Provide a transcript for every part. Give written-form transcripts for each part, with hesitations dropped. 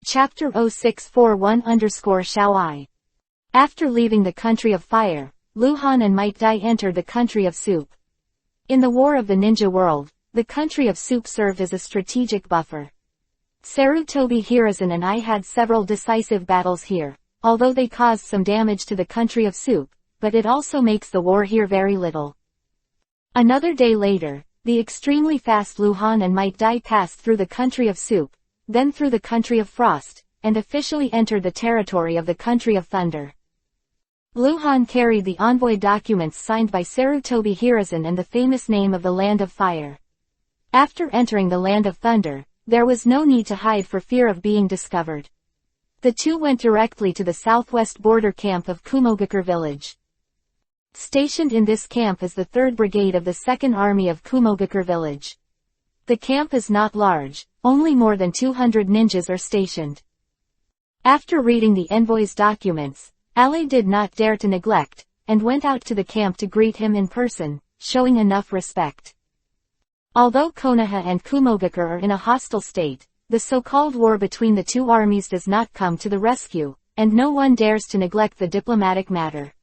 Chapter 0641_Shao. After leaving the country of fire, Lu Han and Might Dai entered the country of soup. In the War of the Ninja World, the country of soup served as a strategic buffer. Sarutobi Hiruzen and I had several decisive battles here, although they caused some damage to the country of soup, but it also makes the war here very little. Another day later, the extremely fast Lu Han and Might Dai passed through the country of soup, then through the country of frost, and officially entered the territory of the country of thunder. Lu Han carried the envoy documents signed by Sarutobi Hiruzen and the famous name of the Land of Fire. After entering the Land of Thunder, there was no need to hide for fear of being discovered. The two went directly to the southwest border camp of Kumogakure village. Stationed in this camp is the 3rd Brigade of the 2nd Army of Kumogakure village. The camp is not large, only more than 200 ninjas are stationed. After reading the envoy's documents, Ale did not dare to neglect, and went out to the camp to greet him in person, showing enough respect. Although Konoha and Kumogakure are in a hostile state, the so-called war between the two armies does not come to the rescue, and no one dares to neglect the diplomatic matter.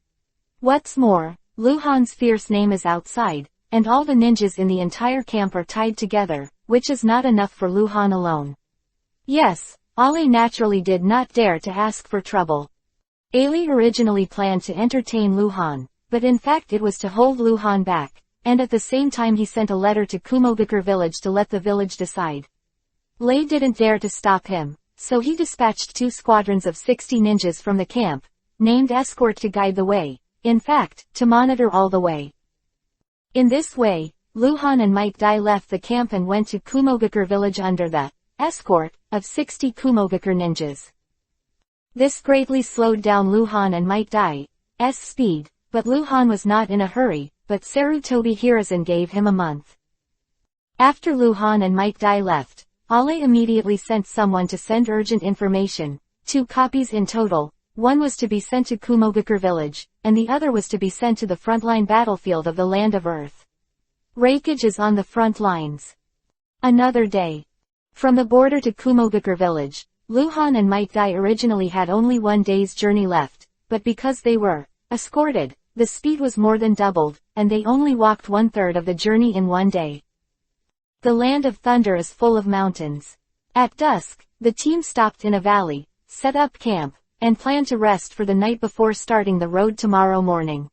What's more, Lu Han's fierce name is outside, and all the ninjas in the entire camp are tied together, which is not enough for Lu Han alone. Yes, Ale naturally did not dare to ask for trouble. Ale originally planned to entertain Lu Han, but in fact it was to hold Lu Han back, and at the same time he sent a letter to Kumogakure village to let the village decide. Lei didn't dare to stop him, so he dispatched 2 squadrons of 60 ninjas from the camp, named Escort to guide the way, in fact, to monitor all the way. In this way, Lu Han and Might Dai left the camp and went to Kumogakure village under the escort of 60 Kumogakure ninjas. This greatly slowed down Lu Han and Might Dai's speed, but Lu Han was not in a hurry, but Sarutobi Hiruzen gave him a month. After Lu Han and Might Dai left, Ale immediately sent someone to send urgent information, 2 copies in total, one was to be sent to Kumogakure village, and the other was to be sent to the frontline battlefield of the Land of Earth. Hokage is on the front lines. Another day. From the border to Kumogakure village, Lu Han and Might Dai originally had only 1 day's journey left, but because they were escorted, the speed was more than doubled, and they only walked 1/3 of the journey in 1 day. The Land of Thunder is full of mountains. At dusk, the team stopped in a valley, set up camp, and planned to rest for the night before starting the road tomorrow morning.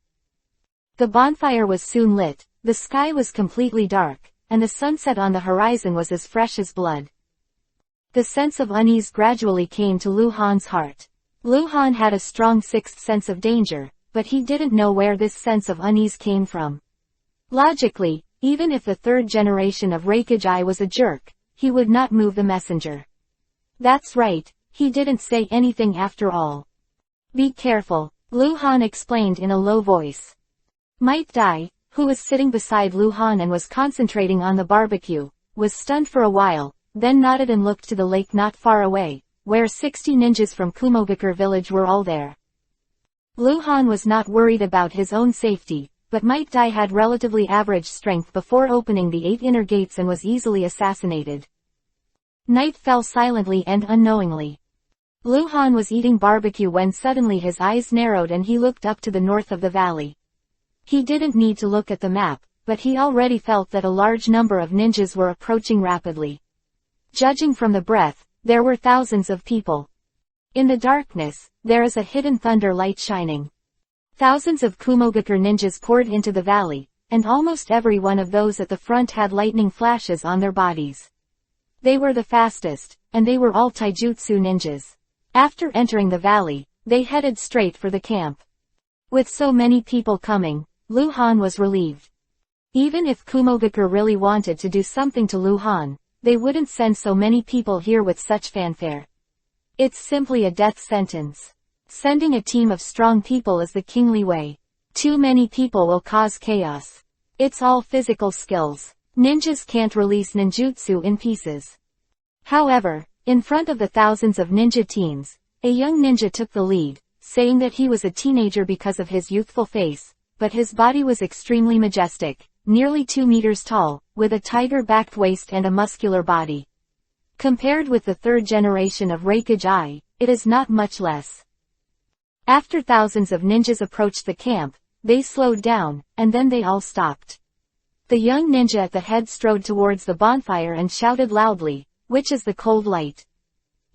The bonfire was soon lit, the sky was completely dark, and the sunset on the horizon was as fresh as blood. The sense of unease gradually came to Lu Han's heart. Lu Han had a strong 6th sense of danger, but he didn't know where this sense of unease came from. Logically, even if the 3rd generation of Hokage was a jerk, he would not move the messenger. That's right, he didn't say anything after all. Be careful, Lu Han explained in a low voice. Might Dai, who was sitting beside Lu Han and was concentrating on the barbecue, was stunned for a while, then nodded and looked to the lake not far away, where 60 ninjas from Kumogakure village were all there. Lu Han was not worried about his own safety, but Might Dai had relatively average strength before opening the 8 inner gates and was easily assassinated. Night fell silently and unknowingly. Lu Han was eating barbecue when suddenly his eyes narrowed and he looked up to the north of the valley. He didn't need to look at the map, but he already felt that a large number of ninjas were approaching rapidly. Judging from the breath, there were thousands of people. In the darkness, there is a hidden thunder light shining. Thousands of Kumogakure ninjas poured into the valley, and almost every one of those at the front had lightning flashes on their bodies. They were the fastest, and they were all taijutsu ninjas. After entering the valley, they headed straight for the camp. With so many people coming, Lu Han was relieved. Even if Kumogakure really wanted to do something to Lu Han, they wouldn't send so many people here with such fanfare. It's simply a death sentence. Sending a team of strong people is the kingly way. Too many people will cause chaos. It's all physical skills. Ninjas can't release ninjutsu in pieces. However, in front of the thousands of ninja teams, a young ninja took the lead, saying that he was a teenager because of his youthful face, but his body was extremely majestic, nearly 2 meters tall, with a tiger-backed waist and a muscular body. Compared with the third generation of Hokage, it is not much less. After thousands of ninjas approached the camp, they slowed down, and then they all stopped. The young ninja at the head strode towards the bonfire and shouted loudly, "Which is the cold light?"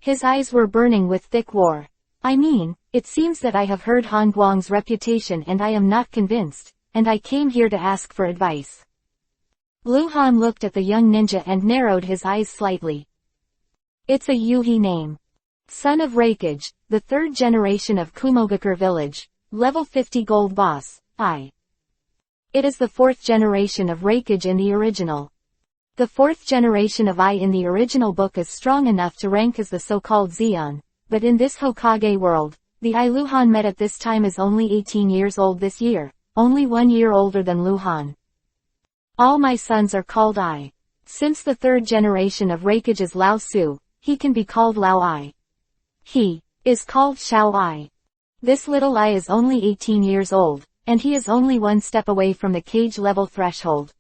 His eyes were burning with thick war. "I mean, it seems that I have heard Han Guang's reputation and I am not convinced, and I came here to ask for advice." Lu Han looked at the young ninja and narrowed his eyes slightly. "It's a Yuhi name. Son of Hokage, the third generation of Kumogakure village, level 50 gold boss, I. It is the fourth generation of Hokage in the original. The fourth generation of I in the original book is strong enough to rank as the so-called Zeon, but in this Hokage world, the I Lu Han met at this time is only 18 years old this year, only 1 year older than Lu Han. All my sons are called I. Since the third generation of Hokage is Lao Su, he can be called Lao I. He is called Xiao I. This little I is only 18 years old, and he is only one step away from the cage level threshold.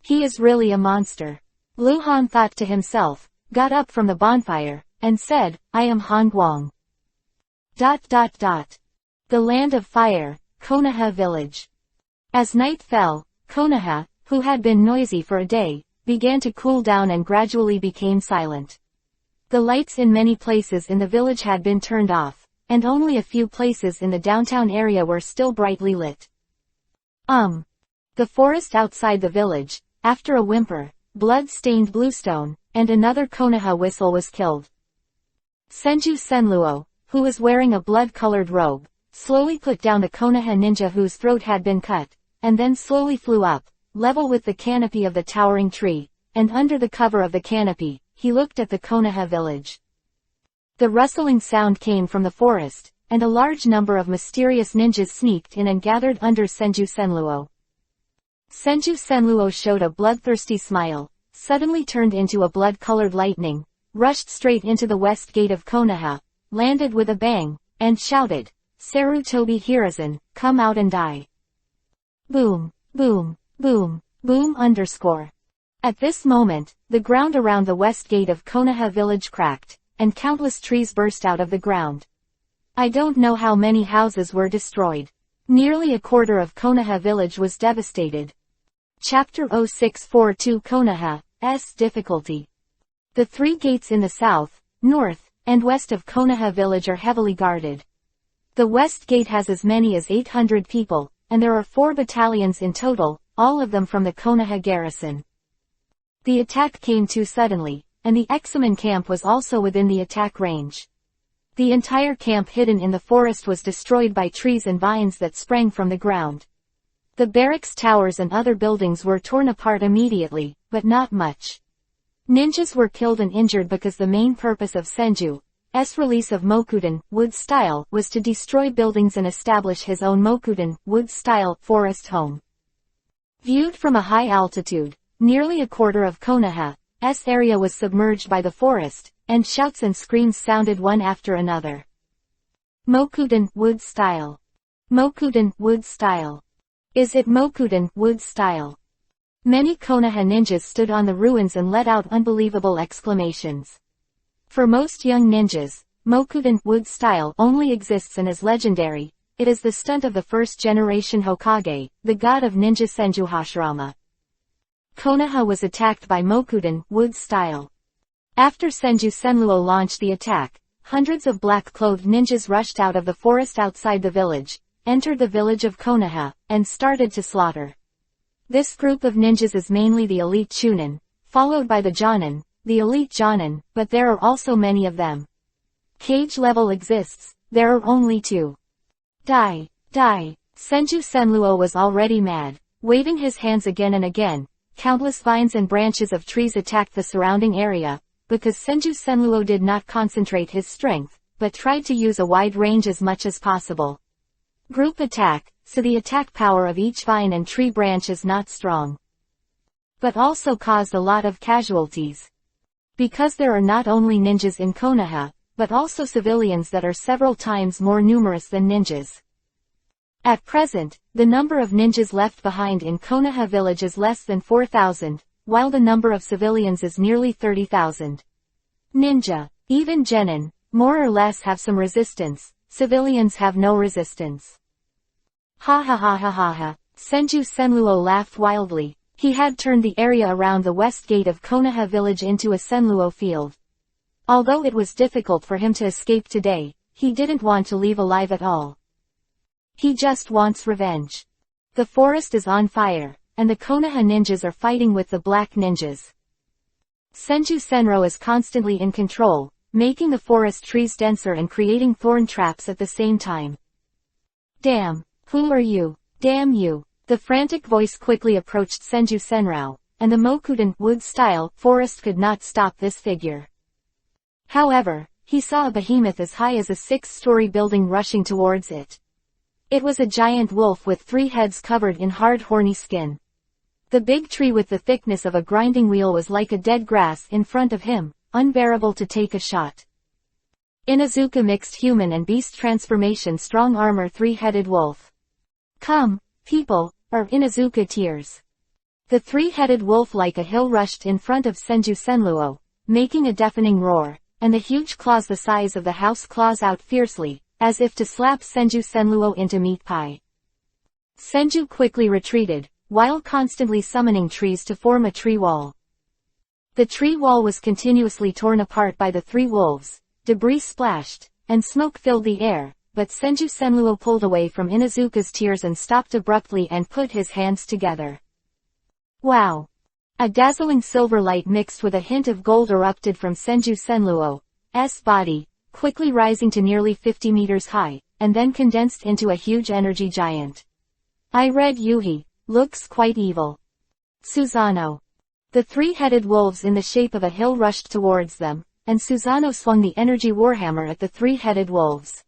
He is really a monster." Lu Han thought to himself, got up from the bonfire, and said, "I am Han Guang." The land of fire, Konoha village. As night fell, Konoha, who had been noisy for a day, began to cool down and gradually became silent. The lights in many places in the village had been turned off, and only a few places in the downtown area were still brightly lit. The forest outside the village, after a whimper, blood-stained bluestone, and another Konoha whistle was killed. Senju Senluo, who was wearing a blood-colored robe, slowly put down the Konoha ninja whose throat had been cut, and then slowly flew up, level with the canopy of the towering tree, and under the cover of the canopy, he looked at the Konoha village. The rustling sound came from the forest, and a large number of mysterious ninjas sneaked in and gathered under Senju Senluo. Senju Senluo showed a bloodthirsty smile, suddenly turned into a blood-colored lightning, rushed straight into the west gate of Konoha, landed with a bang, and shouted, "Sarutobi Hiruzen, come out and die." Boom, boom, boom, boom _. At this moment, the ground around the west gate of Konoha village cracked, and countless trees burst out of the ground. I don't know how many houses were destroyed. Nearly a quarter of Konoha village was devastated. Chapter 0642 Konoha's difficulty. The three gates in the south, north, and west of Konoha village are heavily guarded. The west gate has as many as 800 people, and there are 4 battalions in total, all of them from the Konoha garrison. The attack came too suddenly, and the X-Men camp was also within the attack range. The entire camp hidden in the forest was destroyed by trees and vines that sprang from the ground. The barracks towers and other buildings were torn apart immediately, but not much. Ninjas were killed and injured because the main purpose of Senju's release of Mokuden, wood style, was to destroy buildings and establish his own Mokuden, wood style, forest home. Viewed from a high altitude, nearly a quarter of Konoha's area was submerged by the forest, and shouts and screams sounded one after another. Mokuden, wood style. Mokuden, wood style. Is it Mokuden, wood style? Many Konoha ninjas stood on the ruins and let out unbelievable exclamations. For most young ninjas, Mokuden, wood style, only exists and is legendary. It is the stunt of the first generation Hokage, the god of ninja Senju Hashirama. Konoha was attacked by Mokuden, wood style. After Senju Senluo launched the attack, hundreds of black-clothed ninjas rushed out of the forest outside the village, entered the village of Konoha, and started to slaughter. This group of ninjas is mainly the elite Chunin, followed by the Jonin, the elite Jonin, but there are also many of them. Cage level exists, there are only 2. Die, die. Senju Senluo was already mad, waving his hands again and again. Countless vines and branches of trees attacked the surrounding area, because Senju Senluo did not concentrate his strength, but tried to use a wide range as much as possible. Group attack, so the attack power of each vine and tree branch is not strong. But also caused a lot of casualties. Because there are not only ninjas in Konoha, but also civilians that are several times more numerous than ninjas. At present, the number of ninjas left behind in Konoha village is less than 4,000, while the number of civilians is nearly 30,000. Ninja. Even genin, more or less have some resistance, civilians have no resistance. Ha ha ha ha ha ha. Senju Senluo laughed wildly. He had turned the area around the west gate of Konoha village into a Senluo field. Although it was difficult for him to escape today, he didn't want to leave alive at all. He just wants revenge. The forest is on fire, and the Konoha ninjas are fighting with the black ninjas. Senju Senro is constantly in control, making the forest trees denser and creating thorn traps at the same time. Damn, who are you? Damn you. The frantic voice quickly approached Senju Senrao, and the Mokuden wood-style forest could not stop this figure. However, he saw a behemoth as high as a 6-story building rushing towards it. It was a giant wolf with 3 heads covered in hard horny skin. The big tree with the thickness of a grinding wheel was like a dead grass in front of him, unbearable to take a shot. Inuzuka mixed human and beast transformation strong armor 3-headed wolf. Come, people, or Inuzuka tears. The 3-headed wolf like a hill rushed in front of Senju Senluo, making a deafening roar, and the huge claws the size of the house claws out fiercely, as if to slap Senju Senluo into meat pie. Senju quickly retreated, while constantly summoning trees to form a tree wall. The tree wall was continuously torn apart by the 3 wolves, debris splashed, and smoke filled the air, but Senju Senluo pulled away from Inuzuka's tears and stopped abruptly and put his hands together. Wow! A dazzling silver light mixed with a hint of gold erupted from Senju Senluo's body, quickly rising to nearly 50 meters high, and then condensed into a huge energy giant. I read Yuhi, looks quite evil. Susanoo. The 3-headed wolves in the shape of a hill rushed towards them, and Susanoo swung the energy warhammer at the 3-headed wolves.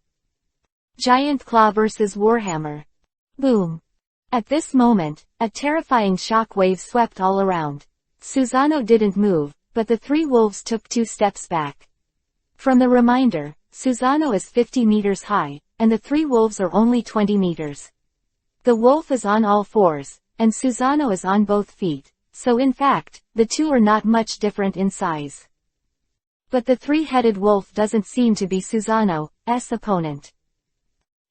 Giant Claw vs. Warhammer. Boom. At this moment, a terrifying shock wave swept all around. Susanoo didn't move, but the 3 wolves took 2 steps back. From the reminder, Susanoo is 50 meters high, and the 3 wolves are only 20 meters. The wolf is on all fours, and Susanoo is on both feet, so in fact, the 2 are not much different in size. But the 3-headed wolf doesn't seem to be Susanoo's opponent.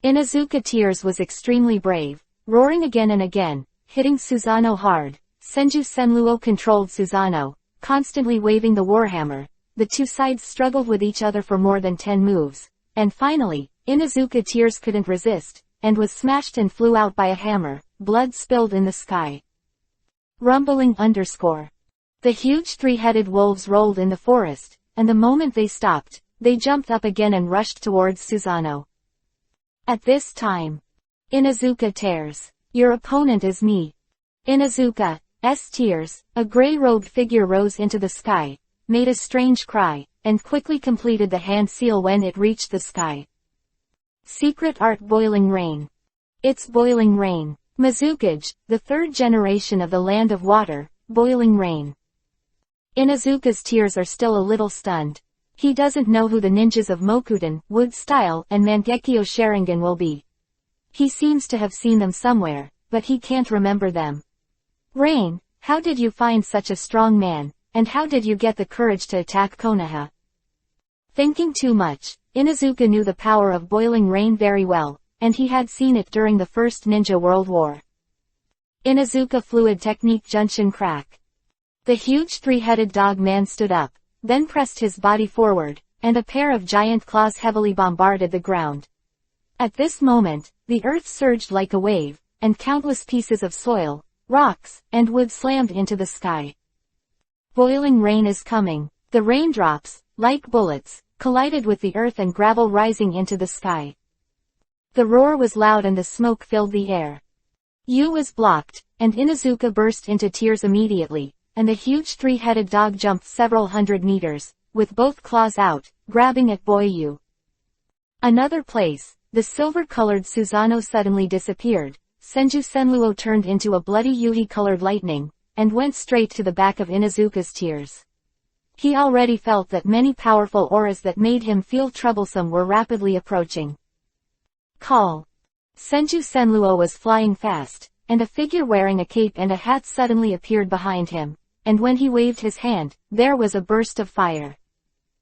Inuzuka Tears was extremely brave, roaring again and again, hitting Susanoo hard. Senju Senluo controlled Susanoo, constantly waving the warhammer. The 2 sides struggled with each other for more than 10 moves, and finally, Inuzuka Tears couldn't resist, and was smashed and flew out by a hammer, blood spilled in the sky. Rumbling _. The huge 3-headed wolves rolled in the forest, and the moment they stopped, they jumped up again and rushed towards Susanoo. At this time, Inuzuka Tears. Your opponent is me. Inuzuka's Tears, a gray-robed figure rose into the sky, made a strange cry, and quickly completed the hand seal when it reached the sky. Secret Art Boiling Rain. It's boiling rain. Mizukage, the 3rd generation of the Land of Water, boiling rain. Inuzuka's tears are still a little stunned. He doesn't know who the ninjas of Mokuden, Wood Style, and Mangekyo Sharingan will be. He seems to have seen them somewhere, but he can't remember them. Rain, how did you find such a strong man, and how did you get the courage to attack Konoha? Thinking too much, Inuzuka knew the power of boiling rain very well, and he had seen it during the First Ninja World War. Inuzuka Fluid Technique Junshin Crack. The huge 3-headed dog man stood up, then pressed his body forward, and a pair of giant claws heavily bombarded the ground. At this moment, the earth surged like a wave, and countless pieces of soil, rocks, and wood slammed into the sky. Boiling rain is coming. The raindrops, like bullets, collided with the earth and gravel rising into the sky. The roar was loud and the smoke filled the air. Yu was blocked, and Inuzuka burst into tears immediately, and the huge 3-headed dog jumped several hundred meters, with both claws out, grabbing at Boy Yu. Another place, the silver-colored Susanoo suddenly disappeared. Senju Senluo turned into a bloody Yuhi-colored lightning, and went straight to the back of Inuzuka's tears. He already felt that many powerful auras that made him feel troublesome were rapidly approaching. Call. Senju Senluo was flying fast, and a figure wearing a cape and a hat suddenly appeared behind him, and when he waved his hand, there was a burst of fire.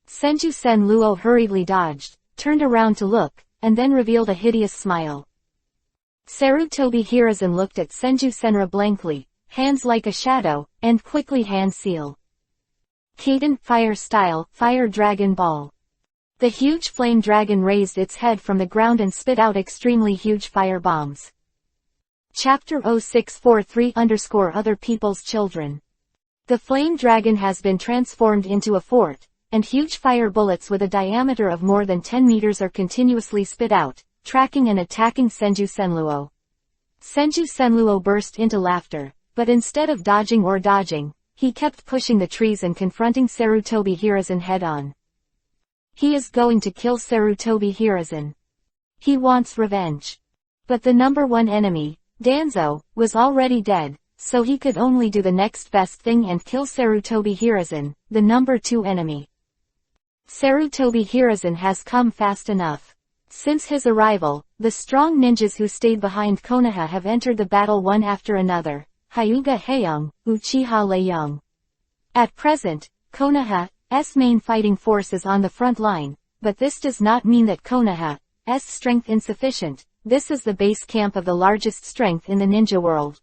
Senju Senluo hurriedly dodged, turned around to look, and then revealed a hideous smile. Sarutobi Hiruzen looked at Senju Senra blankly, hands like a shadow, and quickly hand seal. Kaden Fire Style, Fire Dragon Ball. The huge flame dragon raised its head from the ground and spit out extremely huge fire bombs. Chapter 0643_Other People's Children. The flame dragon has been transformed into a fort, and huge fire bullets with a diameter of more than 10 meters are continuously spit out, tracking and attacking Senju Senluo. Senju Senluo burst into laughter, but instead of dodging or dodging, he kept pushing the trees and confronting Sarutobi Hiruzen head-on. He is going to kill Sarutobi Hiruzen. He wants revenge. But the number one enemy, Danzo, was already dead, so he could only do the next best thing and kill Sarutobi Hiruzen, the number two enemy. Sarutobi Hiruzen has come fast enough. Since his arrival, the strong ninjas who stayed behind Konoha have entered the battle one after another, Hyuga Heian, Uchiha Leiyang. At present, Konoha's main fighting force is on the front line, but this does not mean that Konoha's strength insufficient. This is the base camp of the largest strength in the ninja world.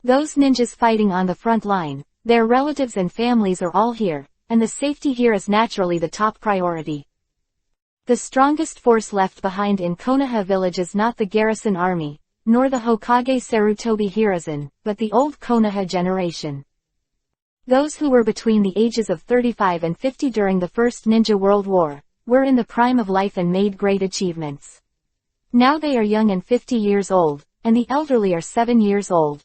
Those ninjas fighting on the front line, their relatives and families are all here, and the safety here is naturally the top priority. The strongest force left behind in Konoha village is not the garrison army, nor the Hokage Sarutobi Hiruzen, but the old Konoha generation. Those who were between the ages of 35 and 50 during the First Ninja World War, were in the prime of life and made great achievements. Now they are young and 50 years old, and the elderly are 7 years old.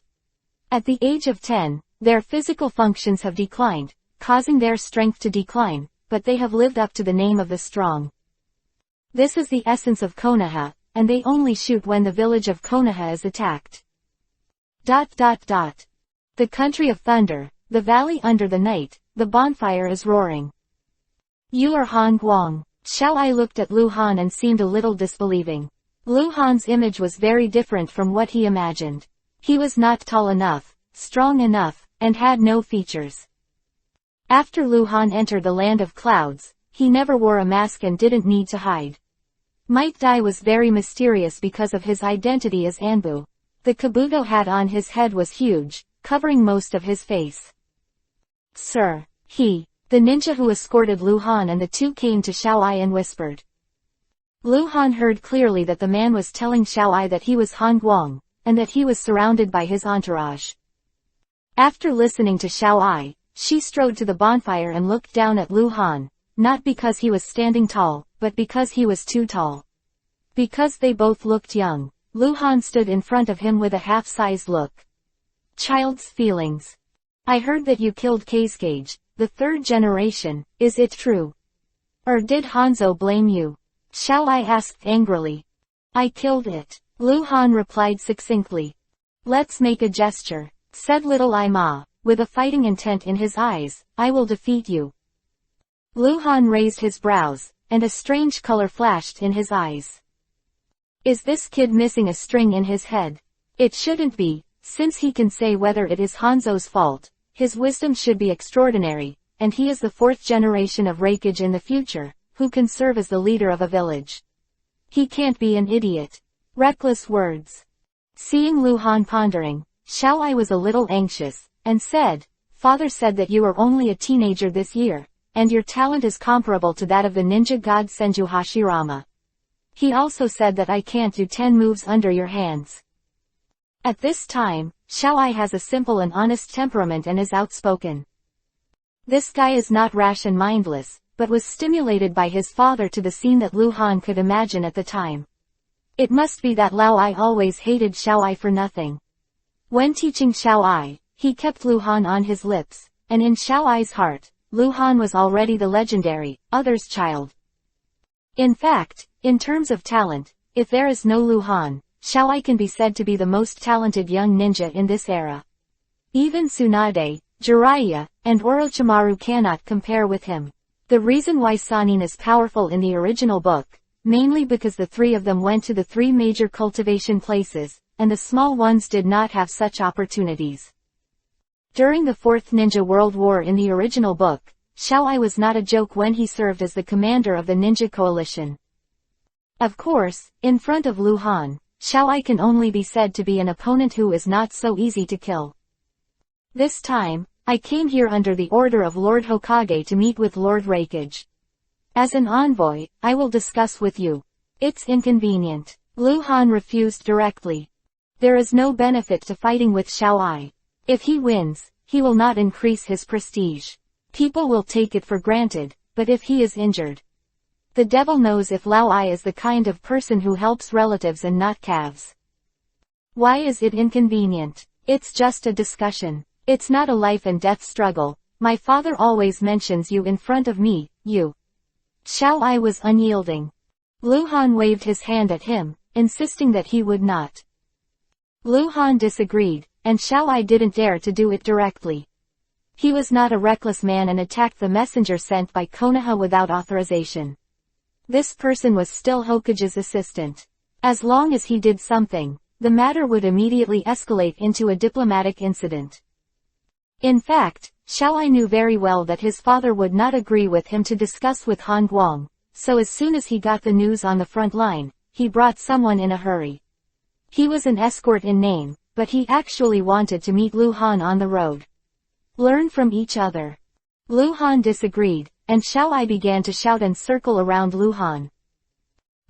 At the age of 10, their physical functions have declined, causing their strength to decline, but they have lived up to the name of the strong. This is the essence of Konoha, and they only shoot when the village of Konoha is attacked. The country of thunder, the valley under the night, the bonfire is roaring. You are Han Guang. Xiao Ai looked at Lu Han and seemed a little disbelieving. Lu Han's image was very different from what he imagined. He was not tall enough, strong enough, and had no features. After Lu Han entered the land of clouds, he never wore a mask and didn't need to hide. Might Dai was very mysterious because of his identity as Anbu. The kabuto hat on his head was huge, covering most of his face. Sir, the ninja who escorted Lu Han and the two came to Xiao Ai and whispered. Lu Han heard clearly that the man was telling Xiao Ai that he was Han Guang, and that he was surrounded by his entourage. After listening to Xiao Ai, she strode to the bonfire and looked down at Lu Han, not because he was standing tall, but because he was too tall. Because they both looked young, Lu Han stood in front of him with a half-sized look. Child's feelings. I heard that you killed Kazekage, the third generation, is it true? Or did Hanzo blame you? Xiao Ai asked angrily. I killed it. Lu Han replied succinctly. Let's make a gesture, said Little Ai Ma, with a fighting intent in his eyes. I will defeat you. Lu Han raised his brows, and a strange color flashed in his eyes. Is this kid missing a string in his head? It shouldn't be, since he can say whether it is Hanzo's fault. His wisdom should be extraordinary, and he is the fourth generation of Reikage in the future, who can serve as the leader of a village. He can't be an idiot. Reckless words. Seeing Lu Han pondering, Xiao Ai was a little anxious, and said, Father said that you are only a teenager this year, and your talent is comparable to that of the ninja god Senju Hashirama. He also said that I can't do 10 moves under your hands. At this time, Xiao Ai has a simple and honest temperament and is outspoken. This guy is not rash and mindless, but was stimulated by his father to the scene that Lu Han could imagine at the time. It must be that Lao Ai always hated Xiao Ai for nothing. When teaching Xiao Ai, he kept Lu Han on his lips, and in Xiao Ai's heart, Lu Han was already the legendary, other's child. In fact, in terms of talent, if there is no Lu Han, Xiao Ai can be said to be the most talented young ninja in this era. Even Tsunade, Jiraiya, and Orochimaru cannot compare with him. The reason why Sannin is powerful in the original book, mainly because the three of them went to the three major cultivation places, and the small ones did not have such opportunities. During the Fourth Ninja World War in the original book, Xiao Ai was not a joke when he served as the commander of the ninja coalition. Of course, in front of Lu Han, Xiao Ai can only be said to be an opponent who is not so easy to kill. This time, I came here under the order of Lord Hokage to meet with Lord Hokage. As an envoy, I will discuss with you. It's inconvenient. Lu Han refused directly. There is no benefit to fighting with Xiao Ai. If he wins, he will not increase his prestige. People will take it for granted, but if he is injured, the devil knows if Lao Ai is the kind of person who helps relatives and not calves. Why is it inconvenient? It's just a discussion. It's not a life and death struggle. My father always mentions you in front of me, you. Xiao Ai was unyielding. Lu Han waved his hand at him, insisting that he would not. Lu Han disagreed, and Xiao Ai didn't dare to do it directly. He was not a reckless man and attacked the messenger sent by Konoha without authorization. This person was still Hokage's assistant. As long as he did something, the matter would immediately escalate into a diplomatic incident. In fact, Xiao Ai knew very well that his father would not agree with him to discuss with Han Guang, so as soon as he got the news on the front line, he brought someone in a hurry. He was an escort in name, but he actually wanted to meet Lu Han on the road. Learn from each other. Lu Han disagreed, and Xiao Ai began to shout and circle around Lu Han.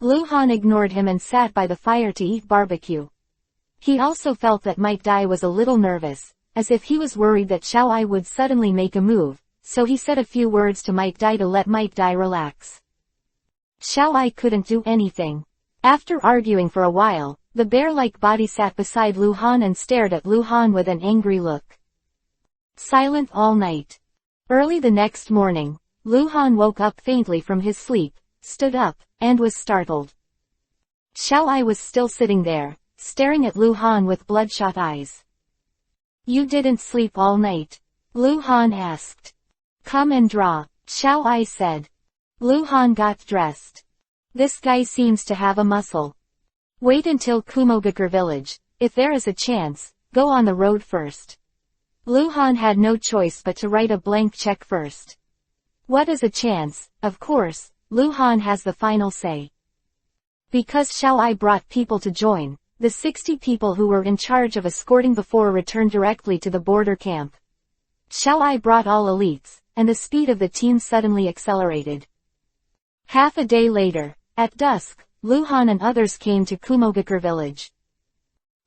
Lu Han ignored him and sat by the fire to eat barbecue. He also felt that Might Dai was a little nervous, as if he was worried that Xiao Ai would suddenly make a move, so he said a few words to Might Dai to let Might Dai relax. Xiao Ai couldn't do anything. After arguing for a while, the bear-like body sat beside Lu Han and stared at Lu Han with an angry look. Silent all night. Early the next morning, Lu Han woke up faintly from his sleep, stood up, and was startled. Xiao Ai was still sitting there, staring at Lu Han with bloodshot eyes. You didn't sleep all night? Lu Han asked. Come and draw, Xiao Ai said. Lu Han got dressed. This guy seems to have a muscle. Wait until Kumogakure village. If there is a chance, go on the road first. Lu Han had no choice but to write a blank check first. What is a chance? Of course, Lu Han has the final say. Because Xiao Ai brought people to join, the 60 people who were in charge of escorting before returned directly to the border camp. Xiao Ai brought all elites, and the speed of the team suddenly accelerated. Half a day later, at dusk, Lu Han and others came to Kumogakure village.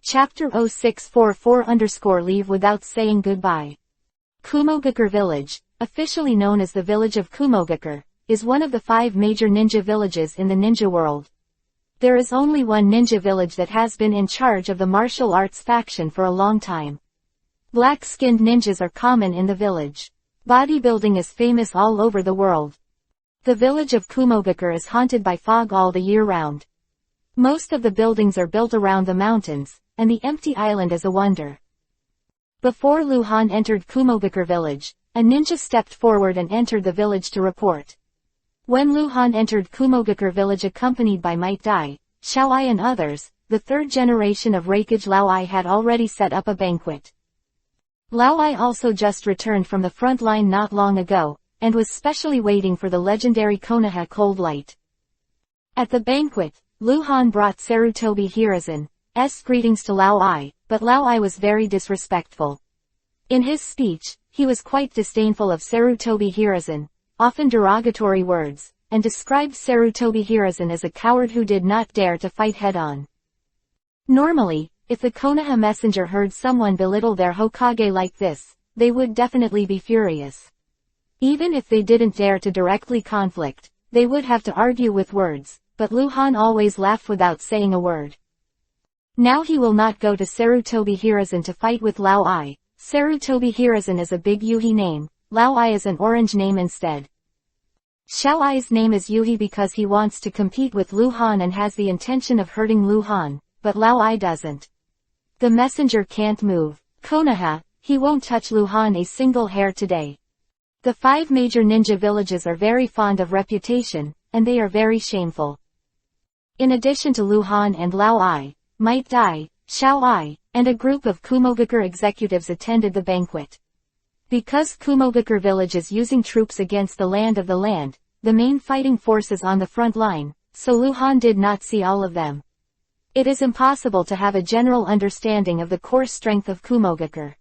Chapter 0644_leave without saying goodbye. Kumogakure village, officially known as the village of Kumogakure, is one of the 5 major ninja villages in the ninja world. There is only one ninja village that has been in charge of the martial arts faction for a long time. Black-skinned ninjas are common in the village. Bodybuilding is famous all over the world. The village of Kumogakure is haunted by fog all the year round. Most of the buildings are built around the mountains, and the empty island is a wonder. Before Lu Han entered Kumogakure village, a ninja stepped forward and entered the village to report. When Lu Han entered Kumogakure village accompanied by Might Dai, Xiao Ai and others, the third generation of Hokage Lao Ai had already set up a banquet. Lao Ai also just returned from the front line not long ago, and was specially waiting for the legendary Konoha cold light. At the banquet, Lu Han brought Sarutobi Hiruzen's greetings to Lao Ai, but Lao Ai was very disrespectful. In his speech, he was quite disdainful of Sarutobi Hiruzen, often derogatory words, and described Sarutobi Hiruzen as a coward who did not dare to fight head-on. Normally, if the Konoha messenger heard someone belittle their Hokage like this, they would definitely be furious. Even if they didn't dare to directly conflict, they would have to argue with words, but Lu Han always laughed without saying a word. Now he will not go to Sarutobi Hiruzen to fight with Lao Ai. Sarutobi Hiruzen is a big Yuhi name, Lao Ai is an orange name instead. Xiao Ai's name is Yuhi because he wants to compete with Lu Han and has the intention of hurting Lu Han, but Lao Ai doesn't. The messenger can't move. Konoha, he won't touch Lu Han a single hair today. The 5 major ninja villages are very fond of reputation, and they are very shameful. In addition to Lu Han and Lao Ai, Might Dai, Xiao Ai, and a group of Kumogakure executives attended the banquet. Because Kumogakure village is using troops against the land, the main fighting forces on the front line, so Luhan did not see all of them. It is impossible to have a general understanding of the core strength of Kumogakure.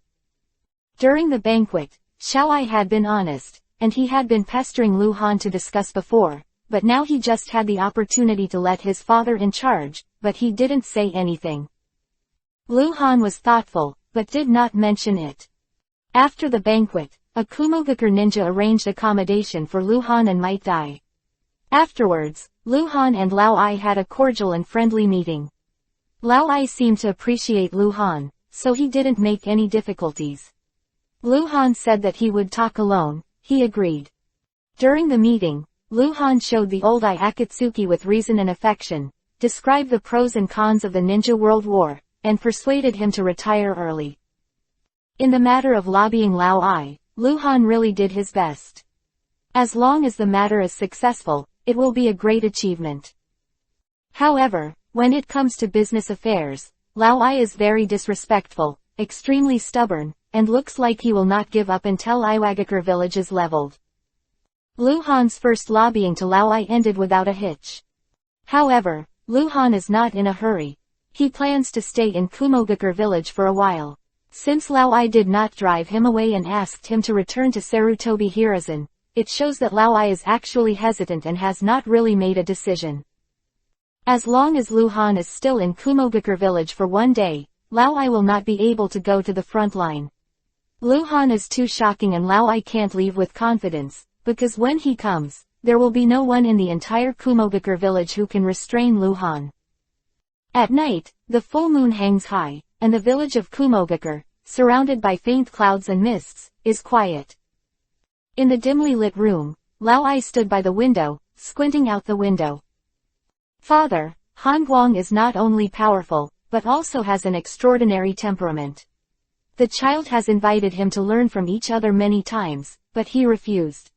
During the banquet, Xiaoai had been honest, and he had been pestering Luhan to discuss before, but now he just had the opportunity to let his father in charge, but he didn't say anything. Luhan was thoughtful, but did not mention it. After the banquet, a Kumogakure ninja arranged accommodation for Luhan and Might Dai. Afterwards, Luhan and Lao Ai had a cordial and friendly meeting. Lao Ai seemed to appreciate Luhan, so he didn't make any difficulties. Luhan said that he would talk alone. He agreed. During the meeting, Luhan showed the old Ai Akatsuki with reason and affection, described the pros and cons of the Ninja World War, and persuaded him to retire early. In the matter of lobbying Lao Ai, Luhan really did his best. As long as the matter is successful, it will be a great achievement. However, when it comes to business affairs, Lao Ai is very disrespectful, extremely stubborn, and looks like he will not give up until Iwagakure village is leveled. Luhan's first lobbying to Lao Ai ended without a hitch. However, Luhan is not in a hurry. He plans to stay in Kumogakure village for a while. Since Lao Ai did not drive him away and asked him to return to Sarutobi Hiruzen, it shows that Lao Ai is actually hesitant and has not really made a decision. As long as Luhan is still in Kumogakure village for one day, Lao Ai will not be able to go to the front line. Luhan is too shocking and Lao Ai can't leave with confidence, because when he comes, there will be no one in the entire Kumogakure village who can restrain Luhan. At night, the full moon hangs high, and the village of Kumogakure, surrounded by faint clouds and mists, is quiet. In the dimly lit room, Lao Ai stood by the window, squinting out the window. Father, Han Guang is not only powerful, but also has an extraordinary temperament. The child has invited him to learn from each other many times, but he refused.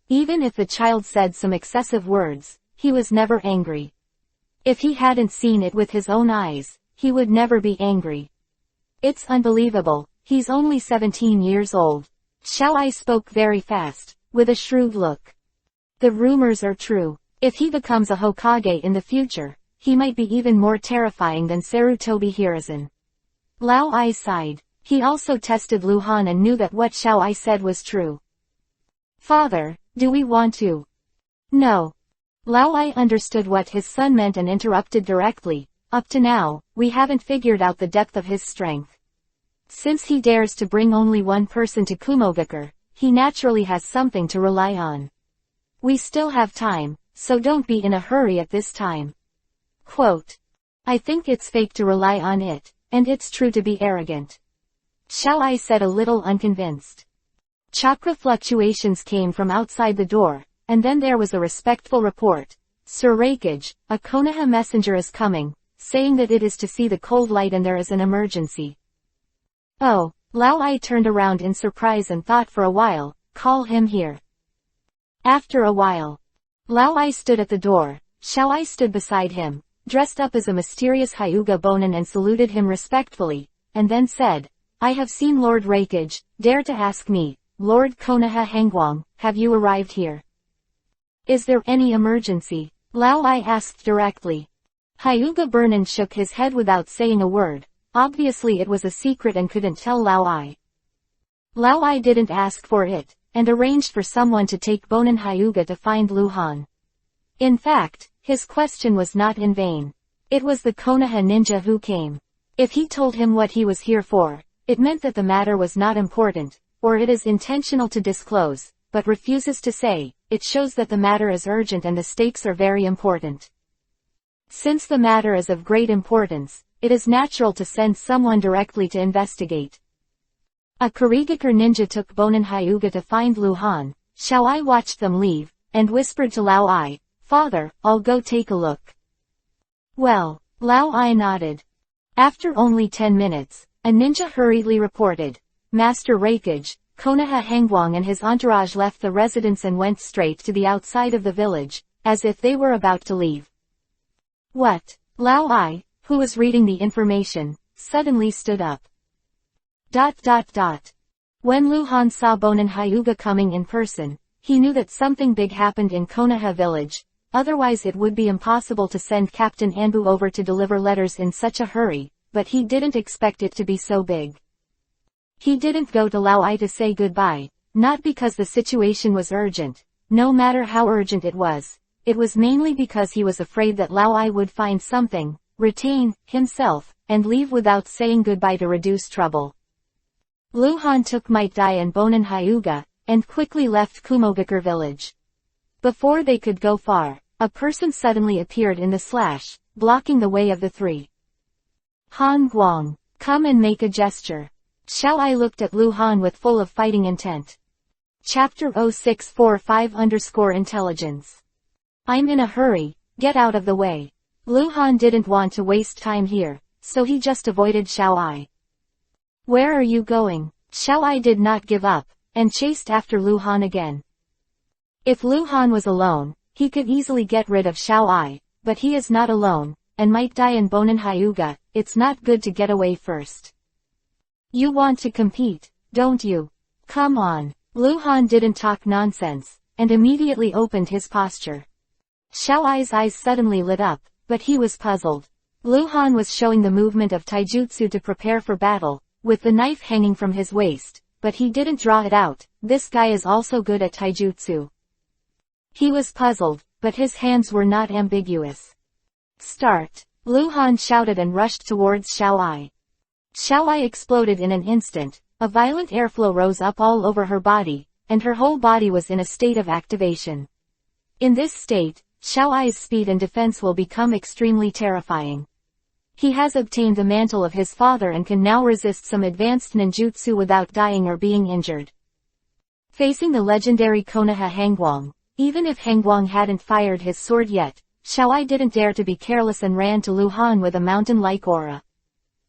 Even if the child said some excessive words, he was never angry. If he hadn't seen it with his own eyes, he would never be angry. It's unbelievable, he's only 17 years old. Xiaoai spoke very fast, with a shrewd look. The rumors are true. If he becomes a Hokage in the future, he might be even more terrifying than Sarutobi Hiruzen. Lao Ai sighed. He also tested Luhan and knew that what Xiaoai said was true. Father, do we want to? No. Lao Ai understood what his son meant and interrupted directly. Up to now, we haven't figured out the depth of his strength. Since he dares to bring only one person to Kumogakure, he naturally has something to rely on. We still have time, so don't be in a hurry at this time. Quote. I think it's fake to rely on it, and it's true to be arrogant. Xiaoai said a little unconvinced. Chakra fluctuations came from outside the door, and then there was a respectful report. Sir Reikage, a Konoha messenger is coming, saying that it is to see the cold light and there is an emergency. Oh, Lao Ai turned around in surprise and thought for a while, call him here. After a while, Lao Ai stood at the door. Xiaoai stood beside him, dressed up as a mysterious Hyuga Bonin and saluted him respectfully, and then said, I have seen Lord Reikage, dare to ask me, Lord Konoha Hangguang, have you arrived here? Is there any emergency? Lao Ai asked directly. Hyuga Bonin shook his head without saying a word. Obviously it was a secret and couldn't tell Lao Ai. Lao Ai didn't ask for it, and arranged for someone to take Bonin Hyuga to find Luhan. In fact, his question was not in vain. It was the Konoha ninja who came. If he told him what he was here for, it meant that the matter was not important, or it is intentional to disclose, but refuses to say, it shows that the matter is urgent and the stakes are very important. Since the matter is of great importance, it is natural to send someone directly to investigate. A Kurigakure ninja took Bonin Hyuga to find Luhan. Xiaoai watched them leave, and whispered to Lao Ai, Father, I'll go take a look. Well, Lao Ai nodded. After only 10 minutes, a ninja hurriedly reported. Master Reikage, Konoha Hangguang and his entourage left the residence and went straight to the outside of the village, as if they were about to leave. What? Lao Ai, who was reading the information, suddenly stood up. When Luhan saw Bonin Hyuga coming in person, he knew that something big happened in Konoha village, otherwise it would be impossible to send Captain Anbu over to deliver letters in such a hurry, but he didn't expect it to be so big. He didn't go to Lao Ai to say goodbye, not because the situation was urgent, no matter how urgent it was mainly because he was afraid that Lao Ai would find something, retain himself, and leave without saying goodbye to reduce trouble. Luhan took Might Dai and Bonin Hyuga, and quickly left Kumogakure village. Before they could go far, a person suddenly appeared in the slash, blocking the way of the three. Han Guang, come and make a gesture. Xiao Ai looked at Luhan with full of fighting intent. Chapter 0645_intelligence. I'm in a hurry, get out of the way. Luhan didn't want to waste time here, so he just avoided Xiao Ai. Where are you going? Xiao Ai did not give up, and chased after Luhan again. If Luhan was alone, he could easily get rid of Xiao Ai, but he is not alone, and Might Dai and Bonin Hyuga, it's not good to get away first. You want to compete, don't you? Come on. Luhan didn't talk nonsense, and immediately opened his posture. Xiao Ai's eyes suddenly lit up, but he was puzzled. Luhan was showing the movement of taijutsu to prepare for battle, with the knife hanging from his waist, but he didn't draw it out. This guy is also good at taijutsu. He was puzzled, but his hands were not ambiguous. Start! Luhan shouted and rushed towards Xiao Ai. Xiao Ai exploded in an instant, a violent airflow rose up all over her body, and her whole body was in a state of activation. In this state, Xiao Ai's speed and defense will become extremely terrifying. He has obtained the mantle of his father and can now resist some advanced ninjutsu without dying or being injured. Facing the legendary Konoha Hangguang, even if Hangguang hadn't fired his sword yet, Xiao Ai didn't dare to be careless and ran to Luhan with a mountain-like aura.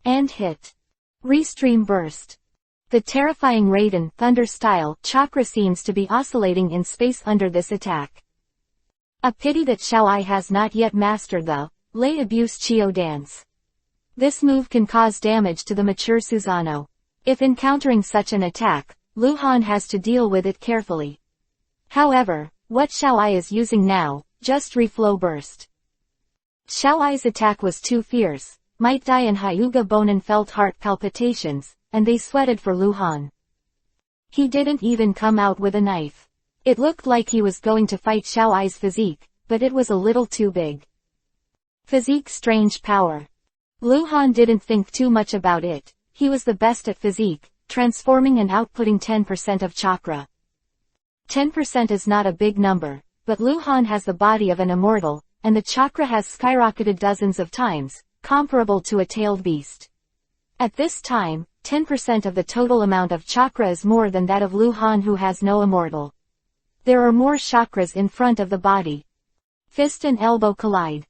And hit. Restream burst. The terrifying Raiden Thunder-style chakra seems to be oscillating in space under this attack. A pity that Xiao Ai has not yet mastered the Lei Abuse Chio dance. This move can cause damage to the mature Susanoo. If encountering such an attack, Luhan has to deal with it carefully. However, what Xiao Ai is using now, just reflow burst. Xiao Ai's attack was too fierce. Might Dai and Hyuga Bonin felt heart palpitations, and they sweated for Luhan. He didn't even come out with a knife. It looked like he was going to fight Xiao Ai's physique, but it was a little too big. Physique strange power. Luhan didn't think too much about it. He was the best at physique, transforming and outputting 10% of chakra. 10% is not a big number, but Luhan has the body of an immortal, and the chakra has skyrocketed dozens of times, comparable to a tailed beast. At this time, 10% of the total amount of chakra is more than that of Luhan, who has no immortal. There are more chakras in front of the body. Fist and elbow collide.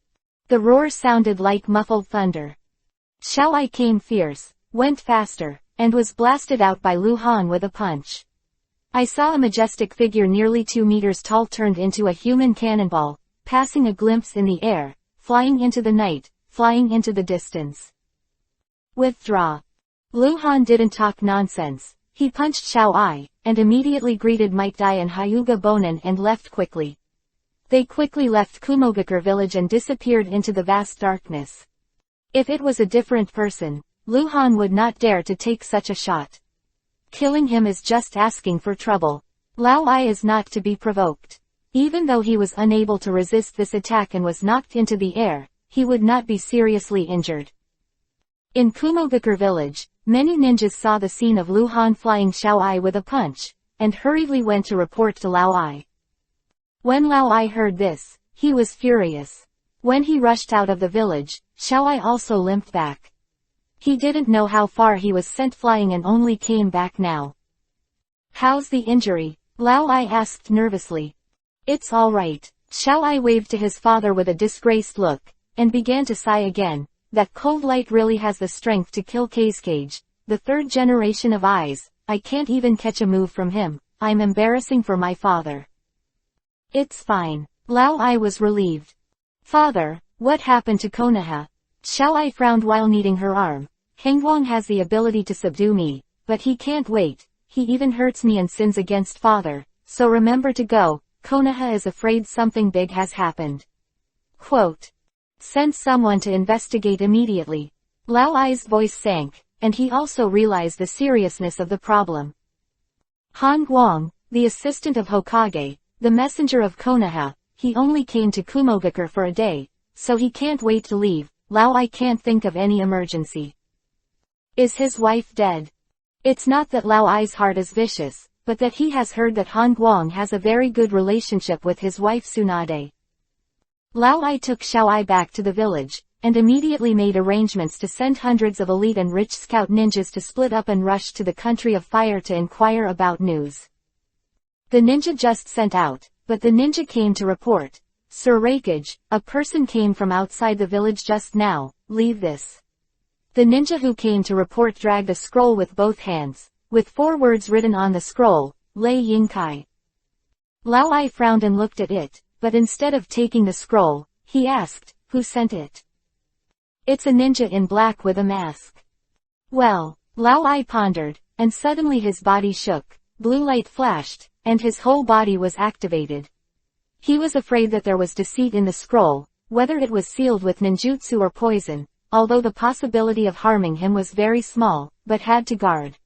The roar sounded like muffled thunder. Xiao Ai came fierce, went faster, and was blasted out by Luhan with a punch. I saw a majestic figure nearly 2 meters tall turned into a human cannonball, passing a glimpse in the air, flying into the night, flying into the distance. Withdraw. Luhan didn't talk nonsense. He punched Xiao Ai, and immediately greeted Might Dai and Hyuga Bonin and left quickly. They quickly left Kumogakure village and disappeared into the vast darkness. If it was a different person, Luhan would not dare to take such a shot. Killing him is just asking for trouble. Lao Ai is not to be provoked. Even though he was unable to resist this attack and was knocked into the air, he would not be seriously injured. In Kumogakure village, many ninjas saw the scene of Luhan flying Xiao Ai with a punch, and hurriedly went to report to Lao Ai. When Lao Ai heard this, he was furious. When he rushed out of the village, Xiao Ai also limped back. He didn't know how far he was sent flying and only came back now. How's the injury? Lao Ai asked nervously. It's all right. Xiao Ai waved to his father with a disgraced look, and began to sigh again. That cold light really has the strength to kill Kage, the 3rd generation of eyes. I can't even catch a move from him. I'm embarrassing for my father. It's fine. Lao Ai was relieved. Father, what happened to Konoha? Xiao Ai frowned while kneading her arm. Hangguang has the ability to subdue me, but he can't wait. he even hurts me and sins against father, so remember to go, Konoha is afraid something big has happened. Quote. Send someone to investigate immediately. Lao Ai's voice sank, and he also realized the seriousness of the problem. Han Guang, the assistant of Hokage, the messenger of Konoha, he only came to Kumogakure for a day, so he can't wait to leave. Lao Ai can't think of any emergency. Is his wife dead? It's not that Lao Ai's heart is vicious, but that he has heard that Han Guang has a very good relationship with his wife Tsunade. Lao Ai took Xiao Ai back to the village, and immediately made arrangements to send hundreds of elite and rich scout ninjas to split up and rush to the country of fire to inquire about news. The ninja just sent out, but the ninja came to report. Sir Hokage, a person came from outside the village just now, leave this. The ninja who came to report dragged a scroll with both hands, with 4 words written on the scroll, Lei Yingkai. Lao Ai frowned and looked at it, but instead of taking the scroll, he asked, who sent it? It's a ninja in black with a mask. Well, Lao Ai pondered, and suddenly his body shook, blue light flashed, and his whole body was activated. He was afraid that there was deceit in the scroll, whether it was sealed with ninjutsu or poison, although the possibility of harming him was very small, but had to guard.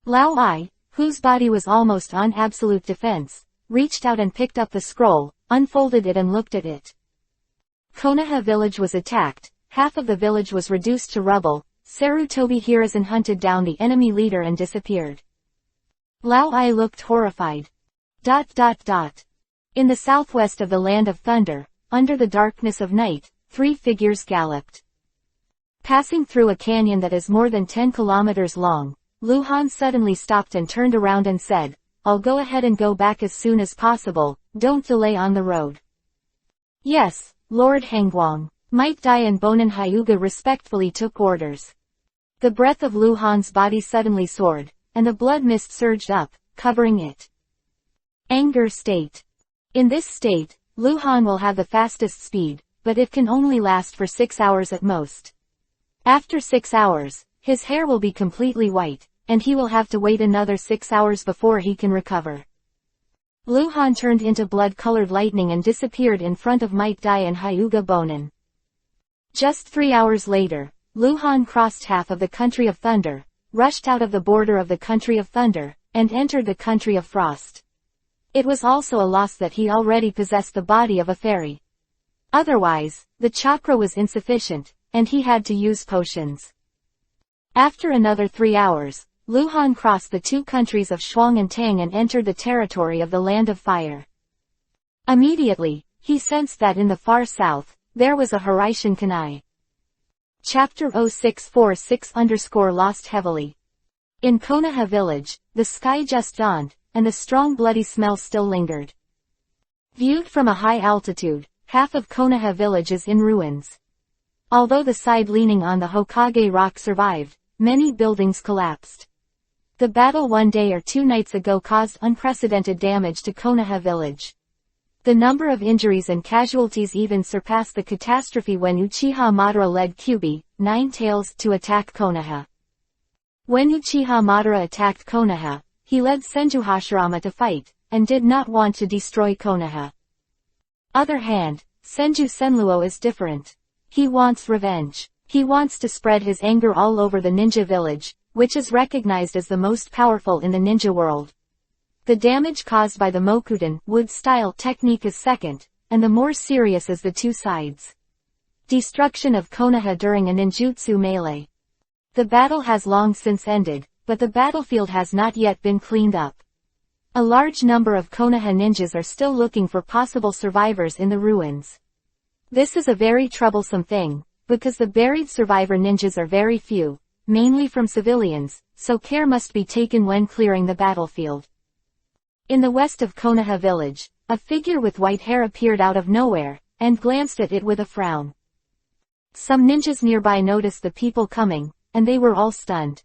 Lao Ai, whose body was almost on absolute defense, reached out and picked up the scroll, unfolded it and looked at it. Konoha village was attacked, half of the village was reduced to rubble, Sarutobi Hiruzen hunted down the enemy leader and disappeared. Lao Ai looked horrified. In the southwest of the Land of Thunder, under the darkness of night, 3 figures galloped. Passing through a canyon that is more than 10 kilometers long, Luhan suddenly stopped and turned around and said, I'll go ahead and go back as soon as possible, don't delay on the road. Yes, Lord Hangguang. Might Dai and Bonin Hyuga respectfully took orders. The breath of Luhan's body suddenly soared, and the blood mist surged up, covering it. Anger state. In this state, Luhan will have the fastest speed, but it can only last for 6 hours at most. After 6 hours, his hair will be completely white, and he will have to wait another 6 hours before he can recover. Luhan turned into blood-colored lightning and disappeared in front of Might Dai and Hyuga Bonin. Just 3 hours later, Luhan crossed half of the Country of Thunder, rushed out of the border of the Country of Thunder, and entered the Country of Frost. It was also a loss that he already possessed the body of a fairy. Otherwise, the chakra was insufficient, and he had to use potions. After another 3 hours, Luhan crossed the 2 countries of Shuang and Tang and entered the territory of the Land of Fire. Immediately, he sensed that in the far south, there was a Hiraishin Kanai. Chapter 0646_lost heavily. In Konoha village, the sky just dawned, and the strong bloody smell still lingered. Viewed from a high altitude, half of Konoha village is in ruins. Although the side leaning on the Hokage rock survived, many buildings collapsed. The battle 1 day or 2 nights ago caused unprecedented damage to Konoha village. The number of injuries and casualties even surpassed the catastrophe when Uchiha Madara led Kyuubi, 9 Tails, to attack Konoha. When Uchiha Madara attacked Konoha, he led Senju Hashirama to fight, and did not want to destroy Konoha. Other hand, Senju Senluo is different. He wants revenge. He wants to spread his anger all over the ninja village, which is recognized as the most powerful in the ninja world. The damage caused by the Mokudan wood-style technique is second, and the more serious is the 2 sides. Destruction of Konoha during a ninjutsu melee. The battle has long since ended, but the battlefield has not yet been cleaned up. A large number of Konoha ninjas are still looking for possible survivors in the ruins. This is a very troublesome thing, because the buried survivor ninjas are very few, mainly from civilians, so care must be taken when clearing the battlefield. In the west of Konoha village, a figure with white hair appeared out of nowhere, and glanced at it with a frown. Some ninjas nearby noticed the people coming, and they were all stunned.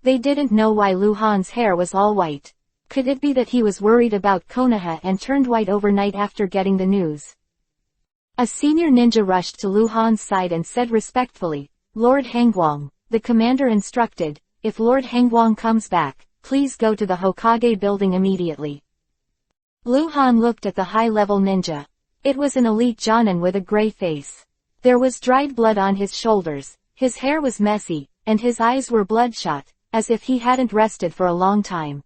They didn't know why Luhan's hair was all white. Could it be that he was worried about Konoha and turned white overnight after getting the news? A senior ninja rushed to Luhan's side and said respectfully, Lord Hangguang, the commander instructed, if Lord Hangguang comes back, please go to the Hokage building immediately. Luhan looked at the high-level ninja. It was an elite Jonin with a gray face. There was dried blood on his shoulders, his hair was messy, and his eyes were bloodshot, as if he hadn't rested for a long time.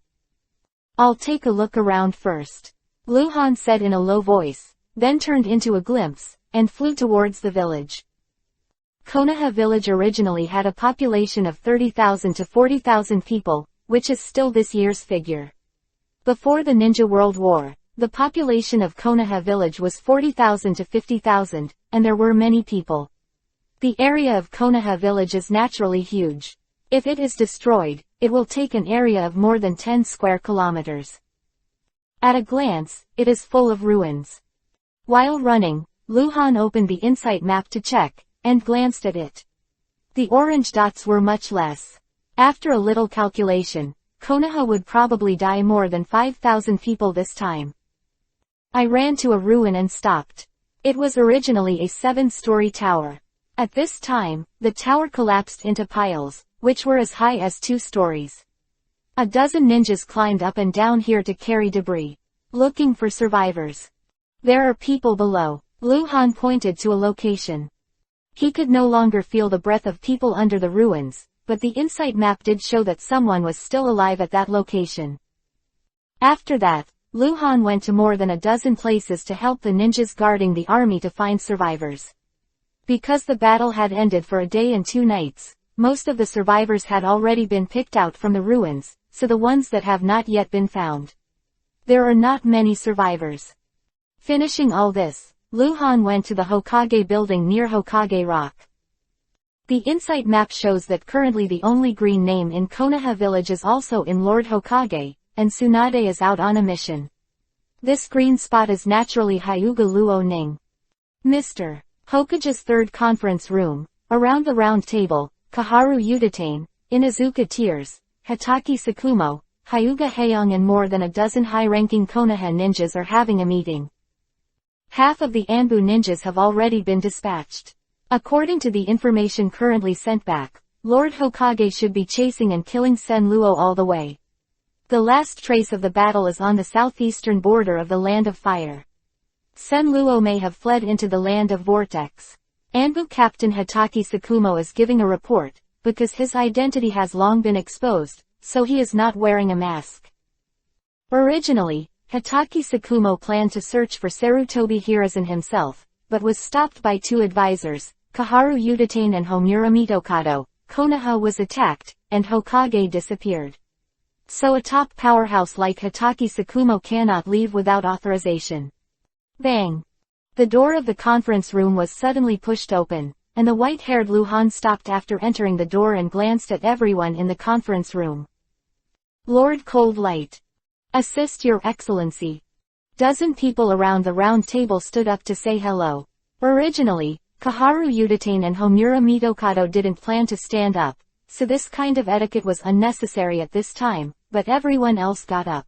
I'll take a look around first, Luhan said in a low voice, then turned into a glimpse, and flew towards the village. Konoha village originally had a population of 30,000 to 40,000 people, which is still this year's figure. Before the Ninja World War, the population of Konoha village was 40,000 to 50,000, and there were many people. The area of Konoha village is naturally huge. If it is destroyed, it will take an area of more than 10 square kilometers. At a glance, it is full of ruins. While running, Luhan opened the Insight map to check, and glanced at it. The orange dots were much less. After a little calculation, Konoha would probably die more than 5,000 people this time. I ran to a ruin and stopped. It was originally a 7-story tower. At this time, the tower collapsed into piles, which were as high as 2 stories. A dozen ninjas climbed up and down here to carry debris, looking for survivors. There are people below. Luhan pointed to a location. He could no longer feel the breath of people under the ruins, but the Insight map did show that someone was still alive at that location. After that, Luhan went to more than a dozen places to help the ninjas guarding the army to find survivors. Because the battle had ended for a day and 2 nights, most of the survivors had already been picked out from the ruins, so the ones that have not yet been found. There are not many survivors. Finishing all this, Luhan went to the Hokage building near Hokage Rock. The Insight map shows that currently the only green name in Konoha village is also in Lord Hokage, and Tsunade is out on a mission. This green spot is naturally Hyuga Luo Ning. Mr. Hokage's third conference room, around the round table, Kaharu Udatane, Inuzuka Tears, Hitaki Sakumo, Hyuga Haeyong and more than a dozen high-ranking Konoha ninjas are having a meeting. Half of the Anbu ninjas have already been dispatched. According to the information currently sent back, Lord Hokage should be chasing and killing Sen Luo all the way. The last trace of the battle is on the southeastern border of the Land of Fire. Sen Luo may have fled into the Land of Vortex. Anbu Captain Hitaki Sakumo is giving a report, because his identity has long been exposed, so he is not wearing a mask. Originally, Hitaki Sakumo planned to search for Sarutobi Hiruzen himself, but was stopped by 2 advisors, Kaharu Udatane and Homura Mitokado. Konoha was attacked, and Hokage disappeared. So a top powerhouse like Hitaki Sakumo cannot leave without authorization. Bang! The door of the conference room was suddenly pushed open, and the white-haired Luhan stopped after entering the door and glanced at everyone in the conference room. Lord Cold Light. Assist Your Excellency. Dozen people around the round table stood up to say hello. Originally, Kaharu Udatane and Homura Mitokado didn't plan to stand up, so this kind of etiquette was unnecessary at this time, but everyone else got up.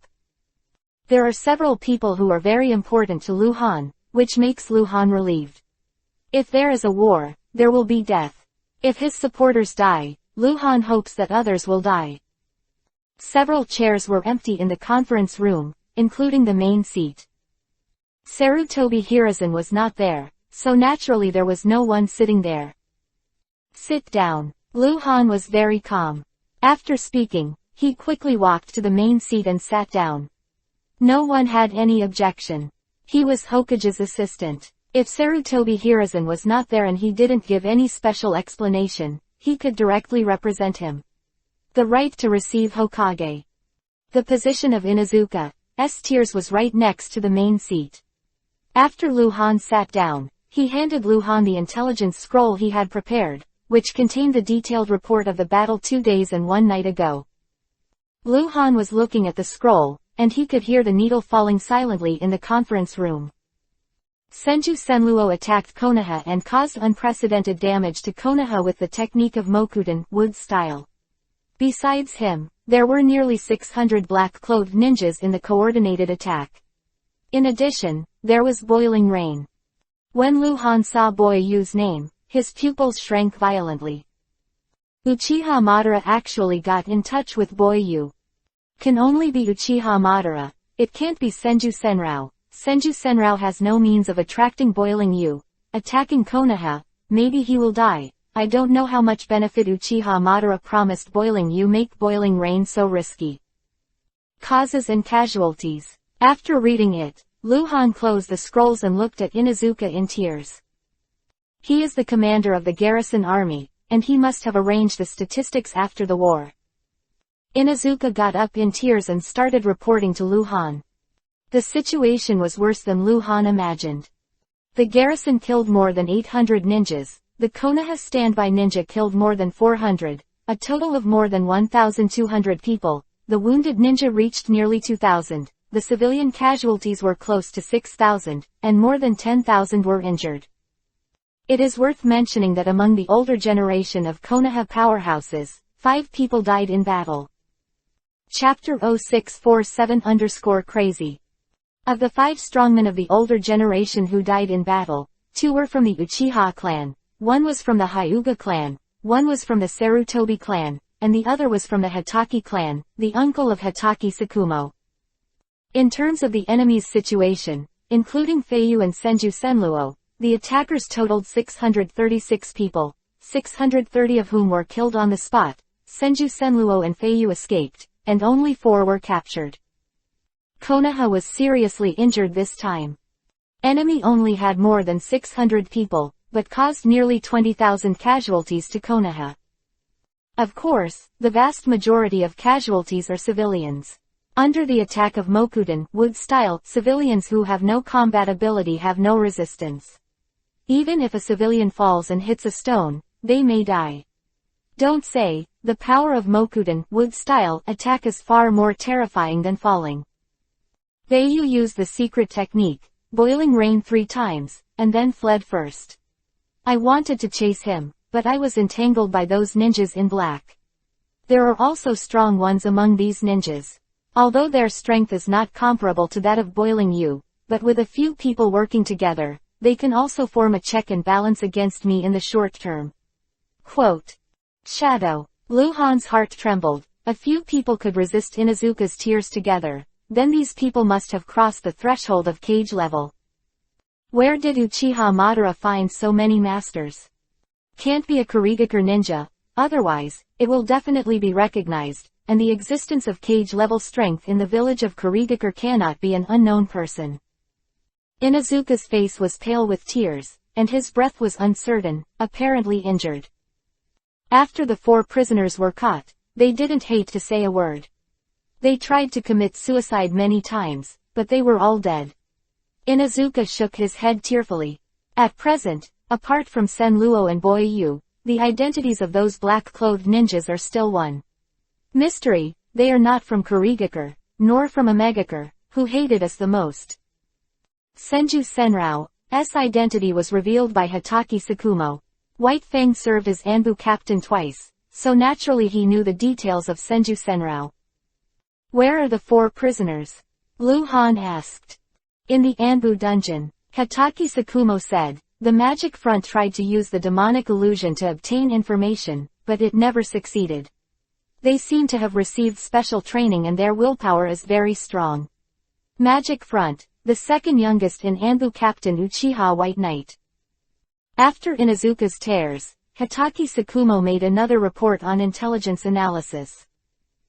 There are several people who are very important to Luhan, which makes Luhan relieved. If there is a war, there will be death. If his supporters die, Luhan hopes that others will die. Several chairs were empty in the conference room, including the main seat. Sarutobi Hiruzen was not there, so naturally there was no one sitting there. Sit down. Luhan was very calm. After speaking, he quickly walked to the main seat and sat down. No one had any objection. He was Hokage's assistant. If Sarutobi Hiruzen was not there and he didn't give any special explanation, he could directly represent him. The right to receive Hokage. The position of Inuzuka's tears was right next to the main seat. After Luhan sat down, he handed Luhan the intelligence scroll he had prepared, which contained the detailed report of the battle 2 days and 1 night ago. Luhan was looking at the scroll, and he could hear the needle falling silently in the conference room. Senju Senluo attacked Konoha and caused unprecedented damage to Konoha with the technique of Mokuden, wood style. Besides him, there were nearly 600 black-clothed ninjas in the coordinated attack. In addition, there was boiling rain. When Luhan saw Boyu's name, his pupils shrank violently. Uchiha Madara actually got in touch with Boyu. Can only be Uchiha Madara. It can't be Senju Senrao. Senju Senrao has no means of attracting Boiling Yu. Attacking Konoha, maybe he will die. I don't know how much benefit Uchiha Madara promised Boiling Yu make Boiling Rain so risky. Causes and Casualties. After reading it, Luhan closed the scrolls and looked at Inuzuka in tears. He is the commander of the garrison army, and he must have arranged the statistics after the war. Inuzuka got up in tears and started reporting to Luhan. The situation was worse than Luhan imagined. The garrison killed more than 800 ninjas, the Konoha standby ninja killed more than 400, a total of more than 1,200 people, the wounded ninja reached nearly 2,000, the civilian casualties were close to 6,000, and more than 10,000 were injured. It is worth mentioning that among the older generation of Konoha powerhouses, 5 people died in battle. Chapter 0647_crazy. Of the 5 strongmen of the older generation who died in battle, 2 were from the Uchiha clan, 1 was from the Hyuga clan, 1 was from the Sarutobi clan, and the other was from the Hitaki clan, the uncle of Hitaki Sakumo. In terms of the enemy's situation, including Feiyu and Senju Senluo, the attackers totaled 636 people, 630 of whom were killed on the spot. Senju Senluo and Feiyu escaped, and only 4 were captured. Konoha was seriously injured this time. Enemy only had more than 600 people, but caused nearly 20,000 casualties to Konoha. Of course, the vast majority of casualties are civilians. Under the attack of Mokuden, wood-style, civilians who have no combat ability have no resistance. Even if a civilian falls and hits a stone, they may die. Don't say, the power of Mokuden, wood-style, attack is far more terrifying than falling. Feiyu used the secret technique, Boiling Rain 3 times, and then fled first. I wanted to chase him, but I was entangled by those ninjas in black. There are also strong ones among these ninjas. Although their strength is not comparable to that of Boiling Yu, but with a few people working together, they can also form a check and balance against me in the short term. Quote. Shadow. Luhan's heart trembled. A few people could resist Inuzuka's tears together. Then these people must have crossed the threshold of cage level. Where did Uchiha Madara find so many masters? Can't be a Kurigakure ninja, otherwise, it will definitely be recognized, and the existence of cage-level strength in the village of Kurigakure cannot be an unknown person. Inuzuka's face was pale with tears, and his breath was uncertain, apparently injured. After the 4 prisoners were caught, they didn't hate to say a word. They tried to commit suicide many times, but they were all dead. Inuzuka shook his head tearfully. At present, apart from Senluo and Boiyu, the identities of those black-clothed ninjas are still one mystery. They are not from Kurigakure, nor from Omegakure, who hated us the most. Senju Senrao's identity was revealed by Hitaki Sakumo. White Fang served as Anbu captain twice, so naturally he knew the details of Senju Senrao. Where are the 4 prisoners? Luhan asked. In the Anbu dungeon, Hitaki Sakumo said. The Magic Front tried to use the demonic illusion to obtain information, but it never succeeded. They seem to have received special training and their willpower is very strong. Magic Front, the second youngest in Anbu Captain Uchiha White Knight. After Inuzuka's tears, Hitaki Sakumo made another report on intelligence analysis.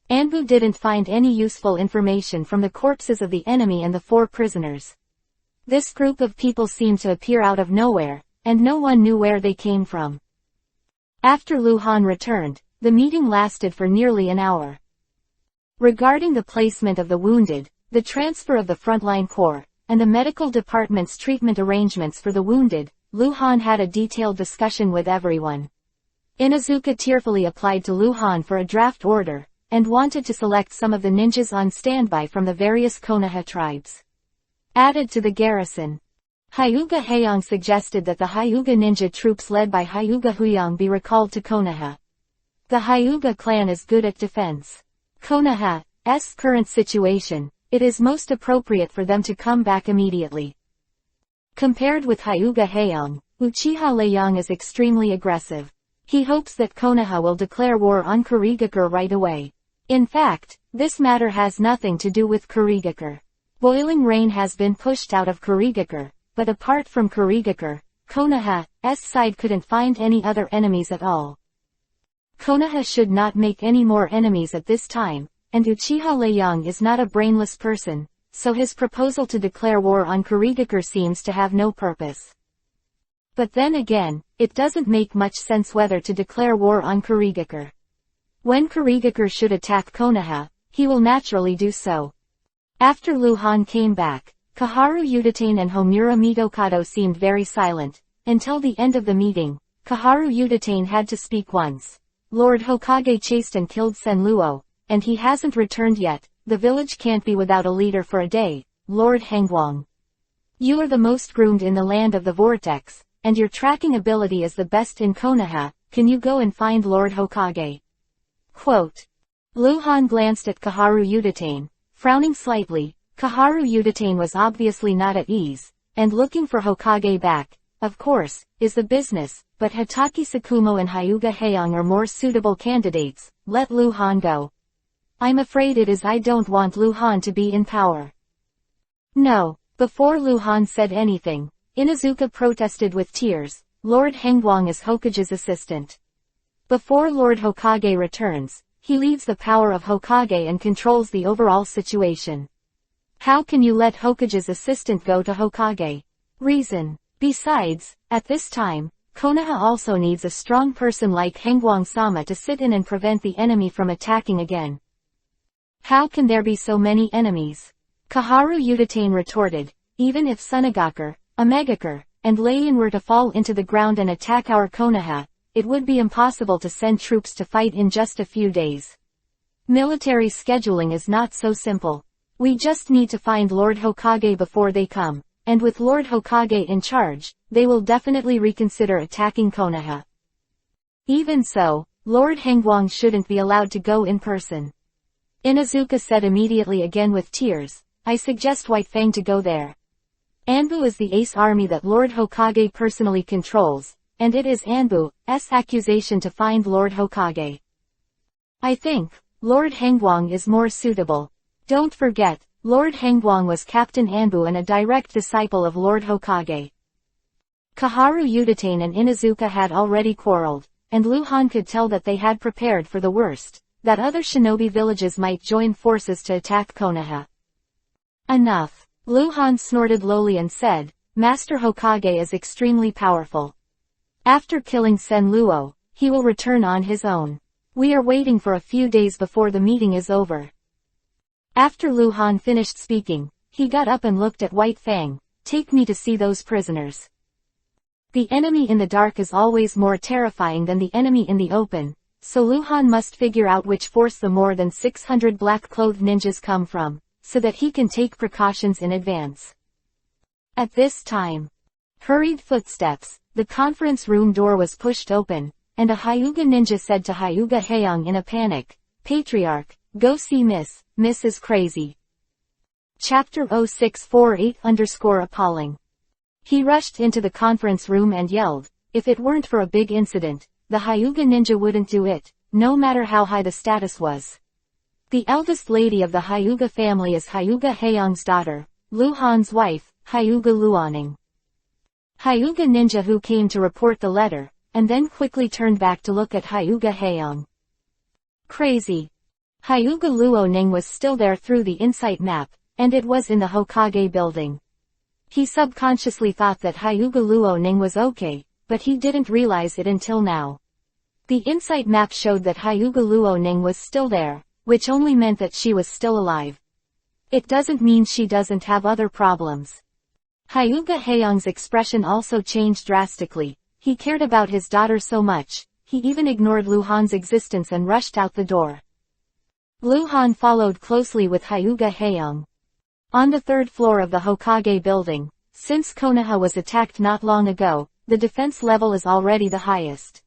Anbu didn't find any useful information from the corpses of the enemy and the 4 prisoners. This group of people seemed to appear out of nowhere, and no one knew where they came from. After Luhan returned, the meeting lasted for nearly an hour. Regarding the placement of the wounded, the transfer of the frontline corps, and the medical department's treatment arrangements for the wounded, Luhan had a detailed discussion with everyone. Inuzuka tearfully applied to Luhan for a draft order, and wanted to select some of the ninjas on standby from the various Konoha tribes. Added to the garrison. Hyuga Heian suggested that the Hyuga ninja troops led by Hyuga Huyang be recalled to Konoha. The Hyuga clan is good at defense. Konoha's current situation, it is most appropriate for them to come back immediately. Compared with Hyuga Heian, Uchiha Leiyang is extremely aggressive. He hopes that Konoha will declare war on Kurigakure right away. In fact, this matter has nothing to do with Kurigakure. Boiling Rain has been pushed out of Kurigakure, but apart from Kurigakure, Konoha's side couldn't find any other enemies at all. Konoha should not make any more enemies at this time, and Uchiha Leiyang is not a brainless person, so his proposal to declare war on Kurigakure seems to have no purpose. But then again, it doesn't make much sense whether to declare war on Kurigakure. When Kurigakure should attack Konoha, he will naturally do so. After Luhan came back, Kaharu Udatain and Homura Mitokado seemed very silent. Until the end of the meeting, Kaharu Udatain had to speak once. Lord Hokage chased and killed Senluo, and he hasn't returned yet. The village can't be without a leader for a day, Lord Hangwang. You are the most groomed in the land of the vortex, and your tracking ability is the best in Konoha. Can you go and find Lord Hokage? Quote. Luhan glanced at Kaharu Udatain, frowning slightly. Kaharu Udatain was obviously not at ease, and looking for Hokage back, of course, is the business, but Hatake Tsukumo and Hyuga Heian are more suitable candidates. Let Luhan go. I'm afraid it is I don't want Luhan to be in power. No. Before Luhan said anything, Inuzuka protested with tears. Lord Hangwang is Hokage's assistant. Before Lord Hokage returns, he leaves the power of Hokage and controls the overall situation. How can you let Hokage's assistant go to Hokage? Reason. Besides, at this time, Konoha also needs a strong person like Hangwang-sama to sit in and prevent the enemy from attacking again. How can there be so many enemies? Kaharu Udatain retorted. Even if Sunagakure, Amegakure, and Leian were to fall into the ground and attack our Konoha, it would be impossible to send troops to fight in just a few days. Military scheduling is not so simple. We just need to find Lord Hokage before they come, and with Lord Hokage in charge, they will definitely reconsider attacking Konoha. Even so, Lord Hangwang shouldn't be allowed to go in person. Inuzuka said immediately again with tears, I suggest White Fang to go there. Anbu is the ace army that Lord Hokage personally controls, and it is Anbu's accusation to find Lord Hokage. I think Lord Hangwang is more suitable. Don't forget, Lord Hangwang was Captain Anbu and a direct disciple of Lord Hokage. Kaharu Udatain and Inuzuka had already quarreled, and Luhan could tell that they had prepared for the worst, that other shinobi villages might join forces to attack Konoha. Enough. Luhan snorted lowly and said, Master Hokage is extremely powerful. After killing Senluo, he will return on his own. We are waiting for a few days before the meeting is over. After Luhan finished speaking, he got up and looked at White Fang. Take me to see those prisoners. The enemy in the dark is always more terrifying than the enemy in the open, so Luhan must figure out which force the more than 600 black-clothed ninjas come from, so that he can take precautions in advance. At this time, hurried footsteps, the conference room door was pushed open, and a Hyuga ninja said to Hyuga Heian in a panic, Patriarch, go see Miss is crazy. Chapter 0648_appalling. He rushed into the conference room and yelled, if it weren't for a big incident, the Hyuga ninja wouldn't do it, no matter how high the status was. The eldest lady of the Hyuga family is Hyuga Heian's daughter, Luhan's wife, Hyuga Luoning. Hyuga ninja who came to report the letter, and then quickly turned back to look at Hyuga Heian. Crazy. Hyuga Luoning was still there through the insight map, and it was in the Hokage building. He subconsciously thought that Hyuga Luoning was okay, but he didn't realize it until now. The insight map showed that Hyuga Luoning was still there, which only meant that she was still alive. It doesn't mean she doesn't have other problems. Hyuga Heian's expression also changed drastically. He cared about his daughter so much, he even ignored Luhan's existence and rushed out the door. Luhan followed closely with Hyuga Heian. On the third floor of the Hokage building, since Konoha was attacked not long ago, the defense level is already the highest.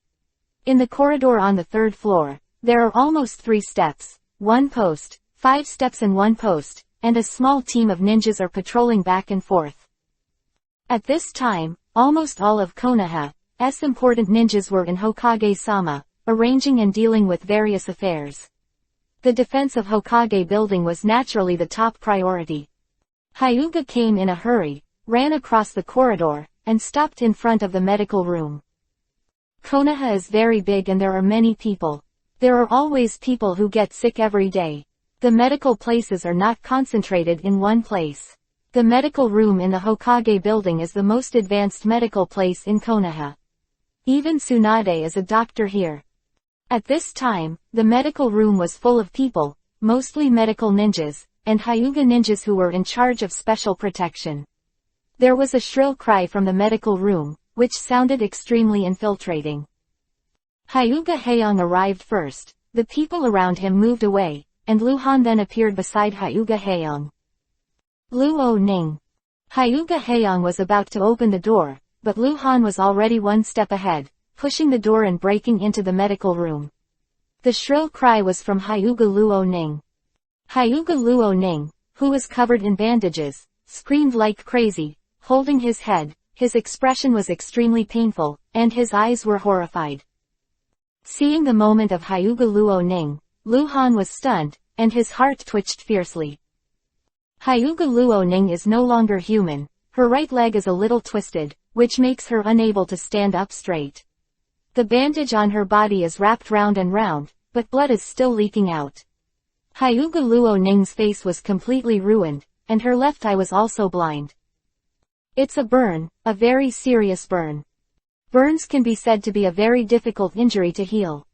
In the corridor on the third floor, there are almost 3 steps. 1 post, 5 steps and 1 post, and a small team of ninjas are patrolling back and forth. At this time, almost all of Konoha's important ninjas were in Hokage-sama, arranging and dealing with various affairs. The defense of Hokage building was naturally the top priority. Hyuga came in a hurry, ran across the corridor, and stopped in front of the medical room. Konoha is very big and there are many people. There are always people who get sick every day. The medical places are not concentrated in one place. The medical room in the Hokage building is the most advanced medical place in Konoha. Even Tsunade is a doctor here. At this time, the medical room was full of people, mostly medical ninjas, and Hyuga ninjas who were in charge of special protection. There was a shrill cry from the medical room, which sounded extremely infiltrating. Hyuga Haeyoung arrived first, the people around him moved away, and Luhan then appeared beside Hyuga Haeyoung. Luo Ning. Hyuga Haeyoung was about to open the door, but Luhan was already one step ahead, pushing the door and breaking into the medical room. The shrill cry was from Hyuga Luo Ning. Hyuga Luo Ning, who was covered in bandages, screamed like crazy, holding his head. His expression was extremely painful, and his eyes were horrified. Seeing the moment of Hyuga Luo Ning, Luhan was stunned, and his heart twitched fiercely. Hyuga Luo Ning is no longer human. Her right leg is a little twisted, which makes her unable to stand up straight. The bandage on her body is wrapped round and round, but blood is still leaking out. Hyuga Luo Ning's face was completely ruined, and her left eye was also blind. It's a burn, a very serious burn. Burns can be said to be a very difficult injury to heal.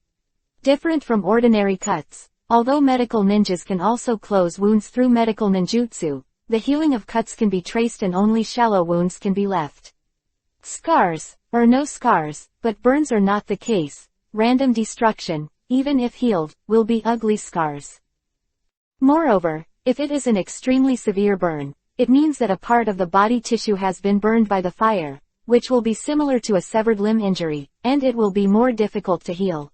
Different from ordinary cuts, although medical ninjas can also close wounds through medical ninjutsu, the healing of cuts can be traced and only shallow wounds can be left. Scars, or no scars, but burns are not the case. Random destruction, even if healed, will be ugly scars. Moreover, if it is an extremely severe burn, it means that a part of the body tissue has been burned by the fire, which will be similar to a severed limb injury, and it will be more difficult to heal.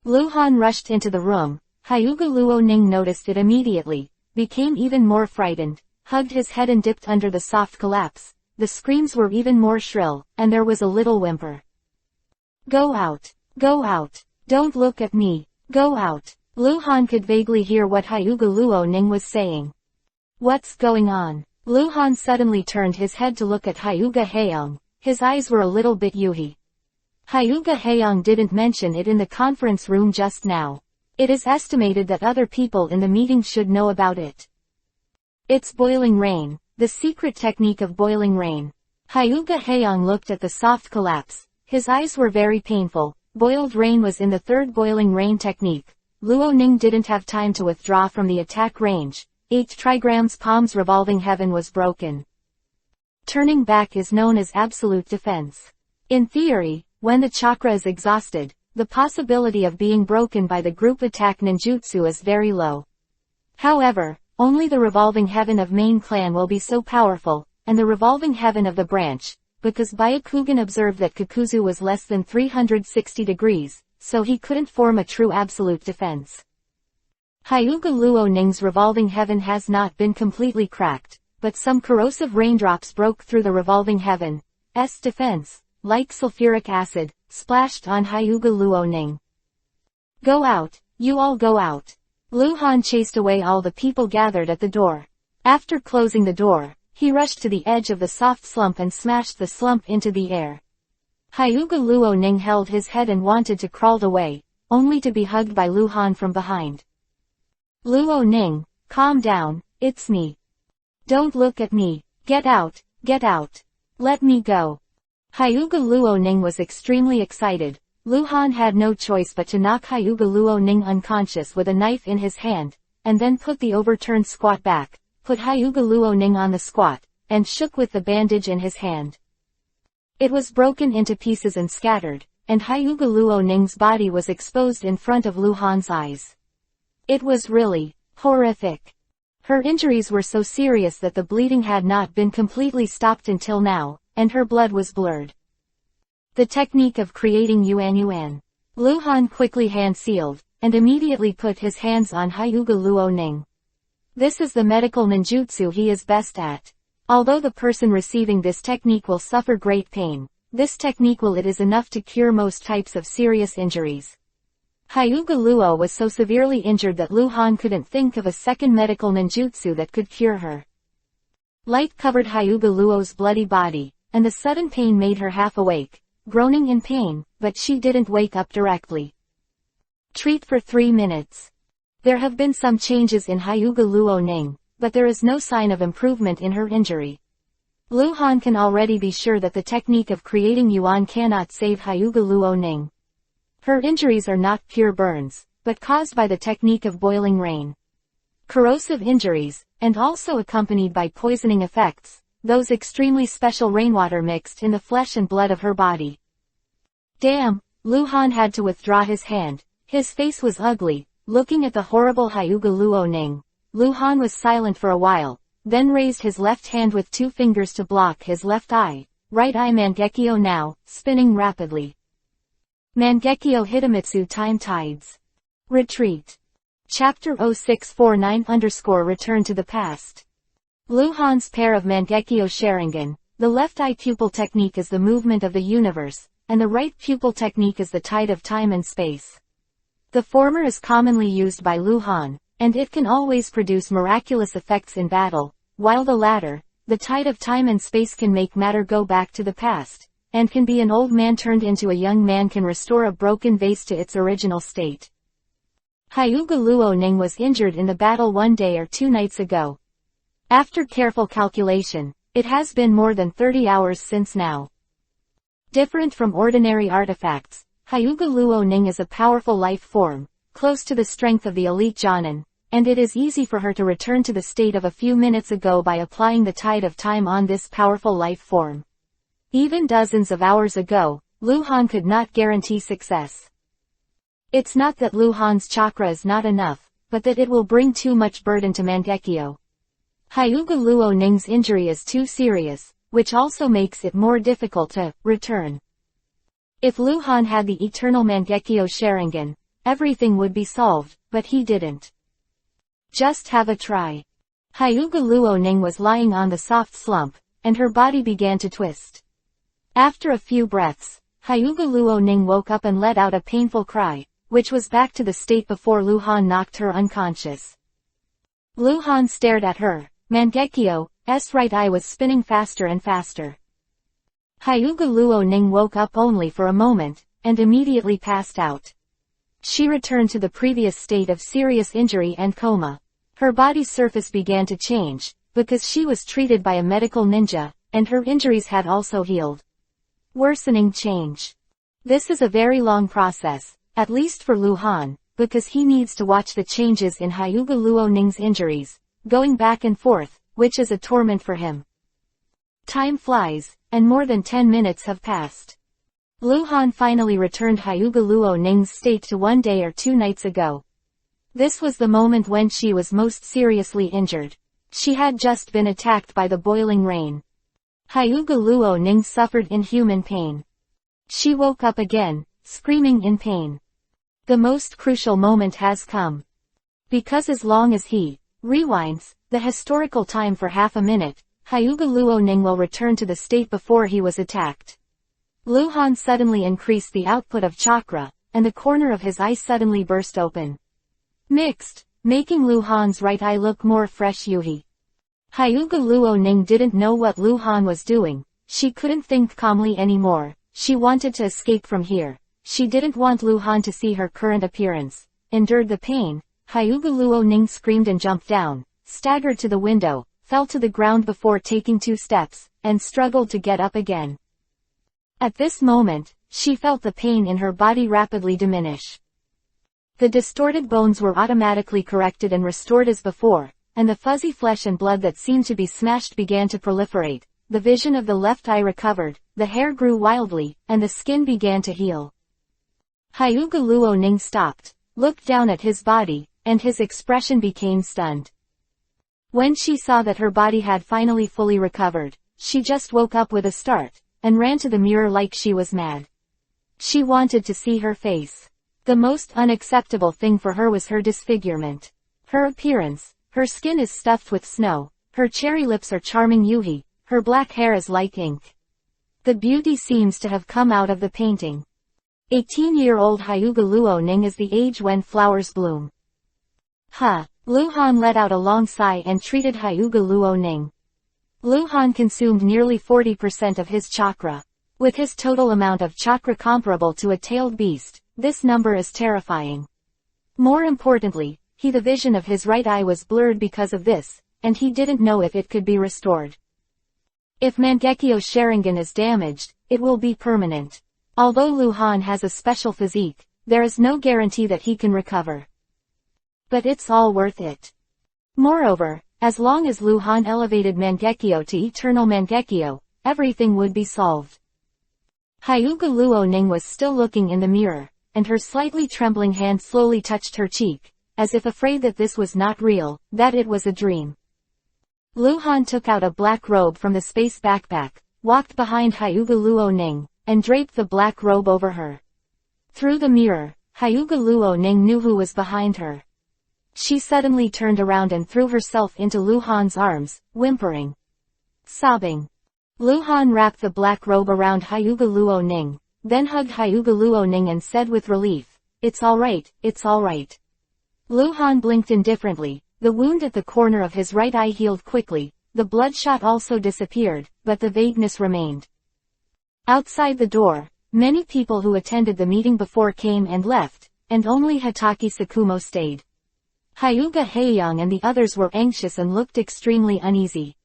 Luhan rushed into the room. Hyuga Luo Ning noticed it immediately, became even more frightened, hugged his head and dipped under the soft collapse. The screams were even more shrill, and there was a little whimper. Go out. Go out. Don't look at me. Go out. Luhan could vaguely hear what Hyuga Luo Ning was saying. What's going on? Luhan suddenly turned his head to look at Hyuga Haeyoung. His eyes were a little bit yuhi. Hyuga Haeyoung didn't mention it in the conference room just now. It is estimated that other people in the meeting should know about it. It's boiling rain, the secret technique of boiling rain. Hyuga Haeyoung looked at the soft collapse. His eyes were very painful. Boiled rain was in the third boiling rain technique. Luo Ning didn't have time to withdraw from the attack range. 8 trigrams Palm's revolving heaven was broken. Turning back is known as absolute defense. In theory, when the chakra is exhausted, the possibility of being broken by the group attack ninjutsu is very low. However, only the revolving heaven of main clan will be so powerful, and the revolving heaven of the branch, because Byakugan observed that Kakuzu was less than 360 degrees, so he couldn't form a true absolute defense. Hyuga Luo Ning's revolving heaven has not been completely cracked, but some corrosive raindrops broke through the revolving heaven's defense, like sulfuric acid, splashed on Hyuga Luo Ning. Go out, you all go out. Luhan chased away all the people gathered at the door. After closing the door, he rushed to the edge of the soft slump and smashed the slump into the air. Hyuga Luo Ning held his head and wanted to crawl away, only to be hugged by Luhan from behind. Luo Ning, calm down, it's me. Don't look at me, get out, let me go. Hyuga Luo Ning was extremely excited. Luhan had no choice but to knock Hyuga Luo Ning unconscious with a knife in his hand, and then put the overturned squat back, put Hyuga Luo Ning on the squat, and shook with the bandage in his hand. It was broken into pieces and scattered, and Hyuga Luo Ning's body was exposed in front of Luhan's eyes. It was really horrific. Her injuries were so serious that the bleeding had not been completely stopped until now, and her blood was blurred. The technique of creating Yuan. Luhan quickly hand-sealed, and immediately put his hands on Hyuga Luo Ning. This is the medical ninjutsu he is best at. Although the person receiving this technique will suffer great pain, this technique it is enough to cure most types of serious injuries. Hyuga Luo was so severely injured that Lu Han couldn't think of a second medical ninjutsu that could cure her. Light covered Hyuga Luo's bloody body, and the sudden pain made her half awake, groaning in pain, but she didn't wake up directly. Treat for 3 minutes. There have been some changes in Hyuga Luo Ning, but there is no sign of improvement in her injury. Lu Han can already be sure that the technique of creating yuan cannot save Hyuga Luo Ning. Her injuries are not pure burns, but caused by the technique of boiling rain. Corrosive injuries, and also accompanied by poisoning effects, those extremely special rainwater mixed in the flesh and blood of her body. Damn, Lu Han had to withdraw his hand. His face was ugly, looking at the horrible Hyuga Luo Ning. Lu Han was silent for a while, then raised his left hand with 2 fingers to block his left eye. Right eye Mangekyo now, spinning rapidly. Mangekyo Hitamitsu Time Tides. Retreat. Chapter 0649_Return to the Past. Lu Han's pair of Mangekyo Sharingan. The left eye pupil technique is the movement of the universe, and the right pupil technique is the tide of time and space. The former is commonly used by Lu Han, and it can always produce miraculous effects in battle, while the latter, the tide of time and space, can make matter go back to the past, and can be an old man turned into a young man, can restore a broken vase to its original state. Hyuga Luo Ning was injured in the battle 1 day or 2 nights ago. After careful calculation, it has been more than 30 hours since now. Different from ordinary artifacts, Hyuga Luo Ning is a powerful life form, close to the strength of the elite Jonin, and it is easy for her to return to the state of a few minutes ago by applying the tide of time on this powerful life form. Even dozens of hours ago, Lu Han could not guarantee success. It's not that Lu Han's chakra is not enough, but that it will bring too much burden to Mangekyo. Hyuga Luo Ning's injury is too serious, which also makes it more difficult to return. If Lu Han had the eternal Mangekyo Sharingan, everything would be solved, but he didn't. Just have a try. Hyuga Luo Ning was lying on the soft slump, and her body began to twist. After a few breaths, Hyuga Luo Ning woke up and let out a painful cry, which was back to the state before Lu Han knocked her unconscious. Lu Han stared at her. Mangekyo's right eye was spinning faster and faster. Hyuga Luo Ning woke up only for a moment, and immediately passed out. She returned to the previous state of serious injury and coma. Her body's surface began to change, because she was treated by a medical ninja, and her injuries had also healed. Worsening change. This is a very long process, at least for Lu Han, because he needs to watch the changes in Hyuga Luo Ning's injuries, going back and forth, which is a torment for him. Time flies, and more than 10 minutes have passed. Lu Han finally returned Hyuga Luo Ning's state to 1 day or 2 nights ago. This was the moment when she was most seriously injured. She had just been attacked by the boiling rain. Hyuga Luo Ning suffered inhuman pain. She woke up again, screaming in pain. The most crucial moment has come. Because as long as he rewinds the historical time for half a minute, Hyuga Luo Ning will return to the state before he was attacked. Lu Han suddenly increased the output of chakra, and the corner of his eye suddenly burst open. Mixed, making Lu Han's right eye look more fresh. Hyuga Luo Ning didn't know what Lu Han was doing. She couldn't think calmly anymore. She wanted to escape from here. She didn't want Lu Han to see her current appearance. Endured the pain, Hyuga Luo Ning screamed and jumped down, staggered to the window, fell to the ground before taking 2 steps, and struggled to get up again. At this moment, she felt the pain in her body rapidly diminish. The distorted bones were automatically corrected and restored as before, and the fuzzy flesh and blood that seemed to be smashed began to proliferate. The vision of the left eye recovered, the hair grew wildly, and the skin began to heal. Hyuga Luo Ning stopped, looked down at his body, and his expression became stunned. When she saw that her body had finally fully recovered, she just woke up with a start, and ran to the mirror like she was mad. She wanted to see her face. The most unacceptable thing for her was her disfigurement. Her appearance, her skin is stuffed with snow, her cherry lips are charming. Her black hair is like ink. The beauty seems to have come out of the painting. 18-year-old Hyuga Luo-ning is the age when flowers bloom. Luhan let out a long sigh and treated Hyuga Luo-ning. Luhan consumed nearly 40% of his chakra. With his total amount of chakra comparable to a tailed beast, this number is terrifying. More importantly, the vision of his right eye was blurred because of this, and he didn't know if it could be restored. If Mangekyo Sharingan is damaged, it will be permanent. Although Luhan has a special physique, there is no guarantee that he can recover. But it's all worth it. Moreover, as long as Luhan elevated Mangekyo to Eternal Mangekyo, everything would be solved. Hyuga Luo-ning was still looking in the mirror, and her slightly trembling hand slowly touched her cheek, as if afraid that this was not real, that it was a dream. Luhan took out a black robe from the space backpack, walked behind Hyuga Luo-ning, and draped the black robe over her. Through the mirror, Hyuga Luo-ning knew who was behind her. She suddenly turned around and threw herself into Luhan's arms, whimpering. Sobbing. Luhan wrapped the black robe around Hyuga Luo-ning, then hugged Hyuga Luo-ning and said with relief, "It's alright, it's alright." Luhan blinked indifferently, the wound at the corner of his right eye healed quickly, the bloodshot also disappeared, but the vagueness remained. Outside the door, many people who attended the meeting before came and left, and only Hatake Sakumo stayed. Hyuga Haeyang and the others were anxious and looked extremely uneasy.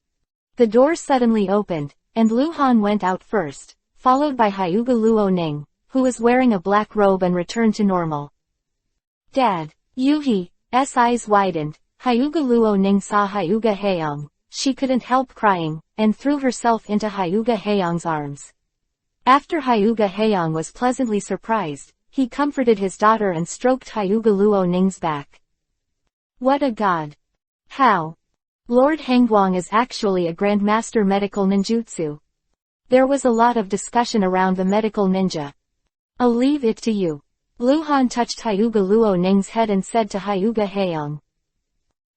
The door suddenly opened, and Luhan went out first, followed by Hyuga Luo-ning, who was wearing a black robe and returned to normal. Dad. Yuhi's eyes widened. Hyuga Luo-ning saw Hyuga Haeyang. She couldn't help crying, and threw herself into Hyuga Haeyang's arms. After Hyuga Haeyang was pleasantly surprised, he comforted his daughter and stroked Hyuga Luo-ning's back. What a god! How? Lord Hangguang is actually a grandmaster medical ninjutsu. There was a lot of discussion around the medical ninja. I'll leave it to you. Luhan touched Hyuga Luo-ning's head and said to Hyuga Haeyang.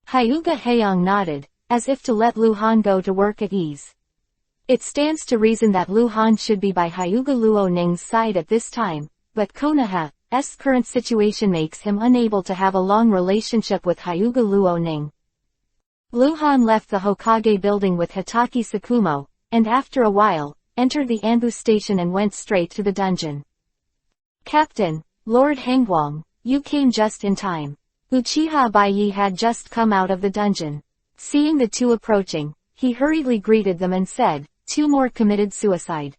Hyuga Haeyang nodded, as if to let Luhan go to work at ease. It stands to reason that Luhan should be by Hyuga Luo-ning's side at this time, but Konoha's current situation makes him unable to have a long relationship with Hyuga Luo-ning. Luhan left the Hokage building with Hatake Sakumo, and after a while, entered the Anbu station and went straight to the dungeon. Captain, Lord Hangguang, you came just in time. Uchiha Baiyi had just come out of the dungeon. Seeing the two approaching, he hurriedly greeted them and said, "Two more committed suicide."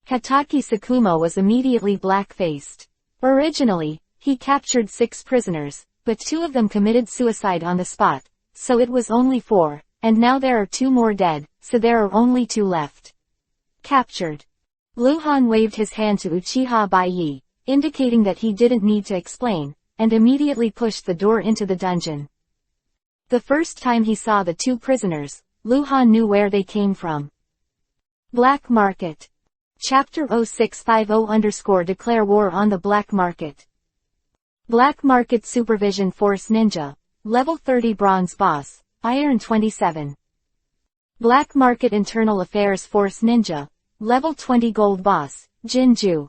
Hatake Sakumo was immediately black-faced. Originally, he captured 6 prisoners, but 2 of them committed suicide on the spot, so it was only 4, and now there are 2 more dead, so there are only 2 left. Captured. Luhan waved his hand to Uchiha Baiyi, indicating that he didn't need to explain, and immediately pushed the door into the dungeon. The first time he saw the 2 prisoners, Luhan knew where they came from. Black Market. Chapter 0650_Declare War on the Black Market. Black Market Supervision Force Ninja. Level 30 Bronze Boss, Iron 27. Black Market Internal Affairs Force Ninja. Level 20 Gold Boss, Jinju.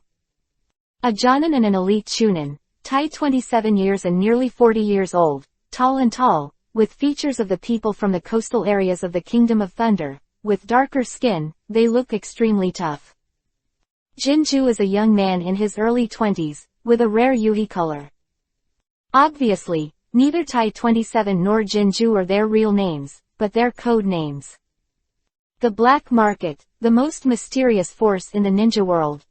A Jonin and an elite Chunin, Tai 27 years and nearly 40 years old, tall and tall, with features of the people from the coastal areas of the Kingdom of Thunder. With darker skin, they look extremely tough. Jinju is a young man in his early 20s, with a rare Yuhi color. Obviously, neither Tai 27 nor Jinju are their real names, but their code names. The Black Market, the most mysterious force in the ninja world.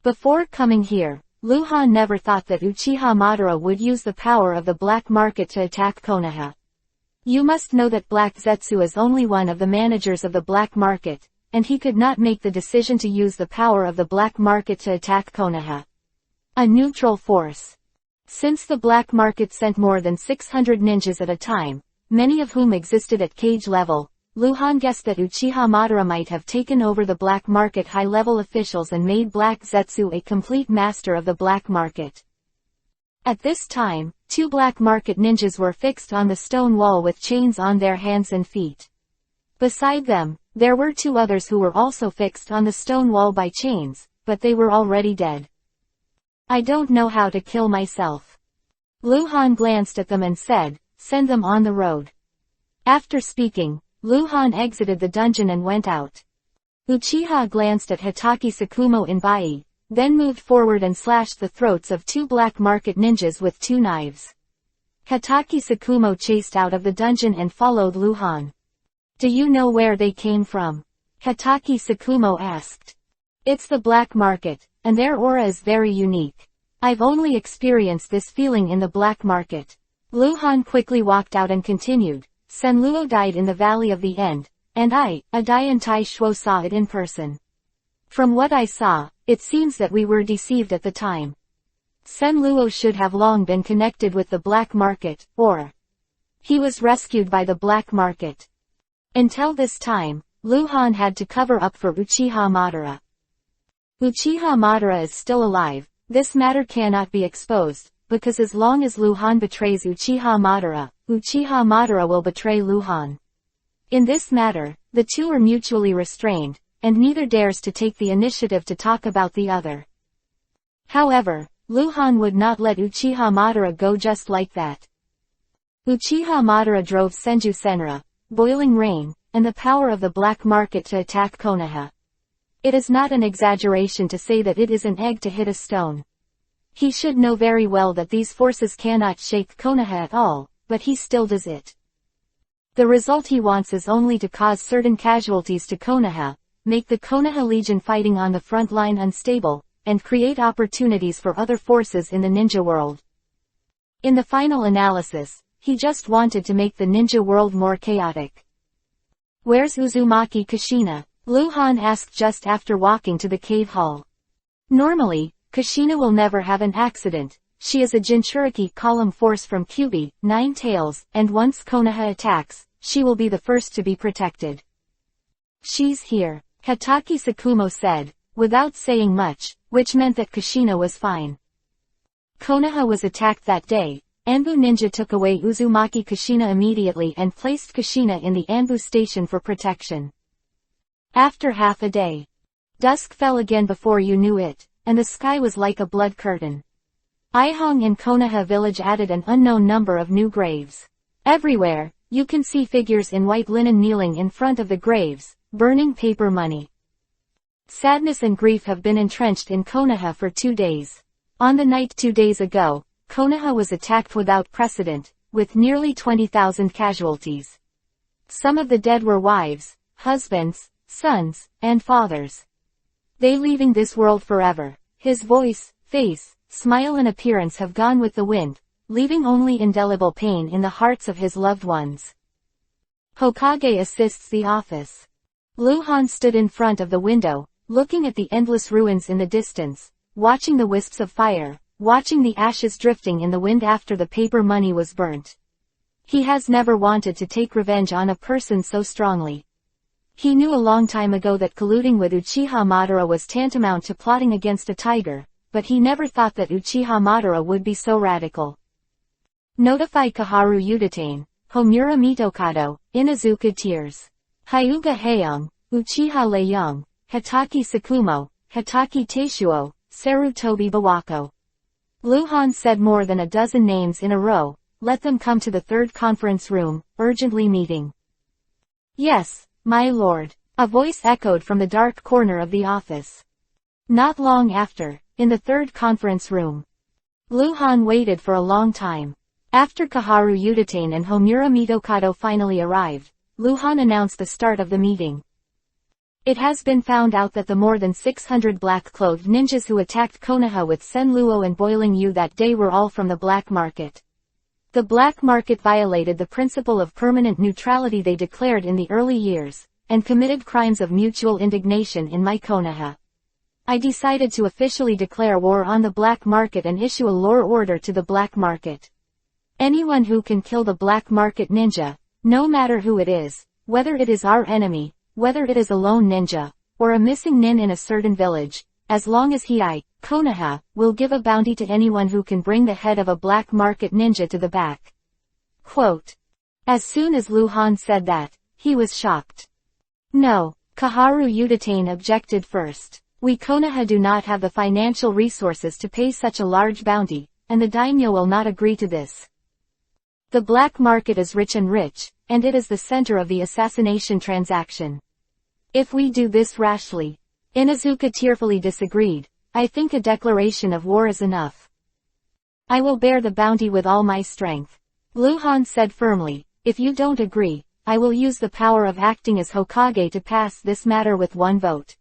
Before coming here, Luhan never thought that Uchiha Madara would use the power of the Black Market to attack Konoha. You must know that Black Zetsu is only one of the managers of the Black Market, and he could not make the decision to use the power of the Black Market to attack Konoha. A neutral force. Since the Black Market sent more than 600 ninjas at a time, many of whom existed at cage level, Luhan guessed that Uchiha Madara might have taken over the Black Market high-level officials and made Black Zetsu a complete master of the Black Market. At this time, 2 Black Market ninjas were fixed on the stone wall with chains on their hands and feet. Beside them, there were 2 others who were also fixed on the stone wall by chains, but they were already dead. I don't know how to kill myself. Lu Han glanced at them and said, send them on the road. After speaking, Lu Han exited the dungeon and went out. Uchiha glanced at Hatake Sakumo in Bai, then moved forward and slashed the throats of 2 black market ninjas with 2 knives. Hatake Sakumo chased out of the dungeon and followed Lu Han. Do you know where they came from? Hatake Sakumo asked. It's the black market, and their aura is very unique. I've only experienced this feeling in the black market. Lu Han quickly walked out and continued, Senluo died in the Valley of the End, and I, Adayan Tai Shuo, saw it in person. From what I saw, it seems that we were deceived at the time. Senluo should have long been connected with the black market, or he was rescued by the black market. Until this time, Lu Han had to cover up for Uchiha Madara. Uchiha Madara is still alive. This matter cannot be exposed, because as long as Lu Han betrays Uchiha Madara will betray Lu Han. In this matter, the two are mutually restrained, and neither dares to take the initiative to talk about the other. However, Lu Han would not let Uchiha Madara go just like that. Uchiha Madara drove Senju Senra, Boiling Rain, and the power of the black market to attack Konoha. It is not an exaggeration to say that it is an egg to hit a stone. He should know very well that these forces cannot shake Konoha at all, but he still does it. The result he wants is only to cause certain casualties to Konoha, make the Konoha Legion fighting on the front line unstable, and create opportunities for other forces in the ninja world. In the final analysis, he just wanted to make the ninja world more chaotic. Where's Uzumaki Kushina? Lu Han asked just after walking to the cave hall. Normally, Kushina will never have an accident. She is a Jinchuriki column force from Kyubi, 9 tails, and once Konoha attacks, she will be the first to be protected. She's here, Hatake Sakumo said, without saying much, which meant that Kushina was fine. Konoha was attacked that day. Anbu Ninja took away Uzumaki Kushina immediately and placed Kushina in the Anbu station for protection. After half a day, dusk fell again before you knew it, and the sky was like a blood curtain. Aihong in Konoha village added an unknown number of new graves. Everywhere, you can see figures in white linen kneeling in front of the graves, burning paper money. Sadness and grief have been entrenched in Konoha for 2 days. On the night 2 days ago, Konoha was attacked without precedent, with nearly 20,000 casualties. Some of the dead were wives, husbands, sons, and fathers. They leaving this world forever. His voice, face, smile and appearance have gone with the wind, leaving only indelible pain in the hearts of his loved ones. Hokage assists the office. Lu Han stood in front of the window, looking at the endless ruins in the distance, watching the wisps of fire, watching the ashes drifting in the wind after the paper money was burnt. He has never wanted to take revenge on a person so strongly. He knew a long time ago that colluding with Uchiha Madara was tantamount to plotting against a tiger, but he never thought that Uchiha Madara would be so radical. Notify Kaharu Udatane, Homura Mitokado, Inazuka Tears. Hyuga Heiyong, Uchiha Leiyong, Hatake Sakumo, Hatake Teishuo, Sarutobi Bawako. Lu Han said more than a dozen names in a row. Let them come to the third conference room, urgently meeting. Yes, my lord, a voice echoed from the dark corner of the office. Not long after, in the third conference room, Lu Han waited for a long time. After Kaharu Udatane and Homura Mitokado finally arrived, Lu Han announced the start of the meeting. It has been found out that the more than 600 black-clothed ninjas who attacked Konoha with Senluo and Boiling Yu that day were all from the black market. The black market violated the principle of permanent neutrality they declared in the early years, and committed crimes of mutual indignation in my Konoha. I decided to officially declare war on the black market and issue a lore order to the black market. Anyone who can kill the black market ninja, no matter who it is, whether it is our enemy, whether it is a lone ninja, or a missing nin in a certain village, as long as Konoha, will give a bounty to anyone who can bring the head of a black market ninja to the back. Quote. As soon as Lu Han said that, he was shocked. No, Kaharu Udatane objected first. We Konoha do not have the financial resources to pay such a large bounty, and the daimyo will not agree to this. The black market is rich, and it is the center of the assassination transaction. If we do this rashly, Inuzuka tearfully disagreed, I think a declaration of war is enough. I will bear the bounty with all my strength. Luhan said firmly, if you don't agree, I will use the power of acting as Hokage to pass this matter with one vote.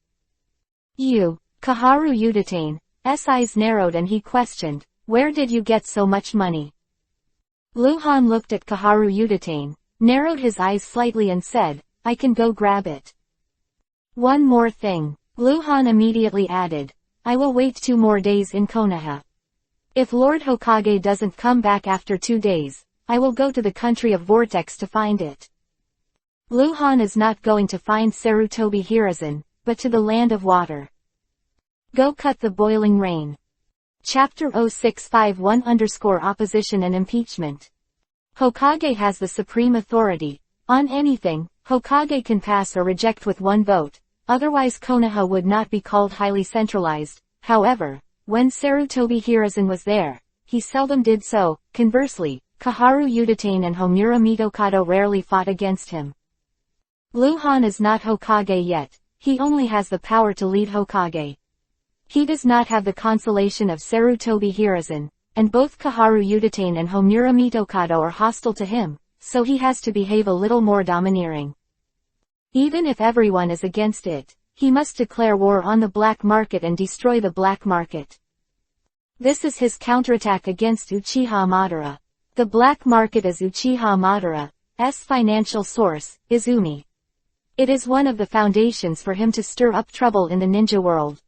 Kaharu Yudatane's eyes narrowed and he questioned, where did you get so much money? Luhan looked at Kaharu Yudatane, narrowed his eyes slightly and said, I can go grab it. One more thing, Luhan immediately added, I will wait 2 more days in Konoha. If Lord Hokage doesn't come back after 2 days, I will go to the country of Vortex to find it. Luhan is not going to find Sarutobi Hiruzen, but to the land of water. Go cut the boiling rain. Chapter 0651_Opposition and Impeachment. Hokage has the supreme authority. On anything, Hokage can pass or reject with one vote, otherwise Konoha would not be called highly centralized. However, when Sarutobi Hiruzen was there, he seldom did so. Conversely, Kaharu Yudatane and Homura Mitokado rarely fought against him. Luhan is not Hokage yet, he only has the power to lead Hokage. He does not have the consolation of Sarutobi Hiruzen, and both Kaharu Yudatane and Homura Mitokado are hostile to him, so he has to behave a little more domineering. Even if everyone is against it, he must declare war on the black market and destroy the black market. This is his counterattack against Uchiha Madara. The black market is Uchiha Madara's financial source, Izumi. It is one of the foundations for him to stir up trouble in the ninja world.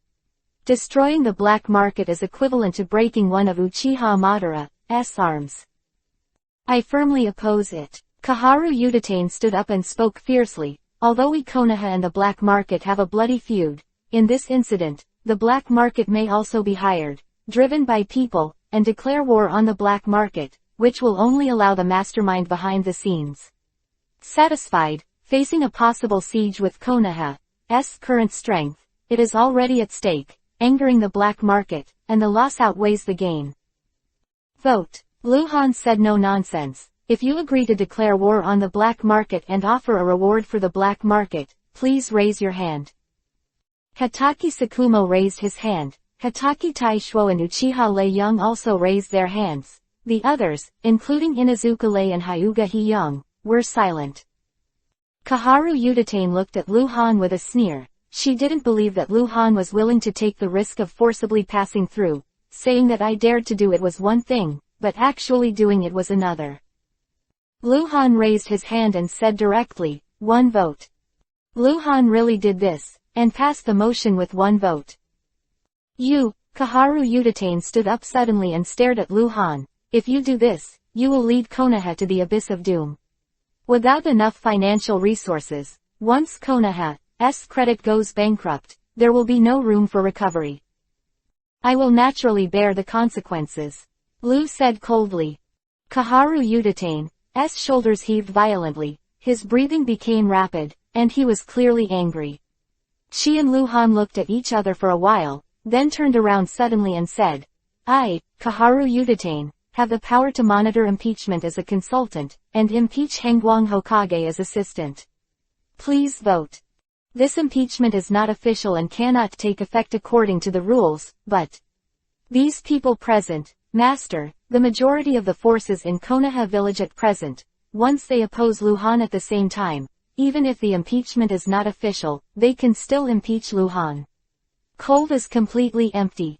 Destroying the black market is equivalent to breaking one of Uchiha Madara's arms. I firmly oppose it. Kaharu Yudatane stood up and spoke fiercely. Although we Konoha and the black market have a bloody feud, in this incident, the black market may also be hired, driven by people, and declare war on the black market, which will only allow the mastermind behind the scenes. Satisfied, facing a possible siege with Konoha's current strength, it is already at stake, angering the black market, and the loss outweighs the gain. Vote. Luhan said no nonsense. If you agree to declare war on the black market and offer a reward for the black market, please raise your hand. Hatake Sakumo raised his hand. Hatake Taishuo and Uchiha Lei-young also raised their hands. The others, including Inuzuka Lei and Hyuga Hee-young, were silent. Kaharu Yudatane looked at Luhan with a sneer. She didn't believe that Luhan was willing to take the risk of forcibly passing through, saying that I dared to do it was one thing, but actually doing it was another. Luhan raised his hand and said directly, one vote. Luhan really did this, and passed the motion with one vote. Kaharu Yudatane stood up suddenly and stared at Luhan. If you do this, you will lead Konoha to the abyss of doom. Without enough financial resources, once Konoha's credit goes bankrupt, there will be no room for recovery. I will naturally bear the consequences. Lu said coldly. Kaharu Yudatane's shoulders heaved violently, his breathing became rapid, and he was clearly angry. She and Luhan looked at each other for a while, then turned around suddenly and said, I, Kaharu Yudatane, have the power to monitor impeachment as a consultant, and impeach Hengguang Hokage as assistant. Please vote. This impeachment is not official and cannot take effect according to the rules, but these people present, Master, the majority of the forces in Konoha village at present, once they oppose Luhan at the same time, even if the impeachment is not official, they can still impeach Luhan. Cold is completely empty.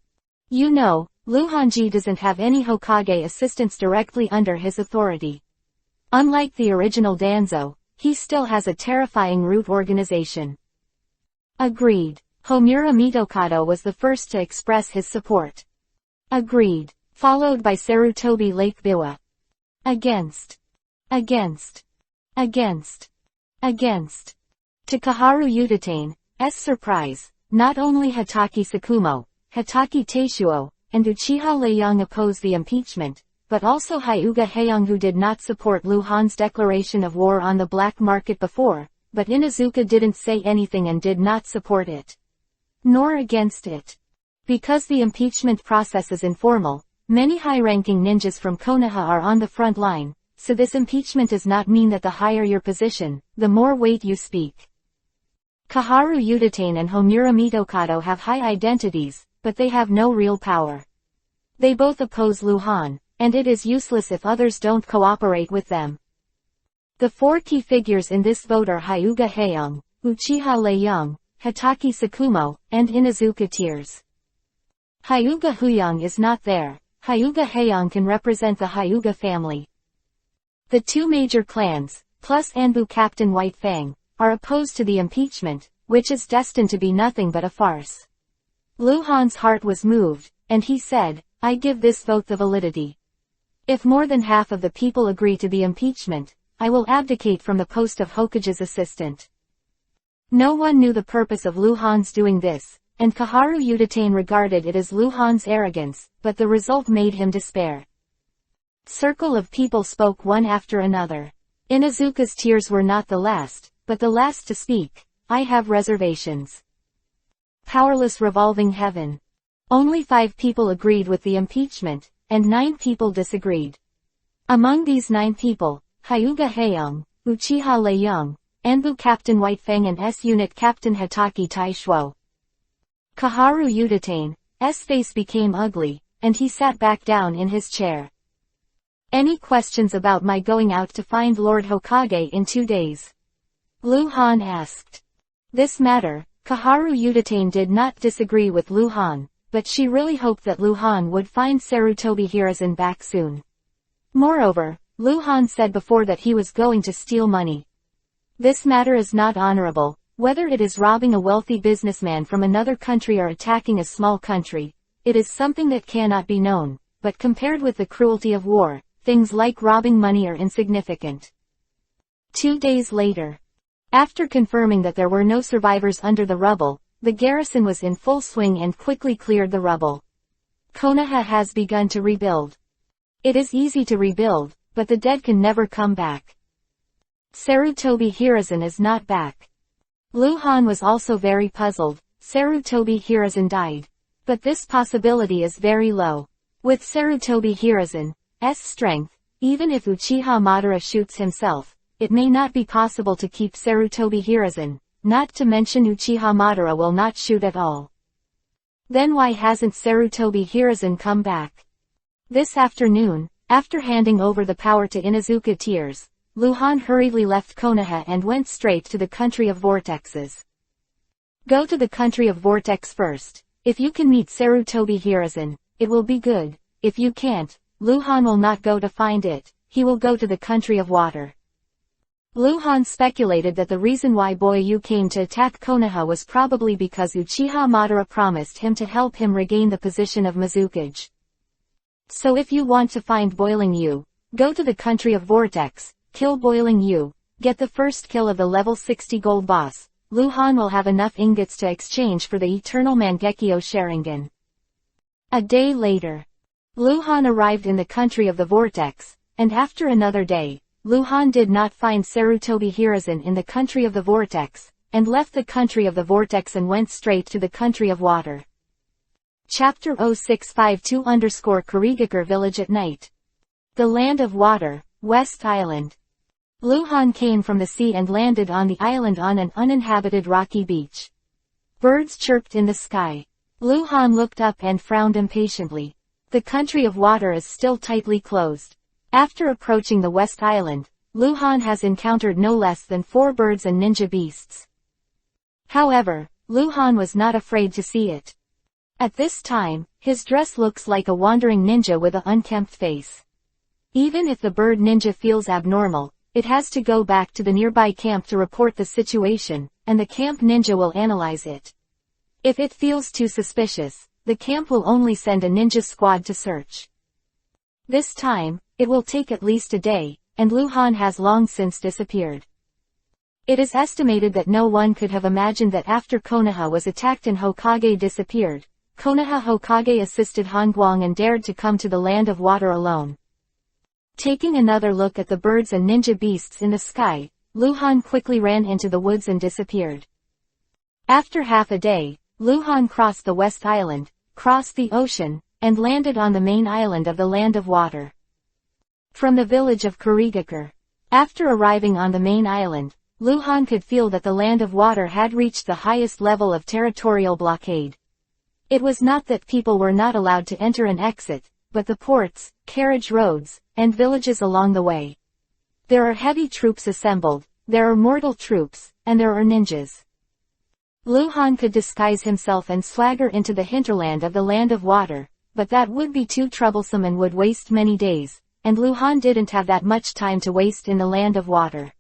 You know, Luhanji doesn't have any Hokage assistants directly under his authority. Unlike the original Danzo, he still has a terrifying root organization. Agreed. Homura Mitokado was the first to express his support. Agreed. Followed by Sarutobi Lake Biwa. Against. Against. Against. Against. To Kaharu Yudatane's surprise, not only Hatake Sakumo, Hatake Taishuo, and Uchiha Lei-young opposed the impeachment, but also Hyuga Hee-young, who did not support Luhan's declaration of war on the black market before, but Inuzuka didn't say anything and did not support it. nor against it. Because the impeachment process is informal, many high-ranking ninjas from Konoha are on the front line, so this impeachment does not mean that the higher your position, the more weight you speak. Kaharu Yuditane and Homura Mitokado have high identities, but they have no real power. They both oppose Luhan, and it is useless if others don't cooperate with them. The four key figures in this vote are Hyuga Heian, Uchiha Leiyang, Hataki Sakumo, and Inuzuka Tears. Hyuga Huyang is not there. Hyuga Heian can represent the Hyuga family. The two major clans, plus Anbu Captain White Fang, are opposed to the impeachment, which is destined to be nothing but a farce. Luhan's heart was moved, and he said, "I give this vote the validity. If more than half of the people agree to the impeachment, I will abdicate from the post of Hokage's assistant." No one knew the purpose of Luhan's doing this, and Kaharu Yuditane regarded it as Luhan's arrogance, but the result made him despair. Circle of people spoke one after another. Inuzuka's tears were not the last, but the last to speak. "I have reservations." Powerless revolving heaven. Only 5 people agreed with the impeachment, and 9 people disagreed. Among these 9 people, Hyuga Heian, Uchiha Leiyang, Anbu Captain White Fang and S-Unit Captain Hataki Taishuo. Kaharu Yuditane's face became ugly, and he sat back down in his chair. "Any questions about my going out to find Lord Hokage in 2 days?" Luhan asked. This matter, Kaharu Yuditane did not disagree with Luhan, but she really hoped that Luhan would find Sarutobi Hiruzen back soon. Moreover, Luhan said before that he was going to steal money. This matter is not honorable, whether it is robbing a wealthy businessman from another country or attacking a small country. It is something that cannot be known, but compared with the cruelty of war, things like robbing money are insignificant. 2 days later. After confirming that there were no survivors under the rubble, the garrison was in full swing and quickly cleared the rubble. Konoha has begun to rebuild. It is easy to rebuild, but the dead can never come back. Sarutobi Hiruzen is not back. Luhan was also very puzzled. Sarutobi Hiruzen died. But this possibility is very low. With Sarutobi Hiruzen's strength, even if Uchiha Madara shoots himself, it may not be possible to keep Sarutobi Hiruzen, not to mention Uchiha Madara will not shoot at all. Then why hasn't Sarutobi Hiruzen come back? This afternoon, after handing over the power to Inuzuka Tears, Luhan hurriedly left Konoha and went straight to the country of vortexes. Go to the country of vortex first. If you can meet Sarutobi Hiruzen, it will be good. If you can't, Luhan will not go to find it, he will go to the country of water. Luhan speculated that the reason why Boyu came to attack Konoha was probably because Uchiha Madara promised him to help him regain the position of Mizukage. So if you want to find Boiling Yu, go to the country of Vortex, kill Boiling Yu, get the first kill of the level 60 gold boss. Luhan will have enough ingots to exchange for the eternal Mangekyo Sharingan. A day later, Luhan arrived in the country of the Vortex, and after another day, Luhan did not find Sarutobi Hiruzen in the country of the Vortex, and left the country of the Vortex and went straight to the country of water. Chapter 0652_Kurigakure Village at Night. The Land of Water, West Island. Luhan came from the sea and landed on the island on an uninhabited rocky beach. Birds chirped in the sky. Luhan looked up and frowned impatiently. The country of water is still tightly closed. After approaching the West Island, Luhan has encountered no less than 4 birds and ninja beasts. However, Luhan was not afraid to see it. At this time, his dress looks like a wandering ninja with an unkempt face. Even if the bird ninja feels abnormal, it has to go back to the nearby camp to report the situation, and the camp ninja will analyze it. If it feels too suspicious, the camp will only send a ninja squad to search. This time, it will take at least a day, and Luhan has long since disappeared. It is estimated that no one could have imagined that after Konoha was attacked and Hokage disappeared, Konoha Hokage assisted Hanguang and dared to come to the land of water alone. Taking another look at the birds and ninja beasts in the sky, Luhan quickly ran into the woods and disappeared. After half a day, Luhan crossed the West Island, crossed the ocean, and landed on the main island of the Land of Water. From the village of Kurigakure. After arriving on the main island, Luhan could feel that the Land of Water had reached the highest level of territorial blockade. It was not that people were not allowed to enter and exit, but the ports, carriage roads, and villages along the way. There are heavy troops assembled, there are mortal troops, and there are ninjas. Luhan could disguise himself and swagger into the hinterland of the Land of Water, but that would be too troublesome and would waste many days, and Luhan didn't have that much time to waste in the Land of Water.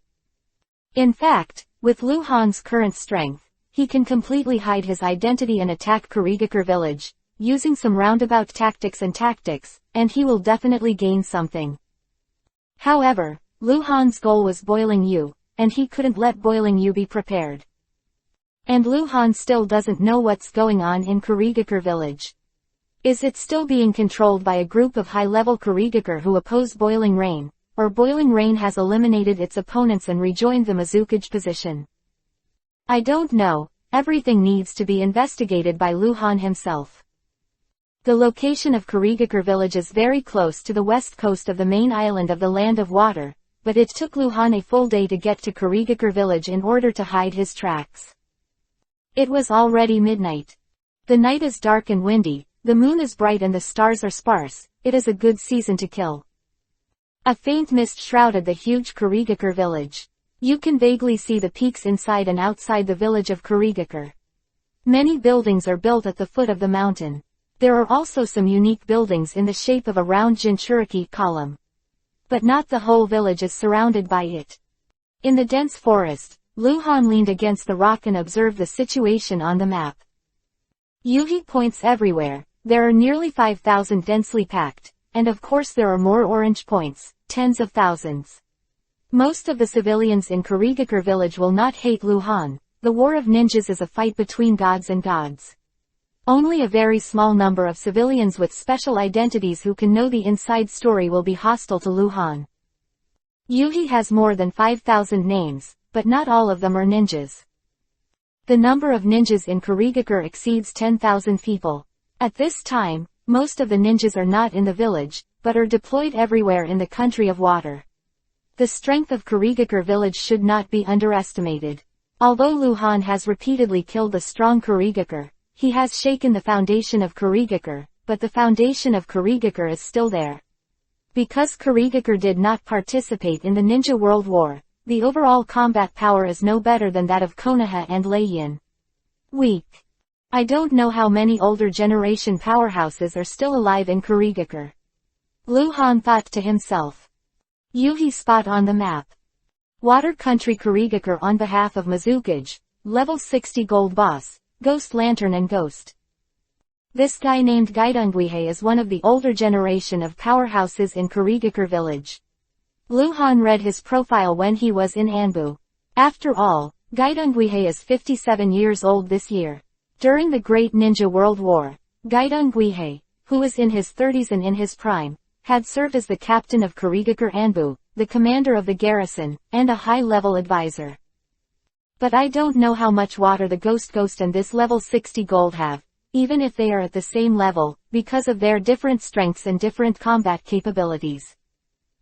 In fact, with Luhan's current strength, he can completely hide his identity and attack Kurigakure village, using some roundabout tactics, and he will definitely gain something. However, Luhan's goal was Boiling Yu, and he couldn't let Boiling Yu be prepared. And Luhan still doesn't know what's going on in Kurigakure village. Is it still being controlled by a group of high-level Kurigakure who oppose Boiling Rain, or Boiling Rain has eliminated its opponents and rejoined the Mizukage position? I don't know, everything needs to be investigated by Luhan himself. The location of Kurigakure village is very close to the west coast of the main island of the Land of Water, but it took Luhan a full day to get to Kurigakure village in order to hide his tracks. It was already midnight. The night is dark and windy, the moon is bright and the stars are sparse. It is a good season to kill. A faint mist shrouded the huge Kurigakure village. You can vaguely see the peaks inside and outside the village of Kurigakure. Many buildings are built at the foot of the mountain. There are also some unique buildings in the shape of a round Jinchuriki column. But not the whole village is surrounded by it. In the dense forest, Luhan leaned against the rock and observed the situation on the map. Yuhi points everywhere. There are nearly 5,000 densely packed, and of course there are more orange points, tens of thousands. Most of the civilians in Kurigakure village will not hate Luhan. The war of ninjas is a fight between gods and gods. Only a very small number of civilians with special identities who can know the inside story will be hostile to Luhan. Yuhi has more than 5,000 names, but not all of them are ninjas. The number of ninjas in Kurigakure exceeds 10,000 people. At this time, most of the ninjas are not in the village, but are deployed everywhere in the country of water. The strength of Kurigakure village should not be underestimated. Although Luhan has repeatedly killed the strong Kurigakure, he has shaken the foundation of Kurigakure, but the foundation of Kurigakure is still there. Because Kurigakure did not participate in the Ninja World War, the overall combat power is no better than that of Konoha and Leiyin. Weak. I don't know how many older generation powerhouses are still alive in Kurigakure. Luhan thought to himself. Yuhi spot on the map. Water Country Kurigakure on behalf of Mizukage, level 60 gold boss, Ghost Lantern and Ghost. This guy named Gaidongwihei is one of the older generation of powerhouses in Kurigakure village. Luhan read his profile when he was in Anbu. After all, Gaidongwihei is 57 years old this year. During the Great Ninja World War, Gaidongwihei, who is in his 30s and in his prime, had served as the captain of Kurigakure Anbu, the commander of the garrison, and a high-level advisor. But I don't know how much water the Ghost and this level 60 gold have, even if they are at the same level, because of their different strengths and different combat capabilities.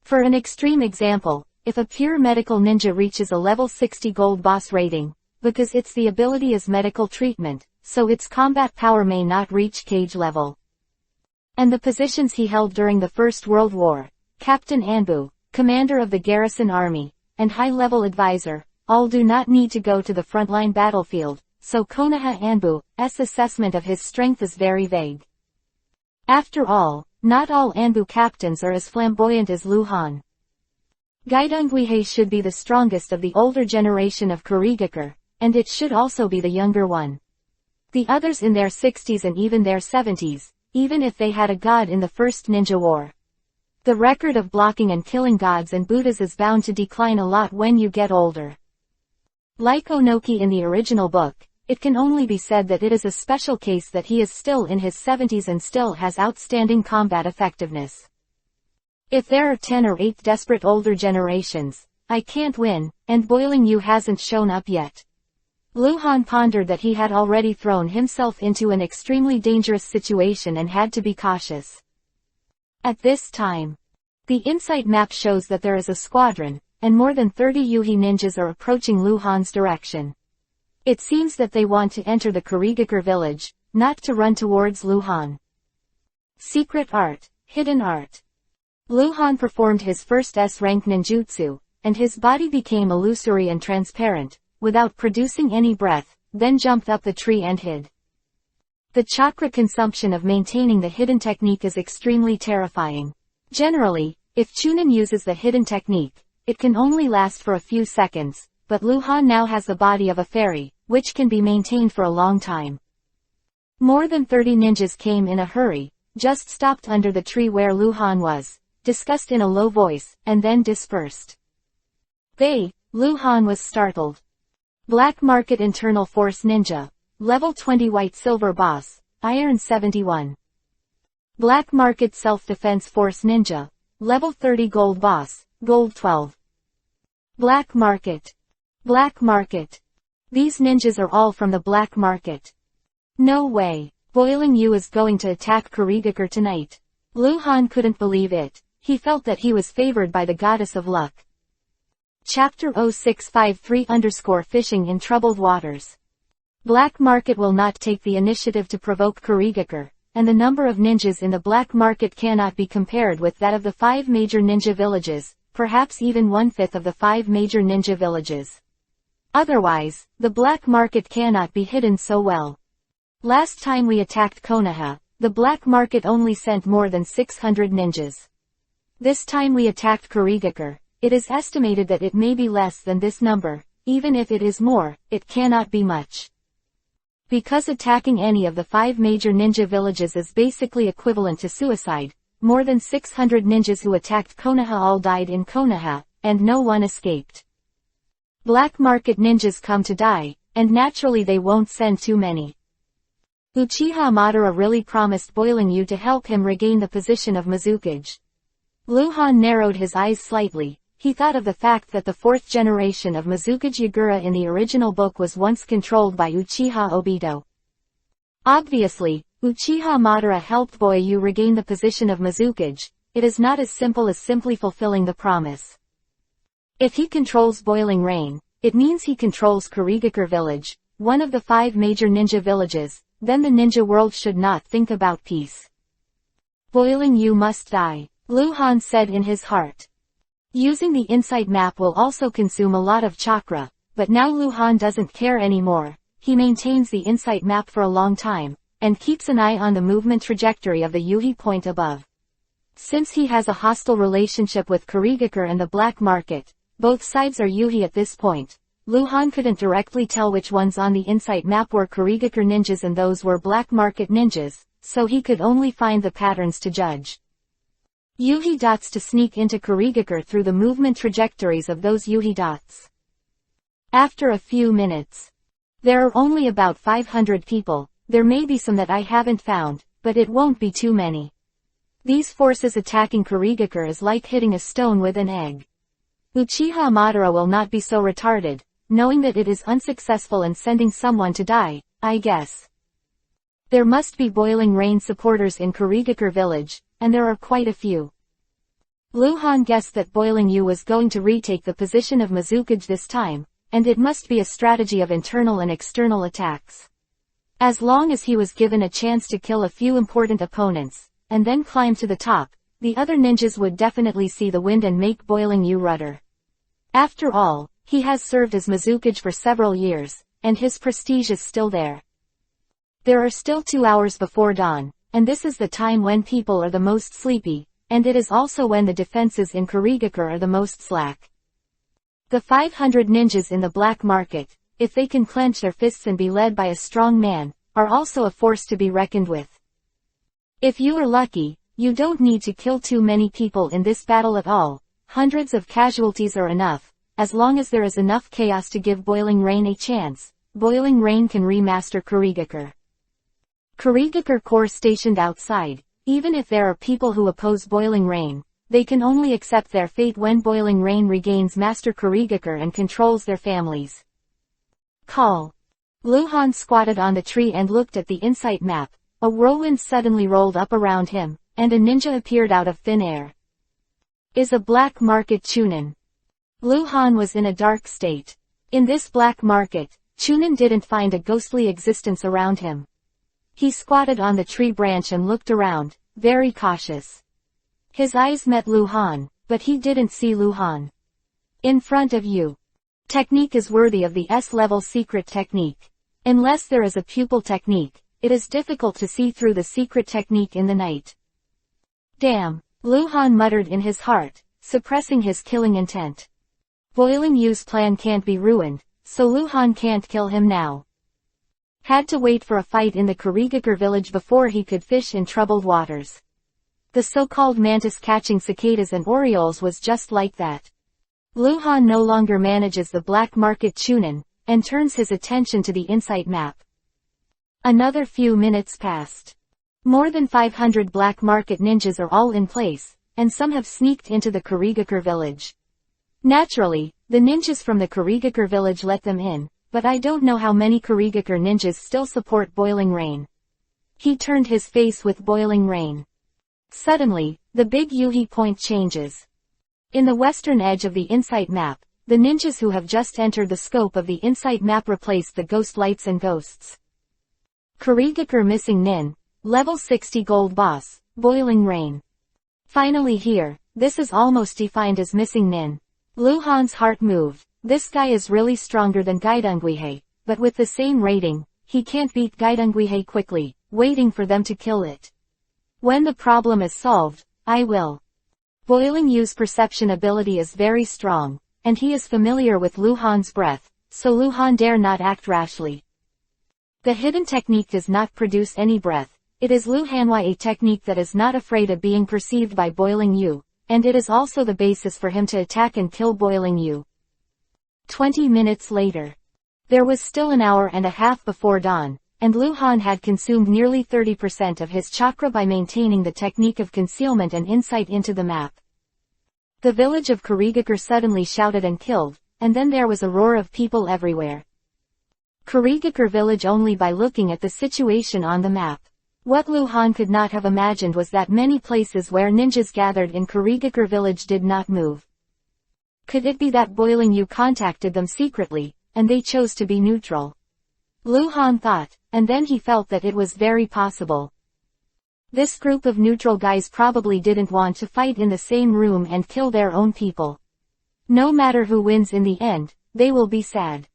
For an extreme example, if a pure medical ninja reaches a level 60 gold boss rating, because it's the ability as medical treatment, so its combat power may not reach Kage level. And the positions he held during the First World War, Captain Anbu, commander of the garrison army, and high-level advisor, all do not need to go to the frontline battlefield, so Konoha Anbu's assessment of his strength is very vague. After all, not all Anbu captains are as flamboyant as Luhan. Gaidongwihei should be the strongest of the older generation of Kurigakure, and it should also be the younger one. The others in their 60s and even their 70s, even if they had a god in the First Ninja War. The record of blocking and killing gods and Buddhas is bound to decline a lot when you get older. Like Onoki in the original book, it can only be said that it is a special case that he is still in his 70s and still has outstanding combat effectiveness. If there are 10 or 8 desperate older generations, I can't win, and Boiling Yu hasn't shown up yet. Luhan pondered that he had already thrown himself into an extremely dangerous situation and had to be cautious. At this time, the insight map shows that there is a squadron, and more than 30 Yuhi ninjas are approaching Luhan's direction. It seems that they want to enter the Kurigakure village, not to run towards Luhan. Secret art, hidden art. Luhan performed his first S-rank ninjutsu, and his body became illusory and transparent, without producing any breath, then jumped up the tree and hid. The chakra consumption of maintaining the hidden technique is extremely terrifying. Generally, if Chunin uses the hidden technique, it can only last for a few seconds, but Luhan now has the body of a fairy, which can be maintained for a long time. More than 30 ninjas came in a hurry, just stopped under the tree where Luhan was, discussed in a low voice, and then dispersed. Luhan was startled. Black Market Internal Force Ninja. Level 20 White Silver Boss, Iron 71. Black Market Self-Defense Force Ninja. Level 30 Gold Boss, Gold 12. Black Market. Black Market. These ninjas are all from the Black Market. No way. Boiling Yu is going to attack Kurigakure tonight. Luhan couldn't believe it. He felt that he was favored by the goddess of luck. Chapter 0653_Fishing in Troubled Waters. Black Market will not take the initiative to provoke Kurigakure, and the number of ninjas in the Black Market cannot be compared with that of the 5 major ninja villages, perhaps even 1/5 of the 5 major ninja villages. Otherwise, the Black Market cannot be hidden so well. Last time we attacked Konoha, the Black Market only sent more than 600 ninjas. This time we attacked Kurigakure. It is estimated that it may be less than this number. Even if it is more, it cannot be much. Because attacking any of the 5 major ninja villages is basically equivalent to suicide, more than 600 ninjas who attacked Konoha all died in Konoha, and no one escaped. Black Market ninjas come to die, and naturally they won't send too many. Uchiha Madara really promised Boiling Yu to help him regain the position of Mizukage. Luhan narrowed his eyes slightly. He thought of the fact that the 4th generation of Mizukage Yagura in the original book was once controlled by Uchiha Obito. Obviously, Uchiha Madara helped Boiling Yu regain the position of Mizukage. It is not as simple as simply fulfilling the promise. If he controls Boiling Rain, it means he controls Kurigakure village, one of the 5 major ninja villages. Then the ninja world should not think about peace. Boiling Yu must die, Luhan said in his heart. Using the insight map will also consume a lot of chakra, but now Luhan doesn't care anymore. He maintains the insight map for a long time, and keeps an eye on the movement trajectory of the Yuhi point above. Since he has a hostile relationship with Kurigakure and the Black Market, both sides are Yuhi at this point. Luhan couldn't directly tell which ones on the insight map were Kurigakure ninjas and those were Black Market ninjas, so he could only find the patterns to judge. Yuhi dots to sneak into Kurigakure through the movement trajectories of those Yuhi dots. After a few minutes. There are only about 500 people, there may be some that I haven't found, but it won't be too many. These forces attacking Kurigakure is like hitting a stone with an egg. Uchiha Madara will not be so retarded, knowing that it is unsuccessful and sending someone to die, I guess. There must be Boiling Rain supporters in Kurigakure village, and there are quite a few. Luhan guessed that Boiling Yu was going to retake the position of Mizukage this time, and it must be a strategy of internal and external attacks. As long as he was given a chance to kill a few important opponents, and then climb to the top, the other ninjas would definitely see the wind and make Boiling Yu rudder. After all, he has served as Mizukage for several years, and his prestige is still there. There are still 2 hours before dawn, and this is the time when people are the most sleepy, and it is also when the defenses in Kurigakure are the most slack. The 500 ninjas in the Black Market, if they can clench their fists and be led by a strong man, are also a force to be reckoned with. If you are lucky, you don't need to kill too many people in this battle at all. Hundreds of casualties are enough, as long as there is enough chaos to give Boiling Rain a chance. Boiling Rain can remaster Kurigakure. Kurigakure Corps stationed outside. Even if there are people who oppose Boiling Rain, they can only accept their fate when Boiling Rain regains Master Kurigakure and controls their families. Call. Lu Han squatted on the tree and looked at the insight map. A whirlwind suddenly rolled up around him, and a ninja appeared out of thin air. Is a black market Chunin. Lu Han was in a dark state. In this black market, Chunin didn't find a ghostly existence around him. He squatted on the tree branch and looked around, very cautious. His eyes met Lu Han, but he didn't see Lu Han. In front of you. Technique is worthy of the S-level secret technique. Unless there is a pupil technique, it is difficult to see through the secret technique in the night. Damn, Lu Han muttered in his heart, suppressing his killing intent. Boiling Yu's plan can't be ruined, so Lu Han can't kill him now. Had to wait for a fight in the Kurigakure village before he could fish in troubled waters. The so-called mantis catching cicadas and orioles was just like that. Lu Han no longer manages the black market Chunin, and turns his attention to the insight map. Another few minutes passed. More than 500 black market ninjas are all in place, and some have sneaked into the Kurigakure village. Naturally, the ninjas from the Kurigakure village let them in, but I don't know how many Kurigakure ninjas still support Boiling Rain. He turned his face with Boiling Rain. Suddenly, the big Yuhi point changes. In the western edge of the insight map, the ninjas who have just entered the scope of the insight map replace the ghost lights and ghosts. Kurigakure Missing Nin, Level 60 Gold Boss, Boiling Rain. Finally here, this is almost defined as Missing Nin. Lu Han's heart moved. This guy is really stronger than Gaidongguihe, but with the same rating, he can't beat Gaidongguihe quickly, waiting for them to kill it. When the problem is solved, I will. Boiling Yu's perception ability is very strong, and he is familiar with Lu Han's breath, so Lu Han dare not act rashly. The hidden technique does not produce any breath. It is Lu Hanwai, a technique that is not afraid of being perceived by Boiling Yu, and it is also the basis for him to attack and kill Boiling Yu. 20 minutes later. There was still an hour and a half before dawn, and Lu Han had consumed nearly 30% of his chakra by maintaining the technique of concealment and insight into the map. The village of Kurigakure suddenly shouted and killed, and then there was a roar of people everywhere. Kurigakure village only by looking at the situation on the map. What Lu Han could not have imagined was that many places where ninjas gathered in Kurigakure village did not move. Could it be that Boiling Yu contacted them secretly, and they chose to be neutral? Lu Han thought, and then he felt that it was very possible. This group of neutral guys probably didn't want to fight in the same room and kill their own people. No matter who wins in the end, they will be sad.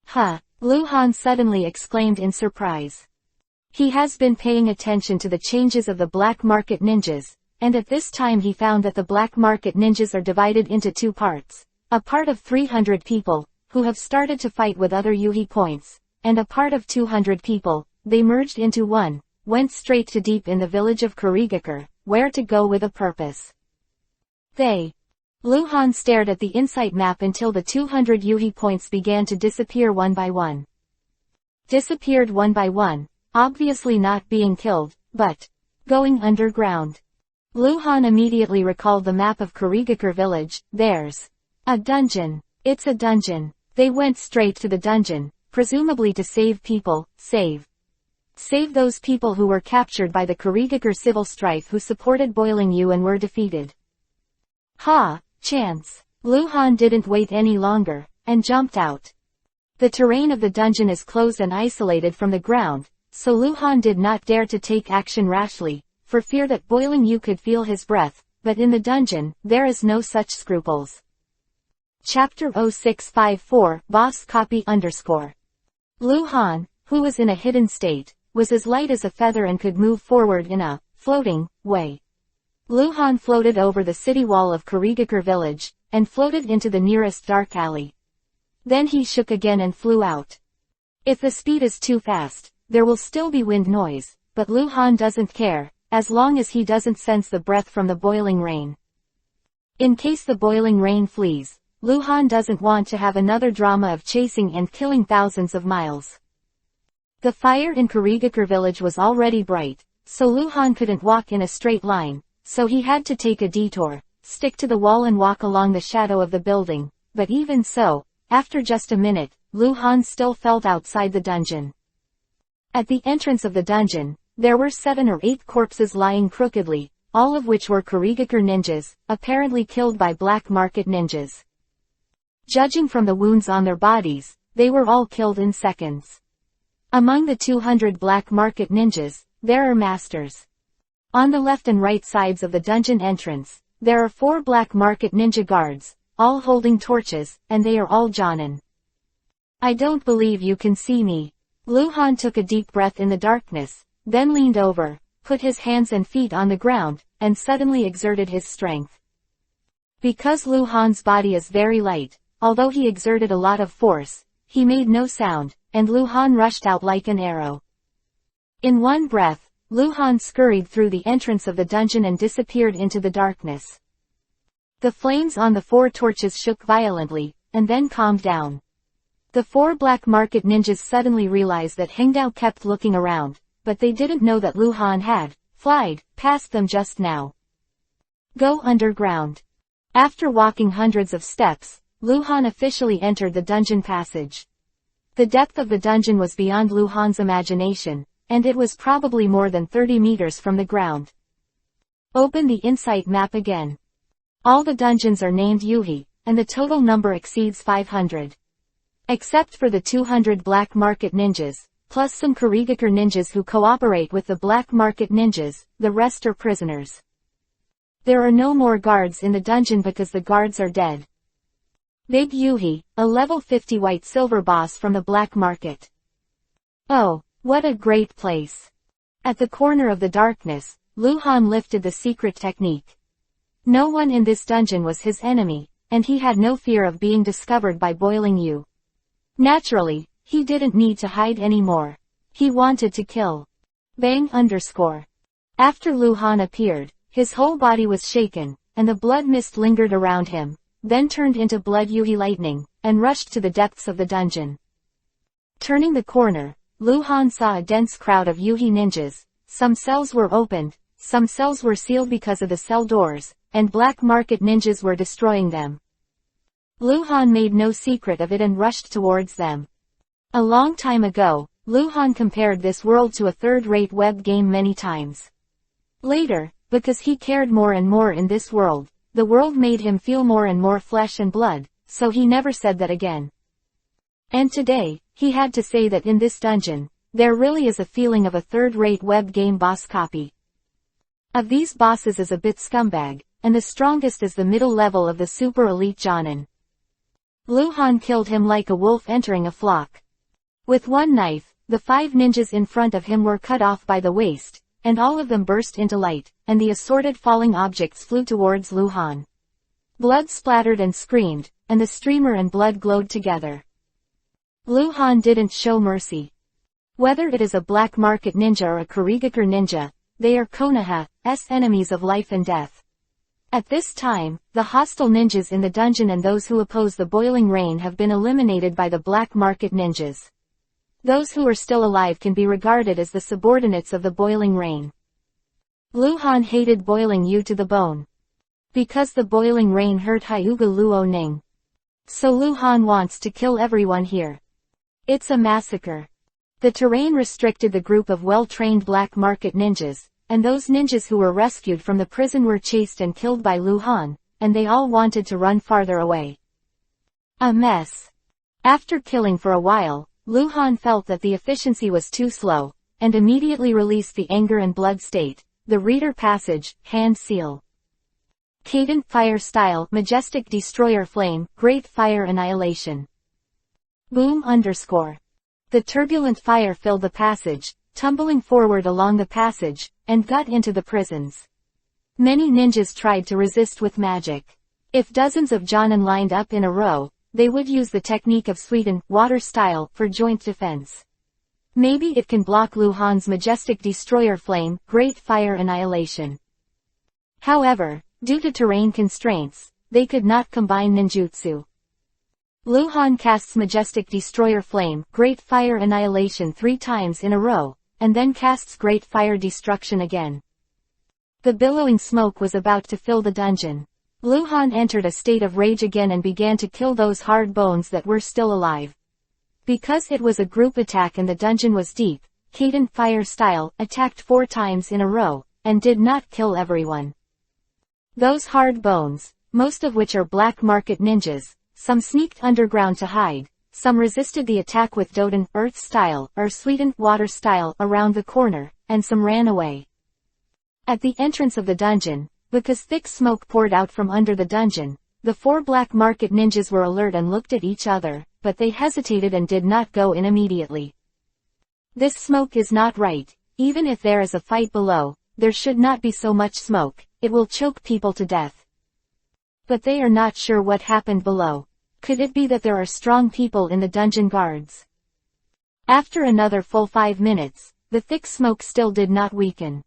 Huh, Lu Han suddenly exclaimed in surprise. He has been paying attention to the changes of the black market ninjas, and at this time he found that the black market ninjas are divided into two parts. A part of 300 people, who have started to fight with other Yuhi points, and a part of 200 people, they merged into one, went straight to deep in the village of Kurigakure, where to go with a purpose. Lu Han stared at the insight map until the 200 Yuhi points began to disappear one by one. Disappeared one by one, obviously not being killed, but going underground. Lu Han immediately recalled the map of Kurigakure village. There's a dungeon. It's a dungeon. They went straight to the dungeon, presumably to save people, save those people who were captured by the Kurigakure civil strife who supported Boiling Yu and were defeated. Ha! Chance. Lu Han didn't wait any longer, and jumped out. The terrain of the dungeon is closed and isolated from the ground, so Lu Han did not dare to take action rashly, for fear that Boiling Yu could feel his breath, but in the dungeon, there is no such scruples. Chapter 0654, Boss Copy _ Lu Han, who was in a hidden state, was as light as a feather and could move forward in a floating way. Lu Han floated over the city wall of Kurigakure village, and floated into the nearest dark alley. Then he shook again and flew out. If the speed is too fast, there will still be wind noise, but Lu Han doesn't care, as long as he doesn't sense the breath from the boiling rain. In case the boiling rain flees, Lu Han doesn't want to have another drama of chasing and killing thousands of miles. The fire in Kurigakure village was already bright, so Lu Han couldn't walk in a straight line, so he had to take a detour, stick to the wall and walk along the shadow of the building, but even so, after just a minute, Lu Han still felt outside the dungeon. At the entrance of the dungeon, there were 7 or 8 corpses lying crookedly, all of which were Kurigakure ninjas, apparently killed by black market ninjas. Judging from the wounds on their bodies, they were all killed in seconds. Among the 200 black market ninjas, there are masters. On the left and right sides of the dungeon entrance, there are 4 black market ninja guards, all holding torches, and they are all Jonin. I don't believe you can see me. Lu Han took a deep breath in the darkness, then leaned over, put his hands and feet on the ground, and suddenly exerted his strength. Because Lu Han's body is very light, although he exerted a lot of force, he made no sound, and Lu Han rushed out like an arrow. In one breath, Lu Han scurried through the entrance of the dungeon and disappeared into the darkness. The flames on the 4 torches shook violently, and then calmed down. The 4 black market ninjas suddenly realized that Hengdao kept looking around, but they didn't know that Lu Han had flied past them just now. Go underground. After walking hundreds of steps, Lu Han officially entered the dungeon passage. The depth of the dungeon was beyond Lu Han's imagination, and it was probably more than 30 meters from the ground. Open the insight map again. All the dungeons are named Yuhi, and the total number exceeds 500. Except for the 200 black market ninjas, plus some Kurigakure ninjas who cooperate with the black market ninjas, the rest are prisoners. There are no more guards in the dungeon because the guards are dead. Big Yuhi, a level 50 white silver boss from the black market. Oh, what a great place. At the corner of the darkness, Lu Han lifted the secret technique. No one in this dungeon was his enemy, and he had no fear of being discovered by Boiling Yu. Naturally, he didn't need to hide anymore. He wanted to kill. Bang _. After Lu Han appeared, his whole body was shaken, and the blood mist lingered around him, then turned into blood Yuhi lightning, and rushed to the depths of the dungeon. Turning the corner, Lu Han saw a dense crowd of Yuhi ninjas. Some cells were opened, some cells were sealed because of the cell doors, and black market ninjas were destroying them. Lu Han made no secret of it and rushed towards them. A long time ago, Lu Han compared this world to a third-rate web game many times. Later, because he cared more and more in this world, the world made him feel more and more flesh and blood, so he never said that again. And today, he had to say that in this dungeon, there really is a feeling of a third-rate web game boss copy. Of these bosses is a bit scumbag, and the strongest is the middle level of the super elite Jonin. Lu Han killed him like a wolf entering a flock. With one knife, the 5 ninjas in front of him were cut off by the waist, and all of them burst into light, and the assorted falling objects flew towards Lu Han. Blood splattered and screamed, and the streamer and blood glowed together. Lu Han didn't show mercy. Whether it is a black market ninja or a Kurigakure ninja, they are Konoha's enemies of life and death. At this time, the hostile ninjas in the dungeon and those who oppose the boiling rain have been eliminated by the black market ninjas. Those who are still alive can be regarded as the subordinates of the boiling rain. Lu Han hated Boiling Yu to the bone. Because the boiling rain hurt Hyuga Luo Ning. So Lu Han wants to kill everyone here. It's a massacre. The terrain restricted the group of well-trained black market ninjas, and those ninjas who were rescued from the prison were chased and killed by Lu Han, and they all wanted to run farther away. A mess. After killing for a while, Lu Han felt that the efficiency was too slow, and immediately released the anger and blood state, the reader passage, hand seal. Cadent fire style, majestic destroyer flame, great fire annihilation. Boom _. The turbulent fire filled the passage, tumbling forward along the passage, and got into the prisons. Many ninjas tried to resist with magic. If dozens of Jonin lined up in a row, they would use the technique of Sweden, water style, for joint defense. Maybe it can block Lu Han's majestic destroyer flame, great fire annihilation. However, due to terrain constraints, they could not combine ninjutsu. Lu Han casts majestic destroyer flame, great fire annihilation 3 times in a row, and then casts great fire destruction again. The billowing smoke was about to fill the dungeon. Lu Han entered a state of rage again and began to kill those hard bones that were still alive. Because it was a group attack and the dungeon was deep, Kaden Fire Style attacked 4 times in a row, and did not kill everyone. Those hard bones, most of which are black market ninjas, some sneaked underground to hide, some resisted the attack with Doden Earth Style or Sweetened Water Style around the corner, and some ran away. At the entrance of the dungeon, because thick smoke poured out from under the dungeon, the 4 black market ninjas were alert and looked at each other, but they hesitated and did not go in immediately. This smoke is not right. Even if there is a fight below, there should not be so much smoke, it will choke people to death. But they are not sure what happened below. Could it be that there are strong people in the dungeon guards? After another full 5 minutes, the thick smoke still did not weaken.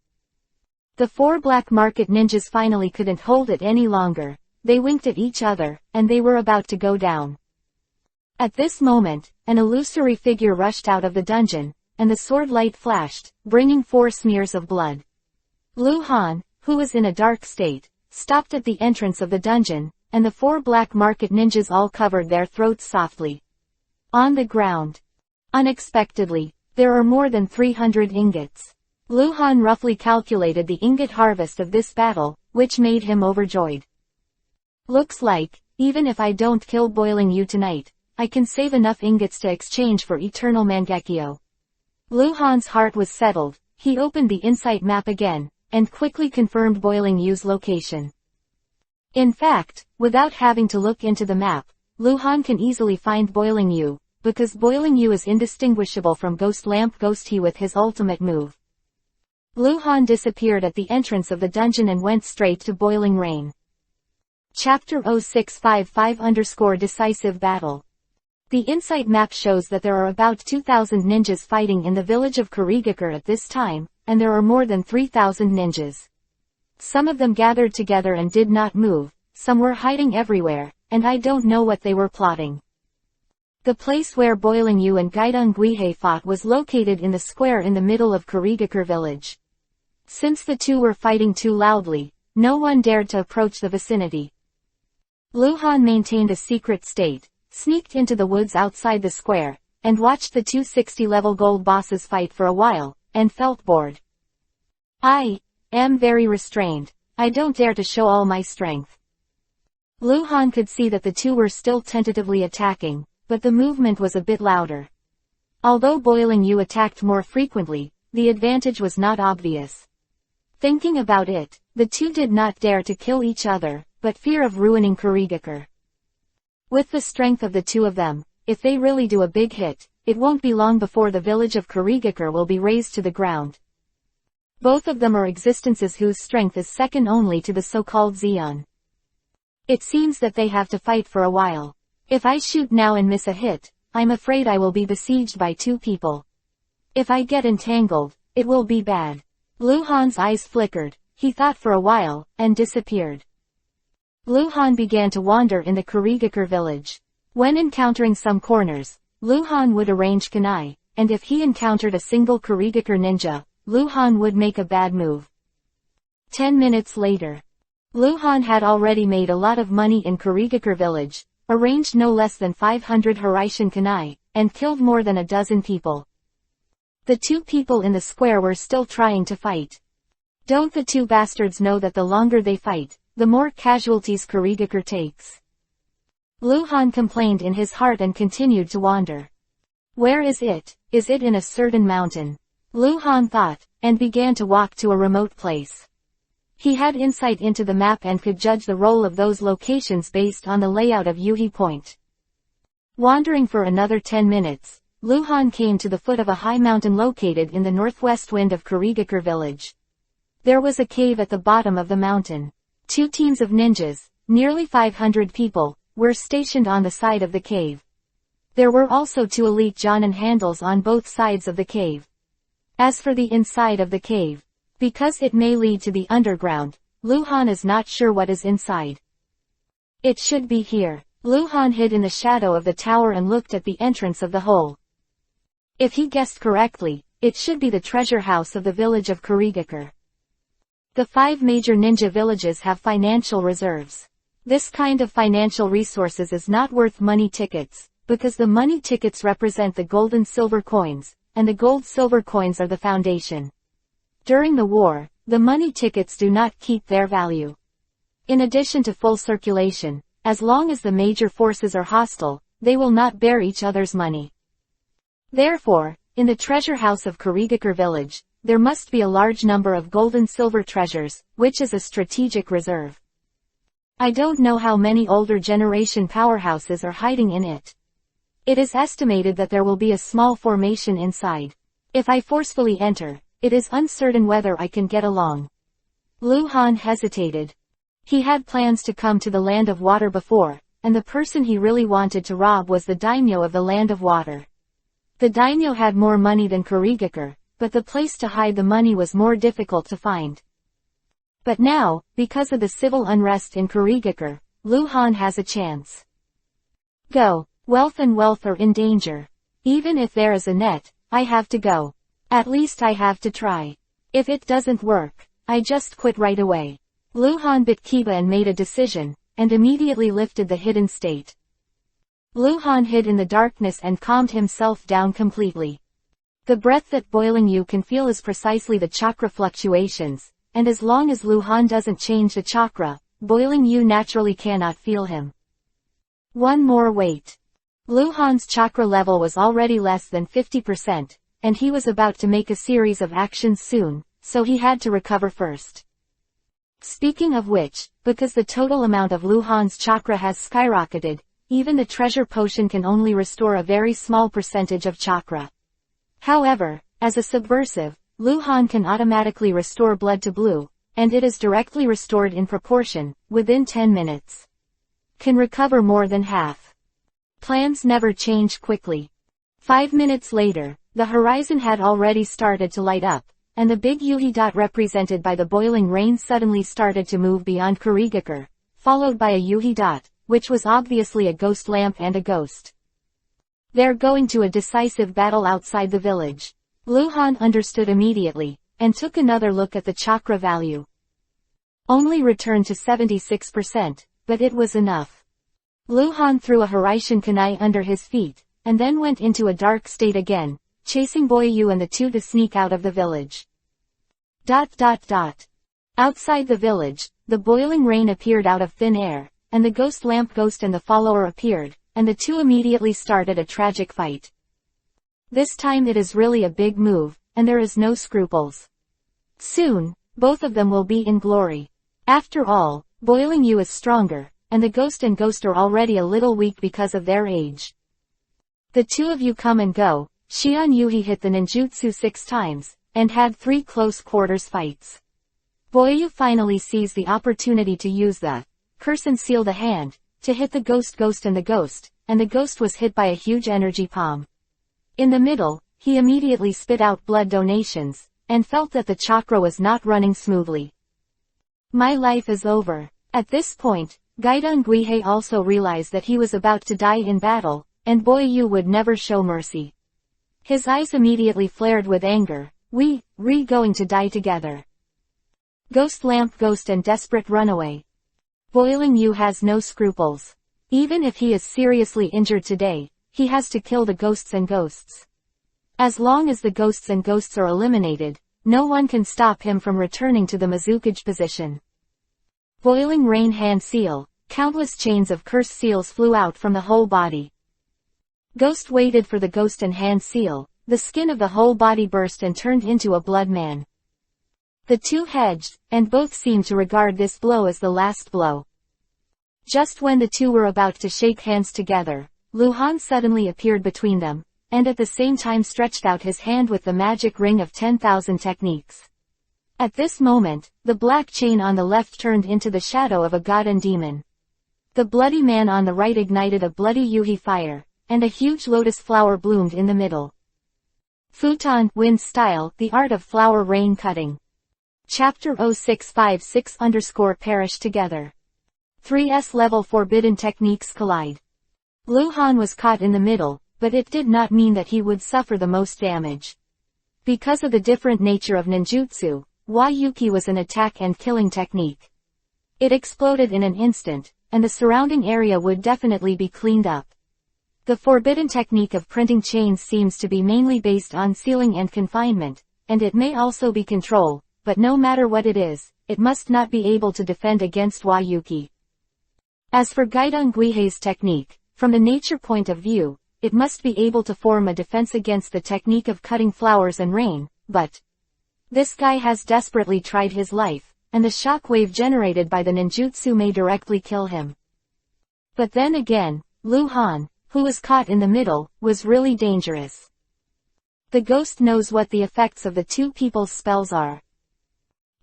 The 4 black market ninjas finally couldn't hold it any longer. They winked at each other, and they were about to go down. At this moment, an illusory figure rushed out of the dungeon, and the sword light flashed, bringing 4 smears of blood. Lu Han, who was in a dark state, stopped at the entrance of the dungeon, and the 4 black market ninjas all covered their throats softly. On the ground. Unexpectedly, there are more than 300 ingots. Lu Han roughly calculated the ingot harvest of this battle, which made him overjoyed. Looks like, even if I don't kill Boiling You tonight, I can save enough ingots to exchange for eternal Mangekyo. Lu Han's heart was settled. He opened the insight map again, and quickly confirmed Boiling Yu's location. In fact, without having to look into the map, Lu Han can easily find Boiling Yu, because Boiling Yu is indistinguishable from Ghost Lamp Ghost He with his ultimate move. Lu Han disappeared at the entrance of the dungeon and went straight to Boiling Rain. Chapter 0655_Decisive Battle. The insight map shows that there are about 2,000 ninjas fighting in the village of Kurigakure at this time, and there are more than 3,000 ninjas. Some of them gathered together and did not move, some were hiding everywhere, and I don't know what they were plotting. The place where Boiling Yu and Gaidong Guihei fought was located in the square in the middle of Kurigakure village. Since the two were fighting too loudly, no one dared to approach the vicinity. Lu Han maintained a secret state, sneaked into the woods outside the square, and watched the 260-level gold bosses fight for a while, and felt bored. I am very restrained. I don't dare to show all my strength. Lu Han could see that the two were still tentatively attacking, but the movement was a bit louder. Although Boiling Yu attacked more frequently, the advantage was not obvious. Thinking about it, the two did not dare to kill each other, but fear of ruining Kurigakure. With the strength of the two of them, if they really do a big hit, it won't be long before the village of Kurigakure will be razed to the ground. Both of them are existences whose strength is second only to the so-called Zeon. It seems that they have to fight for a while. If I shoot now and miss a hit, I'm afraid I will be besieged by 2 people. If I get entangled, it will be bad. Lu Han's eyes flickered, he thought for a while, and disappeared. Lu Han began to wander in the Kurigakure village. When encountering some corners, Lu Han would arrange kunai, and if he encountered a single Kurigakure ninja, Lu Han would make a bad move. 10 minutes later. Lu Han had already made a lot of money in Kurigakure village, arranged no less than 500 Haraishin kunai, and killed more than a dozen people. The 2 people in the square were still trying to fight. Don't the 2 bastards know that the longer they fight, the more casualties Kurigakure takes? Lu Han complained in his heart and continued to wander. Where is it? Is it in a certain mountain? Lu Han thought, and began to walk to a remote place. He had insight into the map and could judge the role of those locations based on the layout of Yuhi Point. Wandering for another 10 minutes, Lu Han came to the foot of a high mountain located in the northwest wind of Kurigakure village. There was a cave at the bottom of the mountain. 2 teams of ninjas, nearly 500 people, were stationed on the side of the cave. There were also 2 elite Jonin handles on both sides of the cave. As for the inside of the cave, because it may lead to the underground, Lu Han is not sure what is inside. It should be here. Lu Han hid in the shadow of the tower and looked at the entrance of the hole. If he guessed correctly, it should be the treasure house of the village of Kurigakure. The 5 major ninja villages have financial reserves. This kind of financial resources is not worth money tickets, because the money tickets represent the gold and silver coins, and the gold-silver coins are the foundation. During the war, the money tickets do not keep their value. In addition to full circulation, as long as the major forces are hostile, they will not bear each other's money. Therefore, in the treasure house of Kurigakure village, there must be a large number of gold and silver treasures, which is a strategic reserve. I don't know how many older generation powerhouses are hiding in it. It is estimated that there will be a small formation inside. If I forcefully enter, it is uncertain whether I can get along. Lu Han hesitated. He had plans to come to the land of water before, and the person he really wanted to rob was the daimyo of the land of water. The daimyo had more money than Kurigakure, but the place to hide the money was more difficult to find. But now, because of the civil unrest in Kurigakure, Lu Han has a chance. Go. Wealth and wealth are in danger. Even if there is a net, I have to go. At least I have to try. If it doesn't work, I just quit right away. Lu Han bit Kiba and made a decision, and immediately lifted the hidden state. Lu Han hid in the darkness and calmed himself down completely. The breath that Boiling Yu can feel is precisely the chakra fluctuations, and as long as Lu Han doesn't change the chakra, Boiling Yu naturally cannot feel him. One more wait. Lu Han's chakra level was already less than 50%, and he was about to make a series of actions soon, so he had to recover first. Speaking of which, because the total amount of Lu Han's chakra has skyrocketed, even the treasure potion can only restore a very small percentage of chakra. However, as a subversive, Lu Han can automatically restore blood to blue, and it is directly restored in proportion, within 10 minutes. Can recover more than half. Plans never change quickly. 5 minutes later, the horizon had already started to light up, and the big Yuhi dot represented by the boiling rain suddenly started to move beyond Kurigakure, followed by a Yuhi dot, which was obviously a ghost lamp and a ghost. They're going to a decisive battle outside the village. Lu Han understood immediately, and took another look at the chakra value. Only returned to 76%, but it was enough. Lu Han threw a Horaishin kunai under his feet, and then went into a dark state again, chasing Boyu and the two to sneak out of the village. Outside the village, the boiling rain appeared out of thin air, and the ghost lamp ghost and the follower appeared, and the two immediately started a tragic fight. This time it is really a big move, and there is no scruples. Soon, both of them will be in glory. After all, Boiling Yu is stronger, and the ghost and ghost are already a little weak because of their age. The two of you come and go. Shion Yuhi hit the ninjutsu 6 times, and had 3 close quarters fights. Boyu finally sees the opportunity to use the curse and seal the hand, to hit the ghost and the ghost was hit by a huge energy palm. In the middle, he immediately spit out blood donations, and felt that the chakra was not running smoothly. My life is over. At this point, Gaidon Guihei also realized that he was about to die in battle, and Boyu would never show mercy. His eyes immediately flared with anger. We going to die together. Ghost lamp ghost and desperate runaway. Boiling Yu has no scruples. Even if he is seriously injured today, he has to kill the ghosts and ghosts. As long as the ghosts and ghosts are eliminated, no one can stop him from returning to the Mizukage position. Boiling rain hand seal. Countless chains of cursed seals flew out from the whole body. Ghost waited for the ghost and hand seal. The skin of the whole body burst and turned into a blood man. The two hedged, and both seemed to regard this blow as the last blow. Just when the two were about to shake hands together, Lu Han suddenly appeared between them, and at the same time stretched out his hand with the magic ring of 10,000 techniques. At this moment, the black chain on the left turned into the shadow of a god and demon. The bloody man on the right ignited a bloody Yuhi fire, and a huge lotus flower bloomed in the middle. Futon, Wind Style, The Art of Flower Rain Cutting. Chapter 0656_perish together. 3S level forbidden techniques collide. Lu Han was caught in the middle, but it did not mean that he would suffer the most damage. Because of the different nature of ninjutsu, Wayuki was an attack and killing technique. It exploded in an instant, and the surrounding area would definitely be cleaned up. The forbidden technique of printing chains seems to be mainly based on sealing and confinement, and it may also be control, but no matter what it is, it must not be able to defend against Wayuki. As for Gaidong Guihei's technique, from the nature point of view, it must be able to form a defense against the technique of cutting flowers and rain, but this guy has desperately tried his life, and the shock wave generated by the ninjutsu may directly kill him. But then again, Lu Han, who was caught in the middle, was really dangerous. The ghost knows what the effects of the two people's spells are.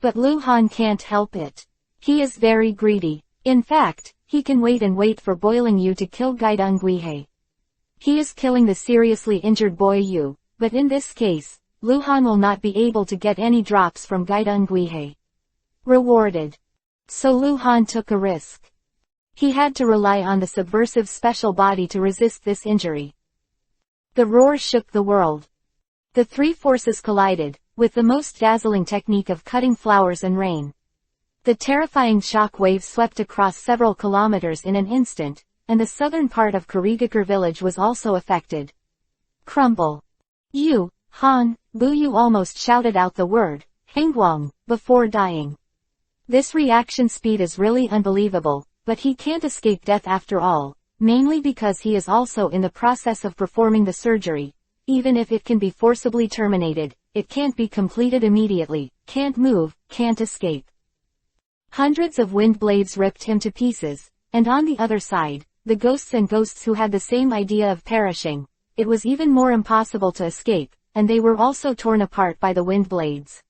But Lu Han can't help it. He is very greedy. In fact, he can wait and wait for Boiling Yu to kill Gaidong Guihei. He is killing the seriously injured boy Yu, but in this case, Lu Han will not be able to get any drops from Gaidong Guihei. Rewarded. So Lu Han took a risk. He had to rely on the subversive special body to resist this injury. The roar shook the world. The three forces collided, with the most dazzling technique of cutting flowers and rain. The terrifying shock wave swept across several kilometers in an instant, and the southern part of Kurigakure village was also affected. Crumble. Yu, Han, Buyu almost shouted out the word, Hangguang, before dying. This reaction speed is really unbelievable, but he can't escape death after all, mainly because he is also in the process of performing the surgery. Even if it can be forcibly terminated, it can't be completed immediately, can't move, can't escape. Hundreds of wind blades ripped him to pieces, and on the other side, the ghosts who had the same idea of perishing. It was even more impossible to escape, and they were also torn apart by the wind blades.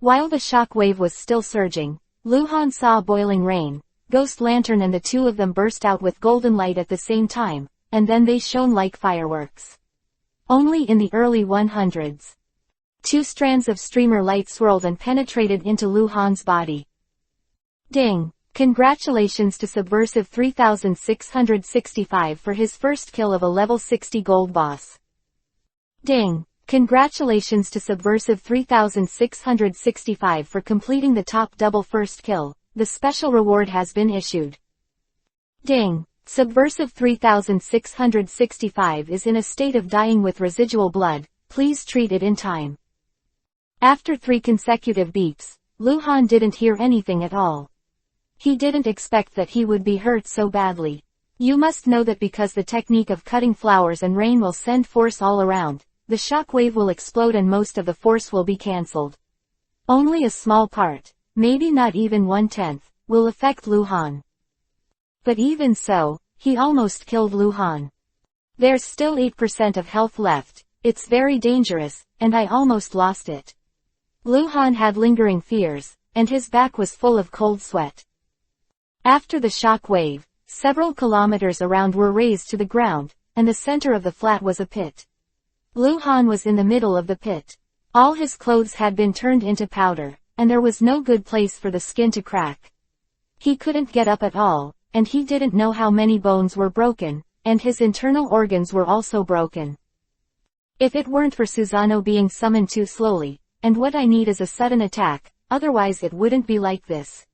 While the shock wave was still surging, Lu Han saw boiling rain, Ghost Lantern and the two of them burst out with golden light at the same time, and then they shone like fireworks. Only in the early 100s. Two strands of streamer light swirled and penetrated into Lu Han's body. Ding! Congratulations to Subversive 3665 for his first kill of a level 60 gold boss. Ding! Congratulations to Subversive 3665 for completing the top double first kill. The special reward has been issued. Ding! Subversive 3665 is in a state of dying with residual blood, please treat it in time. After 3 consecutive beeps, Lu Han didn't hear anything at all. He didn't expect that he would be hurt so badly. You must know that because the technique of cutting flowers and rain will send force all around, the shock wave will explode and most of the force will be cancelled. Only a small part, maybe not even 1/10, will affect Lu Han. But even so, he almost killed Lu Han. There's still 8% of health left, it's very dangerous, and I almost lost it. Lu Han had lingering fears, and his back was full of cold sweat. After the shock wave, several kilometers around were razed to the ground, and the center of the flat was a pit. Lu Han was in the middle of the pit. All his clothes had been turned into powder, and there was no good place for the skin to crack. He couldn't get up at all, and he didn't know how many bones were broken, and his internal organs were also broken. If it weren't for Susano being summoned too slowly, and what I need is a sudden attack, otherwise it wouldn't be like this.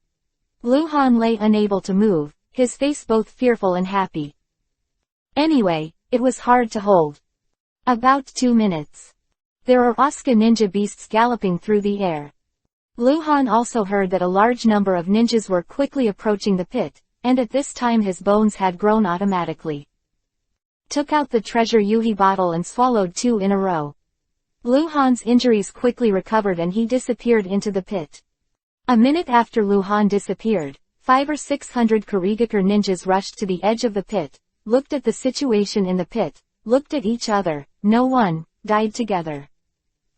Lu Han lay unable to move, his face both fearful and happy. Anyway, it was hard to hold. About 2 minutes. There are Asuka ninja beasts galloping through the air. Lu Han also heard that a large number of ninjas were quickly approaching the pit, and at this time his bones had grown automatically. Took out the treasure Yuhi bottle and swallowed 2 in a row. Lu Han's injuries quickly recovered and he disappeared into the pit. A minute after Lu Han disappeared, 500 or 600 Kurigakure ninjas rushed to the edge of the pit, looked at the situation in the pit, looked at each other, no one, died together.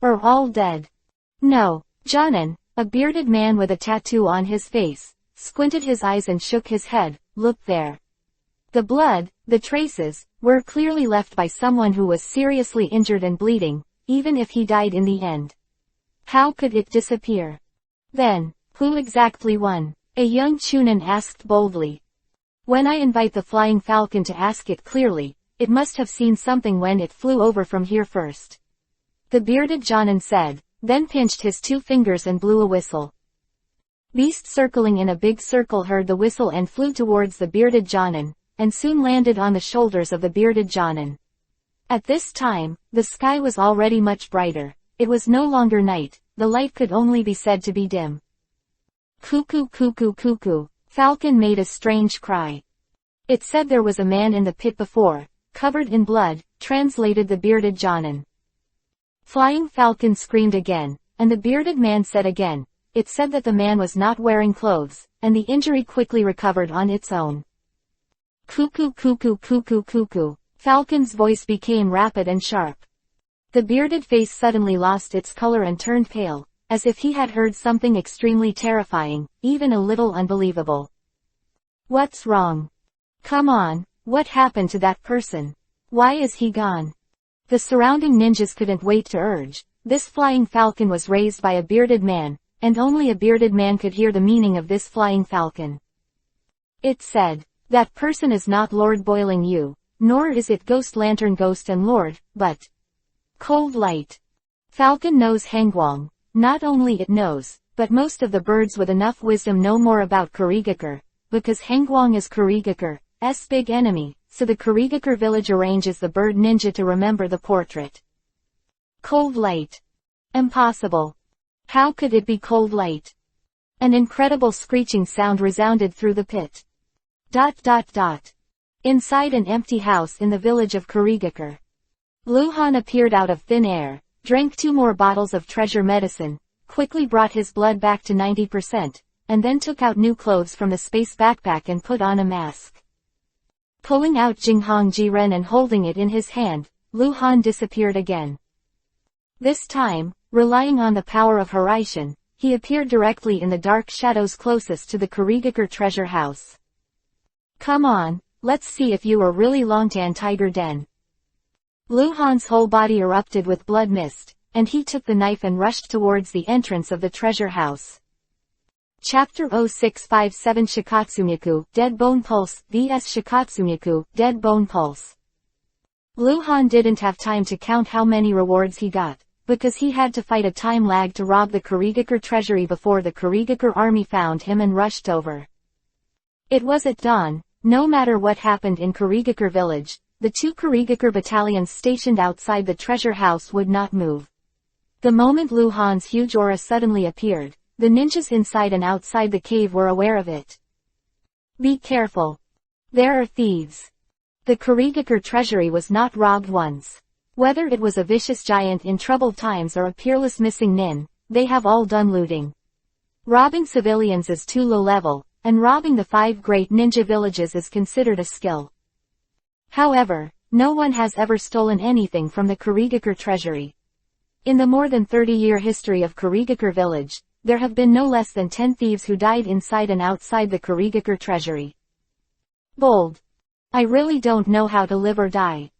Or all dead. No, Jonin, a bearded man with a tattoo on his face, squinted his eyes and shook his head, look there. The blood, the traces, were clearly left by someone who was seriously injured and bleeding, even if he died in the end. How could it disappear? Then, who exactly won? A young Chunin asked boldly. When I invite the flying falcon to ask it clearly, it must have seen something when it flew over from here first. The bearded Jonin said, then pinched his 2 fingers and blew a whistle. Beast circling in a big circle heard the whistle and flew towards the bearded Jonin, and soon landed on the shoulders of the bearded Jonin. At this time, the sky was already much brighter. It was no longer night, the light could only be said to be dim. Cuckoo cuckoo cuckoo, Falcon made a strange cry. It said there was a man in the pit before, covered in blood, translated the bearded Jonin. Flying Falcon screamed again, and the bearded man said again. It said that the man was not wearing clothes, and the injury quickly recovered on its own. Cuckoo cuckoo cuckoo cuckoo, Falcon's voice became rapid and sharp. The bearded face suddenly lost its color and turned pale, as if he had heard something extremely terrifying, even a little unbelievable. What's wrong? Come on, what happened to that person? Why is he gone? The surrounding ninjas couldn't wait to urge. This flying falcon was raised by a bearded man, and only a bearded man could hear the meaning of this flying falcon. It said, that person is not Lord Boiling You, nor is it Ghost Lantern Ghost and Lord, but Cold Light. Falcon knows Hangwang. Not only it knows, but most of the birds with enough wisdom know more about Kurigakure, because Hangwang is Kurigakure's big enemy, so the Kurigakure village arranges the bird ninja to remember the portrait. Cold Light. Impossible. How could it be Cold Light? An incredible screeching sound resounded through the pit. ... Inside an empty house in the village of Kurigakure. Luhan appeared out of thin air, drank 2 more bottles of treasure medicine, quickly brought his blood back to 90%, and then took out new clothes from the space backpack and put on a mask. Pulling out Jinghong Jiren and holding it in his hand, Luhan disappeared again. This time, relying on the power of Horaishin, he appeared directly in the dark shadows closest to the Kurigakure treasure house. Come on, let's see if you are really Longtan Tiger Den. Luhan's whole body erupted with blood mist, and he took the knife and rushed towards the entrance of the treasure house. Chapter 0657 Shikatsumiku, Dead Bone Pulse, vs Shikatsumiku, Dead Bone Pulse. Luhan didn't have time to count how many rewards he got, because he had to fight a time lag to rob the Kurigakure treasury before the Kurigakure army found him and rushed over. It was at dawn. No matter what happened in Kurigakure village, the 2 Kurigakure battalions stationed outside the treasure house would not move. The moment Luhan's huge aura suddenly appeared, the ninjas inside and outside the cave were aware of it. Be careful. There are thieves. The Kurigakure treasury was not robbed once. Whether it was a vicious giant in troubled times or a peerless missing nin, they have all done looting. Robbing civilians is too low level, and robbing the 5 great ninja villages is considered a skill. However, no one has ever stolen anything from the Kurigakure treasury. In the more than 30-year history of Kurigakure village, there have been no less than 10 thieves who died inside and outside the Kurigakure treasury. Bold. I really don't know how to live or die.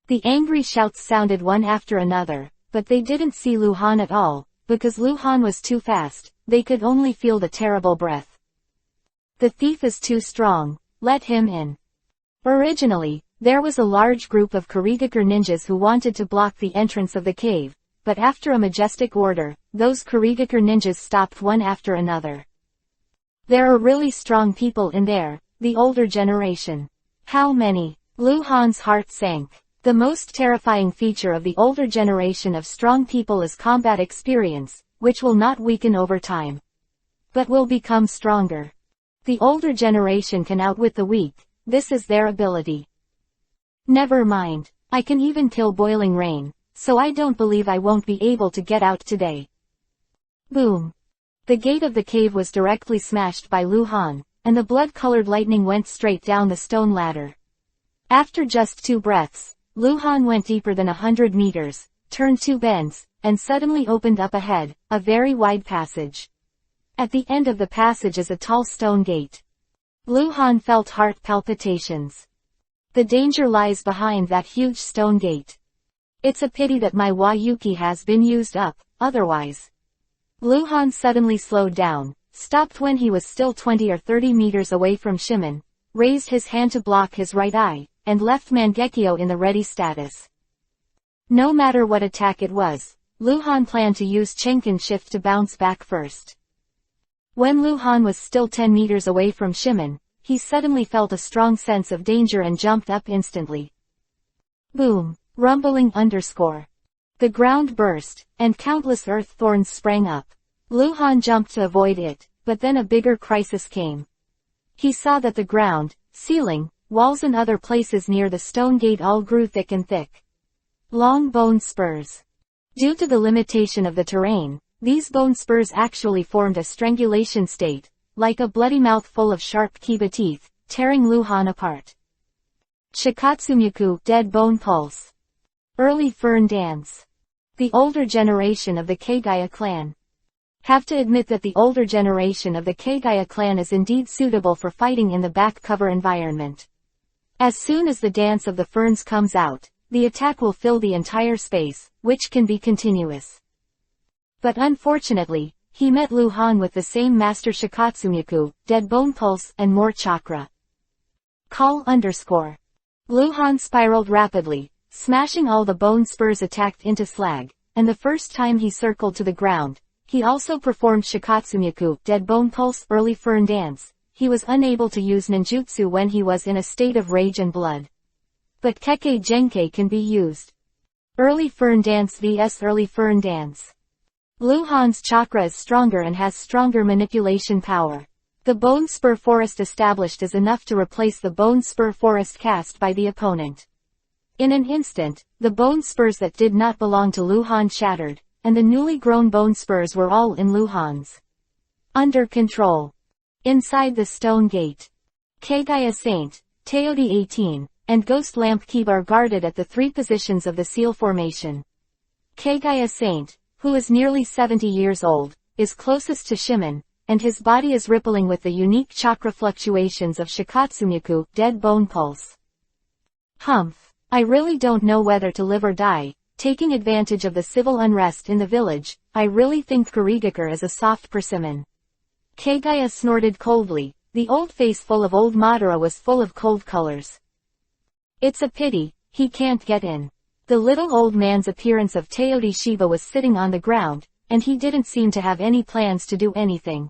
The angry shouts sounded one after another, but they didn't see Luhan at all, because Luhan was too fast, they could only feel the terrible breath. The thief is too strong, let him in. Originally, there was a large group of Kurigakure ninjas who wanted to block the entrance of the cave, but after a majestic order, those Kurigakure ninjas stopped one after another. There are really strong people in there, the older generation. How many? Luhan's heart sank. The most terrifying feature of the older generation of strong people is combat experience, which will not weaken over time, but will become stronger. The older generation can outwit the weak, this is their ability. Never mind, I can even kill boiling rain, so I don't believe I won't be able to get out today. Boom. The gate of the cave was directly smashed by Luhan, and the blood-colored lightning went straight down the stone ladder. After just 2 breaths, Luhan went deeper than 100 meters, turned 2 bends, and suddenly opened up ahead, a very wide passage. At the end of the passage is a tall stone gate. Luhan felt heart palpitations. The danger lies behind that huge stone gate. It's a pity that my Wayuki has been used up, otherwise. Luhan suddenly slowed down, stopped when he was still 20 or 30 meters away from Shimon, raised his hand to block his right eye, and left Mangekyo in the ready status. No matter what attack it was, Luhan planned to use Chenkin Shift to bounce back first. When Luhan was still 10 meters away from Shimon, he suddenly felt a strong sense of danger and jumped up instantly. Boom! Rumbling underscore. The ground burst, and countless earth thorns sprang up. Luhan jumped to avoid it, but then a bigger crisis came. He saw that the ground, ceiling, walls and other places near the stone gate all grew thick and thick. Long bone spurs. Due to the limitation of the terrain, these bone spurs actually formed a strangulation state, like a bloody mouth full of sharp kiba teeth, tearing Luhan apart. Shikatsumyaku, dead bone pulse. Early fern dance. The older generation of the Kagaya clan. Have to admit that the older generation of the Kagaya clan is indeed suitable for fighting in the back cover environment. As soon as the dance of the ferns comes out, the attack will fill the entire space, which can be continuous. But unfortunately, he met Luhan with the same master Shikatsumyaku, dead bone pulse, and more chakra. Call underscore. Luhan spiraled rapidly, smashing all the bone spurs attacked into slag, and the first time he circled to the ground, he also performed Shikatsumyaku, dead bone pulse, early fern dance. He was unable to use ninjutsu when he was in a state of rage and blood. But Kekkei Genkai can be used. Early fern dance vs early fern dance. Luhan's chakra is stronger and has stronger manipulation power. The bone spur forest established is enough to replace the bone spur forest cast by the opponent. In an instant, the bone spurs that did not belong to Luhan shattered, and the newly grown bone spurs were all in Luhan's. Under control. Inside the stone gate. Kagaya Saint, Teodi 18, and Ghost Lamp Kiba are guarded at the three positions of the seal formation. Kagaya Saint, who is nearly 70 years old, is closest to Shimon, and his body is rippling with the unique chakra fluctuations of Shikatsumyaku, dead bone pulse. Humph. I really don't know whether to live or die. Taking advantage of the civil unrest in the village, I really think Kurigakure is a soft persimmon. Kagaya snorted coldly. The old face full of old Madara was full of cold colors. It's a pity, he can't get in. The little old man's appearance of Teodi Shiba was sitting on the ground, and he didn't seem to have any plans to do anything.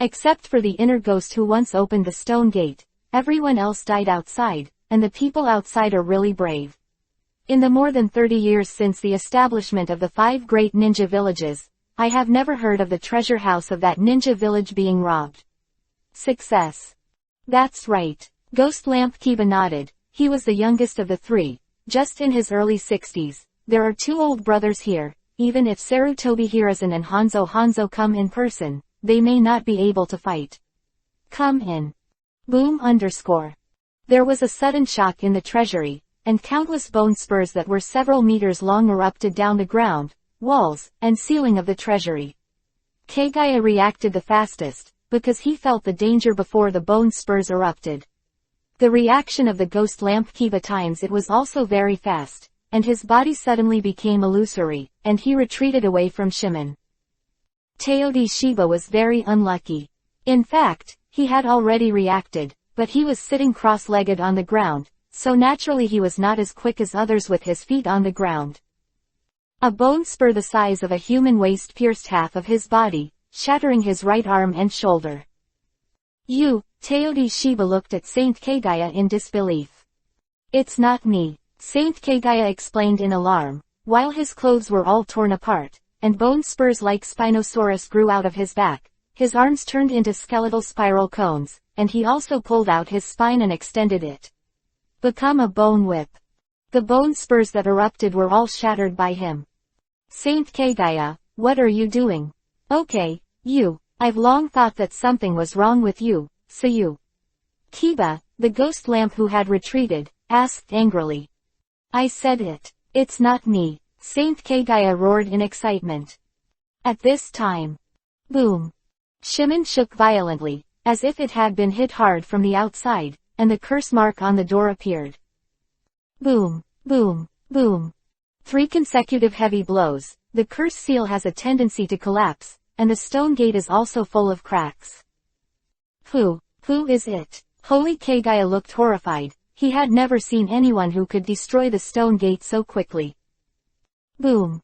Except for the inner ghost who once opened the stone gate, everyone else died outside, and the people outside are really brave. In the more than 30 years since the establishment of the 5 great ninja villages, I have never heard of the treasure house of that ninja village being robbed. Success. That's right. Ghost Lamp Kiba nodded. He was the youngest of the 3, just in his early 60s. There are 2 old brothers here. Even if Sarutobi Hiruzen and Hanzo come in person, they may not be able to fight. Come in. Boom underscore. There was a sudden shock in the treasury, and countless bone spurs that were several meters long erupted down the ground, walls, and ceiling of the treasury. Kagaya reacted the fastest, because he felt the danger before the bone spurs erupted. The reaction of the Ghost Lamp Kiba times it was also very fast, and his body suddenly became illusory, and he retreated away from Shimon. Teodi Shiba was very unlucky. In fact, he had already reacted, but he was sitting cross-legged on the ground, so naturally he was not as quick as others with his feet on the ground. A bone spur the size of a human waist pierced half of his body, shattering his right arm and shoulder. Teodi Shiba looked at Saint Kagaya in disbelief. It's not me, Saint Kagaya explained in alarm, while his clothes were all torn apart, and bone spurs like Spinosaurus grew out of his back. His arms turned into skeletal spiral cones, and he also pulled out his spine and extended it. Become a bone whip. The bone spurs that erupted were all shattered by him. Saint Kagaya, what are you doing? Okay, I've long thought that something was wrong with you, so you. Kiba, the ghost lamp who had retreated, asked angrily. I said it. It's not me, Saint Kagaya roared in excitement. At this time. Boom. Shimon shook violently, as if it had been hit hard from the outside, and the curse mark on the door appeared. Boom, boom, boom. 3 consecutive heavy blows. The curse seal has a tendency to collapse, and the stone gate is also full of cracks. Who is it? Holy Kagaya looked horrified. He had never seen anyone who could destroy the stone gate so quickly. Boom.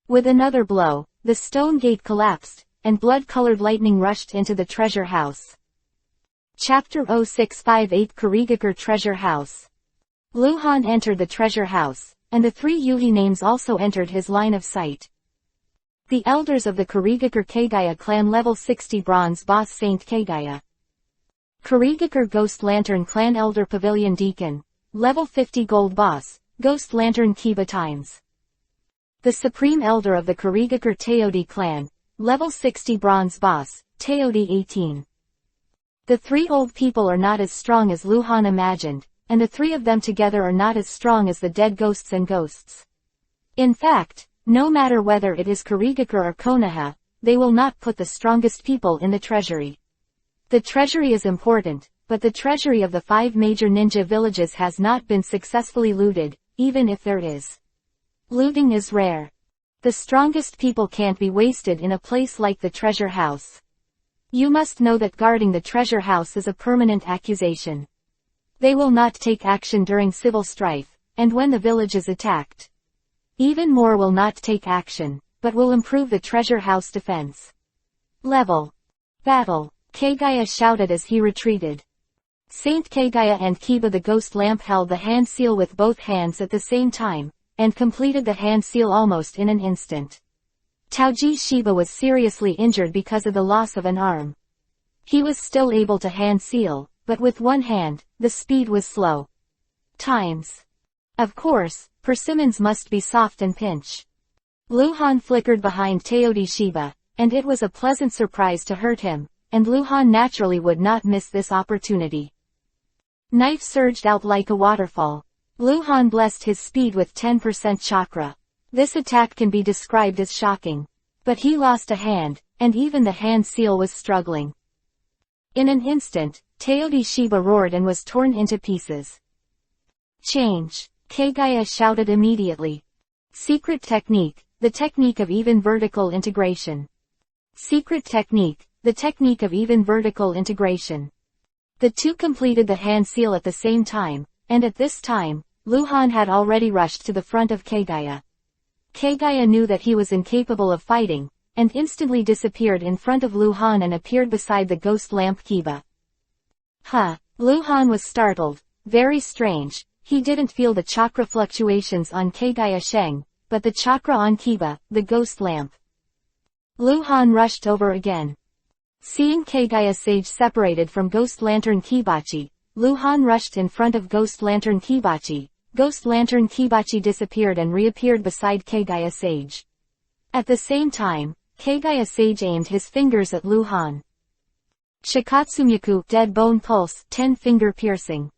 With another blow, the stone gate collapsed, and blood-colored lightning rushed into the treasure house. Chapter 0658 Kurigakure Treasure House. Luhan entered the treasure house, and the three Yuhi names also entered his line of sight. The elders of the Kurigakure Kagaya clan level 60 bronze boss Saint Kagaya. Kurigakure Ghost Lantern clan elder pavilion deacon, level 50 gold boss, Ghost Lantern Kiba times. The supreme elder of the Kurigakure Teodi clan, level 60 bronze boss, Teodi 18. The three old people are not as strong as Luhan imagined, and the three of them together are not as strong as the dead ghosts and ghosts. In fact, no matter whether it is Kurigakure or Konoha, they will not put the strongest people in the treasury. The treasury is important, but the treasury of the 5 major ninja villages has not been successfully looted, even if there is. Looting is rare. The strongest people can't be wasted in a place like the treasure house. You must know that guarding the treasure house is a permanent accusation. They will not take action during civil strife, and when the village is attacked. Even more will not take action, but will improve the treasure house defense. Level. Battle. Kagaya shouted as he retreated. Saint Kagaya and Kiba the ghost lamp held the hand seal with both hands at the same time, and completed the hand seal almost in an instant. Taoji Shiba was seriously injured because of the loss of an arm. He was still able to hand seal, but with one hand, the speed was slow. Times. Of course, persimmons must be soft and pinch. Luhan flickered behind Teodi Shiba, and it was a pleasant surprise to hurt him, and Luhan naturally would not miss this opportunity. Knife surged out like a waterfall. Luhan blessed his speed with 10% chakra. This attack can be described as shocking. But he lost a hand, and even the hand seal was struggling. In an instant, Teodi Shiba roared and was torn into pieces. Change. Kagaya shouted immediately. Secret technique, the technique of even vertical integration. Secret technique, the technique of even vertical integration. The two completed the hand seal at the same time, and at this time, Luhan had already rushed to the front of Kagaya. Kagaya knew that he was incapable of fighting, and instantly disappeared in front of Luhan and appeared beside the ghost lamp Kiba. Huh, Luhan was startled. Very strange, he didn't feel the chakra fluctuations on Kagaya Sheng, but the chakra on Kiba, the ghost lamp. Luhan rushed over again. Seeing Kagaya Sage separated from Ghost Lantern Kibachi, Luhan rushed in front of Ghost Lantern Kibachi. Ghost Lantern Kibachi disappeared and reappeared beside Kagaya Sage. At the same time, Kagaya Sage aimed his fingers at Luhan. Shikatsumyaku Dead Bone Pulse 10 Finger Piercing.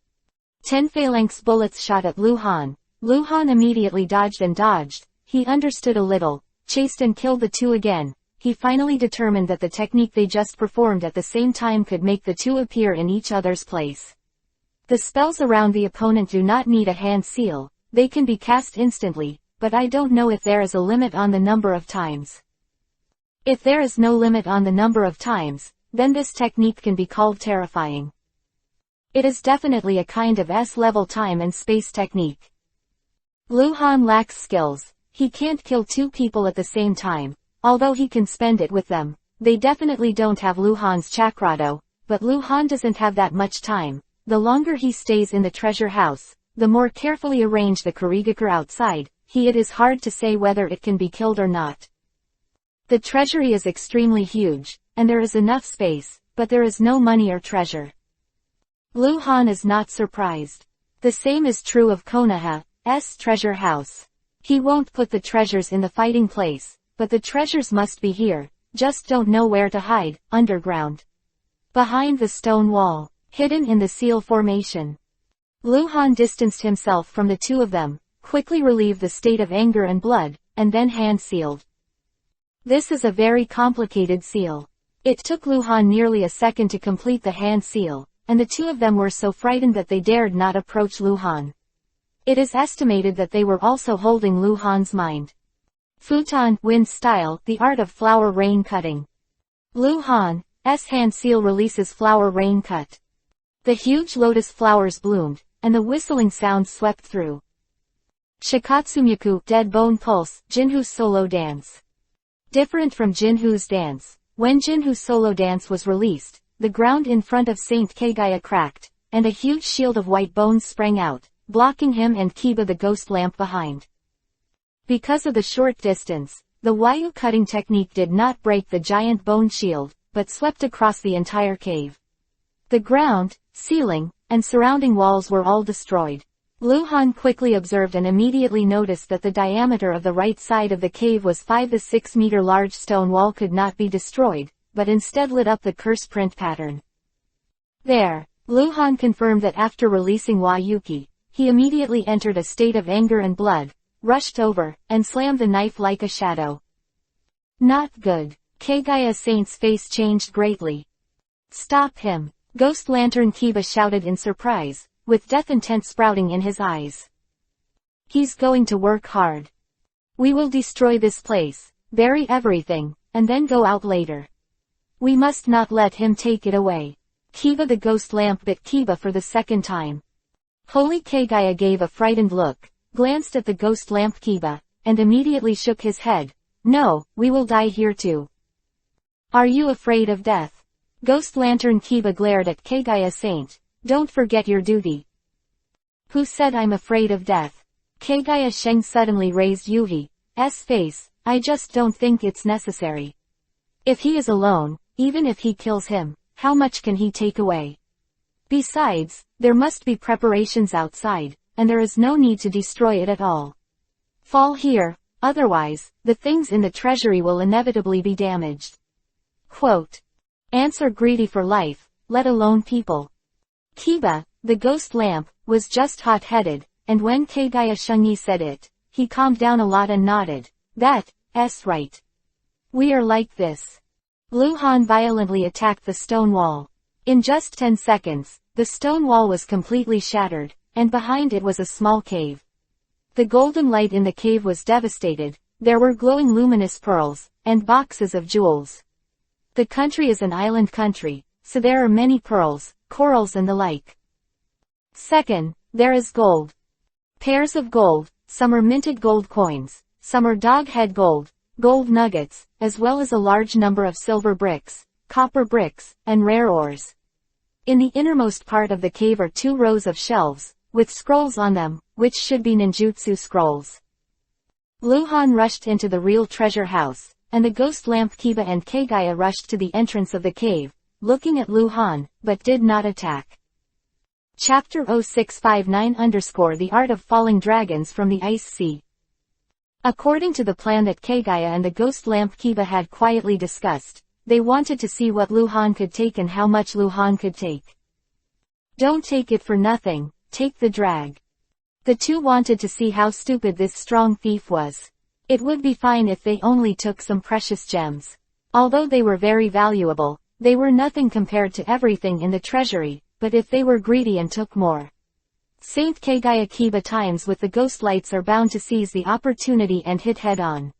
10 phalanx bullets shot at Luhan. Luhan immediately dodged and dodged. He understood a little, chased and killed the two again. He finally determined that the technique they just performed at the same time could make the two appear in each other's place. The spells around the opponent do not need a hand seal, they can be cast instantly, but I don't know if there is a limit on the number of times. If there is no limit on the number of times, then this technique can be called terrifying. It is definitely a kind of S-level time and space technique. Luhan lacks skills. He can't kill two people at the same time, although he can spend it with them. They definitely don't have Luhan's chakrado, but Luhan doesn't have that much time. The longer he stays in the treasure house, the more carefully arranged the Kurigakure outside, it is hard to say whether it can be killed or not. The treasury is extremely huge, and there is enough space, but there is no money or treasure. Luhan is not surprised. The same is true of Konoha's treasure house. He won't put the treasures in the fighting place, but the treasures must be here, just don't know where to hide, underground. Behind the stone wall. Hidden in the seal formation. Luhan distanced himself from the two of them, quickly relieved the state of anger and blood, and then hand-sealed. This is a very complicated seal. It took Luhan nearly a second to complete the hand seal, and the two of them were so frightened that they dared not approach Luhan. It is estimated that they were also holding Luhan's mind. Futon, wind style, the art of flower rain cutting. Luhan's hand seal releases flower rain cut. The huge lotus flowers bloomed, and the whistling sound swept through. Shikatsumyaku Dead Bone Pulse, Jinhu's solo dance. Different from Jinhu's dance. When Jinhu's solo dance was released, the ground in front of Saint Kagaya cracked, and a huge shield of white bones sprang out, blocking him and Kiba the ghost lamp behind. Because of the short distance, the Wayuu cutting technique did not break the giant bone shield, but swept across the entire cave. The ground, ceiling, and surrounding walls were all destroyed. Lu Han quickly observed and immediately noticed that the diameter of the right side of the cave was 5 to 6 meter large stone wall could not be destroyed, but instead lit up the curse print pattern. There, Lu Han confirmed that after releasing Wayuki, he immediately entered a state of anger and blood, rushed over, and slammed the knife like a shadow. Not good. Kagaya Saint's face changed greatly. Stop him! Ghost Lantern Kiba shouted in surprise, with death intent sprouting in his eyes. He's going to work hard. We will destroy this place, bury everything, and then go out later. We must not let him take it away. Kiba the ghost lamp bit Kiba for the second time. Holy Kagaya gave a frightened look, glanced at the ghost lamp Kiba, and immediately shook his head. No, we will die here too. Are you afraid of death? Ghost Lantern Kiba glared at Kagaya Saint. Don't forget your duty. Who said I'm afraid of death? Kagaya Sheng suddenly raised Yuhi's face. I just don't think it's necessary. If he is alone, even if he kills him, how much can he take away? Besides, there must be preparations outside, and there is no need to destroy it at all. Fall here, otherwise, the things in the treasury will inevitably be damaged. Quote. Ants are greedy for life, let alone people. Kiba, the ghost lamp, was just hot-headed, and when Kagaya Shengyi said it, he calmed down a lot and nodded. That's right. We are like this. Lu Han violently attacked the stone wall. In just 10 seconds, the stone wall was completely shattered, and behind it was a small cave. The golden light in the cave was devastated. There were glowing luminous pearls, and boxes of jewels. The country is an island country, so there are many pearls, corals and the like. Second, there is gold. Pairs of gold, some are minted gold coins, some are dog head gold, gold nuggets, as well as a large number of silver bricks, copper bricks, and rare ores. In the innermost part of the cave are 2 rows of shelves, with scrolls on them, which should be ninjutsu scrolls. Lu Han rushed into the real treasure house, and the ghost lamp Kiba and Kagaya rushed to the entrance of the cave, looking at Lu Han, but did not attack. Chapter 0659 _ The Art of Falling Dragons from the Ice Sea. According to the plan that Kagaya and the ghost lamp Kiba had quietly discussed, they wanted to see what Lu Han could take and how much Lu Han could take. Don't take it for nothing, take the drag. The two wanted to see how stupid this strong thief was. It would be fine if they only took some precious gems. Although they were very valuable, they were nothing compared to everything in the treasury, but if they were greedy and took more. Saint Kagaya Kiba times with the ghost lights are bound to seize the opportunity and hit head-on.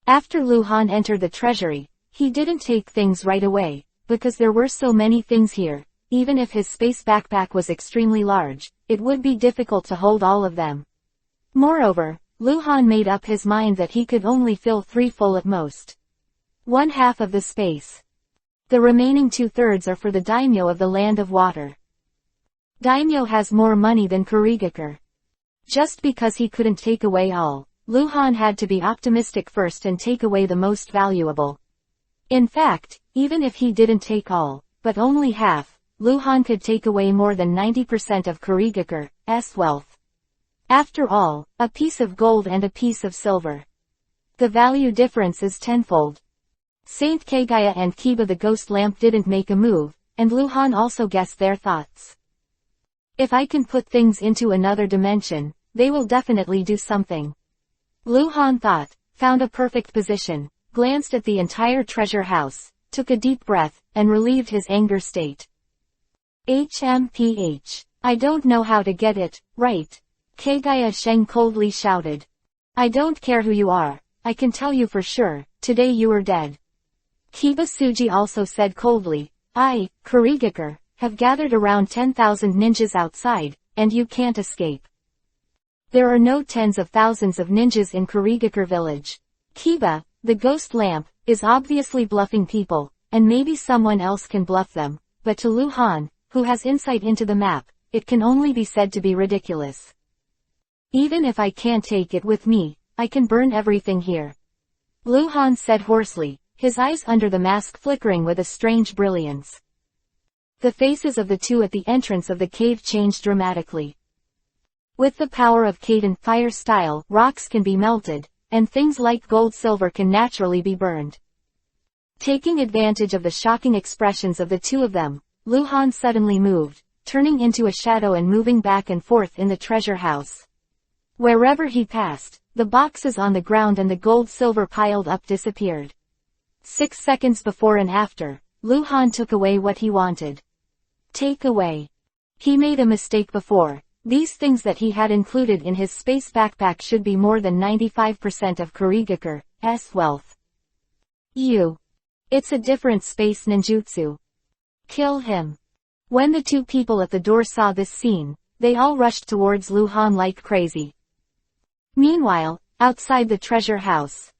After Lu Han entered the treasury, he didn't take things right away, because there were so many things here. Even if his space backpack was extremely large, it would be difficult to hold all of them. Moreover, Lu Han made up his mind that he could only fill 3 full at most. 1/2 of the space. The remaining 2/3 are for the daimyo of the Land of Water. Daimyo has more money than Kurigakure. Just because he couldn't take away all, Lu Han had to be optimistic first and take away the most valuable. In fact, even if he didn't take all, but only half, Lu Han could take away more than 90% of Kurigakure's wealth. After all, a piece of gold and a piece of silver. The value difference is tenfold. Saint Kagaya and Kiba the ghost lamp didn't make a move, and Lu Han also guessed their thoughts. If I can put things into another dimension, they will definitely do something. Lu Han thought, found a perfect position, glanced at the entire treasure house, took a deep breath, and relieved his anger state. HMPH. I don't know how to get it right. Kagaya Sheng coldly shouted. I don't care who you are, I can tell you for sure, today you are dead. Kiba Suji also said coldly, I, Kurigakure, have gathered around 10,000 ninjas outside, and you can't escape. There are no tens of thousands of ninjas in Kurigakure village. Kiba, the ghost lamp, is obviously bluffing people, and maybe someone else can bluff them, but to Lu Han, who has insight into the map, it can only be said to be ridiculous. Even if I can't take it with me, I can burn everything here. Lu Han said hoarsely, his eyes under the mask flickering with a strange brilliance. The faces of the two at the entrance of the cave changed dramatically. With the power of Kaden fire style, rocks can be melted, and things like gold-silver can naturally be burned. Taking advantage of the shocking expressions of the two of them, Lu Han suddenly moved, turning into a shadow and moving back and forth in the treasure house. Wherever he passed, the boxes on the ground and the gold-silver piled up disappeared. 6 seconds before and after, Lu Han took away what he wanted. Take away. He made a mistake before. These things that he had included in his space backpack should be more than 95% of Kurigaku's wealth. It's a different space ninjutsu. Kill him. When the two people at the door saw this scene, they all rushed towards Lu Han like crazy. Meanwhile, outside the treasure house.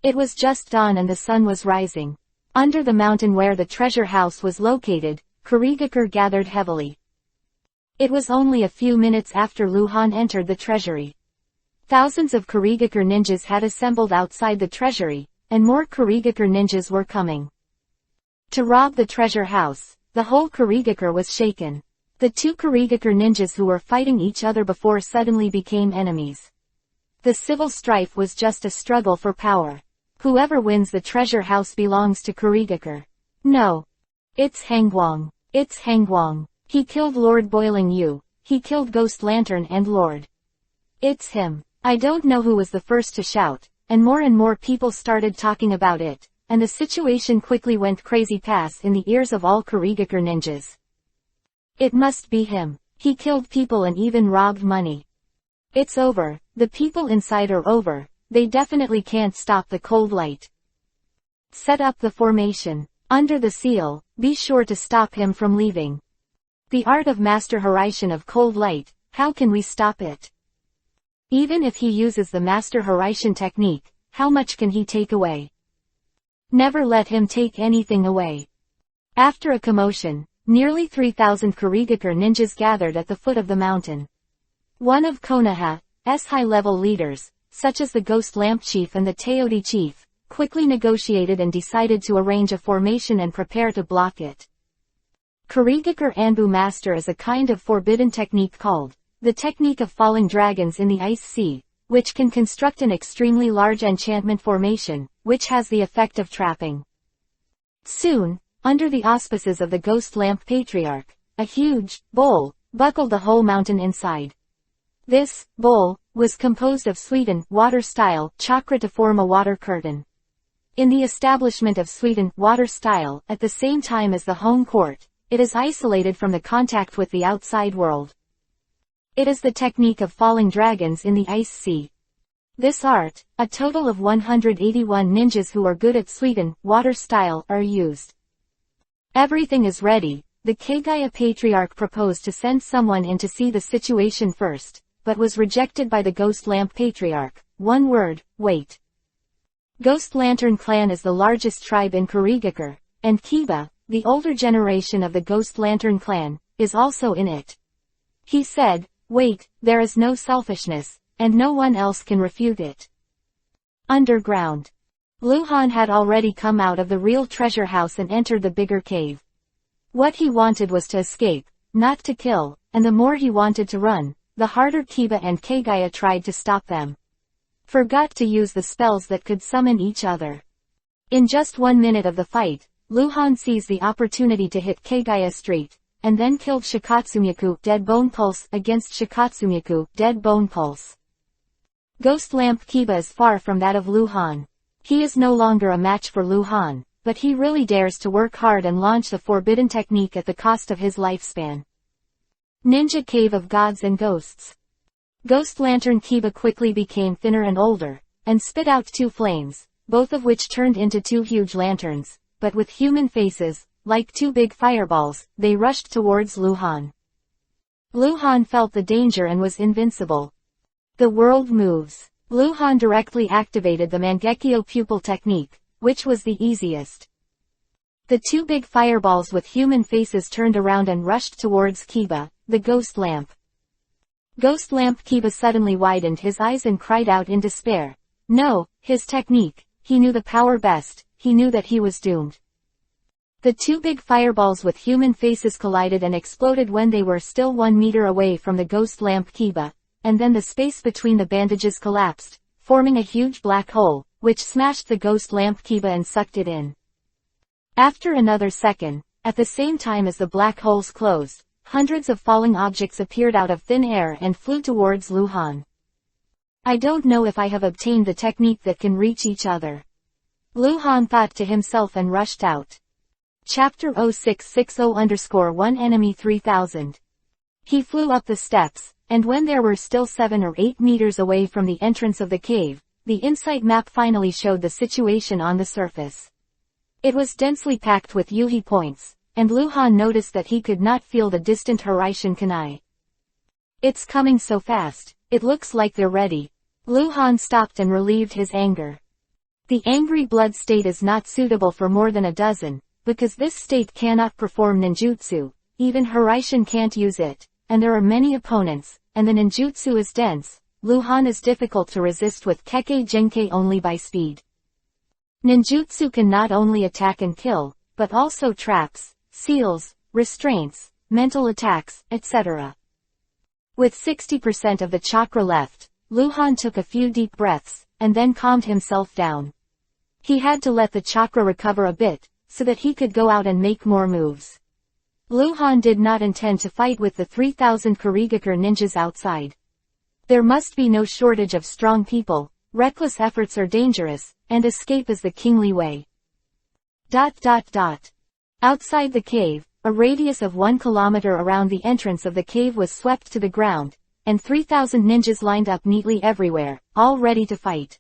It was just dawn and the sun was rising. Under the mountain where the treasure house was located, Kurigaku gathered heavily. It was only a few minutes after Lu Han entered the treasury. Thousands of Kurigaku ninjas had assembled outside the treasury, and more Kurigaku ninjas were coming. To rob the treasure house, the whole Kurigaku was shaken. The two Kurigaku ninjas who were fighting each other before suddenly became enemies. The civil strife was just a struggle for power. Whoever wins the treasure house belongs to Kurigaku. No. It's Hangguang. It's Hangguang. He killed Lord Boiling Yu. He killed Ghost Lantern and Lord. It's him. I don't know who was the first to shout, and more people started talking about it, and the situation quickly went crazy past in the ears of all Kurigaku ninjas. It must be him. He killed people and even robbed money. It's over. The people inside are over. They definitely can't stop the cold light. Set up the formation. Under the seal, be sure to stop him from leaving. The art of Master Horaitian of cold light, how can we stop it? Even if he uses the Master Horaitian technique, how much can he take away? Never let him take anything away. After a commotion, nearly 3,000 Kurigaku ninjas gathered at the foot of the mountain. One of Konoha's high-level leaders, such as the Ghost Lamp Chief and the Teodi Chief, quickly negotiated and decided to arrange a formation and prepare to block it. Kurigaku Anbu Master is a kind of forbidden technique called the technique of falling dragons in the ice sea, which can construct an extremely large enchantment formation, which has the effect of trapping. Soon, under the auspices of the Ghost Lamp Patriarch, a huge bowl buckled the whole mountain inside. This bowl was composed of sweetened water-style chakra to form a water curtain. In the establishment of sweetened water style at the same time as the home court, it is isolated from the contact with the outside world. It is the technique of falling dragons in the ice sea. This art, a total of 181 ninjas who are good at sweetened water style are used. Everything is ready. The Kagaya Patriarch proposed to send someone in to see the situation first, but was rejected by the Ghost Lamp Patriarch. One word, wait. Ghost Lantern Clan is the largest tribe in Kurigaku, and Kiba, the older generation of the Ghost Lantern Clan, is also in it. He said, wait, there is no selfishness, and no one else can refute it. Underground. Lu Han had already come out of the real treasure house and entered the bigger cave. What he wanted was to escape, not to kill, and the more he wanted to run, the harder Kiba and Kagaya tried to stop them. Forgot to use the spells that could summon each other. In just 1 minute of the fight, Lu Han seized the opportunity to hit Kagaya straight, and then killed Shikatsumiyaku Dead Bone Pulse against Shikatsumiyaku Dead Bone Pulse. Ghost Lamp Kiba is far from that of Lu Han. He is no longer a match for Lu Han, but he really dares to work hard and launch the forbidden technique at the cost of his lifespan. Ninja Cave of Gods and Ghosts. Ghost Lantern Kiba quickly became thinner and older, and spit out 2 flames, both of which turned into 2 huge lanterns, but with human faces, like 2 big fireballs, they rushed towards Lu Han. Lu Han felt the danger and was invincible. The world moves. Lu Han directly activated the Mangekyo pupil technique, which was the easiest. The two big fireballs with human faces turned around and rushed towards Kiba, the ghost lamp. Ghost lamp Kiba suddenly widened his eyes and cried out in despair. No, his technique, he knew the power best, he knew that he was doomed. The two big fireballs with human faces collided and exploded when they were still 1 meter away from the ghost lamp Kiba, and then the space between the bandages collapsed, forming a huge black hole, which smashed the ghost lamp Kiba and sucked it in. After another second, at the same time as the black holes closed, hundreds of falling objects appeared out of thin air and flew towards Luhan. I don't know if I have obtained the technique that can reach each other. Luhan thought to himself and rushed out. Chapter 0660-1 Enemy 3000. He flew up the steps, and when there were still 7 or 8 meters away from the entrance of the cave, the insight map finally showed the situation on the surface. It was densely packed with Yuhi points, and Luhan noticed that he could not feel the distant Horaishin Kanai. It's coming so fast, it looks like they're ready. Luhan stopped and relieved his anger. The angry blood state is not suitable for more than a dozen, because this state cannot perform ninjutsu, even Horaishin can't use it, and there are many opponents, and the ninjutsu is dense. Luhan is difficult to resist with Kekkei Genkei only by speed. Ninjutsu can not only attack and kill, but also traps, seals, restraints, mental attacks, etc. With 60% of the chakra left, Luhan took a few deep breaths, and then calmed himself down. He had to let the chakra recover a bit, so that he could go out and make more moves. Luhan did not intend to fight with the 3000 Kurigakure ninjas outside. There must be no shortage of strong people, reckless efforts are dangerous, and escape is the kingly way. Outside the cave, a radius of 1 kilometer around the entrance of the cave was swept to the ground, and 3000 ninjas lined up neatly everywhere, all ready to fight.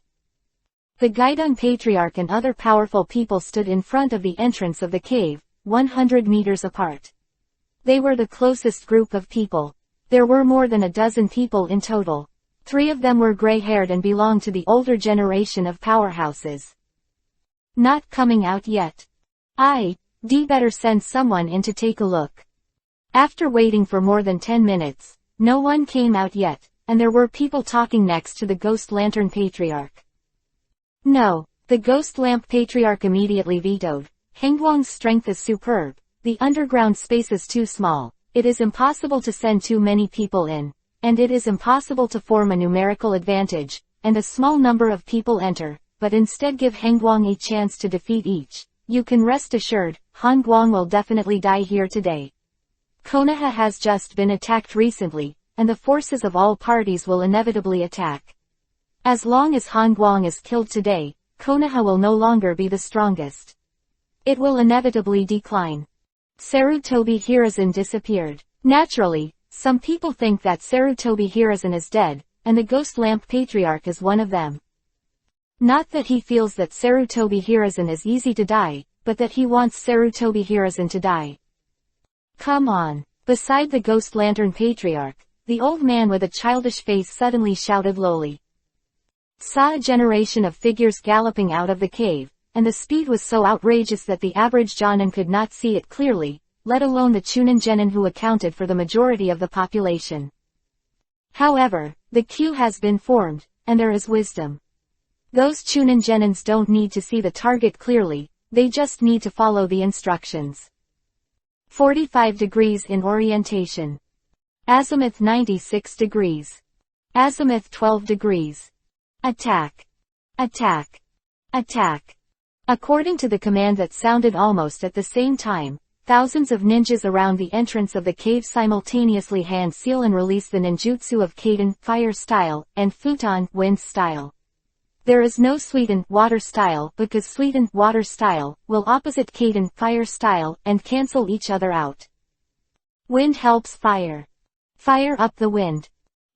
The Gaidong Patriarch and other powerful people stood in front of the entrance of the cave, 100 meters apart. They were the closest group of people. There were more than a dozen people in total. 3 of them were gray-haired and belonged to the older generation of powerhouses. Not coming out yet. I'd better send someone in to take a look. After waiting for more than 10 minutes, no one came out yet, and there were people talking next to the Ghost Lantern Patriarch. No, the Ghost Lamp Patriarch immediately vetoed. Hengguang's strength is superb, the underground space is too small, it is impossible to send too many people in, and it is impossible to form a numerical advantage, and a small number of people enter, but instead give Hengguang a chance to defeat each. You can rest assured, Hengguang will definitely die here today. Konoha has just been attacked recently, and the forces of all parties will inevitably attack. As long as Hengguang is killed today, Konoha will no longer be the strongest. It will inevitably decline. Sarutobi Hiruzen disappeared. Naturally, some people think that Sarutobi Hiruzen is dead, and the Ghost Lamp Patriarch is one of them. Not that he feels that Sarutobi Hiruzen is easy to die, but that he wants Sarutobi Hiruzen to die. Come on. Beside the Ghost Lantern Patriarch, the old man with a childish face suddenly shouted lowly. Saw a generation of figures galloping out of the cave, and the speed was so outrageous that the average Jonin could not see it clearly, let alone the Chunin genin who accounted for the majority of the population. However, the queue has been formed, and there is wisdom. Those Chunin genins don't need to see the target clearly, they just need to follow the instructions. 45 degrees in orientation. Azimuth 96 degrees. Azimuth 12 degrees. Attack. Attack. Attack. According to the command that sounded almost at the same time, thousands of ninjas around the entrance of the cave simultaneously hand seal and release the ninjutsu of Kaiden, fire style, and Futon, wind style. There is no Suiten, water style, because Suiten, water style, will opposite Kaiden, fire style, and cancel each other out. Wind helps fire. Fire up the wind.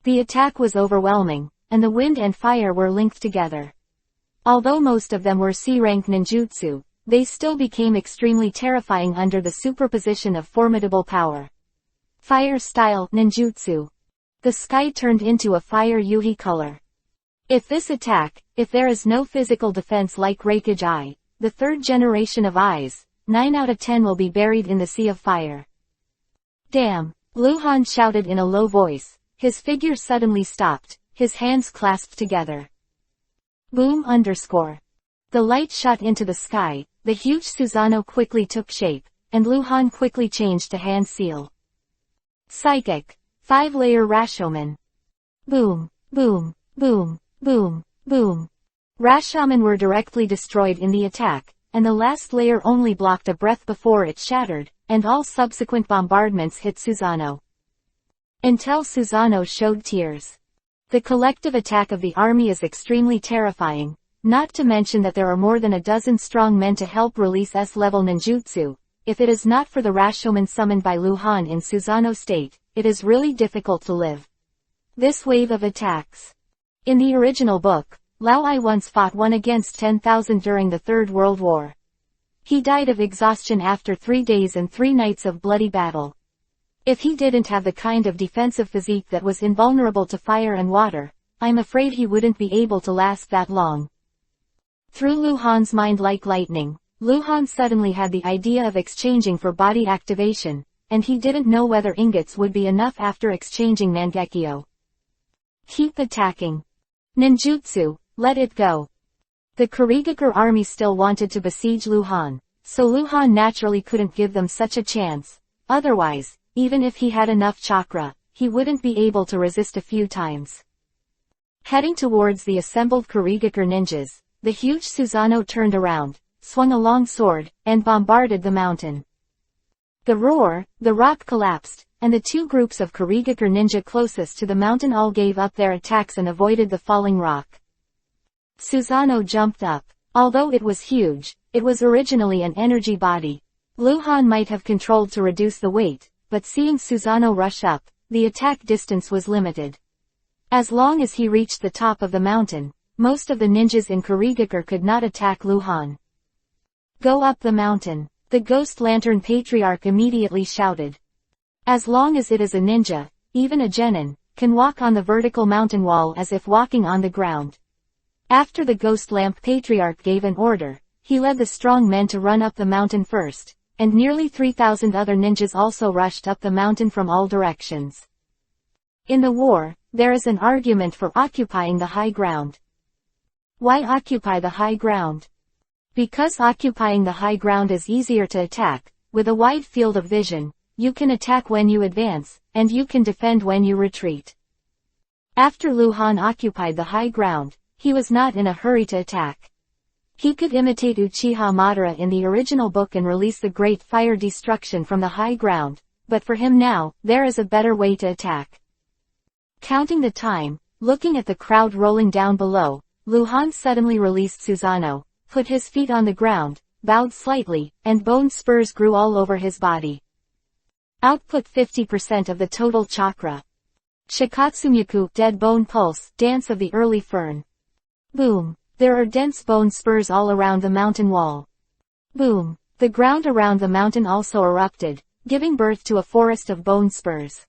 The attack was overwhelming, and the wind and fire were linked together. Although most of them were C-rank ninjutsu, they still became extremely terrifying under the superposition of formidable power. Fire style ninjutsu. The sky turned into a fire yuhi color. If there is no physical defense like Reikage Eye, the third generation of eyes, 9 out of 10 will be buried in the sea of fire. Damn! Luhan shouted in a low voice. His figure suddenly stopped, his hands clasped together. Boom _. The light shot into the sky, the huge Susanoo quickly took shape, and Luhan quickly changed to hand seal. Psychic. 5-layer Rashomon. Boom, boom, boom, boom, boom. Rashomon were directly destroyed in the attack, and the last layer only blocked a breath before it shattered, and all subsequent bombardments hit Susanoo. Until Susanoo showed tears. The collective attack of the army is extremely terrifying, not to mention that there are more than a dozen strong men to help release S-level ninjutsu. If it is not for the Rashomon summoned by Luhan in Susanoo state, it is really difficult to live. This wave of attacks. In the original book, Lao Ai once fought 1 against 10,000 during the Third World War. He died of exhaustion after 3 days and 3 nights of bloody battle. If he didn't have the kind of defensive physique that was invulnerable to fire and water, I'm afraid he wouldn't be able to last that long. Through Luhan's mind like lightning, Luhan suddenly had the idea of exchanging for body activation, and he didn't know whether ingots would be enough after exchanging Mangekyo. Keep attacking. Ninjutsu, let it go. The Kurigakure army still wanted to besiege Luhan, so Luhan naturally couldn't give them such a chance. Otherwise, even if he had enough chakra, he wouldn't be able to resist a few times. Heading towards the assembled Kurigakure ninjas, the huge Susanoo turned around, swung a long sword, and bombarded the mountain. The rock collapsed, and the 2 groups of Kurigakure ninja closest to the mountain all gave up their attacks and avoided the falling rock. Susanoo jumped up. Although it was huge, it was originally an energy body. Luhan might have controlled to reduce the weight, but seeing Susanoo rush up, the attack distance was limited. As long as he reached the top of the mountain, most of the ninjas in Kurigakure could not attack Luhan. Go up the mountain, the Ghost Lantern Patriarch immediately shouted. As long as it is a ninja, even a genin, can walk on the vertical mountain wall as if walking on the ground. After the Ghost Lamp Patriarch gave an order, he led the strong men to run up the mountain first, and nearly 3,000 other ninjas also rushed up the mountain from all directions. In the war, there is an argument for occupying the high ground. Why occupy the high ground? Because occupying the high ground is easier to attack. With a wide field of vision, you can attack when you advance, and you can defend when you retreat. After Luhan occupied the high ground, he was not in a hurry to attack. He could imitate Uchiha Madara in the original book and release the great fire destruction from the high ground, but for him now, there is a better way to attack. Counting the time, looking at the crowd rolling down below, Luhan suddenly released Susanoo, put his feet on the ground, bowed slightly, and bone spurs grew all over his body. Output 50% of the total chakra. Shikatsumyaku, Dead Bone Pulse, Dance of the Early Fern. Boom. There are dense bone spurs all around the mountain wall. Boom. The ground around the mountain also erupted, giving birth to a forest of bone spurs.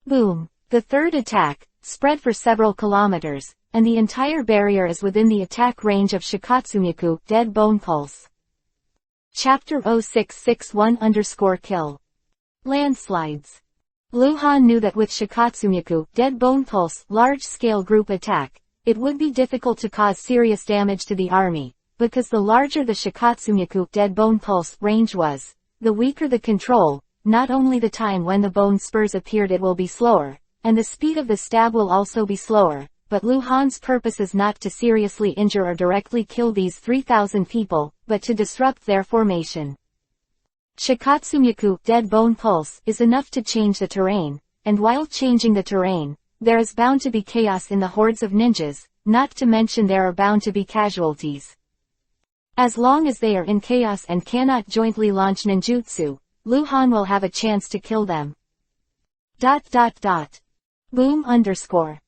Boom. The third attack, spread for several kilometers, and the entire barrier is within the attack range of Shikatsumyaku, Dead Bone Pulse. Chapter 0661_kill. Landslides. Luhan knew that with Shikatsumyaku, Dead Bone Pulse, large-scale group attack, it would be difficult to cause serious damage to the army, because the larger the Shikatsumyaku, Dead Bone Pulse, range was, the weaker the control. Not only the time when the bone spurs appeared it will be slower, and the speed of the stab will also be slower, but Luhan's purpose is not to seriously injure or directly kill these 3,000 people, but to disrupt their formation. Shikatsumyaku, Dead Bone Pulse, is enough to change the terrain, and while changing the terrain, there is bound to be chaos in the hordes of ninjas, not to mention there are bound to be casualties. As long as they are in chaos and cannot jointly launch ninjutsu, Luhan will have a chance to kill them. Boom _.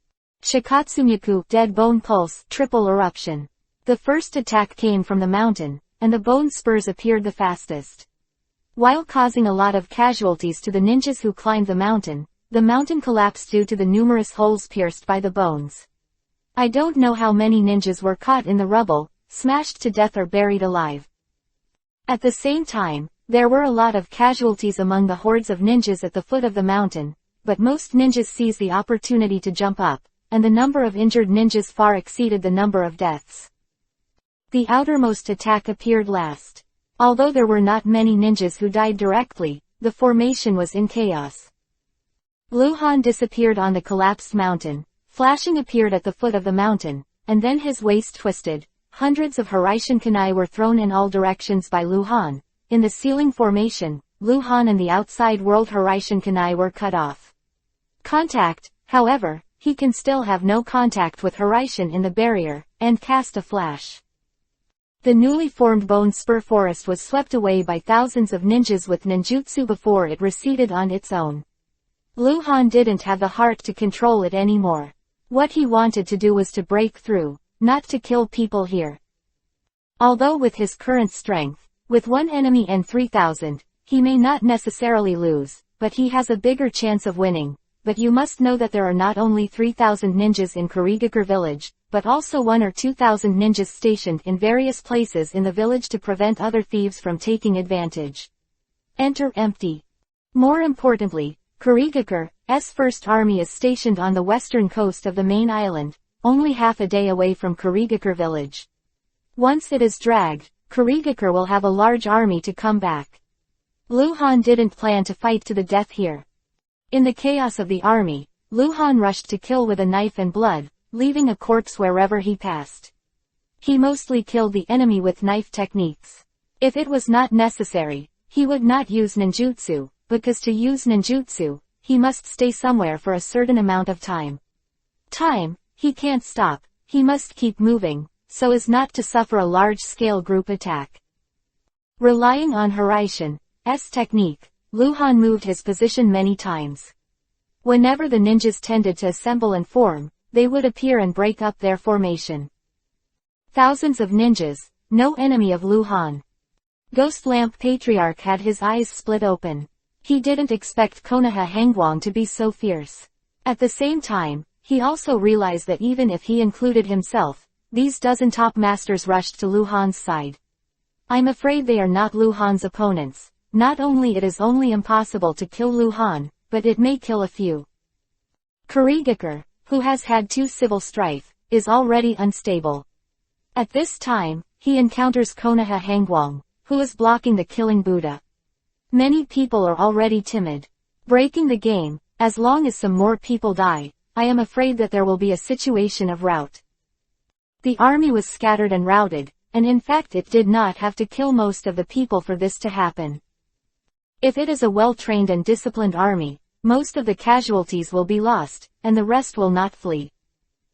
Shikatsumyaku, Dead Bone Pulse, Triple Eruption. The first attack came from the mountain, and the bone spurs appeared the fastest. While causing a lot of casualties to the ninjas who climbed the mountain collapsed due to the numerous holes pierced by the bones. I don't know how many ninjas were caught in the rubble, smashed to death or buried alive. At the same time, there were a lot of casualties among the hordes of ninjas at the foot of the mountain, but most ninjas seized the opportunity to jump up, and the number of injured ninjas far exceeded the number of deaths. The outermost attack appeared last. Although there were not many ninjas who died directly, the formation was in chaos. Luhan disappeared on the collapsed mountain, flashing appeared at the foot of the mountain, and then his waist twisted. Hundreds of Hiraishin kunai were thrown in all directions by Luhan. In the ceiling formation, Luhan and the outside world Hiraishin kunai were cut off. Contact, however, he can still have no contact with Hiraishin in the barrier, and cast a flash. The newly formed Bone Spur Forest was swept away by thousands of ninjas with ninjutsu before it receded on its own. Luhan didn't have the heart to control it anymore. What he wanted to do was to break through, not to kill people here. Although with his current strength, with one enemy and 3,000, he may not necessarily lose, but he has a bigger chance of winning. But you must know that there are not only 3,000 ninjas in Kurigakure village, but also 1 or 2,000 ninjas stationed in various places in the village to prevent other thieves from taking advantage. Enter empty. More importantly, Kurigakure's first army is stationed on the western coast of the main island, only half a day away from Kurigakure village. Once it is dragged, Kurigakure will have a large army to come back. Luhan didn't plan to fight to the death here. In the chaos of the army, Luhan rushed to kill with a knife and blood, leaving a corpse wherever he passed. He mostly killed the enemy with knife techniques. If it was not necessary, he would not use ninjutsu, because to use ninjutsu, he must stay somewhere for a certain amount of time. He can't stop, he must keep moving, so as not to suffer a large-scale group attack. Relying on Hiraishin's technique, Luhan moved his position many times. Whenever the ninjas tended to assemble and form, they would appear and break up their formation. Thousands of ninjas, no enemy of Luhan. Ghost Lamp Patriarch had his eyes split open. He didn't expect Konoha Hangwang to be so fierce. At the same time, he also realized that even if he included himself, these dozen top masters rushed to Luhan's side. I'm afraid they are not Luhan's opponents. Not only it is only impossible to kill Luhan, but it may kill a few. Kurigakure, who has had 2 civil strife, is already unstable. At this time, he encounters Konoha Hangwang, who is blocking the killing Buddha. Many people are already timid. Breaking the game, as long as some more people die, I am afraid that there will be a situation of rout. The army was scattered and routed, and in fact it did not have to kill most of the people for this to happen. If it is a well-trained and disciplined army, most of the casualties will be lost, and the rest will not flee.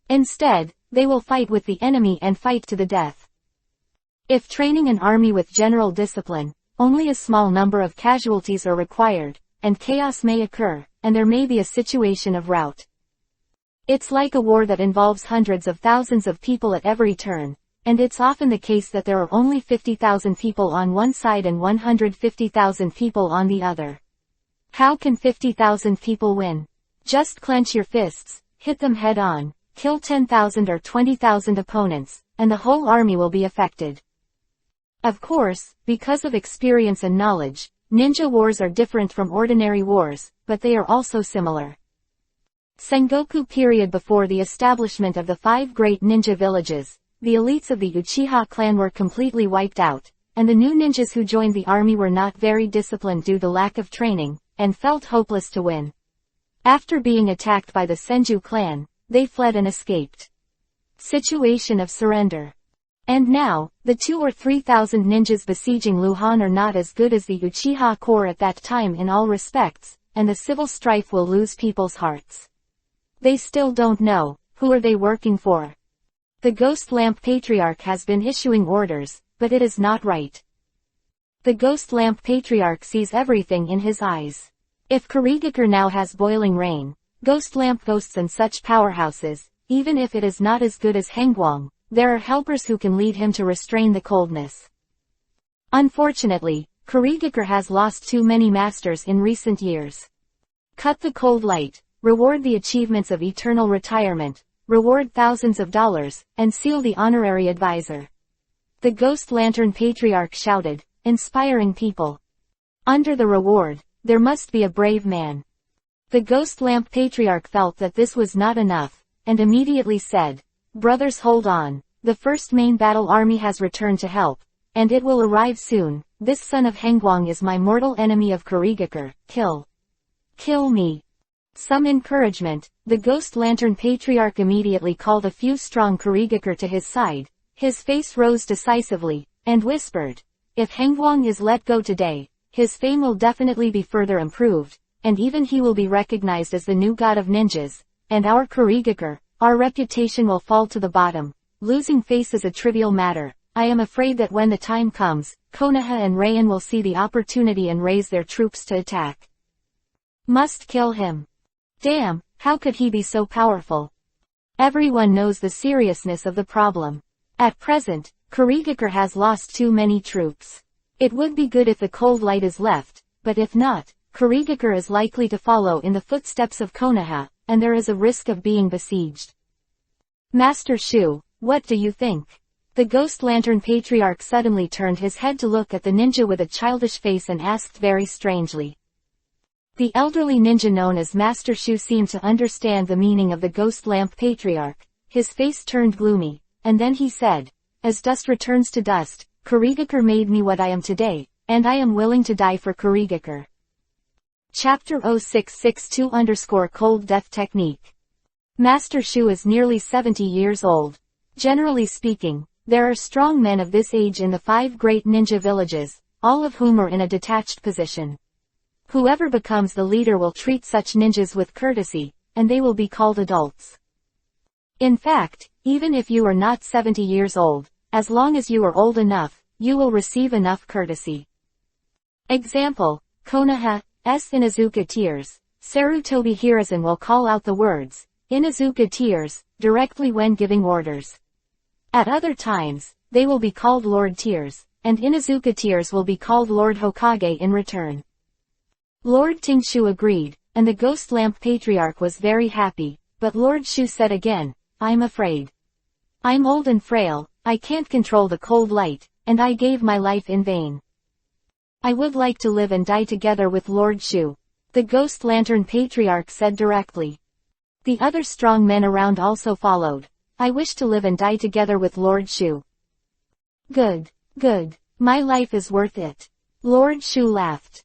Instead, they will fight with the enemy and fight to the death. If training an army with general discipline, only a small number of casualties are required, and chaos may occur, and there may be a situation of rout. It's like a war that involves hundreds of thousands of people at every turn, and it's often the case that there are only 50,000 people on one side and 150,000 people on the other. How can 50,000 people win? Just clench your fists, hit them head on, kill 10,000 or 20,000 opponents, and the whole army will be affected. Of course, because of experience and knowledge, ninja wars are different from ordinary wars, but they are also similar. Sengoku period before the establishment of the 5 great ninja villages, the elites of the Uchiha clan were completely wiped out, and the new ninjas who joined the army were not very disciplined due to lack of training, and felt hopeless to win. After being attacked by the Senju clan, they fled and escaped. Situation of surrender. And now, the 2 or 3,000 ninjas besieging Luhan are not as good as the Uchiha Corps at that time in all respects, and the civil strife will lose people's hearts. They still don't know, who are they working for? The Ghost Lamp Patriarch has been issuing orders, but it is not right. The Ghost Lamp Patriarch sees everything in his eyes. If Kurigakure now has boiling rain, Ghost Lamp ghosts and such powerhouses, even if it is not as good as Hangwang, there are helpers who can lead him to restrain the coldness. Unfortunately, Kurigakure has lost too many masters in recent years. Cut the cold light, reward the achievements of eternal retirement, reward thousands of dollars, and seal the honorary advisor. The Ghost Lantern Patriarch shouted, inspiring people. Under the reward, there must be a brave man. The Ghost Lamp Patriarch felt that this was not enough, and immediately said, "Brothers, hold on, the first main battle army has returned to help, and it will arrive soon. This son of Hengguang is my mortal enemy of Kurigakure. Kill me." Some encouragement, the Ghost Lantern Patriarch immediately called a few strong Kurigakure to his side. His face rose decisively, and whispered, "If Hengguang is let go today, his fame will definitely be further improved, and even he will be recognized as the new god of ninjas, and our Kurigakure, our reputation will fall to the bottom. Losing face is a trivial matter. I am afraid that when the time comes, Konoha and Rayan will see the opportunity and raise their troops to attack. Must kill him. Damn, how could he be so powerful?" Everyone knows the seriousness of the problem. At present, Kurigakure has lost too many troops. It would be good if the cold light is left, but if not, Kurigakure is likely to follow in the footsteps of Konoha, and there is a risk of being besieged. Master Shu, what do you think? The Ghost Lantern Patriarch suddenly turned his head to look at the ninja with a childish face and asked very strangely. The elderly ninja known as Master Shu seemed to understand the meaning of the Ghost Lamp Patriarch. His face turned gloomy, and then he said, "As dust returns to dust, Kurigakure made me what I am today, and I am willing to die for Kurigakure." Chapter 0662_Cold Death Technique. Master Shu is nearly 70 years old. Generally speaking, there are strong men of this age in the 5 great ninja villages, all of whom are in a detached position. Whoever becomes the leader will treat such ninjas with courtesy, and they will be called adults. In fact, even if you are not 70 years old, as long as you are old enough, you will receive enough courtesy. Example, Konoha's Inuzuka tears. Sarutobi Hiruzen will call out the words, "Inuzuka tears," directly when giving orders. At other times, they will be called Lord Tears, and Inuzuka tears will be called Lord Hokage in return. Lord Tingshu agreed, and the Ghost Lamp Patriarch was very happy, but Lord Shu said again, "I'm afraid. I'm old and frail, I can't control the cold light, and I gave my life in vain. I would like to live and die together with Lord Shu," the Ghost Lantern Patriarch said directly. The other strong men around also followed. "I wish to live and die together with Lord Shu." Good. My life is worth it. Lord Shu laughed.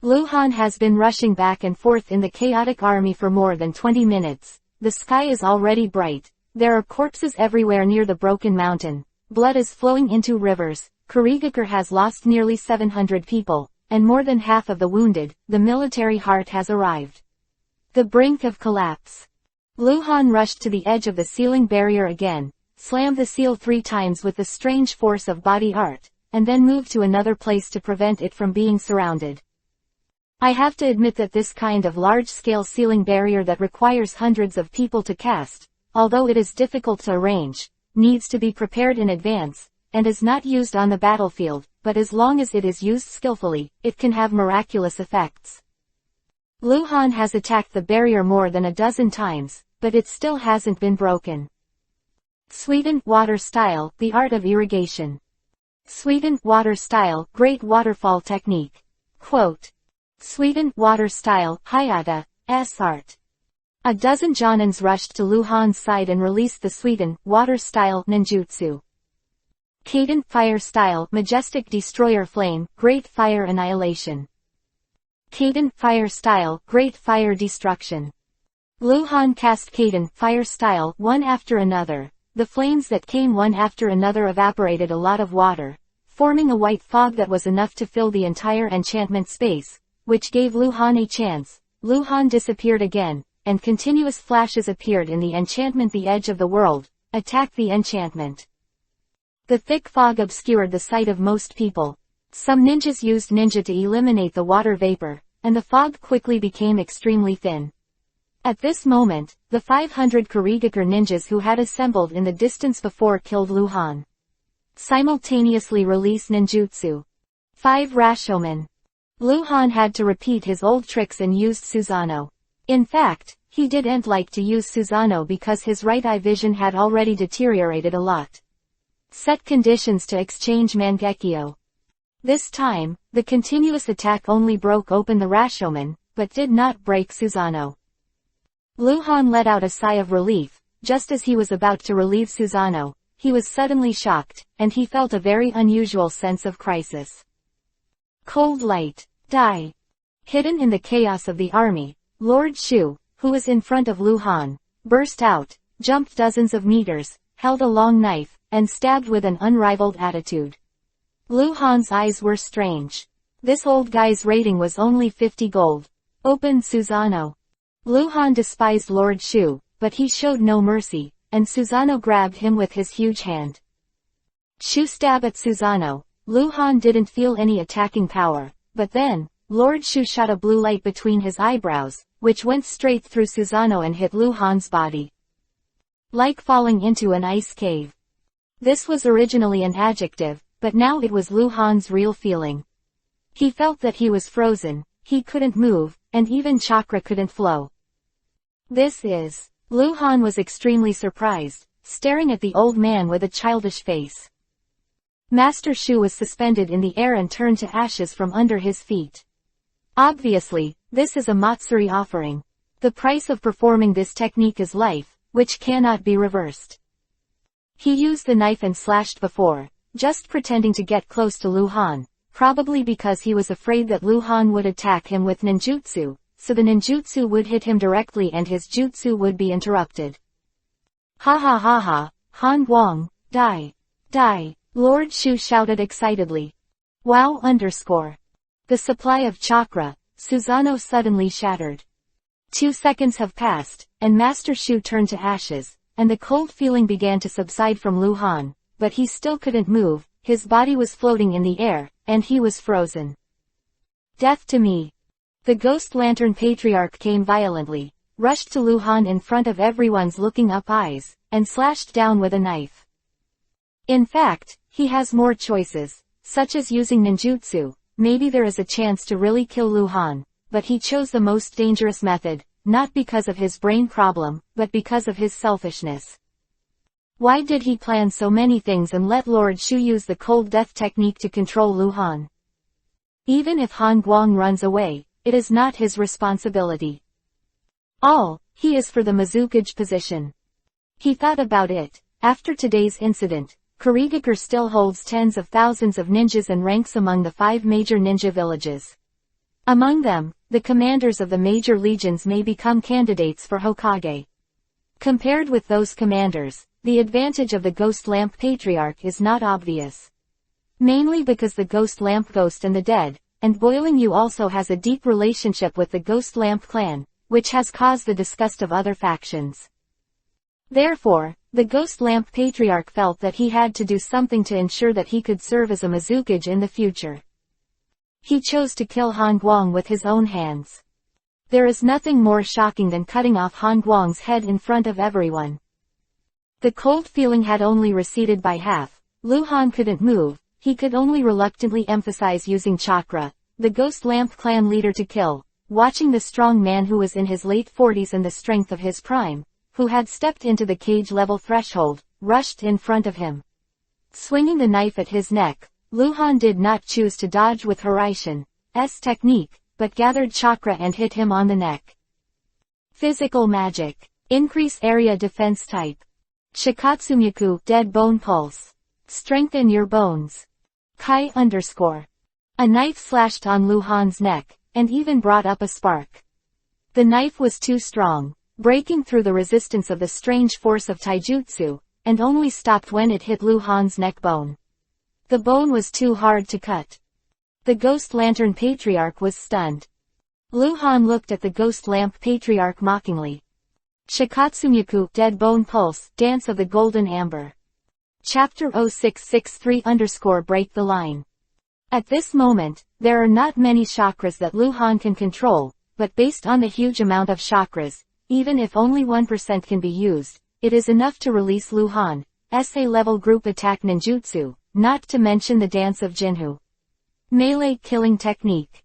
Luhan has been rushing back and forth in the chaotic army for more than 20 minutes. The sky is already bright. There are corpses everywhere near the broken mountain. Blood is flowing into rivers. Kurigakure has lost nearly 700 people, and more than half of the wounded. The military heart has arrived. The brink of collapse. Luhan rushed to the edge of the sealing barrier again, slammed the seal 3 times with the strange force of body art, and then moved to another place to prevent it from being surrounded. I have to admit that this kind of large-scale sealing barrier that requires hundreds of people to cast, although it is difficult to arrange, needs to be prepared in advance, and is not used on the battlefield, but as long as it is used skillfully, it can have miraculous effects. Luhan has attacked the barrier more than a dozen times, but it still hasn't been broken. Sweetened water style, the art of irrigation. Sweetened water style, great waterfall technique. Quote. Sweetened water style, Hayata's art. A dozen Jonins rushed to Luhan's side and released the sweetened water style ninjutsu. Kaden fire style, majestic destroyer flame, great fire annihilation. Kaden fire style, great fire destruction. Luhan cast Kaden fire style one after another. The flames that came one after another evaporated a lot of water, forming a white fog that was enough to fill the entire enchantment space, which gave Luhan a chance. Luhan disappeared again, and continuous flashes appeared in the enchantment. The edge of the world, attack the enchantment. The thick fog obscured the sight of most people. Some ninjas used ninja to eliminate the water vapor, and the fog quickly became extremely thin. At this moment, the 500 Kurigakure ninjas who had assembled in the distance before killed Luhan. Simultaneously release ninjutsu. 5 Rashomon. Luhan had to repeat his old tricks and used Susanoo. In fact, he didn't like to use Susanoo because his right eye vision had already deteriorated a lot. Set conditions to exchange Mangekyo. This time, the continuous attack only broke open the Rashomon, but did not break Susanoo. Luhan let out a sigh of relief. Just as he was about to relieve Susanoo, he was suddenly shocked, and he felt a very unusual sense of crisis. Cold light. Die. Hidden in the chaos of the army, Lord Shu, who was in front of Luhan, burst out, jumped dozens of meters, held a long knife, and stabbed with an unrivaled attitude. Luhan's eyes were strange. This old guy's rating was only 50 gold. Open Susanoo. Luhan despised Lord Shu, but he showed no mercy, and Susanoo grabbed him with his huge hand. Shu stab at Susanoo. Luhan didn't feel any attacking power, but then, Lord Shu shot a blue light between his eyebrows, which went straight through Susanoo and hit Luhan's body. Like falling into an ice cave. This was originally an adjective, but now it was Luhan's real feeling. He felt that he was frozen, he couldn't move, and even chakra couldn't flow. This is... Luhan was extremely surprised, staring at the old man with a childish face. Master Shu was suspended in the air and turned to ashes from under his feet. Obviously, this is a Matsuri offering. The price of performing this technique is life, which cannot be reversed. He used the knife and slashed before, just pretending to get close to Luhan, probably because he was afraid that Luhan would attack him with ninjutsu, so the ninjutsu would hit him directly and his jutsu would be interrupted. Ha ha ha ha, Han Guang, die. Die. Lord Shu shouted excitedly. Wow underscore. The supply of chakra, Susanoo suddenly shattered. 2 seconds have passed, and Master Shu turned to ashes, and the cold feeling began to subside from Luhan, but he still couldn't move, his body was floating in the air, and he was frozen. Death to me. The Ghost Lantern Patriarch came violently, rushed to Luhan in front of everyone's looking up eyes, and slashed down with a knife. In fact, he has more choices, such as using ninjutsu. Maybe there is a chance to really kill Luhan, but he chose the most dangerous method, not because of his brain problem, but because of his selfishness. Why did he plan so many things and let Lord Shu use the cold death technique to control Luhan? Even if Han Guang runs away, it is not his responsibility. He is for the Mizukage position. He thought about it. After today's incident, Kurigakure still holds tens of thousands of ninjas and ranks among the 5 major ninja villages. Among them, the commanders of the major legions may become candidates for Hokage. Compared with those commanders, the advantage of the Ghost Lamp Patriarch is not obvious. Mainly because the Ghost Lamp Ghost and the Dead, and Boiling Yu also has a deep relationship with the Ghost Lamp clan, which has caused the disgust of other factions. Therefore, the Ghost Lamp Patriarch felt that he had to do something to ensure that he could serve as a Mizukage in the future. He chose to kill Han Guang with his own hands. There is nothing more shocking than cutting off Han Guang's head in front of everyone. The cold feeling had only receded by half. Luhan couldn't move, he could only reluctantly emphasize using chakra, the Ghost Lamp clan leader to kill, watching the strong man who was in his late 40s and the strength of his prime, who had stepped into the cage-level threshold, rushed in front of him. Swinging the knife at his neck, Luhan did not choose to dodge with Horaishin's technique, but gathered chakra and hit him on the neck. Physical magic. Increase area defense type. Shikatsumyaku, dead bone pulse. Strengthen your bones. Kai underscore. A knife slashed on Luhan's neck, and even brought up a spark. The knife was too strong, breaking through the resistance of the strange force of taijutsu, and only stopped when it hit Luhan's neck bone. The bone was too hard to cut. The Ghost Lantern Patriarch was stunned. Luhan looked at the Ghost Lamp Patriarch mockingly. Shikatsumyaku, dead bone pulse, dance of the golden amber. Chapter 0663 break the line. At this moment, there are not many chakras that Luhan can control, but based on the huge amount of chakras, even if only 1% can be used, it is enough to release Luhan's A-level group attack ninjutsu, not to mention the dance of Jinhu. Melee killing technique.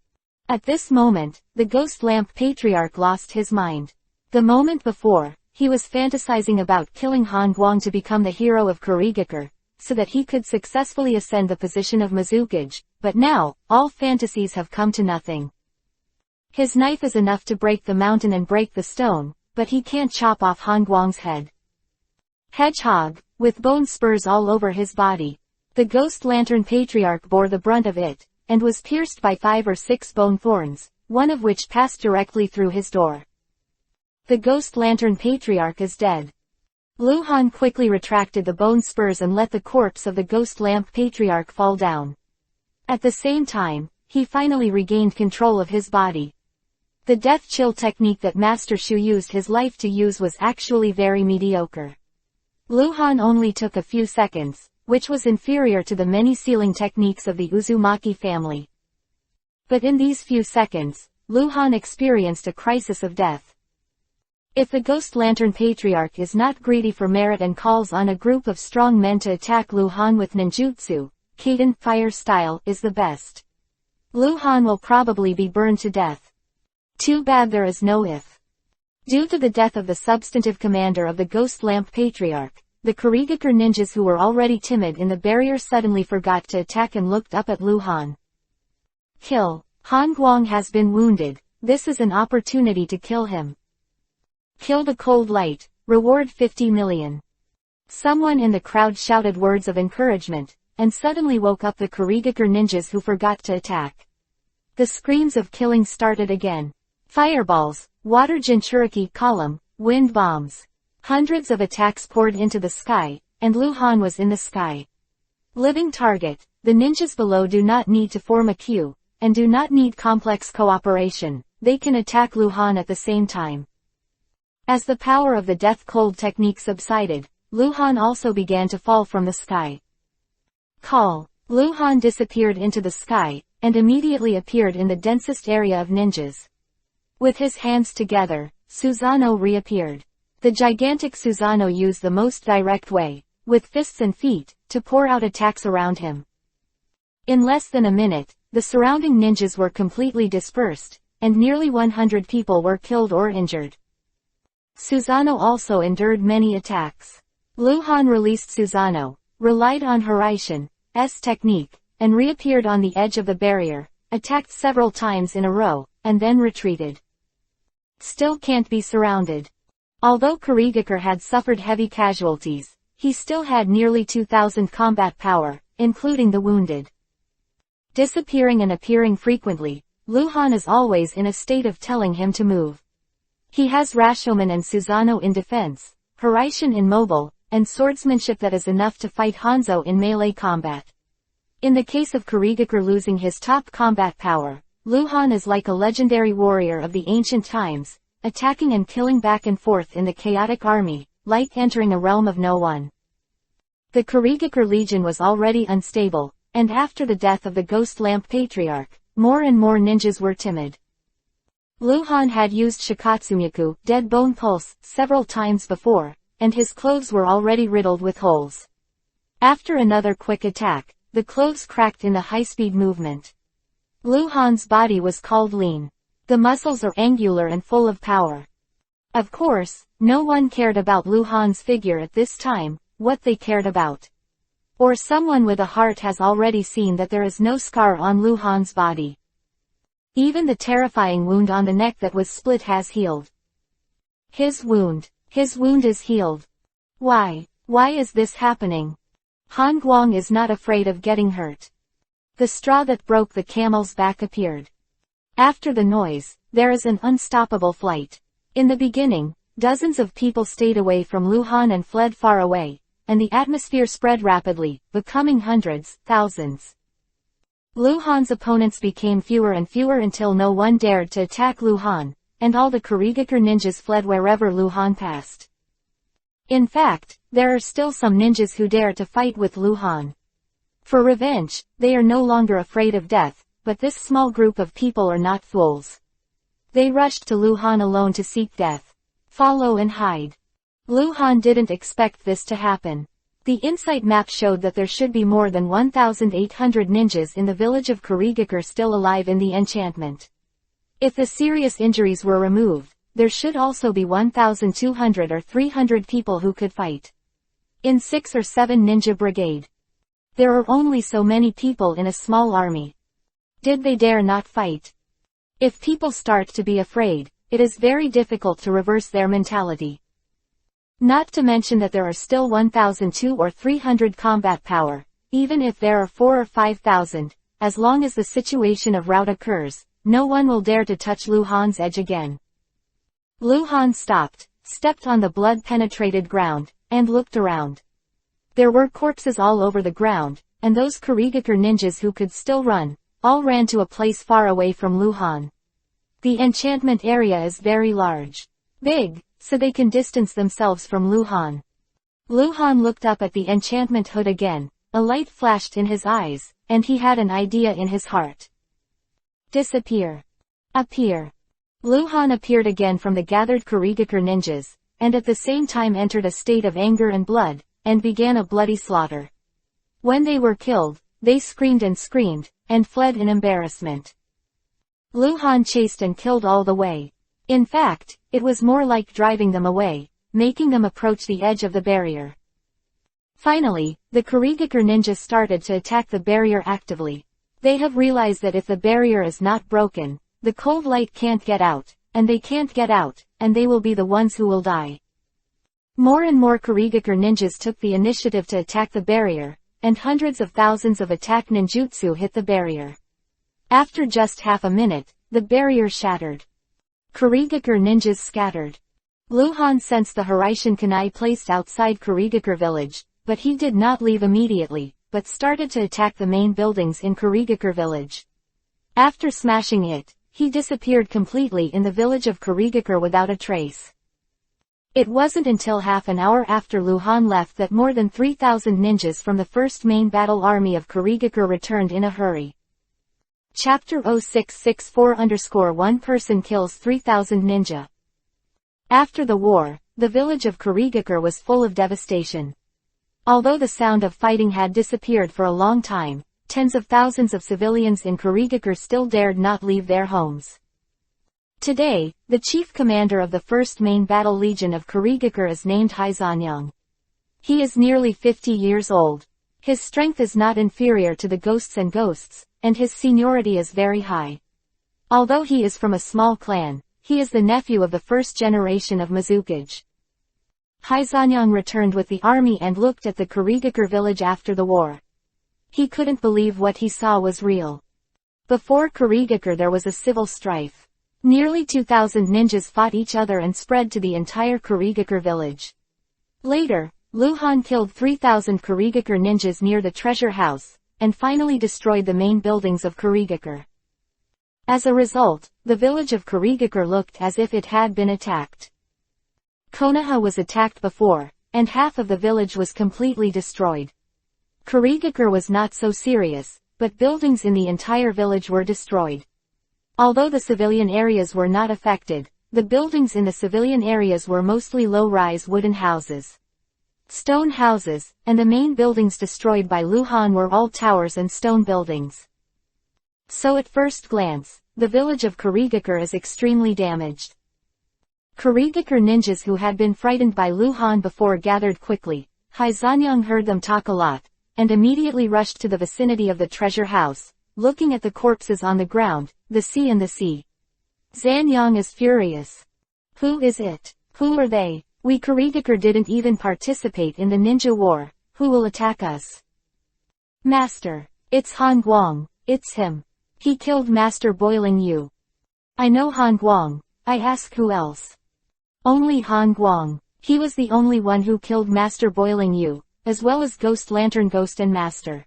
At this moment, the Ghost Lamp Patriarch lost his mind. The moment before, he was fantasizing about killing Han Guang to become the hero of Kurigakure, so that he could successfully ascend the position of Mizukage, but now, all fantasies have come to nothing. His knife is enough to break the mountain and break the stone, but he can't chop off Han Guang's head. Hedgehog, with bone spurs all over his body. The Ghost Lantern Patriarch bore the brunt of it, and was pierced by 5 or 6 bone thorns, one of which passed directly through his door. The Ghost Lantern Patriarch is dead. Lu Han quickly retracted the bone spurs and let the corpse of the Ghost Lamp Patriarch fall down. At the same time, he finally regained control of his body. The death chill technique that Master Shu used his life to use was actually very mediocre. Lu Han only took a few seconds, which was inferior to the many sealing techniques of the Uzumaki family. But in these few seconds, Lu Han experienced a crisis of death. If the Ghost Lantern Patriarch is not greedy for merit and calls on a group of strong men to attack Lu Han with ninjutsu, Kaden fire style is the best. Lu Han will probably be burned to death. Too bad there is no if. Due to the death of the substantive commander of the Ghost Lamp Patriarch, the Kurigakure ninjas who were already timid in the barrier suddenly forgot to attack and looked up at Lu Han. Kill. Han Guang has been wounded, this is an opportunity to kill him. Kill the cold light, reward 50 million. Someone in the crowd shouted words of encouragement, and suddenly woke up the Kurigakure ninjas who forgot to attack. The screams of killing started again. Fireballs, water Jinchuriki column, wind bombs. Hundreds of attacks poured into the sky, and Lu Han was in the sky. Living target, the ninjas below do not need to form a queue, and do not need complex cooperation, they can attack Lu Han at the same time. As the power of the death cold technique subsided, Lu Han also began to fall from the sky. Call. Lu Han disappeared into the sky, and immediately appeared in the densest area of ninjas. With his hands together, Susanoo reappeared. The gigantic Susanoo used the most direct way, with fists and feet, to pour out attacks around him. In less than a minute, the surrounding ninjas were completely dispersed, and nearly 100 people were killed or injured. Susanoo also endured many attacks. Lu Han released Susanoo, relied on Hiraishin's technique, and reappeared on the edge of the barrier, attacked several times in a row, and then retreated. Still can't be surrounded. Although Kurigakure had suffered heavy casualties, he still had nearly 2,000 combat power, including the wounded. Disappearing and appearing frequently, Lu Han is always in a state of telling him to move. He has Rashomon and Susanoo in defense, Hiraishin in mobile, and swordsmanship that is enough to fight Hanzo in melee combat. In the case of Kurigakure losing his top combat power, Lu Han is like a legendary warrior of the ancient times, attacking and killing back and forth in the chaotic army, like entering a realm of no one. The Kurigakure Legion was already unstable, and after the death of the Ghost Lamp Patriarch, more and more ninjas were timid. Lu Han had used Shikatsumyaku, Dead Bone Pulse, several times before, and his clothes were already riddled with holes. After another quick attack, the clothes cracked in the high-speed movement. Lu Han's body was called lean. The muscles are angular and full of power. Of course, no one cared about Lu Han's figure at this time, what they cared about. Or someone with a heart has already seen that there is no scar on Lu Han's body. Even the terrifying wound on the neck that was split has healed. His wound is healed. Why is this happening? Han Guang is not afraid of getting hurt. The straw that broke the camel's back appeared. After the noise, there is an unstoppable flight. In the beginning, dozens of people stayed away from Lu Han and fled far away, and the atmosphere spread rapidly, becoming hundreds, thousands. Lu Han's opponents became fewer and fewer until no one dared to attack Lu Han, and all the Kurigakure ninjas fled wherever Lu Han passed. In fact, there are still some ninjas who dare to fight with Lu Han. For revenge, they are no longer afraid of death, but this small group of people are not fools. They rushed to Lu Han alone to seek death. Follow and hide. Lu Han didn't expect this to happen. The insight map showed that there should be more than 1,800 ninjas in the village of Kurigakure still alive in the enchantment. If the serious injuries were removed, there should also be 1,200 or 300 people who could fight. In 6 or 7 ninja brigade, There are only so many people in a small army. Did they dare not fight? If people start to be afraid, it is very difficult to reverse their mentality. Not to mention that there are still 1,200 or 300 combat power, even if there are 4,000 or 5,000, as long as the situation of rout occurs, no one will dare to touch Lu Han's edge again. Lu Han stopped, stepped on the blood-penetrated ground, and looked around. There were corpses all over the ground, and those Kurigakure ninjas who could still run, all ran to a place far away from Lu Han. The enchantment area is very large. Big, so they can distance themselves from Lu Han. Lu Han looked up at the enchantment hood again, a light flashed in his eyes, and he had an idea in his heart. Disappear. Appear. Lu Han appeared again from the gathered Kurigakure ninjas, and at the same time entered a state of anger and blood, and began a bloody slaughter. When they were killed, they screamed, and fled in embarrassment. Lu Han chased and killed all the way. In fact, it was more like driving them away, making them approach the edge of the barrier. Finally, the Kurigakure ninjas started to attack the barrier actively. They have realized that if the barrier is not broken, the cold light can't get out, and they can't get out, and they will be the ones who will die. More and more Kurigakure ninjas took the initiative to attack the barrier, and hundreds of thousands of attack ninjutsu hit the barrier. After just half a minute, the barrier shattered. Kurigakure ninjas scattered. Lu Han sensed the Hiraishin kunai placed outside Kurigakure village, but he did not leave immediately, but started to attack the main buildings in Kurigakure village. After smashing it, he disappeared completely in the village of Kurigakure without a trace. It wasn't until half an hour after Lu Han left that more than 3,000 ninjas from the first main battle army of Kurigakure returned in a hurry. Chapter 0664_1 person kills 3,000 ninja. After the war, the village of Kurigakure was full of devastation. Although the sound of fighting had disappeared for a long time, tens of thousands of civilians in Kurigakure still dared not leave their homes. Today, the chief commander of the first main battle legion of Kurigakure is named Haizanyang. He is nearly 50 years old. His strength is not inferior to the ghosts, and his seniority is very high. Although he is from a small clan, he is the nephew of the first generation of Mizukage. Haizanyang returned with the army and looked at the Kurigakure village after the war. He couldn't believe what he saw was real. Before Kurigakure there was a civil strife. Nearly 2,000 ninjas fought each other and spread to the entire Kurigakure village. Later, Lu Han killed 3,000 Kurigakure ninjas near the treasure house, and finally destroyed the main buildings of Kurigakure. As a result, the village of Kurigakure looked as if it had been attacked. Konoha was attacked before, and half of the village was completely destroyed. Kurigakure was not so serious, but buildings in the entire village were destroyed. Although the civilian areas were not affected, the buildings in the civilian areas were mostly low-rise wooden houses. Stone houses, and the main buildings destroyed by Lu Han were all towers and stone buildings. So at first glance, the village of Kurigakure is extremely damaged. Kurigakure ninjas who had been frightened by Lu Han before gathered quickly. Haizanyang heard them talk a lot, and immediately rushed to the vicinity of the treasure house, looking at the corpses on the ground, the sea. Zanyang is furious. Who is it? Who are they? We Kurigakure didn't even participate in the ninja war. Who will attack us? Master. It's Han Guang. It's him. He killed Master Boiling Yu. I know Han Guang. I ask who else? Only Han Guang. He was the only one who killed Master Boiling Yu, as well as Ghost Lantern Ghost and Master.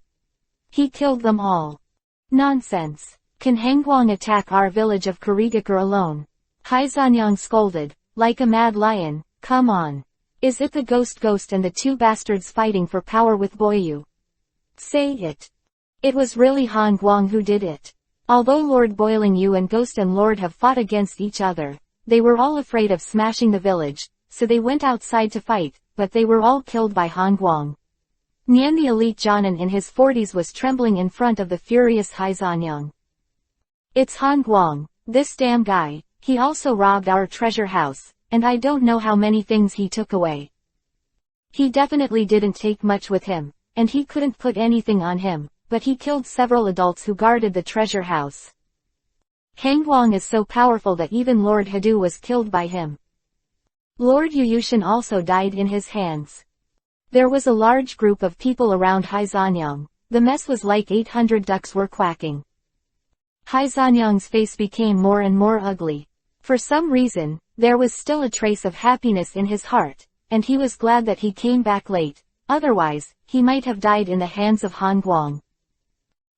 He killed them all. Nonsense. Can Hangguang attack our village of Kurigakure alone? Haizanyang scolded, like a mad lion. Come on. Is it the Ghost and the two bastards fighting for power with Boyu? Say it. It was really Han Guang who did it. Although Lord Boiling Yu and Ghost and Lord have fought against each other, they were all afraid of smashing the village, so they went outside to fight, but they were all killed by Han Guang. Nian the elite Jonin in his 40s was trembling in front of the furious Haizanyang. It's Han Guang, this damn guy. He also robbed our treasure house, and I don't know how many things he took away. He definitely didn't take much with him, and he couldn't put anything on him, but he killed several adults who guarded the treasure house. Hangwang is so powerful that even Lord Hadu was killed by him. Lord Yuyushin also died in his hands. There was a large group of people around Haizanyang. The mess was like 800 ducks were quacking. Haizanyang's face became more and more ugly. For some reason, there was still a trace of happiness in his heart, and he was glad that he came back late, otherwise, he might have died in the hands of Hangwang.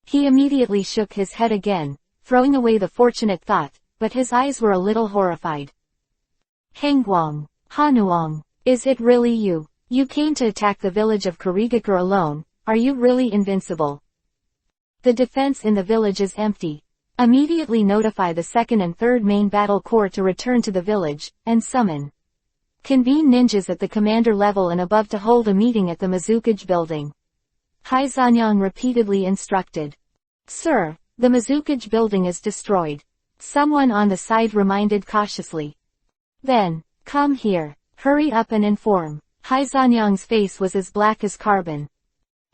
He immediately shook his head again, throwing away the fortunate thought, but his eyes were a little horrified. Hangwang, Hanuang, is it really you? You came to attack the village of Kurigakure alone, are you really invincible? The defense in the village is empty. Immediately notify the 2nd and 3rd Main Battle Corps to return to the village, and summon. Convene ninjas at the commander level and above to hold a meeting at the Mizukage building. Haizanyang repeatedly instructed. Sir, the Mizukage building is destroyed. Someone on the side reminded cautiously. Then, come here, hurry up and inform. Haizanyang's face was as black as carbon.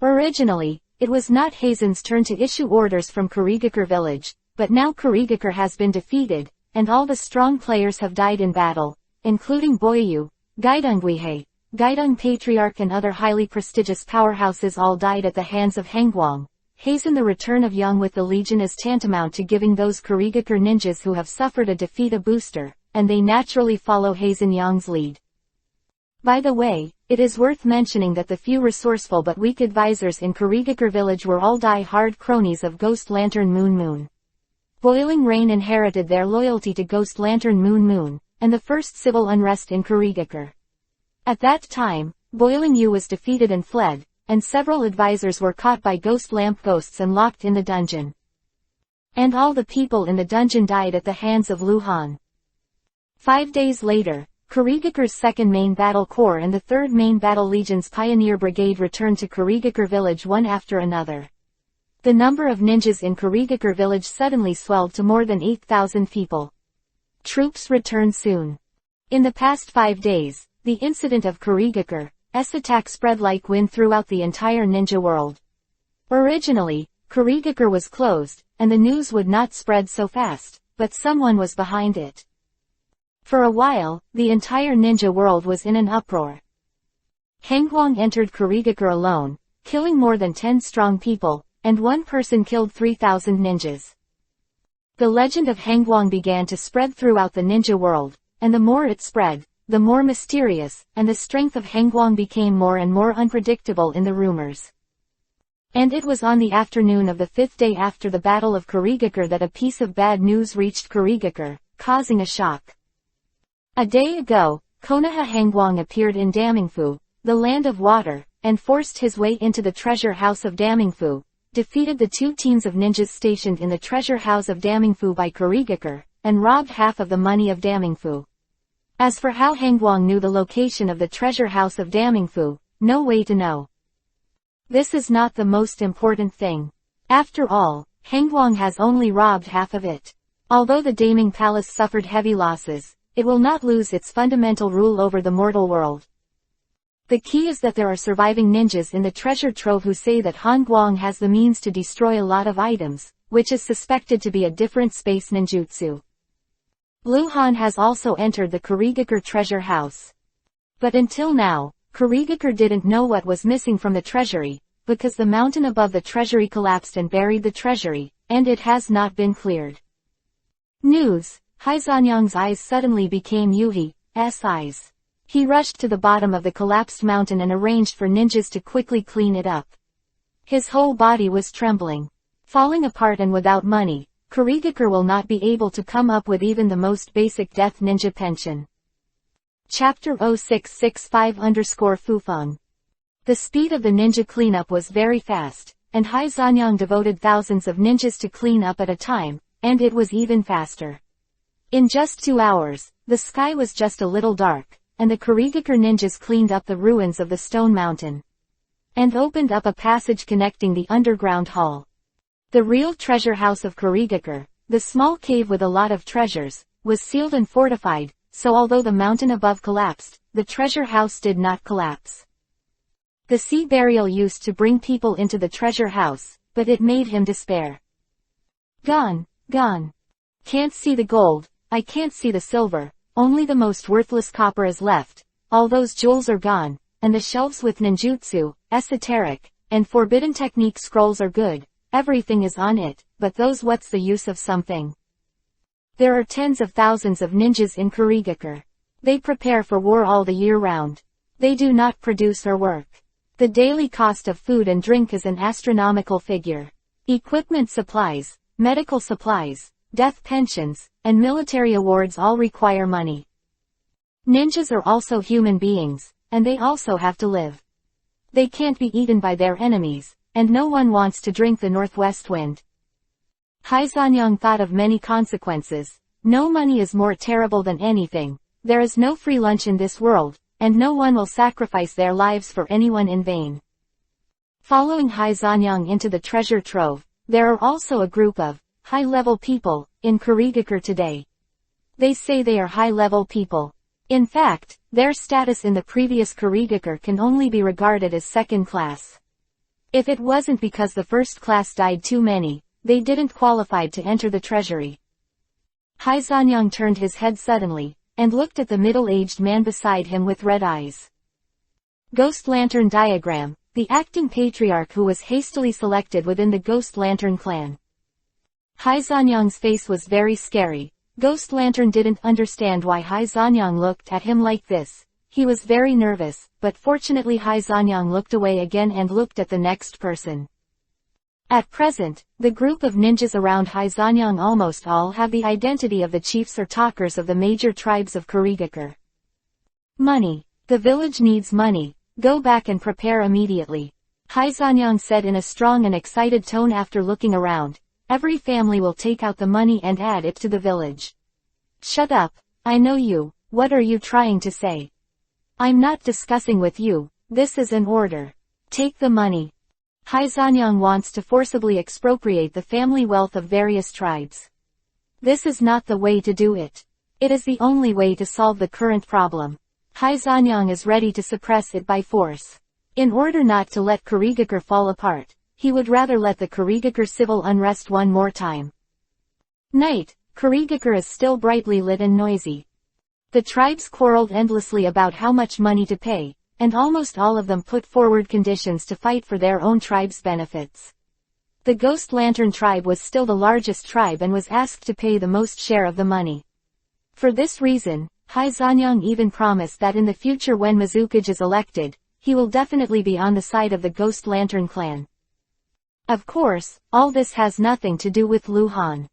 Originally, it was not Heizen's turn to issue orders from Kurigakure village, but now Kurigakure has been defeated, and all the strong players have died in battle, including Boyu, Gaidongguihei, Gaidong Patriarch and other highly prestigious powerhouses all died at the hands of Hangwang. Heizen the return of Young with the Legion is tantamount to giving those Kurigakure ninjas who have suffered a defeat a booster, and they naturally follow Heizen Yang's lead. By the way, it is worth mentioning that the few resourceful but weak advisors in Kurigakure village were all die-hard cronies of Ghost Lantern Moon. Boiling Rain inherited their loyalty to Ghost Lantern Moon, and the first civil unrest in Kurigakure. At that time, Boiling Yu was defeated and fled, and several advisors were caught by Ghost Lamp Ghosts and locked in the dungeon. And all the people in the dungeon died at the hands of Lu Han. 5 days later, Kurigakure's 2nd Main Battle Corps and the 3rd Main Battle Legion's Pioneer Brigade returned to Kurigakure village one after another. The number of ninjas in Kurigakure village suddenly swelled to more than 8,000 people. Troops return soon. In the past 5 days, the incident of Kurigakure's attack spread like wind throughout the entire ninja world. Originally, Kurigakure was closed, and the news would not spread so fast, but someone was behind it. For a while, the entire ninja world was in an uproar. Hangwang entered Kurigakure alone, killing more than 10 strong people, and one person killed 3,000 ninjas. The legend of Hangwang began to spread throughout the ninja world, and the more it spread, the more mysterious, and the strength of Hangwang became more and more unpredictable in the rumors. And it was on the afternoon of the 5th day after the Battle of Kurigakure that a piece of bad news reached Kurigakure, causing a shock. A day ago, Konoha Hangwang appeared in Damingfu, the land of water, and forced his way into the treasure house of Damingfu, defeated the 2 teams of ninjas stationed in the treasure house of Damingfu by Kurigakure, and robbed half of the money of Damingfu. As for how Hangwang knew the location of the treasure house of Damingfu, no way to know. This is not the most important thing. After all, Hangwang has only robbed half of it. Although the Daming Palace suffered heavy losses, it will not lose its fundamental rule over the mortal world. The key is that there are surviving ninjas in the treasure trove who say that Hangwang has the means to destroy a lot of items, which is suspected to be a different space ninjutsu. Lu Han has also entered the Kurigakure treasure house. But until now, Kurigakure didn't know what was missing from the treasury, because the mountain above the treasury collapsed and buried the treasury, and it has not been cleared. News. Haizanyang's eyes suddenly became Yuhi's eyes. He rushed to the bottom of the collapsed mountain and arranged for ninjas to quickly clean it up. His whole body was trembling. Falling apart and without money, Kurigakure will not be able to come up with even the most basic death ninja pension. Chapter 0665_Fufeng. The speed of the ninja cleanup was very fast, and Haizanyang devoted thousands of ninjas to clean up at a time, and it was even faster. In just 2 hours, the sky was just a little dark, and the Kurigakure ninjas cleaned up the ruins of the stone mountain. And opened up a passage connecting the underground hall. The real treasure house of Kurigakure, the small cave with a lot of treasures, was sealed and fortified, so although the mountain above collapsed, the treasure house did not collapse. The sea burial used to bring people into the treasure house, but it made him despair. Gone, gone. Can't see the gold, I can't see the silver, only the most worthless copper is left, all those jewels are gone, and the shelves with ninjutsu, esoteric, and forbidden technique scrolls are good, everything is on it, but those what's the use of something? There are tens of thousands of ninjas in Kurigakure. They prepare for war all the year round. They do not produce or work. The daily cost of food and drink is an astronomical figure. Equipment supplies, medical supplies, death pensions, and military awards all require money. Ninjas are also human beings, and they also have to live. They can't be eaten by their enemies, and no one wants to drink the northwest wind. Haizanyang thought of many consequences. No money is more terrible than anything. There is no free lunch in this world, and no one will sacrifice their lives for anyone in vain. Following Haizanyang into the treasure trove, there are also a group of high-level people in Kurigakure today. They say they are high-level people. In fact, their status in the previous Kurigakure can only be regarded as second class. If it wasn't because the first class died too many, they didn't qualify to enter the treasury. Haizanyang turned his head suddenly, and looked at the middle-aged man beside him with red eyes. Ghost Lantern Diagram, the acting patriarch who was hastily selected within the Ghost Lantern clan. Haizanyang's face was very scary. Ghost Lantern didn't understand why Haizanyang looked at him like this. He was very nervous, but fortunately Haizanyang looked away again and looked at the next person. At present, the group of ninjas around Haizanyang almost all have the identity of the chiefs or talkers of the major tribes of Kurigakure. Money. The village needs money. Go back and prepare immediately. Haizanyang said in a strong and excited tone after looking around. Every family will take out the money and add it to the village. Shut up, I know you, what are you trying to say? I'm not discussing with you, this is an order. Take the money. Haizanyang wants to forcibly expropriate the family wealth of various tribes. This is not the way to do it. It is the only way to solve the current problem. Haizanyang is ready to suppress it by force. In order not to let Kurigakure fall apart, he would rather let the Kurigakure civil unrest one more time. Night, Kurigakure is still brightly lit and noisy. The tribes quarreled endlessly about how much money to pay, and almost all of them put forward conditions to fight for their own tribe's benefits. The Ghost Lantern tribe was still the largest tribe and was asked to pay the most share of the money. For this reason, Haizanyang even promised that in the future when Mizukage is elected, he will definitely be on the side of the Ghost Lantern clan. Of course, all this has nothing to do with Luhan.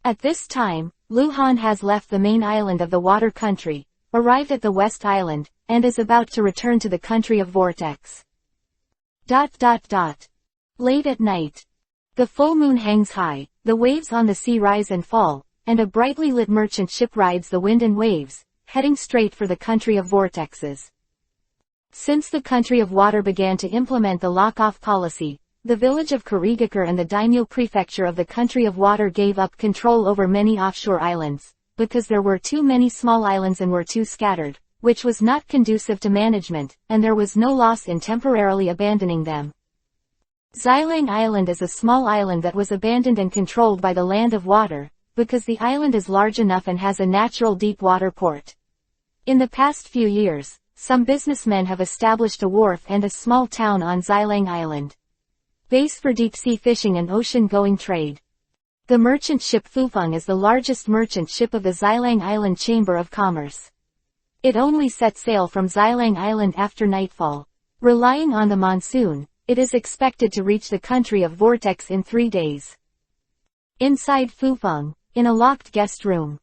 At this time, Luhan has left the main island of the water country, arrived at the West Island, and is about to return to the country of Vortex. Late at night. The full moon hangs high, the waves on the sea rise and fall, and a brightly lit merchant ship rides the wind and waves, heading straight for the country of vortexes. Since the country of water began to implement the lock-off policy, the village of Kurigakure and the daimyo prefecture of the country of water gave up control over many offshore islands, because there were too many small islands and were too scattered, which was not conducive to management, and there was no loss in temporarily abandoning them. Xilang Island is a small island that was abandoned and controlled by the Land of Water, because the island is large enough and has a natural deep water port. In the past few years, some businessmen have established a wharf and a small town on Xilang Island. Base for deep-sea fishing and ocean-going trade. The merchant ship Fufeng is the largest merchant ship of the Xilang Island Chamber of Commerce. It only set sail from Xilang Island after nightfall. Relying on the monsoon, it is expected to reach the country of Vortex in 3 days. Inside Fufeng, in a locked guest room.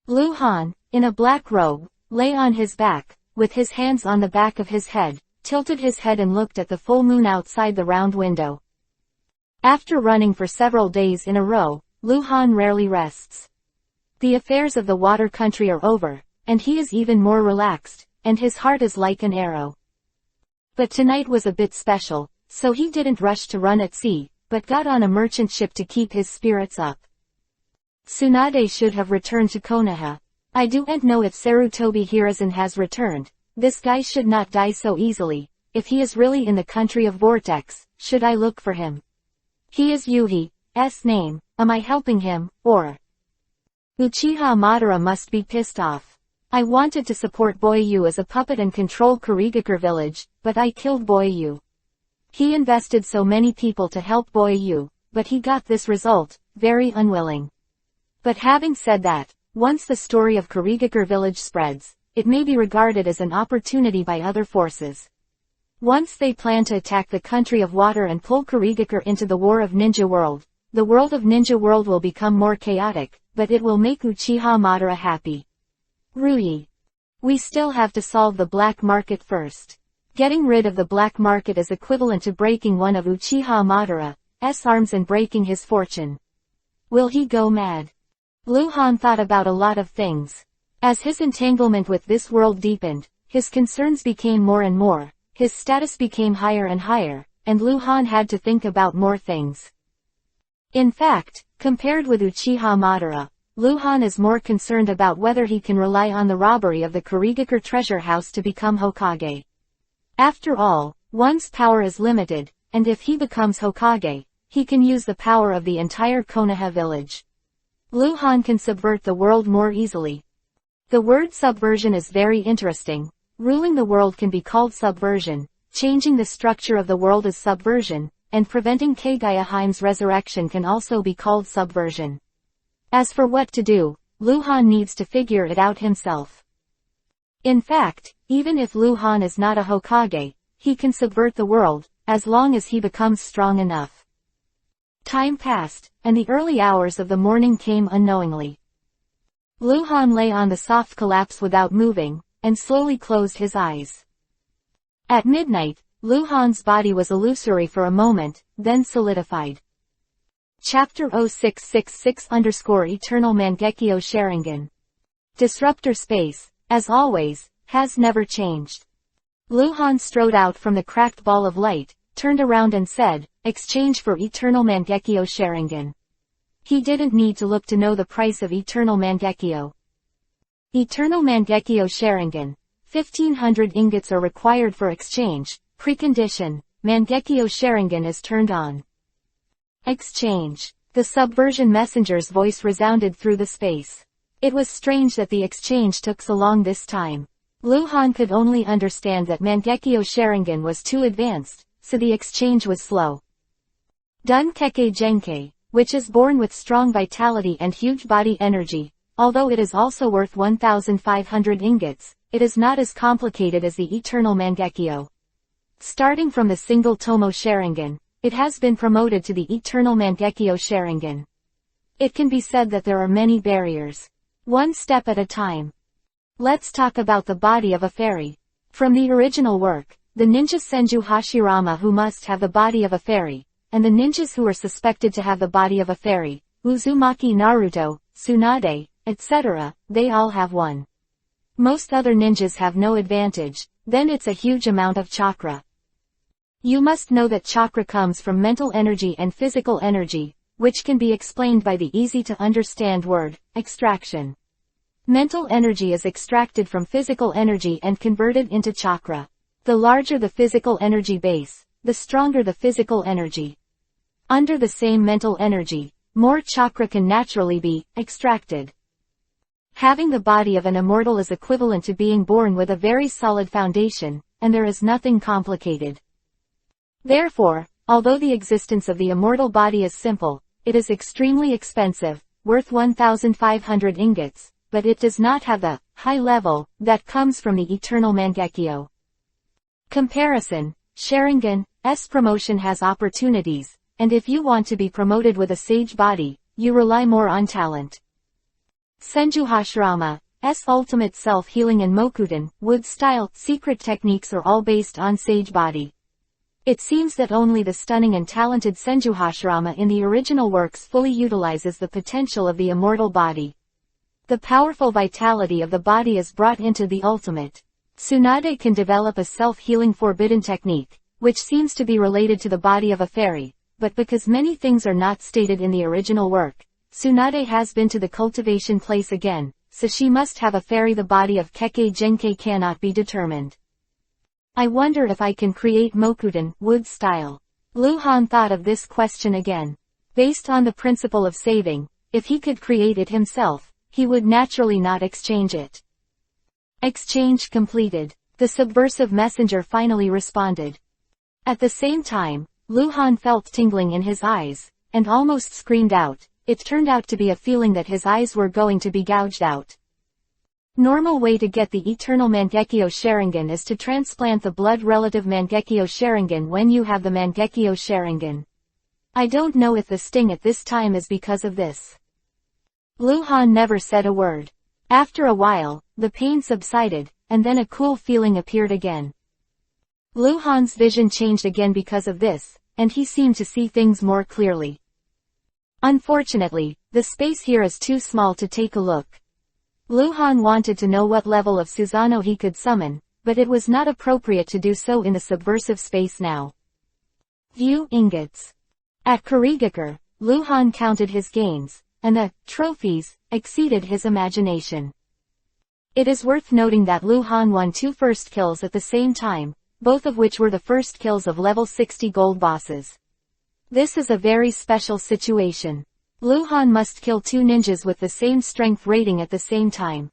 Luhan, in a black robe, lay on his back, with his hands on the back of his head, tilted his head and looked at the full moon outside the round window. After running for several days in a row, Luhan rarely rests. The affairs of the water country are over, and he is even more relaxed, and his heart is like an arrow. But tonight was a bit special, so he didn't rush to run at sea, but got on a merchant ship to keep his spirits up. Tsunade should have returned to Konoha. I don't know if Sarutobi Hiruzen has returned. This guy should not die so easily. if he is really in the country of Vortex, should I look for him? He is Yuhi's name, am I helping him, or? Uchiha Madara must be pissed off. I wanted to support Boyu as a puppet and control Kurigakure village, but I killed Boyu. He invested so many people to help Boyu, but he got this result, very unwilling. But having said that, once the story of Kurigakure village spreads, it may be regarded as an opportunity by other forces. Once they plan to attack the country of water and pull Kurigakure into the war of Ninja World, the world of Ninja World will become more chaotic, but it will make Uchiha Madara happy. Rui. We still have to solve the black market first. Getting rid of the black market is equivalent to breaking one of Uchiha Madara's arms and breaking his fortune. Will he go mad? Luhan thought about a lot of things. As his entanglement with this world deepened, his concerns became more and more, his status became higher and higher, and Luhan had to think about more things. In fact, compared with Uchiha Madara, Luhan is more concerned about whether he can rely on the robbery of the Kurigakure treasure house to become Hokage. After all, one's power is limited, and if he becomes Hokage, he can use the power of the entire Konoha village. Luhan can subvert the world more easily. The word subversion is very interesting. Ruling the world can be called subversion, changing the structure of the world is subversion, and preventing Kagaya-Heim's resurrection can also be called subversion. As for what to do, Luhan needs to figure it out himself. In fact, even if Luhan is not a Hokage, he can subvert the world, as long as he becomes strong enough. Time passed, and the early hours of the morning came unknowingly. Luhan lay on the soft collapse without moving, and slowly closed his eyes. At midnight, Luhan's body was illusory for a moment, then solidified. Chapter 0666_Eternal Mangekyo Sharingan. Disruptor space, as always, has never changed. Luhan strode out from the cracked ball of light, turned around and said, exchange for Eternal Mangekyo Sharingan. He didn't need to look to know the price of Eternal Mangekyo. Eternal Mangekyo Sharingan. 1500 ingots are required for exchange. Precondition, Mangekyo Sharingan is turned on. Exchange. The subversion messenger's voice resounded through the space. It was strange that the exchange took so long this time. Luhan could only understand that Mangekyo Sharingan was too advanced, so the exchange was slow. Dun Kekkei Genkei, which is born with strong vitality and huge body energy, although it is also worth 1,500 ingots, it is not as complicated as the Eternal Mangekyo. Starting from the single Tomo Sharingan, it has been promoted to the Eternal Mangekyo Sharingan. It can be said that there are many barriers. One step at a time. Let's talk about the body of a fairy. From the original work, the ninja Senju Hashirama who must have the body of a fairy, and the ninjas who are suspected to have the body of a fairy, Uzumaki Naruto, Tsunade, etc., they all have one. Most other ninjas have no advantage, then it's a huge amount of chakra. You must know that chakra comes from mental energy and physical energy, which can be explained by the easy-to-understand word, extraction. Mental energy is extracted from physical energy and converted into chakra. The larger the physical energy base, the stronger the physical energy. Under the same mental energy, more chakra can naturally be extracted. Having the body of an immortal is equivalent to being born with a very solid foundation, and there is nothing complicated. Therefore, although the existence of the immortal body is simple, it is extremely expensive, worth 1,500 ingots, but it does not have the high level that comes from the Eternal Mangekyo. Comparison. Sharingan's promotion has opportunities, and if you want to be promoted with a sage body, you rely more on talent. Senju Hashirama's ultimate self-healing and Mokudan, wood-style, secret techniques are all based on sage body. It seems that only the stunning and talented Senju Hashirama in the original works fully utilizes the potential of the immortal body. The powerful vitality of the body is brought into the ultimate. Tsunade can develop a self-healing forbidden technique, which seems to be related to the body of a fairy, but because many things are not stated in the original work, Tsunade has been to the cultivation place again, so she must have a fairy. The body of Kekkei Genkei cannot be determined. I wonder if I can create Mokudan, wood style. Luhan thought of this question again. Based on the principle of saving, if he could create it himself, he would naturally not exchange it. Exchange completed. The subversive messenger finally responded. At the same time, Luhan felt tingling in his eyes, and almost screamed out. It turned out to be a feeling that his eyes were going to be gouged out. Normal way to get the eternal Mangekyo Sharingan is to transplant the blood relative Mangekyo Sharingan when you have the Mangekyo Sharingan. I don't know if the sting at this time is because of this. Luhan never said a word. After a while, the pain subsided, and then a cool feeling appeared again. Luhan's vision changed again because of this, and he seemed to see things more clearly. Unfortunately, the space here is too small to take a look. Luhan wanted to know what level of Susanoo he could summon, but it was not appropriate to do so in the subversive space now. View ingots. At Kurigakure, Luhan counted his gains, and the trophies exceeded his imagination. It is worth noting that Luhan won 2 first kills at the same time, both of which were the first kills of level 60 gold bosses. This is a very special situation. Luhan must kill 2 ninjas with the same strength rating at the same time,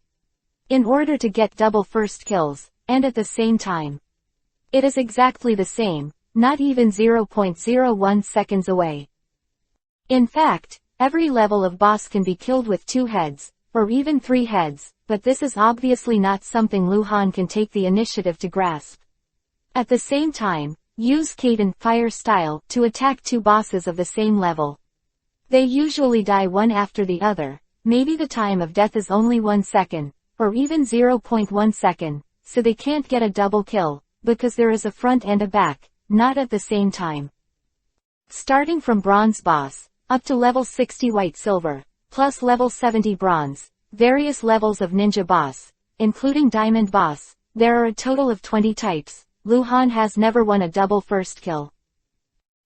in order to get double first kills, and at the same time. It is exactly the same, not even 0.01 seconds away. In fact, every level of boss can be killed with 2 heads, or even 3 heads, but this is obviously not something Luhan can take the initiative to grasp. At the same time, use Kaden fire style to attack 2 bosses of the same level. They usually die one after the other. Maybe the time of death is only 1 second, or even 0.1 second, so they can't get a double kill, because there is a front and a back, not at the same time. Starting from bronze boss, up to level 60 white silver, plus level 70 bronze, various levels of ninja boss, including diamond boss, there are a total of 20 types. Luhan has never won a double first kill.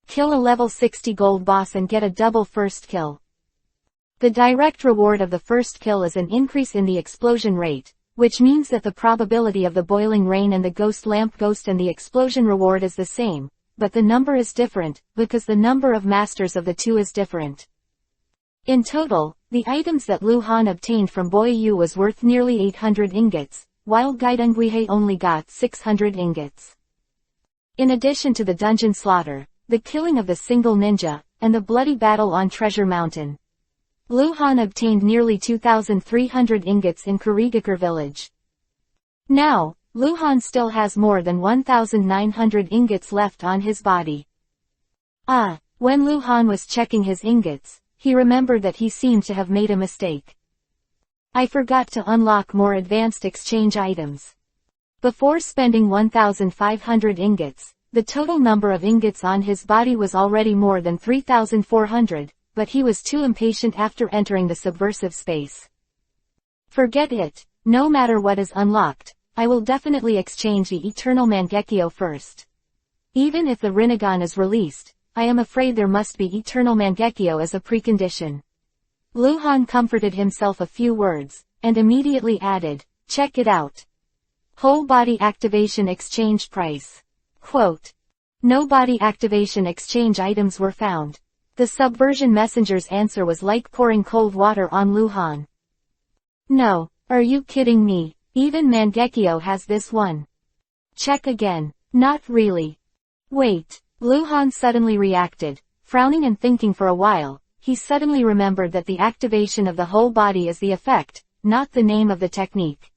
Kill a level 60 gold boss and get a double first kill. The direct reward of the first kill is an increase in the explosion rate, which means that the probability of the boiling rain and the ghost lamp ghost and the explosion reward is the same, but the number is different, because the number of masters of the 2 is different. In total, the items that Luhan obtained from Boyu was worth nearly 800 ingots, while Gaidongguihe only got 600 ingots. In addition to the dungeon slaughter, the killing of the single ninja, and the bloody battle on Treasure Mountain, Luhan obtained nearly 2,300 ingots in Kurigakure village. Now, Luhan still has more than 1,900 ingots left on his body. When Luhan was checking his ingots, he remembered that he seemed to have made a mistake. I forgot to unlock more advanced exchange items. Before spending 1,500 ingots, the total number of ingots on his body was already more than 3,400, but he was too impatient after entering the subversive space. Forget it, no matter what is unlocked, I will definitely exchange the Eternal Mangekyo first. Even if the Rinnegan is released, I am afraid there must be Eternal Mangekyo as a precondition. Luhan comforted himself a few words, and immediately added, check it out. Whole body activation exchange price. Quote. No body activation exchange items were found. The subversion messenger's answer was like pouring cold water on Luhan. No, are you kidding me? Even Mangekyo has this one. Check again. Not really. Wait. Luhan suddenly reacted, frowning and thinking for a while. He suddenly remembered that the activation of the whole body is the effect, not the name of the technique.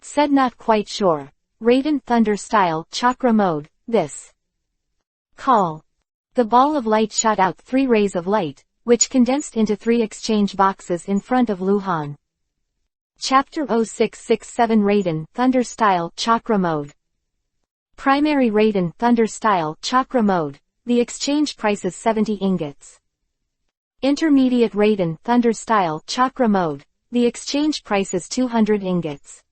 Said not quite sure. Radiant Thunder Style, Chakra Mode, this. Call. The ball of light shot out 3 rays of light, which condensed into 3 exchange boxes in front of Luhan. Chapter 0667 Raiden Thunder Style, Chakra Mode. Primary Raiden Thunder Style, Chakra Mode. The exchange price is 70 ingots. Intermediate Raiden Thunder Style, Chakra Mode. The exchange price is 200 ingots.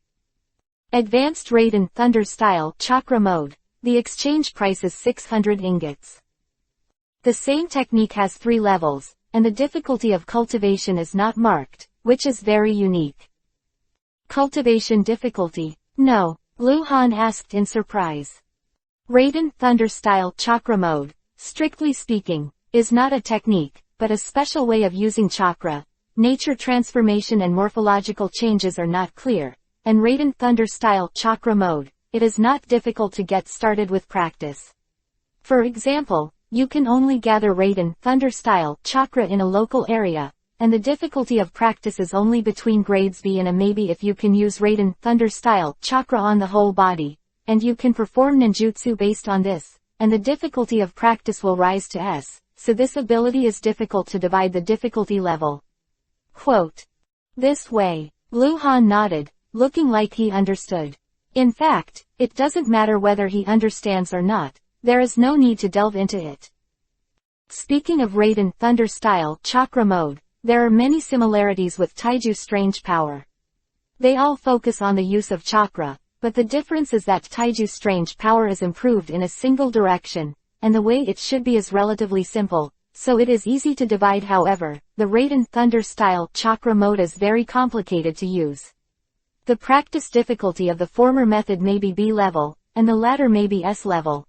Advanced Raiden Thunder Style, Chakra Mode. The exchange price is 600 ingots. The same technique has 3 levels, and the difficulty of cultivation is not marked, which is very unique. Cultivation difficulty. No, Luhan asked in surprise. Raiden Thunder Style Chakra Mode, strictly speaking, is not a technique, but a special way of using chakra. Nature transformation and morphological changes are not clear, and Raiden Thunder Style Chakra Mode, it is not difficult to get started with practice. For example, you can only gather Raiden Thunder Style Chakra in a local area, and the difficulty of practice is only between grades B and A. Maybe if you can use Raiden Thunder Style Chakra on the whole body, and you can perform ninjutsu based on this, and the difficulty of practice will rise to S, so this ability is difficult to divide the difficulty level. Quote. This way. Luhan nodded, looking like he understood. In fact, it doesn't matter whether he understands or not, there is no need to delve into it. Speaking of Raiden Thunder Style Chakra Mode, there are many similarities with Taiju Strange Power. They all focus on the use of chakra, but the difference is that Taiju Strange Power is improved in a single direction, and the way it should be is relatively simple, so it is easy to divide. However, the Raiden Thunder Style Chakra Mode is very complicated to use. The practice difficulty of the former method may be B level, and the latter may be S level.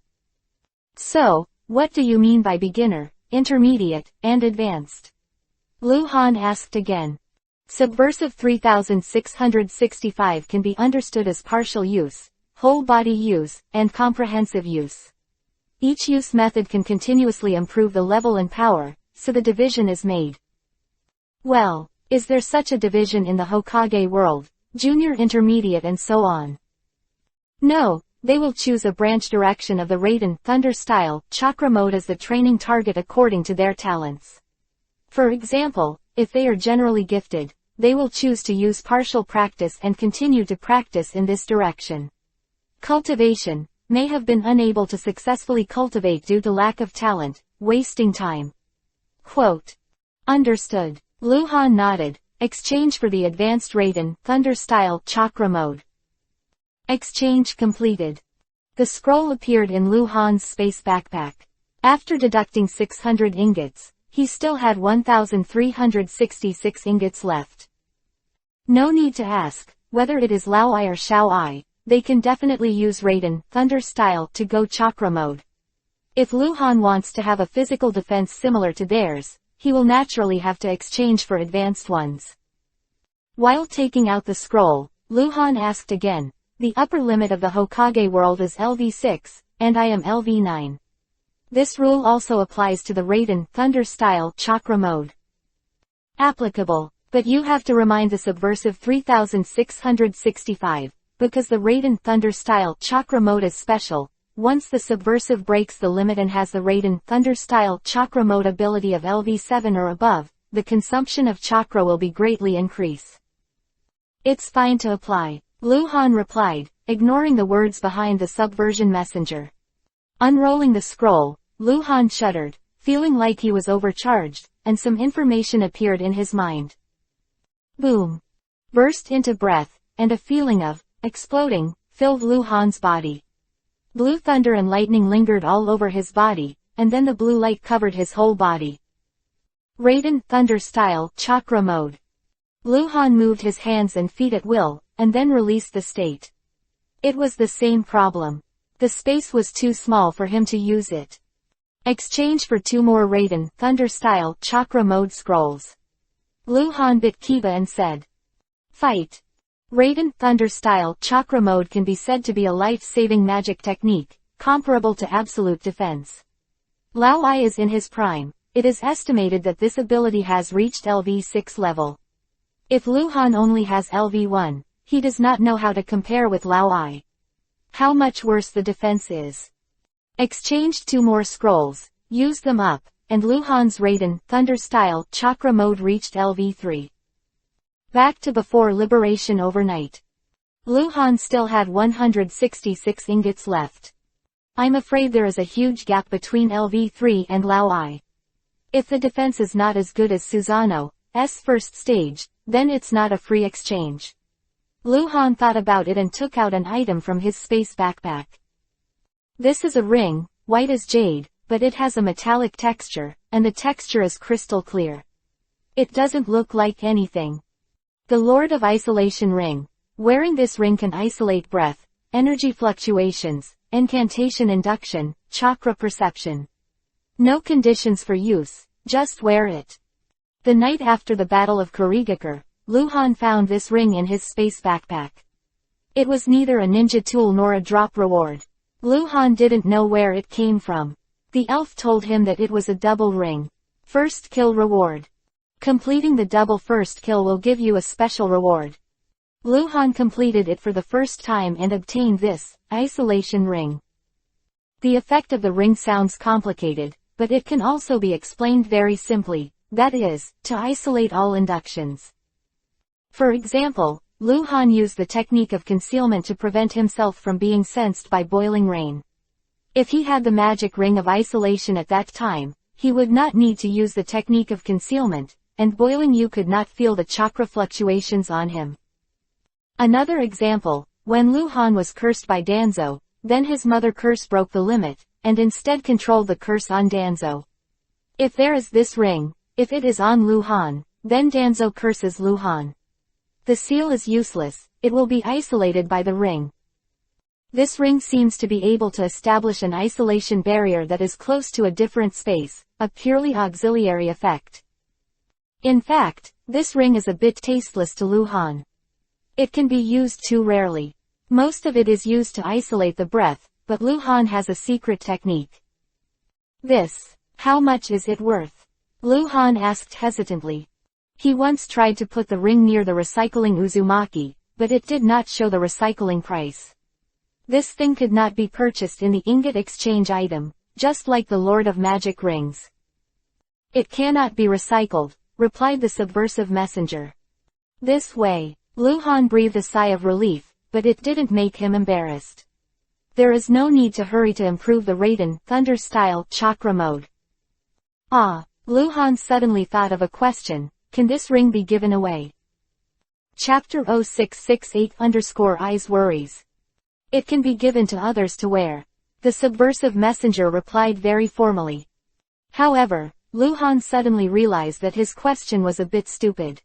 So, what do you mean by beginner, intermediate, and advanced? Luhan asked again. Subversive 3665 can be understood as partial use, whole body use, and comprehensive use. Each use method can continuously improve the level and power, so the division is made. Well, is there such a division in the Hokage world, junior, intermediate, and so on? No, they will choose a branch direction of the Raiden Thunder Style Chakra Mode as the training target according to their talents. For example, if they are generally gifted, they will choose to use partial practice and continue to practice in this direction. Cultivation may have been unable to successfully cultivate due to lack of talent, wasting time. Quote. Understood. Luhan nodded. Exchange for the advanced Raiden Thunder Style Chakra Mode. Exchange completed. The scroll appeared in Luhan's space backpack. After deducting 600 ingots, he still had 1,366 ingots left. No need to ask, whether it is Lao I or Shao I, they can definitely use Raiden Thunder Style to go Chakra Mode. If Luhan wants to have a physical defense similar to theirs, he will naturally have to exchange for advanced ones. While taking out the scroll, Luhan asked again, the upper limit of the Hokage world is LV6, and I am LV9. This rule also applies to the Raiden Thunder Style Chakra Mode. Applicable, but you have to remind the subversive 3665, because the Raiden Thunder Style Chakra Mode is special. Once the subversive breaks the limit and has the Raiden Thunder Style Chakra Mode ability of LV7 or above, the consumption of chakra will be greatly increase. It's fine to apply, Luhan replied, ignoring the words behind the subversion messenger. Unrolling the scroll, Luhan shuddered, feeling like he was overcharged, and some information appeared in his mind. Boom! Burst into breath, and a feeling of exploding filled Luhan's body. Blue thunder and lightning lingered all over his body, and then the blue light covered his whole body. Raiden Thunder Style Chakra Mode. Luhan moved his hands and feet at will, and then released the state. It was the same problem. The space was too small for him to use it. Exchange for 2 more Raiden Thunder Style Chakra Mode scrolls. Luhan bit Kiba and said. Fight. Raiden Thunder Style Chakra Mode can be said to be a life-saving magic technique, comparable to absolute defense. Lao I is in his prime. It is estimated that this ability has reached LV6 level. If Luhan only has LV1, he does not know how to compare with Lao I. How much worse the defense is. Exchanged 2 more scrolls, used them up, and Luhan's Raiden Thunder Style Chakra Mode reached LV3. Back to before liberation overnight. Luhan still had 166 ingots left. I'm afraid there is a huge gap between LV3 and Lao I. If the defense is not as good as Susanoo's first stage, then it's not a free exchange. Luhan thought about it and took out an item from his space backpack. This is a ring, white as jade, but it has a metallic texture, and the texture is crystal clear. It doesn't look like anything. The Lord of Isolation Ring. Wearing this ring can isolate breath, energy fluctuations, incantation induction, chakra perception. No conditions for use, just wear it. The night after the Battle of Kurigakure, Luhan found this ring in his space backpack. It was neither a ninja tool nor a drop reward. Luhan didn't know where it came from. The elf told him that it was a double ring. First kill reward. Completing the double first kill will give you a special reward. Luhan completed it for the first time and obtained this isolation ring. The effect of the ring sounds complicated, but it can also be explained very simply, that is, to isolate all inductions. For example, Luhan used the technique of concealment to prevent himself from being sensed by boiling rain. If he had the magic ring of isolation at that time, he would not need to use the technique of concealment, and boiling you could not feel the chakra fluctuations on him. Another example, when Luhan was cursed by Danzo, then his mother curse broke the limit, and instead controlled the curse on Danzo. If there is this ring, if it is on Luhan, then Danzo curses Luhan. The seal is useless, it will be isolated by the ring. This ring seems to be able to establish an isolation barrier that is close to a different space, a purely auxiliary effect. In fact, this ring is a bit tasteless to Luhan. It can be used too rarely. Most of it is used to isolate the breath, but Luhan has a secret technique. This, how much is it worth? Luhan asked hesitantly. He once tried to put the ring near the recycling Uzumaki, but it did not show the recycling price. This thing could not be purchased in the ingot exchange item, just like the Lord of Magic rings. It cannot be recycled, replied the subversive messenger. This way, Luhan breathed a sigh of relief, but it didn't make him embarrassed. There is no need to hurry to improve the Raiden Thunder style chakra mode. Luhan suddenly thought of a question, can this ring be given away? Chapter 0668_Eyes Worries. It can be given to others to wear. The subversive messenger replied very formally. However, Luhan suddenly realized that his question was a bit stupid.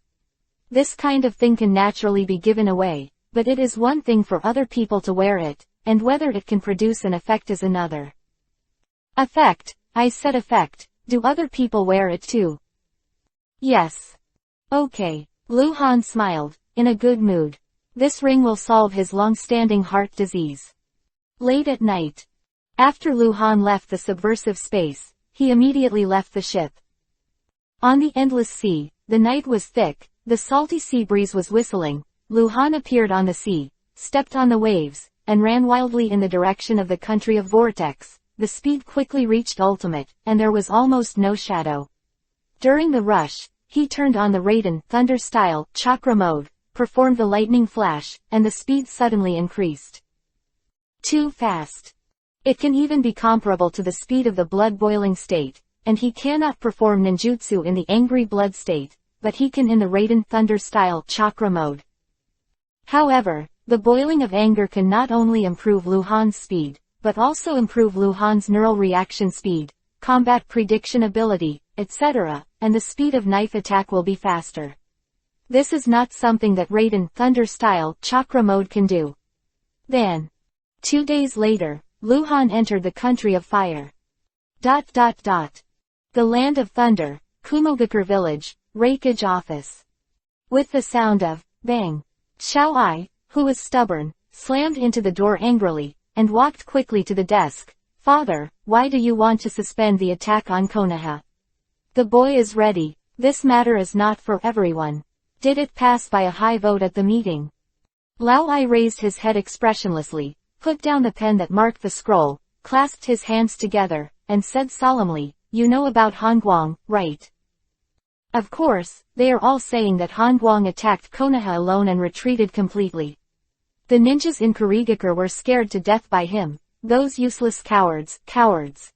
This kind of thing can naturally be given away, but it is one thing for other people to wear it, and whether it can produce an effect is another. Effect, I said effect, do other people wear it too? Yes. Okay, Luhan smiled, in a good mood. This ring will solve his long-standing heart disease. Late at night. After Luhan left the subversive space, he immediately left the ship. On the endless sea, the night was thick, the salty sea breeze was whistling. Luhan appeared on the sea, stepped on the waves, and ran wildly in the direction of the country of Vortex. The speed quickly reached ultimate, and there was almost no shadow. During the rush, he turned on the Raiden Thunder style chakra mode, performed the lightning flash, and the speed suddenly increased. Too fast. It can even be comparable to the speed of the blood-boiling state, and he cannot perform ninjutsu in the angry blood state, but he can in the Raiden Thunder style chakra mode. However, the boiling of anger can not only improve Luhan's speed, but also improve Luhan's neural reaction speed, combat prediction ability, etc., and the speed of knife attack will be faster. This is not something that Raiden Thunder style chakra mode can do. Then, 2 days later, Luhan entered the country of fire. The land of thunder, Kumogakure village, Raikage office. With the sound of bang, Xiao Ai, who was stubborn, slammed into the door angrily, and walked quickly to the desk. Father, why do you want to suspend the attack on Konoha? The boy is ready. This matter is not for everyone. Did it pass by a high vote at the meeting? Lao Ai raised his head expressionlessly, put down the pen that marked the scroll, clasped his hands together, and said solemnly, you know about Han Guang, right? Of course, they are all saying that Han Guang attacked Konoha alone and retreated completely. The ninjas in Kurigakure were scared to death by him. Those useless cowards, cowards.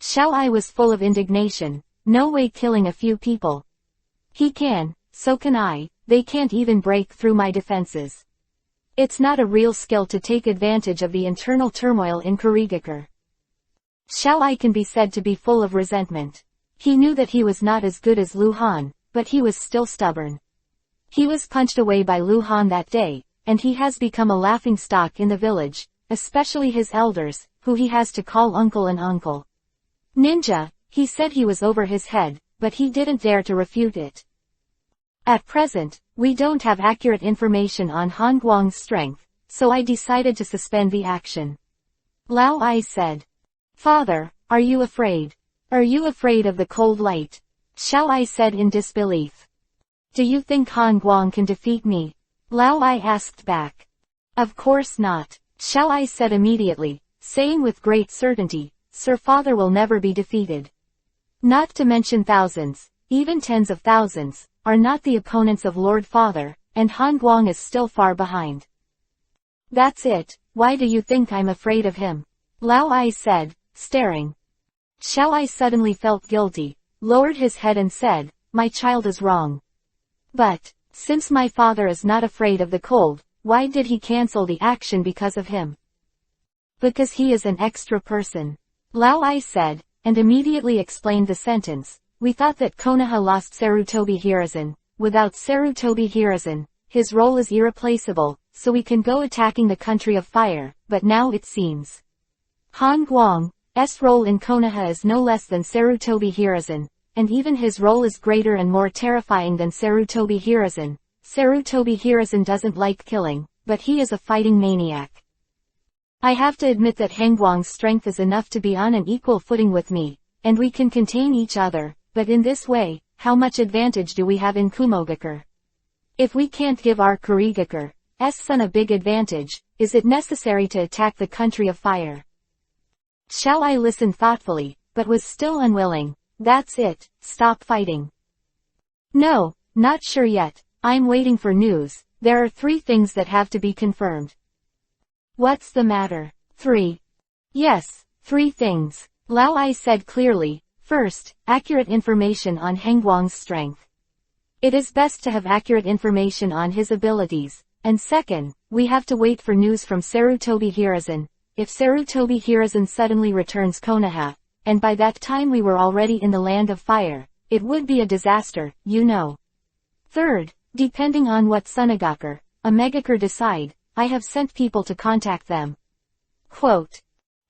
Xiao Ai was full of indignation. No way killing a few people. He can, so can I, they can't even break through my defenses. It's not a real skill to take advantage of the internal turmoil in Kurigakure. Xiao Ai can be said to be full of resentment. He knew that he was not as good as Luhan, but he was still stubborn. He was punched away by Luhan that day, and he has become a laughingstock in the village. especially his elders, who he has to call uncle and uncle. Ninja, he said he was over his head, but he didn't dare to refute it. At present, we don't have accurate information on Han Guang's strength, so I decided to suspend the action. Lao Ai said. Father, are you afraid? Are you afraid of the cold light? Xiao Ai said in disbelief. Do you think Han Guang can defeat me? Lao Ai asked back. Of course not, Xiao Ai said immediately, saying with great certainty, Sir Father will never be defeated. Not to mention thousands, even tens of thousands, are not the opponents of Lord Father, and Han Guang is still far behind. That's it, why do you think I'm afraid of him? Lao Ai said, staring. Xiao Ai suddenly felt guilty, lowered his head and said, my child is wrong. But, since my father is not afraid of the cold, why did he cancel the action because of him? Because he is an extra person. Lao Ai said, and immediately explained the sentence. We thought that Konoha lost Sarutobi Hiruzen. Without Sarutobi Hiruzen, his role is irreplaceable, so we can go attacking the country of fire, but now it seems. Han Guang's role in Konoha is no less than Sarutobi Hiruzen, and even his role is greater and more terrifying than Sarutobi Hiruzen. Sarutobi Hiruzen doesn't like killing, but he is a fighting maniac. I have to admit that Han Guang's strength is enough to be on an equal footing with me, and we can contain each other, but in this way, how much advantage do we have in Kumogakure? If we can't give our Kurigakure's son a big advantage, is it necessary to attack the country of fire? Xiao Ai listened thoughtfully, but was still unwilling. That's it, stop fighting. No, not sure yet, I'm waiting for news. There are 3 things that have to be confirmed. What's the matter? 3. Yes, 3 things. Lao Ai said clearly. First, accurate information on Han Guang's strength. It is best to have accurate information on his abilities. And second, we have to wait for news from Sarutobi Hiruzen. If Sarutobi Hiruzen suddenly returns Konoha, and by that time we were already in the land of fire, it would be a disaster, you know. Third, depending on what Sunagakure, Megakure decide, I have sent people to contact them. Quote.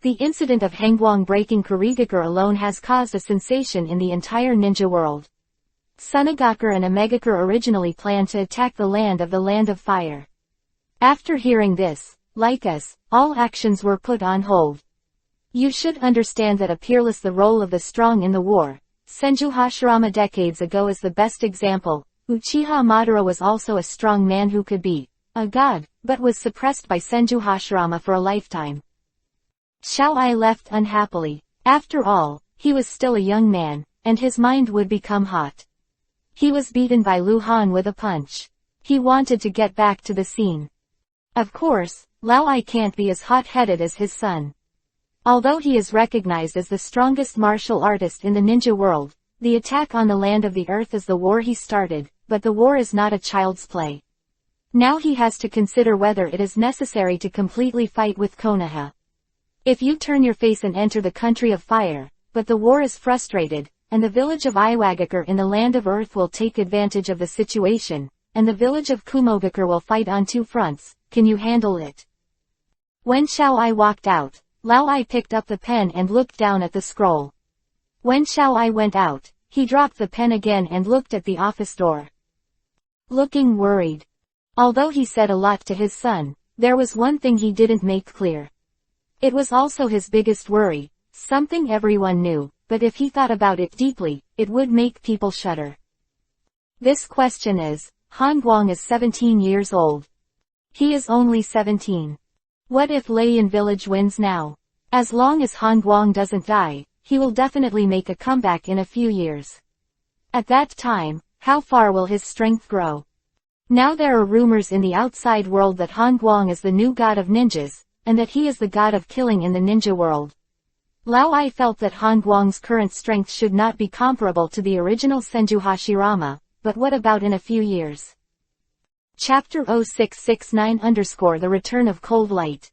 The incident of Han Guang breaking Kurigakure alone has caused a sensation in the entire ninja world. Sunagakure and Megakure originally planned to attack the land of fire. After hearing this, like us, all actions were put on hold. You should understand that a peerless the role of the strong in the war. Senju Hashirama decades ago is the best example. Uchiha Madara was also a strong man who could be a god, but was suppressed by Senju Hashirama for a lifetime. Xiao Ai left unhappily. After all, he was still a young man, and his mind would become hot. He was beaten by Lu Han with a punch. He wanted to get back to the scene. Of course, Lao Ai can't be as hot-headed as his son. Although he is recognized as the strongest martial artist in the ninja world, the attack on the land of the earth is the war he started, but the war is not a child's play. Now he has to consider whether it is necessary to completely fight with Konoha. If you turn your face and enter the country of fire, but the war is frustrated, and the village of Iwagakure in the land of earth will take advantage of the situation, and the village of Kumogakure will fight on 2 fronts, can you handle it? When Xiao Ai walked out, Lao Ai picked up the pen and looked down at the scroll. When Xiao Ai went out, he dropped the pen again and looked at the office door. Looking worried. Although he said a lot to his son, there was one thing he didn't make clear. It was also his biggest worry, something everyone knew, but if he thought about it deeply, it would make people shudder. This question is, Han Guang is 17 years old. He is only 17. What if Leiyan village wins now? As long as Han Guang doesn't die, he will definitely make a comeback in a few years. At that time, how far will his strength grow? Now there are rumors in the outside world that Han Guang is the new god of ninjas, and that he is the god of killing in the ninja world. Lao Ai felt that Han Guang's current strength should not be comparable to the original Senju Hashirama, but what about in a few years? Chapter 0669 _ The Return of Cold Light.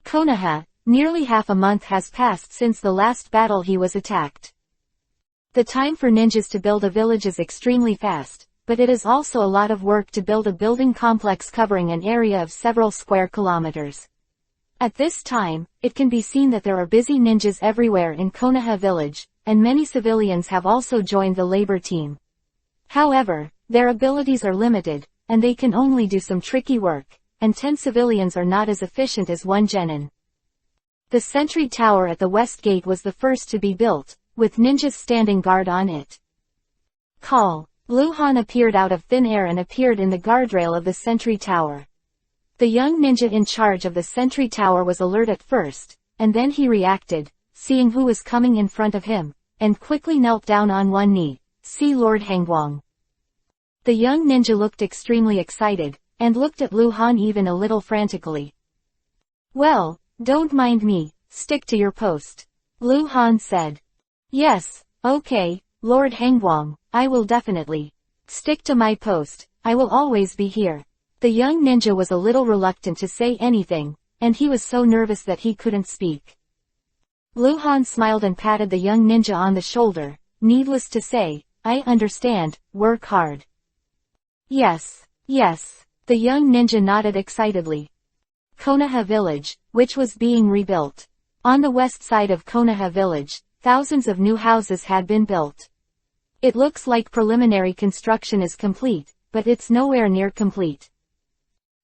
Konoha, nearly half a month has passed since the last battle he was attacked. The time for ninjas to build a village is extremely fast, but it is also a lot of work to build a building complex covering an area of several square kilometers. At this time, it can be seen that there are busy ninjas everywhere in Konoha village, and many civilians have also joined the labor team. However, their abilities are limited, and they can only do some tricky work, and 10 civilians are not as efficient as one genin. The sentry tower at the west gate was the first to be built, with ninjas standing guard on it. Call. Luhan appeared out of thin air and appeared in the guardrail of the sentry tower. The young ninja in charge of the sentry tower was alert at first, and then he reacted, seeing who was coming in front of him, and quickly knelt down on one knee. See Lord Hangwang. The young ninja looked extremely excited, and looked at Luhan even a little frantically. Well, don't mind me, stick to your post. Luhan said. Yes, okay, Lord Hangwang, I will definitely. Stick to my post, I will always be here. The young ninja was a little reluctant to say anything, and he was so nervous that he couldn't speak. Luhan smiled and patted the young ninja on the shoulder. Needless to say, I understand, work hard. Yes, yes, the young ninja nodded excitedly. Konoha village, which was being rebuilt. On the west side of Konoha village, thousands of new houses had been built. It looks like preliminary construction is complete, but it's nowhere near complete.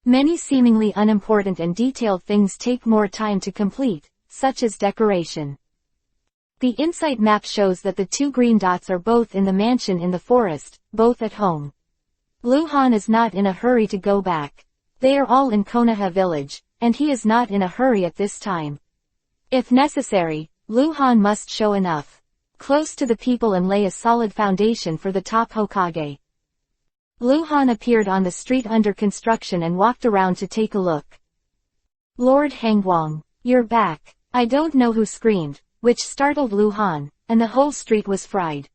Many seemingly unimportant and detailed things take more time to complete, such as decoration. The insight map shows that the 2 green dots are both in the mansion in the forest, both at home. Luhan is not in a hurry to go back. They are all in Konoha village, and he is not in a hurry at this time. If necessary, Luhan must show enough close to the people and lay a solid foundation for the top Hokage. Luhan appeared on the street under construction and walked around to take a look. Lord Hangwang, you're back. I don't know who screamed, which startled Luhan, and the whole street was fried.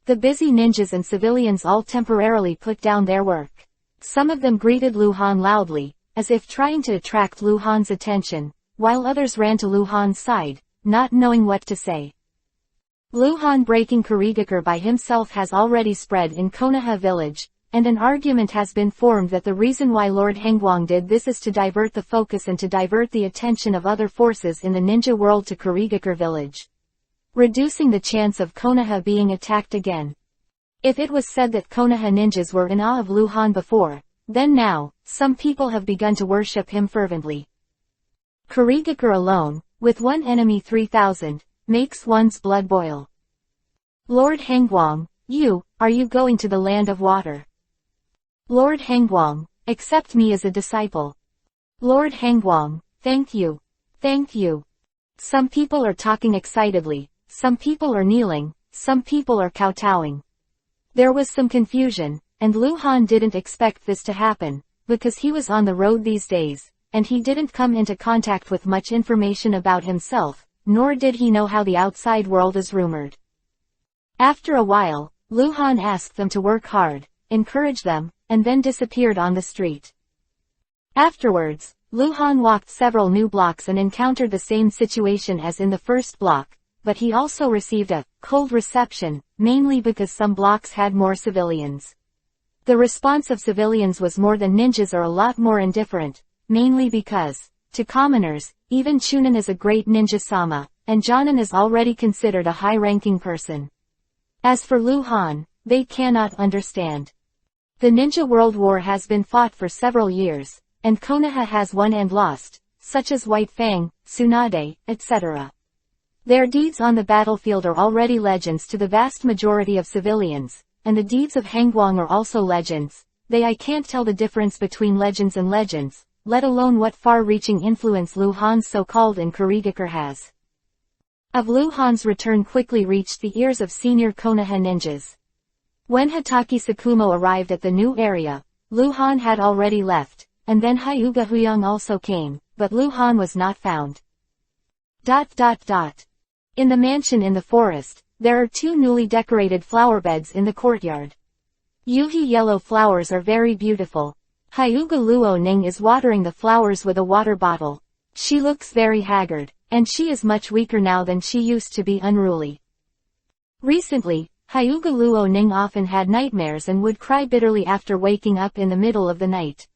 The busy ninjas and civilians all temporarily put down their work. Some of them greeted Luhan loudly, as if trying to attract Luhan's attention, while others ran to Luhan's side, not knowing what to say. Luhan breaking Kurigakure by himself has already spread in Konoha village, and an argument has been formed that the reason why Lord Hangwang did this is to divert the focus and to divert the attention of other forces in the ninja world to Kurigakure village, reducing the chance of Konoha being attacked again. If it was said that Konoha ninjas were in awe of Luhan before, then now, some people have begun to worship him fervently. Kurigakure alone, with one enemy 3,000, makes one's blood boil. Lord Hangwang, are you going to the land of water? Lord Hangwang, accept me as a disciple. Lord Hangwang, thank you. Thank you. Some people are talking excitedly, some people are kneeling, some people are kowtowing. There was some confusion, and Luhan didn't expect this to happen, because he was on the road these days, and he didn't come into contact with much information about himself, nor did he know how the outside world is rumored. After a while, Luhan asked them to work hard, encourage them, and then disappeared on the street. Afterwards, Luhan walked several new blocks and encountered the same situation as in the first block, but he also received a cold reception, mainly because some blocks had more civilians. The response of civilians was more than ninjas are a lot more indifferent, mainly because, to commoners, even Chunin is a great ninja-sama, and Jonin is already considered a high-ranking person. As for Luhan, they cannot understand. The Ninja World War has been fought for several years, and Konoha has won and lost, such as White Fang, Tsunade, etc. Their deeds on the battlefield are already legends to the vast majority of civilians, and the deeds of Hangwang are also legends. I can't tell the difference between legends and legends, let alone what far-reaching influence Luhan's so-called in Kurigakure has. Of Luhan's return quickly reached the ears of senior Konoha ninjas. When Hatake Sakumo arrived at the new area, Luhan had already left, and then Hyuga Huyang also came, but Luhan was not found. In the mansion in the forest, there are 2 newly decorated flower beds in the courtyard. Yuhi yellow flowers are very beautiful. Hyuga Luo Ning is watering the flowers with a water bottle. She looks very haggard, and she is much weaker now than she used to be unruly. Recently, Hyuga Luo Ning often had nightmares and would cry bitterly after waking up in the middle of the night.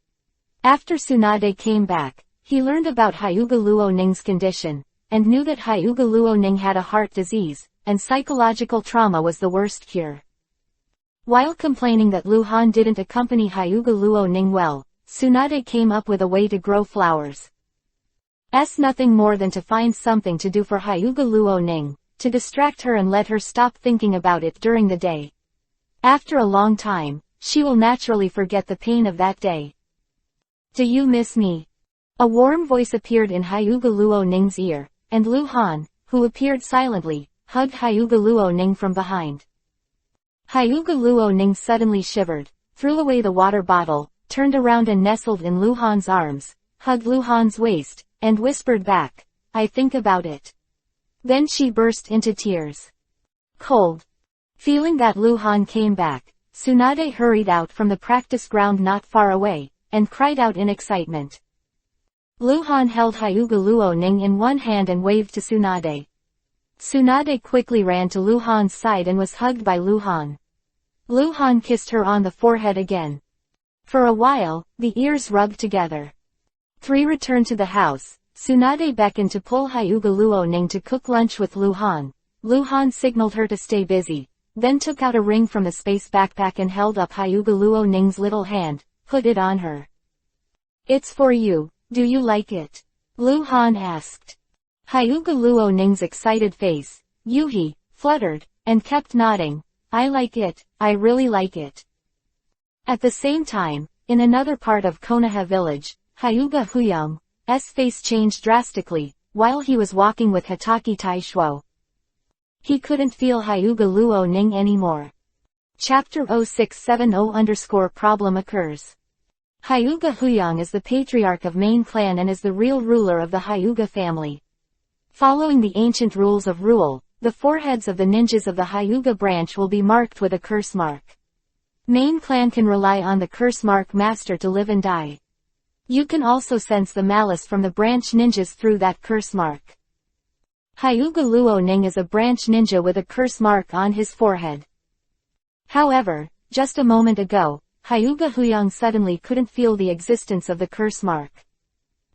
After Tsunade came back, He learned about Hyuga Luoning's condition, and knew that Hyuga Luoning had a heart disease, and psychological trauma was the worst cure. While complaining that Lu Han didn't accompany Hyuga Luoning well, Tsunade came up with a way to grow flowers. Nothing more than to find something to do for Hyuga Luoning, to distract her and let her stop thinking about it during the day. After a long time, she will naturally forget the pain of that day. Do you miss me? A warm voice appeared in Hyuga Luoning's ear, and Lu Han, who appeared silently, hugged Hyuga Luoning from behind. Hyuga Luoning suddenly shivered, threw away the water bottle, turned around and nestled in Lu Han's arms, hugged Lu Han's waist, and whispered back, "I think about it." Then she burst into tears. Cold. Feeling that Lu Han came back, Tsunade hurried out from the practice ground not far away, and cried out in excitement. Lu Han held Hyuga Luoning in one hand and waved to Tsunade. Tsunade quickly ran to Lu Han's side and was hugged by Lu Han. Lu Han kissed her on the forehead again. For a while, the ears rubbed together. 3 returned to the house. Tsunade beckoned to pull Hyuga Luoning to cook lunch with Lu Han. Lu Han signaled her to stay busy, then took out a ring from the space backpack and held up Hyuga Luoning's little hand, put it on her. "It's for you, do you like it?" Lu Han asked. Hyuga Luoning's excited face, Yuhi, fluttered, and kept nodding. "I like it, I really like it." At the same time, in another part of Konoha village, Hyuga Huyung's face changed drastically, while he was walking with Hotake Taishuo. He couldn't feel Hyuga Luoning anymore. Chapter 0670_problem occurs. Hyuga Huyung is the patriarch of main clan and is the real ruler of the Hyuga family. Following the ancient rules of rule, the foreheads of the ninjas of the Hyuga branch will be marked with a curse mark. Main clan can rely on the curse mark master to live and die. You can also sense the malice from the branch ninjas through that curse mark. Hyuga Luoning is a branch ninja with a curse mark on his forehead. However, just a moment ago, Hyuga Huyung suddenly couldn't feel the existence of the curse mark.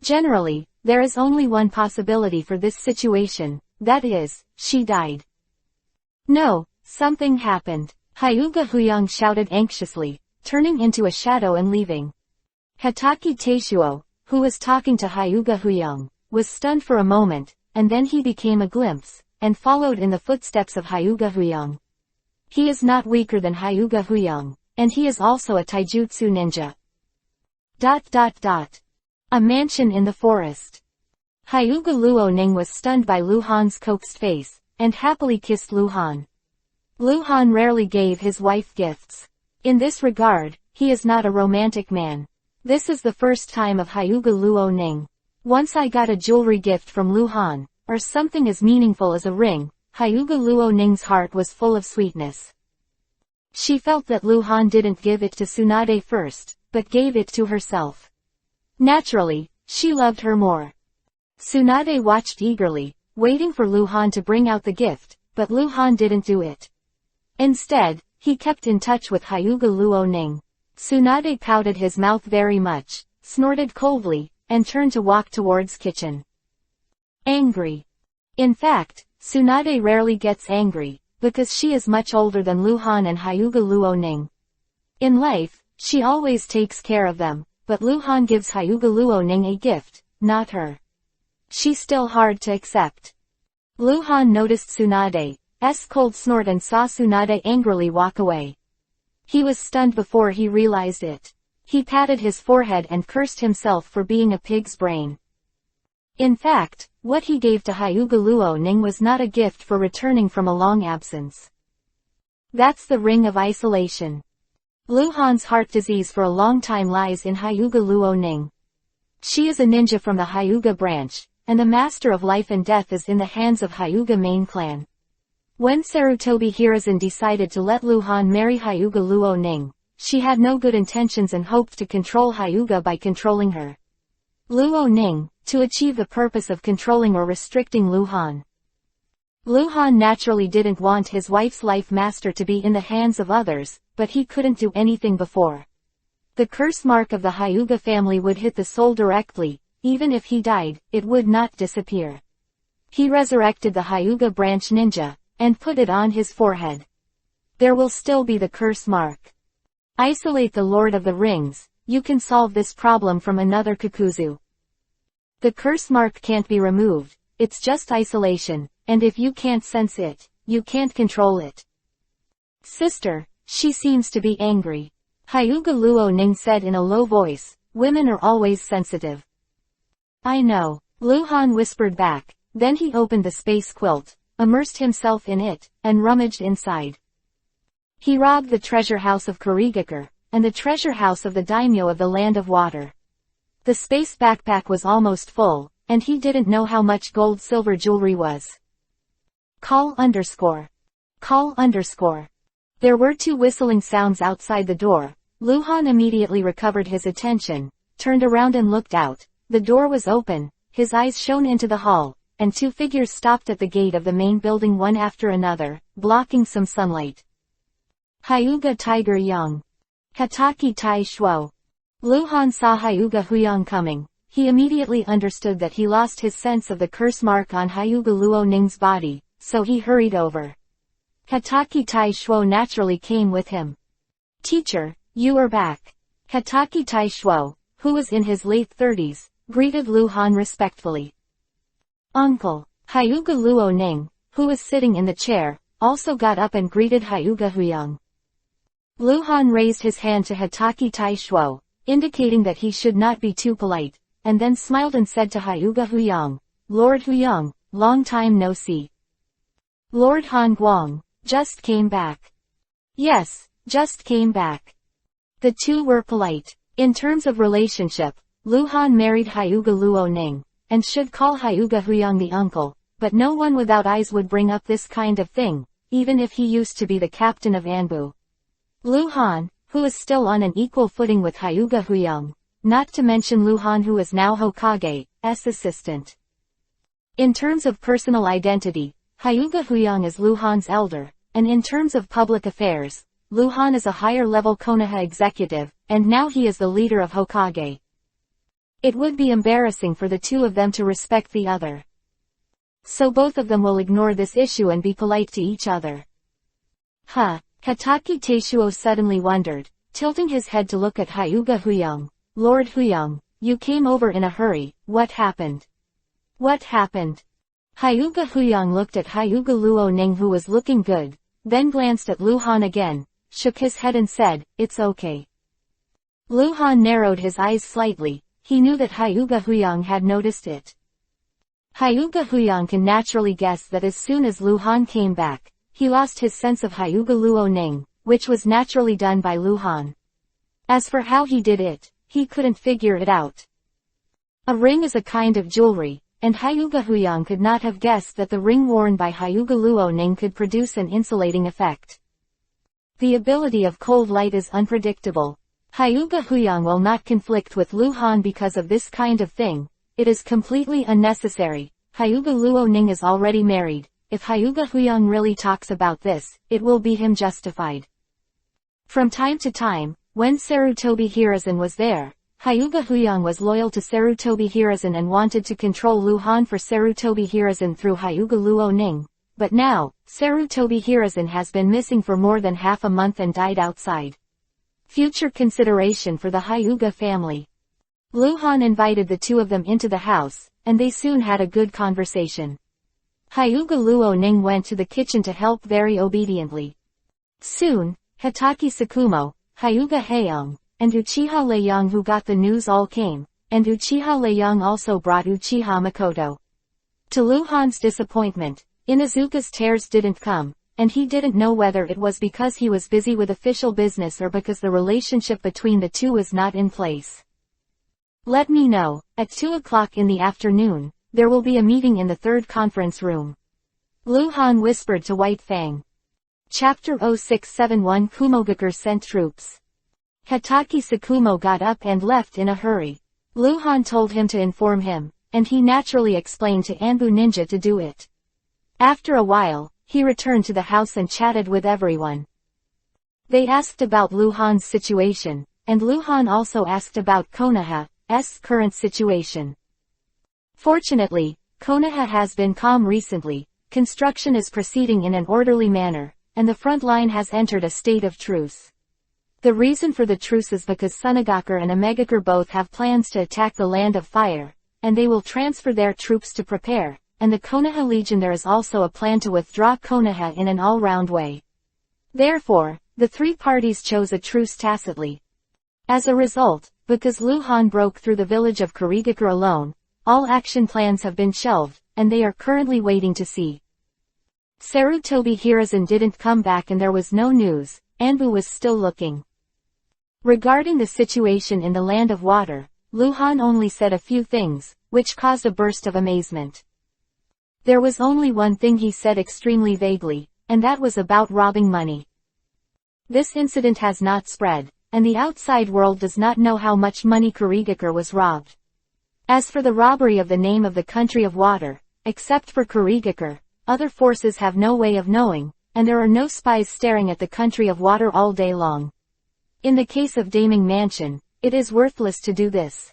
Generally, there is only one possibility for this situation, that is, she died. No, something happened. Hyuga Huyung shouted anxiously, turning into a shadow and leaving. Hotake Taishuo, who was talking to Hyuga Huyung, was stunned for a moment, and then he became a glimpse, and followed in the footsteps of Hyuga Huyung. He is not weaker than Hyuga Huyung, and he is also a taijutsu ninja. A mansion in the forest. Hyuga Luoning was stunned by Lu Han's coaxed face, and happily kissed Lu Han. Lu Han rarely gave his wife gifts. In this regard, he is not a romantic man. This is the first time of Hyuga Luoning. Once I got a jewelry gift from Lu Han, or something as meaningful as a ring. Hyuga Luoning's heart was full of sweetness. She felt that Lu Han didn't give it to Tsunade first, but gave it to herself. Naturally, she loved her more. Tsunade watched eagerly, waiting for Lu Han to bring out the gift, but Lu Han didn't do it. Instead, he kept in touch with Hyuga Luoning. Tsunade pouted his mouth very much, snorted coldly, and turned to walk towards kitchen. Angry. In fact, Tsunade rarely gets angry, because she is much older than Lu Han and Hyuga Luoning. In life, she always takes care of them, but Lu Han gives Hyuga Luoning a gift, not her. She's still hard to accept. Lu Han noticed Tsunade's cold snort and saw Tsunade angrily walk away. He was stunned before he realized it. He patted his forehead and cursed himself for being a pig's brain. In fact, what he gave to Hyuga Luoning was not a gift for returning from a long absence. That's the ring of isolation. Lu Han's heart disease for a long time lies in Hyuga Luoning. She is a ninja from the Hyuga branch, and the master of life and death is in the hands of Hyuga main clan. When Sarutobi Hiruzen decided to let Lu Han marry Hyuga Luoning, she had no good intentions and hoped to control Hyuga by controlling her. Luoning, to achieve the purpose of controlling or restricting Lu Han. Lu Han naturally didn't want his wife's life master to be in the hands of others, but he couldn't do anything before. The curse mark of the Hyuga family would hit the soul directly, even if he died, it would not disappear. He resurrected the Hyuga branch ninja, and put it on his forehead. There will still be the curse mark. Isolate the Lord of the Rings, you can solve this problem from another Kakuzu. The curse mark can't be removed, it's just isolation, and if you can't sense it, you can't control it. Sister, she seems to be angry. Hyuga Luo Ning said in a low voice, women are always sensitive. I know, Luhan whispered back, then he opened the space quilt, immersed himself in it, and rummaged inside. He robbed the treasure house of Kurigakure, and the treasure house of the daimyo of the Land of Water. The space backpack was almost full, and he didn't know how much gold-silver jewelry was. Call underscore. Call underscore. There were two whistling sounds outside the door. Luhan immediately recovered his attention, turned around and looked out. The door was open, his eyes shone into the hall, and two figures stopped at the gate of the main building one after another, blocking some sunlight. Hyuga Tiger Young. Hataki Tai Shuo. Luhan saw Hyuga Huyang coming. He immediately understood that he lost his sense of the curse mark on Hyuga Luo Ning's body, so he hurried over. Hataki Tai Shuo naturally came with him. Teacher, you are back. Hataki Tai Shuo, who was in his late 30s, greeted Luhan respectfully. Uncle. Hyuga Luo Ning, who was sitting in the chair, also got up and greeted Hyuga Huyang. Luhan raised his hand to Hataki Tai Shuo, indicating that he should not be too polite, and then smiled and said to Hyuga Huyang, Lord Huyang, long time no see. Lord Han Guang, just came back. Yes, just came back. The two were polite. In terms of relationship, Luhan married Hyuga Luo Ning, and should call Hyuga Huyang the uncle, but no one without eyes would bring up this kind of thing, even if he used to be the captain of Anbu. Luhan, who is still on an equal footing with Hyuga Huyang, not to mention Luhan who is now Hokage's assistant. In terms of personal identity, Hyuga Huyang is Luhan's elder, and in terms of public affairs, Luhan is a higher-level Konoha executive, and now he is the leader of Hokage. It would be embarrassing for the two of them to respect the other. So both of them will ignore this issue and be polite to each other. Hataki Teishuo suddenly wondered, tilting his head to look at Hyuga Huyang. Lord Huyang, you came over in a hurry, what happened? What happened? Hyuga Huyang looked at Hyuga Luo Ning who was looking good, then glanced at Luhan again, shook his head and said, it's okay. Luhan narrowed his eyes slightly, he knew that Hyuga Huyang had noticed it. Hyuga Huyang can naturally guess that as soon as Luhan came back, he lost his sense of Hyuga Luo Ning, which was naturally done by Luhan. As for how he did it, he couldn't figure it out. A ring is a kind of jewelry, and Hyuga Huyang could not have guessed that the ring worn by Hyuga Luo Ning could produce an insulating effect. The ability of cold light is unpredictable. Hyuga Huyang will not conflict with Luhan because of this kind of thing. It is completely unnecessary. Hyuga Luo Ning is already married. If Hyuga Huyang really talks about this, it will be him justified. From time to time, when Sarutobi Hiruzen was there, Hyuga Huyang was loyal to Sarutobi Hiruzen and wanted to control Luhan for Sarutobi Hiruzen through Hyuga Luo Ning. But now, Sarutobi Hiruzen has been missing for more than half a month and died outside. Future consideration for the Hyuga family. Luhan invited the two of them into the house, and they soon had a good conversation. Hyuga Luo Ning went to the kitchen to help very obediently. Soon, Hataki Sakumo, Hyuga Haeyoung, and Uchiha Leiyang who got the news all came, and Uchiha Leiyang also brought Uchiha Makoto. To Luhan's disappointment, Inuzuka's tears didn't come, and he didn't know whether it was because he was busy with official business or because the relationship between the two was not in place. Let me know, at 2 o'clock in the afternoon, there will be a meeting in the third conference room. Luhan whispered to White Fang. Chapter 0671 Kumogakure sent troops. Hataki Sakumo got up and left in a hurry. Luhan told him to inform him, and he naturally explained to Anbu Ninja to do it. After a while, he returned to the house and chatted with everyone. They asked about Luhan's situation, and Luhan also asked about Konoha's current situation. Fortunately, Konoha has been calm recently, construction is proceeding in an orderly manner, and the front line has entered a state of truce. The reason for the truce is because Sunagakure and Omegakure both have plans to attack the Land of Fire, and they will transfer their troops to prepare, and the Konoha Legion there is also a plan to withdraw Konoha in an all-round way. Therefore, the three parties chose a truce tacitly. As a result, because Luhan broke through the village of Kurigakure alone, all action plans have been shelved, and they are currently waiting to see. Sarutobi Hiruzen didn't come back and there was no news, Anbu was still looking. Regarding the situation in the Land of Water, Luhan only said a few things, which caused a burst of amazement. There was only one thing he said extremely vaguely, and that was about robbing money. This incident has not spread, and the outside world does not know how much money Kurigakure was robbed. As for the robbery of the name of the country of water, except for Kurigakure, other forces have no way of knowing, and there are no spies staring at the country of water all day long. In the case of Daming Mansion, it is worthless to do this.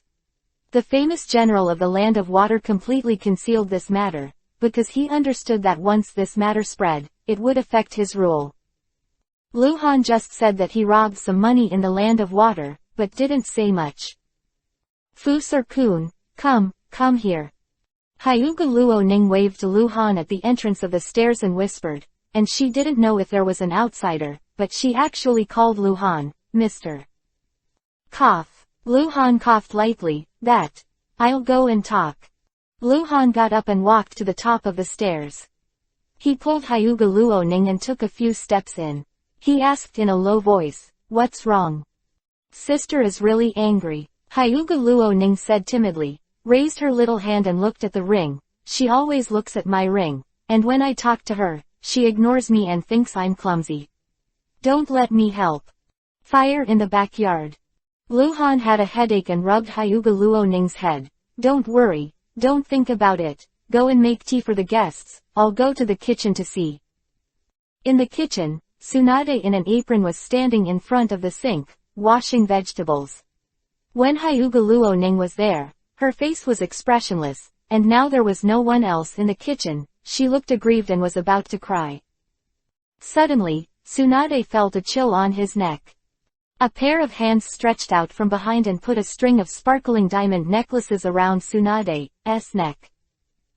The famous general of the Land of Water completely concealed this matter, because he understood that once this matter spread, it would affect his rule. Luhan just said that he robbed some money in the Land of Water, but didn't say much. Fusar-kun, come here. Hyuga Luo Ning waved to Luhan at the entrance of the stairs and whispered, and she didn't know if there was an outsider, but she actually called Luhan, Mr. Cough. Luhan coughed lightly, I'll go and talk. Luhan got up and walked to the top of the stairs. He pulled Hyuga Luo Ning and took a few steps in. He asked in a low voice, what's wrong? Sister is really angry. Hyuga Luo Ning said timidly, raised her little hand and looked at the ring. She always looks at my ring, and when I talk to her, she ignores me and thinks I'm clumsy. Don't let me help. Fire in the backyard. Luhan had a headache and rubbed Hyuga Luo Ning's head. Don't worry, don't think about it, go and make tea for the guests, I'll go to the kitchen to see. In the kitchen, Tsunade in an apron was standing in front of the sink, washing vegetables. When Hyuga Luo Ning was there, her face was expressionless, and now there was no one else in the kitchen, she looked aggrieved and was about to cry. Suddenly, Tsunade felt a chill on his neck. A pair of hands stretched out from behind and put a string of sparkling diamond necklaces around Tsunade's neck.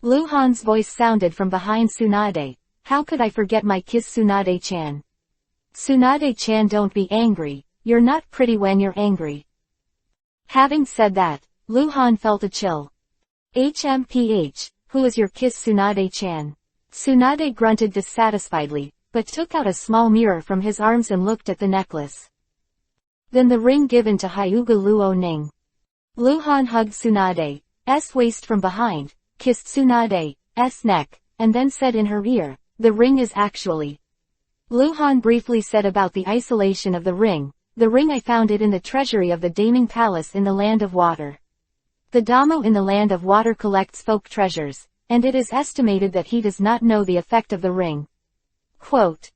Luhan's voice sounded from behind Tsunade, how could I forget my kiss Tsunade-chan? Tsunade-chan, don't be angry, you're not pretty when you're angry. Having said that, Luhan felt a chill. HMPH, who is your kiss Tsunade-chan? Tsunade grunted dissatisfiedly, but took out a small mirror from his arms and looked at the necklace. Then the ring given to Hyuga Luo Ning. Luhan hugged Tsunade's waist from behind, kissed Tsunade's neck, and then said in her ear, the ring is actually. Luhan briefly said about the isolation of the ring I found it in the treasury of the Daming Palace in the Land of Water. The Damo in the Land of Water collects folk treasures, and it is estimated that he does not know the effect of the ring. Quote.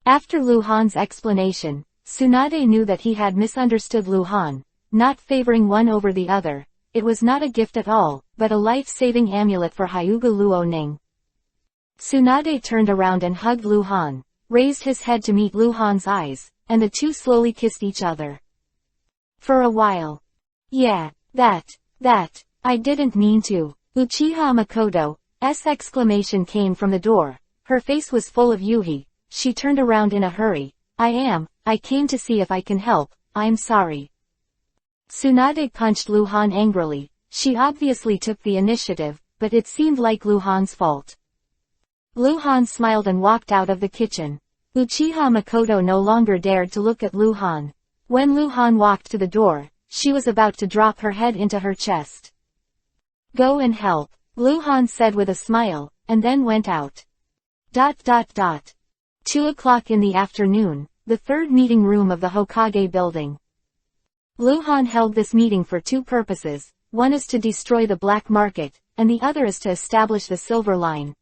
After Luhan's explanation, Tsunade knew that he had misunderstood Luhan, not favoring one over the other. It was not a gift at all, but a life-saving amulet for Hyuga Luo Ning. Tsunade turned around and hugged Luhan, raised his head to meet Luhan's eyes, and the two slowly kissed each other. For a while. Yeah, I didn't mean to. Uchiha Makoto's exclamation came from the door. Her face was full of yuhi. She turned around in a hurry. I came to see if I can help, I'm sorry. Tsunade punched Luhan angrily. She obviously took the initiative, but it seemed like Luhan's fault. Luhan smiled and walked out of the kitchen. Uchiha Makoto no longer dared to look at Luhan. When Luhan walked to the door, she was about to drop her head into her chest. Go and help, Luhan said with a smile, and then went out. 2 o'clock in the afternoon, the third meeting room of the Hokage building. Luhan held this meeting for two purposes, one is to destroy the black market, and the other is to establish the silver line.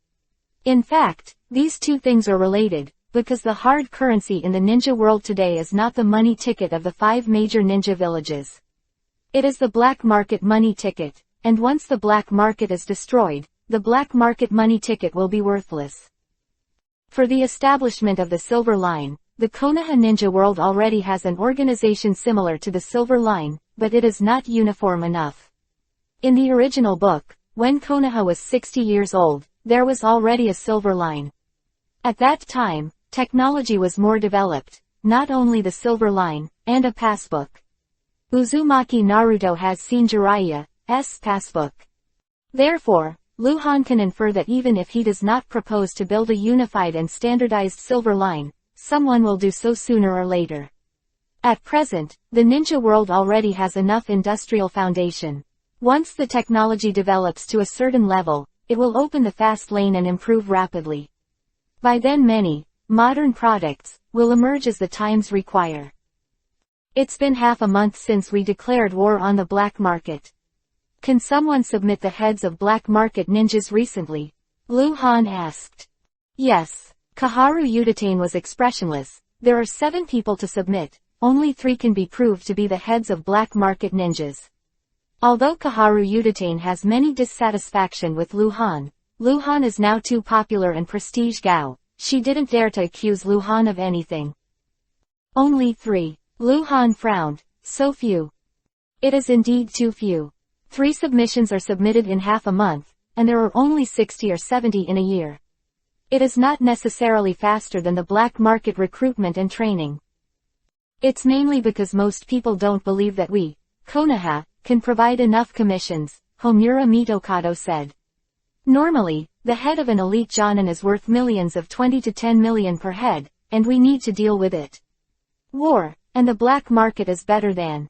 In fact, these two things are related, because the hard currency in the ninja world today is not the money ticket of the 5 major ninja villages. It is the black market money ticket, and once the black market is destroyed, the black market money ticket will be worthless. For the establishment of the Silver Line, the Konoha ninja world already has an organization similar to the Silver Line, but it is not uniform enough. In the original book, when Konoha was 60 years old, there was already a Silver Line. At that time, technology was more developed, not only the Silver Line, and a passbook. Uzumaki Naruto has seen Jiraiya's passbook. Therefore, Luhan can infer that even if he does not propose to build a unified and standardized Silver Line, someone will do so sooner or later. At present, the ninja world already has enough industrial foundation. Once the technology develops to a certain level, it will open the fast lane and improve rapidly. By then many modern products will emerge as the times require. It's been half a month since we declared war on the black market. Can someone submit the heads of black market ninjas recently? Luhan asked. Yes. Kaharu Udatane was expressionless. There are 7 people to submit, only 3 can be proved to be the heads of black market ninjas. Although Kaharu Udatane has many dissatisfaction with Luhan is now too popular and prestige Gao. She didn't dare to accuse Luhan of anything. Only 3. Luhan frowned. So few. It is indeed too few. 3 submissions are submitted in half a month, and there are only 60 or 70 in a year. It is not necessarily faster than the black market recruitment and training. It's mainly because most people don't believe that we, Konoha, can provide enough commissions, Homura Mitokado said. Normally, the head of an elite jonin is worth millions of 20 to 10 million per head, and we need to deal with it. War, and the black market is better than.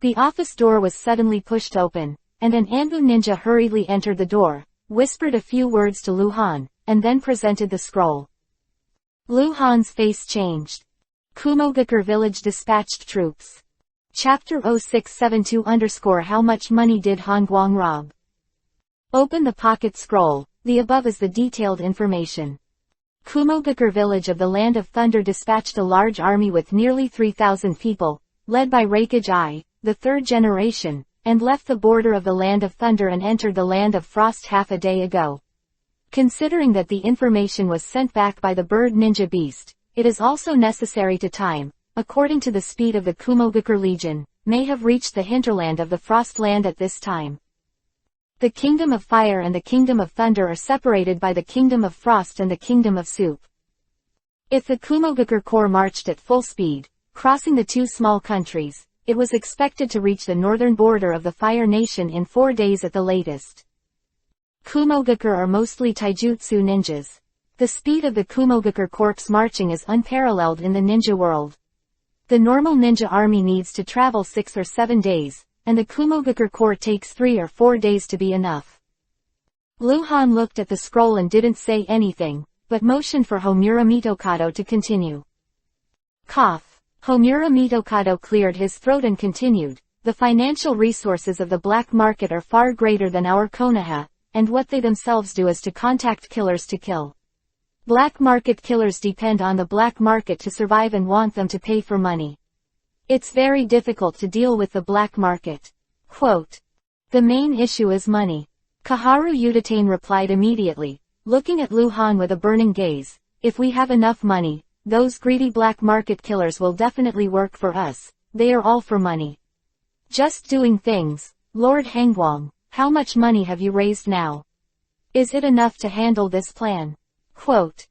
The office door was suddenly pushed open, and an Anbu ninja hurriedly entered the door, whispered a few words to Luhan, and then presented the scroll. Luhan's face changed. Kumogakure village dispatched troops. Chapter 0672 How much money did Han Guang rob? Open the pocket scroll. The above is the detailed information. Kumogakure village of the Land of Thunder dispatched a large army with nearly 3,000 people, led by Raikage I, the 3rd generation, and left the border of the Land of Thunder and entered the Land of Frost half a day ago. Considering that the information was sent back by the bird ninja beast, it is also necessary to time, according to the speed of the Kumogakure Legion, may have reached the hinterland of the Frost Land at this time. The Kingdom of Fire and the Kingdom of Thunder are separated by the Kingdom of Frost and the Kingdom of Soup. If the Kumogakure Corps marched at full speed, crossing the 2 small countries, it was expected to reach the northern border of the Fire Nation in 4 days at the latest. Kumogakure are mostly taijutsu ninjas. The speed of the Kumogakure Corps marching is unparalleled in the ninja world. The normal ninja army needs to travel 6 or 7 days, and the Kumogakure Corps takes 3 or 4 days to be enough. Luhan looked at the scroll and didn't say anything, but motioned for Homura Mitokado to continue. Cough. Homura Mitokado cleared his throat and continued, the financial resources of the black market are far greater than our Konoha, and what they themselves do is to contact killers to kill. Black market killers depend on the black market to survive and want them to pay for money. It's very difficult to deal with the black market. Quote. The main issue is money. Kaharu Udatane replied immediately, looking at Luhan with a burning gaze. If we have enough money, those greedy black market killers will definitely work for us. They are all for money. Just doing things. Lord Hangguang, how much money have you raised now? Is it enough to handle this plan? Quote.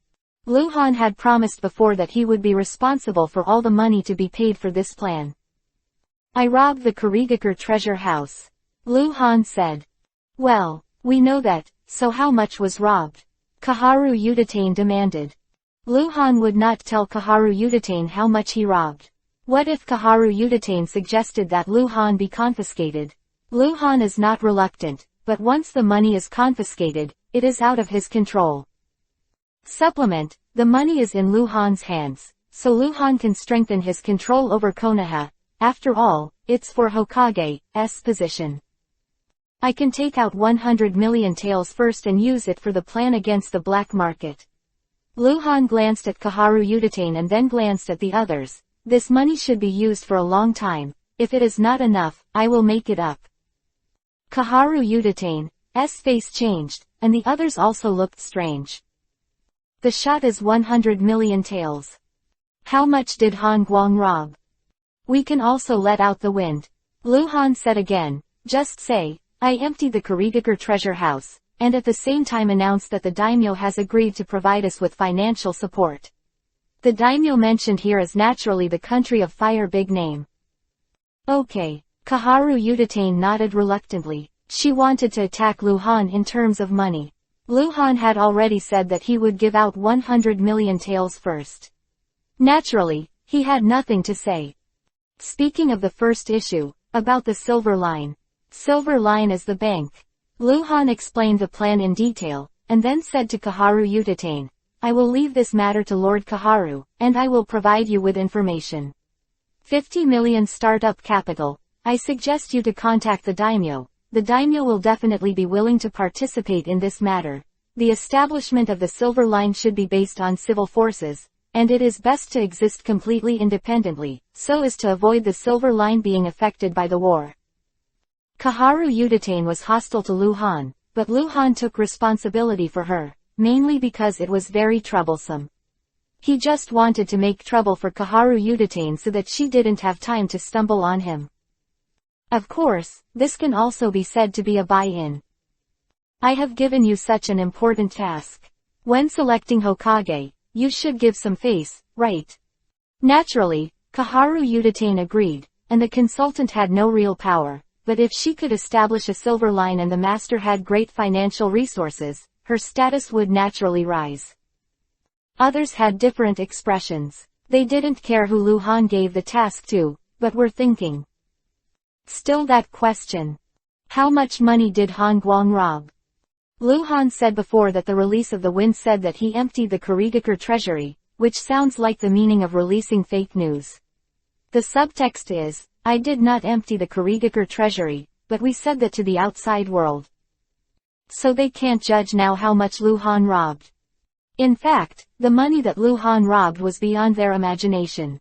Luhan had promised before that he would be responsible for all the money to be paid for this plan. I robbed the Kurigakure treasure house. Luhan said. Well, we know that, so how much was robbed? Kaharu Udatane demanded. Luhan would not tell Kaharu Udatane how much he robbed. What if Kaharu Udatane suggested that Luhan be confiscated? Luhan is not reluctant, but once the money is confiscated, it is out of his control. Supplement, the money is in Luhan's hands, so Luhan can strengthen his control over Konoha. After all, it's for Hokage's position. I can take out 100 million taels first and use it for the plan against the black market. Luhan glanced at Kaharu Udatane and then glanced at the others. This money should be used for a long time. If it is not enough, I will make it up. Kaharu Yudatane's face changed, and the others also looked strange. The shot is 100 million taels. How much did Han Guang rob? We can also let out the wind. Lu Han said again, just say, I emptied the Kurigakure treasure house, and at the same time announced that the daimyo has agreed to provide us with financial support. The daimyo mentioned here is naturally the country of fire big name. Okay. Kaharu Yudatane nodded reluctantly. She wanted to attack Lu Han in terms of money. Lu Han had already said that he would give out 100 million taels first. Naturally, he had nothing to say. Speaking of the first issue, about the Silver Line. Silver Line is the bank. Lu Han explained the plan in detail, and then said to Kaharu Yudatane, I will leave this matter to Lord Kaharu, and I will provide you with information. 50 million startup capital. I suggest you to contact the daimyo. The daimyo will definitely be willing to participate in this matter. The establishment of the Silver Line should be based on civil forces, and it is best to exist completely independently, so as to avoid the Silver Line being affected by the war. Kaharu Yudatane was hostile to Lu Han, but Lu Han took responsibility for her, mainly because it was very troublesome. He just wanted to make trouble for Kaharu Yudatane so that she didn't have time to stumble on him. Of course, this can also be said to be a buy-in. I have given you such an important task. When selecting Hokage, you should give some face, right? Naturally, Kaharu Yudatane agreed, and the consultant had no real power, but if she could establish a Silver Line and the master had great financial resources, her status would naturally rise. Others had different expressions. They didn't care who Lu Han gave the task to, but were thinking. Still that question. How much money did Han Guang rob? Lu Han said before that the release of the wind said that he emptied the Kurigakure treasury, which sounds like the meaning of releasing fake news. The subtext is, I did not empty the Kurigakure treasury, but we said that to the outside world. So they can't judge now how much Lu Han robbed. In fact, the money that Lu Han robbed was beyond their imagination.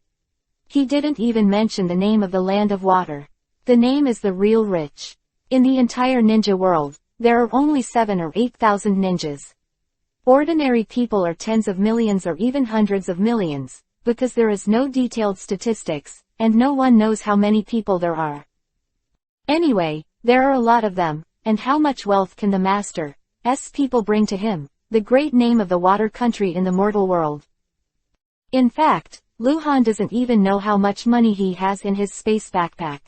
He didn't even mention the name of the land of water. The name is the real rich. In the entire ninja world, there are only 7 or 8,000 ninjas. Ordinary people are tens of millions or even hundreds of millions, because there is no detailed statistics, and no one knows how many people there are. Anyway, there are a lot of them, and how much wealth can the master's people bring to him, the great name of the water country in the mortal world? In fact, Lu Han doesn't even know how much money he has in his space backpack.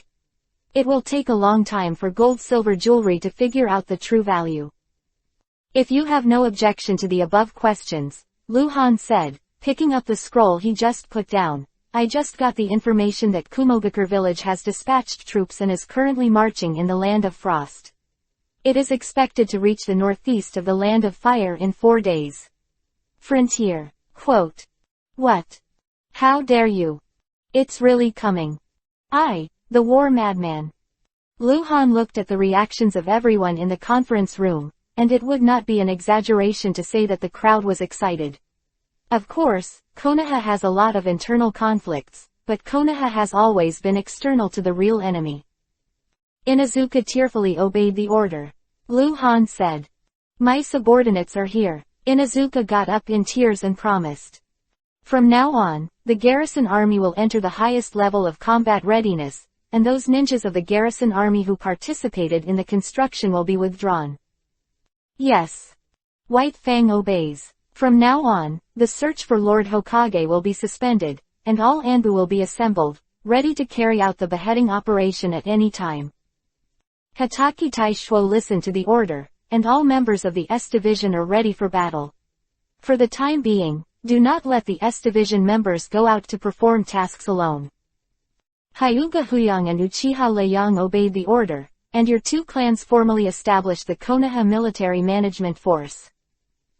It will take a long time for gold-silver jewelry to figure out the true value. If you have no objection to the above questions, Lu Han said, picking up the scroll he just put down, I just got the information that Kumogakure village has dispatched troops and is currently marching in the land of frost. It is expected to reach the northeast of the land of fire in 4 days. Frontier. Quote. What? How dare you? It's really coming. The war madman. Lu Han looked at the reactions of everyone in the conference room, and it would not be an exaggeration to say that the crowd was excited. Of course, Konoha has a lot of internal conflicts, but Konoha has always been external to the real enemy. Inuzuka tearfully obeyed the order. Lu Han said. My subordinates are here. Inuzuka got up in tears and promised. From now on, the garrison army will enter the highest level of combat readiness, and those ninjas of the garrison army who participated in the construction will be withdrawn. Yes. White Fang obeys. From now on, the search for Lord Hokage will be suspended, and all Anbu will be assembled, ready to carry out the beheading operation at any time. Hatake Taishuo listened to the order, and all members of the S Division are ready for battle. For the time being, do not let the S Division members go out to perform tasks alone. Hyuga Huyang and Uchiha Leyang obeyed the order, and your 2 clans formally established the Konoha Military Management Force.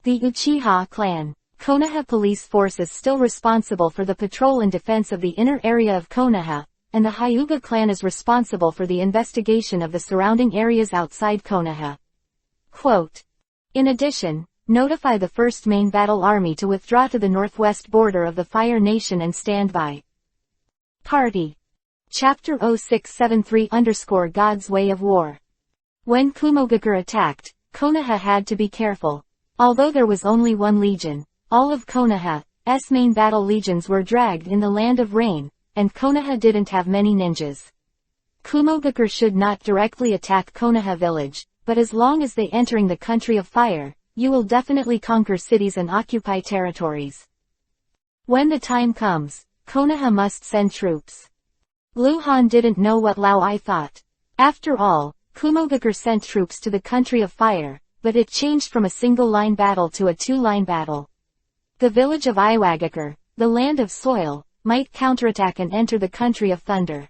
The Uchiha clan, Konoha Police Force is still responsible for the patrol and defense of the inner area of Konoha, and the Hyuga clan is responsible for the investigation of the surrounding areas outside Konoha. Quote. In addition, notify the 1st Main Battle Army to withdraw to the northwest border of the Fire Nation and stand by. Party. Chapter 0673 _ God's Way of War. When Kumogakure attacked, Konoha had to be careful. Although there was only one legion, all of Konoha's main battle legions were dragged in the Land of Rain, and Konoha didn't have many ninjas. Kumogakure should not directly attack Konoha village, but as long as they entering the country of fire, you will definitely conquer cities and occupy territories. When the time comes, Konoha must send troops. Luhan didn't know what Lao Ai thought. After all, Kumogakure sent troops to the country of fire, but it changed from a single-line battle to a two-line battle. The village of Iwagakure, the land of soil, might counterattack and enter the country of thunder.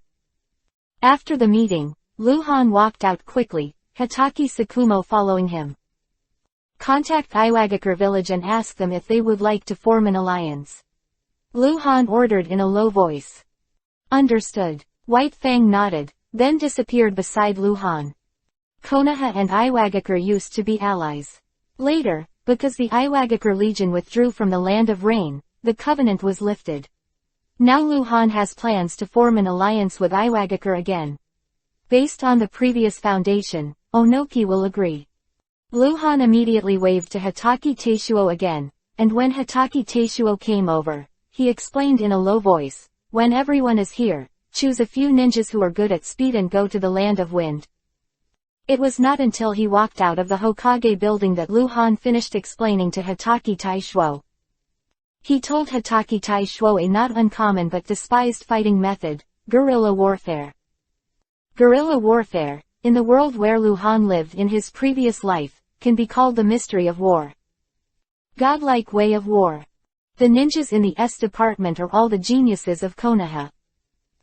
After the meeting, Luhan walked out quickly, Hitaki Sakumo following him. Contact Iwagakure village and ask them if they would like to form an alliance. Luhan ordered in a low voice. Understood. White Fang nodded, then disappeared beside Luhan. Konoha and Iwagakure used to be allies. Later, because the Iwagakure Legion withdrew from the Land of Rain, the covenant was lifted. Now Luhan has plans to form an alliance with Iwagakure again. Based on the previous foundation, Onoki will agree. Luhan immediately waved to Hitaki Teishuo again, and when Hitaki Teishuo came over, he explained in a low voice, when everyone is here, choose a few ninjas who are good at speed and go to the Land of Wind. It was not until he walked out of the Hokage building that Luhan finished explaining to Hitaki Teishuo. He told Hitaki Teishuo a not uncommon but despised fighting method, guerrilla warfare. Guerrilla warfare, in the world where Luhan lived in his previous life, can be called the mystery of war. Godlike way of war. The ninjas in the S department are all the geniuses of Konoha.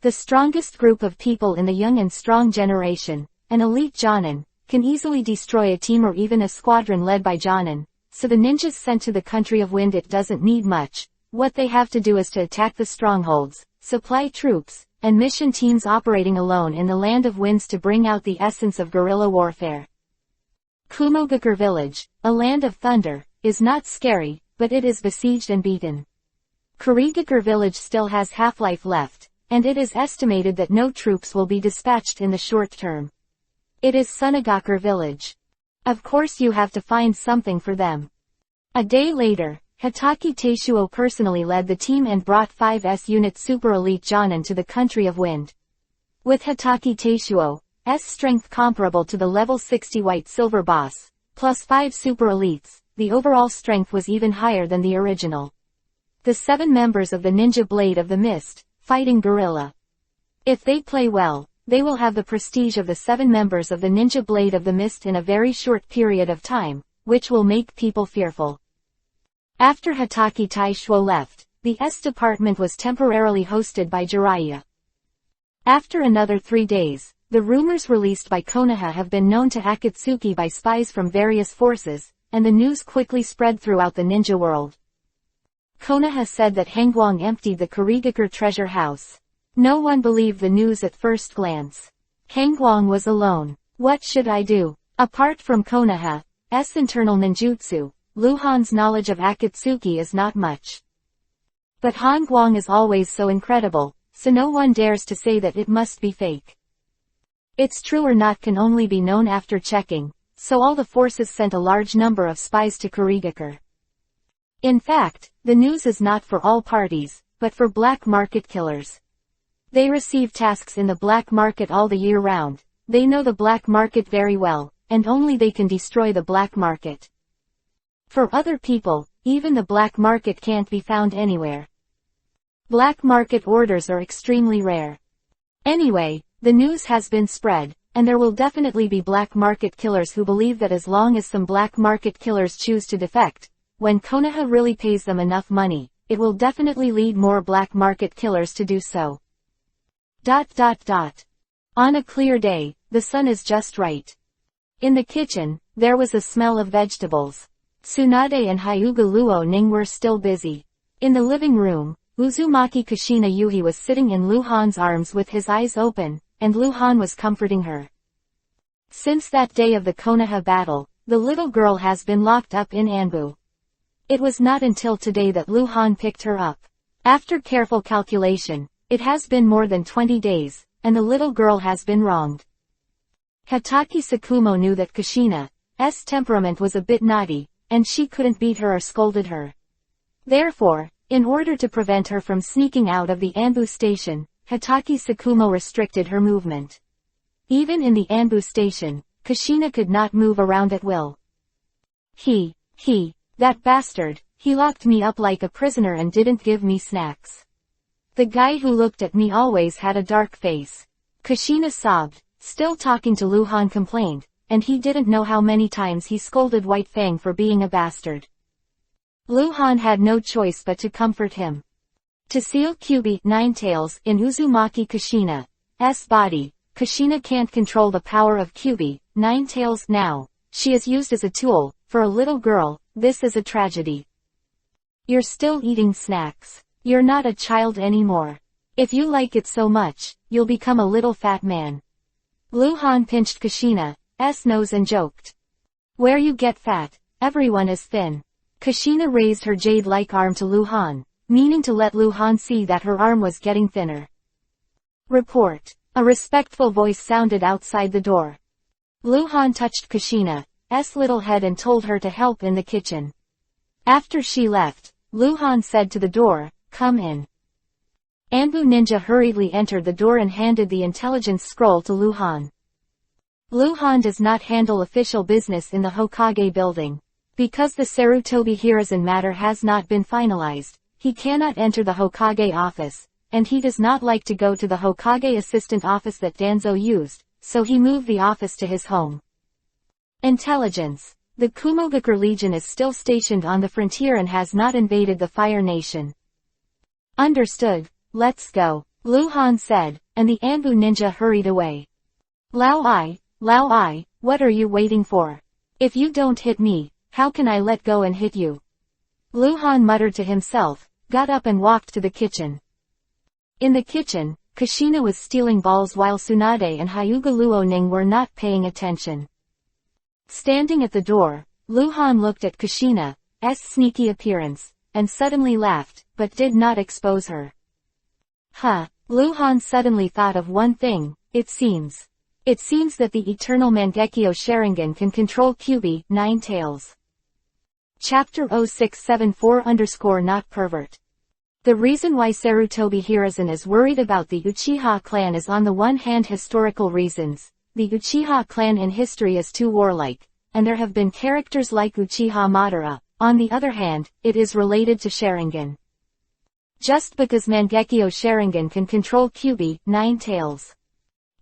The strongest group of people in the young and strong generation, an elite Jonin, can easily destroy a team or even a squadron led by Jonin, so the ninjas sent to the country of wind it doesn't need much. What they have to do is to attack the strongholds, supply troops, and mission teams operating alone in the Land of Winds to bring out the essence of guerrilla warfare. Kumogakure village, a land of thunder, is not scary, but it is besieged and beaten. Kurigakure village still has half-life left, and it is estimated that no troops will be dispatched in the short term. It is Sunagakure village. Of course you have to find something for them. A day later, Hitaki Teishuo personally led the team and brought 5S unit super elite Jonin to the country of wind. With Hitaki Teishuo's strength comparable to the level 60 white silver boss, plus 5 super elites, the overall strength was even higher than the original. The 7 members of the Ninja Blade of the Mist, fighting guerrilla. If they play well, they will have the prestige of the 7 members of the Ninja Blade of the Mist in a very short period of time, which will make people fearful. After Hitaki Teishuo left, the S department was temporarily hosted by Jiraiya. After another 3 days, the rumors released by Konoha have been known to Akatsuki by spies from various forces, and the news quickly spread throughout the ninja world. Konoha said that Hangguang emptied the Kurigakure treasure house. No one believed the news at first glance. Hangguang was alone. What should I do? Apart from Konoha's internal ninjutsu, Luhan's knowledge of Akatsuki is not much. But Hangguang is always so incredible, so no one dares to say that it must be fake. It's true or not can only be known after checking, so all the forces sent a large number of spies to Kurigakure. In fact, the news is not for all parties, but for black market killers. They receive tasks in the black market all the year round. They know the black market very well, and only they can destroy the black market. For other people, even the black market can't be found anywhere. Black market orders are extremely rare. Anyway, the news has been spread, and there will definitely be black market killers who believe that as long as some black market killers choose to defect, when Konoha really pays them enough money, it will definitely lead more black market killers to do so. On a clear day, the sun is just right. In the kitchen, there was a smell of vegetables. Tsunade and Hyuga Luo Ning were still busy. In the living room, Uzumaki Kushina Yuhi was sitting in Luhan's arms with his eyes open, and Luhan was comforting her. Since that day of the Konoha battle, the little girl has been locked up in Anbu. It was not until today that Luhan picked her up. After careful calculation, it has been more than 20 days, and the little girl has been wronged. Hatake Tsukumo knew that Kushina's temperament was a bit naughty, and she couldn't beat her or scolded her. Therefore, in order to prevent her from sneaking out of the Anbu station, Hatake Tsukumo restricted her movement. Even in the Anbu station, Kushina could not move around at will. That bastard, he locked me up like a prisoner and didn't give me snacks. The guy who looked at me always had a dark face. Kushina sobbed. Still talking to Luhan complained, and he didn't know how many times he scolded White Fang for being a bastard. Luhan had no choice but to comfort him. To seal Kyubi Ninetales in Uzumaki Kushina's body, Kushina can't control the power of Kyubi Ninetales now. She is used as a tool. For a little girl, this is a tragedy. You're still eating snacks. You're not a child anymore. If you like it so much, you'll become a little fat man. Luhan pinched Kushina's nose and joked. Where you get fat, everyone is thin. Kushina raised her jade-like arm to Luhan, meaning to let Luhan see that her arm was getting thinner. Report. A respectful voice sounded outside the door. Luhan touched Kushina's little head and told her to help in the kitchen. After she left, Luhan said to the door, "Come in." Anbu Ninja hurriedly entered the door and handed the intelligence scroll to Luhan. Luhan does not handle official business in the Hokage building. Because the Sarutobi Hiruzen matter has not been finalized, he cannot enter the Hokage office, and he does not like to go to the Hokage assistant office that Danzo used, so he moved the office to his home. Intelligence. The Kumogakur Legion is still stationed on the frontier and has not invaded the Fire Nation. Understood. Let's go, Luhan said, and the Anbu Ninja hurried away. Lao Ai, what are you waiting for? If you don't hit me, how can I let go and hit you? Luhan muttered to himself, got up and walked to the kitchen. In the kitchen, Kushina was stealing balls while Tsunade and Hyuga Luoning were not paying attention. Standing at the door, Luhan looked at Kushina's sneaky appearance, and suddenly laughed, but did not expose her. Luhan suddenly thought of one thing. It seems that the Eternal Mangekyo Sharingan can control Kyubi Ninetales. Chapter 0674_not pervert. The reason why Sarutobi Hiruzen is worried about the Uchiha clan is on the one hand historical reasons. The Uchiha clan in history is too warlike, and there have been characters like Uchiha Madara. On the other hand, it is related to Sharingan. Just because Mangekyo Sharingan can control Kyubi Ninetales.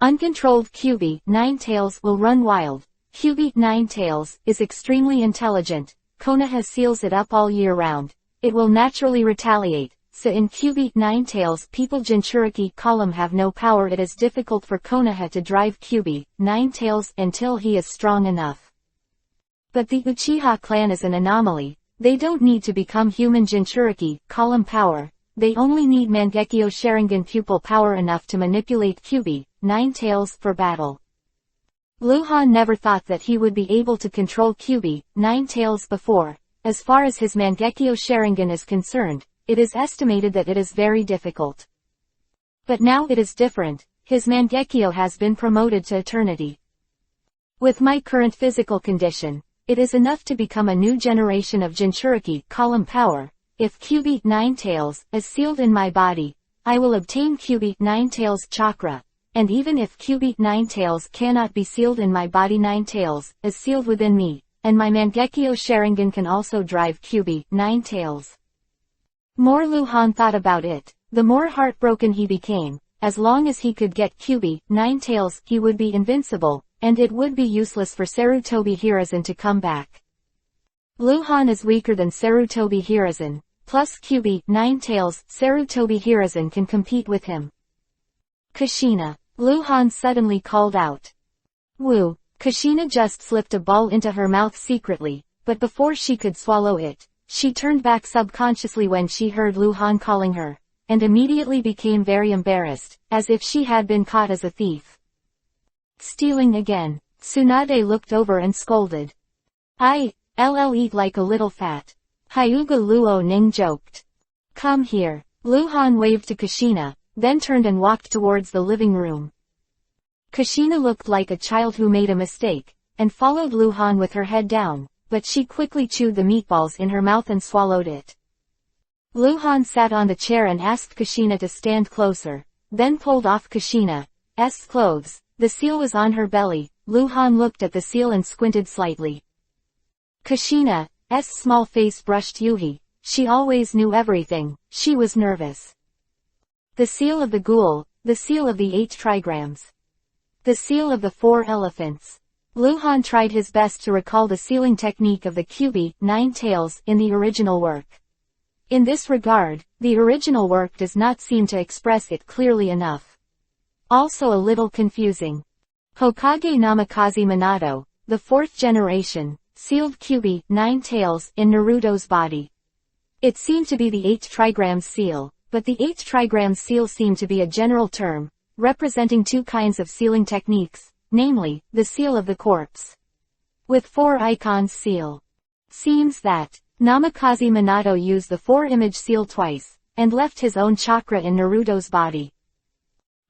Uncontrolled Kyubi Ninetales will run wild. Kyubi Ninetales is extremely intelligent. Konoha seals it up all year round. It will naturally retaliate. So in Kyubi Ninetales people Jinchuriki column have no power. It is difficult for Konoha to drive Kyubi Ninetales until he is strong enough. But the Uchiha clan is an anomaly. They don't need to become human Jinchuriki column power. They only need Mangekyo Sharingan pupil power enough to manipulate Kyubi Ninetales for battle. Luhan never thought that he would be able to control Kyubi Ninetales before. As far as his Mangekyo Sharingan is concerned, it is estimated that it is very difficult. But now it is different. His Mangekyo has been promoted to eternity. With my current physical condition, it is enough to become a new generation of Jinchuriki column power. If Kyubi Ninetales is sealed in my body, I will obtain Kyubi Ninetales chakra. And even if Kyubi Ninetales cannot be sealed in my body, Ninetales is sealed within me, and my Mangekyo Sharingan can also drive Kyubi Ninetales. More Luhan thought about it, the more heartbroken he became. As long as he could get Kyubi Ninetales, he would be invincible, and it would be useless for Sarutobi Hiruzen to come back. Luhan is weaker than Sarutobi Hiruzen, plus Kyubi Ninetales, Sarutobi Hiruzen can compete with him. Kushina. Luhan suddenly called out. Woo! Kushina just slipped a ball into her mouth secretly, but before she could swallow it, she turned back subconsciously when she heard Luhan calling her, and immediately became very embarrassed, as if she had been caught as a thief. Stealing again. Tsunade looked over and scolded. I'll eat like a little fat. Hyuga Luoning joked. Come here. Luhan waved to Kushina, then turned and walked towards the living room. Kushina looked like a child who made a mistake, and followed Lu Han with her head down, but she quickly chewed the meatballs in her mouth and swallowed it. Lu Han sat on the chair and asked Kushina to stand closer, then pulled off Kushina's clothes. The seal was on her belly. Lu Han looked at the seal and squinted slightly. Kushina's small face brushed Yuhi. She always knew everything. She was nervous. The seal of the ghoul, the seal of the 8 trigrams. The seal of the 4 elephants. Lu Han tried his best to recall the sealing technique of the EPUB, 9 tails, in the original work. In this regard, the original work does not seem to express it clearly enough. Also a little confusing. Hokage Namikaze Minato, the 4th generation, sealed EPUB, 9 tails, in Naruto's body. It seemed to be the 8 trigrams seal, but the 8 trigrams seal seemed to be a general term, representing 2 kinds of sealing techniques, namely, the seal of the corpse. With 4 icons seal. Seems that Namikaze Minato used the 4-image seal twice, and left his own chakra in Naruto's body.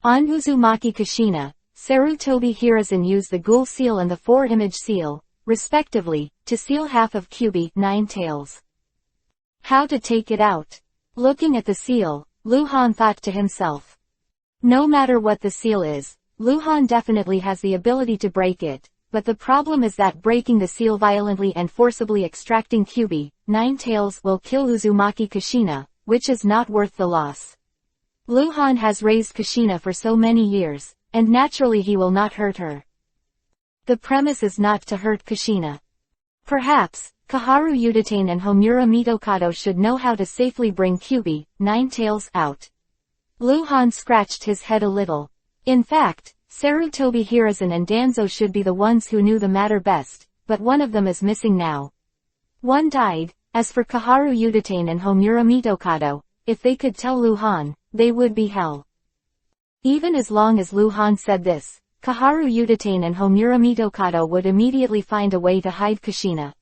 On Uzumaki Kushina, Sarutobi Hiruzen used the ghoul seal and the 4-image seal, respectively, to seal half of EPUB, 9 tails. How to take it out? Looking at the seal, Lu Han thought to himself. No matter what the seal is, Lu Han definitely has the ability to break it, but the problem is that breaking the seal violently and forcibly extracting EPUB, 9 tails, will kill Uzumaki Kushina, which is not worth the loss. Lu Han has raised Kushina for so many years, and naturally he will not hurt her. The premise is not to hurt Kushina. Perhaps, Kaharu Yuditane and Homura Mitokado should know how to safely bring EPUB, 9 tails, out. Lu Han scratched his head a little. In fact, Sarutobi Hiruzen and Danzo should be the ones who knew the matter best, but one of them is missing now. One died. As for Kaharu Yuditane and Homura Mitokado, if they could tell Lu Han, they would be hell. Even as long as Lu Han said this, Kaharu Yuditane and Homura Mitokado would immediately find a way to hide Kushina.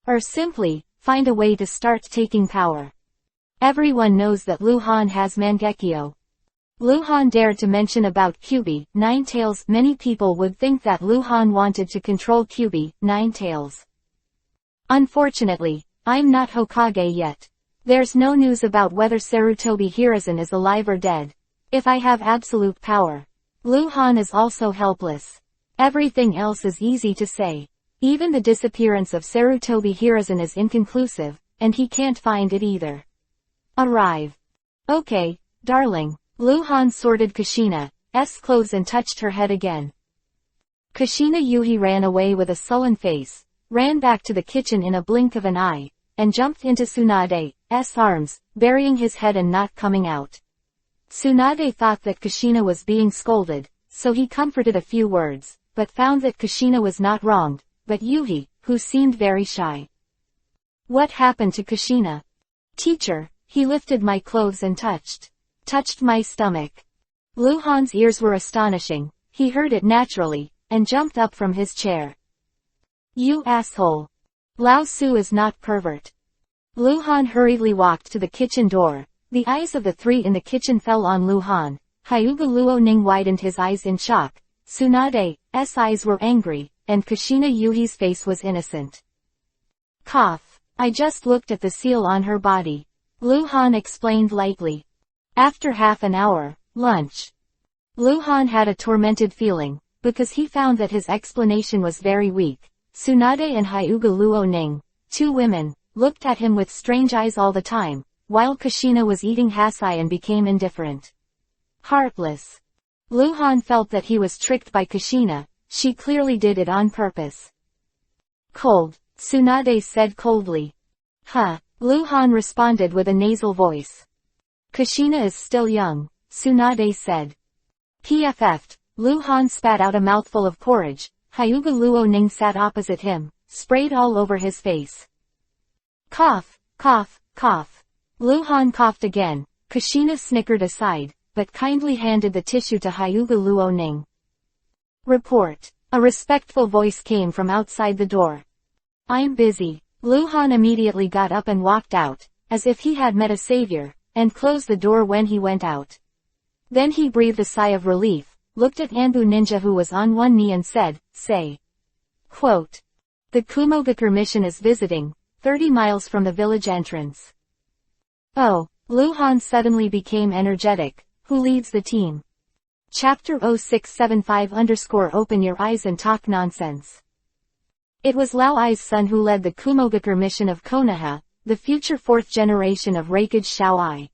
Or simply, find a way to start taking power. Everyone knows that Lu Han has Mangekyo. Lu Han dared to mention about EPUB, 9 tails. Many people would think that Lu Han wanted to control EPUB, 9 tails. Unfortunately, I'm not Hokage yet. There's no news about whether Sarutobi Hiruzen is alive or dead. If I have absolute power, Lu Han is also helpless. Everything else is easy to say. Even the disappearance of Sarutobi Hiruzen is inconclusive, and he can't find it either. Arrive. Okay, darling. Lu Han sorted Kushina's clothes and touched her head again. Kushina Yuhi ran away with a sullen face, ran back to the kitchen in a blink of an eye, and jumped into Tsunade's arms, burying his head and not coming out. Tsunade thought that Kushina was being scolded, so he comforted a few words, but found that Kushina was not wronged, but Yuhi, who seemed very shy. What happened to Kushina? Teacher, he lifted my clothes and touched my stomach. Lu Han's ears were astonishing. He heard it naturally, and jumped up from his chair. You asshole. Lao Su is not pervert. Lu Han hurriedly walked to the kitchen door. The eyes of the 3 in the kitchen fell on Lu Han. Hyuga Luo Ning widened his eyes in shock. Tsunade's eyes were angry, and Kushina Yuhi's face was innocent. Cough. I just looked at the seal on her body. Lu Han explained lightly. After half an hour, lunch. Lu Han had a tormented feeling, because he found that his explanation was very weak. Tsunade and Hyuga Luo Ning, 2 women, looked at him with strange eyes all the time, while Kushina was eating hasai and became indifferent. Heartless. Lu Han felt that he was tricked by Kushina. She clearly did it on purpose. Cold, Tsunade said coldly. Huh. Lu Han responded with a nasal voice. Kushina is still young, Tsunade said. PFF'd, Lu Han spat out a mouthful of porridge. Hyuga Luo Ning sat opposite him, sprayed all over his face. Cough, cough, cough. Lu Han coughed again. Kushina snickered aside, but kindly handed the tissue to Hyuga Luo Ning. Report. A respectful voice came from outside the door. I'm busy. Lu Han immediately got up and walked out, as if he had met a savior, and closed the door when he went out. Then he breathed a sigh of relief. looked at Anbu ninja who was on one knee and said, "Say." Quote. The Kumogakure mission is visiting, 30 miles from the village entrance. Oh, Luhan suddenly became energetic. Who leads the team? Chapter 0675_Open your eyes and talk nonsense. It was Lao Ai's son who led the Kumogakure mission of Konoha, the future fourth generation of Reikage Xiao Ai.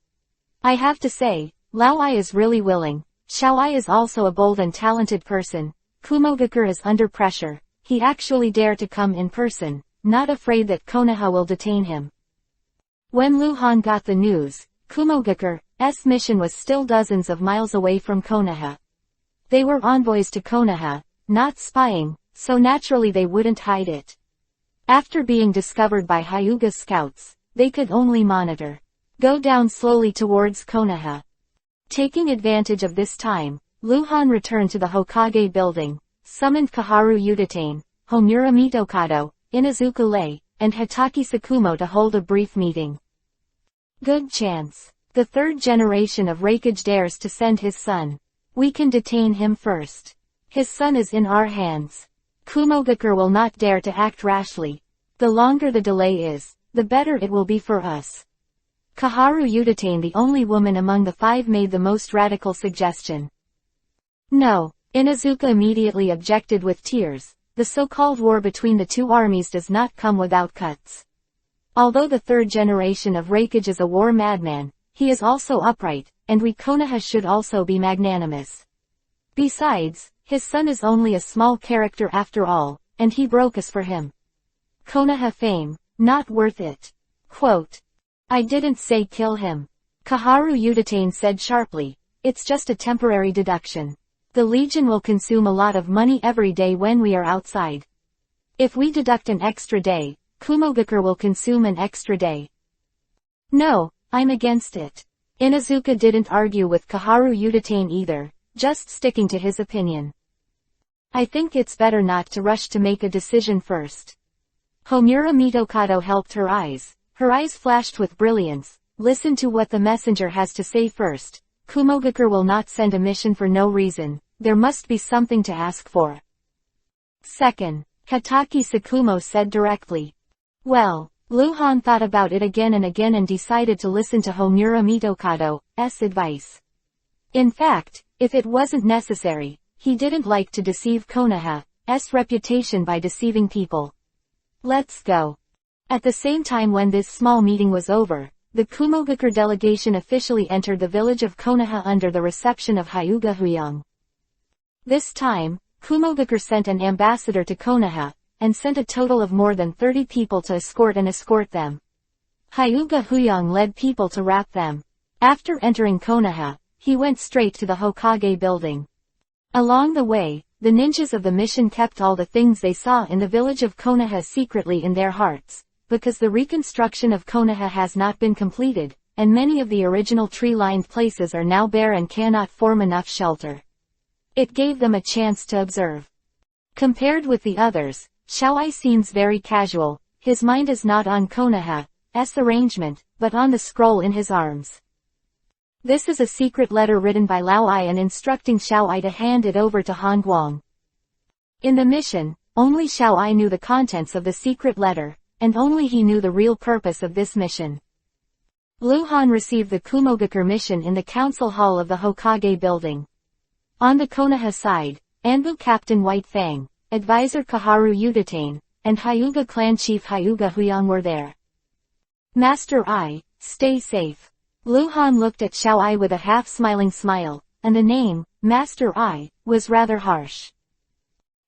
I have to say, Lao Ai is really willing. Xiao Ai is also a bold and talented person. Kumogakure is under pressure. He actually dared to come in person, not afraid that Konoha will detain him. When Luhan got the news, Kumogakure's mission was still dozens of miles away from Konoha. They were envoys to Konoha, not spying, so naturally they wouldn't hide it. After being discovered by Hyuga's scouts, they could only monitor. Go down slowly towards Konoha. Taking advantage of this time, Luhan returned to the Hokage building, summoned Kaharu Udatane, Homura Mitokado, Inazuka Lei, and Hitaki Sakumo to hold a brief meeting. Good chance. The third generation of Reikage dares to send his son. We can detain him first. His son is in our hands. Kumogakure will not dare to act rashly. The longer the delay is, the better it will be for us. Kaharu Udatane, the only woman among the five, made the most radical suggestion. No, Inazuka immediately objected with tears. The so-called war between the two armies does not come without cuts. Although the third generation of Reikage is a war madman, he is also upright, and we Konoha should also be magnanimous. Besides, his son is only a small character after all, and he broke us for him. Konoha fame, not worth it. Quote. I didn't say kill him. Kaharu Udatane said sharply. It's just a temporary deduction. The Legion will consume a lot of money every day when we are outside. If we deduct an extra day, Kumogakure will consume an extra day. No, I'm against it. Inazuka didn't argue with Kaharu Udatane either, just sticking to his opinion. I think it's better not to rush to make a decision first. Homura Mitokado helped her eyes. Her eyes flashed with brilliance. Listen to what the messenger has to say first. Kumogakure will not send a mission for no reason. There must be something to ask for. Second, Hitaki Sakumo said directly. Well, Luhan thought about it again and again and decided to listen to Homura Mitokado's advice. In fact, if it wasn't necessary, he didn't like to deceive Konoha's reputation by deceiving people. Let's go. At the same time when this small meeting was over, the Kumogakure delegation officially entered the village of Konoha under the reception of Hyuga Huyang. This time, Kumogakure sent an ambassador to Konoha, and sent a total of more than 30 people to escort them. Hyuga Huyang led people to wrap them. After entering Konoha, he went straight to the Hokage building. Along the way, the ninjas of the mission kept all the things they saw in the village of Konoha secretly in their hearts, because the reconstruction of Konoha has not been completed, and many of the original tree-lined places are now bare and cannot form enough shelter. It gave them a chance to observe. Compared with the others, Xiao Ai seems very casual. His mind is not on Konoha's arrangement, but on the scroll in his arms. This is a secret letter written by Lao Ai and instructing Xiao Ai to hand it over to Han Guang. In the mission, only Xiao Ai knew the contents of the secret letter, and only he knew the real purpose of this mission. Luhan received the Kumogakure mission in the council hall of the Hokage building. On the Konoha side, Anbu Captain White Fang, Advisor Kaharu Udatane, and Hyuga clan chief Hyuga Huyang were there. Master Ai, stay safe. Luhan looked at Xiao Ai with a half-smiling smile, and the name, Master Ai, was rather harsh.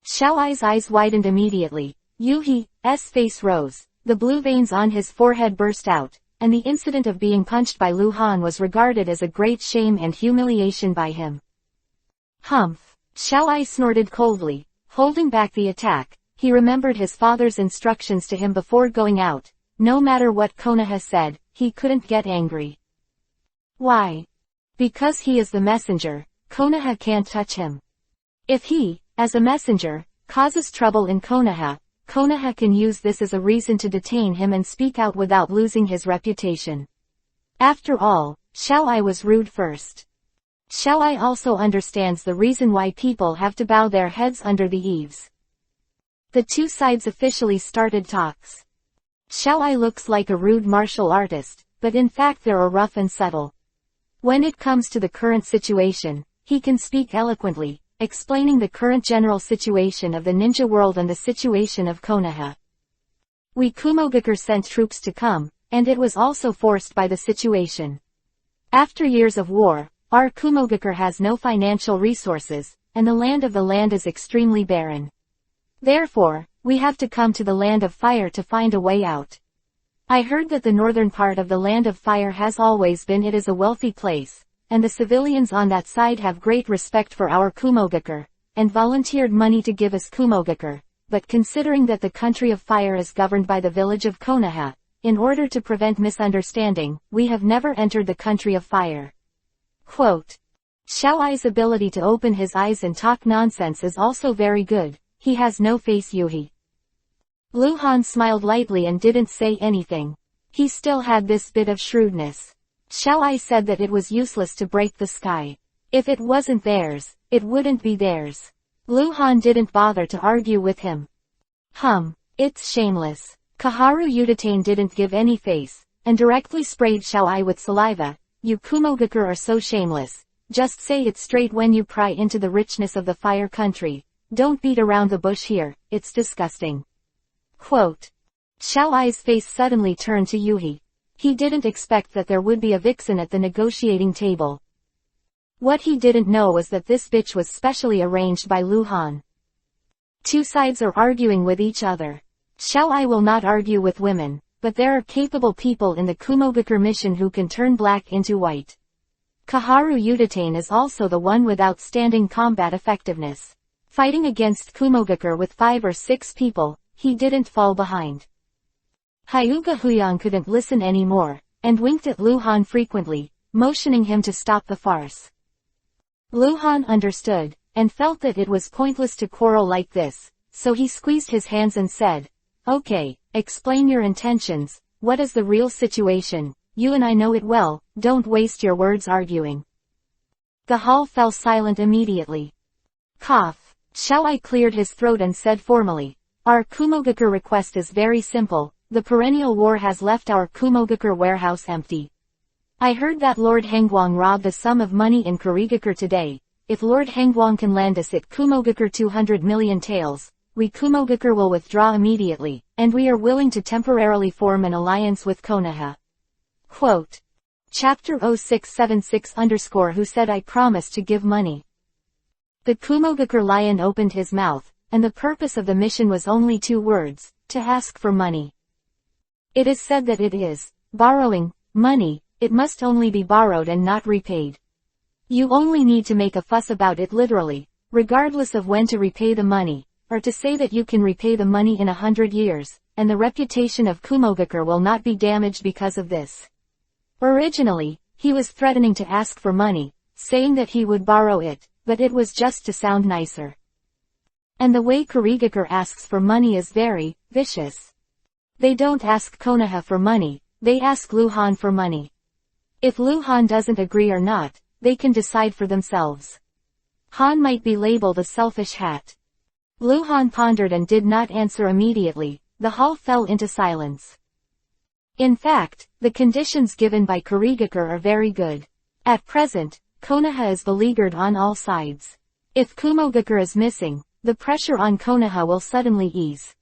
Xiao Ai's eyes widened immediately. Yuhi's face rose, the blue veins on his forehead burst out, and the incident of being punched by Luhan was regarded as a great shame and humiliation by him. Humph! Xiao Ai snorted coldly, holding back the attack. He remembered his father's instructions to him before going out. No matter what Konoha said, he couldn't get angry. Why? Because he is the messenger, Konoha can't touch him. If he, as a messenger, causes trouble in Konoha, Konoha can use this as a reason to detain him and speak out without losing his reputation. After all, Xiao Ai was rude first. Xiaoai also understands the reason why people have to bow their heads under the eaves. The two sides officially started talks. Xiaoai looks like a rude martial artist, but in fact they're rough and subtle. When it comes to the current situation, he can speak eloquently, explaining the current general situation of the ninja world and the situation of Konoha. We Kumogakure sent troops to come, and it was also forced by the situation. After years of war, our Kumogakure has no financial resources, and the land is extremely barren. Therefore, we have to come to the land of fire to find a way out. I heard that the northern part of the land of fire has always been it is a wealthy place, and the civilians on that side have great respect for our Kumogakure, and volunteered money to give us Kumogakure, but considering that the country of fire is governed by the village of Konoha, in order to prevent misunderstanding, we have never entered the country of fire. Quote. Xiaoai's ability to open his eyes and talk nonsense is also very good, he has no face Yuhi. Lu Han smiled lightly and didn't say anything. He still had this bit of shrewdness. Xiaoai said that it was useless to break the sky. If it wasn't theirs, it wouldn't be theirs. Lu Han didn't bother to argue with him. It's shameless. Kaharu Udatane didn't give any face, and directly sprayed Xiaoai with saliva. You Kumogakure are so shameless. Just say it straight when you pry into the richness of the fire country. Don't beat around the bush here, it's disgusting. Quote. Xiaoai's face suddenly turned to Yuhi. He didn't expect that there would be a vixen at the negotiating table. What he didn't know was that this bitch was specially arranged by Lu Han. Two sides are arguing with each other. Xiaoai will not argue with women, but there are capable people in the Kumogakure mission who can turn black into white. Kaharu Udatane is also the one with outstanding combat effectiveness. Fighting against Kumogakure with 5 or 6 people, he didn't fall behind. Hyuga Huyang couldn't listen anymore, and winked at Lu Han frequently, motioning him to stop the farce. Lu Han understood, and felt that it was pointless to quarrel like this, so he squeezed his hands and said, Okay, explain your intentions, what is the real situation, you and I know it well, don't waste your words arguing. The hall fell silent immediately. Cough. Xiaoai cleared his throat and said formally, Our Kumogakure request is very simple, the perennial war has left our Kumogakure warehouse empty. I heard that Lord Hengguang robbed a sum of money in Kurigakure today. If Lord Hengguang can lend us at Kumogakure 200 million taels, we Kumogakure will withdraw immediately, and we are willing to temporarily form an alliance with Konoha. Quote. Chapter 0676_ Who said I promised to give money? The Kumogakure lion opened his mouth, and the purpose of the mission was only 2 words, to ask for money. It is said that it is, borrowing, money, it must only be borrowed and not repaid. You only need to make a fuss about it literally, regardless of when to repay the money, or to say that you can repay the money in 100 years, and the reputation of Kumogakure will not be damaged because of this. Originally, he was threatening to ask for money, saying that he would borrow it, but it was just to sound nicer. And the way Kurigakure asks for money is very vicious. They don't ask Konoha for money, they ask Lu Han for money. If Lu Han doesn't agree or not, they can decide for themselves. Han might be labeled a selfish hat. Lu Han pondered and did not answer immediately. The hall fell into silence. In fact, the conditions given by Kurigakure are very good. At present, Konoha is beleaguered on all sides. If Kumogakure is missing, the pressure on Konoha will suddenly ease.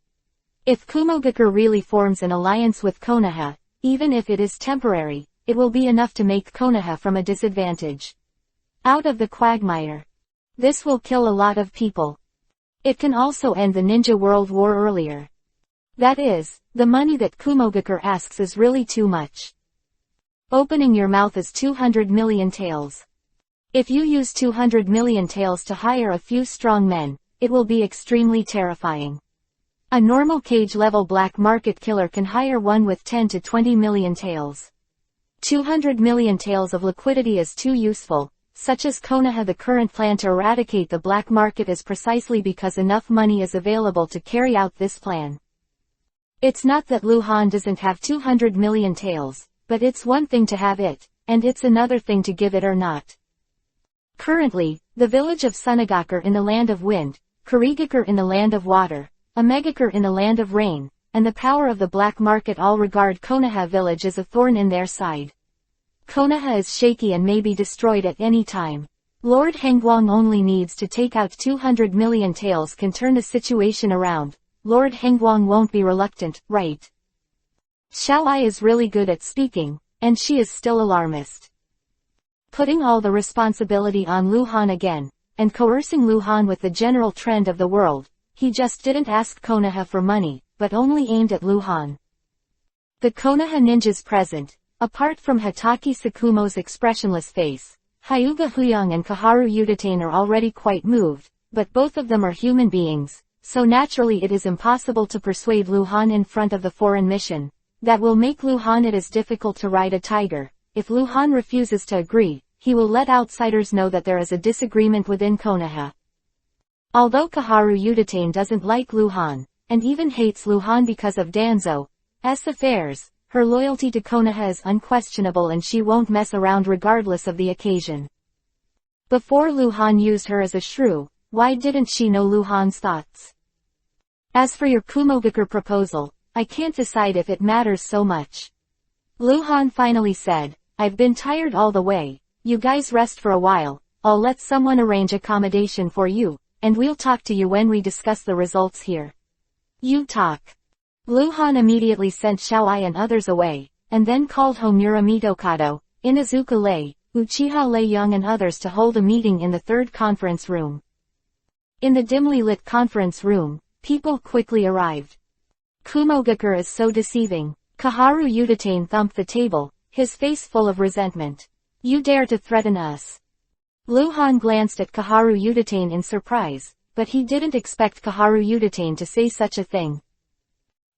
If Kumogakure really forms an alliance with Konoha, even if it is temporary, it will be enough to make Konoha from a disadvantage. Out of the quagmire. This will kill a lot of people. It can also end the Ninja World War earlier. That is, the money that Kumogakure asks is really too much. Opening your mouth is 200 million taels. If you use 200 million taels to hire a few strong men, it will be extremely terrifying. A normal cage-level black market killer can hire one with 10 to 20 million taels. 200 million taels of liquidity is too useful. Such as Konoha. The current plan to eradicate the black market is precisely because enough money is available to carry out this plan. It's not that Lu Han doesn't have 200 million taels, but it's one thing to have it, and it's another thing to give it or not. Currently, the village of Sunagakure in the land of wind, Kurigakure in the land of water, Amegakure in the land of rain, and the power of the black market all regard Konoha village as a thorn in their side. Konoha is shaky and may be destroyed at any time. Lord Hengwang only needs to take out 200 million taels can turn the situation around. Lord Hengwang won't be reluctant, right? Xiaoai is really good at speaking, and she is still alarmist. Putting all the responsibility on Lu Han again, and coercing Lu Han with the general trend of the world, he just didn't ask Konoha for money, but only aimed at Lu Han. The Konoha ninjas present, apart from Hatake Sakumo's expressionless face, Hyuga Huyang and Kaharu Udatane are already quite moved, but both of them are human beings, so naturally it is impossible to persuade Lu Han in front of the foreign mission. That will make Lu Han it is difficult to ride a tiger. If Lu Han refuses to agree, he will let outsiders know that there is a disagreement within Konoha. Although Kaharu Udatane doesn't like Lu Han, and even hates Lu Han because of Danzo's affairs, her loyalty to Konoha is unquestionable and she won't mess around regardless of the occasion. Before Lu Han used her as a shrew, why didn't she know Lu Han's thoughts? As for your Kumogakure proposal, I can't decide if it matters so much. Lu Han finally said, I've been tired all the way, you guys rest for a while, I'll let someone arrange accommodation for you, and we'll talk to you when we discuss the results here. You talk. Lu Han immediately sent Xiaoai and others away, and then called Homura Mitokado, Inazuka Lei, Uchiha Lei Young and others to hold a meeting in the third conference room. In the dimly lit conference room, people quickly arrived. Kumogakure is so deceiving. Kaharu Udatane thumped the table, his face full of resentment. You dare to threaten us. Lu Han glanced at Kaharu Udatane in surprise, but he didn't expect Kaharu Udatane to say such a thing.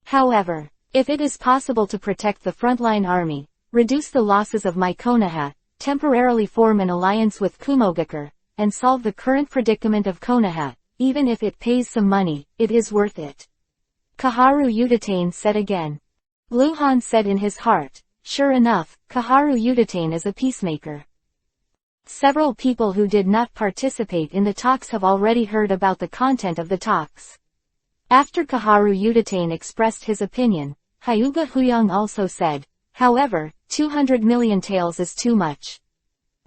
However, if it is possible to protect the frontline army, reduce the losses of my Konoha, temporarily form an alliance with Kumogakure, and solve the current predicament of Konoha, even if it pays some money, it is worth it. Kaharu Udatane said again. Lu Han said in his heart, sure enough, Kaharu Udatane is a peacemaker. Several people who did not participate in the talks have already heard about the content of the talks. After Kaharu Udatane expressed his opinion, Hyuga Huyang also said, however, 200 million taels is too much.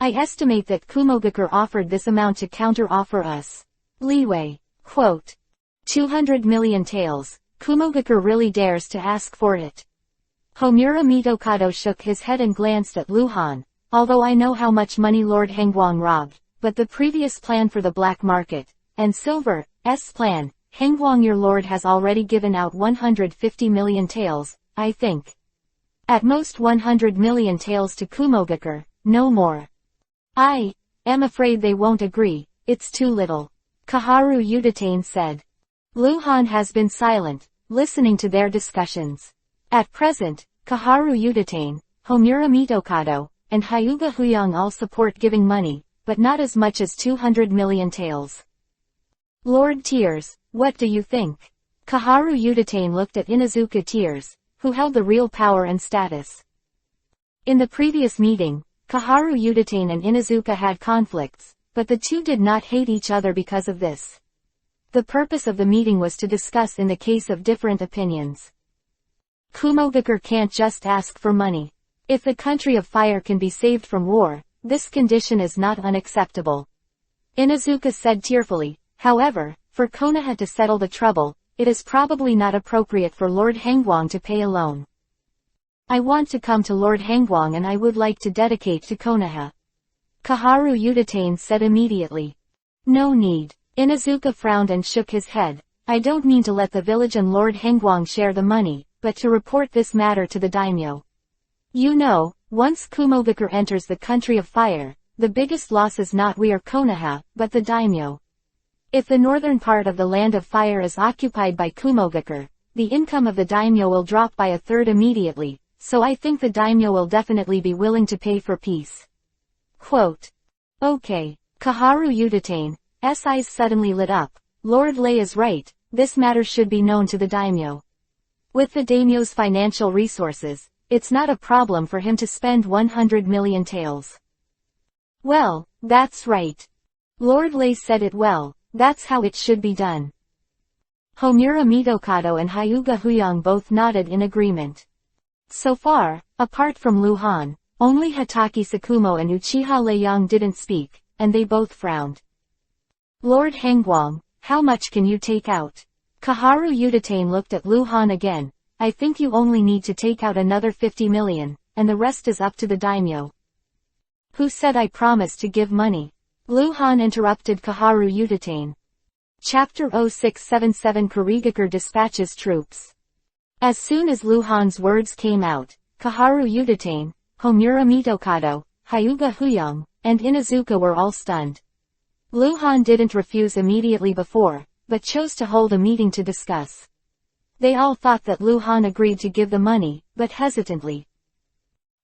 I estimate that Kumogakure offered this amount to counter-offer us leeway. Quote, 200 million taels, Kumogakure really dares to ask for it. Homura Mitokado shook his head and glanced at Lu Han. Although I know how much money Lord Hengwang robbed, but the previous plan for the black market, and Silver's plan, Hengwang your lord has already given out 150 million taels, I think. At most 100 million taels to Kumogakure, no more. I am afraid they won't agree, it's too little. Kaharu Udatane said. Lu Han has been silent, listening to their discussions. At present, Kaharu Udatane, Homura Mitokado, and Hyuga Huyang all support giving money, but not as much as 200 million taels. Lord Tears, what do you think? Kaharu Udatane looked at Inazuka Tears, who held the real power and status. In the previous meeting, Kaharu Udatane and Inazuka had conflicts, but the two did not hate each other because of this. The purpose of the meeting was to discuss in the case of different opinions. Kumogakure can't just ask for money. If the country of fire can be saved from war, this condition is not unacceptable. Inazuka said tearfully, however, for Konoha to settle the trouble, it is probably not appropriate for Lord Hengwang to pay a loan. I want to come to Lord Hengwang and I would like to dedicate to Konoha. Kaharu Udatane said immediately. No need. Inazuka frowned and shook his head. I don't mean to let the village and Lord Hengwang share the money, but to report this matter to the daimyo. You know, once Kumogakure enters the country of fire, the biggest loss is not we or Konoha, but the daimyo. If the northern part of the land of fire is occupied by Kumogakure, the income of the daimyo will drop by a third immediately, so I think the daimyo will definitely be willing to pay for peace. Quote. Okay. Kaharu Udatane's eyes suddenly lit up. Lord Lei is right, this matter should be known to the daimyo. With the daimyo's financial resources, it's not a problem for him to spend 100 million taels. Well, that's right. Lord Lei said it well, that's how it should be done. Homura Mitokado and Hyuga Huyang both nodded in agreement. So far, apart from Lu Han, only Hatake Sakumo and Uchiha Leiyang didn't speak, and they both frowned. Lord Hangguang, how much can you take out? Kaharu Udatane looked at Lu Han again. I think you only need to take out another 50 million, and the rest is up to the daimyo. Who said I promised to give money? Lu Han interrupted Kaharu Udatane. Chapter 0677 Kurigakure dispatches troops. As soon as Lu Han's words came out, Kaharu Udatane, Homura Mitokado, Hyuga Huyang, and Inuzuka were all stunned. Lu Han didn't refuse immediately before, but chose to hold a meeting to discuss. They all thought that Lu Han agreed to give the money, but hesitantly.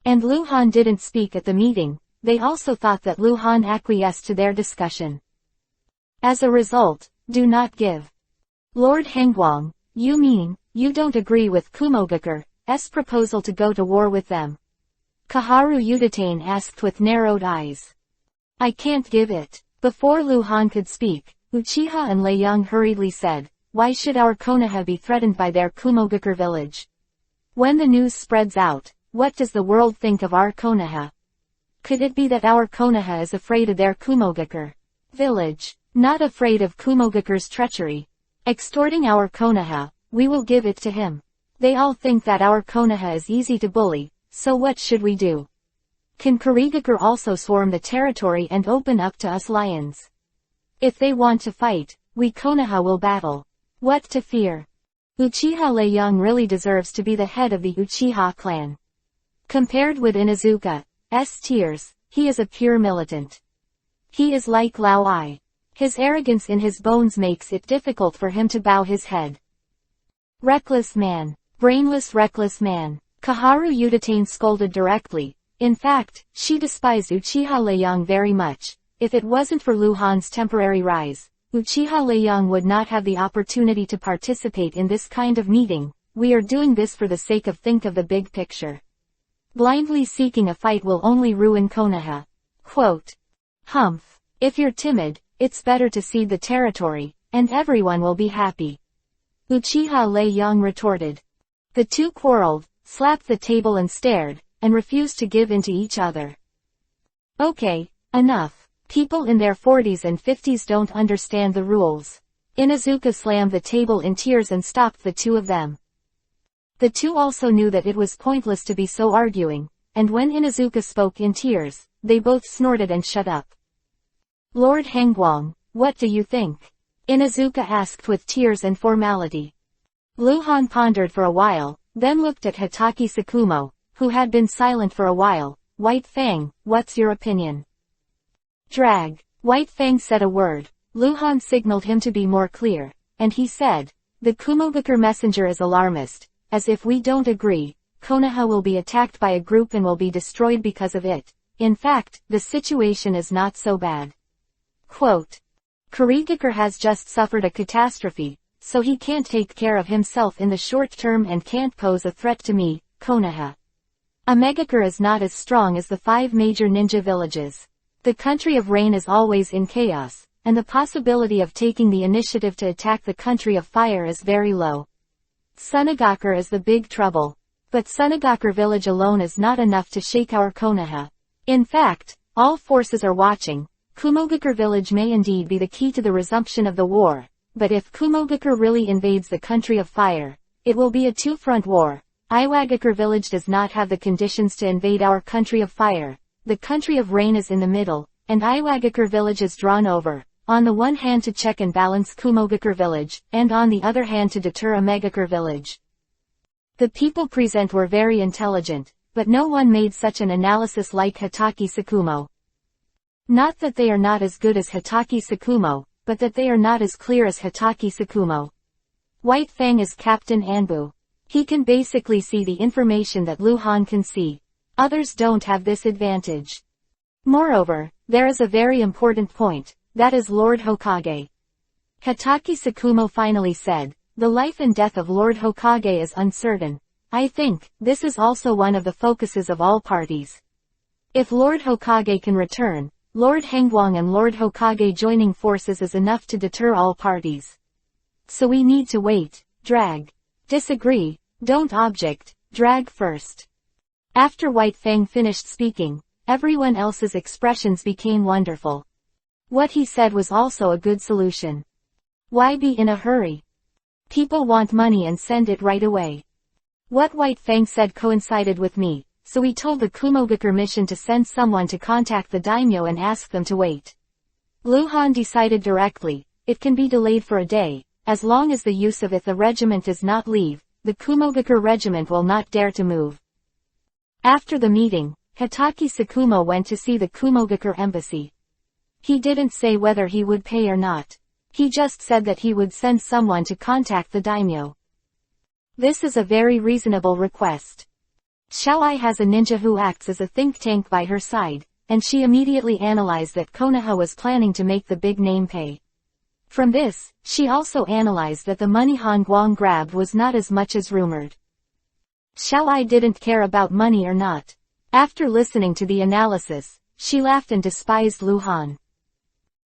And Lu Han didn't speak at the meeting. They also thought that Lu Han acquiesced to their discussion. As a result, do not give. Lord Hangguang, you mean, you don't agree with Kumogakure's proposal to go to war with them? Kaharu Udatane asked with narrowed eyes. I can't give it. Before Lu Han could speak, Uchiha and Leiyang hurriedly said, why should our Konoha be threatened by their Kumogakure village? When the news spreads out, what does the world think of our Konoha? Could it be that our Konoha is afraid of their Kumogakure village? Not afraid of Kumogakure's treachery. Extorting our Konoha, we will give it to him. They all think that our Konoha is easy to bully, so what should we do? Can Kurigakure also swarm the territory and open up to us lions? If they want to fight, we Konoha will battle. What to fear? Uchiha Leiyang really deserves to be the head of the Uchiha clan. Compared with Inuzuka's tears, he is a pure militant. He is like Lao Ai. His arrogance in his bones makes it difficult for him to bow his head. Reckless man. Brainless reckless man. Kaharu Udatane scolded directly. In fact, she despised Uchiha Leiyang very much. If it wasn't for Lu Han's temporary rise, Uchiha Leiyang would not have the opportunity to participate in this kind of meeting. We are doing this for the sake of think of the big picture. Blindly seeking a fight will only ruin Konoha. Quote. Humph. If you're timid, it's better to cede the territory, and everyone will be happy. Uchiha Leiyang retorted. The two quarreled, slapped the table and stared, and refused to give in to each other. Okay, enough. People in their 40s and 50s don't understand the rules. Inuzuka slammed the table in tears and stopped the two of them. The two also knew that it was pointless to be so arguing, and when Inuzuka spoke in tears, they both snorted and shut up. Lord Hangguang, what do you think? Inuzuka asked with tears and formality. Lu Han pondered for a while, then looked at Hatake Sakumo, who had been silent for a while. White Fang, what's your opinion? Drag. White Fang said a word. Lu Han signaled him to be more clear, and he said, the Kumogakure messenger is alarmist, as if we don't agree, Konoha will be attacked by a group and will be destroyed because of it. In fact, the situation is not so bad. Quote. Kurigakure has just suffered a catastrophe, so he can't take care of himself in the short term and can't pose a threat to me, Konoha. Amegakure is not as strong as the 5 major ninja villages. The country of rain is always in chaos, and the possibility of taking the initiative to attack the country of fire is very low. Sunagakure is the big trouble. But Sunagakure village alone is not enough to shake our Konoha. In fact, all forces are watching. Kumogakure village may indeed be the key to the resumption of the war, but if Kumogakure really invades the country of fire, it will be a two-front war. Iwagakure village does not have the conditions to invade our country of fire. The country of rain is in the middle, and Iwagakure village is drawn over, on the one hand to check and balance Kumogakure village, and on the other hand to deter Amegakure village. The people present were very intelligent, but no one made such an analysis like Hatake Sakumo. Not that they are not as good as Hatake Sakumo, but that they are not as clear as Hatake Sakumo. White Fang is Captain Anbu. He can basically see the information that Lu Han can see. Others don't have this advantage. Moreover, there is a very important point, that is Lord Hokage. Hatake Sakumo finally said, the life and death of Lord Hokage is uncertain. I think, this is also one of the focuses of all parties. If Lord Hokage can return, Lord Hengwang and Lord Hokage joining forces is enough to deter all parties. So we need to wait, drag. Disagree, don't object, drag first. After White Fang finished speaking, everyone else's expressions became wonderful. What he said was also a good solution. Why be in a hurry? People want money and send it right away. What White Fang said coincided with me, so we told the Kumogakure mission to send someone to contact the daimyo and ask them to wait. Luhan decided directly, it can be delayed for a day, as long as the use of it the regiment does not leave, the Kumogakure regiment will not dare to move. After the meeting, Hitachi Sakumo went to see the Kumogakure embassy. He didn't say whether he would pay or not. He just said that he would send someone to contact the daimyo. This is a very reasonable request. Xiaoai has a ninja who acts as a think tank by her side, and she immediately analyzed that Konoha was planning to make the big name pay. From this, she also analyzed that the money Han Guang grabbed was not as much as rumored. Xiaoai didn't care about money or not. After listening to the analysis, she laughed and despised Luhan.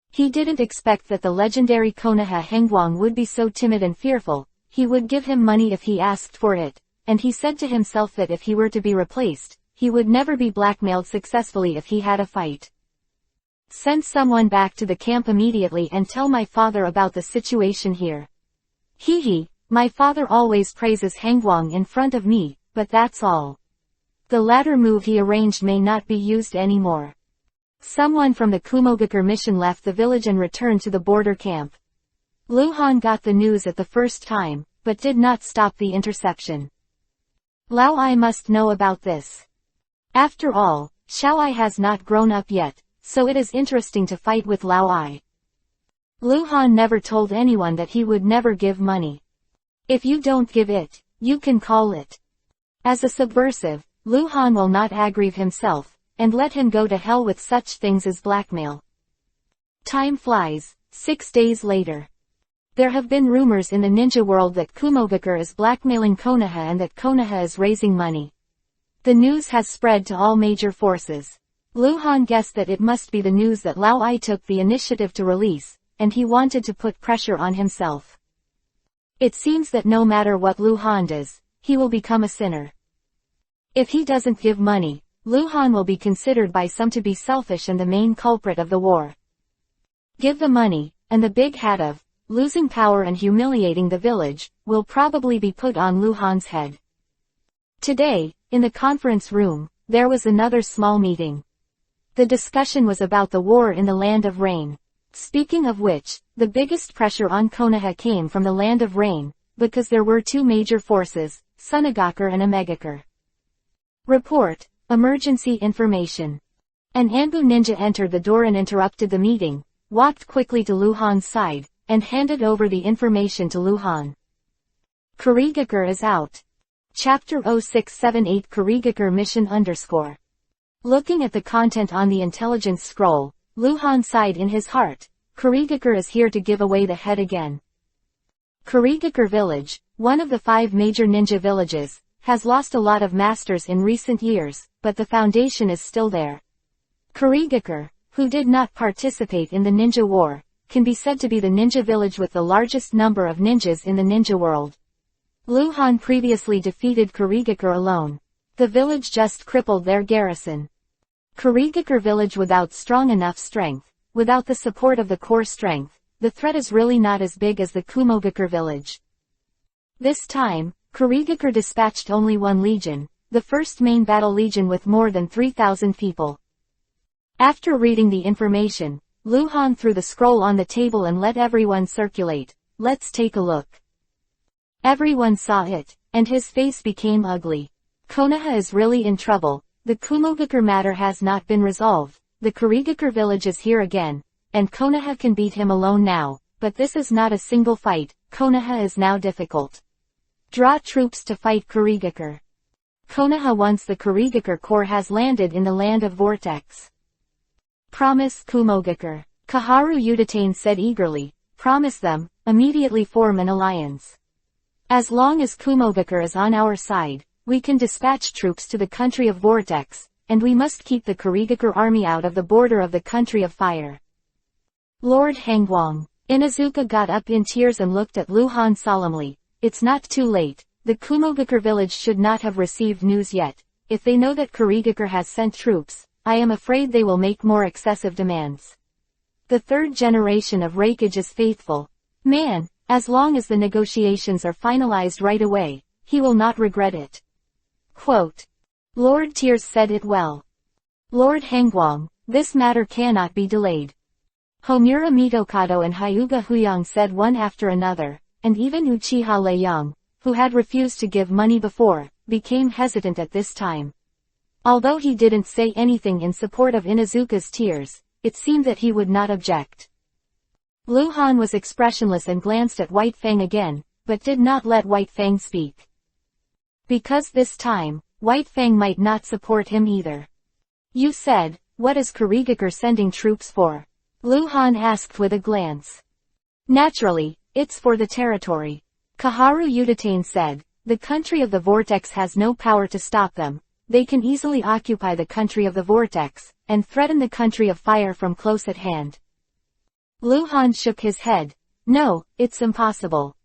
He didn't expect that the legendary Konoha Hengwang would be so timid and fearful. He would give him money if he asked for it, and he said to himself that if he were to be replaced, he would never be blackmailed successfully if he had a fight. Send someone back to the camp immediately and tell my father about the situation here. Hee, my father always praises Hengwang in front of me, but that's all. The latter move he arranged may not be used anymore. Someone from the Kumogakure mission left the village and returned to the border camp. Luhan got the news at the first time, but did not stop the interception. Lao Ai must know about this. After all, Xiaoai has not grown up yet, so it is interesting to fight with Lao Ai. Luhan never told anyone that he would never give money. If you don't give it, you can call it. As a subversive, Luhan will not aggrieve himself, and let him go to hell with such things as blackmail. Time flies, 6 days later. There have been rumors in the ninja world that Kumogakure is blackmailing Konoha and that Konoha is raising money. The news has spread to all major forces. Luhan guessed that it must be the news that Lao Ai took the initiative to release, and he wanted to put pressure on himself. It seems that no matter what Luhan does, he will become a sinner. If he doesn't give money, Luhan will be considered by some to be selfish and the main culprit of the war. Give the money, and the big hat of losing power and humiliating the village will probably be put on Luhan's head. Today, in the conference room, there was another small meeting. The discussion was about the war in the Land of Rain. Speaking of which, the biggest pressure on Konoha came from the Land of Rain, because there were two major forces, Sunagakure and Omegakure. Report, emergency information. An Anbu ninja entered the door and interrupted the meeting, walked quickly to Luhan's side, and handed over the information to Luhan. Kurigakure is out. Chapter 0678 Kurigakure Mission _. Looking at the content on the intelligence scroll, Luhan sighed in his heart. Kurigakure is here to give away the head again. Kurigakure village, one of the 5 major ninja villages, has lost a lot of masters in recent years, but the foundation is still there. Kurigakure, who did not participate in the ninja war, can be said to be the ninja village with the largest number of ninjas in the ninja world. Luhan previously defeated Kurigakure alone. The village just crippled their garrison. Kurigakure village without strong enough strength, without the support of the core strength, the threat is really not as big as the Kumogakure village. This time, Kurigakure dispatched only 1 legion, the first main battle legion with more than 3,000 people. After reading the information, Luhan threw the scroll on the table and let everyone circulate. Let's take a look. Everyone saw it, and his face became ugly. Konoha is really in trouble. The Kumogakure matter has not been resolved. The Kurigakure village is here again, and Konoha can beat him alone now, but this is not a single fight. Konoha is now difficult. Draw troops to fight Kurigakure. Konoha once the Kurigakure corps has landed in the land of Vortex. Promise Kumogakure. Kaharu Udatane said eagerly. Promise them, immediately form an alliance. As long as Kumogakure is on our side, we can dispatch troops to the country of Vortex, and we must keep the Kurigakure army out of the border of the country of fire. Lord Hangwang. Inuzuka got up in tears and looked at Lu Han solemnly. It's not too late. The Kumogakure village should not have received news yet. If they know that Kurigakure has sent troops, I am afraid they will make more excessive demands. The third generation of Reikage is faithful. Man, as long as the negotiations are finalized right away, he will not regret it. Quote. Lord Tears said it well. Lord Hangwang, this matter cannot be delayed. Homura Mitokado and Hyuga Huyang said one after another, and even Uchiha Leiyang, who had refused to give money before, became hesitant at this time. Although he didn't say anything in support of Inuzuka's tears, it seemed that he would not object. Lu Han was expressionless and glanced at White Fang again, but did not let White Fang speak. Because this time, White Fang might not support him either. You said, what is Kurigakure sending troops for? Lu Han asked with a glance. Naturally, it's for the territory. Kaharu Udatane said, the country of the vortex has no power to stop them. They can easily occupy the country of the vortex, and threaten the country of fire from close at hand. Lu Han shook his head. No, it's impossible.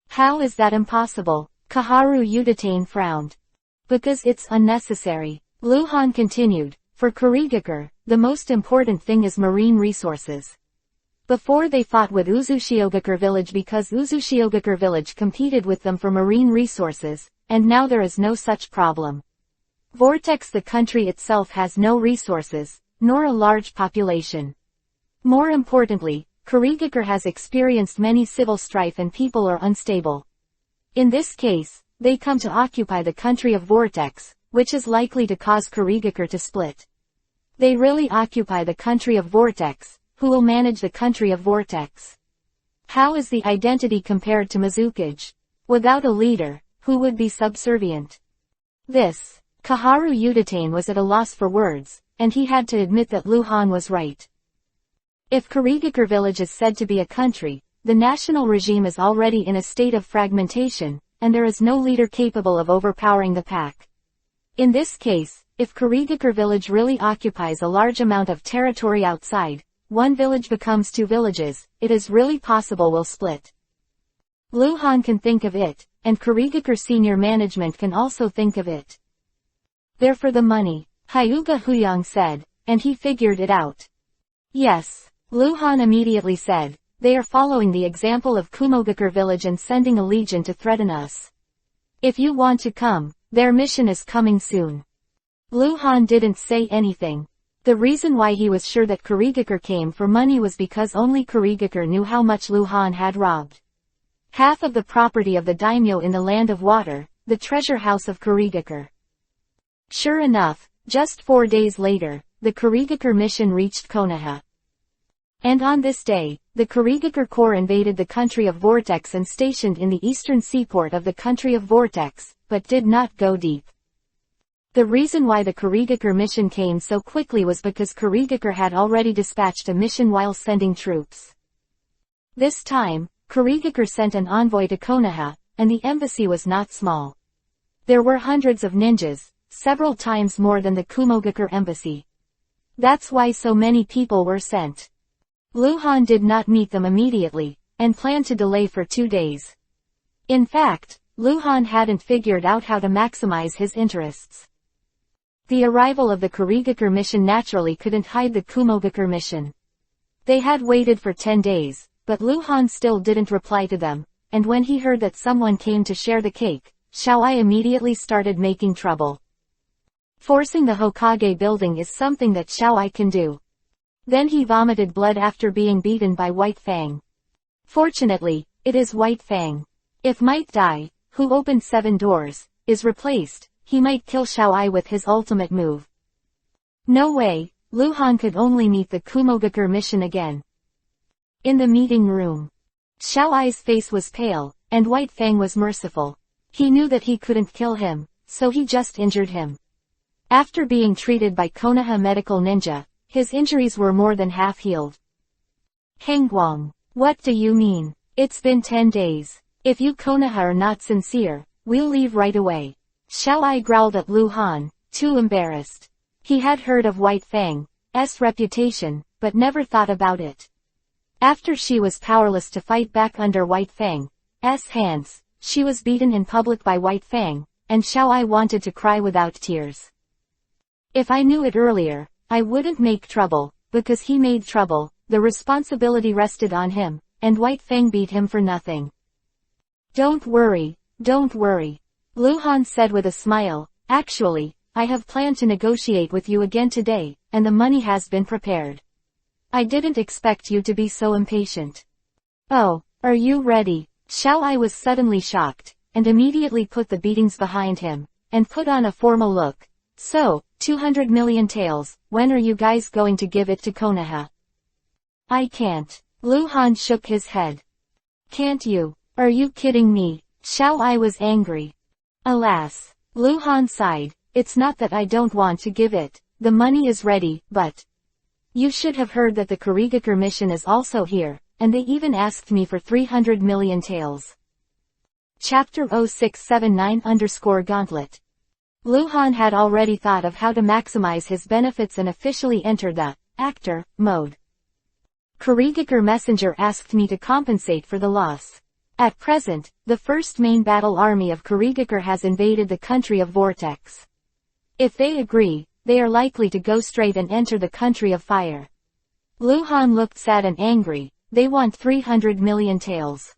How is that impossible? Kaharu Udatane frowned. Because it's unnecessary. Lu Han continued, for Kurigakure, the most important thing is marine resources. Before they fought with Uzushiogakure village because Uzushiogakure village competed with them for marine resources, and now there is no such problem. Vortex the country itself has no resources, nor a large population. More importantly, Kurigakure has experienced many civil strife and people are unstable. In this case, they come to occupy the country of Vortex, which is likely to cause Kurigakure to split. They really occupy the country of Vortex, who will manage the country of Vortex. How is the identity compared to Mizukage? Without a leader, who would be subservient? This, Kaharu Udatane was at a loss for words, and he had to admit that Lu Han was right. If Kurigakure village is said to be a country, the national regime is already in a state of fragmentation, and there is no leader capable of overpowering the pack. In this case, if Kurigakure village really occupies a large amount of territory outside, one village becomes two villages, it is really possible will split. Lu Han can think of it, and Kurigakure senior management can also think of it. They're for the money, Hyuga Huyang said, and he figured it out. Yes, Lu Han immediately said, they are following the example of Kumogakure village and sending a legion to threaten us. If you want to come, their mission is coming soon. Lu Han didn't say anything. The reason why he was sure that Kurigakure came for money was because only Kurigakure knew how much Lu Han had robbed. Half of the property of the daimyo in the land of water, the treasure house of Kurigakure. Sure enough, just 4 days later, the Kurigakure mission reached Konoha. And on this day, the Kurigakure Corps invaded the country of Vortex and stationed in the eastern seaport of the country of Vortex, but did not go deep. The reason why the Kurigakure mission came so quickly was because Kurigakure had already dispatched a mission while sending troops. This time, Kurigakure sent an envoy to Konoha, and the embassy was not small. There were hundreds of ninjas, several times more than the Kumogakure embassy. That's why so many people were sent. Lu Han did not meet them immediately, and planned to delay for 2 days. In fact, Lu Han hadn't figured out how to maximize his interests. The arrival of the Kurigakure mission naturally couldn't hide the Kumogakure mission. They had waited for 10 days, but Lu Han still didn't reply to them, and when he heard that someone came to share the cake, Xiaoai immediately started making trouble. Forcing the Hokage building is something that Xiaoai can do. Then he vomited blood after being beaten by White Fang. Fortunately, it is White Fang. If Might Dai, who opened 7 doors, is replaced, he might kill Xiaoai with his ultimate move. No way, Lu Han could only meet the Kumogakure mission again. In the meeting room, Xiaoai's face was pale, and White Fang was merciful. He knew that he couldn't kill him, so he just injured him. After being treated by Konoha Medical Ninja, his injuries were more than half healed. Hangguang, what do you mean? It's been 10 days. If you Konoha are not sincere, we'll leave right away. Xiaoai growled at Lu Han, too embarrassed. He had heard of White Fang's reputation, but never thought about it. After she was powerless to fight back under White Fang's hands, she was beaten in public by White Fang, and Xiao Ai wanted to cry without tears. If I knew it earlier, I wouldn't make trouble, because he made trouble, the responsibility rested on him, and White Fang beat him for nothing. Don't worry, Lu Han said with a smile. Actually, I have planned to negotiate with you again today, and the money has been prepared. I didn't expect you to be so impatient. Oh, are you ready? Xiao Ai was suddenly shocked, and immediately put the beatings behind him, and put on a formal look. So, 200 million taels, when are you guys going to give it to Konoha? I can't. Lu Han shook his head. Can't you? Are you kidding me? Xiao Ai was angry. Alas. Lu Han sighed. It's not that I don't want to give it. The money is ready, but... You should have heard that the Kurigakure mission is also here, and they even asked me for 300 million taels. Chapter 0679_Gauntlet. Lu Han had already thought of how to maximize his benefits and officially entered the actor mode. Kurigakure Messenger asked me to compensate for the loss. At present, the first main battle army of Kurigakure has invaded the country of Vortex. If they agree, they are likely to go straight and enter the country of fire. Lu Han looked sad and angry. They want 300 million taels.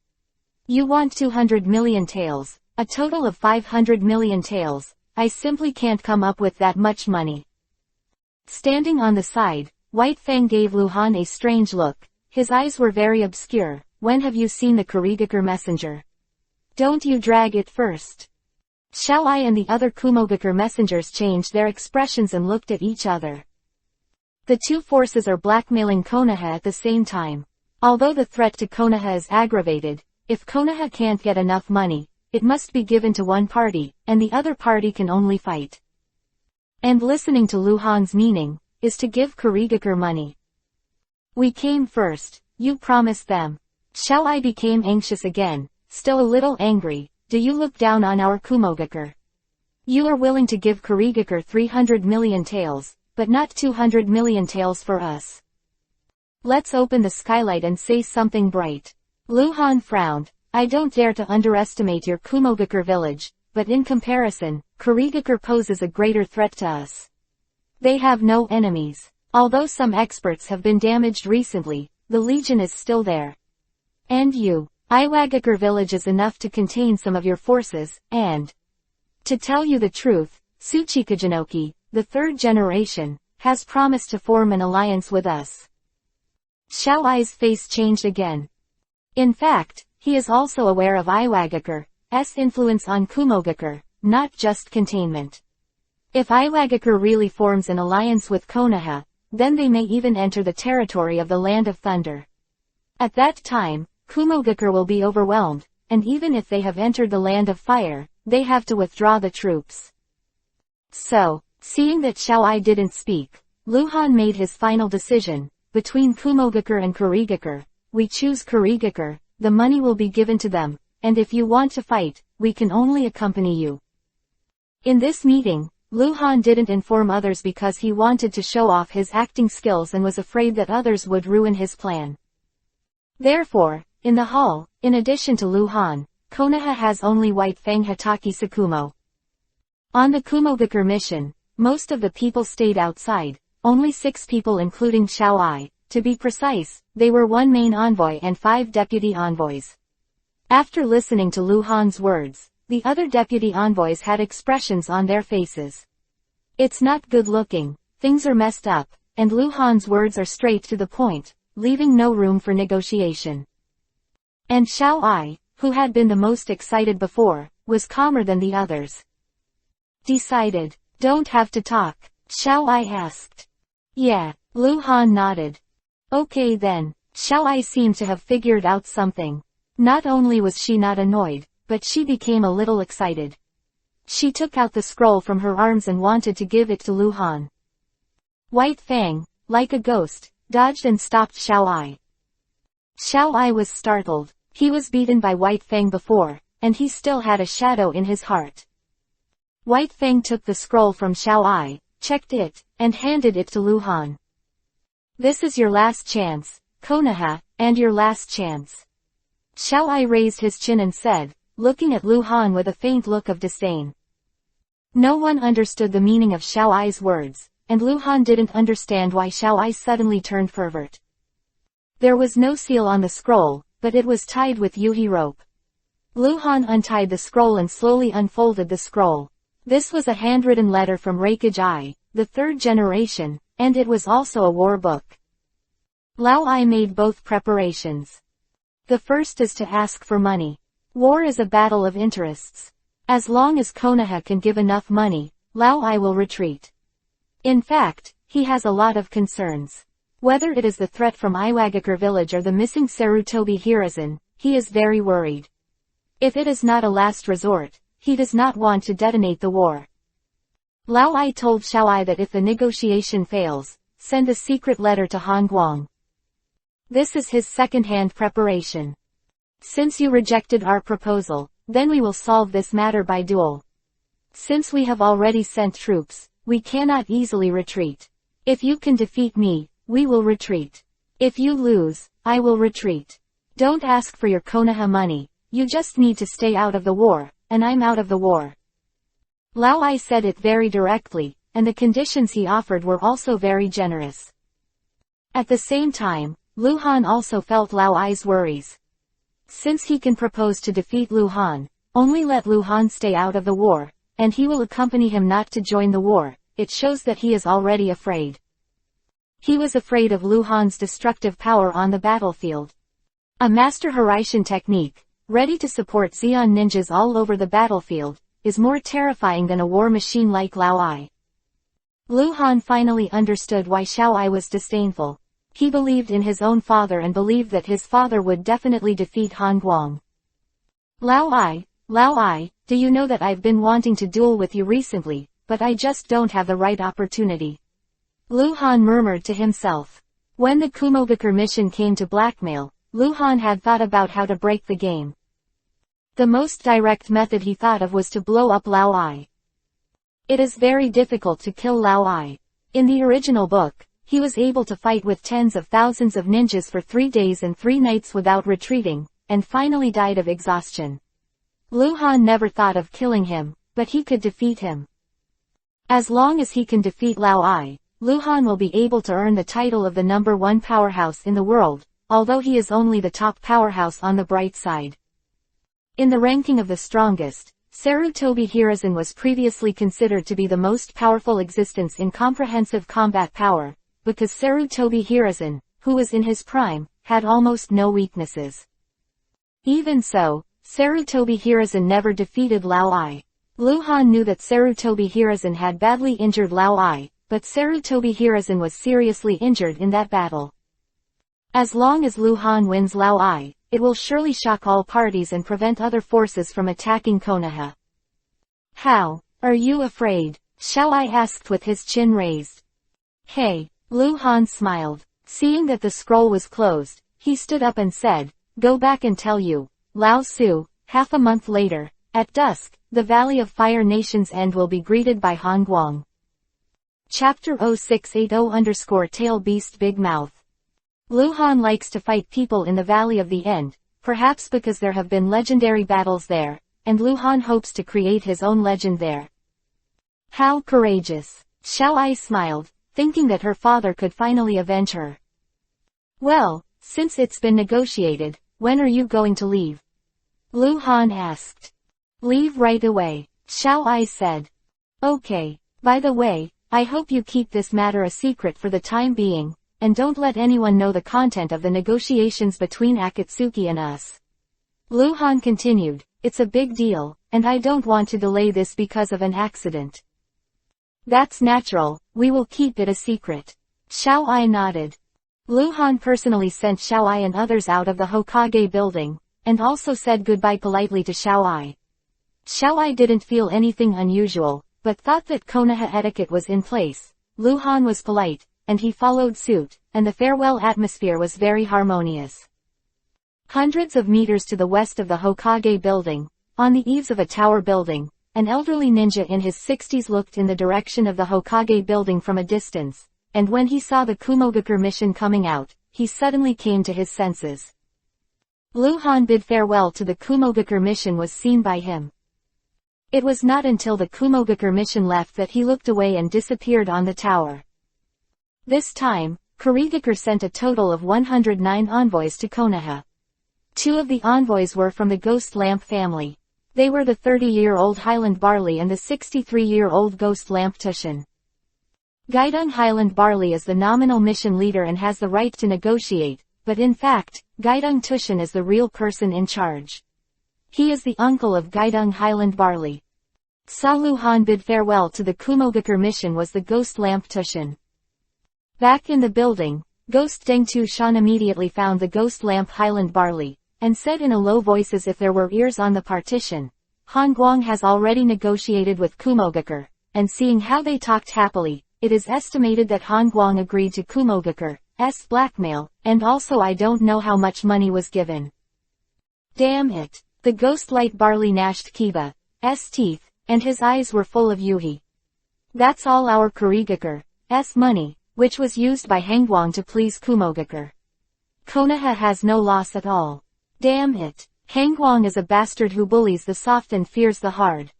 You want 200 million taels, a total of 500 million taels. I simply can't come up with that much money. Standing on the side, White Fang gave Lu Han a strange look. His eyes were very obscure. When have you seen the Kurigakure messenger? Don't you drag it first. Xiao Ai and the other Kumogakure messengers changed their expressions and looked at each other. The two forces are blackmailing Konoha at the same time. Although the threat to Konoha is aggravated, if Konoha can't get enough money, it must be given to one party, and the other party can only fight. And listening to Lu Han's meaning, is to give Kurigakure money. We came first, you promised them. Xiao Ai became anxious again, still a little angry. Do you look down on our Kumogakure? You are willing to give Kurigakure 300 million taels, but not 200 million taels for us. Let's open the skylight and say something bright. Lu Han frowned. I don't dare to underestimate your Kumogakure village, but in comparison, Kurigakure poses a greater threat to us. They have no enemies. Although some experts have been damaged recently, the legion is still there. And you, Iwagakure village is enough to contain some of your forces, and... To tell you the truth, Tsuchikajinoki, the third generation, has promised to form an alliance with us. Xiao Ai's face changed again. In fact, he is also aware of Iwagakure's influence on Kumogakure, not just containment. If Iwagakure really forms an alliance with Konoha, then they may even enter the territory of the Land of Thunder. At that time, Kumogakure will be overwhelmed, and even if they have entered the Land of Fire, they have to withdraw the troops. So, seeing that Xiao Ai didn't speak, Lu Han made his final decision. Between Kumogakure and Kurigakure, we choose Kurigakure, the money will be given to them, and if you want to fight, we can only accompany you. In this meeting, Lu Han didn't inform others because he wanted to show off his acting skills and was afraid that others would ruin his plan. Therefore, in the hall, in addition to Lu Han, Konoha has only White Fang Hatake Tsukumo. On the Kumogakure mission, most of the people stayed outside, only 6 people including Xiao Ai. To be precise, they were 1 main envoy and 5 deputy envoys. After listening to Lu Han's words, the other deputy envoys had expressions on their faces. It's not good looking, things are messed up, and Lu Han's words are straight to the point, leaving no room for negotiation. And Xiao Ai, who had been the most excited before, was calmer than the others. Decided. Don't have to talk, Xiao Ai asked. Yeah, Lu Han nodded. Okay then, Xiao Ai seemed to have figured out something. Not only was she not annoyed, but she became a little excited. She took out the scroll from her arms and wanted to give it to Lu Han. White Fang, like a ghost, dodged and stopped Xiao Ai. Xiao Ai was startled. He was beaten by White Fang before, and he still had a shadow in his heart. White Fang took the scroll from Xiao Ai, checked it, and handed it to Luhan. This is your last chance, Konoha, and your last chance. Xiao Ai raised his chin and said, looking at Luhan with a faint look of disdain. No one understood the meaning of Xiao Ai's words, and Luhan didn't understand why Xiao Ai suddenly turned fervent. There was no seal on the scroll, but it was tied with yuhi rope. Luhan untied the scroll and slowly unfolded the scroll. This was a handwritten letter from Hokage I, the third generation, and it was also a war book. Lao Ai made both preparations. The first is to ask for money. War is a battle of interests. As long as Konoha can give enough money, Lao Ai will retreat. In fact, he has a lot of concerns. Whether it is the threat from Iwagakure village or the missing Sarutobi Hiruzen, he is very worried. If it is not a last resort, he does not want to detonate the war. Lao Ai told Xiao Ai that if the negotiation fails, send a secret letter to Han Guang. This is his second-hand preparation. Since you rejected our proposal, then we will solve this matter by duel. Since we have already sent troops, we cannot easily retreat. If you can defeat me, we will retreat. If you lose, I will retreat. Don't ask for your Konoha money, you just need to stay out of the war, and I'm out of the war. Lao Ai said it very directly, and the conditions he offered were also very generous. At the same time, Luhan also felt Lao Ai's worries. Since he can propose to defeat Luhan, only let Luhan stay out of the war, and he will accompany him not to join the war. It shows that he is already afraid. He was afraid of Luhan's destructive power on the battlefield. A master Hiraishin technique, ready to support Zeon ninjas all over the battlefield, is more terrifying than a war machine like Lao Ai. Luhan finally understood why Xiao Ai was disdainful. He believed in his own father and believed that his father would definitely defeat Han Guang. Lao Ai, do you know that I've been wanting to duel with you recently, but I just don't have the right opportunity. Luhan murmured to himself. When the Kumogakure mission came to blackmail, Luhan had thought about how to break the game. The most direct method he thought of was to blow up Lao Ai. It is very difficult to kill Lao Ai. In the original book, he was able to fight with tens of thousands of ninjas for 3 days and 3 nights without retreating, and finally died of exhaustion. Luhan never thought of killing him, but he could defeat him. As long as he can defeat Lao Ai, Luhan will be able to earn the title of the #1 powerhouse in the world, although he is only the top powerhouse on the bright side. In the ranking of the strongest, Sarutobi Hiruzen was previously considered to be the most powerful existence in comprehensive combat power, because Sarutobi Hiruzen, who was in his prime, had almost no weaknesses. Even so, Sarutobi Hiruzen never defeated Lao Ai. Luhan knew that Sarutobi Hiruzen had badly injured Lao Ai, but Sarutobi Hiruzen was seriously injured in that battle. As long as Luhan wins Lao Ai, it will surely shock all parties and prevent other forces from attacking Konoha. How? Are you afraid? Xiao Ai asked with his chin raised. Hey, Luhan smiled. Seeing that the scroll was closed, he stood up and said, go back and tell you, Lao Su, half a month later, at dusk, the Valley of Fire Nation's end will be greeted by Han Guang. Chapter 0680_Tail Beast Big Mouth. Luhan likes to fight people in the Valley of the End, perhaps because there have been legendary battles there, and Luhan hopes to create his own legend there. How courageous! Xiao Ai smiled, thinking that her father could finally avenge her. Well, since it's been negotiated, when are you going to leave? Luhan asked. Leave right away, Xiao Ai said. Okay, by the way, I hope you keep this matter a secret for the time being, and don't let anyone know the content of the negotiations between Akatsuki and us. Luhan continued, it's a big deal, and I don't want to delay this because of an accident. That's natural, we will keep it a secret. Xiao Ai nodded. Luhan personally sent Xiao Ai and others out of the Hokage building, and also said goodbye politely to Xiao Ai. Xiao Ai didn't feel anything unusual, but thought that Konoha etiquette was in place. Luhan was polite, and he followed suit, and the farewell atmosphere was very harmonious. Hundreds of meters to the west of the Hokage building, on the eaves of a tower building, an elderly ninja in his 60s looked in the direction of the Hokage building from a distance, and when he saw the Kumogakure mission coming out, he suddenly came to his senses. Luhan bid farewell to the Kumogakure mission was seen by him. It was not until the Kumogakure mission left that he looked away and disappeared on the tower. This time, Kurigakure sent a total of 109 envoys to Konoha. 2 of the envoys were from the Ghost Lamp family. They were the 30-year-old Highland Barley and the 63-year-old Ghost Lamp Tushin. Gaidong Highland Barley is the nominal mission leader and has the right to negotiate, but in fact, Gaidong Tushin is the real person in charge. He is the uncle of Gaidong Highland Barley. Sa Luhan bid farewell to the Kumogakure mission was the Ghost Lamp Tushin. Back in the building, Ghost Deng Tushan immediately found the Ghost Lamp Highland Barley, and said in a low voice as if there were ears on the partition, Han Guang has already negotiated with Kumogakure, and seeing how they talked happily, it is estimated that Han Guang agreed to Kumogakure's blackmail, and also I don't know how much money was given. Damn it. The Ghost Light Barley gnashed Kiba's teeth, and his eyes were full of yuhi. That's all our Kurigakure's money, which was used by Hangguang to please Kumogakure. Konoha has no loss at all. Damn it. Hangguang is a bastard who bullies the soft and fears the hard.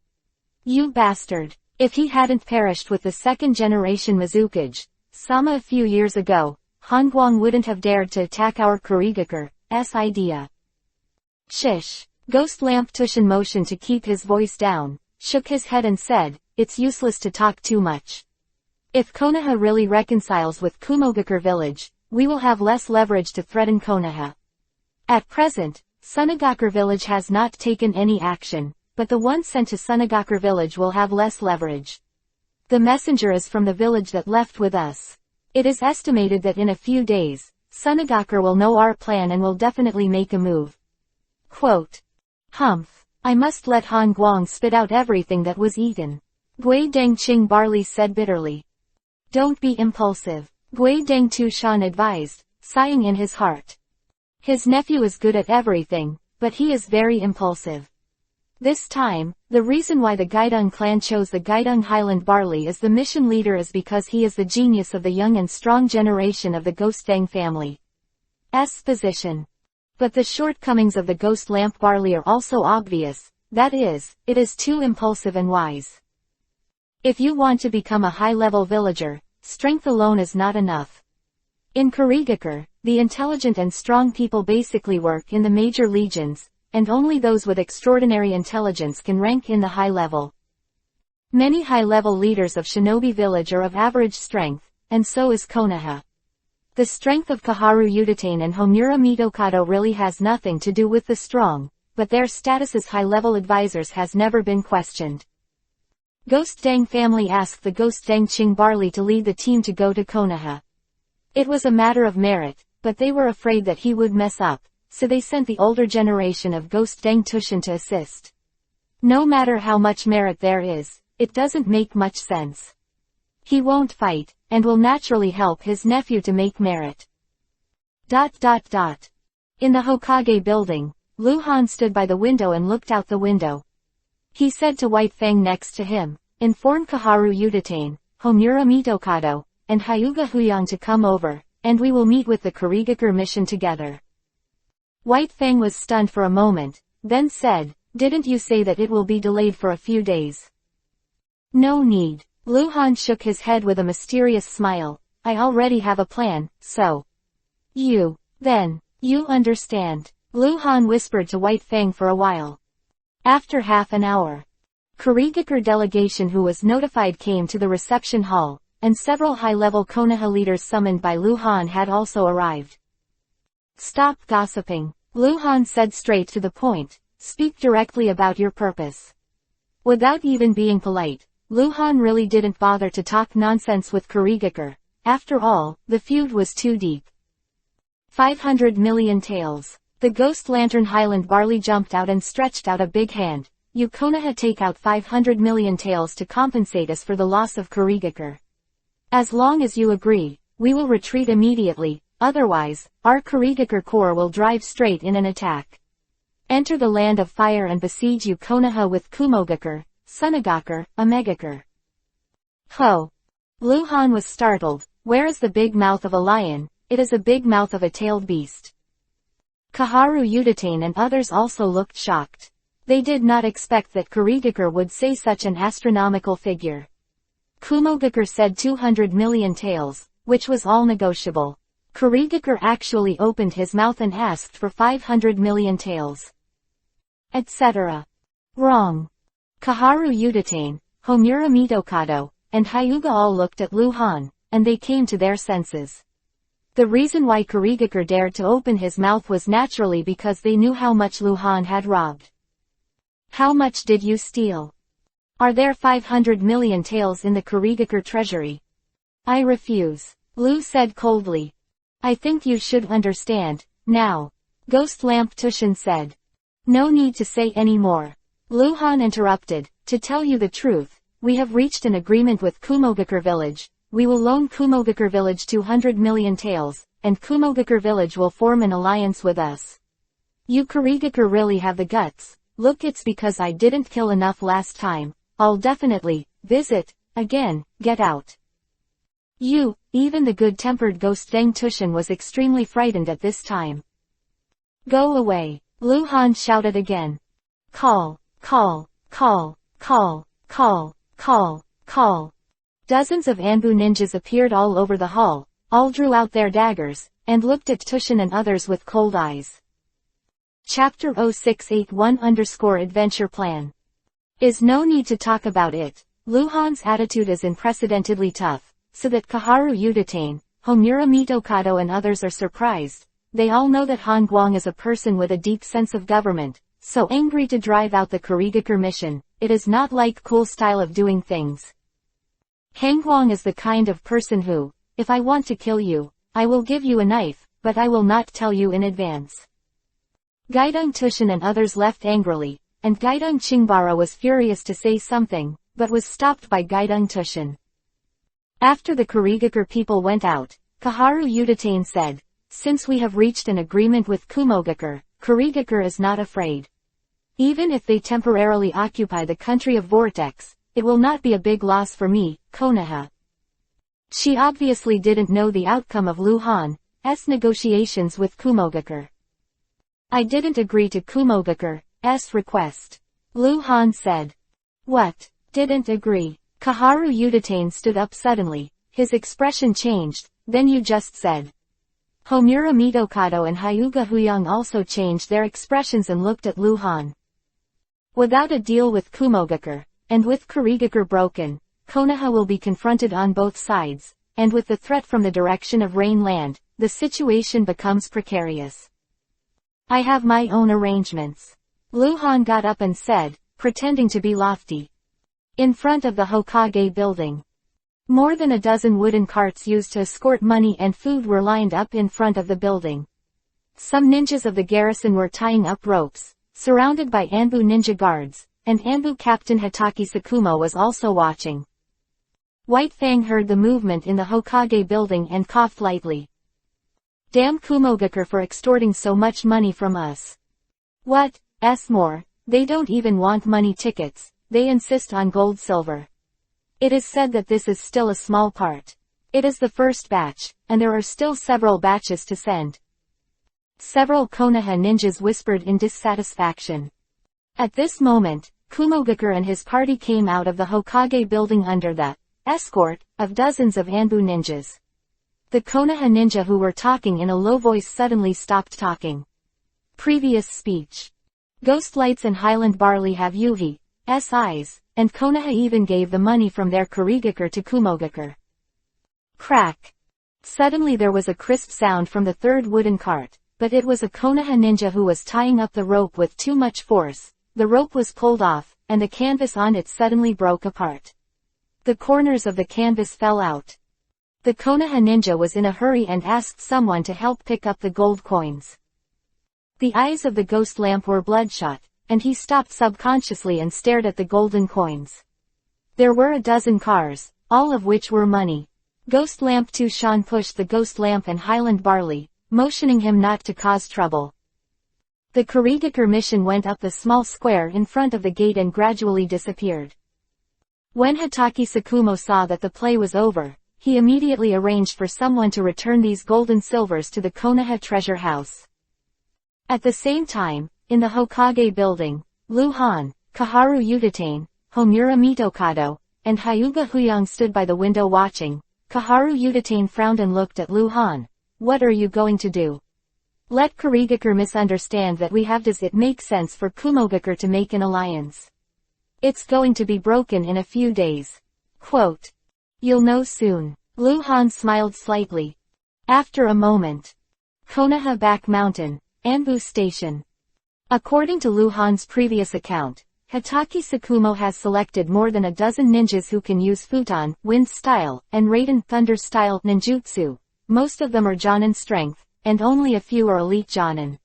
You bastard. If he hadn't perished with the second-generation Mizukage Sama a few years ago, Hangguang wouldn't have dared to attack our Kurigakure's idea. Shish. Ghost Lamp Tushin motioned to keep his voice down, shook his head and said, it's useless to talk too much. If Konoha really reconciles with Kumogakure village, we will have less leverage to threaten Konoha. At present, Sunagakure village has not taken any action, but the one sent to Sunagakure village will have less leverage. The messenger is from the village that left with us. It is estimated that in a few days, Sunagakure will know our plan and will definitely make a move. Quote. Humph. I must let Han Guang spit out everything that was eaten. Gui Dengqing Barley said bitterly. Don't be impulsive. Gui Deng Tushan advised, sighing in his heart. His nephew is good at everything, but he is very impulsive. This time, the reason why the Gaidong clan chose the Gaidong Highland Barley as the mission leader is because he is the genius of the young and strong generation of the Ghost Deng family's position. But the shortcomings of the Ghost Lamp Barley are also obvious, that is, it is too impulsive and wise. If you want to become a high-level villager, strength alone is not enough. In Kurigakure, the intelligent and strong people basically work in the major legions, and only those with extraordinary intelligence can rank in the high level. Many high-level leaders of Shinobi Village are of average strength, and so is Konoha. The strength of Kaharu Udatane and Homura Mitokado really has nothing to do with the strong, but their status as high-level advisors has never been questioned. Ghost Deng family asked the Ghost Deng Qing Barley to lead the team to go to Konoha. It was a matter of merit, but they were afraid that he would mess up, so they sent the older generation of Ghost Deng Tushin to assist. No matter how much merit there is, it doesn't make much sense. He won't fight, and will naturally help his nephew to make merit. In the Hokage building, Luhan stood by the window and looked out the window. He said to White Fang next to him, inform Kaharu Udatane, Homura Mitokado, and Hyuga Huyang to come over, and we will meet with the Kurigakure mission together. White Fang was stunned for a moment, then said, didn't you say that it will be delayed for a few days? No need. Luhan shook his head with a mysterious smile, I already have a plan, so. You understand. Luhan whispered to White Fang for a while. After half an hour, Kurigakure delegation who was notified came to the reception hall, and several high-level Konoha leaders summoned by Luhan had also arrived. Stop gossiping. Luhan said straight to the point, speak directly about your purpose. Without even being polite, Luhan really didn't bother to talk nonsense with Kurigakure. After all, the feud was too deep. 500 million taels. The Ghost Lantern Highland Barley jumped out and stretched out a big hand. You Konoha take out 500 million taels to compensate us for the loss of Kurigakure. As long as you agree, we will retreat immediately, otherwise, our Kurigakure Corps will drive straight in an attack. Enter the land of fire and besiege you Konoha with Kumogakure, Sunagaker, a Megakure. Ho! Luhan was startled. Where is the big mouth of a lion? It is a big mouth of a tailed beast. Kaharu Udatane and others also looked shocked. They did not expect that Kurigakure would say such an astronomical figure. Kumogakure said 200 million taels, which was all negotiable. Kurigakure actually opened his mouth and asked for 500 million taels. Etc. Wrong. Kaharu Udatane, Homura Mitokado, and Hyuga all looked at Luhan, and they came to their senses. The reason why Kurigakure dared to open his mouth was naturally because they knew how much Luhan had robbed. How much did you steal? Are there 500 million taels in the Kurigakure treasury? I refuse. Lu said coldly. I think you should understand, now. Ghost Lamp Tushin said. No need to say any more. Luhan interrupted, to tell you the truth, we have reached an agreement with Kumogakure village. We will loan Kumogakure village 200 million taels, and Kumogakure village will form an alliance with us. You Kurigakure really have the guts. Look, it's because I didn't kill enough last time. I'll definitely visit again. Get out. You, even the good-tempered ghost Deng Tushin was extremely frightened at this time. Go away. Luhan shouted again. Call, call, call, call, call, call, call. Dozens of Anbu ninjas appeared all over the hall, all drew out their daggers, and looked at Tushin and others with cold eyes. Chapter 0681_Adventure Plan. Is no need to talk about it. Luhan's attitude is unprecedentedly tough, so that Kaharu Udatane, Homura Mitokado and others are surprised. They all know that Han Guang is a person with a deep sense of government, so angry to drive out the Kurigakure mission. It is not like cool style of doing things. Han Guang is the kind of person who, if I want to kill you, I will give you a knife, but I will not tell you in advance. Gaidong Tushin and others left angrily, and Gaidong Qingbara was furious to say something, but was stopped by Gaidong Tushin. After the Kurigakure people went out, Kaharu Udatane said, since we have reached an agreement with Kumogakure, Kurigakure is not afraid. Even if they temporarily occupy the country of Vortex, it will not be a big loss for me, Konoha. She obviously didn't know the outcome of Luhan's negotiations with Kumogakure. I didn't agree to Kumogakure's request. Luhan said. What? Didn't agree? Kaharu Udatane stood up suddenly, his expression changed, then you just said. Homura Mitokado and Hyuga Huyang also changed their expressions and looked at Luhan. Without a deal with Kumogakure, and with Kurigakure broken, Konoha will be confronted on both sides, and with the threat from the direction of Rain Land, the situation becomes precarious. I have my own arrangements. Luhan got up and said, pretending to be lofty. In front of the Hokage building. More than a dozen wooden carts used to escort money and food were lined up in front of the building. Some ninjas of the garrison were tying up ropes, surrounded by Anbu ninja guards, and Anbu Captain Hitaki Sakumo was also watching. White Fang heard the movement in the Hokage building and coughed lightly. Damn Kumogakure for extorting so much money from us. What, more, they don't even want money tickets, they insist on gold-silver. It is said that this is still a small part. It is the first batch, and there are still several batches to send. Several Konoha ninjas whispered in dissatisfaction. At this moment, Kumogakure and his party came out of the Hokage building under the escort of dozens of Anbu ninjas. The Konoha ninja who were talking in a low voice suddenly stopped talking. Previous speech. Ghost Lights and Highland Barley have Yuhi's eyes, and Konoha even gave the money from their Kurigakure to Kumogakure. Crack. Suddenly there was a crisp sound from the third wooden cart, but it was a Konoha ninja who was tying up the rope with too much force. The rope was pulled off, and the canvas on it suddenly broke apart. The corners of the canvas fell out. The Konoha ninja was in a hurry and asked someone to help pick up the gold coins. The eyes of the ghost lamp were bloodshot, and he stopped subconsciously and stared at the golden coins. There were a dozen cars, all of which were money. Ghost Lamp Tushan pushed the Ghost Lamp and Highland Barley, motioning him not to cause trouble. The Kurigakure mission went up the small square in front of the gate and gradually disappeared. When Hatake Sakumo saw that the play was over, he immediately arranged for someone to return these gold and silvers to the Konoha treasure house. At the same time, in the Hokage building, Luhan, Kaharu Udatane, Homura Mitokado, and Hyuga Huyang stood by the window watching. Kaharu Udatane frowned and looked at Luhan. What are you going to do? Let Kurigakure misunderstand that we have. Does it make sense for Kumogakure to make an alliance? It's going to be broken in a few days. Quote. You'll know soon. Luhan smiled slightly. After a moment. Konoha Back Mountain, Anbu Station. According to Luhan's previous account, Hatake Sakumo has selected more than a dozen ninjas who can use Futon, Wind style, and Raiden Thunder style ninjutsu. Most of them are Jonin strength, and only a few are elite Jonin.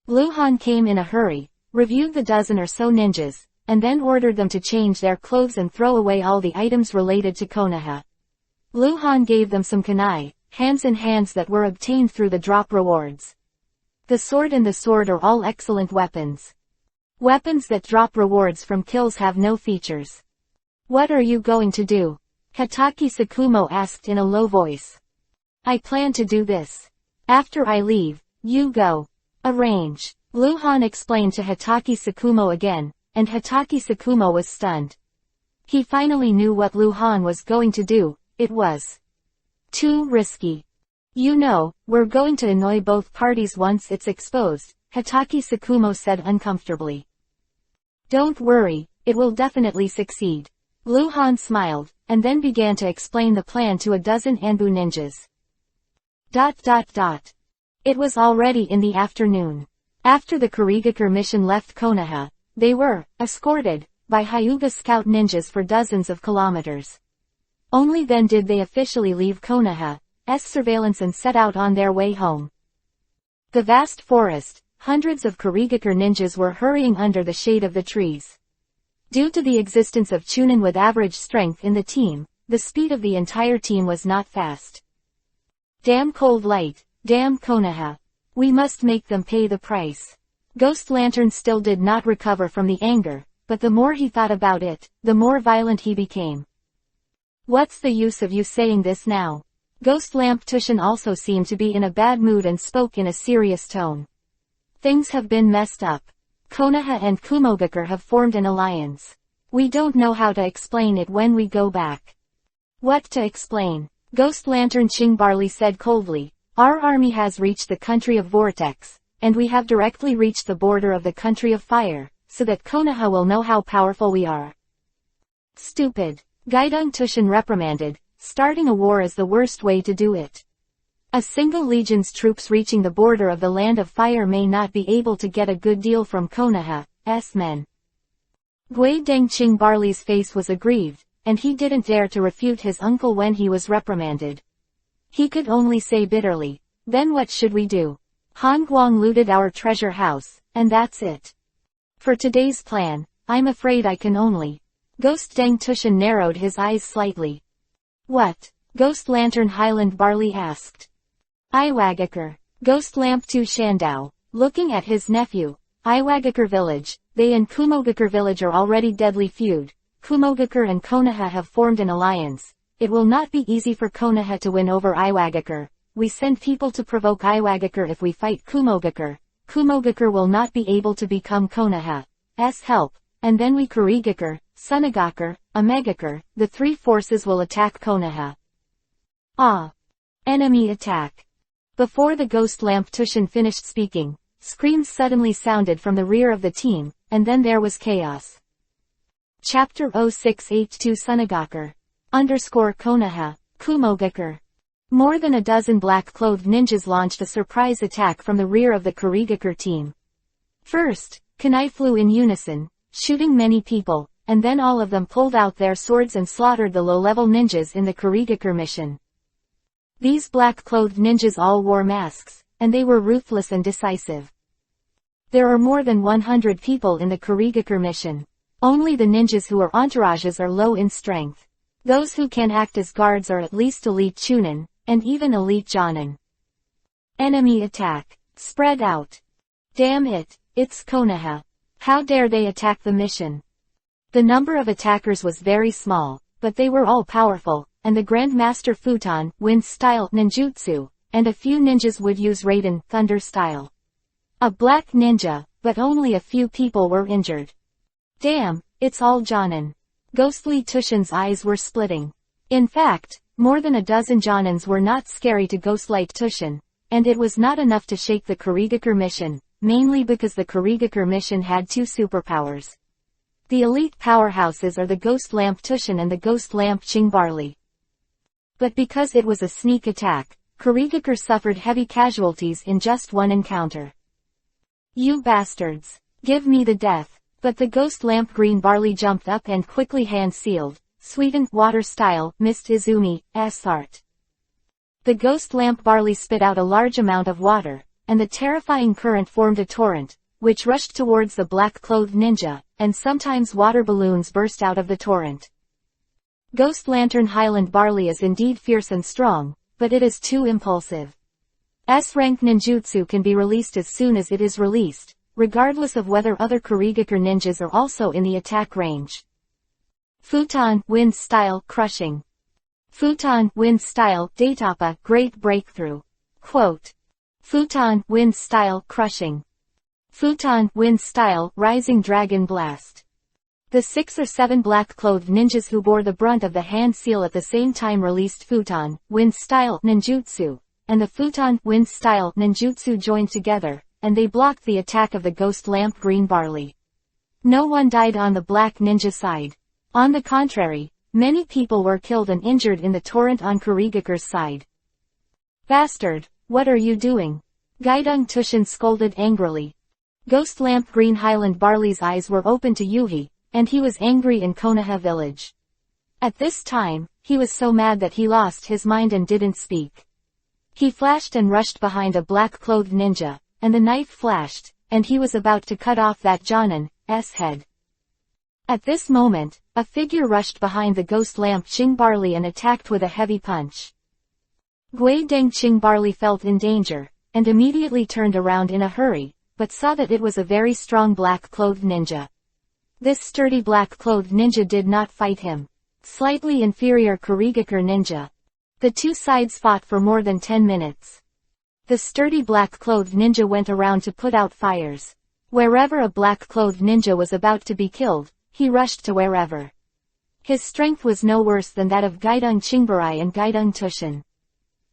Luhan came in a hurry, reviewed the dozen or so ninjas, and then ordered them to change their clothes and throw away all the items related to Konoha. Luhan gave them some kunai, hands in hands that were obtained through the drop rewards. The sword and the sword are all excellent weapons. Weapons that drop rewards from kills have no features. What are you going to do? Hatake Sakumo asked in a low voice. I plan to do this. After I leave, you go. Arrange. Luhan explained to Hatake Sakumo again, and Hatake Sakumo was stunned. He finally knew what Luhan was going to do. It was too risky. You know, we're going to annoy both parties once it's exposed, Hatake Sakumo said uncomfortably. Don't worry, it will definitely succeed. Luhan smiled, and then began to explain the plan to a dozen Anbu ninjas. It was already in the afternoon. After the Kurigakure mission left Konoha, they were escorted by Hyuga scout ninjas for dozens of kilometers. Only then did they officially leave Konoha's surveillance and set out on their way home. The vast forest, hundreds of Kurigakure ninjas were hurrying under the shade of the trees. Due to the existence of Chunin with average strength in the team, the speed of the entire team was not fast. Damn cold light, damn Konoha. We must make them pay the price. Ghost Lantern still did not recover from the anger, but the more he thought about it, the more violent he became. What's the use of you saying this now? Ghost Lamp Tushin also seemed to be in a bad mood and spoke in a serious tone. Things have been messed up. Konoha and Kumogakure have formed an alliance. We don't know how to explain it when we go back. What to explain? Ghost Lantern Chingbarley said coldly. Our army has reached the country of Vortex, and we have directly reached the border of the country of Fire, so that Konoha will know how powerful we are. Stupid. Gaidong Tushin reprimanded. Starting a war is the worst way to do it. A single legion's troops reaching the border of the Land of Fire may not be able to get a good deal from Konoha's men. Gui Deng Chingbarley's face was aggrieved, and he didn't dare to refute his uncle when he was reprimanded. He could only say bitterly, then what should we do? Han Guang looted our treasure house, and that's it. For today's plan, I'm afraid I can only. Ghost Deng Tushin narrowed his eyes slightly. What? Ghost Lantern Highland Barley asked. Iwagakure. Ghost Lamp Tu Shandao, looking at his nephew. Iwagakure village, they and Kumogakure village are already deadly feud. Kumogakure and Konoha have formed an alliance. It will not be easy for Konoha to win over Iwagakure. We send people to provoke Iwagakure if we fight Kumogakure. Kumogakure will not be able to become Konoha's help, and then we Kurigakure, Sunagakure, Omegakure, the three forces will attack Konoha. Enemy attack. Before the Ghost Lamp Tushin finished speaking, screams suddenly sounded from the rear of the team, and then there was chaos. Chapter 06H2 Sunagakure. Konoha, Kumogakure. More than a dozen black-clothed ninjas launched a surprise attack from the rear of the Kurigakure team. First, kunai flew in unison, shooting many people, and then all of them pulled out their swords and slaughtered the low-level ninjas in the Kurigakure mission. These black-clothed ninjas all wore masks, and they were ruthless and decisive. There are more than 100 people in the Kurigakure mission. Only the ninjas who are entourages are low in strength. Those who can act as guards are at least elite Chunin, and even elite Jonin. Enemy attack. Spread out. Damn it, it's Konoha. How dare they attack the mission? The number of attackers was very small, but they were all powerful, and the Grandmaster Futon, Wind-style ninjutsu, and a few ninjas would use Raiden, Thunder-style. A black ninja, but only a few people were injured. Damn, it's all Jonin. Ghostly Tushin's eyes were splitting. In fact, more than a dozen Jonins were not scary to Ghostlight Tushin, and it was not enough to shake the Kurigakure mission, mainly because the Kurigakure mission had two superpowers. The elite powerhouses are the Ghost Lamp Tushin and the Ghost Lamp Chingbarli. But because it was a sneak attack, Kurigakure suffered heavy casualties in just one encounter. You bastards! Give me the death! But the Ghost Lamp Green Barley jumped up and quickly hand-sealed, sweetened water-style, Mist Izumi's art. The Ghost Lamp Barley spit out a large amount of water, and the terrifying current formed a torrent, which rushed towards the black-clothed ninja, and sometimes water balloons burst out of the torrent. Ghost Lantern Highland Barley is indeed fierce and strong, but it is too impulsive. S-rank ninjutsu can be released as soon as it is released, regardless of whether other Kurigakure ninjas are also in the attack range. Futon, Wind-style, Crushing. Futon, Wind-style, Daitapa, Great Breakthrough. Quote. Futon, Wind-style, Crushing. Futon, Wind-style, Rising Dragon Blast. The 6 or 7 black-clothed ninjas who bore the brunt of the hand seal at the same time released Futon, Wind-style, ninjutsu, and the Futon, Wind-style, ninjutsu joined together, and they blocked the attack of the Ghost Lamp Green Barley. No one died on the black ninja side. On the contrary, many people were killed and injured in the torrent on Kurigakure's side. Bastard, what are you doing? Gaidong Tushin scolded angrily. Ghost Lamp Green Highland Barley's eyes were open to Yuhi, and he was angry in Konoha village. At this time, he was so mad that he lost his mind and didn't speak. He flashed and rushed behind a black-clothed ninja, and the knife flashed, and he was about to cut off that Jonin's head. At this moment, a figure rushed behind the Ghost Lamp Chingbarli and attacked with a heavy punch. Guideng Chingbarli felt in danger, and immediately turned around in a hurry, but saw that it was a very strong black-clothed ninja. This sturdy black-clothed ninja did not fight him. Slightly inferior Kurigakure ninja. The two sides fought for more than 10 minutes. The sturdy black-clothed ninja went around to put out fires. Wherever a black-clothed ninja was about to be killed, he rushed to wherever. His strength was no worse than that of Gaidong Chingbarai and Gaidong Tushin.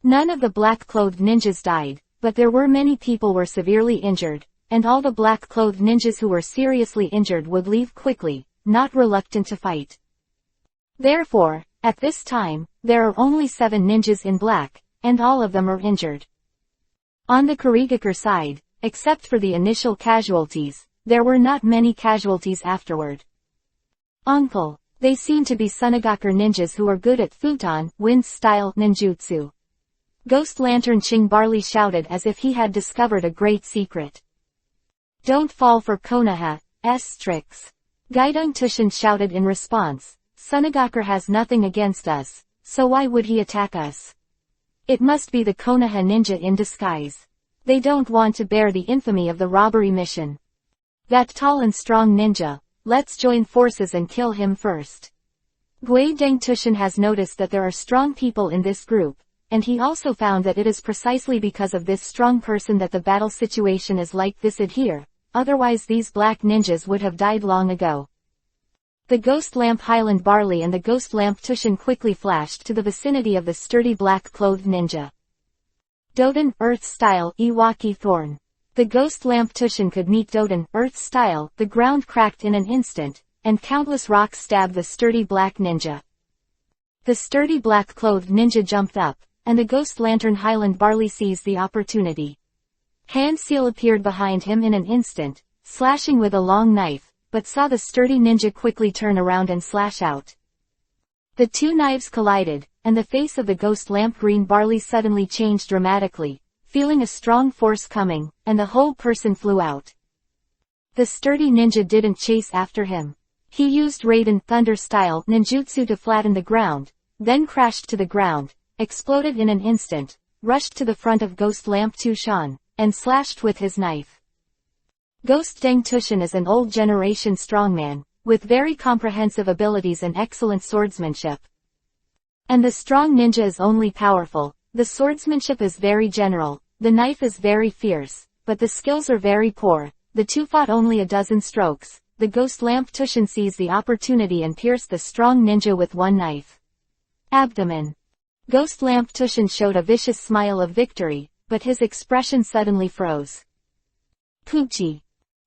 None of the black-clothed ninjas died, but there were many people were severely injured, and all the black-clothed ninjas who were seriously injured would leave quickly, not reluctant to fight. Therefore, at this time, there are only 7 ninjas in black, and all of them are injured. On the Kurigakure side, except for the initial casualties, there were not many casualties afterward. Uncle, they seem to be Sunagakure ninjas who are good at Futon, Wind-style, ninjutsu. Ghost Lantern Chingbarli shouted as if he had discovered a great secret. Don't fall for Konoha's tricks. Gaidong Tushin shouted in response, Sunagakure has nothing against us, so why would he attack us? It must be the Konoha ninja in disguise. They don't want to bear the infamy of the robbery mission. That tall and strong ninja, let's join forces and kill him first. Guideng Tushin has noticed that there are strong people in this group, and he also found that it is precisely because of this strong person that the battle situation is like this here, otherwise these black ninjas would have died long ago. The Ghost Lamp Highland Barley and the Ghost Lamp Tushin quickly flashed to the vicinity of the sturdy black-clothed ninja. Doden, Earth-style, Iwaki Thorn. The Ghost Lamp Tushin could meet Doden, Earth-style, the ground cracked in an instant, and countless rocks stabbed the sturdy black ninja. The sturdy black-clothed ninja jumped up, and the Ghost Lantern Highland Barley seized the opportunity. Hand Seal appeared behind him in an instant, slashing with a long knife, but saw the sturdy ninja quickly turn around and slash out. The two knives collided, and the face of the Ghost Lamp Green Barley suddenly changed dramatically, feeling a strong force coming, and the whole person flew out. The sturdy ninja didn't chase after him. He used Raiden Thunder-style ninjutsu to flatten the ground, then crashed to the ground, exploded in an instant, rushed to the front of Ghost Lamp Tushin, and slashed with his knife. Ghost Deng Tushin is an old generation strongman, with very comprehensive abilities and excellent swordsmanship. And the strong ninja is only powerful, the swordsmanship is very general, the knife is very fierce, but the skills are very poor. The two fought only a dozen strokes. The ghost lamp Tushin seized the opportunity and pierced the strong ninja with one knife. Abdomen. Ghost lamp Tushin showed a vicious smile of victory, but his expression suddenly froze. Poochie.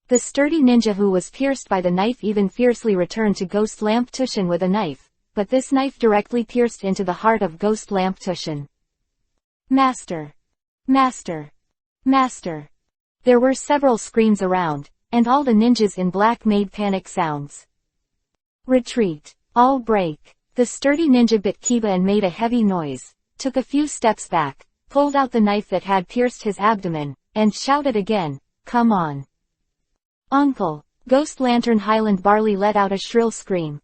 The sturdy ninja who was pierced by the knife even fiercely returned to Ghost lamp Tushin with a knife, but this knife directly pierced into the heart of Ghost lamp Tushin. Master. Master. Master. There were several screams around, and all the ninjas in black made panic sounds. Retreat. All break. The sturdy ninja bit Kiba and made a heavy noise, took a few steps back, pulled out the knife that had pierced his abdomen, and shouted again, "Come on." Uncle. Ghost Lantern Highland Barley let out a shrill scream.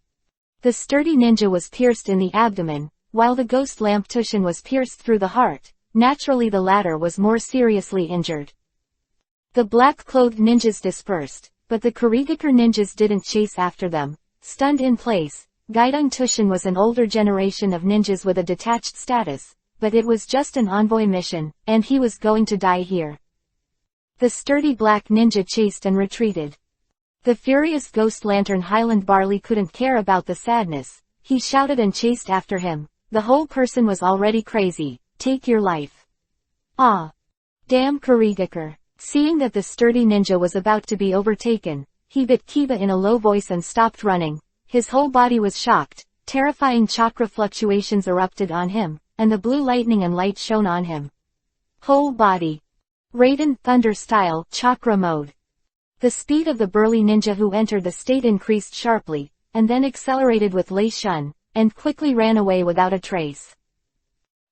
The sturdy ninja was pierced in the abdomen, while the ghost lamp Tushin was pierced through the heart. Naturally the latter was more seriously injured. The black-clothed ninjas dispersed, but the Kurigakure ninjas didn't chase after them. Stunned in place, Gaidong Tushin was an older generation of ninjas with a detached status, but it was just an envoy mission, and he was going to die here. The sturdy black ninja chased and retreated. The furious Ghost Lantern Highland Barley couldn't care about the sadness. He shouted and chased after him. The whole person was already crazy. Take your life. Ah. Damn Kurigakure. Seeing that the sturdy ninja was about to be overtaken, he bit Kiba in a low voice and stopped running. His whole body was shocked, terrifying chakra fluctuations erupted on him, and the blue lightning and light shone on him. Whole body. Raiden Thunder Style Chakra Mode. The speed of the burly ninja who entered the state increased sharply, and then accelerated with Lei Shun, and quickly ran away without a trace.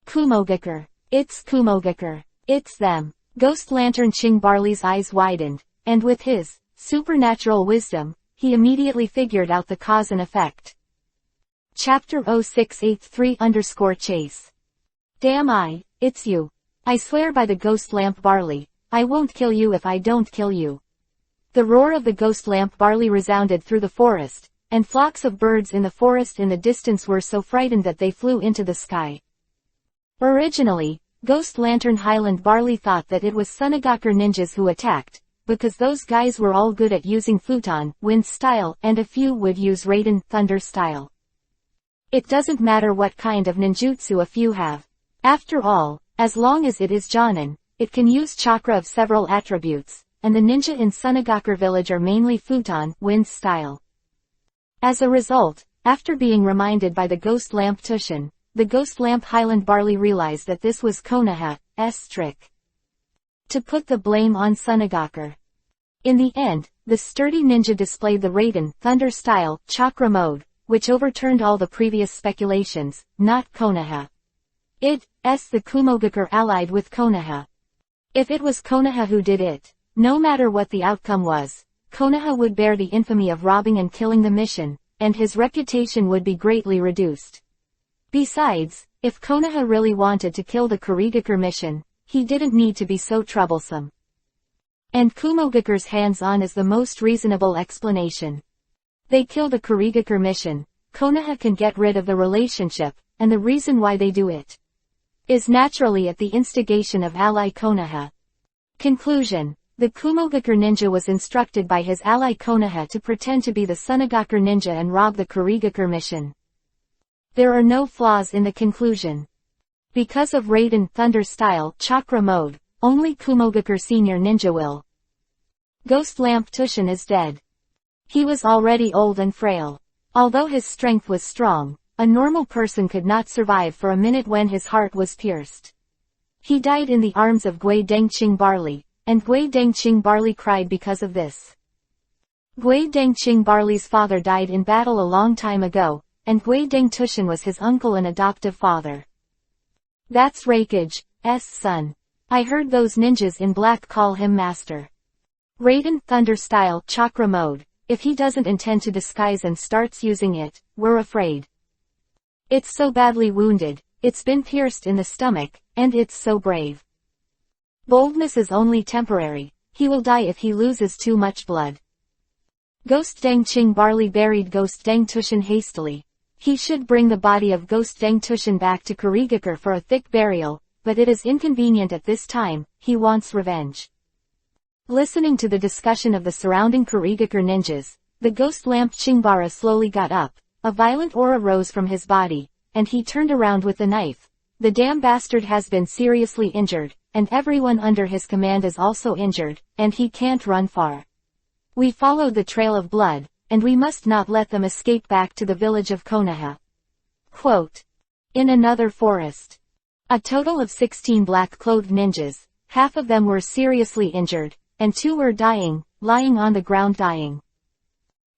Kumogakure. It's Kumogakure. It's them. Ghost Lantern Ching Barley's eyes widened, and with his supernatural wisdom, he immediately figured out the cause and effect. Chapter 0683_Chase. Damn it's you. I swear by the Ghost Lamp Barley, I won't kill you if I don't kill you. The roar of the Ghost Lamp Barley resounded through the forest, and flocks of birds in the forest in the distance were so frightened that they flew into the sky. Originally, Ghost Lantern Highland Barley thought that it was Sunagakure ninjas who attacked, because those guys were all good at using Futon, Wind style, and a few would use Raiden, Thunder style. It doesn't matter what kind of ninjutsu a few have. After all, as long as it is Jonin, it can use chakra of several attributes, and the ninja in Sunagakure village are mainly Futon, Wind style. As a result, after being reminded by the Ghost Lamp Tushin, the Ghost Lamp Highland Barley realized that this was Konoha's trick. To put the blame on Sunagakure. In the end, the sturdy ninja displayed the Raiden, Thunder style, chakra mode, which overturned all the previous speculations, not Konoha. It's the Kumogakure allied with Konoha. If it was Konoha who did it, no matter what the outcome was, Konoha would bear the infamy of robbing and killing the mission, and his reputation would be greatly reduced. Besides, if Konoha really wanted to kill the Kurigakure mission, he didn't need to be so troublesome. And Kumogakure's hands-on is the most reasonable explanation. They kill the Kurigakure mission, Konoha can get rid of the relationship, and the reason why they do it is naturally at the instigation of ally Konoha. Conclusion. The Kumogakure ninja was instructed by his ally Konoha to pretend to be the Sunagakure ninja and rob the Kurigakure mission. There are no flaws in the conclusion. Because of Raiden Thunder style chakra mode, only Kumogakure Senior Ninja will. Ghost Lamp Tushin is dead. He was already old and frail. Although his strength was strong, a normal person could not survive for a minute when his heart was pierced. He died in the arms of Gui Dengqing Barley, and Gui Dengqing Barley cried because of this. Gui Dengqing Barley's father died in battle a long time ago, and Gui Deng Tushin was his uncle and adoptive father. That's Raikage's son. I heard those ninjas in black call him master. Raiden Thunder style chakra mode. If he doesn't intend to disguise and starts using it, we're afraid. It's so badly wounded, it's been pierced in the stomach, and it's so brave. Boldness is only temporary, he will die if he loses too much blood. Ghost Deng Qing Barley buried Ghost Deng Tushan hastily. He should bring the body of Ghost Deng Tushan back to Kurigakure for a thick burial, but it is inconvenient at this time, he wants revenge. Listening to the discussion of the surrounding Kurigakure ninjas, the ghost lamp Chingbara slowly got up, a violent aura rose from his body, and he turned around with the knife. The damn bastard has been seriously injured, and everyone under his command is also injured, and he can't run far. We followed the trail of blood, and we must not let them escape back to the village of Konoha. Quote. In another forest. A total of 16 black-clothed ninjas, half of them were seriously injured, and 2 were dying, lying on the ground dying.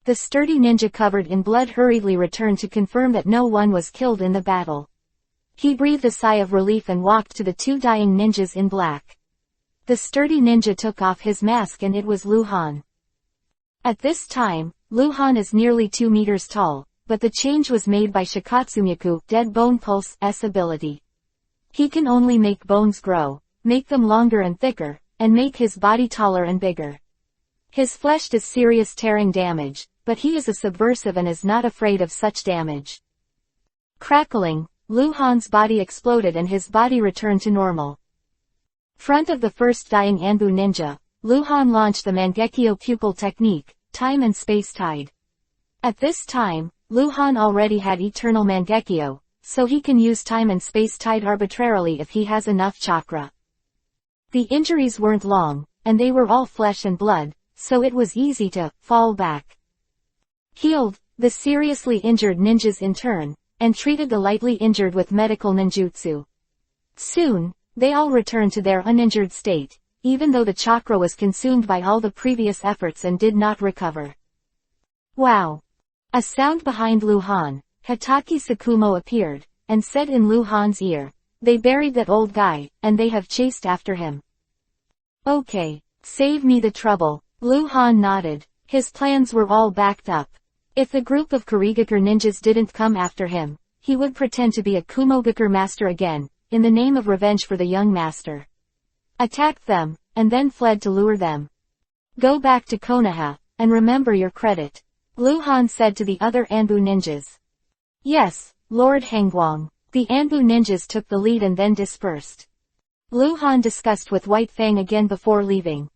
The sturdy ninja covered in blood hurriedly returned to confirm that no one was killed in the battle. He breathed a sigh of relief and walked to the 2 dying ninjas in black. The sturdy ninja took off his mask and it was Lu Han. At this time, Lu Han is nearly 2 meters tall, but the change was made by Shikatsumiku, Dead Bone Pulse's ability. He can only make bones grow, make them longer and thicker, and make his body taller and bigger. His flesh does serious tearing damage, but he is a subversive and is not afraid of such damage. Crackling, Lu Han's body exploded and his body returned to normal. Front of the first dying Anbu ninja, Lu Han launched the Mangekyo pupil technique, time and space tide. At this time, Lu Han already had eternal Mangekyo, so he can use time and space tide arbitrarily if he has enough chakra. The injuries weren't long, and they were all flesh and blood, so it was easy to fall back. Healed, the seriously injured ninjas in turn, and treated the lightly injured with medical ninjutsu. Soon, they all returned to their uninjured state, even though the chakra was consumed by all the previous efforts and did not recover. Wow! A sound behind Lu Han, Hatake Sakumo appeared, and said in Lu Han's ear, "They buried that old guy, and they have chased after him." Okay, save me the trouble. Lu Han nodded. His plans were all backed up. If the group of Kurigakure ninjas didn't come after him, he would pretend to be a Kumogakure master again, in the name of revenge for the young master. Attacked them, and then fled to lure them. Go back to Konoha, and remember your credit. Lu Han said to the other Anbu ninjas. Yes, Lord Hangguang. The Anbu ninjas took the lead and then dispersed. Lu Han discussed with White Fang again before leaving.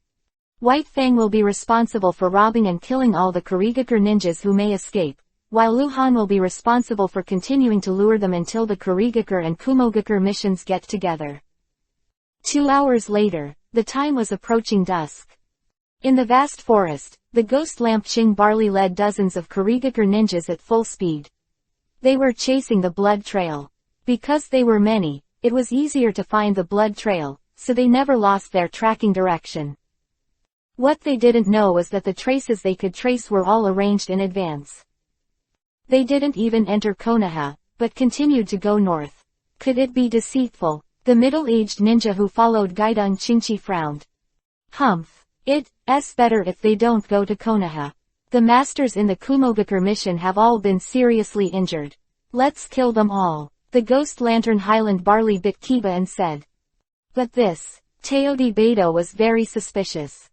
White Fang will be responsible for robbing and killing all the Kurigakure ninjas who may escape, while Lu Han will be responsible for continuing to lure them until the Kurigakure and Kumogakure missions get together. 2 hours later, the time was approaching dusk. In the vast forest, the ghost lamp Ching Barley led dozens of Kurigakure ninjas at full speed. They were chasing the blood trail. Because they were many, it was easier to find the blood trail, so they never lost their tracking direction. What they didn't know was that the traces they could trace were all arranged in advance. They didn't even enter Konoha, but continued to go north. Could it be deceitful? The middle-aged ninja who followed Gaidong Qingqi frowned. Humph. It's better if they don't go to Konoha. The masters in the Kumogakure mission have all been seriously injured. Let's kill them all. The ghost lantern Highland Barley bit Kiba and said. But this, Teodi Beidou was very suspicious.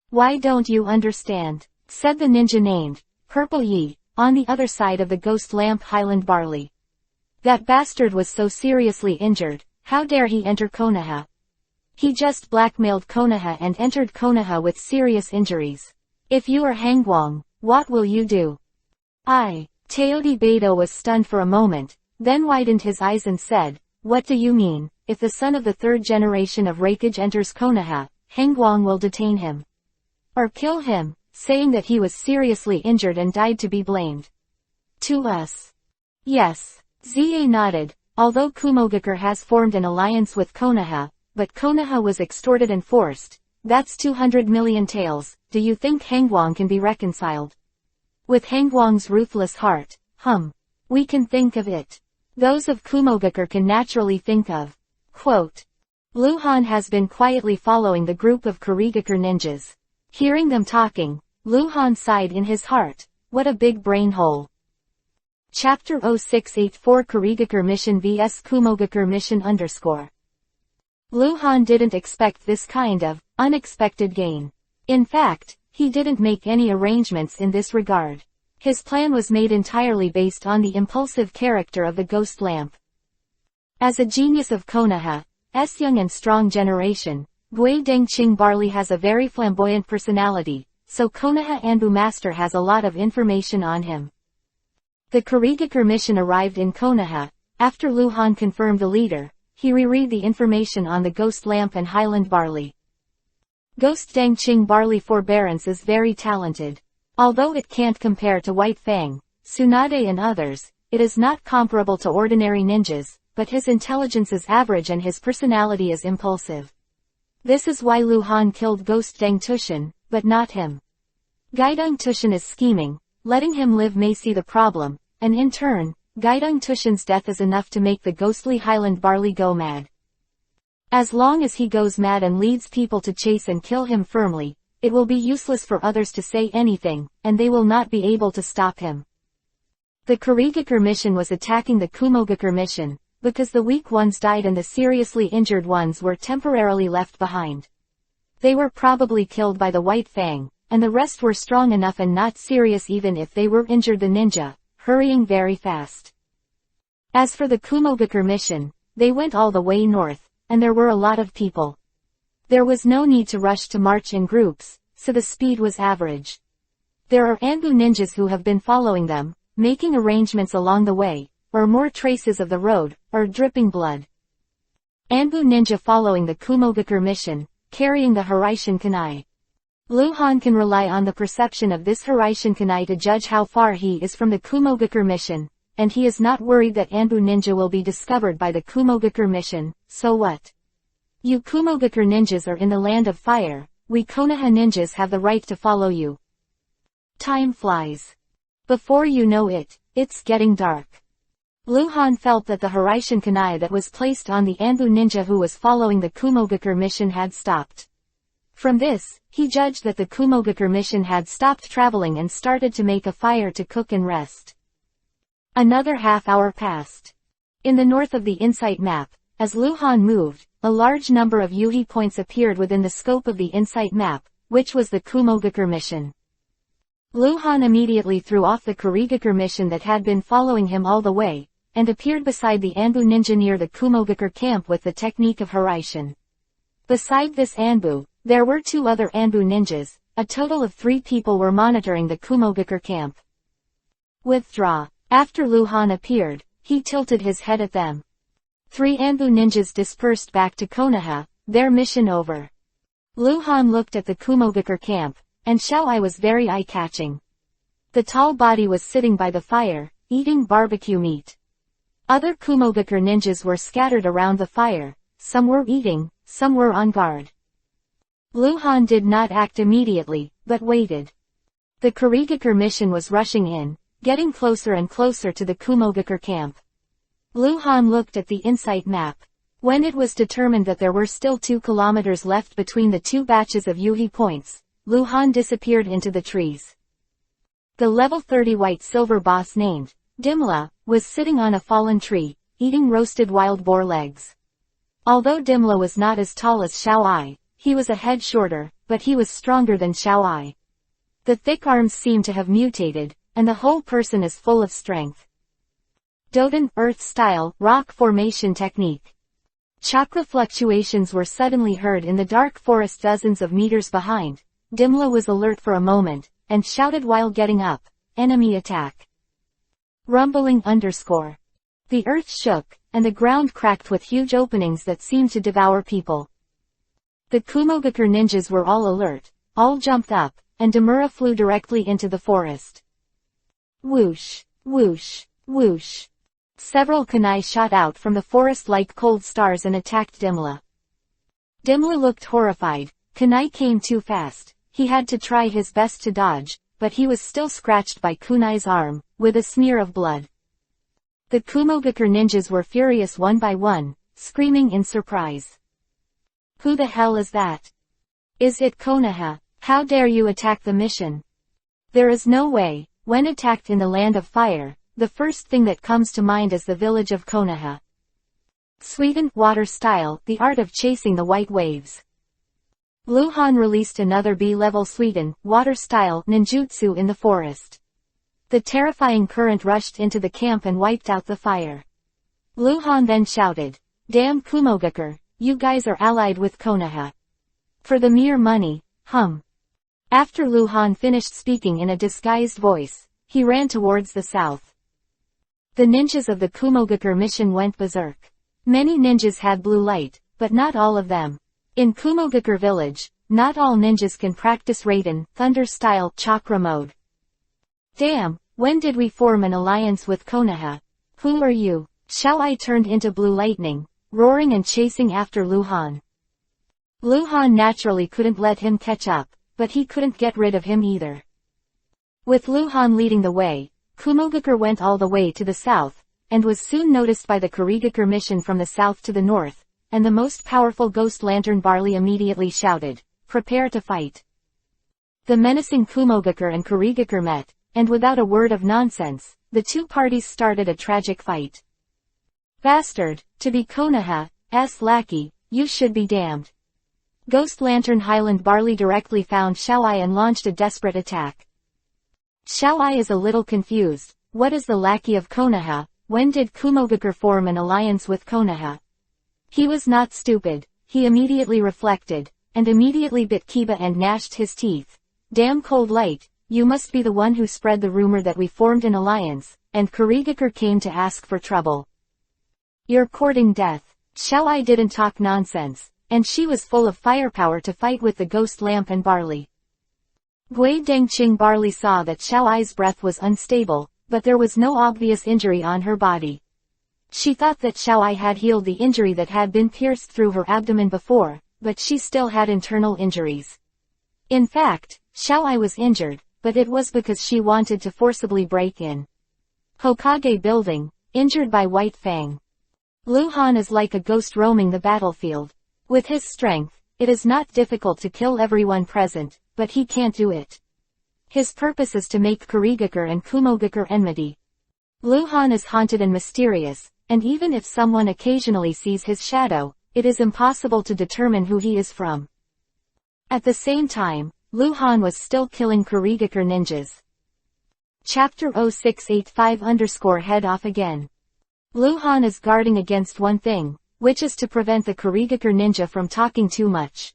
Why don't you understand? Said the ninja named Purple Yi, on the other side of the ghost lamp Highland Barley. That bastard was so seriously injured, how dare he enter Konoha? He just blackmailed Konoha and entered Konoha with serious injuries. If you are Hangguang, what will you do? Teodi Beidou was stunned for a moment, then widened his eyes and said, What do you mean? If the son of the 3rd generation of Hokage enters Konoha, Hangguang will detain him. Or kill him, saying that he was seriously injured and died to be blamed. To us. Yes. Zie nodded, although Kumogakure has formed an alliance with Konoha, but Konoha was extorted and forced. That's 200 million taels. Do you think Hangguang can be reconciled? With Hangguang's ruthless heart, we can think of it. Those of Kumogakure can naturally think of. Quote. Lu Han has been quietly following the group of Kurigakure ninjas. Hearing them talking, Lu Han sighed in his heart. What a big brain hole. Chapter 0684 Kurigakure Mission vs Kumogakure Mission _ Lu Han didn't expect this kind of unexpected gain. In fact, he didn't make any arrangements in this regard. His plan was made entirely based on the impulsive character of the ghost lamp. As a genius of Konoha's young and strong generation, Gui Dengqing Barley has a very flamboyant personality, so Konoha Anbu Master has a lot of information on him. The Kurigakure mission arrived in Konoha. After Luhan confirmed the leader, he reread the information on the ghost lamp and Highland Barley. Ghost Dengqing Barley Forbearance is very talented. Although it can't compare to White Fang, Tsunade and others, it is not comparable to ordinary ninjas, but his intelligence is average and his personality is impulsive. This is why Luhan killed Ghost Deng Tushin, but not him. Guidong Tushin is scheming, letting him live may see the problem, and in turn, Guidong Tushin's death is enough to make the ghostly Highland Barley go mad. As long as he goes mad and leads people to chase and kill him firmly, it will be useless for others to say anything, and they will not be able to stop him. The Kurigakure mission was attacking the Kumogakure mission, because the weak ones died and the seriously injured ones were temporarily left behind. They were probably killed by the White Fang, and the rest were strong enough and not serious even if they were injured. The ninja, hurrying very fast. As for the Kumogakure mission, they went all the way north, and there were a lot of people. There was no need to rush to march in groups, so the speed was average. There are Anbu ninjas who have been following them, making arrangements along the way, or more traces of the road, or dripping blood. Anbu ninja following the Kumogakure mission, carrying the Hiraishin Kunai. Luhan can rely on the perception of this Hiraishin Kunai to judge how far he is from the Kumogakure mission, and he is not worried that Anbu ninja will be discovered by the Kumogakure mission. So what? You Kumogakure ninjas are in the land of fire, we Konoha ninjas have the right to follow you. Time flies. Before you know it, it's getting dark. Luhan felt that the Hiraishin Kunai that was placed on the Anbu ninja who was following the Kumogakure mission had stopped. From this, he judged that the Kumogakure mission had stopped traveling and started to make a fire to cook and rest. Another half-hour passed. In the north of the Insight map, as Luhan moved, a large number of Yuhi points appeared within the scope of the Insight map, which was the Kumogakure mission. Luhan immediately threw off the Kurigakure mission that had been following him all the way, and appeared beside the Anbu ninja near the Kumogakure camp with the technique of Hiraishin. Beside this Anbu, there were two other Anbu ninjas. A total of 3 people were monitoring the Kumogakure camp. Withdraw. After Luhan appeared, he tilted his head at them. 3 Anbu ninjas dispersed back to Konoha, their mission over. Luhan looked at the Kumogakure camp, and Xiaoai was very eye-catching. The tall body was sitting by the fire, eating barbecue meat. Other Kumogakure ninjas were scattered around the fire, some were eating, some were on guard. Luhan did not act immediately, but waited. The Kurigakure mission was rushing in, getting closer and closer to the Kumogakure camp. Luhan looked at the Insight map. When it was determined that there were still 2 kilometers left between the 2 batches of Yuhi points, Luhan disappeared into the trees. The level 30 white-silver boss named Dimla was sitting on a fallen tree, eating roasted wild boar legs. Although Dimla was not as tall as Xiaoai, he was a head shorter, but he was stronger than Xiaoai. The thick arms seem to have mutated, and the whole person is full of strength. Doden, Earth-style, rock formation technique. Chakra fluctuations were suddenly heard in the dark forest dozens of meters behind. Dimla was alert for a moment, and shouted while getting up, "Enemy attack!" Rumbling _. The earth shook, and the ground cracked with huge openings that seemed to devour people. The Kumogakure ninjas were all alert, all jumped up, and Demura flew directly into the forest. Whoosh, whoosh, whoosh. Several kunai shot out from the forest like cold stars and attacked Dimla. Dimla looked horrified. Kunai came too fast. He had to try his best to dodge, but he was still scratched by Kunai's arm, with a smear of blood. The Kumogakure ninjas were furious one by one, screaming in surprise. Who the hell is that? Is it Konoha? How dare you attack the mission? There is no way. When attacked in the land of fire, the first thing that comes to mind is the village of Konoha. Sweden, water style, the art of chasing the white waves. Luhan released another B-level Suiten, water-style, ninjutsu in the forest. The terrifying current rushed into the camp and wiped out the fire. Luhan then shouted, "Damn Kumogakure, you guys are allied with Konoha. For the mere money, hum." After Luhan finished speaking in a disguised voice, he ran towards the south. The ninjas of the Kumogakure mission went berserk. Many ninjas had blue light, but not all of them. In Kumogakure village, not all ninjas can practice Raiden, Thunder-style, chakra mode. "Damn, when did we form an alliance with Konoha? Who are you?" Xiaoai turned into blue lightning, roaring and chasing after Luhan. Luhan naturally couldn't let him catch up, but he couldn't get rid of him either. With Luhan leading the way, Kumogakure went all the way to the south, and was soon noticed by the Kurigakure mission from the south to the north, and the most powerful Ghost Lantern Barley immediately shouted, "Prepare to fight." The menacing Kumogakure and Kurigakure met, and without a word of nonsense, the two parties started a tragic fight. "Bastard, to be Konoha's lackey, you should be damned." Ghost Lantern Highland Barley directly found Xiaoai and launched a desperate attack. Xiaoai is a little confused. What is the lackey of Konoha? When did Kumogakure form an alliance with Konoha? He was not stupid. He immediately reflected, and immediately bit Kiba and gnashed his teeth. "Damn cold light, you must be the one who spread the rumor that we formed an alliance, and Kurigakure came to ask for trouble. You're courting death." Xiaoai didn't talk nonsense, and she was full of firepower to fight with the Ghost Lamp and Barley. Gui Dengqing Barley saw that Xiaoai's breath was unstable, but there was no obvious injury on her body. She thought that Xiaoai had healed the injury that had been pierced through her abdomen before, but she still had internal injuries. In fact, Xiaoai was injured, but it was because she wanted to forcibly break in. Hokage building, injured by White Fang. Luhan is like a ghost roaming the battlefield. With his strength, it is not difficult to kill everyone present, but he can't do it. His purpose is to make Kurigakure and Kumogakure enmity. Luhan is haunted and mysterious, and even if someone occasionally sees his shadow, it is impossible to determine who he is from. At the same time, Luhan was still killing Kurigakure ninjas. Chapter 0685 Head off again. Luhan is guarding against one thing, which is to prevent the Kurigakure ninja from talking too much.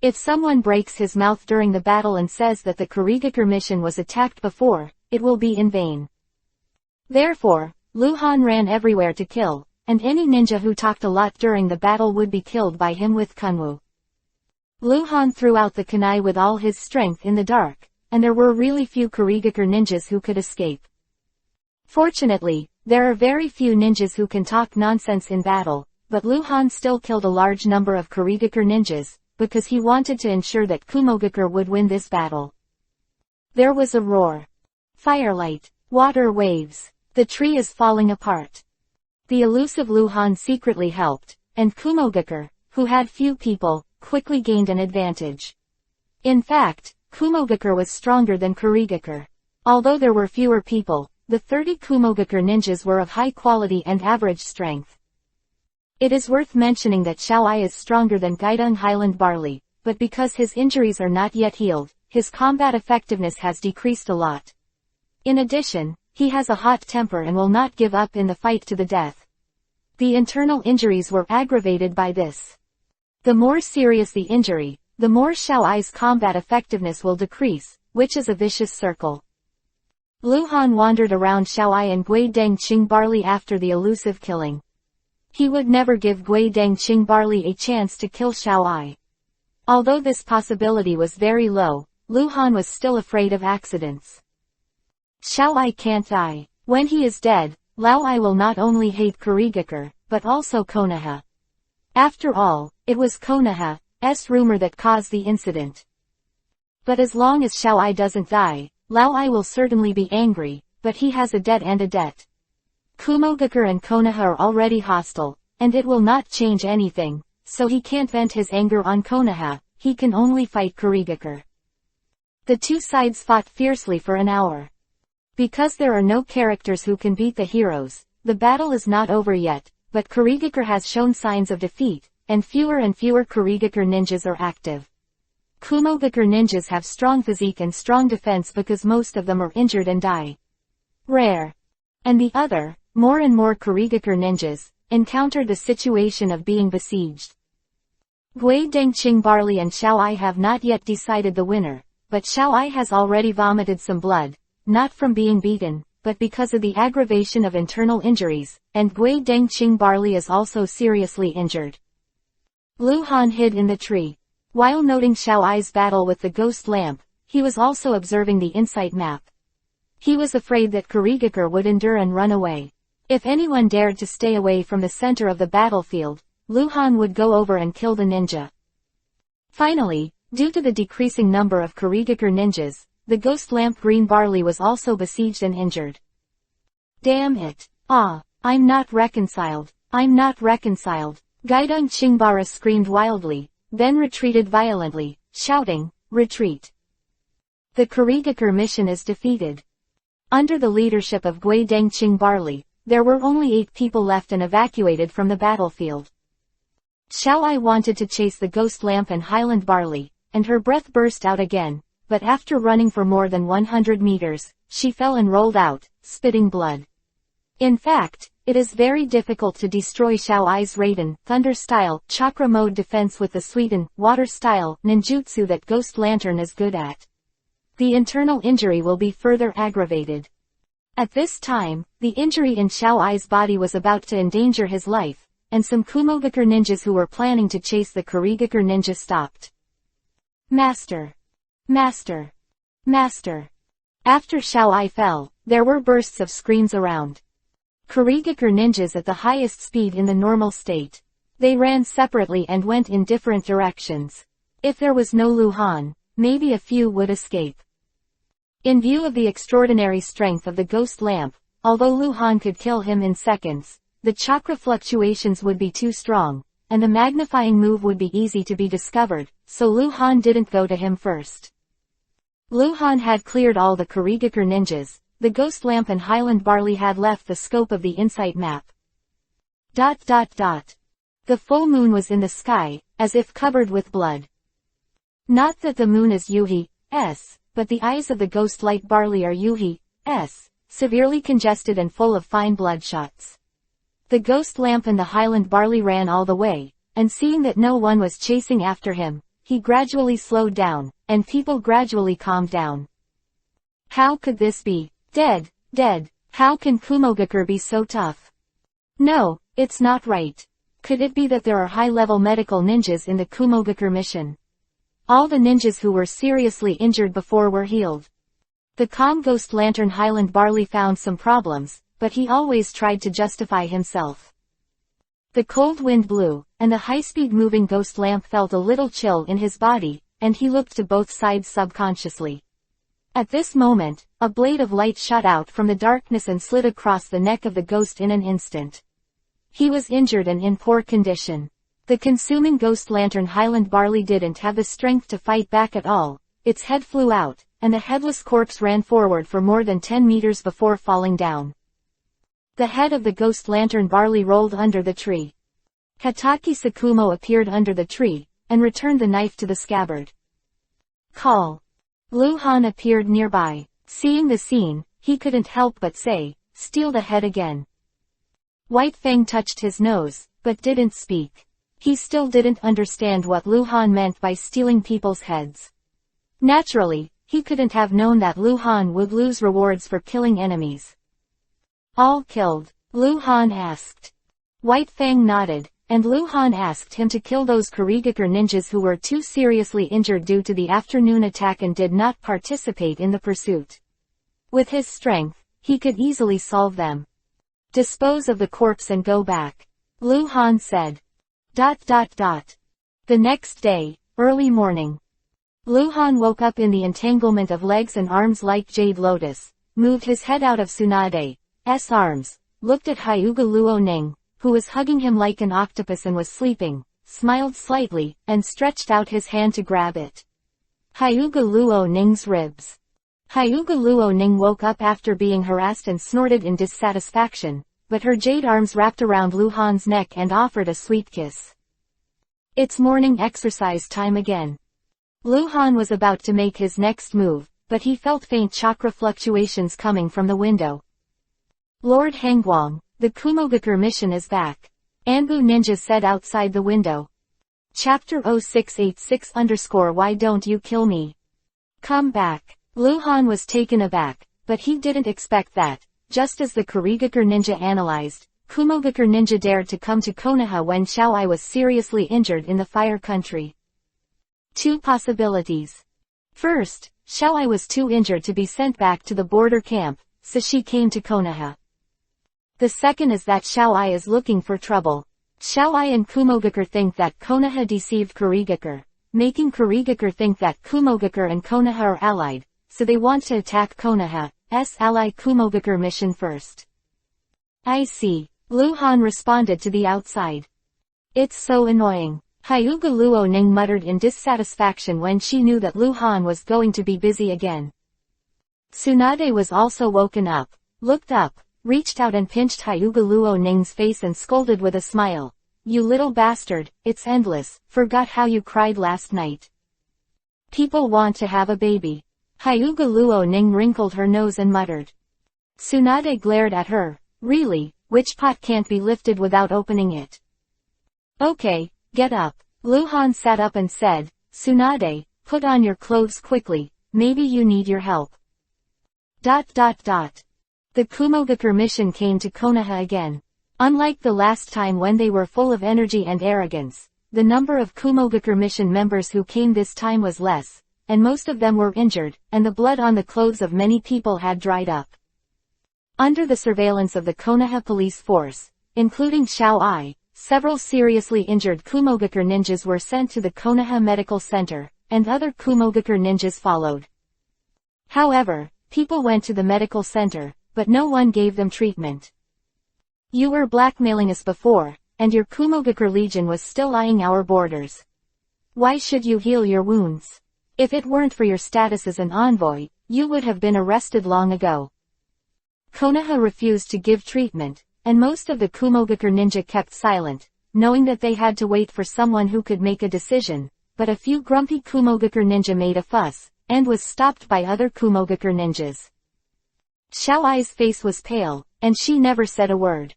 If someone breaks his mouth during the battle and says that the Kurigakure mission was attacked before, it will be in vain. Therefore, Luhan ran everywhere to kill, and any ninja who talked a lot during the battle would be killed by him with kunwu. Luhan threw out the kunai with all his strength in the dark, and there were really few Kurigakure ninjas who could escape. Fortunately, there are very few ninjas who can talk nonsense in battle, but Luhan still killed a large number of Kurigakure ninjas, because he wanted to ensure that Kumogakure would win this battle. There was a roar. Firelight. Water waves. The tree is falling apart. The elusive Luhan secretly helped, and Kumogakure, who had few people, quickly gained an advantage. In fact, Kumogakure was stronger than Kurigakure. Although there were fewer people, the 30 Kumogakure ninjas were of high quality and average strength. It is worth mentioning that Xiaoai is stronger than Guidong Highland Barley, but because his injuries are not yet healed, his combat effectiveness has decreased a lot. In addition, he has a hot temper and will not give up in the fight to the death. The internal injuries were aggravated by this. The more serious the injury, the more Xiaoai's combat effectiveness will decrease, which is a vicious circle. Luhan wandered around Xiaoai and Gui Dengqing Barley after the elusive killing. He would never give Gui Dengqing Barley a chance to kill Xiaoai. Although this possibility was very low, Luhan was still afraid of accidents. Xiaoai can't die. When he is dead, Laoai will not only hate Kurigakure, but also Konoha. After all, it was Konoha's rumor that caused the incident. But as long as Xiaoai doesn't die, Laoai will certainly be angry, but he has a debt and a debt. Kumogakure and Konoha are already hostile, and it will not change anything, so he can't vent his anger on Konoha, he can only fight Kurigakure. The two sides fought fiercely for an hour. Because there are no characters who can beat the heroes, the battle is not over yet, but Kurigakure has shown signs of defeat, and fewer Kurigakure ninjas are active. Kumogakure ninjas have strong physique and strong defense because most of them are injured and die. Rare. And the other, more and more Kurigakure ninjas, encountered the situation of being besieged. Gui Dengqing Barley and Xiao Ai have not yet decided the winner, but Xiao Ai has already vomited some blood, not from being beaten, but because of the aggravation of internal injuries, and Gui Dengqing Barley is also seriously injured. Lu Han hid in the tree. While noting Xiao Ai's battle with the ghost lamp, he was also observing the insight map. He was afraid that Kurigakure would endure and run away. If anyone dared to stay away from the center of the battlefield, Lu Han would go over and kill the ninja. Finally, due to the decreasing number of Kurigakure ninjas, the ghost lamp green barley was also besieged and injured. Damn it. I'm not reconciled. I'm not reconciled. Gaidong Qingbara screamed wildly, then retreated violently, shouting, "Retreat! The Kurigakure mission is defeated." Under the leadership of Gui Dengqing Barley, there were only 8 people left and evacuated from the battlefield. Xiao Ai wanted to chase the ghost lamp and Highland Barley, and her breath burst out again, but after running for more than 100 meters, she fell and rolled out, spitting blood. In fact, it is very difficult to destroy Xiao Ai's Raiden, Thunder-style, Chakra mode defense with the Suiten, Water-style, ninjutsu that Ghost Lantern is good at. The internal injury will be further aggravated. At this time, the injury in Xiao Ai's body was about to endanger his life, and some Kumogakure ninjas who were planning to chase the Kurigakure ninja stopped. Master! Master! Master! After Xiao Ai fell, there were bursts of screams around. Kurigakure ninjas at the highest speed in the normal state. They ran separately and went in different directions. If there was no Lu Han, maybe a few would escape. In view of the extraordinary strength of the ghost lamp, although Lu Han could kill him in seconds, the chakra fluctuations would be too strong, and the magnifying move would be easy to be discovered, so Lu Han didn't go to him first. Lu Han had cleared all the Kurigakure ninjas. The ghost lamp and Highland Barley had left the scope of the insight map. The full moon was in the sky, as if covered with blood. Not that the moon is Yuhi's, but the eyes of the ghost light barley are Yuhi's, severely congested and full of fine bloodshots. The ghost lamp and the Highland Barley ran all the way, and seeing that no one was chasing after him, he gradually slowed down, and people gradually calmed down. How could this be? Dead. How can Kumogakure be so tough? No, it's not right. Could it be that there are high-level medical ninjas in the Kumogakure mission? All the ninjas who were seriously injured before were healed. The calm ghost lantern Highland Barley found some problems, but he always tried to justify himself. The cold wind blew, and the high-speed moving ghost lamp felt a little chill in his body, and he looked to both sides subconsciously. At this moment, a blade of light shot out from the darkness and slid across the neck of the ghost in an instant. He was injured and in poor condition. The consuming ghost lantern Highland Barley didn't have the strength to fight back at all. Its head flew out, and the headless corpse ran forward for more than 10 meters before falling down. The head of the ghost lantern Barley rolled under the tree. Hataki Sakumo appeared under the tree, and returned the knife to the scabbard. Call. Lu Han appeared nearby. Seeing the scene, he couldn't help but say, "Steal the head again." White Fang touched his nose, but didn't speak. He still didn't understand what Lu Han meant by stealing people's heads. Naturally, he couldn't have known that Lu Han would lose rewards for killing enemies. All killed? Lu Han asked. White Fang nodded, and Lu Han asked him to kill those Kurigakure ninjas who were too seriously injured due to the afternoon attack and did not participate in the pursuit. With his strength, he could easily solve them. Dispose of the corpse and go back. Lu Han said. The next day, early morning. Lu Han woke up in the entanglement of legs and arms like Jade Lotus, moved his head out of Tsunade's arms, looked at Hyuga Luo Ning, who was hugging him like an octopus and was sleeping, smiled slightly, and stretched out his hand to grab it. Hyuga Luo Ning's ribs. Hyuga Luo Ning woke up after being harassed and snorted in dissatisfaction, but her jade arms wrapped around Lu Han's neck and offered a sweet kiss. It's morning exercise time again. Lu Han was about to make his next move, but he felt faint chakra fluctuations coming from the window. Lord Hangguang, the Kumogakure mission is back. Anbu Ninja said outside the window. Chapter 0686_ Why don't you kill me? Come back. Lu Han was taken aback, but he didn't expect that. Just as the Kurigakure ninja analyzed, Kumogakure ninja dared to come to Konoha when Xiaoai was seriously injured in the fire country. Two possibilities. First, Xiaoai was too injured to be sent back to the border camp, so she came to Konoha. The second is that Xiaoai is looking for trouble. Xiaoai and Kumogakure think that Konoha deceived Kurigakure, making Kurigakure think that Kumogakure and Konoha are allied, so they want to attack Konoha's ally Kumogakure mission first. I see. Lu Han responded to the outside. It's so annoying. Hyuga Luo Ning muttered in dissatisfaction when she knew that Lu Han was going to be busy again. Tsunade was also woken up, looked up, reached out and pinched Hyuga Luo Ning's face and scolded with a smile. You little bastard, it's endless, forgot how you cried last night. People want to have a baby. Hyuga Luo Ning wrinkled her nose and muttered. Tsunade glared at her. Really, which pot can't be lifted without opening it? Okay, get up. Lu Han sat up and said, Tsunade, put on your clothes quickly, maybe you need your help. The Kumogakure mission came to Konoha again. Unlike the last time when they were full of energy and arrogance, the number of Kumogakure mission members who came this time was less, and most of them were injured, and the blood on the clothes of many people had dried up. Under the surveillance of the Konoha police force, including Xiaoai, several seriously injured Kumogakure ninjas were sent to the Konoha Medical Center, and other Kumogakure ninjas followed. However, people went to the medical center, but no one gave them treatment. You were blackmailing us before, and your Kumogakure Legion was still eyeing our borders. Why should you heal your wounds? If it weren't for your status as an envoy, you would have been arrested long ago. Konoha refused to give treatment, and most of the Kumogakure ninja kept silent, knowing that they had to wait for someone who could make a decision, but a few grumpy Kumogakure ninja made a fuss, and was stopped by other Kumogakure ninjas. Xiaoai's face was pale, and she never said a word.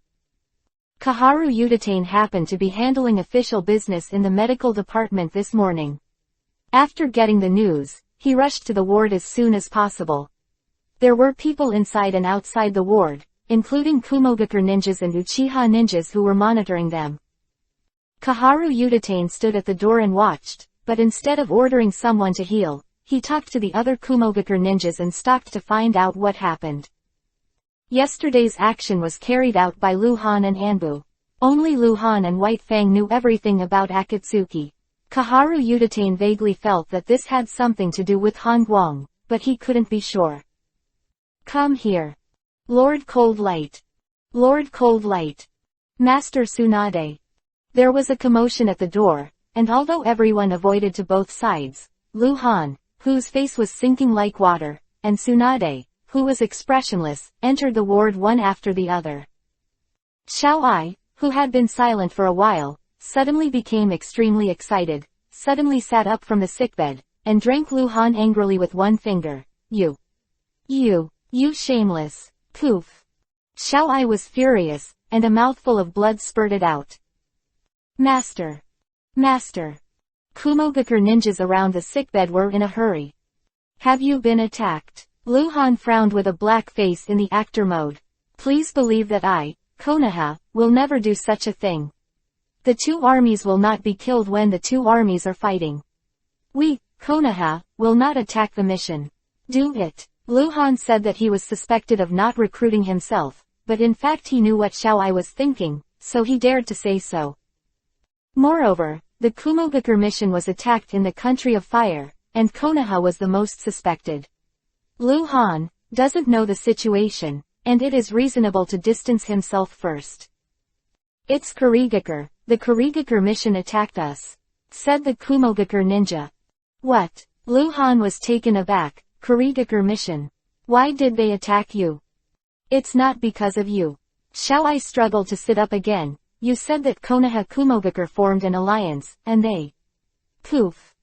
Kaharu Udatane happened to be handling official business in the medical department this morning. After getting the news, he rushed to the ward as soon as possible. There were people inside and outside the ward, including Kumogakure ninjas and Uchiha ninjas who were monitoring them. Kaharu Udatane stood at the door and watched, but instead of ordering someone to heal, he talked to the other Kumogakure ninjas and stalked to find out what happened. Yesterday's action was carried out by Lu Han and Anbu. Only Lu Han and White Fang knew everything about Akatsuki. Kaharu Udatane vaguely felt that this had something to do with Han Guang, but he couldn't be sure. Come here. Lord Cold Light. Lord Cold Light. Master Tsunade. There was a commotion at the door, and although everyone avoided to both sides, Lu Han, whose face was sinking like water, and Tsunade, who was expressionless, entered the ward one after the other. Xiaoai, who had been silent for a while, suddenly became extremely excited, suddenly sat up from the sickbed, and drank Lu Han angrily with one finger. You shameless. Poof. Xiaoai was furious, and a mouthful of blood spurted out. Master. Kumogakure ninjas around the sickbed were in a hurry. Have you been attacked? Lu Han frowned with a black face in the actor mode. Please believe that I, Konoha, will never do such a thing. The two armies will not be killed when the two armies are fighting. We, Konoha, will not attack the mission. Do it. Lu Han said that he was suspected of not recruiting himself, but in fact he knew what Xiaoai was thinking, so he dared to say so. Moreover, the Kumogakure mission was attacked in the country of fire, and Konoha was the most suspected. Lu Han doesn't know the situation, and it is reasonable to distance himself first. It's Kurigakure. The Kurigakure mission attacked us, said the Kumogakure ninja. What? Lu Han was taken aback. Kurigakure mission. Why did they attack you? It's not because of you. Xiaoai struggled to sit up again. You said that Konoha Kumogakure formed an alliance, and they... Poof.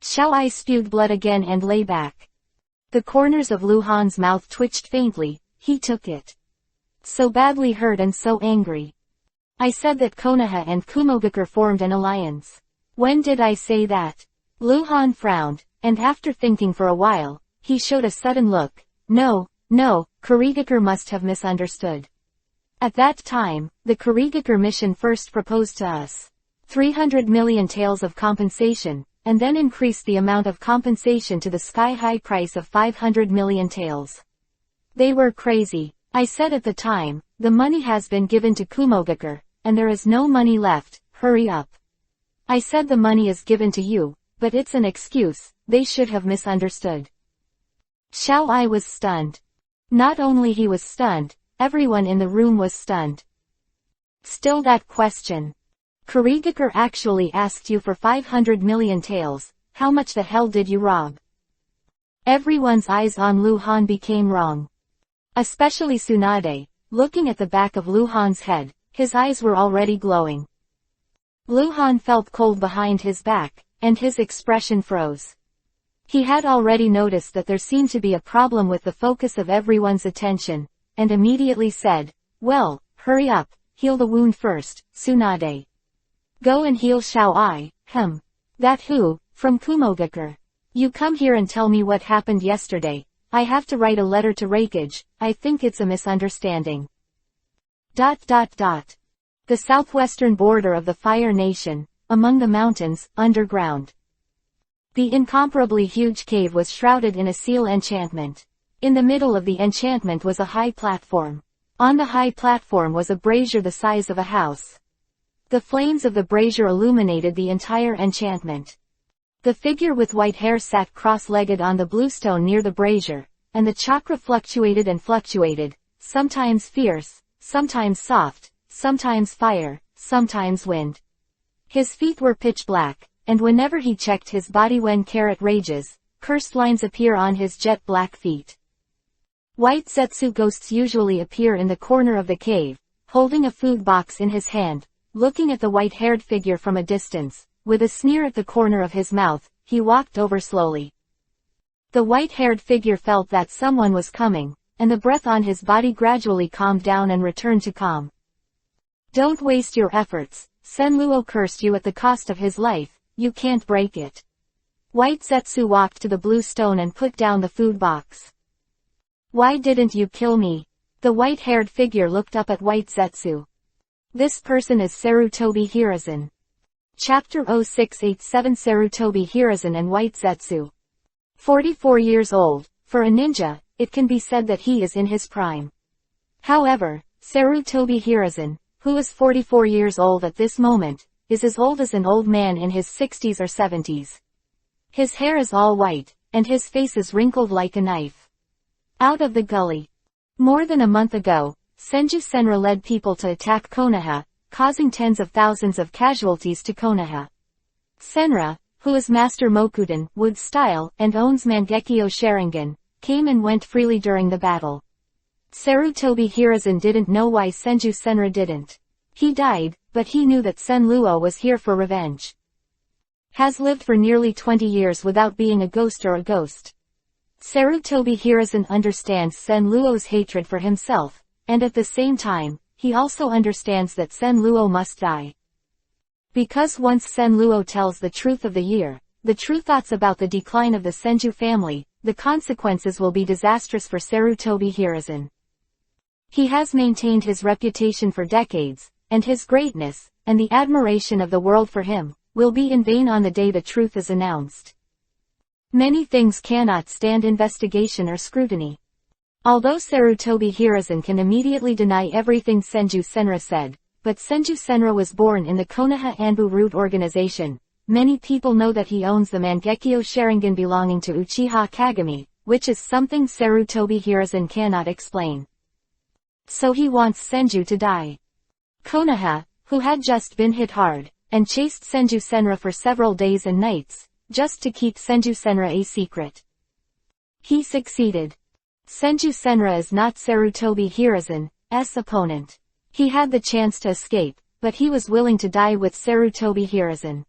Xiao-ai spewed blood again and lay back. The corners of Lu Han's mouth twitched faintly. He took it. So badly hurt and so angry. I said that Konoha and Kumogakure formed an alliance. When did I say that? Lu Han frowned, and after thinking for a while, he showed a sudden look. No, Kurigakure must have misunderstood. At that time, the Kurigakure mission first proposed to us 300 million taels of compensation, and then increased the amount of compensation to the sky-high price of 500 million taels. They were crazy. I said at the time, the money has been given to Kumogakure, and there is no money left, hurry up. I said the money is given to you, but it's an excuse, they should have misunderstood. Xiao-ai was stunned. Not only he was stunned, everyone in the room was stunned. Still that question. Kurigakure actually asked you for 500 million taels, how much the hell did you rob? Everyone's eyes on Lu Han became wrong. Especially Tsunade, looking at the back of Lu Han's head, his eyes were already glowing. Lu Han felt cold behind his back, and his expression froze. He had already noticed that there seemed to be a problem with the focus of everyone's attention, and immediately said, well, hurry up, heal the wound first, Tsunade. Go and heal Xiao-ai, That who, from Kumogakure. You come here and tell me what happened yesterday. I have to write a letter to Hokage, I think it's a misunderstanding. The southwestern border of the Fire Nation, among the mountains, underground. The incomparably huge cave was shrouded in a seal enchantment. In the middle of the enchantment was a high platform. On the high platform was a brazier the size of a house. The flames of the brazier illuminated the entire enchantment. The figure with white hair sat cross-legged on the bluestone near the brazier, and the chakra fluctuated and fluctuated, sometimes fierce, sometimes soft, sometimes fire, sometimes wind. His feet were pitch black, and whenever he checked his body when Carrot rages, cursed lines appear on his jet black feet. White Zetsu ghosts usually appear in the corner of the cave, holding a food box in his hand, looking at the white-haired figure from a distance. With a sneer at the corner of his mouth, he walked over slowly. The white-haired figure felt that someone was coming, and the breath on his body gradually calmed down and returned to calm. Don't waste your efforts, Senluo cursed you at the cost of his life, you can't break it. White Zetsu walked to the blue stone and put down the food box. Why didn't you kill me? The white-haired figure looked up at White Zetsu. This person is Sarutobi Hiruzen. Chapter 0687 Sarutobi Hiruzen and White Zetsu. 44 years old, for a ninja, it can be said that he is in his prime. However, Sarutobi Hiruzen, who is 44 years old at this moment, is as old as an old man in his 60s or 70s. His hair is all white, and his face is wrinkled like a knife. Out of the gully. More than a month ago, Senju Senra led people to attack Konoha, causing tens of thousands of casualties to Konoha. Senra, who is Master Mokuden, wood style, and owns Mangekyo Sharingan, came and went freely during the battle. Sarutobi Hiruzen didn't know why Senju Senra didn't. He died, but he knew that Senluo was here for revenge. Has lived for nearly 20 years without being a ghost or a ghost. Sarutobi Hiruzen understands Senluo's hatred for himself, and at the same time, he also understands that Senluo must die. Because once Senluo tells the truth of the year, the true thoughts about the decline of the Senju family, the consequences will be disastrous for Sarutobi Hiruzen. He has maintained his reputation for decades, and his greatness, and the admiration of the world for him, will be in vain on the day the truth is announced. Many things cannot stand investigation or scrutiny. Although Sarutobi Hiruzen can immediately deny everything Senju Senra said, but Senju Senra was born in the Konoha Anbu root organization, many people know that he owns the Mangekyo Sharingan belonging to Uchiha Kagami, which is something Sarutobi Hiruzen cannot explain. So he wants Senju to die. Konoha, who had just been hit hard, and chased Senju Senra for several days and nights, just to keep Senju Senra a secret. He succeeded. Senju Senra is not Sarutobi Hiruzen's opponent. He had the chance to escape, but he was willing to die with Sarutobi Hiruzen.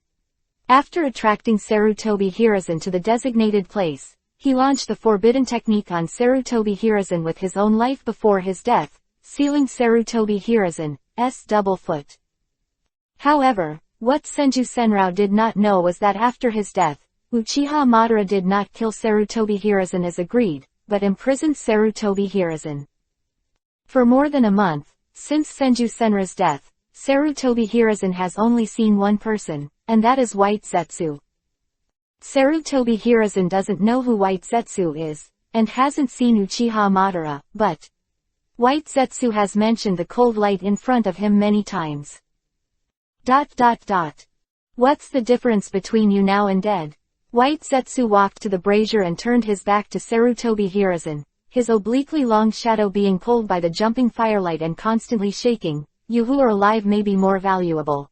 After attracting Sarutobi Hiruzen to the designated place, he launched the forbidden technique on Sarutobi Hiruzen with his own life before his death, sealing Sarutobi Hiruzen's double foot. However, what Senju Senrao did not know was that after his death, Uchiha Madara did not kill Sarutobi Hiruzen as agreed, but imprisoned Sarutobi Hiruzen. For more than a month, since Senju Senra's death, Sarutobi Hiruzen has only seen one person, and that is White Zetsu. Sarutobi Hiruzen doesn't know who White Zetsu is, and hasn't seen Uchiha Madara, but White Zetsu has mentioned the cold light in front of him many times. What's the difference between you now and dead? White Zetsu walked to the brazier and turned his back to Sarutobi Hiruzen, his obliquely long shadow being pulled by the jumping firelight and constantly shaking. You who are alive may be more valuable.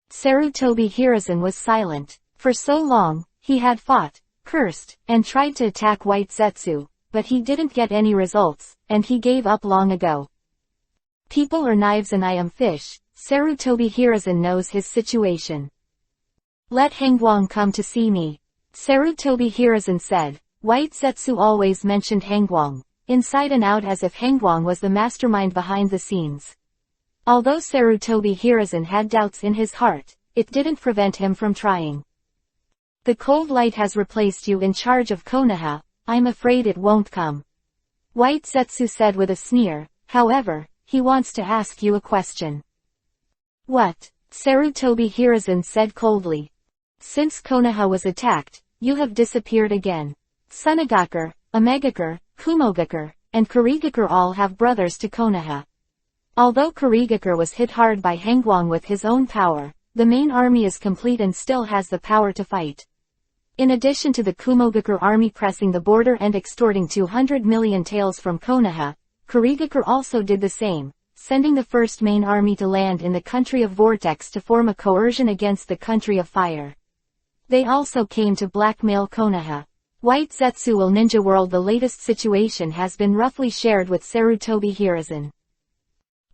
Sarutobi Hiruzen was silent. For so long, he had fought, cursed, and tried to attack White Zetsu, but he didn't get any results, and he gave up long ago. People are knives and I am fish. Sarutobi Hiruzen knows his situation. Let Hangguang come to see me. Sarutobi Hiruzen said. White Zetsu always mentioned Hangguang, inside and out as if Hangguang was the mastermind behind the scenes. Although Sarutobi Hiruzen had doubts in his heart, it didn't prevent him from trying. The cold light has replaced you in charge of Konoha, I'm afraid it won't come. White Zetsu said with a sneer, however, he wants to ask you a question. What? Sarutobi Hiruzen said coldly. Since Konoha was attacked, you have disappeared again. Tsunagakure, Omegakure, Kumogakure, and Kurigakure all have brothers to Konoha. Although Kurigakure was hit hard by Hangguang with his own power, the main army is complete and still has the power to fight. In addition to the Kumogakure army pressing the border and extorting 200 million taels from Konoha, Kurigakure also did the same, sending the first main army to land in the country of Vortex to form a coercion against the country of Fire. They also came to blackmail Konoha. White Zetsu will Ninja World. The latest situation has been roughly shared with Sarutobi Hiruzen.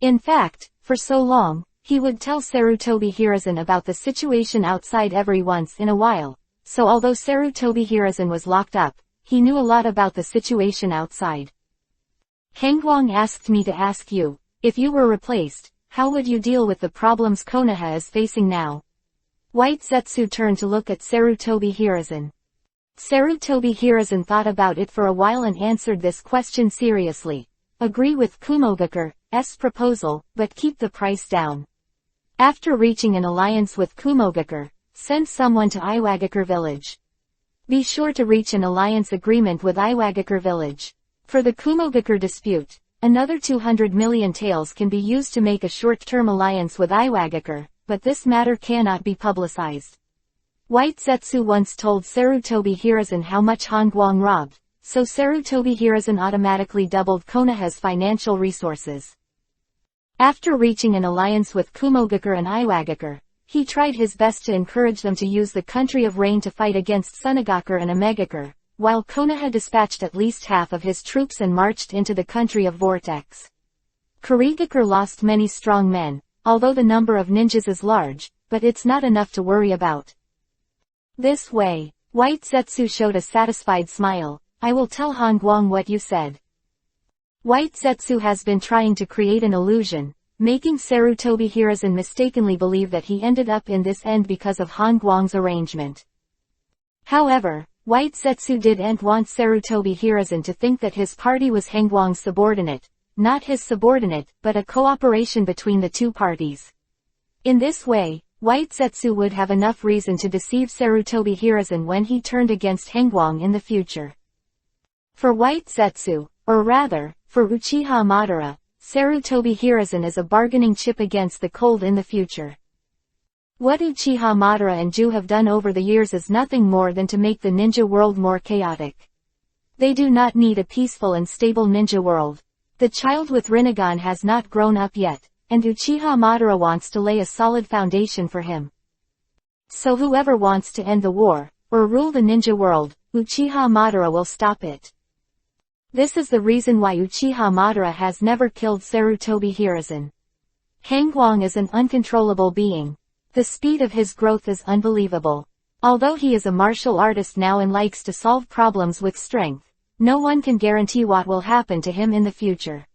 In fact, for so long, he would tell Sarutobi Hiruzen about the situation outside every once in a while, so although Sarutobi Hiruzen was locked up, he knew a lot about the situation outside. Hangguang asked me to ask you, if you were replaced, how would you deal with the problems Konoha is facing now? White Zetsu turned to look at Sarutobi Hiruzen. Sarutobi Hiruzen thought about it for a while and answered this question seriously. Agree with Kumogakure's proposal, but keep the price down. After reaching an alliance with Kumogakure, send someone to Iwagakure village. Be sure to reach an alliance agreement with Iwagakure village. For the Kumogakure dispute, another 200 million taels can be used to make a short-term alliance with Iwagakure, but this matter cannot be publicized. White Zetsu once told Sarutobi Hiruzen how much Hangguang robbed, so Sarutobi Hiruzen automatically doubled Konoha's financial resources. After reaching an alliance with Kumogakure and Iwagakure, he tried his best to encourage them to use the country of rain to fight against Tsunagakure and Omegakure, while Konoha dispatched at least half of his troops and marched into the country of Vortex. Kurigakure lost many strong men, although the number of ninjas is large, but it's not enough to worry about. This way, White Zetsu showed a satisfied smile. I will tell Hangguang what you said. White Zetsu has been trying to create an illusion, making Sarutobi Hiruzen mistakenly believe that he ended up in this end because of Hangguang's arrangement. However, White Zetsu didn't want Sarutobi Hiruzen to think that his party was Hangguang's subordinate, not his subordinate, but a cooperation between the two parties. In this way, White Zetsu would have enough reason to deceive Sarutobi Hiruzen when he turned against Hangguang in the future. For White Zetsu, or rather, for Uchiha Madara, Sarutobi Hiruzen is a bargaining chip against the cold in the future. What Uchiha Madara and Ju have done over the years is nothing more than to make the ninja world more chaotic. They do not need a peaceful and stable ninja world. The child with Rinnegan has not grown up yet, and Uchiha Madara wants to lay a solid foundation for him. So whoever wants to end the war, or rule the ninja world, Uchiha Madara will stop it. This is the reason why Uchiha Madara has never killed Sarutobi Hiruzen. Hangguang is an uncontrollable being. The speed of his growth is unbelievable. Although he is a martial artist now and likes to solve problems with strength, no one can guarantee what will happen to him in the future.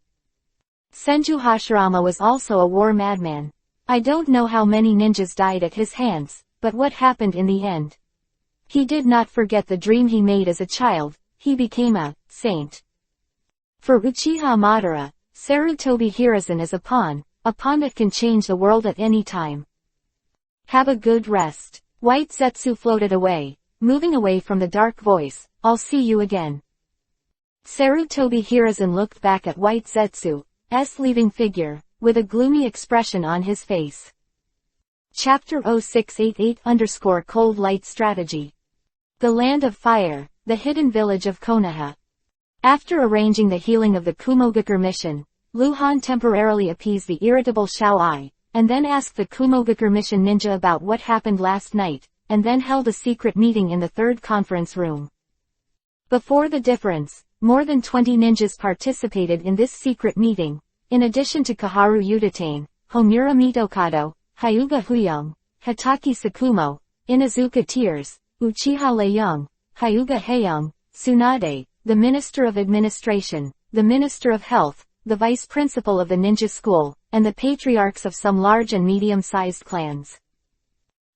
Senju Hashirama was also a war madman. I don't know how many ninjas died at his hands, but what happened in the end? He did not forget the dream he made as a child, he became a saint. For Uchiha Madara, Sarutobi Hiruzen is a pawn that can change the world at any time. Have a good rest. White Zetsu floated away, moving away from the dark voice, I'll see you again. Sarutobi Hiruzen looked back at White Zetsu's leaving figure, with a gloomy expression on his face. Chapter 0688_Cold Light Strategy. The Land of Fire, the hidden village of Konoha. After arranging the healing of the Kumogakure mission, Luhan temporarily appeased the irritable Xiao Ai, and then asked the Kumogakure mission ninja about what happened last night, and then held a secret meeting in the third conference room. Before the difference, more than 20 ninjas participated in this secret meeting, in addition to Kaharu Udatane, Homura Mitokado, Hyuga Huyong, Hitaki Sakumo, Inazuka Tears, Uchiha Leiyang, Hyuga Heiyang, Tsunade, the Minister of Administration, the Minister of Health, the Vice Principal of the Ninja School, and the patriarchs of some large and medium-sized clans.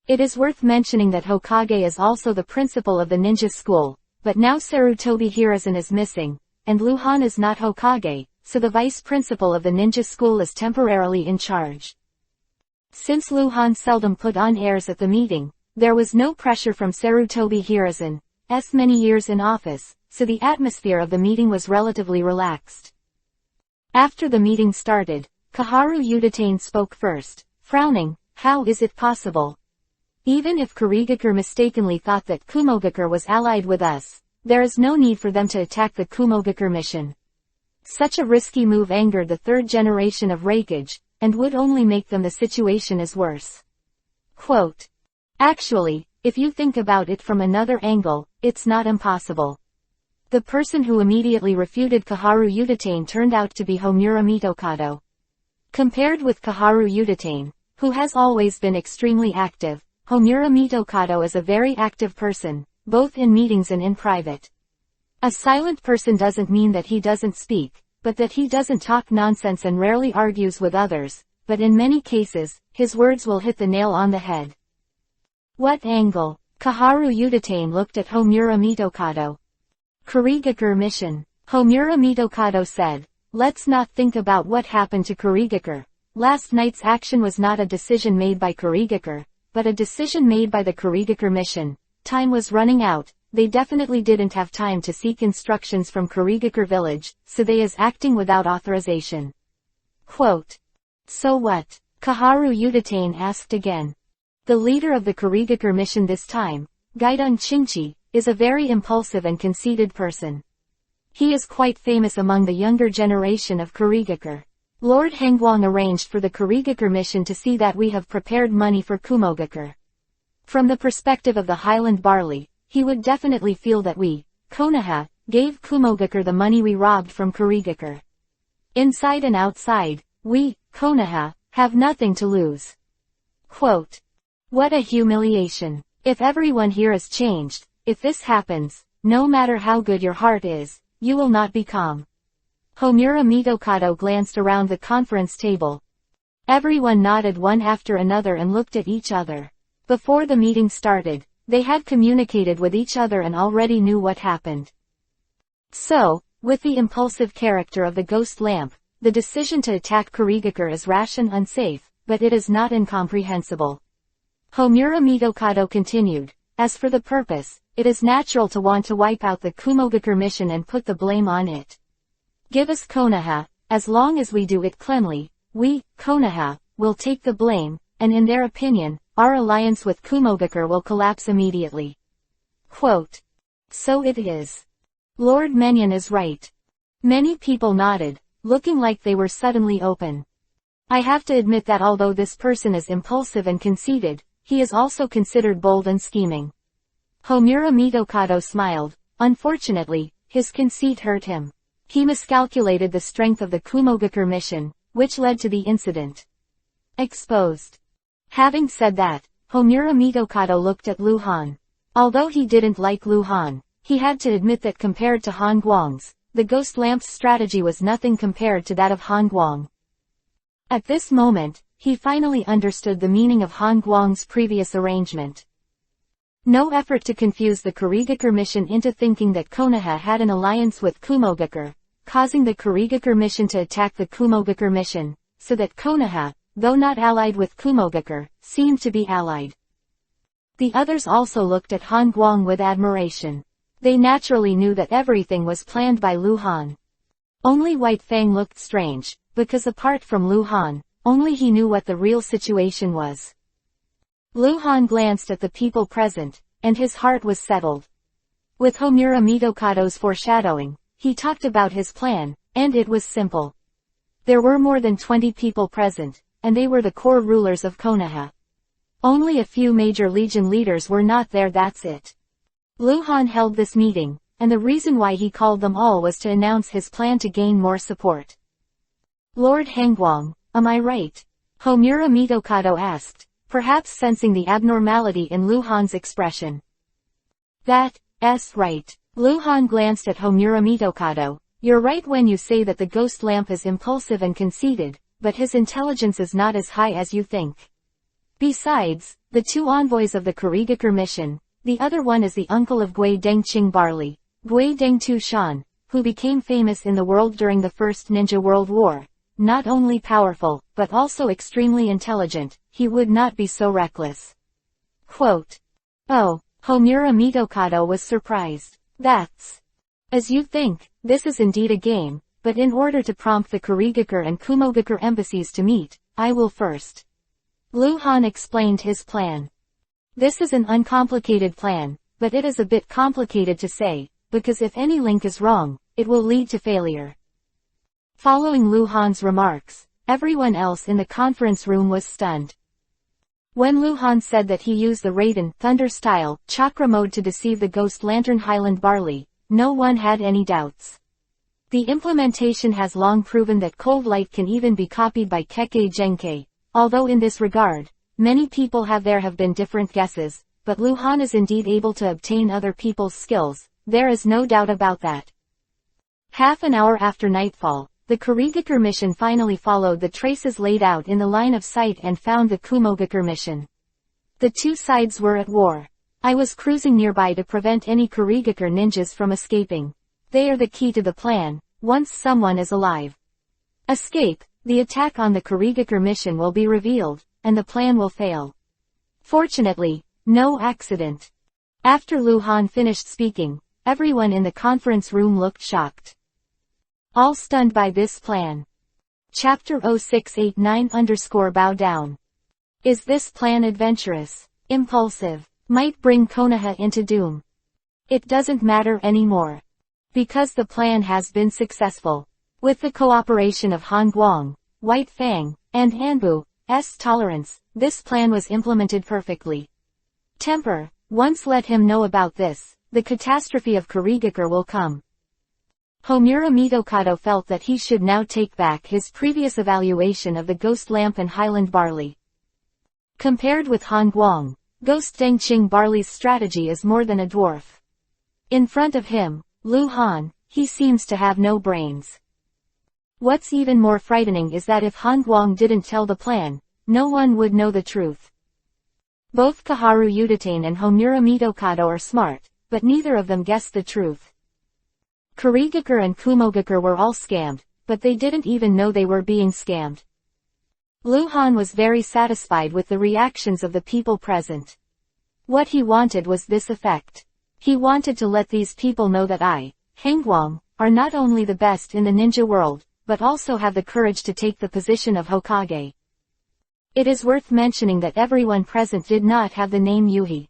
It is worth mentioning that Hokage is also the principal of the Ninja School, but now Sarutobi Hiruzen is missing, and Luhan is not Hokage, so the Vice Principal of the Ninja School is temporarily in charge. Since Luhan seldom put on airs at the meeting, there was no pressure from Sarutobi Hiruzen's many years in office, so the atmosphere of the meeting was relatively relaxed. After the meeting started, Kaharu Udatane spoke first, frowning, how is it possible? Even if Kurigakure mistakenly thought that Kumogakure was allied with us, there is no need for them to attack the Kumogakure mission. Such a risky move angered the third generation of Hokage, and would only make them the situation as worse. Quote. Actually, if you think about it from another angle, it's not impossible. The person who immediately refuted Kaharu Udatane turned out to be Homura Mitokado. Compared with Kaharu Udatane, who has always been extremely active, Homura Mitokado is a very active person, both in meetings and in private. A silent person doesn't mean that he doesn't speak, but that he doesn't talk nonsense and rarely argues with others, but in many cases, his words will hit the nail on the head. What angle? Kaharu Udatane looked at Homura Mitokado. Kurigakure mission. Homura Mitokado said, let's not think about what happened to Kurigakure. Last night's action was not a decision made by Kurigakure, but a decision made by the Kurigakure mission. Time was running out, they definitely didn't have time to seek instructions from Kurigakure village, so they is acting without authorization. Quote. So what? Kaharu Udatane asked again. The leader of the Kurigakure mission this time, Gaidon Chinchi, is a very impulsive and conceited person. He is quite famous among the younger generation of Kurigakure. Lord Hengguang arranged for the Kurigakure mission to see that we have prepared money for Kumogakure. From the perspective of the Highland Barley, he would definitely feel that we, Konoha, gave Kumogakure the money we robbed from Kurigakure. Inside and outside, we, Konoha, have nothing to lose. Quote. What a humiliation. If everyone here is changed, if this happens, no matter how good your heart is, you will not be calm. Homura Mitokado glanced around the conference table. Everyone nodded one after another and looked at each other. Before the meeting started, they had communicated with each other and already knew what happened. So, with the impulsive character of the ghost lamp, the decision to attack Kurigakure is rash and unsafe, but it is not incomprehensible. Homura Mitokado continued, as for the purpose, it is natural to want to wipe out the Kumogakure mission and put the blame on it. Give us Konoha, as long as we do it cleanly, we, Konoha, will take the blame, and in their opinion, our alliance with Kumogakure will collapse immediately. Quote. So it is. Lord Menyon is right. Many people nodded, looking like they were suddenly open. I have to admit that although this person is impulsive and conceited, he is also considered bold and scheming. Homura Mitokado smiled. Unfortunately, his conceit hurt him. He miscalculated the strength of the Kumogakure mission, which led to the incident. Exposed. Having said that, Homura Mitokado looked at Lu Han. Although he didn't like Lu Han, he had to admit that compared to Han Guang's, the ghost lamp's strategy was nothing compared to that of Han Guang. At this moment, he finally understood the meaning of Han Guang's previous arrangement. No effort to confuse the Kurigakure mission into thinking that Konoha had an alliance with Kumogakure, causing the Kurigakure mission to attack the Kumogakure mission, so that Konoha, though not allied with Kumogakure, seemed to be allied. The others also looked at Han Guang with admiration. They naturally knew that everything was planned by Lu Han. Only White Fang looked strange, because apart from Lu Han, only he knew what the real situation was. Lu Han glanced at the people present, and his heart was settled. With Homura Mitokado's foreshadowing, he talked about his plan, and it was simple. There were more than 20 people present, and they were the core rulers of Konoha. Only a few major legion leaders were not there, that's it. Lu Han held this meeting, and the reason why he called them all was to announce his plan to gain more support. Lord Hangguang, am I right? Homura Mitokado asked, perhaps sensing the abnormality in Lu Han's expression. That's right. Lu Han glanced at Homura Mitokado. You're right when you say that the ghost lamp is impulsive and conceited, but his intelligence is not as high as you think. Besides, the two envoys of the Kurigakure mission, the other one is the uncle of Gui Dengqing Barley, Gui Dengtu Shan, who became famous in the world during the First Ninja World War. Not only powerful, but also extremely intelligent, he would not be so reckless. Quote. Oh, Homura Mitokado was surprised. That's as you think, this is indeed a game, but in order to prompt the Kurigakure and Kumogakure embassies to meet, I will first. Lu Han explained his plan. This is an uncomplicated plan, but it is a bit complicated to say, because if any link is wrong, it will lead to failure. Following Lu Han's remarks, everyone else in the conference room was stunned. When Lu Han said that he used the Raiden Thunder style chakra mode to deceive the Ghost Lantern Highland Barley, no one had any doubts. The implementation has long proven that cold light can even be copied by Kekkei Genkei, although in this regard, many people have been different guesses, but Lu Han is indeed able to obtain other people's skills, there is no doubt about that. Half an hour after nightfall, the Kurigakure mission finally followed the traces laid out in the line of sight and found the Kumogakure mission. The two sides were at war. I was cruising nearby to prevent any Kurigakure ninjas from escaping. They are the key to the plan, once someone is alive. Escape, the attack on the Kurigakure mission will be revealed, and the plan will fail. Fortunately, no accident. After Lu Han finished speaking, everyone in the conference room looked shocked. All stunned by this plan. Chapter 0689_bow down. Is this plan adventurous, impulsive, might bring Konoha into doom? It doesn't matter anymore. Because the plan has been successful. With the cooperation of Han Guang, White Fang, and Hanbu's tolerance, this plan was implemented perfectly. Temper, once let him know about this, the catastrophe of Kurigakure will come. Homura Mitokado felt that he should now take back his previous evaluation of the Ghost Lamp and Highland Barley. Compared with Han Guang, Ghost Dengqing Barley's strategy is more than a dwarf. In front of him, Lu Han, he seems to have no brains. What's even more frightening is that if Han Guang didn't tell the plan, no one would know the truth. Both Kaharu Yuditane and Homura Mitokado are smart, but neither of them guessed the truth. Kurigakure and Kumogakure were all scammed, but they didn't even know they were being scammed. Lu Han was very satisfied with the reactions of the people present. What he wanted was this effect. He wanted to let these people know that Hangguang, are not only the best in the ninja world, but also have the courage to take the position of Hokage. It is worth mentioning that everyone present did not have the name Yuhi.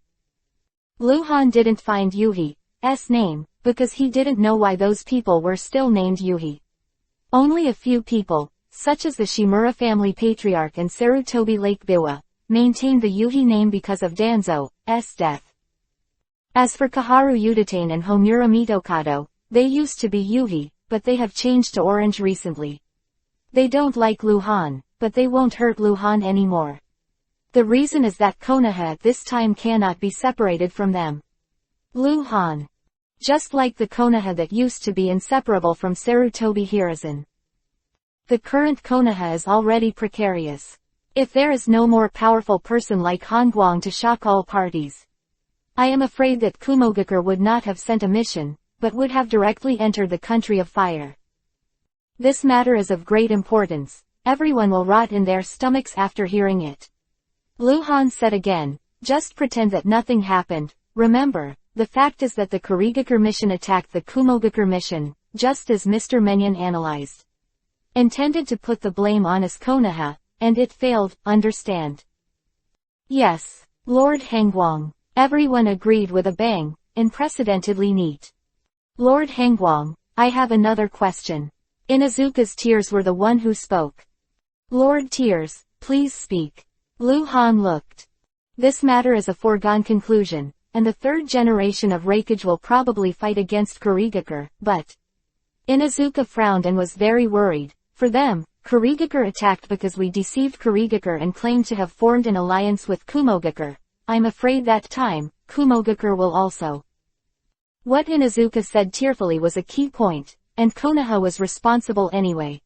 Lu Han didn't find Yuhi's name, because he didn't know why those people were still named Yuhi. Only a few people, such as the Shimura family patriarch and Sarutobi Lake Biwa, maintained the Yuhi name because of Danzo's death. As for Kaharu Yuditane and Homura Mitokado, they used to be Yuhi, but they have changed to Orange recently. They don't like Lu Han, but they won't hurt Lu Han anymore. The reason is that Konoha at this time cannot be separated from them. Luhan. Just like the Konoha that used to be inseparable from Sarutobi Hiruzen. The current Konoha is already precarious. If there is no more powerful person like Hongguang to shock all parties. I am afraid that Kumogakure would not have sent a mission, but would have directly entered the country of fire. This matter is of great importance. Everyone will rot in their stomachs after hearing it. Luhan said again, just pretend that nothing happened. Remember, the fact is that the Kurigakure mission attacked the Kumogakure mission, just as Mr. Menyon analyzed. Intended to put the blame on us Konoha, and it failed, understand? Yes, Lord Hangguang. Everyone agreed with a bang, unprecedentedly neat. Lord Hangguang, I have another question. Inuzuka's tears were the one who spoke. Lord Tears, please speak. Luhan looked. This matter is a foregone conclusion, and the third generation of Reikage will probably fight against Kurigakure, but... Inuzuka frowned and was very worried. For them, Kurigakure attacked because we deceived Kurigakure and claimed to have formed an alliance with Kumogakure. I'm afraid that time, Kumogakure will also. What Inuzuka said tearfully was a key point, and Konoha was responsible anyway.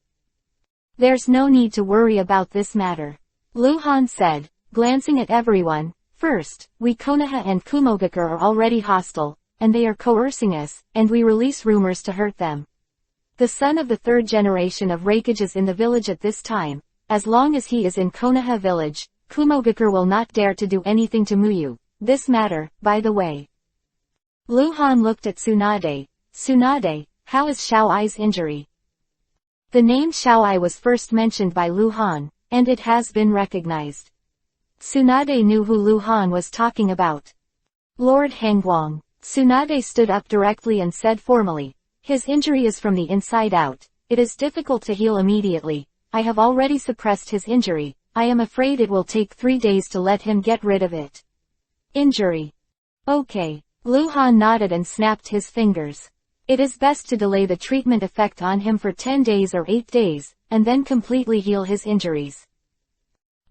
There's no need to worry about this matter. Luhan said, glancing at everyone. First, we Konoha and Kumogakure are already hostile, and they are coercing us, and we release rumors to hurt them. The son of the third generation of Reikage is in the village at this time. As long as he is in Konoha village, Kumogakure will not dare to do anything to Muyu. This matter, by the way. Luhan looked at Tsunade. Tsunade, how is Xiaoai's injury? The name Xiaoai was first mentioned by Luhan, and it has been recognized. Tsunade knew who Luhan was talking about. Lord Hangguang. Tsunade stood up directly and said formally, his injury is from the inside out. It is difficult to heal immediately. I have already suppressed his injury. I am afraid it will take 3 days to let him get rid of it. Injury. Okay. Luhan nodded and snapped his fingers. It is best to delay the treatment effect on him for 10 days or 8 days, and then completely heal his injuries.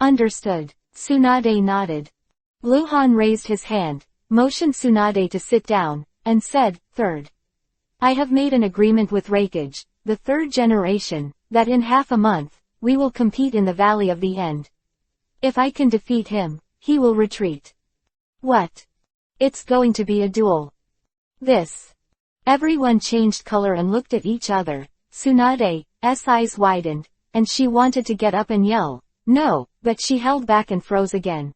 Understood. Tsunade nodded. Luhan raised his hand, motioned Tsunade to sit down, and said, Third. I have made an agreement with Reikage, the third generation, that in half a month, we will compete in the Valley of the End. If I can defeat him, he will retreat. What? It's going to be a duel. This. Everyone changed color and looked at each other. Tsunade's eyes widened, and she wanted to get up and yell, no, but she held back and froze again.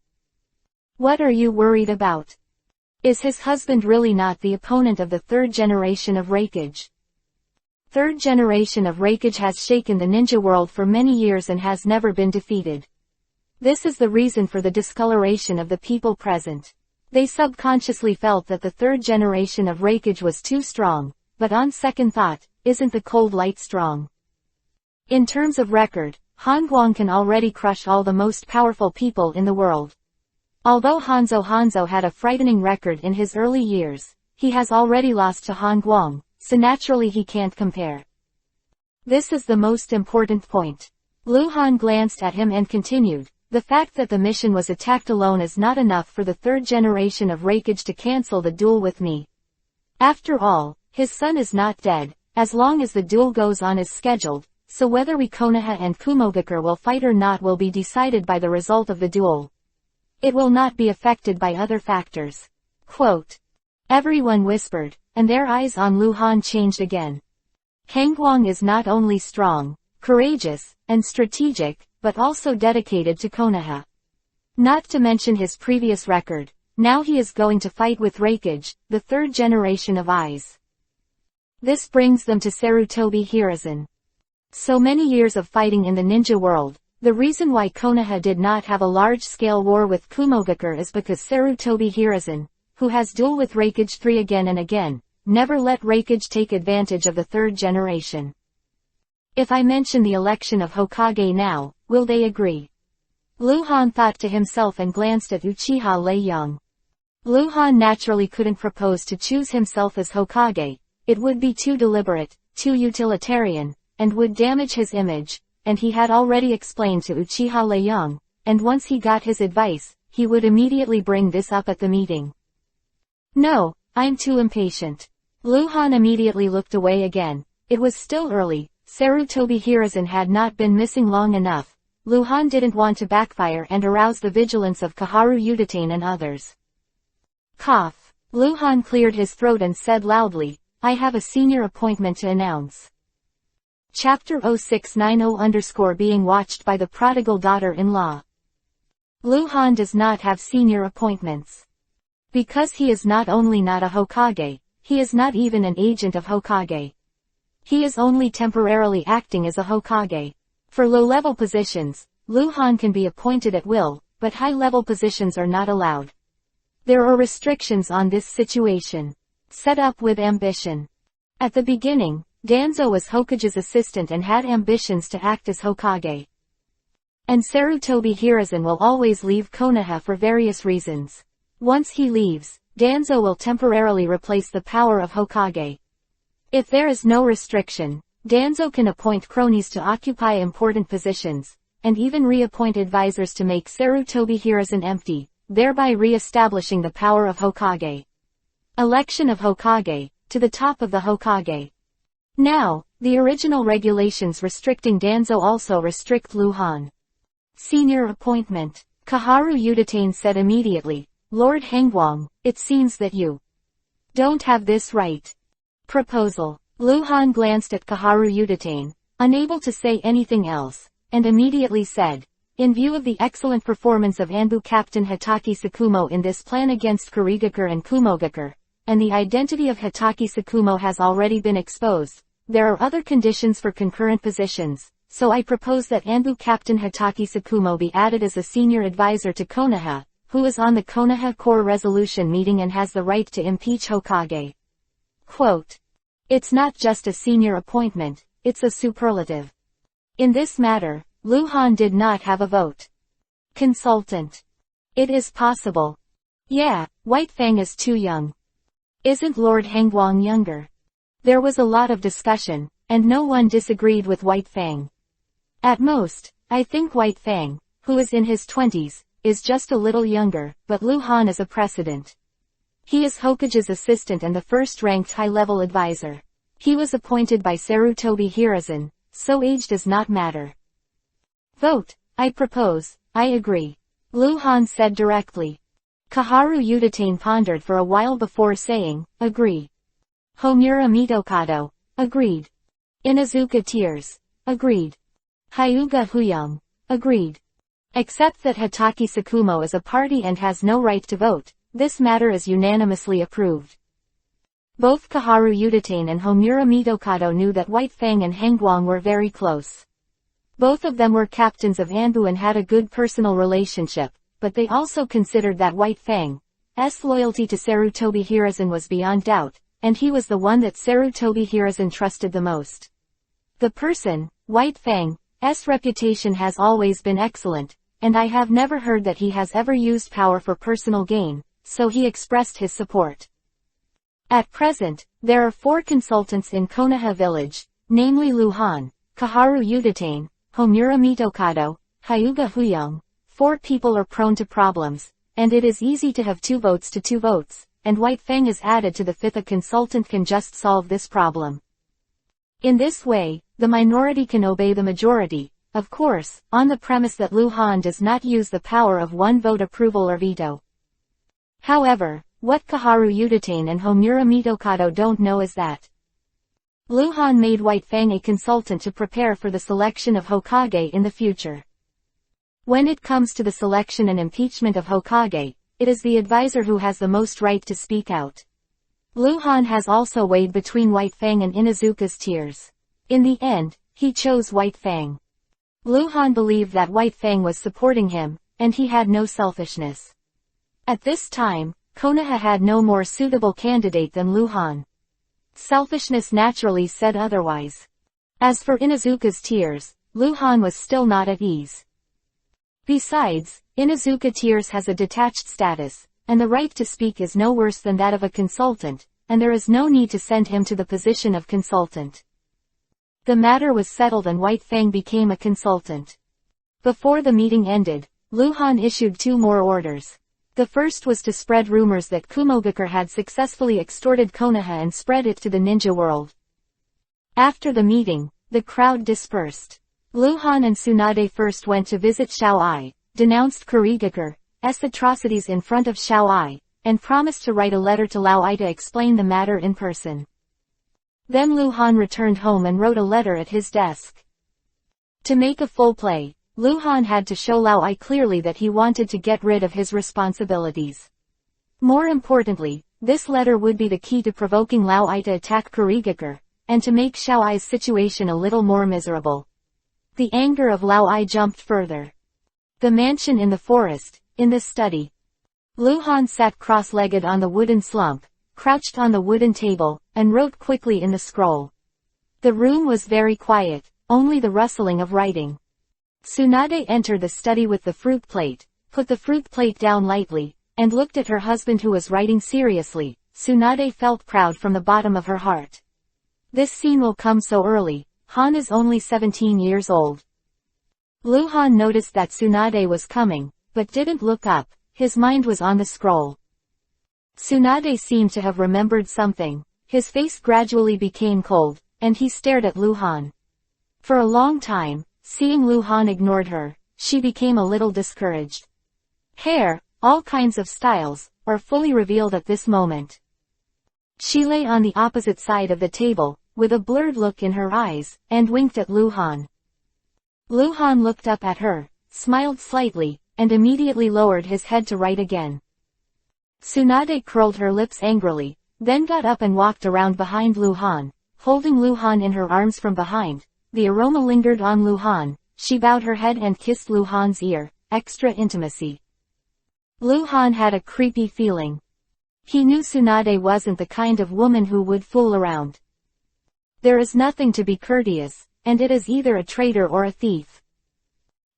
What are you worried about? Is his husband really not the opponent of the third generation of Reikage? Third generation of Reikage has shaken the ninja world for many years and has never been defeated. This is the reason for the discoloration of the people present. They subconsciously felt that the third generation of Reikage was too strong, but on second thought, isn't the cold light strong? In terms of record, Hongguang can already crush all the most powerful people in the world. Although Hanzo had a frightening record in his early years, he has already lost to Hongguang, so naturally he can't compare. This is the most important point. Luhan glanced at him and continued, the fact that the mission was attacked alone is not enough for the third generation of Reikage to cancel the duel with me. After all, his son is not dead, as long as the duel goes on as scheduled, so whether we Konoha and Kumogakure will fight or not will be decided by the result of the duel. It will not be affected by other factors. Quote. Everyone whispered, and their eyes on Luhan changed again. Hangguang is not only strong, courageous, and strategic, but also dedicated to Konoha. Not to mention his previous record, now he is going to fight with Reikage, the third generation of eyes. This brings them to Sarutobi Hiruzen. So many years of fighting in the ninja world, the reason why Konoha did not have a large-scale war with Kumogakure is because Sarutobi Hiruzen, who has duel with Reikage 3 again and again, never let Reikage take advantage of the third generation. If I mention the election of Hokage now, will they agree? Luhan thought to himself and glanced at Uchiha Lei Young. Luhan naturally couldn't propose to choose himself as Hokage. It would be too deliberate, too utilitarian, and would damage his image, and he had already explained to Uchiha Lei Young, and once he got his advice, he would immediately bring this up at the meeting. No, I'm too impatient. Luhan immediately looked away again. It was still early, Sarutobi Hiruzen had not been missing long enough. Luhan didn't want to backfire and arouse the vigilance of Kaharu Yuditane and others. Cough. Luhan cleared his throat and said loudly, I have a senior appointment to announce. Chapter 0690 being watched by the prodigal daughter-in-law. Luhan does not have senior appointments. Because he is not only not a Hokage, he is not even an agent of Hokage. He is only temporarily acting as a Hokage. For low-level positions, Luhan can be appointed at will, but high-level positions are not allowed. There are restrictions on this situation. Set up with ambition. At the beginning, Danzo was Hokage's assistant and had ambitions to act as Hokage. And Sarutobi Hiruzen will always leave Konoha for various reasons. Once he leaves, Danzo will temporarily replace the power of Hokage. If there is no restriction, Danzo can appoint cronies to occupy important positions, and even reappoint advisors to make Sarutobi Hiruzen empty, thereby re-establishing the power of Hokage. Election of Hokage, to the top of the Hokage. Now, the original regulations restricting Danzo also restrict Luhan. Senior appointment. Kaharu Yuditane said immediately, Lord Hangwang, it seems that you don't have this right. Proposal. Luhan glanced at Kaharu Yuditane, unable to say anything else, and immediately said, in view of the excellent performance of Anbu Captain Hitaki Tsukumo in this plan against Kurigakure and Kumogakure, and the identity of Hitaki Tsukumo has already been exposed, there are other conditions for concurrent positions, so I propose that Anbu Captain Hitaki Tsukumo be added as a senior advisor to Konoha, who is on the Konoha Core Resolution meeting and has the right to impeach Hokage. Quote. It's not just a senior appointment, it's a superlative. In this matter, Luhan did not have a vote. Consultant. It is possible. Yeah, White Fang is too young. Isn't Lord Hangwang younger? There was a lot of discussion, and no one disagreed with White Fang. At most, I think White Fang, who is in his 20s, is just a little younger, but Luhan is a precedent. He is Hokage's assistant and the first-ranked high-level advisor. He was appointed by Sarutobi Hiruzen, so age does not matter. Vote. I propose. I agree. Luhan said directly. Kaharu Yuditane pondered for a while before saying, agree. Homura Mitokado. Agreed. Inazuka Tears. Agreed. Hyuga Huyang. Agreed. Except that Hitaki Tsukumo is a party and has no right to vote, this matter is unanimously approved. Both Kaharu Yuditane and Homura Mitokado knew that White Fang and Hangwang were very close. Both of them were captains of Anbu and had a good personal relationship, but they also considered that White Fang's loyalty to Sarutobi Hiruzen was beyond doubt, and he was the one that Sarutobi Hiruzen trusted the most. The person, White Fang's reputation has always been excellent, and I have never heard that he has ever used power for personal gain, so he expressed his support. At present, there are 4 consultants in Konoha village, namely Luhan, Kaharu Yuditane, Homura Mitokado, Hyuga Huyang. 4 people are prone to problems, and it is easy to have 2 votes to 2 votes, and White Fang is added to the 5th. A consultant can just solve this problem. In this way, the minority can obey the majority, of course, on the premise that Luhan does not use the power of 1 vote approval or veto. However, what Kaharu Yuditane and Homura Mitokado don't know is that Luhan made White Fang a consultant to prepare for the selection of Hokage in the future. When it comes to the selection and impeachment of Hokage, it is the advisor who has the most right to speak out. Luhan has also weighed between White Fang and Inazuka's tears. In the end, he chose White Fang. Luhan believed that White Fang was supporting him, and he had no selfishness. At this time, Konoha had no more suitable candidate than Luhan. Selfishness naturally said otherwise. As for Inazuka's tears, Luhan was still not at ease. Besides, Inazuka Tears has a detached status, and the right to speak is no worse than that of a consultant, and there is no need to send him to the position of consultant. The matter was settled and White Fang became a consultant. Before the meeting ended, Lu Han issued two more orders. The first was to spread rumors that Kumogakure had successfully extorted Konoha and spread it to the ninja world. After the meeting, the crowd dispersed. Lu Han and Tsunade first went to visit Xiao Ai, denounced Kurigikure's atrocities in front of Xiao Ai, and promised to write a letter to Lao Ai to explain the matter in person. Then Lu Han returned home and wrote a letter at his desk. To make a full play, Lu Han had to show Lao Ai clearly that he wanted to get rid of his responsibilities. More importantly, this letter would be the key to provoking Lao Ai to attack Kurigikure, and to make Xiao Ai's situation a little more miserable. The anger of Lao Ai jumped further. The mansion in the forest, in the study. Lu Han sat cross-legged on the wooden slump, crouched on the wooden table, and wrote quickly in the scroll. The room was very quiet, only the rustling of writing. Tsunade entered the study with the fruit plate, put the fruit plate down lightly, and looked at her husband who was writing seriously. Tsunade felt proud from the bottom of her heart. This scene will come so early. Han is only 17 years old. Lu Han noticed that Tsunade was coming, but didn't look up. His mind was on the scroll. Tsunade seemed to have remembered something. His face gradually became cold, and he stared at Lu Han. For a long time, seeing Lu Han ignored her, she became a little discouraged. Hair, all kinds of styles, are fully revealed at this moment. She lay on the opposite side of the table, with a blurred look in her eyes, and winked at Lu Han. Lu Han looked up at her, smiled slightly, and immediately lowered his head to write again. Tsunade curled her lips angrily, then got up and walked around behind Lu Han, holding Lu Han in her arms from behind. The aroma lingered on Lu Han. She bowed her head and kissed Lu Han's ear. Extra intimacy. Lu Han had a creepy feeling. He knew Tsunade wasn't the kind of woman who would fool around. There is nothing to be courteous, and it is either a traitor or a thief.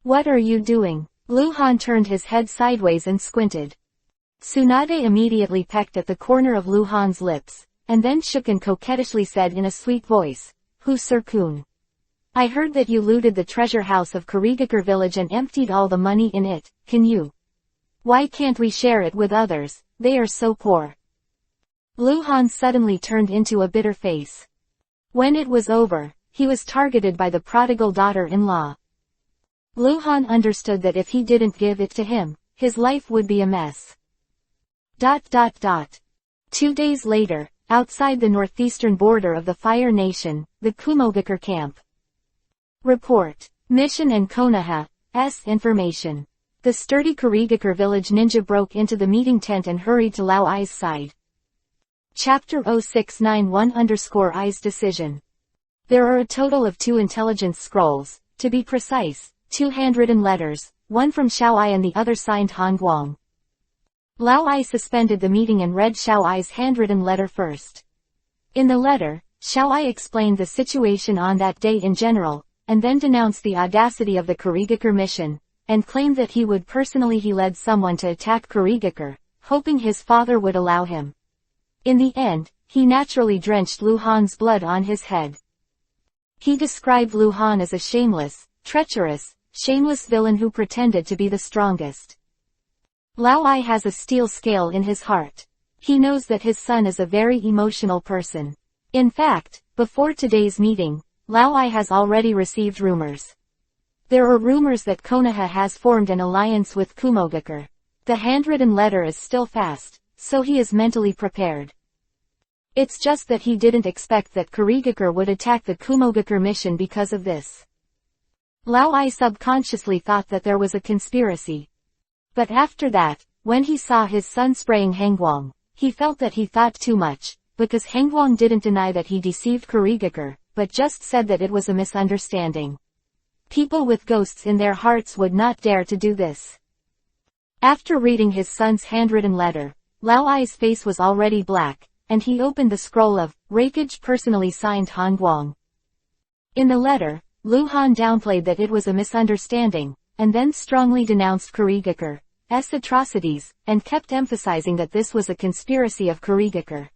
What are you doing? Lu Han turned his head sideways and squinted. Tsunade immediately pecked at the corner of Lu Han's lips, and then shook and coquettishly said in a sweet voice, "Who Sir-kun? I heard that you looted the treasure house of Kurigikure village and emptied all the money in it. Can you? Why can't we share it with others? They are so poor." Lu Han suddenly turned into a bitter face. When it was over, he was targeted by the prodigal daughter-in-law. Lu Han understood that if he didn't give it to him, his life would be a mess. 2 days later, outside the northeastern border of the Fire Nation, the Kumogakure camp. Report. Mission and Konoha's information. The sturdy Kurigikure village ninja broke into the meeting tent and hurried to Lao Ai's side. Chapter 0691_I's decision. There are a total of 2 intelligence scrolls, to be precise, 2 handwritten letters, one from Xiao Ai and the other signed Han Guang. Lao Ai suspended the meeting and read Xiao Ai's handwritten letter first. In the letter, Xiao Ai explained the situation on that day in general, and then denounced the audacity of the Kurigikure mission, and claimed that he would personally led someone to attack Kurigikure, hoping his father would allow him. In the end, he naturally drenched Lu Han's blood on his head. He described Lu Han as a shameless, treacherous, shameless villain who pretended to be the strongest. Lao Ai has a steel scale in his heart. He knows that his son is a very emotional person. In fact, before today's meeting, Lao Ai has already received rumors. There are rumors that Konoha has formed an alliance with Kumogakure. The handwritten letter is still fast, so he is mentally prepared. It's just that he didn't expect that Kurigikure would attack the Kumogakure mission because of this. Lao Ai subconsciously thought that there was a conspiracy. But after that, when he saw his son spraying Hangguang, he felt that he thought too much, because Hangguang didn't deny that he deceived Kurigikure, but just said that it was a misunderstanding. People with ghosts in their hearts would not dare to do this. After reading his son's handwritten letter, Lao Ai's face was already black, and he opened the scroll of Rakage personally signed Han Guang. In the letter, Lu Han downplayed that it was a misunderstanding, and then strongly denounced Kurigikure's atrocities, and kept emphasizing that this was a conspiracy of Kurigikure.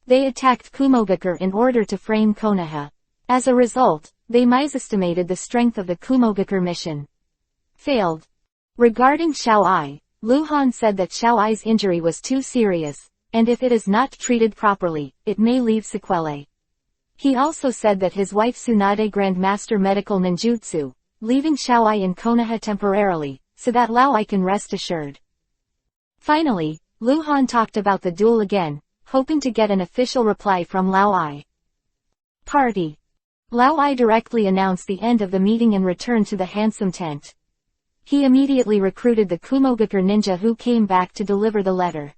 They attacked Kumogakure in order to frame Konoha. As a result, they misestimated the strength of the Kumogakure mission. Failed. Regarding Xiao Ai, Lu Han said that Xiao Ai's injury was too serious, and if it is not treated properly, it may leave sequelae. He also said that his wife Tsunade Grandmaster Medical Ninjutsu, leaving Xiao Ai in Konoha temporarily, so that Lao Ai can rest assured. Finally, Lu Han talked about the duel again, hoping to get an official reply from Lao Ai. Party. Lao Ai directly announced the end of the meeting and returned to the handsome tent. He immediately recruited the Kumogakure ninja who came back to deliver the letter.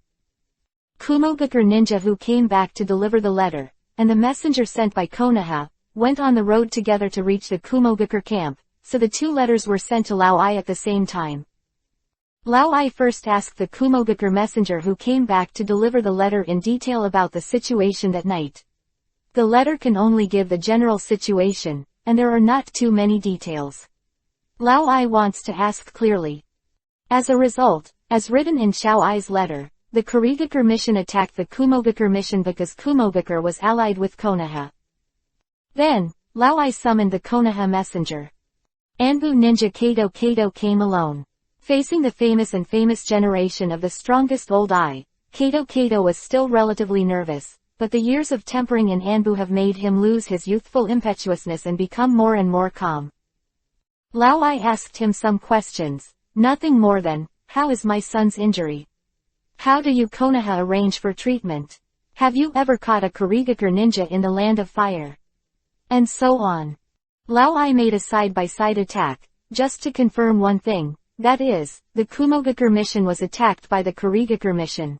Kumogakure ninja who came back to deliver the letter, and the messenger sent by Konoha, went on the road together to reach the Kumogakure camp, so the two letters were sent to Lao Ai at the same time. Lao Ai first asked the Kumogakure messenger who came back to deliver the letter in detail about the situation that night. The letter can only give the general situation, and there are not too many details. Lao Ai wants to ask clearly. As a result, as written in Xiao Ai's letter, the Kurigakure mission attacked the Kumogakure mission because Kumogakure was allied with Konoha. Then, Lao Ai summoned the Konoha messenger. Anbu ninja Kato came alone. Facing the famous generation of the strongest old Ai, Kato was still relatively nervous, but the years of tempering in Anbu have made him lose his youthful impetuousness and become more and more calm. Lao Ai asked him some questions, nothing more than, how is my son's injury? How do you Konoha arrange for treatment? Have you ever caught a Kurigakure ninja in the land of fire? And so on. Lao Ai made a side-by-side attack, just to confirm one thing, that is, the Kumogakure mission was attacked by the Kurigakure mission.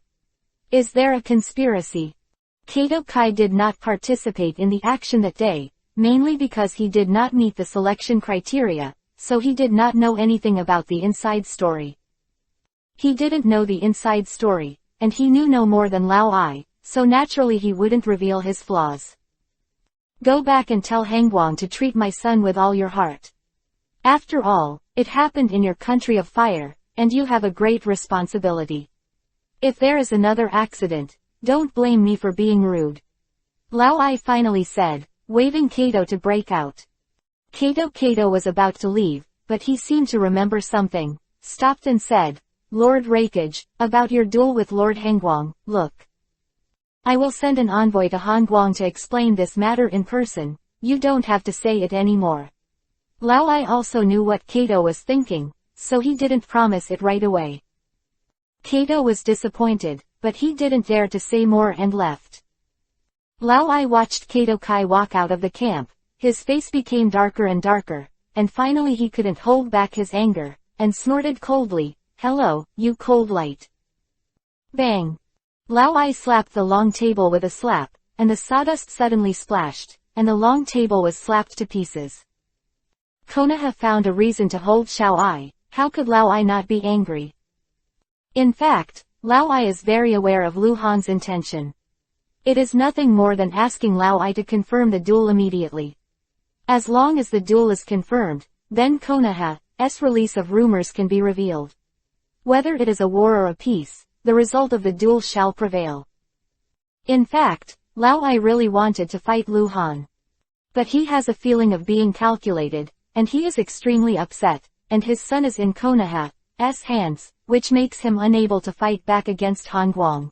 Is there a conspiracy? Kato Kai did not participate in the action that day, mainly because he did not meet the selection criteria, so he did not know anything about the inside story. He didn't know the inside story, and he knew no more than Lao Ai, so naturally he wouldn't reveal his flaws. Go back and tell Hangguang to treat my son with all your heart. After all, it happened in your country of fire, and you have a great responsibility. If there is another accident, don't blame me for being rude. Lao Ai finally said, waving Kato to break out. Kato was about to leave, but he seemed to remember something, stopped and said, Lord Hokage, about your duel with Lord Hangguang, look. I will send an envoy to Hangguang to explain this matter in person, you don't have to say it anymore. Lao Ai also knew what Kato was thinking, so he didn't promise it right away. Kato was disappointed, but he didn't dare to say more and left. Lao Ai watched Kato Kai walk out of the camp. His face became darker and darker, and finally he couldn't hold back his anger, and snorted coldly, hello, you cold light. Bang! Lao Ai slapped the long table with a slap, and the sawdust suddenly splashed, and the long table was slapped to pieces. Konoha found a reason to hold Xiao Ai, how could Lao Ai not be angry? In fact, Lao Ai is very aware of Lu Han's intention. It is nothing more than asking Lao Ai to confirm the duel immediately. As long as the duel is confirmed, then Konoha's release of rumors can be revealed. Whether it is a war or a peace, the result of the duel shall prevail. In fact, Lao Ai really wanted to fight Lu Han. But he has a feeling of being calculated, and he is extremely upset, and his son is in Konoha's hands, which makes him unable to fight back against Hangguang.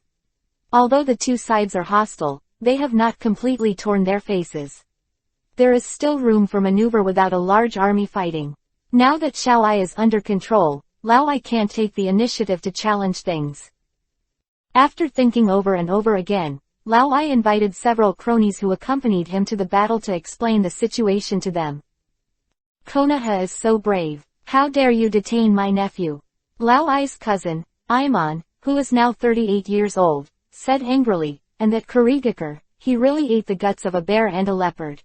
Although the two sides are hostile, they have not completely torn their faces. There is still room for maneuver without a large army fighting. Now that Xiao Ai is under control, Lao Ai can't take the initiative to challenge things. After thinking over and over again, Lao Ai invited several cronies who accompanied him to the battle to explain the situation to them. Konoha is so brave. How dare you detain my nephew? Lao Ai's cousin, Aiman, who is now 38 years old, said angrily, and that Kurigakure, he really ate the guts of a bear and a leopard.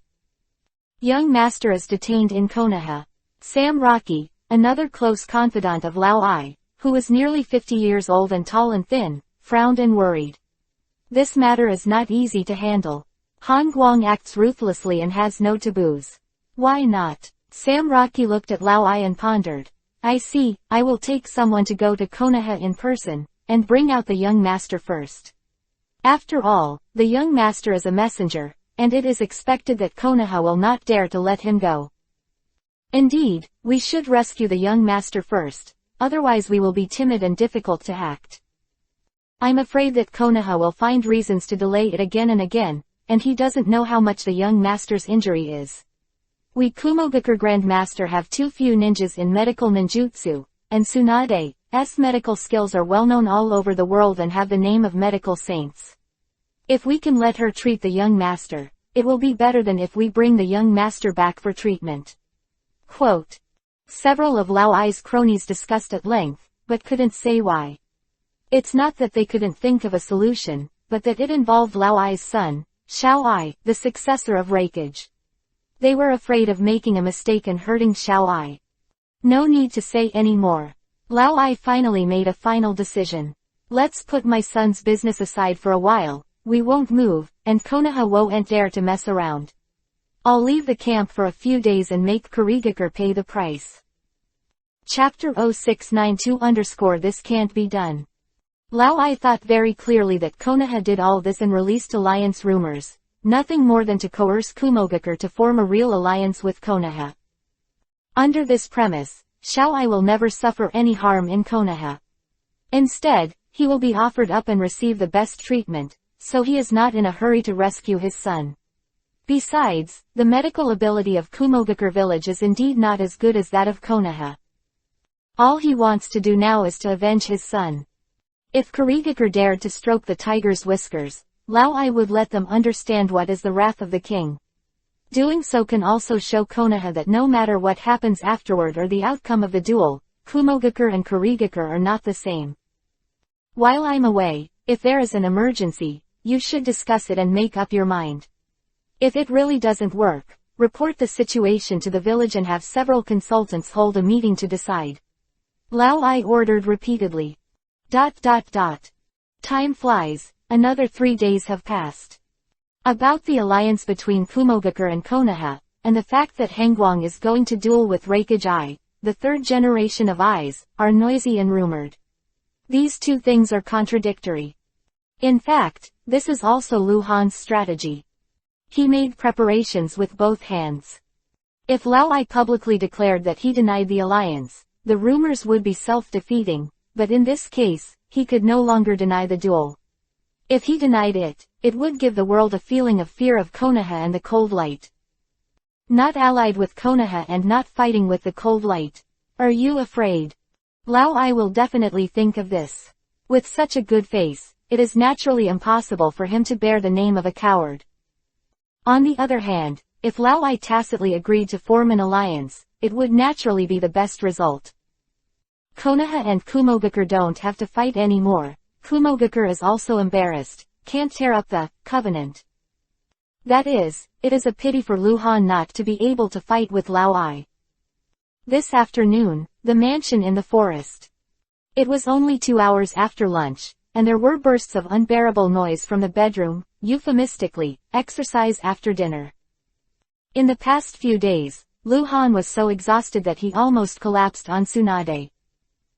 Young master is detained in Konoha. Sam Rocky, another close confidant of Lao Ai, who was nearly 50 years old and tall and thin, frowned and worried. This matter is not easy to handle. Hangguang acts ruthlessly and has no taboos. Why not? Sam Rocky looked at Lao Ai and pondered. I see, I will take someone to go to Konoha in person, and bring out the young master first. After all, the young master is a messenger, and it is expected that Konoha will not dare to let him go. Indeed, we should rescue the young master first, otherwise we will be timid and difficult to act. I'm afraid that Konoha will find reasons to delay it again and again, and he doesn't know how much the young master's injury is. We Kumogakure Grand Master have too few ninjas in medical ninjutsu, and Tsunade's medical skills are well known all over the world and have the name of medical saints. If we can let her treat the young master, it will be better than if we bring the young master back for treatment. Quote. Several of Lao Ai's cronies discussed at length, but couldn't say why. It's not that they couldn't think of a solution, but that it involved Lao Ai's son, Xiao Ai, the successor of Hokage. They were afraid of making a mistake and hurting Xiao Ai. No need to say any more. Lao Ai finally made a final decision. Let's put my son's business aside for a while, we won't move, and Konoha won't dare to mess around. I'll leave the camp for a few days and make Kurigakure pay the price. Chapter 0692 This can't be done. Lao Ai thought very clearly that Konoha did all this and released alliance rumors, nothing more than to coerce Kumogakure to form a real alliance with Konoha. Under this premise, Xiao Ai will never suffer any harm in Konoha. Instead, he will be offered up and receive the best treatment, so he is not in a hurry to rescue his son. Besides, the medical ability of Kumogakure village is indeed not as good as that of Konoha. All he wants to do now is to avenge his son. If Kurigakure dared to stroke the tiger's whiskers, Lao Ai would let them understand what is the wrath of the king. Doing so can also show Konoha that no matter what happens afterward or the outcome of the duel, Kumogakure and Kurigakure are not the same. While I'm away, if there is an emergency, you should discuss it and make up your mind. If it really doesn't work, report the situation to the village and have several consultants hold a meeting to decide. Lao Ai ordered repeatedly. Time flies, another 3 days have passed. About the alliance between Kumogakure and Konoha, and the fact that Hangguang is going to duel with Hokage Ai, the third generation of Ais, are noisy and rumored. These two things are contradictory. In fact, this is also Lu Han's strategy. He made preparations with both hands. If Lao Ai publicly declared that he denied the alliance, the rumors would be self-defeating, but in this case, he could no longer deny the duel. If he denied it, it would give the world a feeling of fear of Konoha and the cold light. Not allied with Konoha and not fighting with the cold light. Are you afraid? Lao Ai will definitely think of this. With such a good face, it is naturally impossible for him to bear the name of a coward. On the other hand, if Lao Ai tacitly agreed to form an alliance, it would naturally be the best result. Konoha and Kumogakure don't have to fight anymore. Kumogakure is also embarrassed, can't tear up the covenant. That is, it is a pity for Lu Han not to be able to fight with Lao Ai. This afternoon, the mansion in the forest. It was only 2 hours after lunch, and there were bursts of unbearable noise from the bedroom, euphemistically, exercise after dinner. In the past few days, Lu Han was so exhausted that he almost collapsed on Tsunade.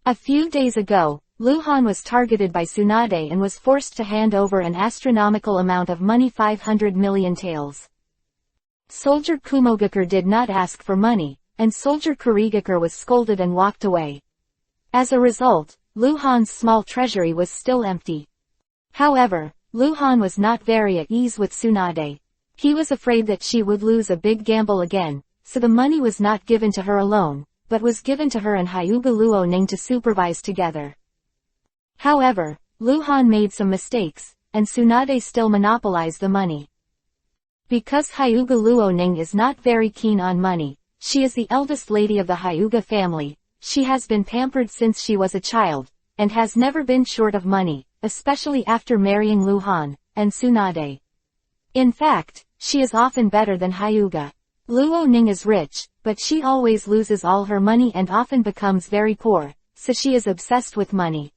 A few days ago, Lu Han was targeted by Tsunade and was forced to hand over an astronomical amount of money, 500 million taels. Soldier Kumogakure did not ask for money, and Soldier Kurigakure was scolded and walked away. As a result, Lu Han's small treasury was still empty. However, Lu Han was not very at ease with Tsunade. He was afraid that she would lose a big gamble again, so the money was not given to her alone, but was given to her and Hyuga Luoning to supervise together. However, Lu Han made some mistakes, and Tsunade still monopolized the money. Because Hyuga Luoning is not very keen on money, she is the eldest lady of the Hyuga family, she has been pampered since she was a child, and has never been short of money, especially after marrying Lu Han and Tsunade. In fact, she is often better than Hyuga. Luoning is rich, but she always loses all her money and often becomes very poor, so she is obsessed with money.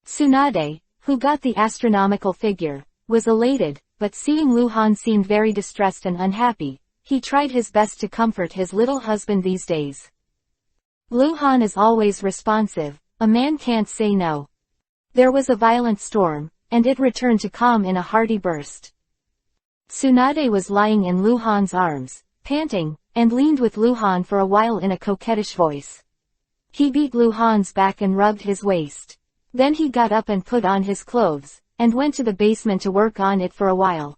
Tsunade, who got the astronomical figure, was elated, but seeing Lu Han seemed very distressed and unhappy, he tried his best to comfort his little husband these days. Lu Han is always responsive, a man can't say no. There was a violent storm, and it returned to calm in a hearty burst. Tsunade was lying in Lu Han's arms, panting, and leaned with Lu Han for a while in a coquettish voice. He beat Lu Han's back and rubbed his waist. Then he got up and put on his clothes, and went to the basement to work on it for a while.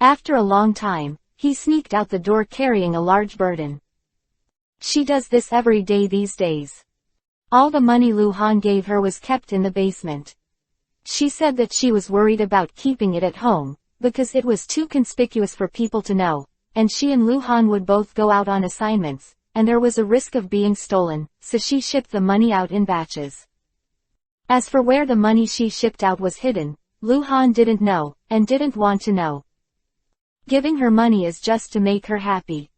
After a long time, he sneaked out the door carrying a large burden. She does this every day these days. All the money Lu Han gave her was kept in the basement. She said that she was worried about keeping it at home, because it was too conspicuous for people to know, and she and Lu Han would both go out on assignments, and there was a risk of being stolen, so she shipped the money out in batches. As for where the money she shipped out was hidden, Lu Han didn't know, and didn't want to know. Giving her money is just to make her happy.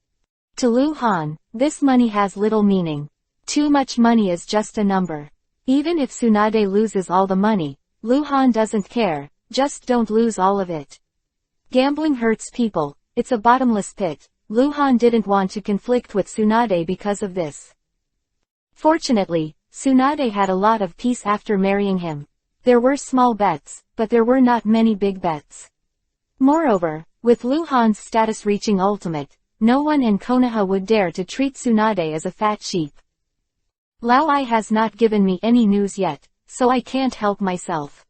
To Lu Han, this money has little meaning. Too much money is just a number. Even if Tsunade loses all the money, Lu Han doesn't care, just don't lose all of it. Gambling hurts people, it's a bottomless pit. Lu Han didn't want to conflict with Tsunade because of this. Fortunately, Tsunade had a lot of peace after marrying him. There were small bets, but there were not many big bets. Moreover, with Lu Han's status reaching ultimate, no one in Konoha would dare to treat Tsunade as a fat sheep. Lao Ai has not given me any news yet, so I can't help myself.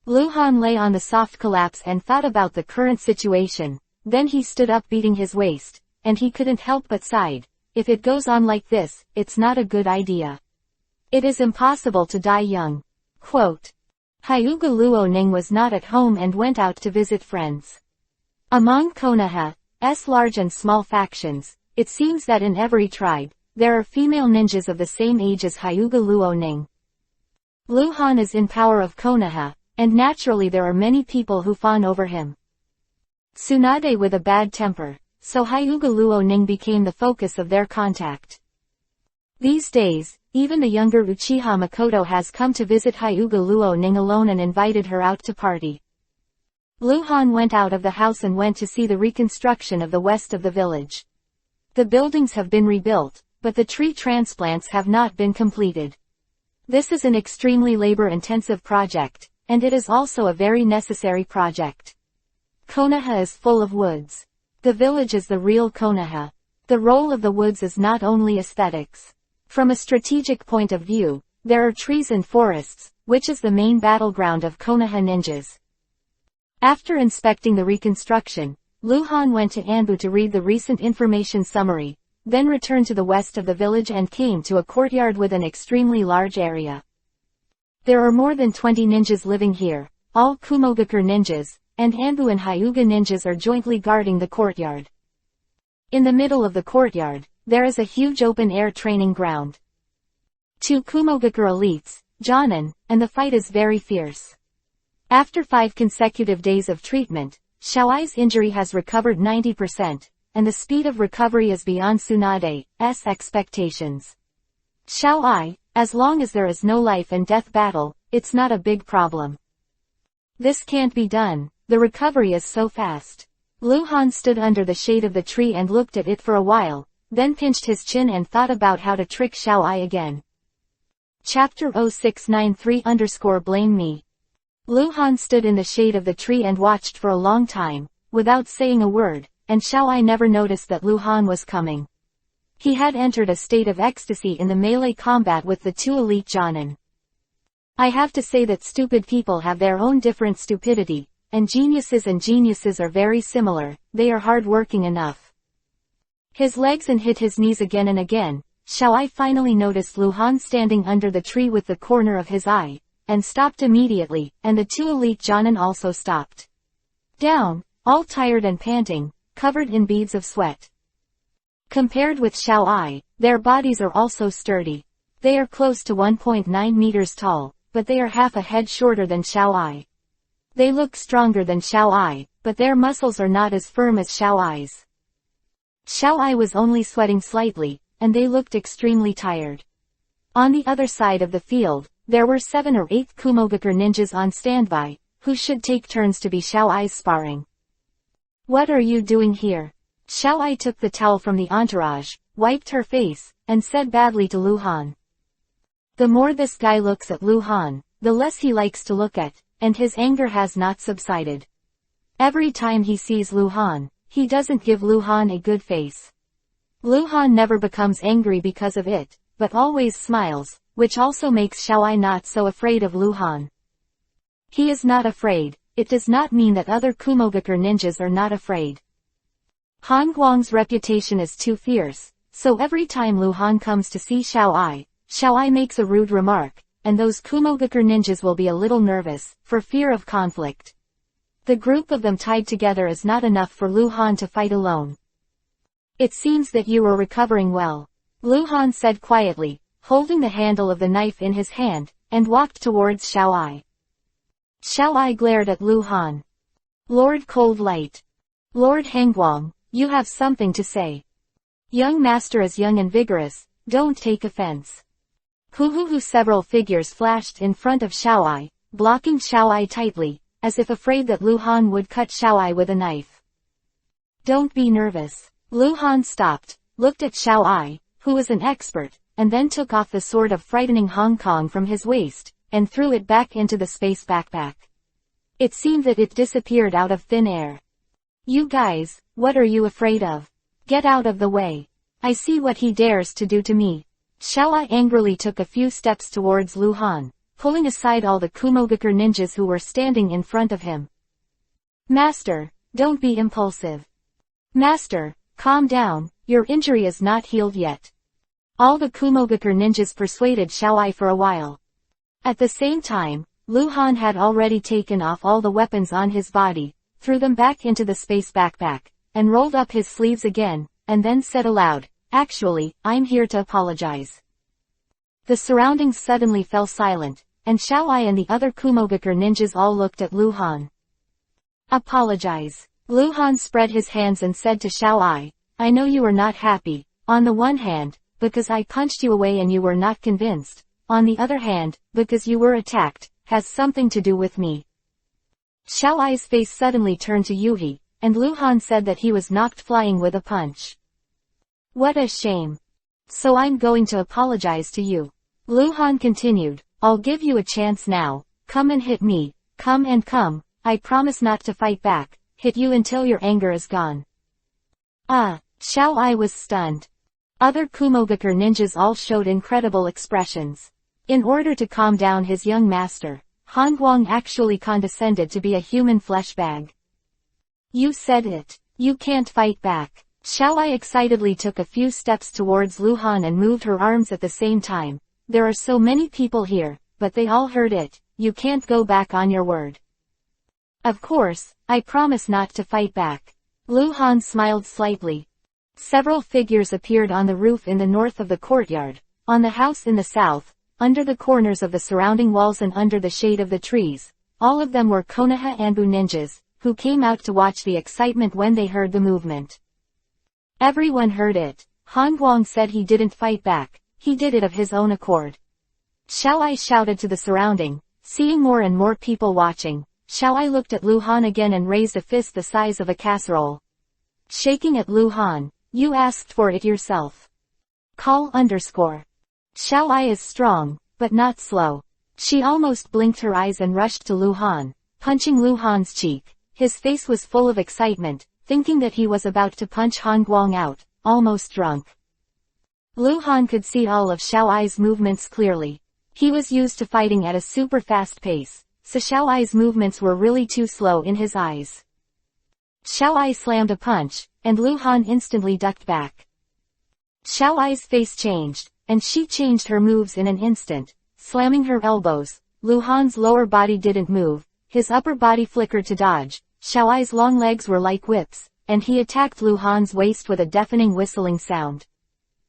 Lu Han lay on the soft collapse and thought about the current situation, then he stood up beating his waist, and he couldn't help but sighed. If it goes on like this, it's not a good idea. It is impossible to die young. Quote. Hyuga Luoning was not at home and went out to visit friends. Among Konoha's large and small factions, it seems that in every tribe, there are female ninjas of the same age as Hyuga Luoning. Lu Han is in power of Konoha, and naturally there are many people who fawn over him. Tsunade with a bad temper, so Hyuga Luoning became the focus of their contact. These days, even the younger Uchiha Makoto has come to visit Hyuga Luoning alone and invited her out to party. Lu Han went out of the house and went to see the reconstruction of the west of the village. The buildings have been rebuilt, but the tree transplants have not been completed. This is an extremely labor-intensive project, and it is also a very necessary project. Konoha is full of woods. The village is the real Konoha. The role of the woods is not only aesthetics. From a strategic point of view, there are trees and forests, which is the main battleground of Konoha ninjas. After inspecting the reconstruction, Lu Han went to Anbu to read the recent information summary, then returned to the west of the village and came to a courtyard with an extremely large area. There are more than 20 ninjas living here, all Kumogakur ninjas, and Anbu and Hyuga ninjas are jointly guarding the courtyard. In the middle of the courtyard, there is a huge open-air training ground. 2 Kumogakur elites, Jonin, and the fight is very fierce. After 5 consecutive days of treatment, Xiaoai's injury has recovered 90%, and the speed of recovery is beyond Tsunade's expectations. Xiaoai, as long as there is no life and death battle, it's not a big problem. This can't be done, the recovery is so fast. Lu Han stood under the shade of the tree and looked at it for a while, then pinched his chin and thought about how to trick Xiaoai again. Chapter 0693_Blame Me. Lu Han stood in the shade of the tree and watched for a long time, without saying a word, and Xiaoai never noticed that Lu Han was coming. He had entered a state of ecstasy in the melee combat with the 2 elite Jonin. I have to say that stupid people have their own different stupidity, and geniuses are very similar, they are hard-working enough. His legs and hit his knees again and again. Xiaoai finally noticed Lu Han standing under the tree with the corner of his eye, and stopped immediately, and the 2 elite Jonin also stopped. Down, all tired and panting, covered in beads of sweat. Compared with Xiaoai, their bodies are also sturdy. They are close to 1.9 meters tall, but they are half a head shorter than Xiaoai. They look stronger than Xiaoai, but their muscles are not as firm as Xiaoai's. Xiaoai was only sweating slightly, and they looked extremely tired. On the other side of the field, there were 7 or 8 Kumogakur ninjas on standby, who should take turns to be Xiaoai's sparring. What are you doing here? Xiaoai took the towel from the entourage, wiped her face, and said badly to Lu Han. The more this guy looks at Lu Han, the less he likes to look at, and his anger has not subsided. Every time he sees Lu Han, he doesn't give Lu Han a good face. Lu Han never becomes angry because of it, but always smiles, which also makes Xiaoai not so afraid of Lu Han. He is not afraid. It does not mean that other Kumogakure ninjas are not afraid. Han Guang's reputation is too fierce, so every time Lu Han comes to see Xiaoai, Xiaoai makes a rude remark, and those Kumogakure ninjas will be a little nervous, for fear of conflict. The group of them tied together is not enough for Lu Han to fight alone. It seems that you are recovering well, Lu Han said quietly, holding the handle of the knife in his hand, and walked towards Xiaoai. Xiaoai glared at Lu Han. Lord Cold Light. Lord Hengguang, you have something to say. Young master is young and vigorous, don't take offense. Hoo. Several figures flashed in front of Xiaoai, blocking Xiaoai tightly, as if afraid that Lu Han would cut Xiaoai with a knife. Don't be nervous. Lu Han stopped, looked at Xiaoai, who was an expert, and then took off the sword of frightening Hong Kong from his waist, and threw it back into the space backpack. It seemed that it disappeared out of thin air. You guys, what are you afraid of? Get out of the way. I see what he dares to do to me. Xiaoai angrily took a few steps towards Lu Han, pulling aside all the Kumogakure ninjas who were standing in front of him. Master, don't be impulsive. Master, calm down, your injury is not healed yet. All the Kumogakure ninjas persuaded Xiaoai for a while. At the same time, Lu Han had already taken off all the weapons on his body, threw them back into the space backpack, and rolled up his sleeves again, and then said aloud, actually, I'm here to apologize. The surroundings suddenly fell silent, and Xiaoai and the other Kumogakure ninjas all looked at Lu Han. Apologize. Lu Han spread his hands and said to Xiaoai, I know you are not happy, on the one hand, because I punched you away and you were not convinced. On the other hand, because you were attacked, has something to do with me. Xiaoai's face suddenly turned to Yuhi, and Lu Han said that he was knocked flying with a punch. What a shame. So I'm going to apologize to you. Lu Han continued, I'll give you a chance now, come and hit me, come and come, I promise not to fight back, hit you until your anger is gone. Xiaoai was stunned. Other Kumogakure ninjas all showed incredible expressions. In order to calm down his young master, Han Guang actually condescended to be a human flesh bag. You said it. You can't fight back. Xiaoai excitedly took a few steps towards Lu Han and moved her arms at the same time. There are so many people here, but they all heard it. You can't go back on your word. Of course, I promise not to fight back. Lu Han smiled slightly. Several figures appeared on the roof in the north of the courtyard, on the house in the south, under the corners of the surrounding walls and under the shade of the trees. All of them were Konoha Anbu ninjas, who came out to watch the excitement when they heard the movement. Everyone heard it. Han Guang said he didn't fight back, he did it of his own accord. Xiaoai shouted to the surrounding, seeing more and more people watching. Xiaoai looked at Lu Han again and raised a fist the size of a casserole. Shaking at Lu Han, you asked for it yourself. Call _. Xiaoai is strong, but not slow. She almost blinked her eyes and rushed to Lu Han, punching Lu Han's cheek. His face was full of excitement, thinking that he was about to punch Han Guang out, almost drunk. Lu Han could see all of Xiaoai's movements clearly. He was used to fighting at a super fast pace, so Xiaoai's movements were really too slow in his eyes. Xiaoai slammed a punch, and Lu Han instantly ducked back. Xiaoai's face changed, and she changed her moves in an instant, slamming her elbows. Lu Han's lower body didn't move, his upper body flickered to dodge. Xiaoai's long legs were like whips, and he attacked Lu Han's waist with a deafening whistling sound.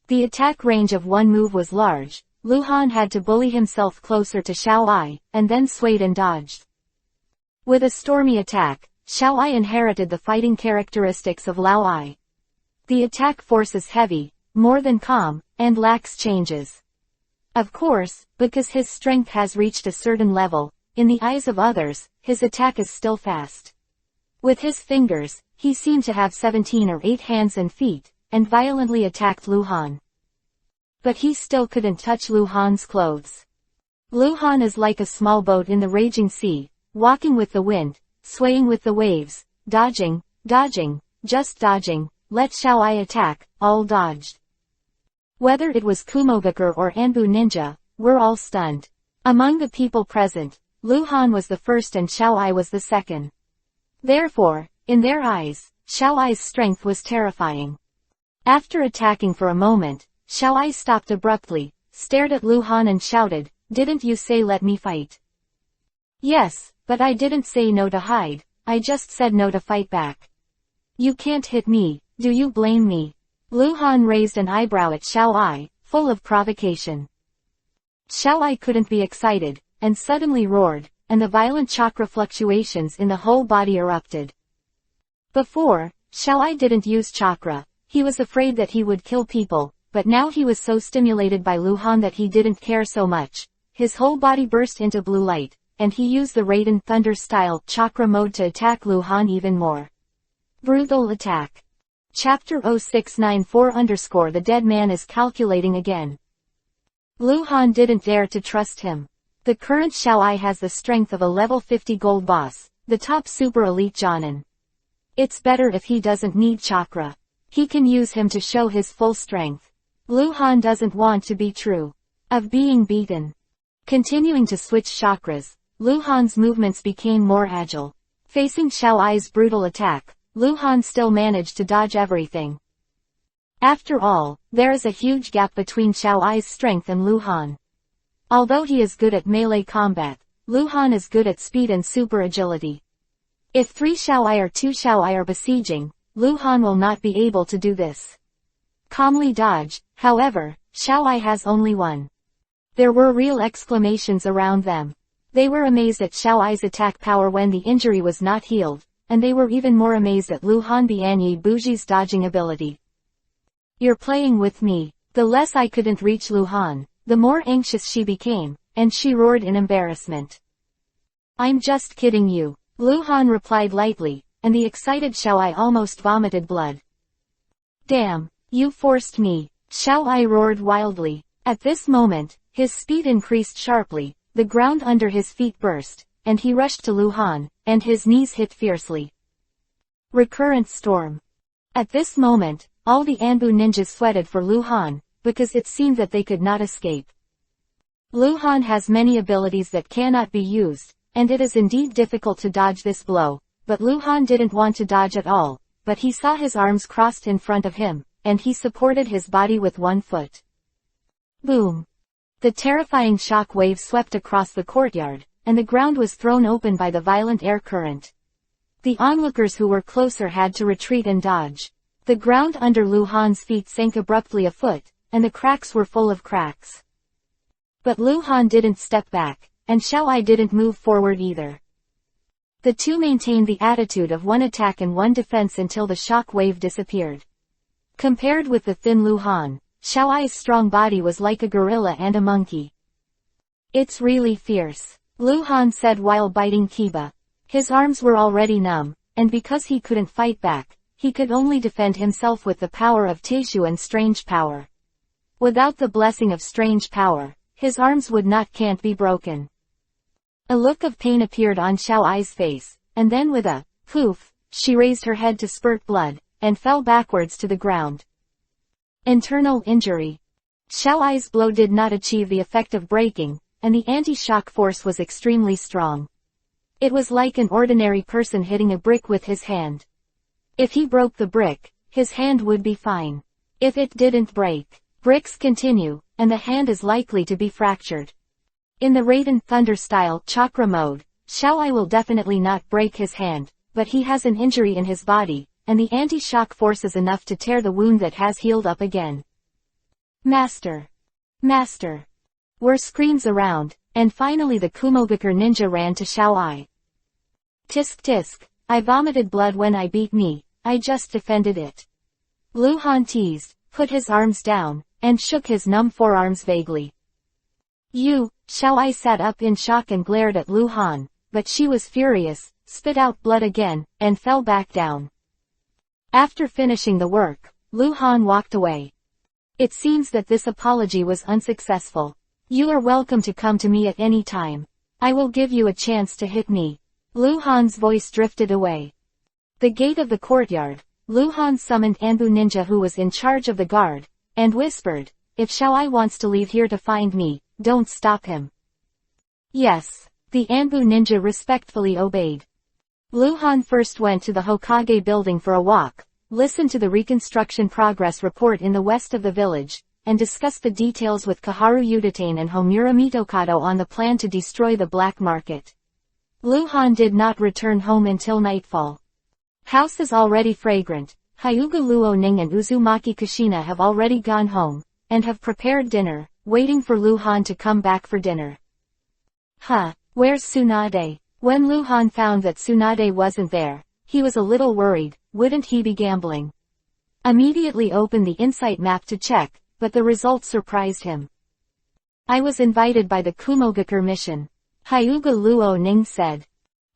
The attack range of one move was large. Lu Han had to bully himself closer to Xiaoai, and then swayed and dodged. With a stormy attack, Xiaoai inherited the fighting characteristics of Lao Ai. The attack force is heavy, more than calm, and lacks changes. Of course, because his strength has reached a certain level, in the eyes of others, his attack is still fast. With his fingers, he seemed to have 17 or 8 hands and feet, and violently attacked Lu Han. But he still couldn't touch Lu Han's clothes. Lu Han is like a small boat in the raging sea, walking with the wind, swaying with the waves, dodging, just dodging, let Xiaoai attack, all dodged. Whether it was Kumogakure or Anbu Ninja, were all stunned. Among the people present, Lu Han was the first and Xiao Ai was the second. Therefore, in their eyes, Xiao Ai's strength was terrifying. After attacking for a moment, Xiao Ai stopped abruptly, stared at Lu Han and shouted, "Didn't you say let me fight?" "Yes, but I didn't say no to hide, I just said no to fight back." "You can't hit me, do you blame me?" Lu Han raised an eyebrow at Xiao Ai, full of provocation. Xiao Ai couldn't be excited, and suddenly roared, and the violent chakra fluctuations in the whole body erupted. Before, Xiao Ai didn't use chakra, he was afraid that he would kill people, but now he was so stimulated by Lu Han that he didn't care so much. His whole body burst into blue light, and he used the Raiden Thunder-style chakra mode to attack Lu Han even more. Brutal attack. Chapter 0694 The dead man is calculating again. Lu Han didn't dare to trust him. The current Xiao Ai has the strength of a level 50 gold boss, the top super elite Jonin. It's better if he doesn't need chakra. He can use him to show his full strength. Lu Han doesn't want to be true of being beaten. Continuing to switch chakras, Lu Han's movements became more agile. Facing Xiao Ai's brutal attack, Lu Han still managed to dodge everything. After all, there is a huge gap between Xiao Ai's strength and Lu Han. Although he is good at melee combat, Lu Han is good at speed and super agility. If 3 Xiao Ai or 2 Xiao Ai are besieging, Lu Han will not be able to do this. Calmly dodge, however, Xiao Ai has only 1. There were real exclamations around them. They were amazed at Xiao Ai's attack power when the injury was not healed, and they were even more amazed at Lu Han Bianyi Buji's dodging ability. "You're playing with me." The less I couldn't reach Lu Han, the more anxious she became, and she roared in embarrassment. "I'm just kidding you," Lu Han replied lightly, and the excited Xiao Ai almost vomited blood. "Damn, you forced me," Xiao Ai roared wildly. At this moment, his speed increased sharply, the ground under his feet burst, and he rushed to Lu Han, and his knees hit fiercely. Recurrent storm. At this moment, all the Anbu ninjas sweated for Lu Han, because it seemed that they could not escape. Lu Han has many abilities that cannot be used, and it is indeed difficult to dodge this blow, but Lu Han didn't want to dodge at all, but he saw his arms crossed in front of him, and he supported his body with 1 foot. Boom! The terrifying shock wave swept across the courtyard, and the ground was thrown open by the violent air current. The onlookers who were closer had to retreat and dodge. The ground under Lu Han's feet sank abruptly a foot, and the cracks were full of cracks. But Lu Han didn't step back, and Xiao Ai didn't move forward either. The two maintained the attitude of 1 attack and 1 defense until the shock wave disappeared. Compared with the thin Lu Han, Xiao Ai's strong body was like a gorilla and a monkey. "It's really fierce," Lu Han said while biting Kiba. His arms were already numb, and because he couldn't fight back, he could only defend himself with the power of Teishu and strange power. Without the blessing of strange power, his arms can't be broken. A look of pain appeared on Xiao Ai's face, and then with a poof, she raised her head to spurt blood, and fell backwards to the ground. Internal injury. Xiao Ai's blow did not achieve the effect of breaking, and the anti-shock force was extremely strong. It was like an ordinary person hitting a brick with his hand. If he broke the brick, his hand would be fine. If it didn't break, bricks continue, and the hand is likely to be fractured. In the Raiden Thunder style chakra mode, Xiao Ai will definitely not break his hand, but he has an injury in his body, and the anti-shock force is enough to tear the wound that has healed up again. "Master! Master!" were screams around, and finally the Kumogakure ninja ran to Xiao Ai. "Tisk tisk, I vomited blood when I beat me, I just defended it." Lu Han teased, put his arms down, and shook his numb forearms vaguely. "You," Xiao Ai sat up in shock and glared at Lu Han, but she was furious, spit out blood again, and fell back down. After finishing the work, Lu Han walked away. "It seems that this apology was unsuccessful. You are welcome to come to me at any time. I will give you a chance to hit me." Lu Han's voice drifted away. The gate of the courtyard, Lu Han summoned Anbu Ninja who was in charge of the guard, and whispered, if Xiaoai wants to leave here to find me, don't stop him. Yes. The Anbu ninja respectfully obeyed. Lu Han first went to the Hokage building for a walk, listened to the reconstruction progress report in the west of the village, and discussed the details with Kaharu Udatane and Homura Mitokado on the plan to destroy the black market. Lu Han did not return home until nightfall. House is already fragrant. Hyuga Luo Ning and Uzumaki Kushina have already gone home, and have prepared dinner, waiting for Lu Han to come back for dinner. Where's Tsunade? When Lu Han found that Tsunade wasn't there, he was a little worried. Wouldn't he be gambling? Immediately opened the insight map to check, but the results surprised him. I was invited by the Kumogakure mission. Hyuga Luo Ning said.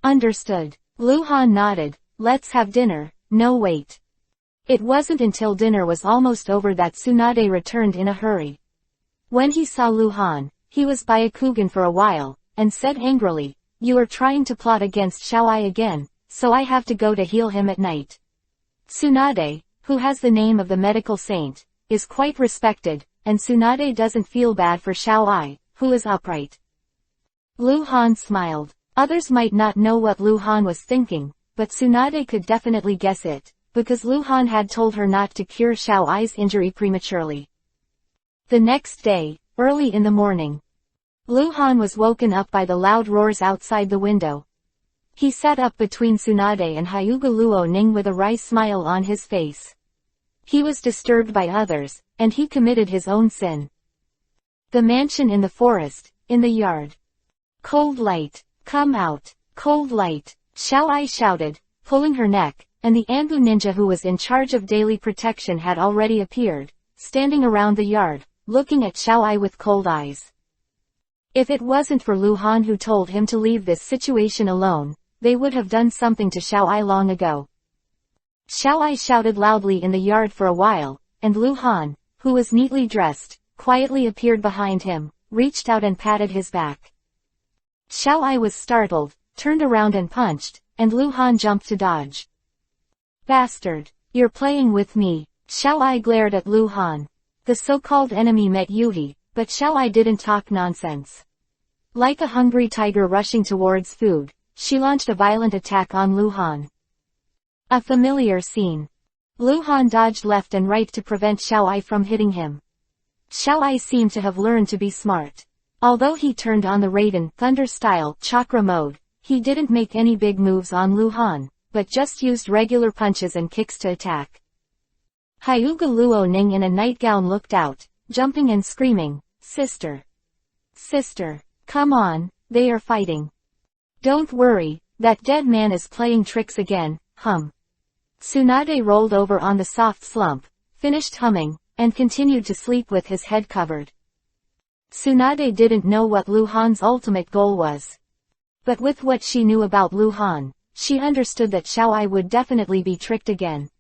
Understood. Lu Han nodded. Let's have dinner. No wait. It wasn't until dinner was almost over that Tsunade returned in a hurry. When he saw Lu Han, he was Byakugan for a while, and said angrily, "You are trying to plot against Xiaoai again, so I have to go to heal him at night." Tsunade, who has the name of the medical saint, is quite respected, and Tsunade doesn't feel bad for Xiaoai, who is upright. Lu Han smiled. Others might not know what Lu Han was thinking, but Tsunade could definitely guess it, because Lu Han had told her not to cure Xiaoai's injury prematurely. The next day, early in the morning, Lu Han was woken up by the loud roars outside the window. He sat up between Tsunade and Hyuga Luo Ning with a wry smile on his face. He was disturbed by others, and he committed his own sin. The mansion in the forest, in the yard. Cold light, come out, cold light, Xiaoai shouted, pulling her neck, and the Anbu ninja who was in charge of daily protection had already appeared, standing around the yard, looking at Xiaoai with cold eyes. If it wasn't for Lu Han who told him to leave this situation alone, they would have done something to Xiaoai long ago. Xiaoai shouted loudly in the yard for a while, and Lu Han, who was neatly dressed, quietly appeared behind him, reached out and patted his back. Xiaoai was startled, turned around and punched, and Lu Han jumped to dodge. Bastard! You're playing with me! Xiaoai glared at Lu Han. The so-called enemy met Yuhi, but Xiaoai didn't talk nonsense. Like a hungry tiger rushing towards food, she launched a violent attack on Lu Han. A familiar scene. Lu Han dodged left and right to prevent Xiaoai from hitting him. Xiaoai seemed to have learned to be smart. Although he turned on the Raiden Thunder-style chakra mode, he didn't make any big moves on Lu Han, but just used regular punches and kicks to attack. Hyuga Luo Ning in a nightgown looked out, jumping and screaming, "Sister! Sister! Come on, they are fighting. Don't worry, that dead man is playing tricks again, hum." Tsunade rolled over on the soft slump, finished humming, and continued to sleep with his head covered. Tsunade didn't know what Lu Han's ultimate goal was. But with what she knew about Lu Han, she understood that Xiaoai would definitely be tricked again.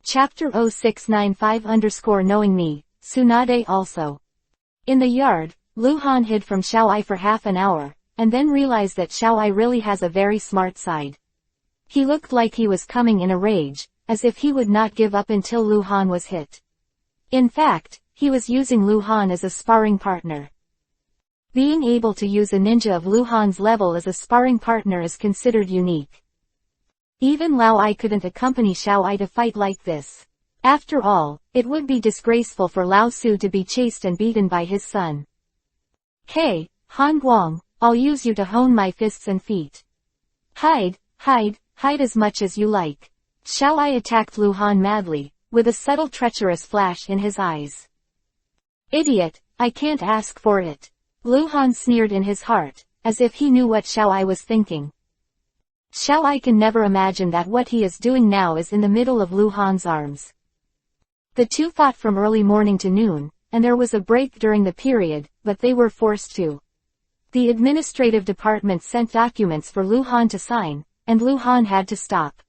Chapter 0695_Knowing Me, Tsunade also. In the yard, Lu Han hid from Xiaoai for half an hour, and then realized that Xiaoai really has a very smart side. He looked like he was coming in a rage, as if he would not give up until Lu Han was hit. In fact, he was using Lu Han as a sparring partner. Being able to use a ninja of Lu Han's level as a sparring partner is considered unique. Even Lao Ai couldn't accompany Xiaoai to fight like this. After all, it would be disgraceful for Lao Su to be chased and beaten by his son. Hey, Han Guang, I'll use you to hone my fists and feet. Hide, hide, hide as much as you like. Xiaoai attacked Lu Han madly, with a subtle treacherous flash in his eyes. Idiot, I can't ask for it. Lu Han sneered in his heart, as if he knew what Xiaoai was thinking. Xiaoai can never imagine that what he is doing now is in the middle of Lu Han's arms. The two fought from early morning to noon, and there was a break during the period, but they were forced to. The administrative department sent documents for Lu Han to sign, and Lu Han had to stop.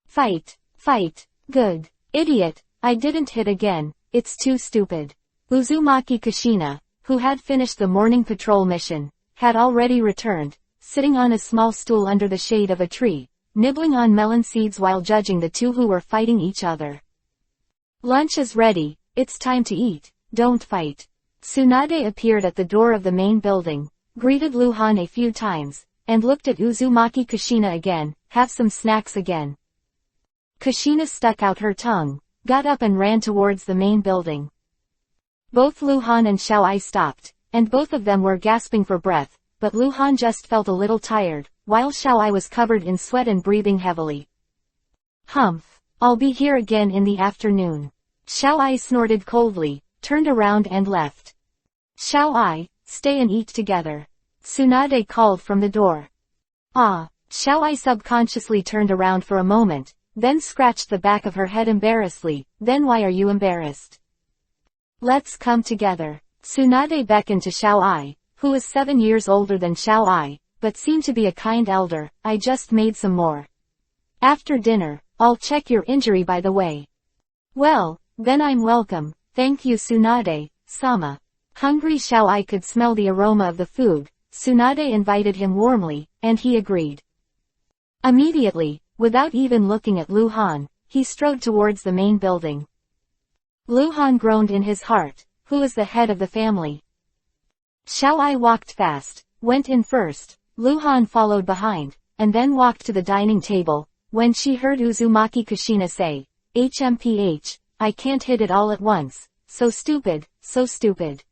Fight, fight, good. Idiot, I didn't hit again, it's too stupid. Uzumaki Kushina, who had finished the morning patrol mission, had already returned, sitting on a small stool under the shade of a tree, nibbling on melon seeds while judging the two who were fighting each other. Lunch is ready, it's time to eat, don't fight. Tsunade appeared at the door of the main building, greeted Luhan a few times, and looked at Uzumaki Kushina again. Have some snacks again. Kushina stuck out her tongue, got up and ran towards the main building. Both Luhan and Xiaoai stopped, and both of them were gasping for breath, but Luhan just felt a little tired, while Xiaoai was covered in sweat and breathing heavily. Humph. I'll be here again in the afternoon. Xiaoai snorted coldly, turned around and left. Xiaoai, stay and eat together. Tsunade called from the door. Ah. Xiaoai subconsciously turned around for a moment, then scratched the back of her head embarrassedly. Then why are you embarrassed? Let's come together. Tsunade beckoned to Xiaoai, who was 7 years older than Xiaoai, but seemed to be a kind elder. I just made some more. After dinner, I'll check your injury by the way. Well, then I'm welcome, thank you Tsunade-sama. Hungry Xiaoai could smell the aroma of the food. Tsunade invited him warmly, and he agreed. Immediately, without even looking at Luhan, he strode towards the main building. Luhan groaned in his heart, who is the head of the family? Xiaoai walked fast, went in first, Luhan followed behind, and then walked to the dining table. When she heard Uzumaki Kushina say, HMPH, I can't hit it all at once, so stupid, so stupid.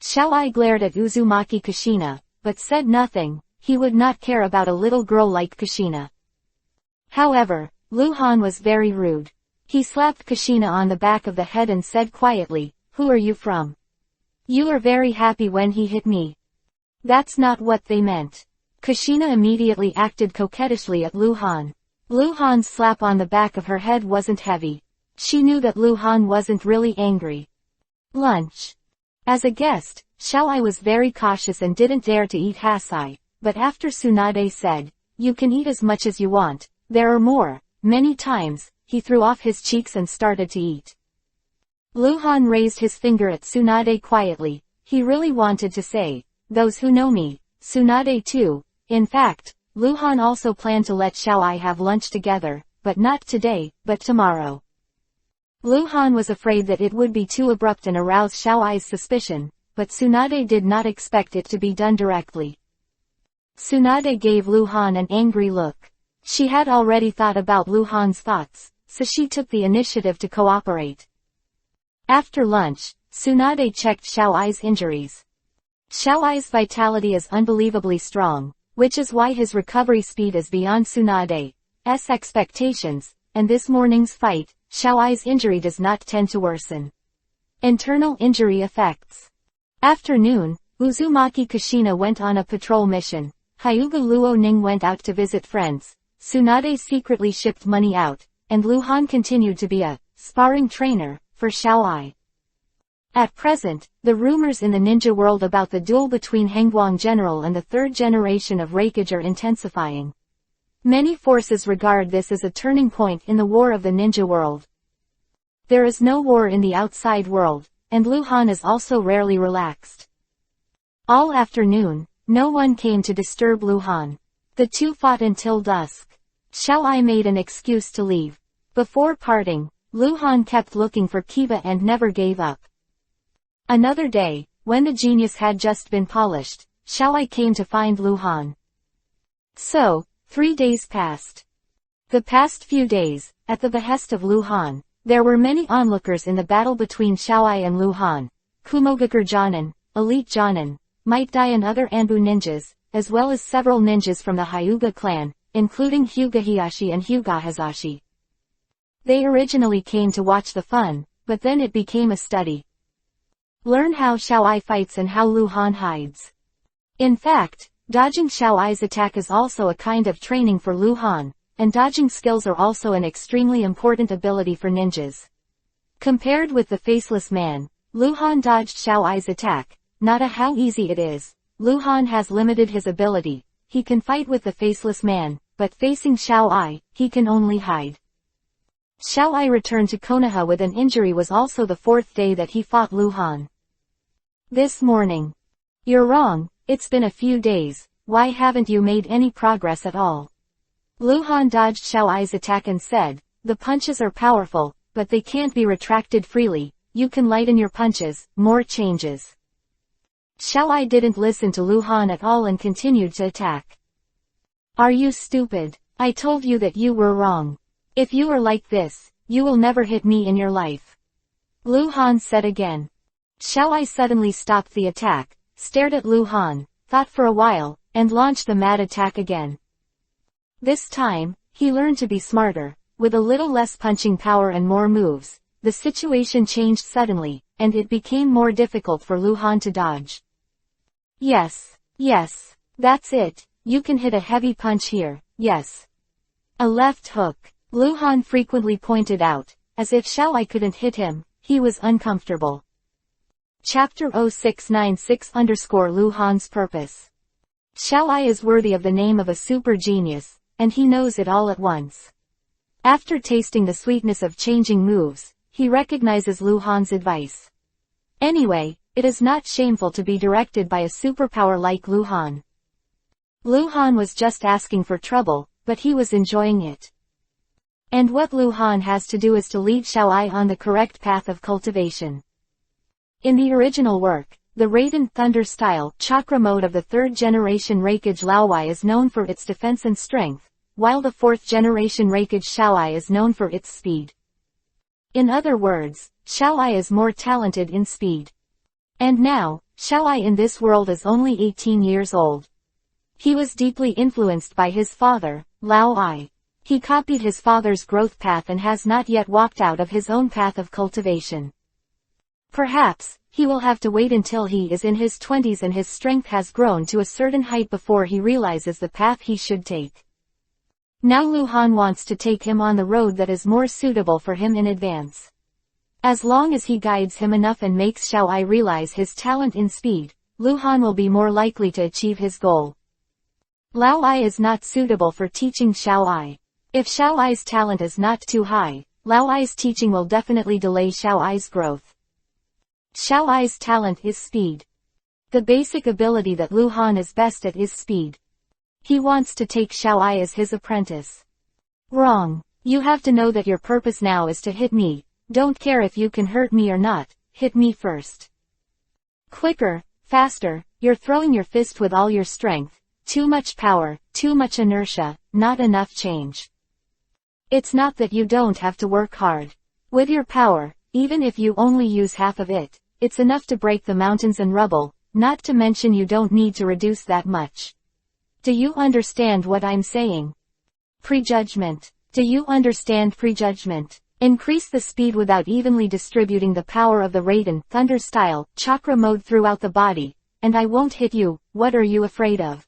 Xiaoai glared at Uzumaki Kushina, but said nothing. He would not care about a little girl like Kushina. However, Luhan was very rude. He slapped Kushina on the back of the head and said quietly, who are you from? You are very happy when he hit me. That's not what they meant. Kushina immediately acted coquettishly at Luhan. Luhan's slap on the back of her head wasn't heavy. She knew that Luhan wasn't really angry. Lunch. As a guest, Xiaoai was very cautious and didn't dare to eat hasai, but after Tsunade said, you can eat as much as you want, there are more, many times, he threw off his cheeks and started to eat. Luhan raised his finger at Tsunade quietly. He really wanted to say, those who know me, Tsunade too. In fact, Luhan also planned to let Xiaoai have lunch together, but not today, but tomorrow. Luhan was afraid that it would be too abrupt and arouse Xiaoai's suspicion, but Tsunade did not expect it to be done directly. Tsunade gave Luhan an angry look. She had already thought about Luhan's thoughts, so she took the initiative to cooperate. After lunch, Tsunade checked Xiaoai's injuries. Xiaoai's vitality is unbelievably strong, which is why his recovery speed is beyond Tsunade's expectations, and this morning's fight, Xiaoai's injury does not tend to worsen. Internal injury effects. Afternoon, Uzumaki Kushina went on a patrol mission. Hyuga Luo Ning went out to visit friends. Tsunade secretly shipped money out, and Luhan continued to be a sparring trainer for Xiaoai. At present, the rumors in the ninja world about the duel between Hengguang General and the third generation of Raikage are intensifying. Many forces regard this as a turning point in the war of the ninja world. There is no war in the outside world, and Luhan is also rarely relaxed. All afternoon, no one came to disturb Luhan. The two fought until dusk. Xiaoai made an excuse to leave. Before parting, Luhan kept looking for Kiba and never gave up. Another day, when the genius had just been polished, Xiaoai came to find Luhan. So, 3 days passed. The past few days, at the behest of Luhan, there were many onlookers in the battle between Xiaoai and Luhan. Kumogakure Jonin, Elite Jonin, Might Dai and other Anbu ninjas, as well as several ninjas from the Hyuga clan, including Hyuga and Hyuga Hazashi. They originally came to watch the fun, but then it became a study. Learn how Xiaoai fights and how Luhan hides. In fact, dodging Xiaoai's attack is also a kind of training for Luhan, and dodging skills are also an extremely important ability for ninjas. Compared with the Faceless Man, Luhan dodged Xiaoai's attack, not a how easy it is. Luhan has limited his ability. He can fight with the Faceless Man, but facing Xiaoai, he can only hide. Xiaoai returned to Konoha with an injury was also the 4th day that he fought Luhan. This morning. You're wrong, it's been a few days, why haven't you made any progress at all? Luhan dodged Xiaoai's attack and said, the punches are powerful, but they can't be retracted freely, you can lighten your punches, more changes. Xiao Ai didn't listen to Lu Han at all and continued to attack. Are you stupid? I told you that you were wrong. If you are like this, you will never hit me in your life. Lu Han said again. Xiao Ai suddenly stopped the attack, stared at Lu Han, thought for a while, and launched the mad attack again. This time, he learned to be smarter. With a little less punching power and more moves, the situation changed suddenly, and it became more difficult for Lu Han to dodge. Yes, that's it, you can hit a heavy punch here, yes. A left hook, Lu Han frequently pointed out, as if Xiao Ai couldn't hit him, he was uncomfortable. Chapter 0696_Lu Han's Purpose. Xiao Ai is worthy of the name of a super genius, and he knows it all at once. After tasting the sweetness of changing moves, he recognizes Lu Han's advice. Anyway, it is not shameful to be directed by a superpower like Lu Han. Lu Han was just asking for trouble, but he was enjoying it. And what Lu Han has to do is to lead Xiao Ai on the correct path of cultivation. In the original work, the Raiden Thunder style chakra mode of the third generation Raikage Lao Ai is known for its defense and strength, while the fourth generation Raikage Xiao Ai is known for its speed. In other words, Xiao Ai is more talented in speed. And now, Xiao Ai in this world is only 18 years old. He was deeply influenced by his father, Lao Ai. He copied his father's growth path and has not yet walked out of his own path of cultivation. Perhaps, he will have to wait until he is in his 20s and his strength has grown to a certain height before he realizes the path he should take. Now Lu Han wants to take him on the road that is more suitable for him in advance. As long as he guides him enough and makes Xiao Ai realize his talent in speed, Lu Han will be more likely to achieve his goal. Lao Ai is not suitable for teaching Xiao Ai. If Xiao Ai's talent is not too high, Lao Ai's teaching will definitely delay Xiao Ai's growth. Xiao Ai's talent is speed. The basic ability that Lu Han is best at is speed. He wants to take Xiao Ai as his apprentice. Wrong. You have to know that your purpose now is to hit me. Don't care if you can hurt me or not, hit me first. Quicker, faster, you're throwing your fist with all your strength. Too much power, too much inertia, not enough change. It's not that you don't have to work hard. With your power, even if you only use half of it, it's enough to break the mountains and rubble, not to mention you don't need to reduce that much. Do you understand what I'm saying? Prejudgment. Do you understand prejudgment? Increase the speed without evenly distributing the power of the Raiden Thunder style chakra mode throughout the body, and I won't hit you. What are you afraid of?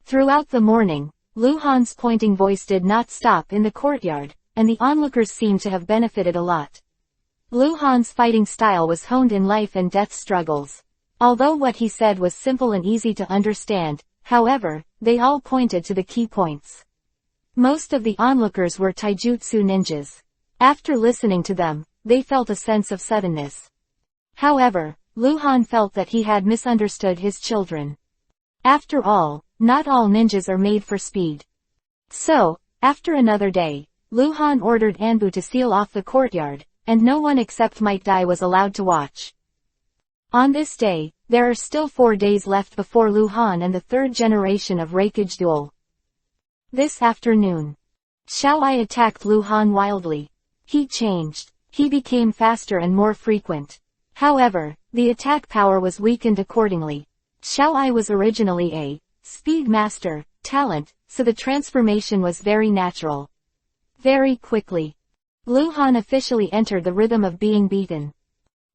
Throughout the morning, Lu Han's pointing voice did not stop in the courtyard, and the onlookers seemed to have benefited a lot. Lu Han's fighting style was honed in life and death struggles. Although what he said was simple and easy to understand, however, they all pointed to the key points. Most of the onlookers were taijutsu ninjas. After listening to them, they felt a sense of suddenness. However, Lu Han felt that he had misunderstood his children. After all, not all ninjas are made for speed. So, after another day, Lu Han ordered Anbu to seal off the courtyard, and no one except Might Dai was allowed to watch. On this day, there are still 4 days left before Lu Han and the third generation of Raikage duel. This afternoon, Xiao Ai attacked Lu Han wildly. He changed. He became faster and more frequent. However, the attack power was weakened accordingly. Xiao Ai was originally a speed master talent, so the transformation was very natural. Very quickly, Lu Han officially entered the rhythm of being beaten.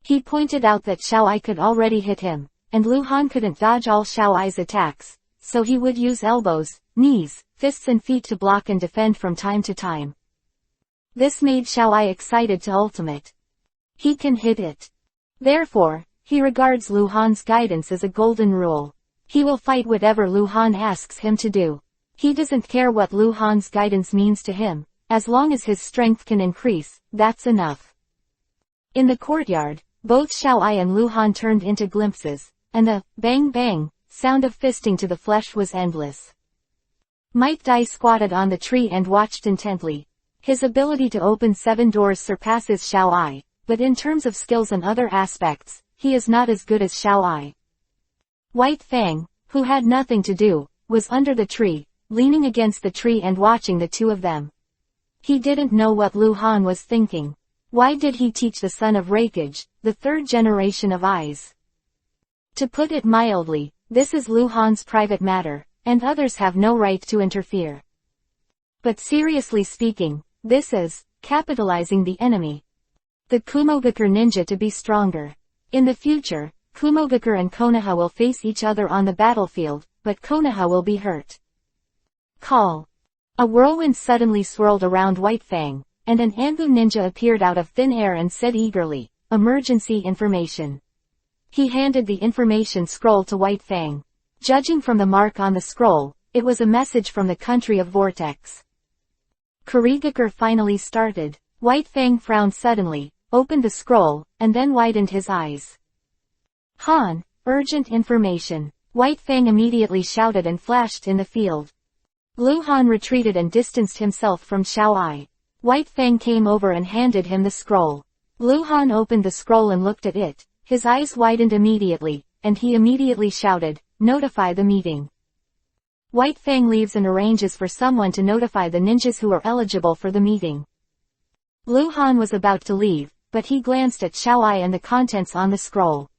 He pointed out that Xiao Ai could already hit him, and Lu Han couldn't dodge all Xiao Ai's attacks, so he would use elbows, knees, fists and feet to block and defend from time to time. This made Xiao Ai excited to ultimate. He can hit it. Therefore, he regards Lu Han's guidance as a golden rule. He will fight whatever Lu Han asks him to do. He doesn't care what Lu Han's guidance means to him, as long as his strength can increase, that's enough. In the courtyard, both Xiao Ai and Lu Han turned into glimpses, and the bang bang sound of fisting to the flesh was endless. Might Dai squatted on the tree and watched intently. His ability to open 7 doors surpasses Xiao Ai, but in terms of skills and other aspects, he is not as good as Xiao Ai. White Fang, who had nothing to do, was under the tree, leaning against the tree and watching the two of them. He didn't know what Lu Han was thinking. Why did he teach the son of Hokage, the third generation of eyes? To put it mildly, this is Lu Han's private matter, and others have no right to interfere. But seriously speaking, this is capitalizing the enemy. The Kumogakure ninja to be stronger. In the future, Kumogakure and Konoha will face each other on the battlefield, but Konoha will be hurt. Call. A whirlwind suddenly swirled around White Fang, and an Anbu ninja appeared out of thin air and said eagerly, "Emergency information." He handed the information scroll to White Fang. Judging from the mark on the scroll, it was a message from the country of Vortex. Kurigakure finally started. White Fang frowned suddenly, opened the scroll, and then widened his eyes. Han, urgent information. White Fang immediately shouted and flashed in the field. Lu Han retreated and distanced himself from Xiao Ai. White Fang came over and handed him the scroll. Lu Han opened the scroll and looked at it. His eyes widened immediately, and he immediately shouted, "Notify the meeting." White Fang leaves and arranges for someone to notify the ninjas who are eligible for the meeting. Lu Han was about to leave, but he glanced at Xiao Ai and the contents on the scroll.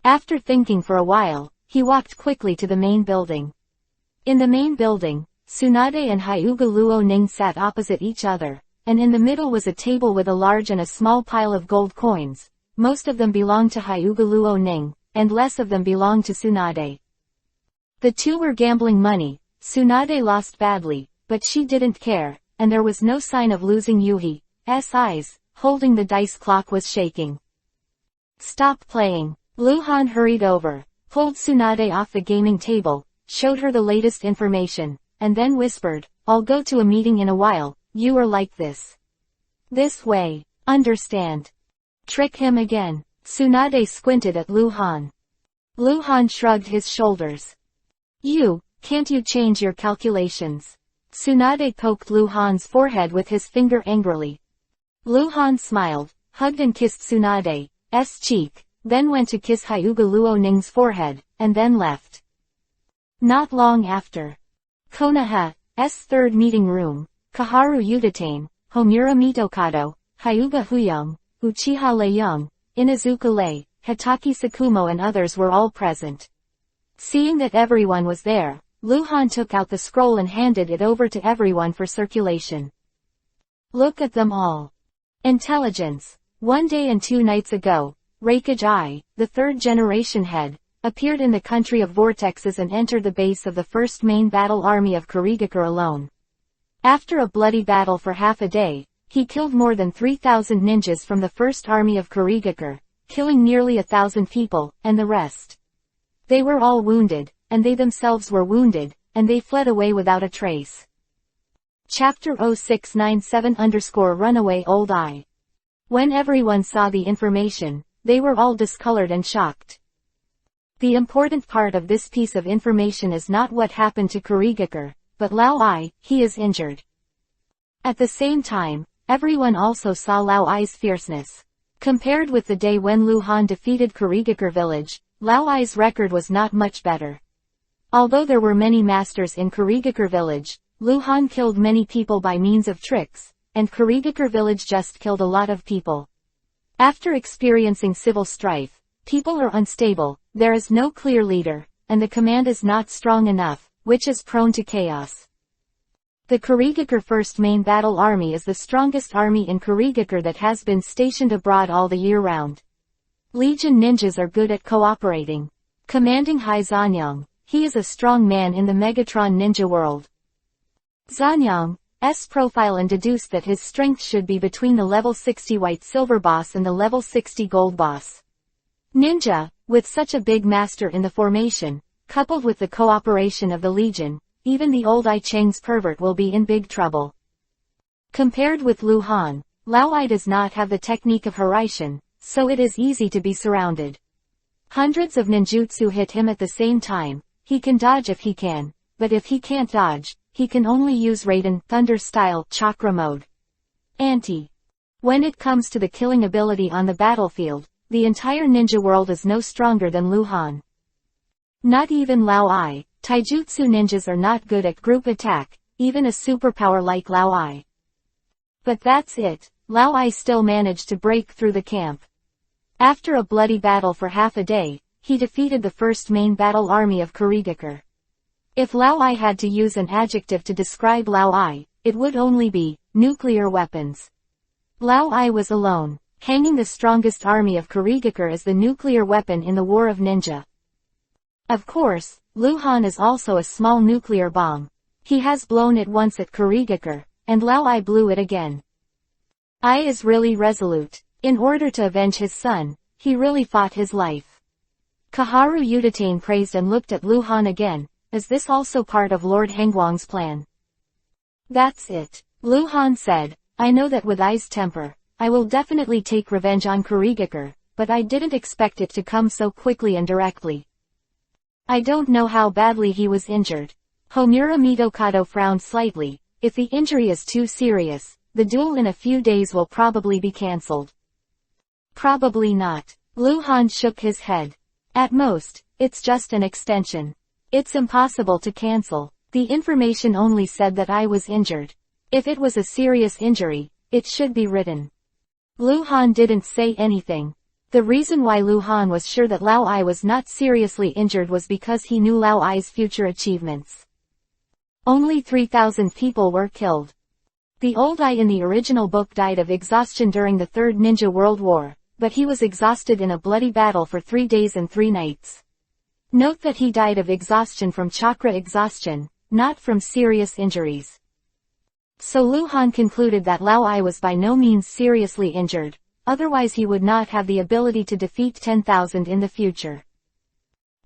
After thinking for a while, he walked quickly to the main building. In the main building, Tsunade and Hyuga Luo Ning sat opposite each other, and in the middle was a table with a large and a small pile of gold coins. Most of them belonged to Hyuga Luo Ning, and less of them belonged to Tsunade. The two were gambling money. Tsunade lost badly, but she didn't care, and there was no sign of losing. Yuhi's eyes, holding the dice clock, was shaking. "Stop playing." Lu Han hurried over, pulled Tsunade off the gaming table, showed her the latest information, and then whispered, "I'll go to a meeting in a while, you are like this. This way. Understand?" Trick him again. Tsunade squinted at Lu Han. Lu Han shrugged his shoulders. Can't you change your calculations?" Tsunade poked Lu Han's forehead with his finger angrily. Lu Han smiled, hugged and kissed Tsunade's cheek, then went to kiss Hyuga Luo Ning's forehead, and then left. Not long after. Konoha's third meeting room. Kaharu Udatane, Homura Mitokado, Hyuga Huyung, Uchiha Leung, Inazuka Lei, Hitaki Sakumo and others were all present. Seeing that everyone was there, Lu Han took out the scroll and handed it over to everyone for circulation. Look at them all. Intelligence. 1 day and 2 nights ago, Hokage, the third generation head, appeared in the country of vortexes and entered the base of the first main battle army of Kurigakure alone. After a bloody battle for half a day, he killed more than 3,000 ninjas from the first army of Kurigakure, killing nearly 1,000 people, and the rest. They were all wounded, and they themselves were wounded, and they fled away without a trace. Chapter 0697_Runaway Old Eye. When everyone saw the information, they were all discolored and shocked. The important part of this piece of information is not what happened to Kurigakure, but Lao Ai, he is injured. At the same time, everyone also saw Lao Ai's fierceness. Compared with the day when Lu Han defeated Kurigakure village, Lao Ai's record was not much better. Although there were many masters in Kurigakure village, Lu Han killed many people by means of tricks, and Kurigakure village just killed a lot of people. After experiencing civil strife, people are unstable, there is no clear leader, and the command is not strong enough, which is prone to chaos. The Kurigakure First Main Battle Army is the strongest army in Kurigakure that has been stationed abroad all the year round. Legion ninjas are good at cooperating. Commanding Hai Zanyang, he is a strong man in the Megatron ninja world. Zanyang's profile and deduced that his strength should be between the level 60 white silver boss and the level 60 gold boss. Ninja, with such a big master in the formation, coupled with the cooperation of the Legion, even the old I Chang's pervert will be in big trouble. Compared with Lu Han, Lao Ai does not have the technique of Hiraishin, so it is easy to be surrounded. Hundreds of ninjutsu hit him at the same time. He can dodge if he can, but if he can't dodge, he can only use Raiden Thunder style chakra mode. When it comes to the killing ability on the battlefield, the entire ninja world is no stronger than Lu Han. Not even Lao Ai. Taijutsu ninjas are not good at group attack, even a superpower like Lao Ai. But that's it, Lao Ai still managed to break through the camp. After a bloody battle for half a day, he defeated the first main battle army of Kurigakure. If Lao Ai had to use an adjective to describe Lao Ai, it would only be nuclear weapons. Lao Ai was alone, hanging the strongest army of Kurigakure as the nuclear weapon in the War of Ninja. Of course, Lu Han is also a small nuclear bomb. He has blown it once at Kurigakure, and Lao Ai blew it again. Ai is really resolute. In order to avenge his son, he really fought his life. Kaharu Udatane praised and looked at Lu Han again. Is this also part of Lord Hangguang's plan? That's it, Lu Han said. I know that with Ai's temper, I will definitely take revenge on Kurigakure, but I didn't expect it to come so quickly and directly. I don't know how badly he was injured. Homura Mitokado frowned slightly. If the injury is too serious, the duel in a few days will probably be cancelled. Probably not. Lu Han shook his head. At most, it's just an extension. It's impossible to cancel. The information only said that I was injured. If it was a serious injury, it should be written. Lu Han didn't say anything. The reason why Lu Han was sure that Lao Ai was not seriously injured was because he knew Lao Ai's future achievements. Only 3,000 people were killed. The old Ai in the original book died of exhaustion during the Third Ninja World War, but he was exhausted in a bloody battle for 3 days and 3 nights. Note that he died of exhaustion from chakra exhaustion, not from serious injuries. So Lu Han concluded that Lao Ai was by no means seriously injured, otherwise he would not have the ability to defeat 10,000 in the future.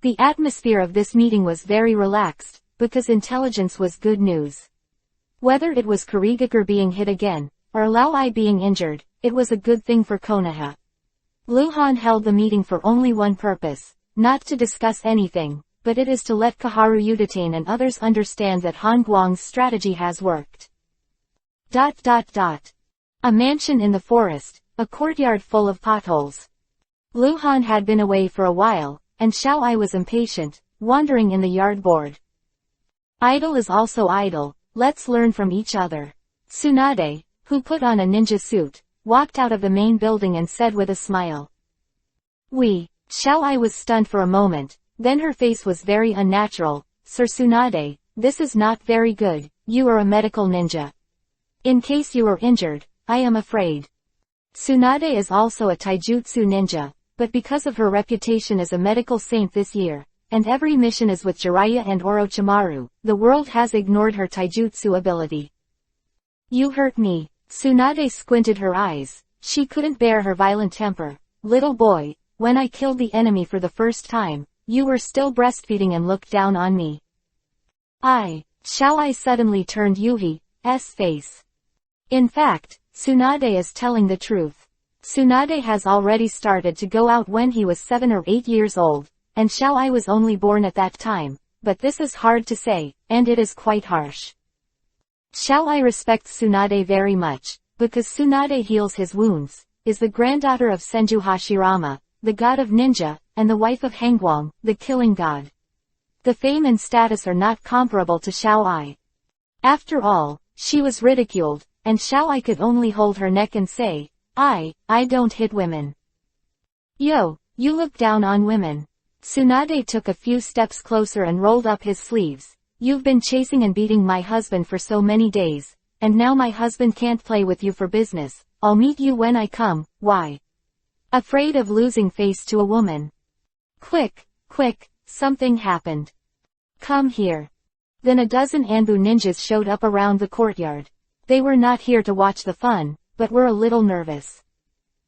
The atmosphere of this meeting was very relaxed, because intelligence was good news. Whether it was Kurigakure being hit again, or Lao Ai being injured, it was a good thing for Konoha. Lu Han held the meeting for only one purpose, not to discuss anything, but it is to let Kaharu Udatane and others understand that Hangguang's strategy has worked. A mansion in the forest, a courtyard full of potholes. Lu Han had been away for a while, and Xiao Ai was impatient, wandering in the yard bored. Idle is also idle, let's learn from each other. Tsunade, who put on a ninja suit, walked out of the main building and said with a smile. Xiao Ai was stunned for a moment, then her face was very unnatural. Sir Tsunade, this is not very good, you are a medical ninja. In case you are injured, I am afraid. Tsunade is also a taijutsu ninja, but because of her reputation as a medical saint this year, and every mission is with Jiraiya and Orochimaru, the world has ignored her taijutsu ability. You hurt me. Tsunade squinted her eyes. She couldn't bear her violent temper. Little boy, when I killed the enemy for the first time, you were still breastfeeding and looked down on me. Xiao Ai suddenly turned Yuhi's face. In fact, Tsunade is telling the truth. Tsunade has already started to go out when he was 7 or 8 years old, and Xiao Ai was only born at that time, but this is hard to say, and it is quite harsh. Xiao Ai respects Tsunade very much, because Tsunade heals his wounds, is the granddaughter of Senju Hashirama, the god of ninja, and the wife of Hangguang, the killing god. The fame and status are not comparable to Xiao Ai. After all, she was ridiculed, and Xiao Ai could only hold her neck and say, I don't hit women. Yo, you look down on women. Tsunade took a few steps closer and rolled up his sleeves. You've been chasing and beating my husband for so many days, and now my husband can't play with you for business. I'll meet you when I come. Why? Afraid of losing face to a woman. Quick, something happened. Come here. Then a dozen Anbu ninjas showed up around the courtyard. They were not here to watch the fun, but were a little nervous.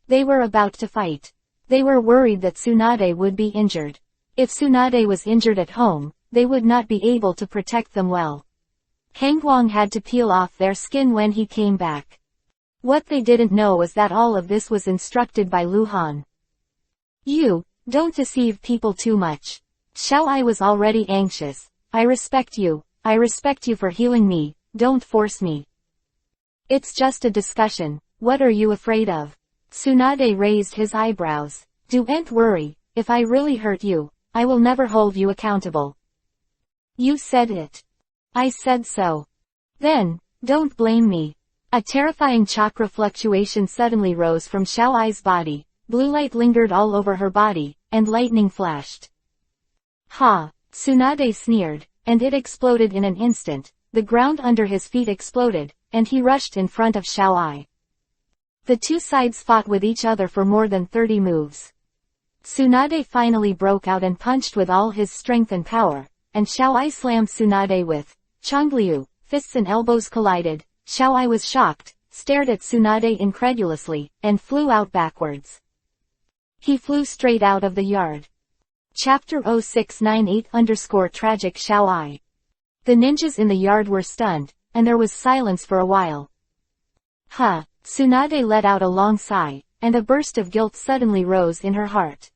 They were about to fight. They were worried that Tsunade would be injured. If Tsunade was injured at home, they would not be able to protect them well. Hangguang had to peel off their skin when he came back. What they didn't know was that all of this was instructed by Lu Han. You, don't deceive people too much. Xiao Ai was already anxious. I respect you for healing me, don't force me. It's just a discussion. What are you afraid of? Tsunade raised his eyebrows. Don't worry, if I really hurt you, I will never hold you accountable. You said it. I said so. Then, don't blame me. A terrifying chakra fluctuation suddenly rose from Xiao-Ai's body, blue light lingered all over her body, and lightning flashed. Ha! Tsunade sneered, and it exploded in an instant, the ground under his feet exploded, and he rushed in front of Xiao-Ai. The two sides fought with each other for more than 30 moves. Tsunade finally broke out and punched with all his strength and power, and Xiao-Ai slammed Tsunade with Chongliu. Fists and elbows collided. Xiao-Ai was shocked, stared at Tsunade incredulously, and flew out backwards. He flew straight out of the yard. Chapter 0698_Tragic Xiao-Ai. The ninjas in the yard were stunned, and there was silence for a while. Huh! Tsunade let out a long sigh, and a burst of guilt suddenly rose in her heart.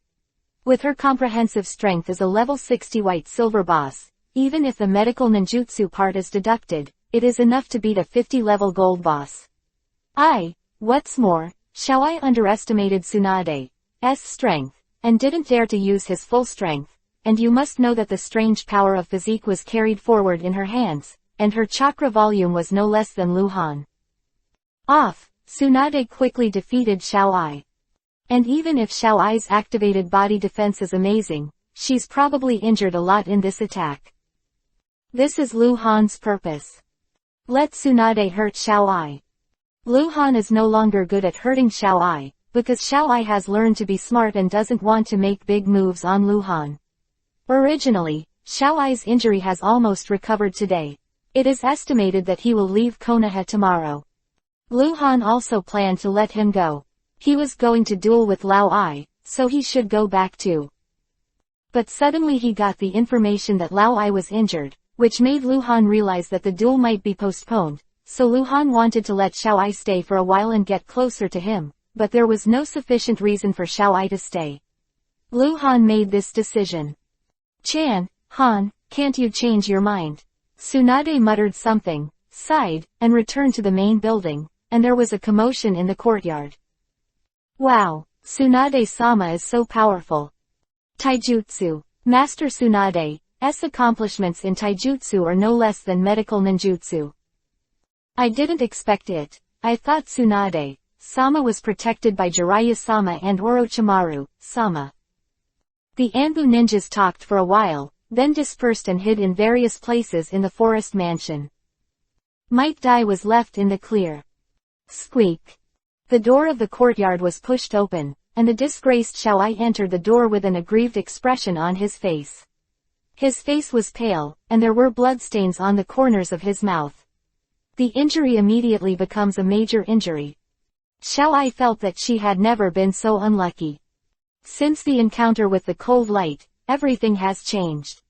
With her comprehensive strength as a level 60 white silver boss, even if the medical ninjutsu part is deducted, it is enough to beat a 50-level gold boss. What's more, Xiao-Ai underestimated Tsunade's strength, and didn't dare to use his full strength, and you must know that the strange power of physique was carried forward in her hands, and her chakra volume was no less than Luhan. Tsunade quickly defeated Xiao-Ai. And even if Xiao-Ai's activated body defense is amazing, she's probably injured a lot in this attack. This is Luhan's purpose. Let Tsunade hurt Xiao-Ai. Luhan is no longer good at hurting Xiao-Ai, because Xiao-Ai has learned to be smart and doesn't want to make big moves on Luhan. Originally, Xiao-Ai's injury has almost recovered today. It is estimated that he will leave Konoha tomorrow. Luhan also planned to let him go. He was going to duel with Lao-Ai, so he should go back too. But suddenly he got the information that Lao-Ai was injured, which made Luhan realize that the duel might be postponed, so Luhan wanted to let Xiao-Ai stay for a while and get closer to him, but there was no sufficient reason for Xiao-Ai to stay. Luhan made this decision. Han, can't you change your mind? Tsunade muttered something, sighed, and returned to the main building, and there was a commotion in the courtyard. Wow, Tsunade-sama is so powerful. Taijutsu. Master Tsunade's accomplishments in taijutsu are no less than medical ninjutsu. I didn't expect it. I thought Tsunade-sama was protected by Jiraiya-sama and Orochimaru-sama. The Anbu ninjas talked for a while, then dispersed and hid in various places in the forest mansion. Might Dai was left in the clear. Squeak. The door of the courtyard was pushed open, and the disgraced Xiao-Ai entered the door with an aggrieved expression on his face. His face was pale, and there were bloodstains on the corners of his mouth. The injury immediately becomes a major injury. Xiao-Ai felt that she had never been so unlucky. Since the encounter with the cold light, everything has changed.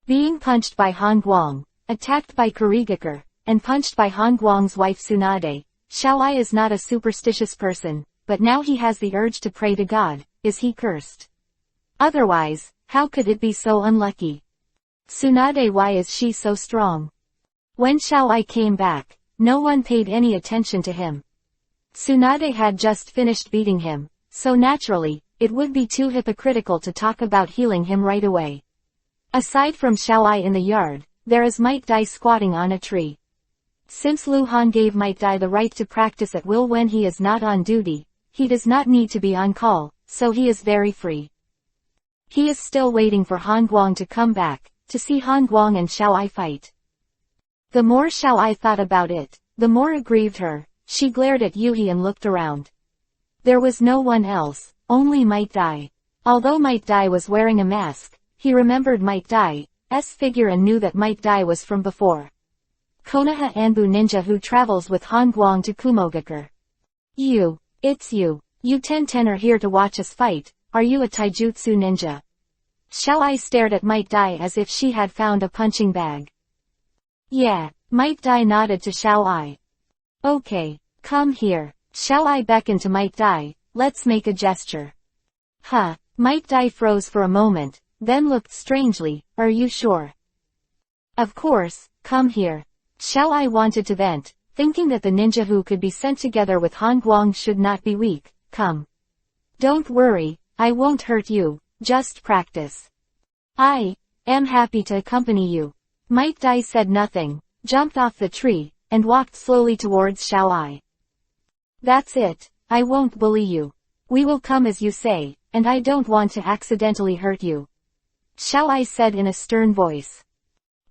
Being punched by Han Guang, attacked by Kurigakure, and punched by Han Guang's wife Tsunade, Xiao-Ai is not a superstitious person, but now he has the urge to pray to God. Is he cursed? Otherwise, how could it be so unlucky? Tsunade, why is she so strong? When Xiao-Ai came back, no one paid any attention to him. Tsunade had just finished beating him, so naturally, it would be too hypocritical to talk about healing him right away. Aside from Xiao-Ai in the yard, there is Might Dai squatting on a tree. Since Luhan gave Might Dai the right to practice at will when he is not on duty, he does not need to be on call, so he is very free. He is still waiting for Han Guang to come back, to see Han Guang and Xiao-Ai fight. The more Xiao-Ai thought about it, the more it grieved her. She glared at Yuhi and looked around. There was no one else, only Might Dai. Although Might Dai was wearing a mask, he remembered Might Dai's figure and knew that Might Dai was from before. Konoha Anbu ninja who travels with Han Guang to Kumogakure. It's you. You Ten are here to watch us fight. Are you a taijutsu ninja? Xiao-Ai stared at Might Dai as if she had found a punching bag. Yeah, Might Dai nodded to Xiao-Ai. Okay, come here. Xiao-Ai beckoned to Might Dai, let's make a gesture. Might Dai froze for a moment, then looked strangely, are you sure? Of course, come here. Xiao-Ai wanted to vent, thinking that the ninja who could be sent together with Han Guang should not be weak. Come. Don't worry, I won't hurt you, just practice. I am happy to accompany you. Might Dai said nothing, jumped off the tree, and walked slowly towards Xiao Ai. That's it, I won't bully you. We will come as you say, and I don't want to accidentally hurt you. Xiao Ai said in a stern voice.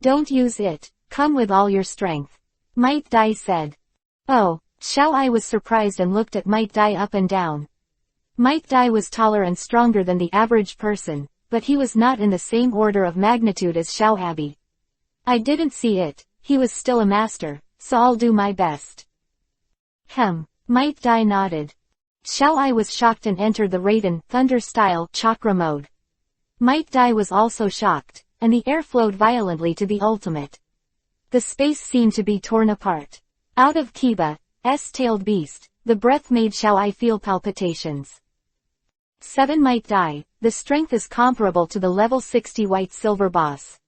Don't use it, come with all your strength. Might Dai said. Oh, Xiao Ai was surprised and looked at Might Dai up and down. Might Dai was taller and stronger than the average person, but he was not in the same order of magnitude as Xiao Abi. I didn't see it, he was still a master, so I'll do my best. Might Dai nodded. Xiao Ai was shocked and entered the Raiden Thunder-style chakra mode. Might Dai was also shocked, and the air flowed violently to the ultimate. The space seemed to be torn apart. Out of Kiba's tailed beast, the breath made Xiao Ai feel palpitations. 7 Might Dai, the strength is comparable to the level 60 white silver boss.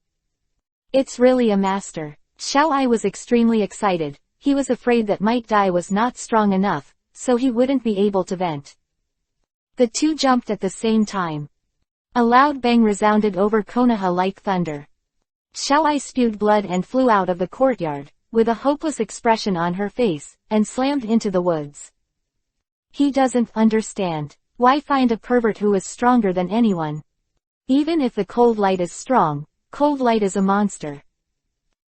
It's really a master. Xiao Ai was extremely excited. He was afraid that Might Dai was not strong enough, so he wouldn't be able to vent. The two jumped at the same time. A loud bang resounded over Konoha like thunder. Xiao Ai spewed blood and flew out of the courtyard, with a hopeless expression on her face, and slammed into the woods. He doesn't understand. Why find a pervert who is stronger than anyone? Even if the cold light is strong, cold light is a monster.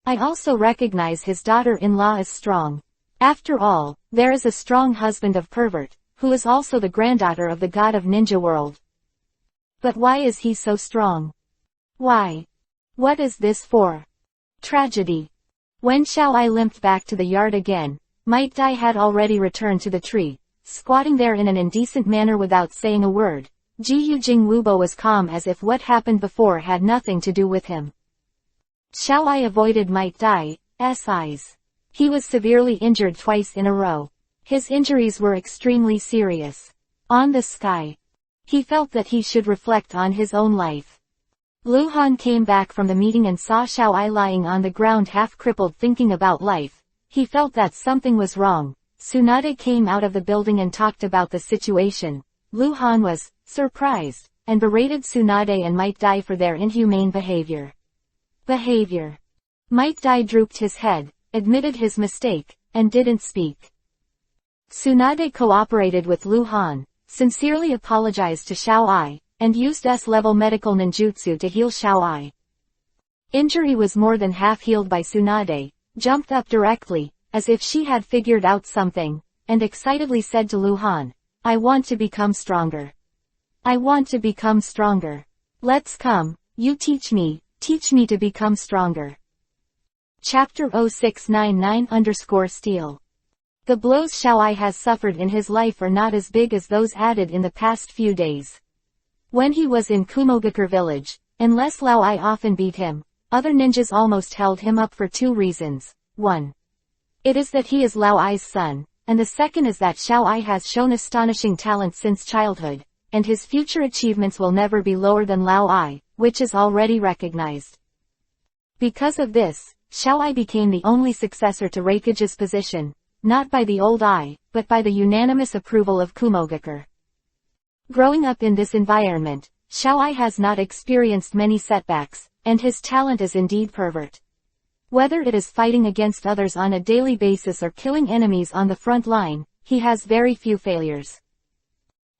I also recognize his daughter-in-law as strong. After all, there is a strong husband of pervert, who is also the granddaughter of the god of ninja world. But why is he so strong? Why? What is this for? Tragedy. When Xiao Ai limped back to the yard again, Might Dai had already returned to the tree, squatting there in an indecent manner without saying a word. Ji Yujing Wubo was calm as if what happened before had nothing to do with him. Xiao Ai avoided Might Dai's eyes. He was severely injured twice in a row. His injuries were extremely serious. On the sky. He felt that he should reflect on his own life. Lu Han came back from the meeting and saw Xiao Ai lying on the ground half-crippled thinking about life. He felt that something was wrong. Tsunade came out of the building and talked about the situation. Lu Han was surprised, and berated Tsunade and Might Dai for their inhumane behavior. Might Dai drooped his head, admitted his mistake, and didn't speak. Tsunade cooperated with Lu Han, sincerely apologized to Xiao Ai, and used S-level medical ninjutsu to heal Xiao Ai. Injury was more than half healed by Tsunade, jumped up directly, as if she had figured out something, and excitedly said to Lu Han, I want to become stronger. I want to become stronger. Let's come, you teach me to become stronger. Chapter 0699_Steel. The blows Xiao Ai has suffered in his life are not as big as those added in the past few days. When he was in Kumogakure village, unless Lao Ai often beat him, other ninjas almost held him up for 2 reasons. 1. It is that he is Lao Ai's son, and the second is that Xiao Ai has shown astonishing talent since childhood, and his future achievements will never be lower than Lao Ai, which is already recognized. Because of this, Xiao Ai became the only successor to Raikage's position, not by the old Ai, but by the unanimous approval of Kumogakure. Growing up in this environment, Xiao Ai has not experienced many setbacks, and his talent is indeed pervert. Whether it is fighting against others on a daily basis or killing enemies on the front line, he has very few failures.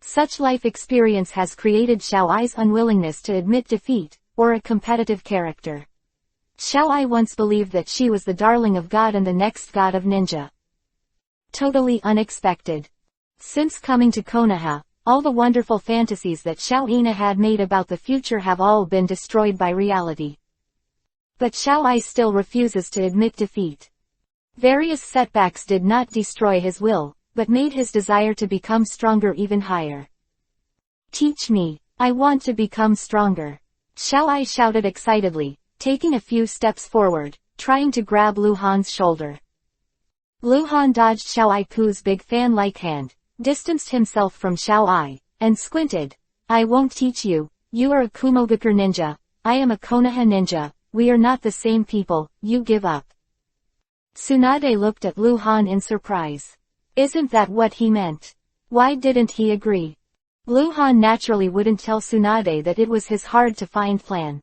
Such life experience has created Xiao Ai's unwillingness to admit defeat, or a competitive character. Xiao Ai once believed that she was the darling of God and the next god of ninja. Totally unexpected. Since coming to Konoha, all the wonderful fantasies that Xiao Ina had made about the future have all been destroyed by reality. But Xiao Ai still refuses to admit defeat. Various setbacks did not destroy his will, but made his desire to become stronger even higher. Teach me, I want to become stronger. Xiao Ai shouted excitedly, taking a few steps forward, trying to grab Lu Han's shoulder. Lu Han dodged Xiao Ai Pu's big fan-like hand, distanced himself from Xiao Ai, and squinted. I won't teach you, you are a Kumogakure ninja, I am a Konoha ninja, we are not the same people, you give up. Tsunade looked at Lu Han in surprise. Isn't that what he meant? Why didn't he agree? Lu Han naturally wouldn't tell Tsunade that it was his hard-to-find plan.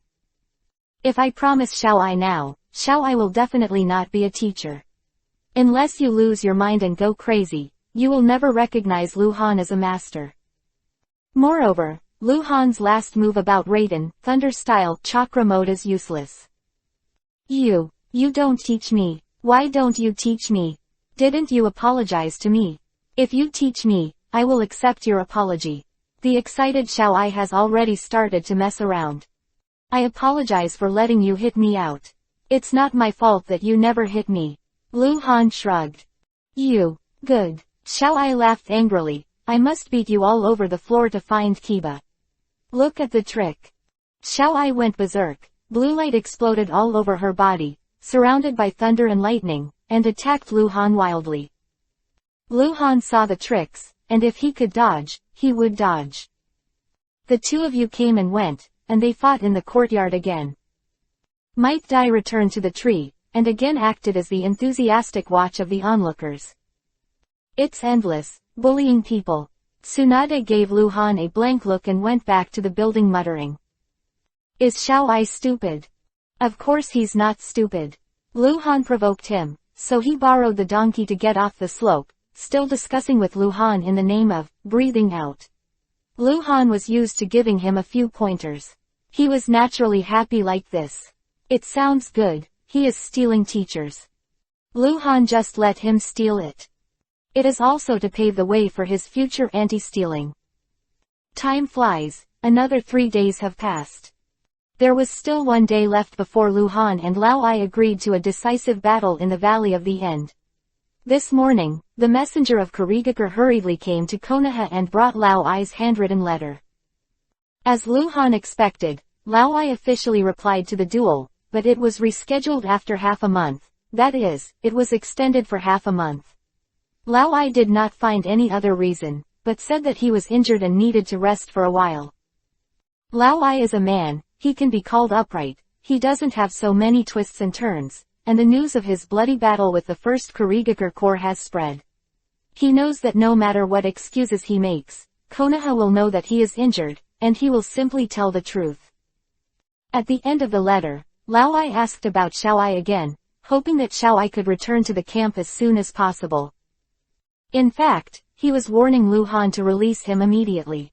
If I promise Xiao Ai now, Xiao Ai will definitely not be a teacher. Unless you lose your mind and go crazy, you will never recognize Lu Han as a master. Moreover, Lu Han's last move about Raiden, Thunder-style chakra mode is useless. You don't teach me. Why don't you teach me? Didn't you apologize to me? If you teach me, I will accept your apology. The excited Xiao Ai has already started to mess around. I apologize for letting you hit me out. It's not my fault that you never hit me. Lu Han shrugged. Good. Xiao Ai laughed angrily. I must beat you all over the floor to find Kiba. Look at the trick. Xiao Ai went berserk. Blue light exploded all over her body, surrounded by thunder and lightning, and attacked Lu Han wildly. Lu Han saw the tricks, and if he could dodge, he would dodge. The two of you came and went, and they fought in the courtyard again. Might Dai returned to the tree, and again acted as the enthusiastic watch of the onlookers. It's endless, bullying people. Tsunade gave Lu Han a blank look and went back to the building muttering. Is Xiao Ai stupid? Of course he's not stupid. Lu Han provoked him, so he borrowed the donkey to get off the slope, still discussing with Lu Han in the name of breathing out. Lu Han was used to giving him a few pointers. He was naturally happy like this. It sounds good, he is stealing teachers. Lu Han just let him steal it. It is also to pave the way for his future anti-stealing. Time flies, another 3 days have passed. There was still 1 day left before Lu Han and Lao Ai agreed to a decisive battle in the Valley of the End. This morning, the messenger of Kurigakure hurriedly came to Konoha and brought Lao Ai's handwritten letter. As Lu Han expected, Lao Ai officially replied to the duel, but it was rescheduled after half a month, that is, it was extended for half a month. Lao Ai did not find any other reason, but said that he was injured and needed to rest for a while. Lao Ai is a man, he can be called upright, he doesn't have so many twists and turns, and the news of his bloody battle with the first Kurigakure Corps has spread. He knows that no matter what excuses he makes, Konoha will know that he is injured, and he will simply tell the truth. At the end of the letter, Lao Ai asked about Xiao Ai again, hoping that Xiao Ai could return to the camp as soon as possible. In fact, he was warning Lu Han to release him immediately.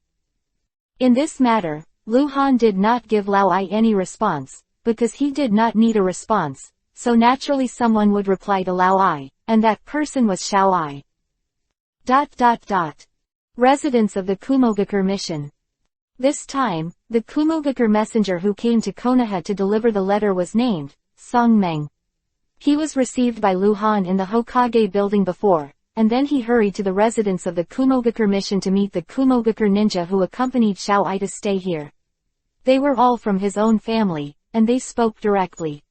In this matter, Lu Han did not give Lao Ai any response, because he did not need a response, so naturally someone would reply to Lao Ai, and that person was Xiao Ai. Residents of the Kumogakure mission. This time, the Kumogakure messenger who came to Konoha to deliver the letter was named Song Meng. He was received by Lu Han in the Hokage building before, and then he hurried to the residence of the Kumogakure mission to meet the Kumogakure ninja who accompanied Xiao Ai to stay here. They were all from his own family, and they spoke directly.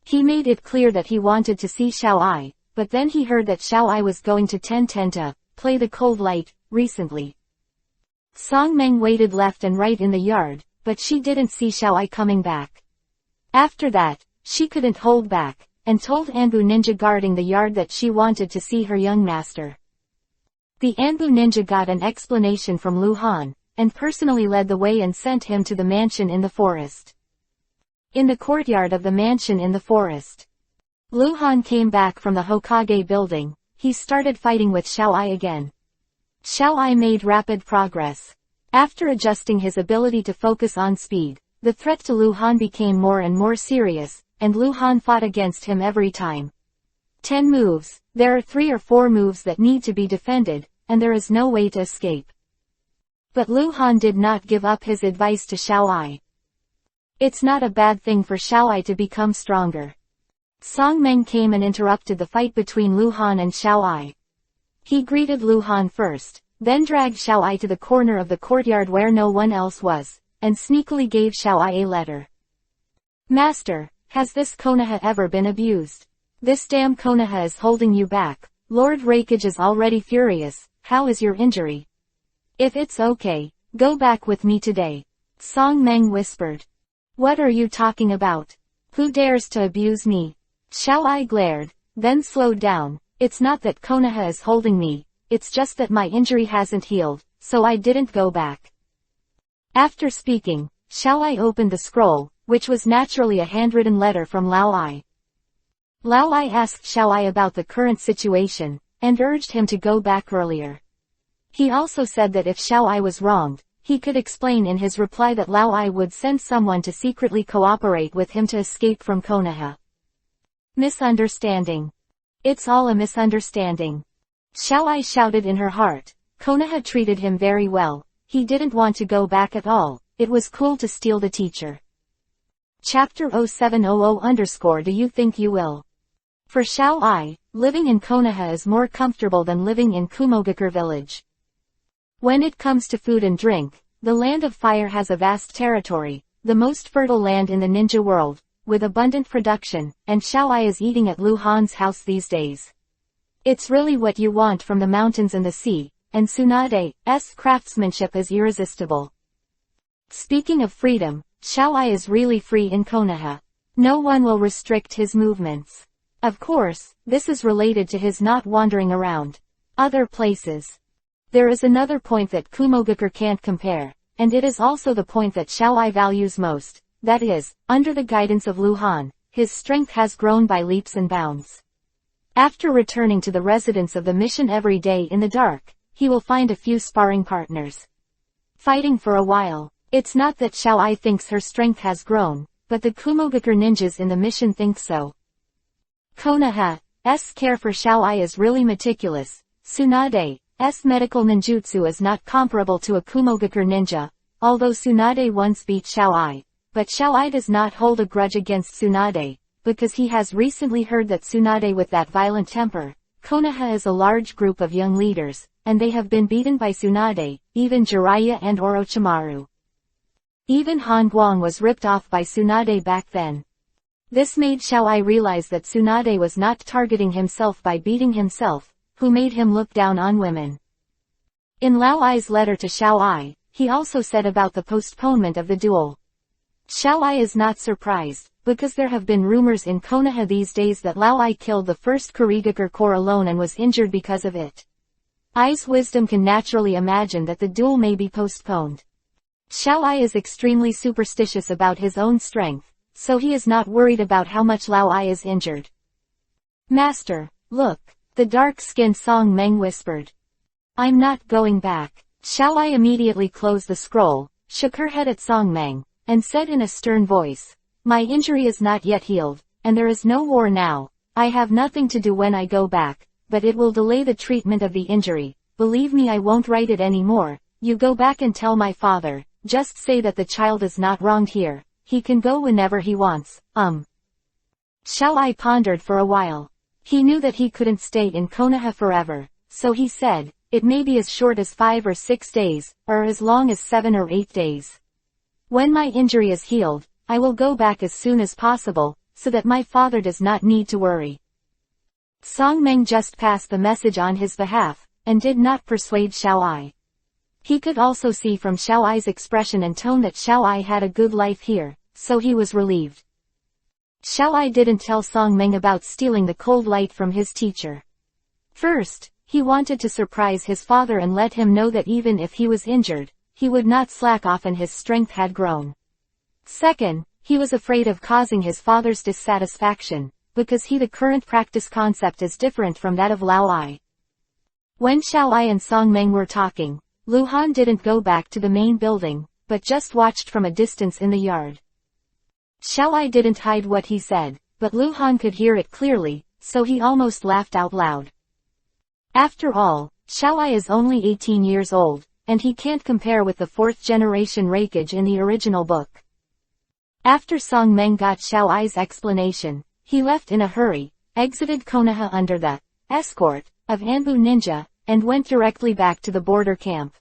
He made it clear that he wanted to see Xiao Ai, but then he heard that Xiao Ai was going to Tenten to play the cold light recently. Song Meng waited left and right in the yard, but she didn't see Xiao Ai coming back. After that, she couldn't hold back, and told Anbu ninja guarding the yard that she wanted to see her young master. The Anbu ninja got an explanation from Lu Han, and personally led the way and sent him to the mansion in the forest. In the courtyard of the mansion in the forest, Lu Han came back from the Hokage building. He started fighting with Xiao Ai again. Xiao Ai made rapid progress. After adjusting his ability to focus on speed, the threat to Lu Han became more and more serious, and Lu Han fought against him every time. 10 moves, there are 3 or 4 moves that need to be defended, and there is no way to escape. But Lu Han did not give up his advice to Xiao Ai. It's not a bad thing for Xiao Ai to become stronger. Song Meng came and interrupted the fight between Lu Han and Xiao Ai. He greeted Lu Han first, then dragged Xiao Ai to the corner of the courtyard where no one else was, and sneakily gave Xiao Ai a letter. Master, has this Konoha ever been abused? This damn Konoha is holding you back. Lord Rakage is already furious. How is your injury? If it's okay, go back with me today. Song Meng whispered. What are you talking about? Who dares to abuse me? Xiao Ai glared. then slowed down. It's not that Konoha is holding me, it's just that my injury hasn't healed, so I didn't go back. After speaking, Xiao Ai opened the scroll, which was naturally a handwritten letter from Lao Ai. Lao Ai asked Xiao Ai about the current situation, and urged him to go back earlier. He also said that if Xiao Ai was wronged, he could explain in his reply that Lao Ai would send someone to secretly cooperate with him to escape from Konoha. Misunderstanding. It's all a misunderstanding. Xiao Ai shouted in her heart. Konoha treated him very well. He didn't want to go back at all. It was cool to steal the teacher. Chapter 0700 Do you think you will? For Xiao Ai, living in Konoha is more comfortable than living in Kumogakure village. When it comes to food and drink, the Land of Fire has a vast territory, the most fertile land in the ninja world, with abundant production, and Xiao Ai is eating at Lu Han's house these days. It's really what you want from the mountains and the sea, and Tsunade's craftsmanship is irresistible. Speaking of freedom, Xiao Ai is really free in Konoha. No one will restrict his movements. Of course, this is related to his not wandering around other places. There is another point that Kumogakure can't compare, and it is also the point that Xiao Ai values most, that is, under the guidance of Lu Han, his strength has grown by leaps and bounds. After returning to the residence of the mission every day in the dark, he will find a few sparring partners. Fighting for a while. It's not that Xiao Ai thinks her strength has grown, but the Kumogakure ninjas in the mission think so. Konoha's care for Xiao Ai is really meticulous. Tsunade's medical ninjutsu is not comparable to a Kumogakure ninja, although Tsunade once beat Xiao Ai. But Xiao Ai does not hold a grudge against Tsunade, because he has recently heard that Tsunade with that violent temper. Konoha is a large group of young leaders, and they have been beaten by Tsunade, even Jiraiya and Orochimaru. Even Han Guang was ripped off by Tsunade back then. This made Xiao Ai realize that Tsunade was not targeting himself by beating himself, who made him look down on women. In Lao Ai's letter to Xiao Ai, he also said about the postponement of the duel. Xiao Ai is not surprised, because there have been rumors in Konoha these days that Lao Ai killed the first Kurigakure Corps alone and was injured because of it. Ai's wisdom can naturally imagine that the duel may be postponed. Xiao Ai is extremely superstitious about his own strength, so he is not worried about how much Lao Ai is injured. Master, look, the dark-skinned Song Meng whispered. I'm not going back. Xiao Ai immediately closed the scroll, shook her head at Song Meng, and said in a stern voice, my injury is not yet healed, and there is no war now. I have nothing to do when I go back, but it will delay the treatment of the injury. Believe me, I won't write it anymore. You go back and tell my father. Just say that the child is not wronged here. He can go whenever he wants. Xiao Ai pondered for a while. He knew that he couldn't stay in Konoha forever, so he said, it may be as short as 5 or 6 days, or as long as 7 or 8 days. When my injury is healed, I will go back as soon as possible, so that my father does not need to worry. Song Meng just passed the message on his behalf, and did not persuade Xiao Ai. He could also see from Xiao Ai's expression and tone that Xiao Ai had a good life here, so he was relieved. Xiao Ai didn't tell Song Meng about stealing the cold light from his teacher. First, he wanted to surprise his father and let him know that even if he was injured, he would not slack off and his strength had grown. Second, he was afraid of causing his father's dissatisfaction, because the current practice concept is different from that of Lao Ai. When Xiao Ai and Song Meng were talking, Lu Han didn't go back to the main building, but just watched from a distance in the yard. Xiao Ai didn't hide what he said, but Lu Han could hear it clearly, so he almost laughed out loud. After all, Xiao Ai is only 18 years old, and he can't compare with the 4th-generation Hokage in the original book. After Song Meng got Xiao Ai's explanation, he left in a hurry, exited Konoha under the escort of Anbu Ninja, and went directly back to the border camp.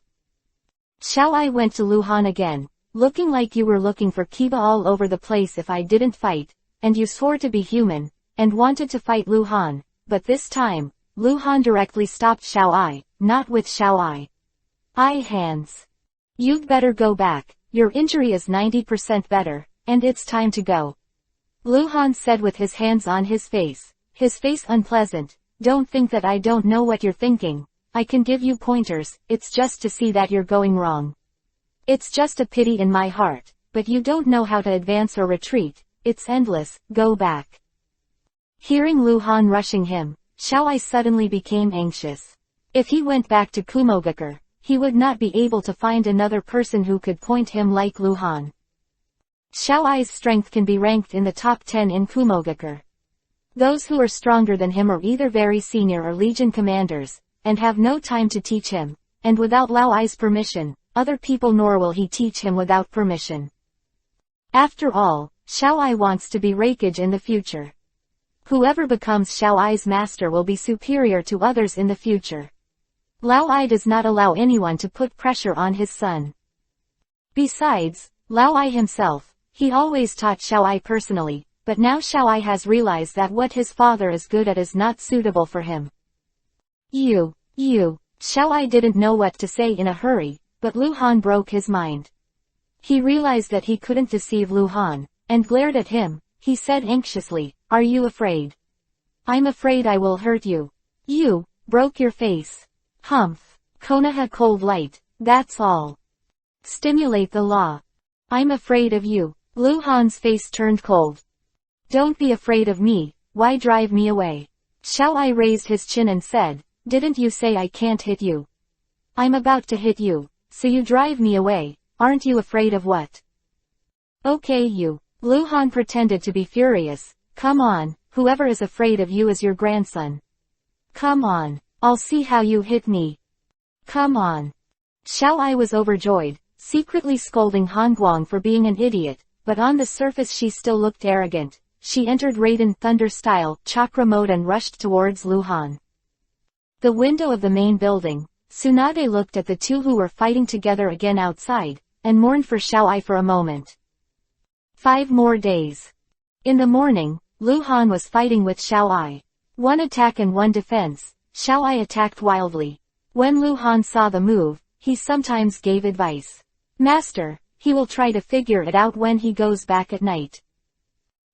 Xiao Ai went to Lu Han again, looking like you were looking for Kiba all over the place if I didn't fight, and you swore to be human, and wanted to fight Lu Han, but this time, Lu Han directly stopped Xiao Ai, not with Xiao Ai hands. You'd better go back, your injury is 90% better, and it's time to go. Lu Han said with his hands on his face, his face unpleasant. Don't think that I don't know what you're thinking. I can give you pointers, it's just to see that you're going wrong. It's just a pity in my heart, but you don't know how to advance or retreat. It's endless, go back. Hearing Lu Han rushing him, Xiao-ai suddenly became anxious. If he went back to Kumogakure, he would not be able to find another person who could point him like Lu Han. Xiao-ai's strength can be ranked in the top 10 in Kumogakure. Those who are stronger than him are either very senior or legion commanders, and have no time to teach him, and without Lao-ai's permission, other people nor will he teach him without permission. After all, Xiao-ai wants to be Hokage in the future. Whoever becomes Xiao-ai's master will be superior to others in the future. Lao-ai does not allow anyone to put pressure on his son. Besides, Lao-ai himself, he always taught Xiao-ai personally, but now Xiao-ai has realized that what his father is good at is not suitable for him. Xiao-ai didn't know what to say in a hurry, but Lu Han broke his mind. He realized that he couldn't deceive Lu Han, and glared at him. He said anxiously, "Are you afraid?" "I'm afraid I will hurt you." "You broke your face." "Humph. Konoha cold light, that's all. Stimulate the law." "I'm afraid of you." Lu Han's face turned cold. "Don't be afraid of me, why drive me away?" Xiao-ai raised his chin and said, "Didn't you say I can't hit you? I'm about to hit you, so you drive me away, aren't you afraid of what?" "Okay you." Lu Han pretended to be furious. "Come on, whoever is afraid of you is your grandson. Come on, I'll see how you hit me. Come on." Xiao-ai was overjoyed, secretly scolding Han Guang for being an idiot, but on the surface she still looked arrogant. She entered Raiden Thunder style chakra mode and rushed towards Lu Han. The window of the main building, Tsunade looked at the two who were fighting together again outside, and mourned for Xiao-ai for a moment. 5 more days. In the morning, Lu Han was fighting with Xiao-ai. 1 attack and 1 defense. Xiao-ai attacked wildly. When Lu Han saw the move, he sometimes gave advice. "Master, he will try to figure it out when he goes back at night."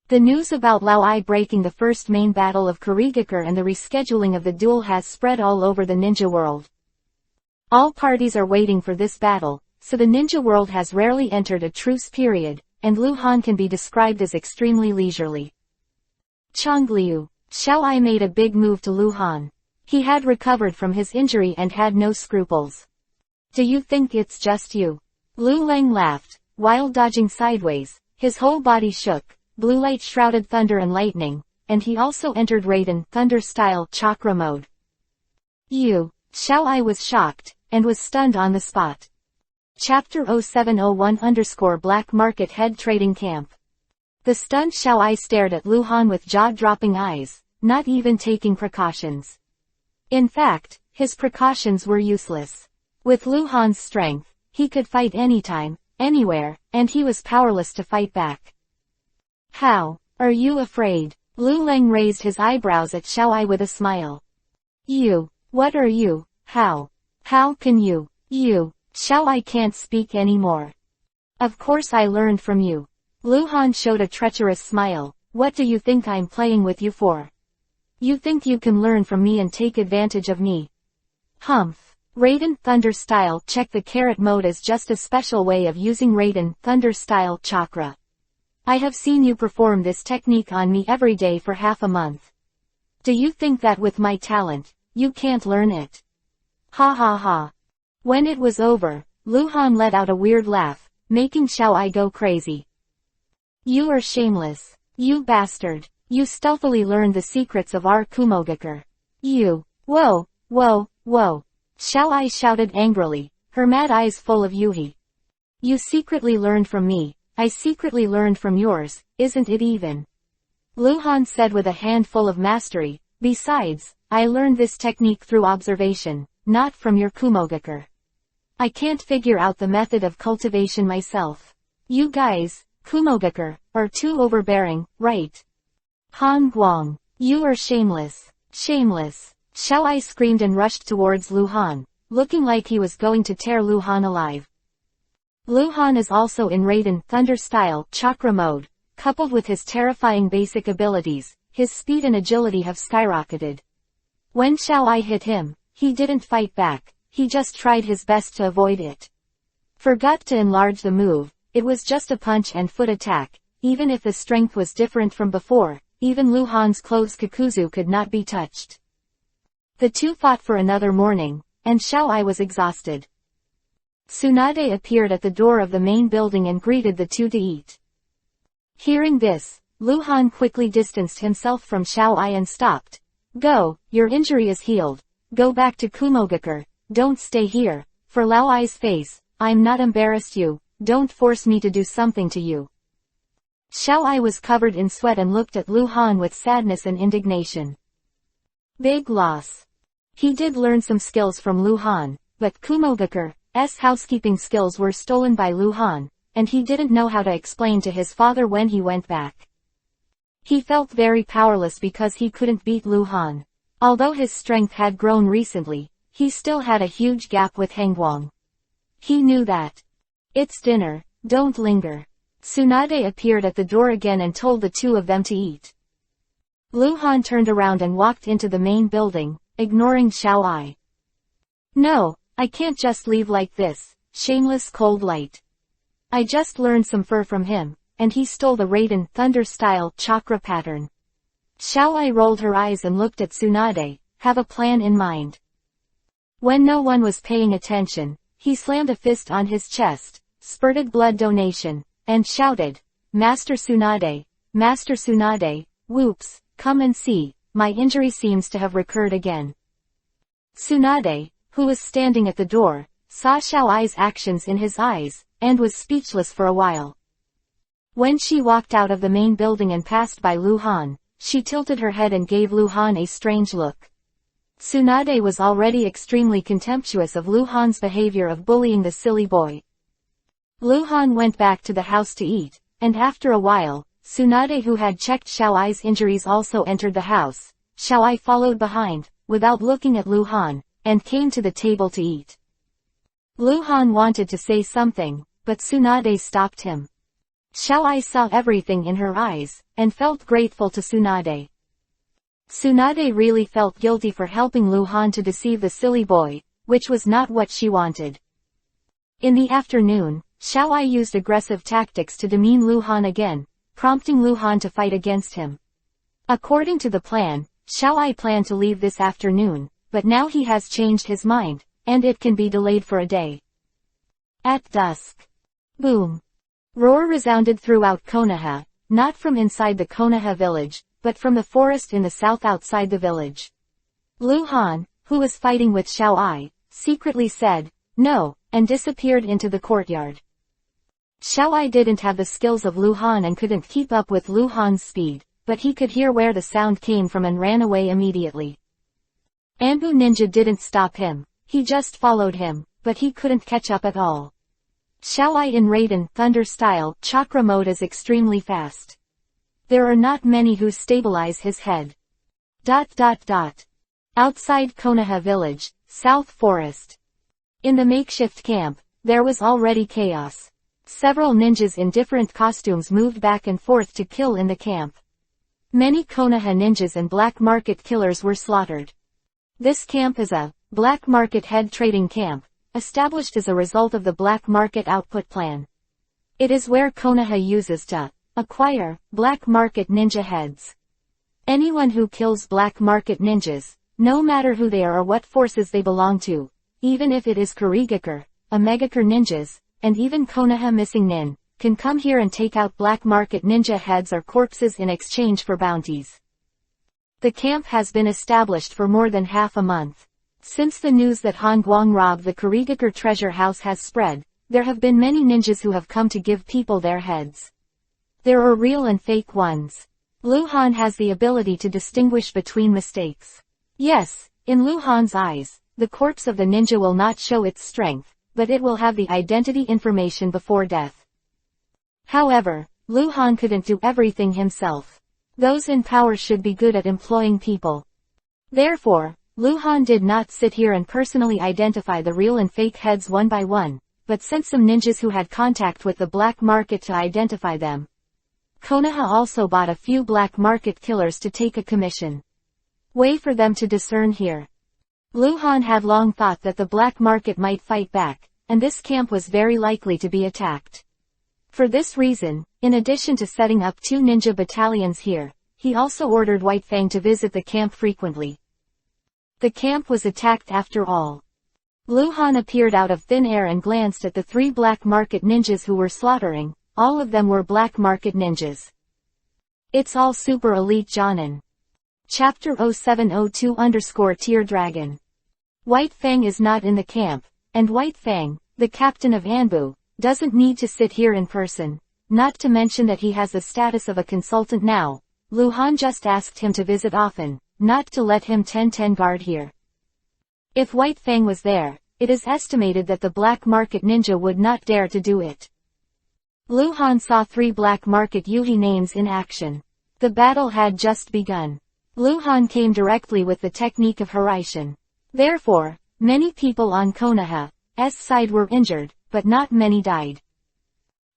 The news about Lao-ai breaking the first main battle of Kurigakure and the rescheduling of the duel has spread all over the ninja world. All parties are waiting for this battle, so the ninja world has rarely entered a truce period, and Lu Han can be described as extremely leisurely. Chongliu. Xiao-ai made a big move to Lu Han. He had recovered from his injury and had no scruples. "Do you think it's just you?" Lu Leng laughed, while dodging sideways. His whole body shook. Blue light shrouded thunder and lightning, and he also entered Raiden Thunder style chakra mode. Xiao-ai was shocked, and was stunned on the spot. Chapter 0701 Black Market Head Trading Camp. The stunned Xiao-ai stared at Lu Han with jaw-dropping eyes, not even taking precautions. In fact, his precautions were useless. With Lu Han's strength, he could fight anytime, anywhere, and he was powerless to fight back. "How? Are you afraid?" Lu Leng raised his eyebrows at Xiao-ai with a smile. What are you? How can you? Xiao-ai can't speak anymore. "Of course I learned from you." Lu Han showed a treacherous smile. "What do you think I'm playing with you for? You think you can learn from me and take advantage of me? Humph. Raiden Thunder style check. The carrot mode is just a special way of using Raiden Thunder style chakra. I have seen you perform this technique on me every day for half a month. Do you think that with my talent, you can't learn it?" Ha ha ha. When it was over, Lu Han let out a weird laugh, making Xiao-ai go crazy. "You are shameless. You bastard. You stealthily learned the secrets of our Kumogakure. Whoa. Xiao-ai shouted angrily, her mad eyes full of yuhi. "You secretly learned from me. I secretly learned from yours, isn't it even?" Lu Han said with a handful of mastery. "Besides, I learned this technique through observation, not from your Kumogakure. I can't figure out the method of cultivation myself. You guys, Kumogakure, are too overbearing, right? Han Guang, you are shameless. Shameless." Xiao-ai screamed and rushed towards Lu Han, looking like he was going to tear Lu Han alive. Lu Han is also in Raiden Thunder style chakra mode. Coupled with his terrifying basic abilities, his speed and agility have skyrocketed. When Xiao Ai hit him, he didn't fight back, he just tried his best to avoid it. Forgot to enlarge the move, it was just a punch and foot attack, even if the strength was different from before, even Lu Han's clothes Kakuzu could not be touched. The two fought for another morning, and Xiao Ai was exhausted. Tsunade appeared at the door of the main building and greeted the two to eat. Hearing this, Lu Han quickly distanced himself from Xiao Ai and stopped. Go, your injury is healed. Go back to Kumogakure, don't stay here. For Lao Ai's face, I'm not embarrassed you, don't force me to do something to you. Xiao Ai was covered in sweat and looked at Lu Han with sadness and indignation. Big loss. He did learn some skills from Lu Han, but Kumogakure's housekeeping skills were stolen by Lu Han, and he didn't know how to explain to his father when he went back. He felt very powerless because he couldn't beat Lu Han. Although his strength had grown recently, he still had a huge gap with Hengguang. He knew that. It's dinner, don't linger. Tsunade appeared at the door again and told the two of them to eat. Lu Han turned around and walked into the main building, ignoring Xiao Ai. No, I can't just leave like this, shameless cold light. I just learned some fur from him, and he stole the Raiden Thunder-style chakra pattern. Xiao Ai rolled her eyes and looked at Tsunade, have a plan in mind. When no one was paying attention, he slammed a fist on his chest, spurted blood donation, and shouted, Master Tsunade, whoops, come and see, my injury seems to have recurred again. Tsunade, who was standing at the door, saw Xiao Ai's actions in his eyes, and was speechless for a while. When she walked out of the main building and passed by Lu Han, she tilted her head and gave Lu Han a strange look. Tsunade was already extremely contemptuous of Lu Han's behavior of bullying the silly boy. Lu Han went back to the house to eat, and after a while, Tsunade, who had checked Xiao Ai's injuries, also entered the house. Xiao Ai followed behind, without looking at Lu Han, and came to the table to eat. Lu Han wanted to say something, but Tsunade stopped him. Xiao Ai saw everything in her eyes, and felt grateful to Tsunade. Tsunade really felt guilty for helping Lu Han to deceive the silly boy, which was not what she wanted. In the afternoon, Xiao Ai used aggressive tactics to demean Lu Han again, prompting Lu Han to fight against him. According to the plan, Xiao Ai planned to leave this afternoon, but now he has changed his mind, and it can be delayed for a day. At dusk. Boom. Roar resounded throughout Konoha, not from inside the Konoha village, but from the forest in the south outside the village. Lu Han, who was fighting with Xiao Ai, secretly said, no, and disappeared into the courtyard. Xiao Ai didn't have the skills of Lu Han and couldn't keep up with Lu Han's speed, but he could hear where the sound came from and ran away immediately. Anbu Ninja didn't stop him, he just followed him, but he couldn't catch up at all. Xiao Ai in Raiden Thunder-style chakra mode is extremely fast. There are not many who stabilize his head. Outside Konoha village, South Forest. In the makeshift camp, there was already chaos. Several ninjas in different costumes moved back and forth to kill in the camp. Many Konoha ninjas and black market killers were slaughtered. This camp is a black market head trading camp, established as a result of the black market output plan. It is where Konoha uses to acquire black market ninja heads. Anyone who kills black market ninjas, no matter who they are or what forces they belong to, even if it is Kurigakure, Omegakure ninjas, and even Konoha missing nin, can come here and take out black market ninja heads or corpses in exchange for bounties. The camp has been established for more than half a month. Since the news that Han Guang robbed the Kurigakure treasure house has spread, there have been many ninjas who have come to give people their heads. There are real and fake ones. Lu Han has the ability to distinguish between mistakes. Yes, in Lu Han's eyes, the corpse of the ninja will not show its strength, but it will have the identity information before death. However, Lu Han couldn't do everything himself. Those in power should be good at employing people. Therefore, Lu Han did not sit here and personally identify the real and fake heads one by one, but sent some ninjas who had contact with the black market to identify them. Konoha also bought a few black market killers to take a commission. Way for them to discern here. Luhan had long thought that the black market might fight back, and this camp was very likely to be attacked. For this reason, in addition to setting up 2 ninja battalions here, he also ordered White Fang to visit the camp frequently. The camp was attacked after all. Luhan appeared out of thin air and glanced at the 3 black market ninjas who were slaughtering. All of them were black market ninjas. It's all super elite Jonin. Chapter 0702_Tear Dragon. White Fang is not in the camp, and White Fang, the captain of Anbu, doesn't need to sit here in person, not to mention that he has the status of a consultant now. Luhan just asked him to visit often, not to let him 10-10 guard here. If White Fang was there, it is estimated that the black market ninja would not dare to do it. Luhan saw 3 black market Yuhi names in action. The battle had just begun. Luhan came directly with the technique of Hiraishin. Therefore, many people on Konoha's side were injured, but not many died.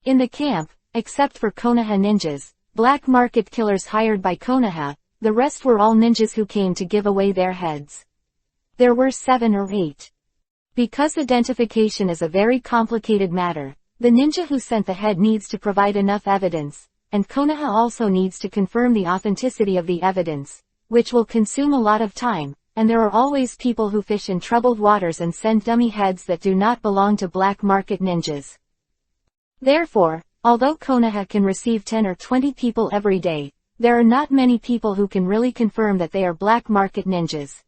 In the camp, except for Konoha ninjas, black market killers hired by Konoha, the rest were all ninjas who came to give away their heads. There were 7 or 8. Because identification is a very complicated matter, the ninja who sent the head needs to provide enough evidence, and Konoha also needs to confirm the authenticity of the evidence, which will consume a lot of time, and there are always people who fish in troubled waters and send dummy heads that do not belong to black market ninjas. Therefore, although Konoha can receive 10 or 20 people every day, there are not many people who can really confirm that they are black market ninjas.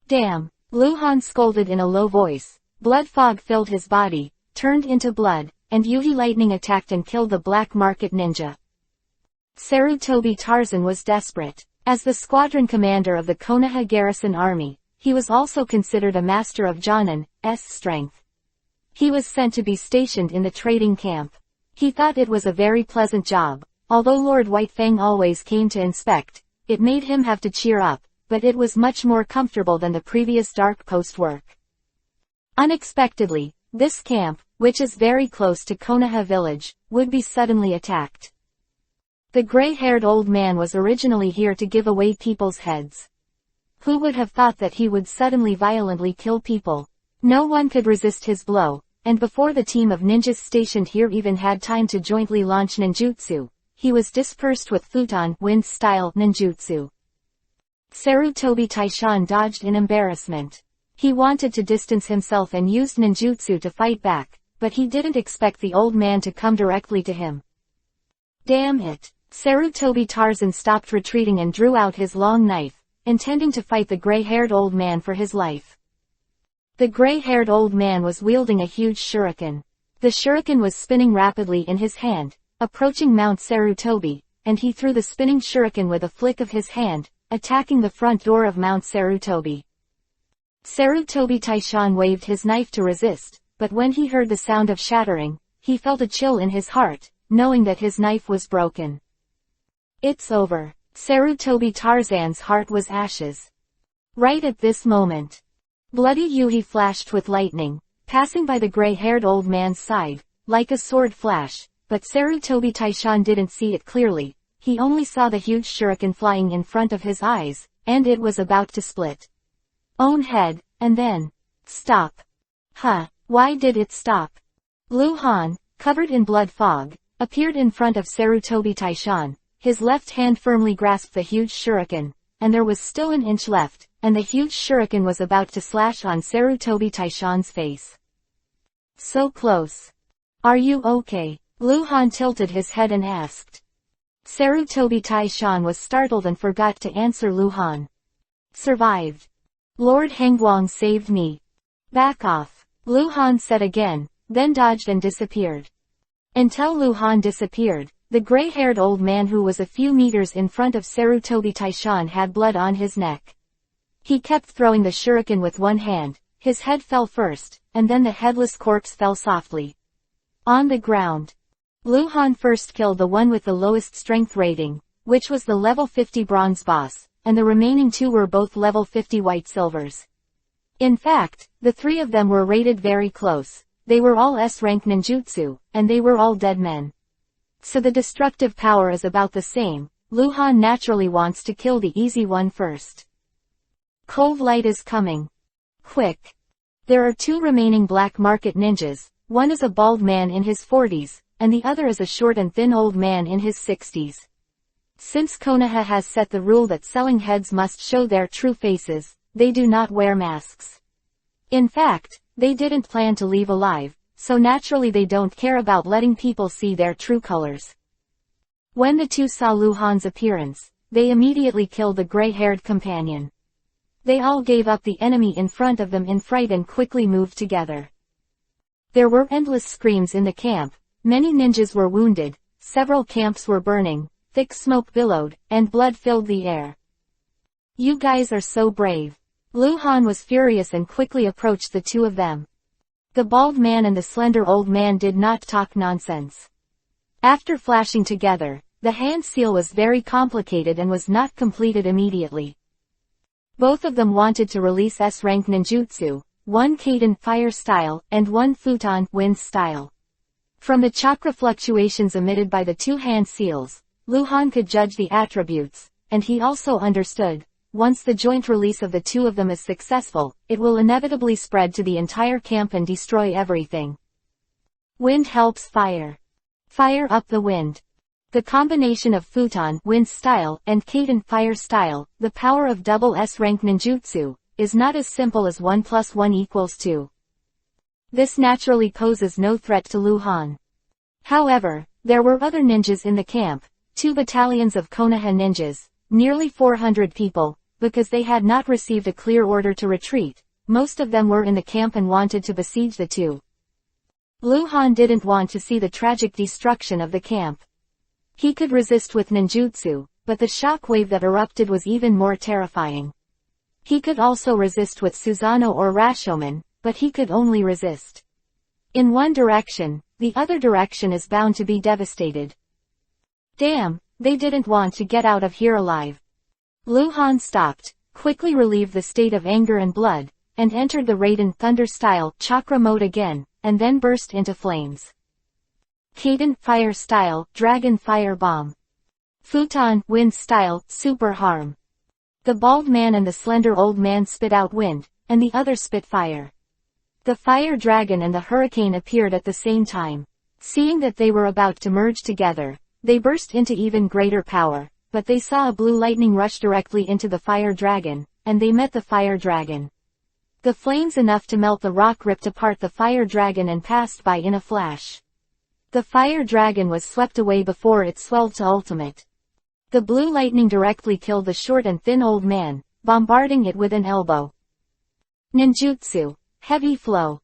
Damn! Luhan scolded in a low voice. Blood fog filled his body, turned into blood, and Yuhi lightning attacked and killed the black market ninja. Sarutobi Tarzan was desperate. As the squadron commander of the Konoha garrison army, he was also considered a master of Jonin's strength. He was sent to be stationed in the trading camp. He thought it was a very pleasant job. Although Lord White Fang always came to inspect, it made him have to cheer up, but it was much more comfortable than the previous dark post work. Unexpectedly, this camp, which is very close to Konoha village, would be suddenly attacked. The gray-haired old man was originally here to give away people's heads. Who would have thought that he would suddenly violently kill people? No one could resist his blow, and before the team of ninjas stationed here even had time to jointly launch ninjutsu, he was dispersed with futon wind-style ninjutsu. Sarutobi Taishan dodged in embarrassment. He wanted to distance himself and used ninjutsu to fight back, but he didn't expect the old man to come directly to him. Damn it! Sarutobi Tarzan stopped retreating and drew out his long knife, intending to fight the gray-haired old man for his life. The gray-haired old man was wielding a huge shuriken. The shuriken was spinning rapidly in his hand, approaching Mount Sarutobi, and he threw the spinning shuriken with a flick of his hand, attacking the front door of Mount Sarutobi. Sarutobi Taishan waved his knife to resist, but when he heard the sound of shattering, he felt a chill in his heart, knowing that his knife was broken. It's over. Sarutobi Tarzan's heart was ashes. Right at this moment, bloody Yuhi flashed with lightning, passing by the gray-haired old man's side, like a sword flash, but Sarutobi Taishan didn't see it clearly. He only saw the huge shuriken flying in front of his eyes, and it was about to split. Own head, and then stop. Huh, why did it stop? Luhan, covered in blood fog, appeared in front of Sarutobi Taishan. His left hand firmly grasped the huge shuriken, and there was still an inch left, and the huge shuriken was about to slash on Sarutobi Taishan's face. So close. Are you okay? Luhan tilted his head and asked. Sarutobi Taishan was startled and forgot to answer Luhan. Survived. Lord Hengguang saved me. Back off. Luhan said again, then dodged and disappeared. Until Luhan disappeared, the gray-haired old man who was a few meters in front of Sarutobi Taishan had blood on his neck. He kept throwing the shuriken with one hand, his head fell first, and then the headless corpse fell softly. On the ground. Luhan first killed the one with the lowest strength rating, which was the level 50 bronze boss, and the remaining 2 were both level 50 white silvers. In fact, the 3 of them were rated very close. They were all S-rank ninjutsu, and they were all dead men. So the destructive power is about the same. Luhan naturally wants to kill the easy one first. Cold light is coming. Quick. There are two remaining black market ninjas. One is a bald man in his 40s, and the other is a short and thin old man in his 60s. Since Konoha has set the rule that selling heads must show their true faces, they do not wear masks. In fact, they didn't plan to leave alive, so naturally they don't care about letting people see their true colors. When the two saw Luhan's appearance, they immediately killed the gray-haired companion. They all gave up the enemy in front of them in fright and quickly moved together. There were endless screams in the camp, many ninjas were wounded, several camps were burning, thick smoke billowed, and blood filled the air. You guys are so brave. Luhan was furious and quickly approached the two of them. The bald man and the slender old man did not talk nonsense. After flashing together, the hand seal was very complicated and was not completed immediately. Both of them wanted to release S-rank ninjutsu, one Kaiden fire style, and one futon wind style. From the chakra fluctuations emitted by the two hand seals, Luhan could judge the attributes, and he also understood, once the joint release of the two of them is successful, it will inevitably spread to the entire camp and destroy everything. Wind helps fire. Fire up the wind. The combination of futon wind style and Kaiden fire style, the power of double S-rank ninjutsu, is not as simple as 1 + 1 = 2. This naturally poses no threat to Luhan. However, there were other ninjas in the camp, 2 battalions of Konoha ninjas, nearly 400 people, because they had not received a clear order to retreat. Most of them were in the camp and wanted to besiege the two. Luhan didn't want to see the tragic destruction of the camp. He could resist with ninjutsu, but the shock wave that erupted was even more terrifying. He could also resist with Susanoo or Rashomon, but he could only resist. In one direction, the other direction is bound to be devastated. Damn, they didn't want to get out of here alive. Luhan stopped, quickly relieved the state of anger and blood, and entered the Raiden Thunder style chakra mode again, and then burst into flames. Kaiden fire style Dragon Fire Bomb. Futon wind style Super Harm. The bald man and the slender old man spit out wind, and the other spit fire. The fire dragon and the hurricane appeared at the same time. Seeing that they were about to merge together, they burst into even greater power, but they saw a blue lightning rush directly into the fire dragon, and they met the fire dragon. The flames enough to melt the rock ripped apart the fire dragon and passed by in a flash. The fire dragon was swept away before it swelled to ultimate. The blue lightning directly killed the short and thin old man, bombarding it with an elbow. Ninjutsu. Heavy flow.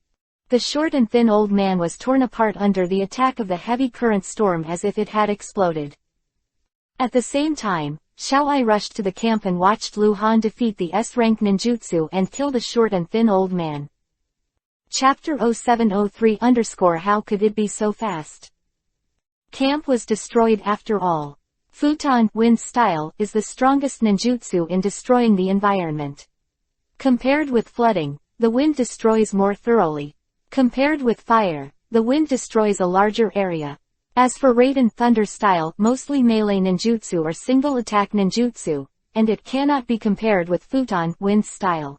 The short and thin old man was torn apart under the attack of the heavy current storm as if it had exploded. At the same time, Xiaoai rushed to the camp and watched Luhan defeat the S-rank ninjutsu and kill the short and thin old man. Chapter 0703 _ How could it be so fast? Camp was destroyed after all. Futon wind style is the strongest ninjutsu in destroying the environment. Compared with flooding, the wind destroys more thoroughly. Compared with fire, the wind destroys a larger area. As for Raiden Thunder style, mostly melee ninjutsu or single attack ninjutsu, and it cannot be compared with Futon wind style.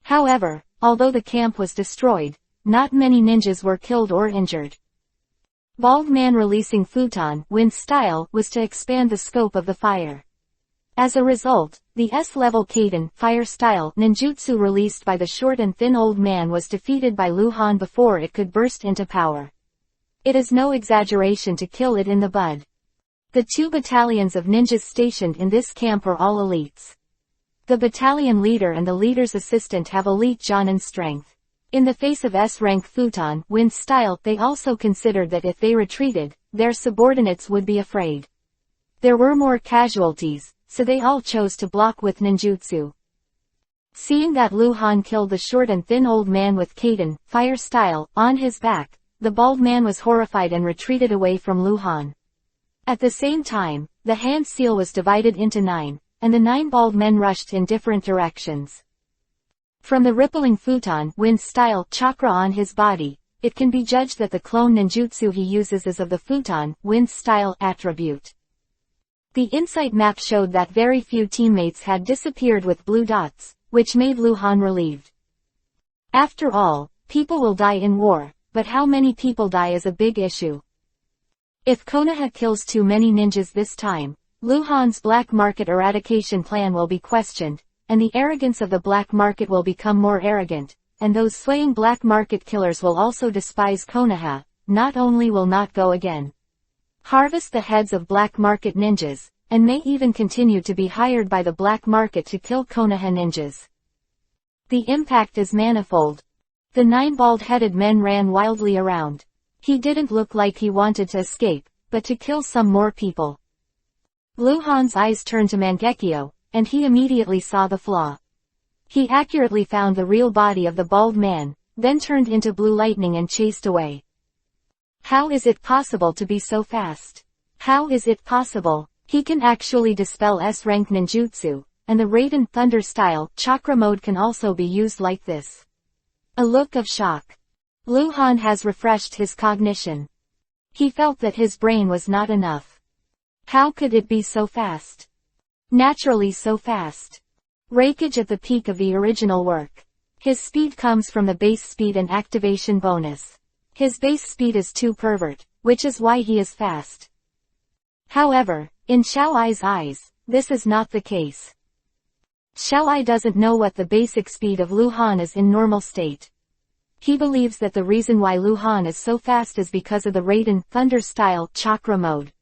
However, although the camp was destroyed, not many ninjas were killed or injured. Bald man releasing Futon wind style was to expand the scope of the fire. As a result, the S-level Kaiden fire style ninjutsu released by the short and thin old man was defeated by Luhan before it could burst into power. It is no exaggeration to kill it in the bud. The 2 battalions of ninjas stationed in this camp are all elites. The battalion leader and the leader's assistant have elite Jonin strength. In the face of S-rank Futon wind style, they also considered that if they retreated, their subordinates would be afraid. There were more casualties, so they all chose to block with ninjutsu. Seeing that Luhan killed the short and thin old man with Kaiden fire style on his back, the bald man was horrified and retreated away from Luhan. At the same time, the hand seal was divided into 9, and the 9 bald men rushed in different directions. From the rippling Futon wind style chakra on his body, it can be judged that the clone ninjutsu he uses is of the futon, wind style attribute. The insight map showed that very few teammates had disappeared with blue dots, which made Luhan relieved. After all, people will die in war, but how many people die is a big issue. If Konoha kills too many ninjas this time, Luhan's black market eradication plan will be questioned, and the arrogance of the black market will become more arrogant, and those swaying black market killers will also despise Konoha, not only will not go again. Harvest the heads of black market ninjas, and may even continue to be hired by the black market to kill Konoha ninjas. The impact is manifold. The 9 bald-headed men ran wildly around. He didn't look like he wanted to escape, but to kill some more people. Luhan's eyes turned to Mangekyo, and he immediately saw the flaw. He accurately found the real body of the bald man, then turned into blue lightning and chased away. How is it possible to be so fast? How is it possible? He can actually dispel S-rank ninjutsu, and the Raiden Thunder style chakra mode can also be used like this. A look of shock. Luhan has refreshed his cognition. He felt that his brain was not enough. How could it be so fast? Naturally so fast. Raikage at the peak of the original work. His speed comes from the base speed and activation bonus. His base speed is 2 pervert, which is why he is fast. However, in Xiaoai's eyes, this is not the case. Xiaoai doesn't know what the basic speed of Luhan is in normal state. He believes that the reason why Luhan is so fast is because of the Raiden Thunder style chakra mode.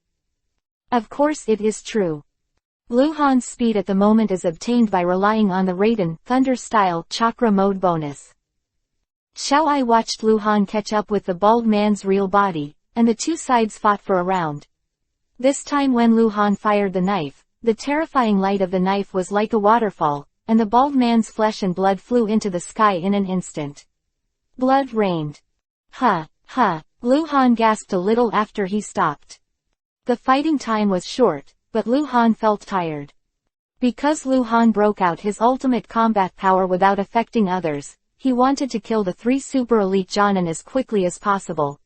Of course it is true. Luhan's speed at the moment is obtained by relying on the Raiden Thunder style chakra mode bonus. Xiaoai watched Luhan catch up with the bald man's real body, and the two sides fought for a round. This time when Luhan fired the knife, the terrifying light of the knife was like a waterfall, and the bald man's flesh and blood flew into the sky in an instant. Blood rained. Ha, ha, Luhan gasped a little after he stopped. The fighting time was short, but Luhan felt tired. Because Luhan broke out his ultimate combat power without affecting others, he wanted to kill the 3 super elite Jonin as quickly as possible.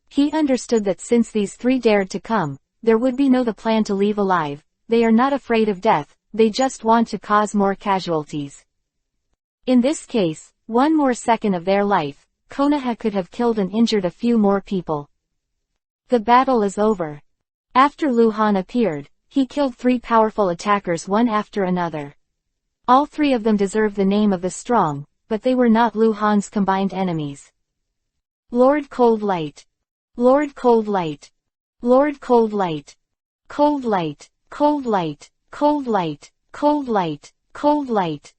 He understood that since these 3 dared to come, there would be no the plan to leave alive. They are not afraid of death, they just want to cause more casualties. In this case, 1 more second of their life, Konoha could have killed and injured a few more people. The battle is over. After Luhan appeared, he killed 3 powerful attackers one after another. All 3 of them deserve the name of the strong, but they were not Luhan's combined enemies. Lord Cold Light. Lord Cold Light. Lord Cold Light. Cold Light. Cold Light. Cold Light. Cold Light. Cold Light.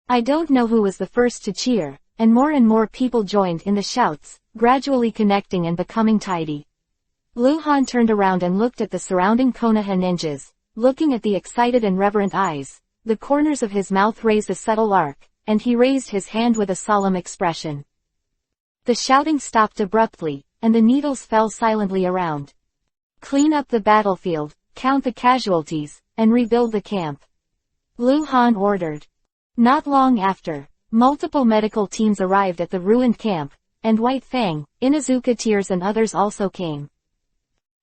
I don't know who was the first to cheer, and more people joined in the shouts, gradually connecting and becoming tidy. Luhan turned around and looked at the surrounding Konoha ninjas, looking at the excited and reverent eyes. The corners of his mouth raised a subtle arc, and he raised his hand with a solemn expression. The shouting stopped abruptly, and the needles fell silently around. Clean up the battlefield, count the casualties, and rebuild the camp. Luhan ordered. Not long after, multiple medical teams arrived at the ruined camp, and White Fang, Inuzuka Tears and others also came.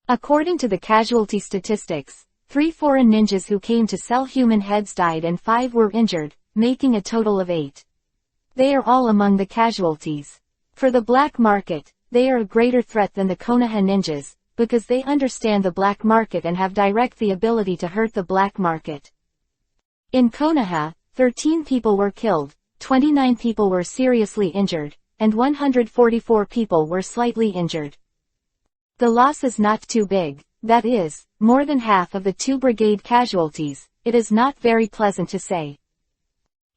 According to the casualty statistics, 3 foreign ninjas who came to sell human heads died and 5 were injured, making a total of 8. They are all among the casualties. For the black market, they are a greater threat than the Konoha ninjas, because they understand the black market and have the ability to hurt the black market. In Konoha, 13 people were killed, 29 people were seriously injured, and 144 people were slightly injured. The loss is not too big, that is, more than half of the 2 brigade casualties. It is not very pleasant to say.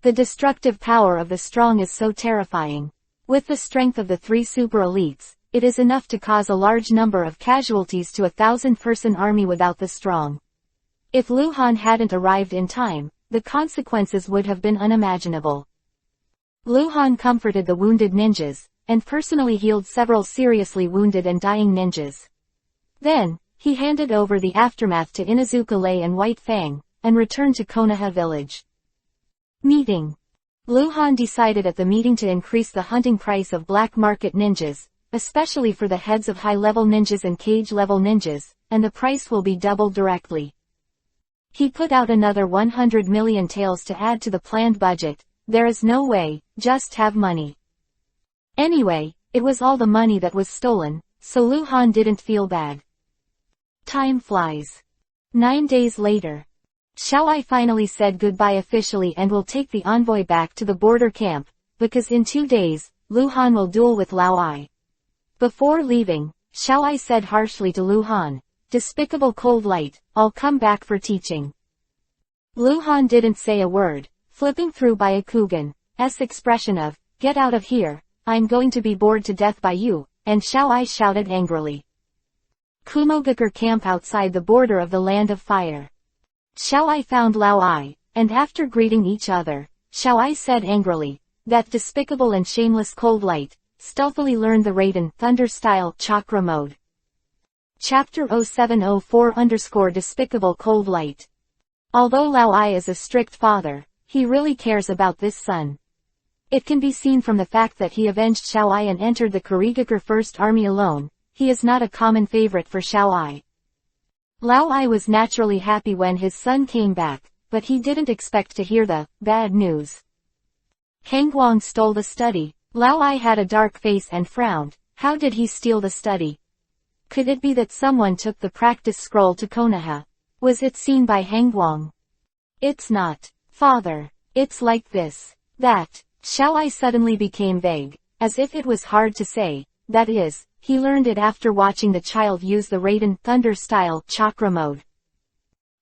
The destructive power of the strong is so terrifying. With the strength of the 3 super elites, it is enough to cause a large number of casualties to a 1,000-person army without the strong. If Luhan hadn't arrived in time, the consequences would have been unimaginable. Luhan comforted the wounded ninjas, and personally healed several seriously wounded and dying ninjas. Then, he handed over the aftermath to Inuzuka Lei and White Fang, and returned to Konoha village. Meeting. Luhan decided at the meeting to increase the hunting price of black market ninjas, especially for the heads of high-level ninjas and cage-level ninjas, and the price will be doubled directly. He put out another 100 million taels to add to the planned budget. There is no way, just have money. Anyway, it was all the money that was stolen, so Lu Han didn't feel bad. Time flies. 9 days later. Xiao Ai finally said goodbye officially and will take the envoy back to the border camp, because in 2 days, Lu Han will duel with Lao Ai. Before leaving, Xiao Ai said harshly to Lu Han, "Despicable cold light, I'll come back for teaching." Lu Han didn't say a word, flipping through Byakugan's expression of, "Get out of here, I'm going to be bored to death by you," and Xiao Ai shouted angrily. Kumogakure camp outside the border of the Land of Fire. Xiao Ai found Lao Ai, and after greeting each other, Xiao Ai said angrily, "That despicable and shameless cold light, stealthily learned the Raiden Thunder style chakra mode." Chapter 0704_Despicable Cold Light. Although Lao Ai is a strict father, he really cares about this son. It can be seen from the fact that he avenged Xiao Ai and entered the Kurigakure First Army alone. He is not a common favorite for Xiao Ai. Lao Ai was naturally happy when his son came back, but he didn't expect to hear the bad news. Hangguang stole the study. Lao Ai had a dark face and frowned. How did he steal the study? Could it be that someone took the practice scroll to Konoha? Was it seen by Hangguang? It's not, father. It's like this, that. Xiao Ai suddenly became vague, as if it was hard to say. That is, he learned it after watching the child use the Raiden Thunder style chakra mode.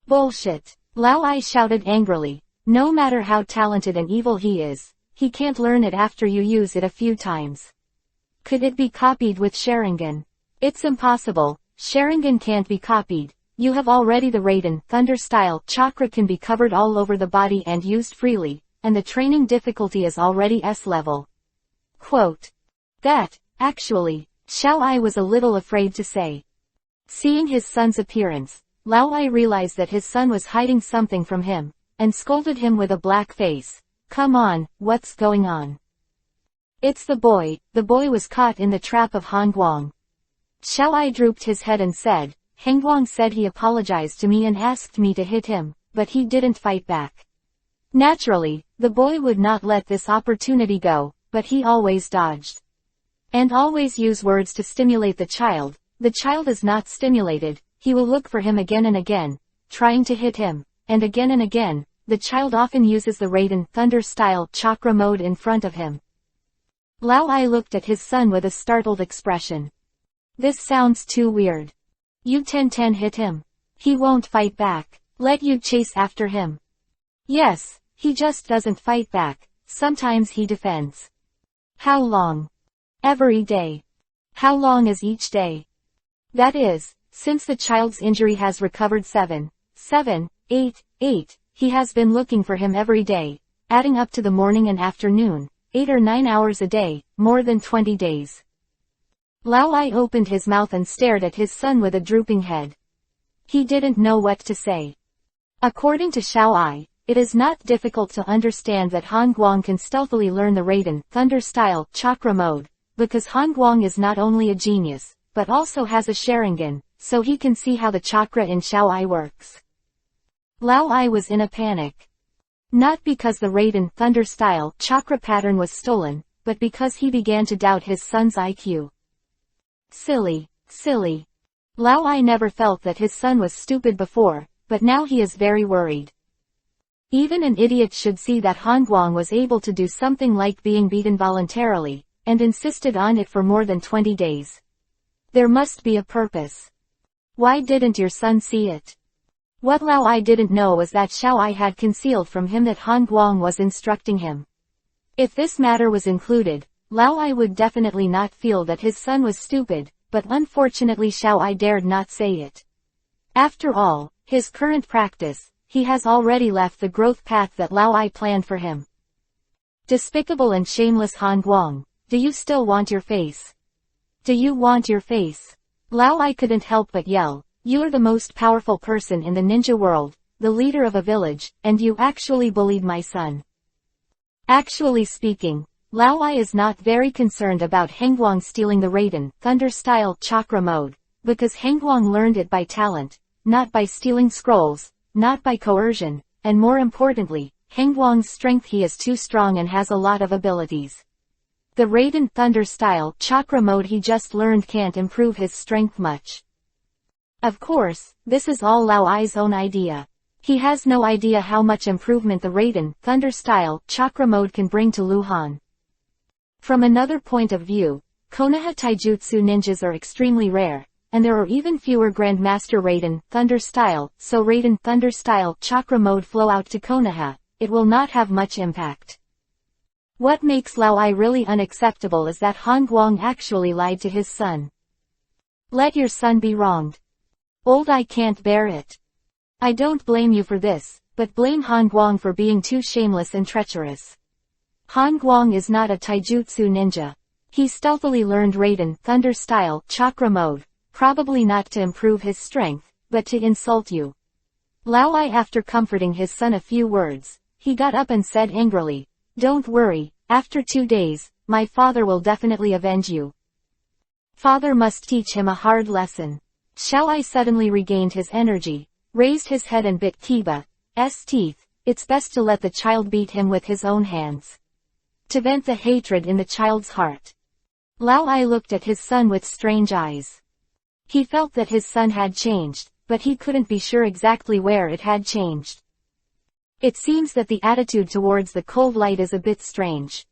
Bullshit. Lao Ai shouted angrily. No matter how talented and evil he is, he can't learn it after you use it a few times. Could it be copied with Sharingan? It's impossible. Sharingan can't be copied. You have already the Raiden Thunder style chakra can be covered all over the body and used freely, and the training difficulty is already S level. Quote. That, actually, Xiao Ai was a little afraid to say. Seeing his son's appearance, Lao Ai realized that his son was hiding something from him, and scolded him with a black face. Come on, what's going on? It's the boy was caught in the trap of Hangguang. Xiao Ai drooped his head and said, Hangguang said he apologized to me and asked me to hit him, but he didn't fight back. Naturally, the boy would not let this opportunity go, but he always dodged. And always use words to stimulate the child. The child is not stimulated, he will look for him again and again, trying to hit him, and again, the child often uses the Raiden Thunder style chakra mode in front of him. Lao Ai looked at his son with a startled expression. This sounds too weird. You 10-10 hit him. He won't fight back. Let you chase after him. Yes, he just doesn't fight back. Sometimes he defends. How long? Every day. How long is each day? That is, since the child's injury has recovered 7, 8, he has been looking for him every day, adding up to the morning and afternoon, 8 or 9 hours a day, more than 20 days. Lao Ai opened his mouth and stared at his son with a drooping head. He didn't know what to say. According to Xiao Ai, it is not difficult to understand that Hangguang can stealthily learn the Raiden Thunder style chakra mode, because Hangguang is not only a genius, but also has a Sharingan, so he can see how the chakra in Xiao Ai works. Lao Ai was in a panic. Not because the Raiden Thunder style chakra pattern was stolen, but because he began to doubt his son's IQ. Silly. Lao Ai never felt that his son was stupid before, but now he is very worried. Even an idiot should see that Hangguang was able to do something like being beaten voluntarily, and insisted on it for more than 20 days. There must be a purpose. Why didn't your son see it? What Lao Ai didn't know was that Xiao Ai had concealed from him that Hangguang was instructing him. If this matter was included, Lao Ai would definitely not feel that his son was stupid, but unfortunately Xiao Ai dared not say it. After all, his current practice, he has already left the growth path that Lao Ai planned for him. Despicable and shameless Hangguang, do you still want your face? Do you want your face? Lao Ai couldn't help but yell, you are the most powerful person in the ninja world, the leader of a village, and you actually bullied my son. Actually speaking, Lao Ai is not very concerned about Hengguang stealing the Raiden Thunder-style chakra mode, because Hengguang learned it by talent, not by stealing scrolls, not by coercion, and more importantly, Hengguang's strength. He is too strong and has a lot of abilities. The Raiden Thunder-style chakra mode he just learned can't improve his strength much. Of course, this is all Lao Ai's own idea. He has no idea how much improvement the Raiden Thunder-style chakra mode can bring to Lu Han. From another point of view, Konoha Taijutsu ninjas are extremely rare, and there are even fewer Grandmaster Raiden Thunder-style, so Raiden Thunder-style chakra mode flow out to Konoha, it will not have much impact. What makes Lao Ai really unacceptable is that Hongguang actually lied to his son. Let your son be wronged. Old I can't bear it. I don't blame you for this, but blame Hongguang for being too shameless and treacherous. Hongguang is not a taijutsu ninja. He stealthily learned Raiden Thunder-style chakra mode, probably not to improve his strength, but to insult you. Lao Ai, after comforting his son a few words, he got up and said angrily, "Don't worry, after 2 days, my father will definitely avenge you." Father must teach him a hard lesson. Xiao Ai suddenly regained his energy, raised his head and bit Kiba's teeth. It's best to let the child beat him with his own hands, to vent the hatred in the child's heart. Lao Ai looked at his son with strange eyes. He felt that his son had changed, but he couldn't be sure exactly where it had changed. It seems that the attitude towards the cold light is a bit strange.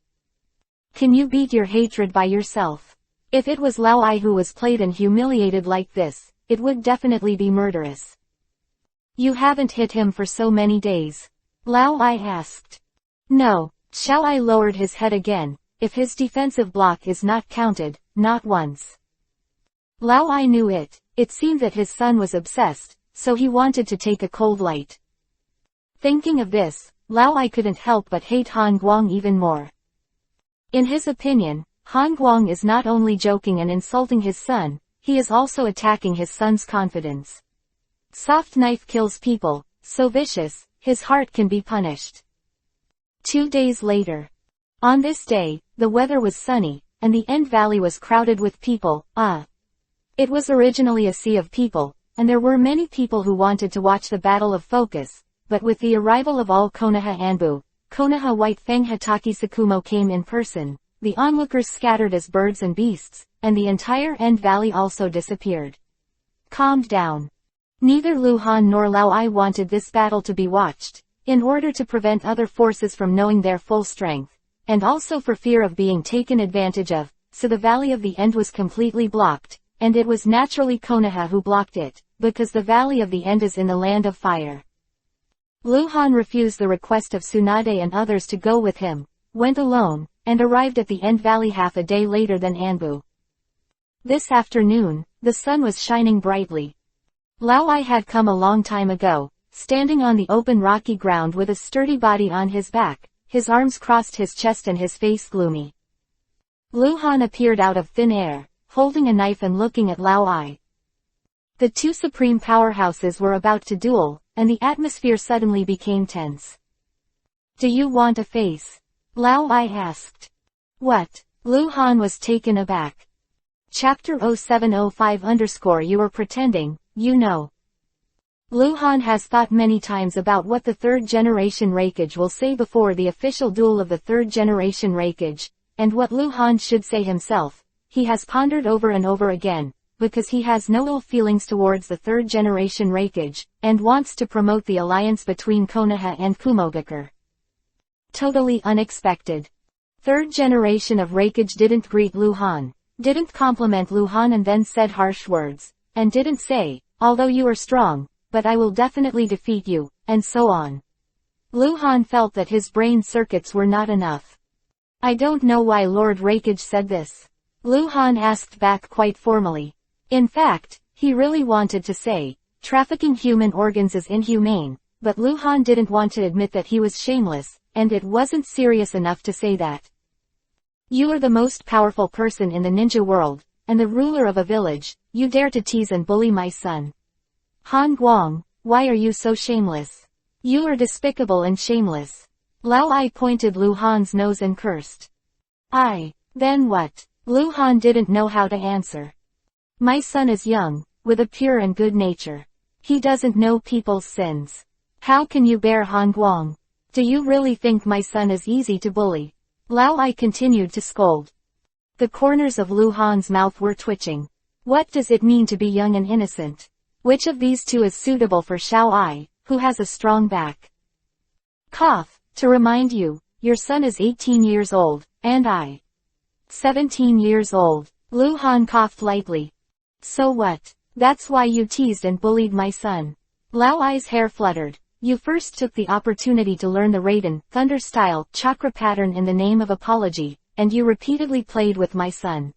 Can you beat your hatred by yourself? If it was Lao Ai who was played and humiliated like this, it would definitely be murderous. You haven't hit him for so many days? Lao Ai asked. No. Xiao Ai lowered his head again. If his defensive block is not counted, not once. Lao Ai knew it. It seemed that his son was obsessed, so he wanted to take a cold light. Thinking of this, Lao Ai couldn't help but hate Hongguang even more. In his opinion, Hongguang is not only joking and insulting his son, he is also attacking his son's confidence. Soft knife kills people, so vicious, his heart can be punished. 2 days later. On this day, the weather was sunny, and the End Valley was crowded with people. It was originally a sea of people, and there were many people who wanted to watch the Battle of Focus, but with the arrival of all Konoha Anbu, Konoha White Fang Hataki Sakumo came in person, the onlookers scattered as birds and beasts, and the entire End Valley also disappeared. Calmed down. Neither Lu Han nor Lao Ai wanted this battle to be watched, in order to prevent other forces from knowing their full strength, and also for fear of being taken advantage of, so the Valley of the End was completely blocked, and it was naturally Konoha who blocked it, because the Valley of the End is in the Land of Fire. Lu Han refused the request of Tsunade and others to go with him, went alone, and arrived at the End Valley half a day later than Anbu. This afternoon, the sun was shining brightly. Lao Ai had come a long time ago, standing on the open rocky ground with a sturdy body on his back, his arms crossed his chest and his face gloomy. Lu Han appeared out of thin air, holding a knife and looking at Lao Ai. The two supreme powerhouses were about to duel, and the atmosphere suddenly became tense. Do you want a face? Lao Ai asked. What? Lu Han was taken aback. Chapter 0705_ You were pretending, you know. Lu Han has thought many times about what the third-generation Raikage will say before the official duel of the third-generation Raikage, and what Lu Han should say himself. He has pondered over and over again, because he has no ill feelings towards the third-generation Raikage, and wants to promote the alliance between Konoha and Kumogakure. Totally unexpected. Third generation of Raikage didn't greet Lu Han, didn't compliment Lu Han and then said harsh words, and didn't say, although you are strong, but I will definitely defeat you, and so on. Lu Han felt that his brain circuits were not enough. I don't know why Lord Raikage said this. Lu Han asked back quite formally. In fact, he really wanted to say, trafficking human organs is inhumane, but Lu Han didn't want to admit that he was shameless, and it wasn't serious enough to say that. You are the most powerful person in the ninja world, and the ruler of a village, you dare to tease and bully my son. Hongguang, why are you so shameless? You are despicable and shameless. Lao Ai pointed Lu Han's nose and cursed. Then what? Lu Han didn't know how to answer. My son is young, with a pure and good nature. He doesn't know people's sins. How can you bear Han Guang? Do you really think my son is easy to bully? Lao Ai continued to scold. The corners of Lu Han's mouth were twitching. What does it mean to be young and innocent? Which of these two is suitable for Xiao Ai, who has a strong back? Cough, to remind you, your son is 18 years old, and I. 17 years old. Lu Han coughed lightly. So what? That's why you teased and bullied my son. Lao Ai's hair fluttered. You first took the opportunity to learn the Raiden, Thunder style, chakra pattern in the name of apology, and you repeatedly played with my son.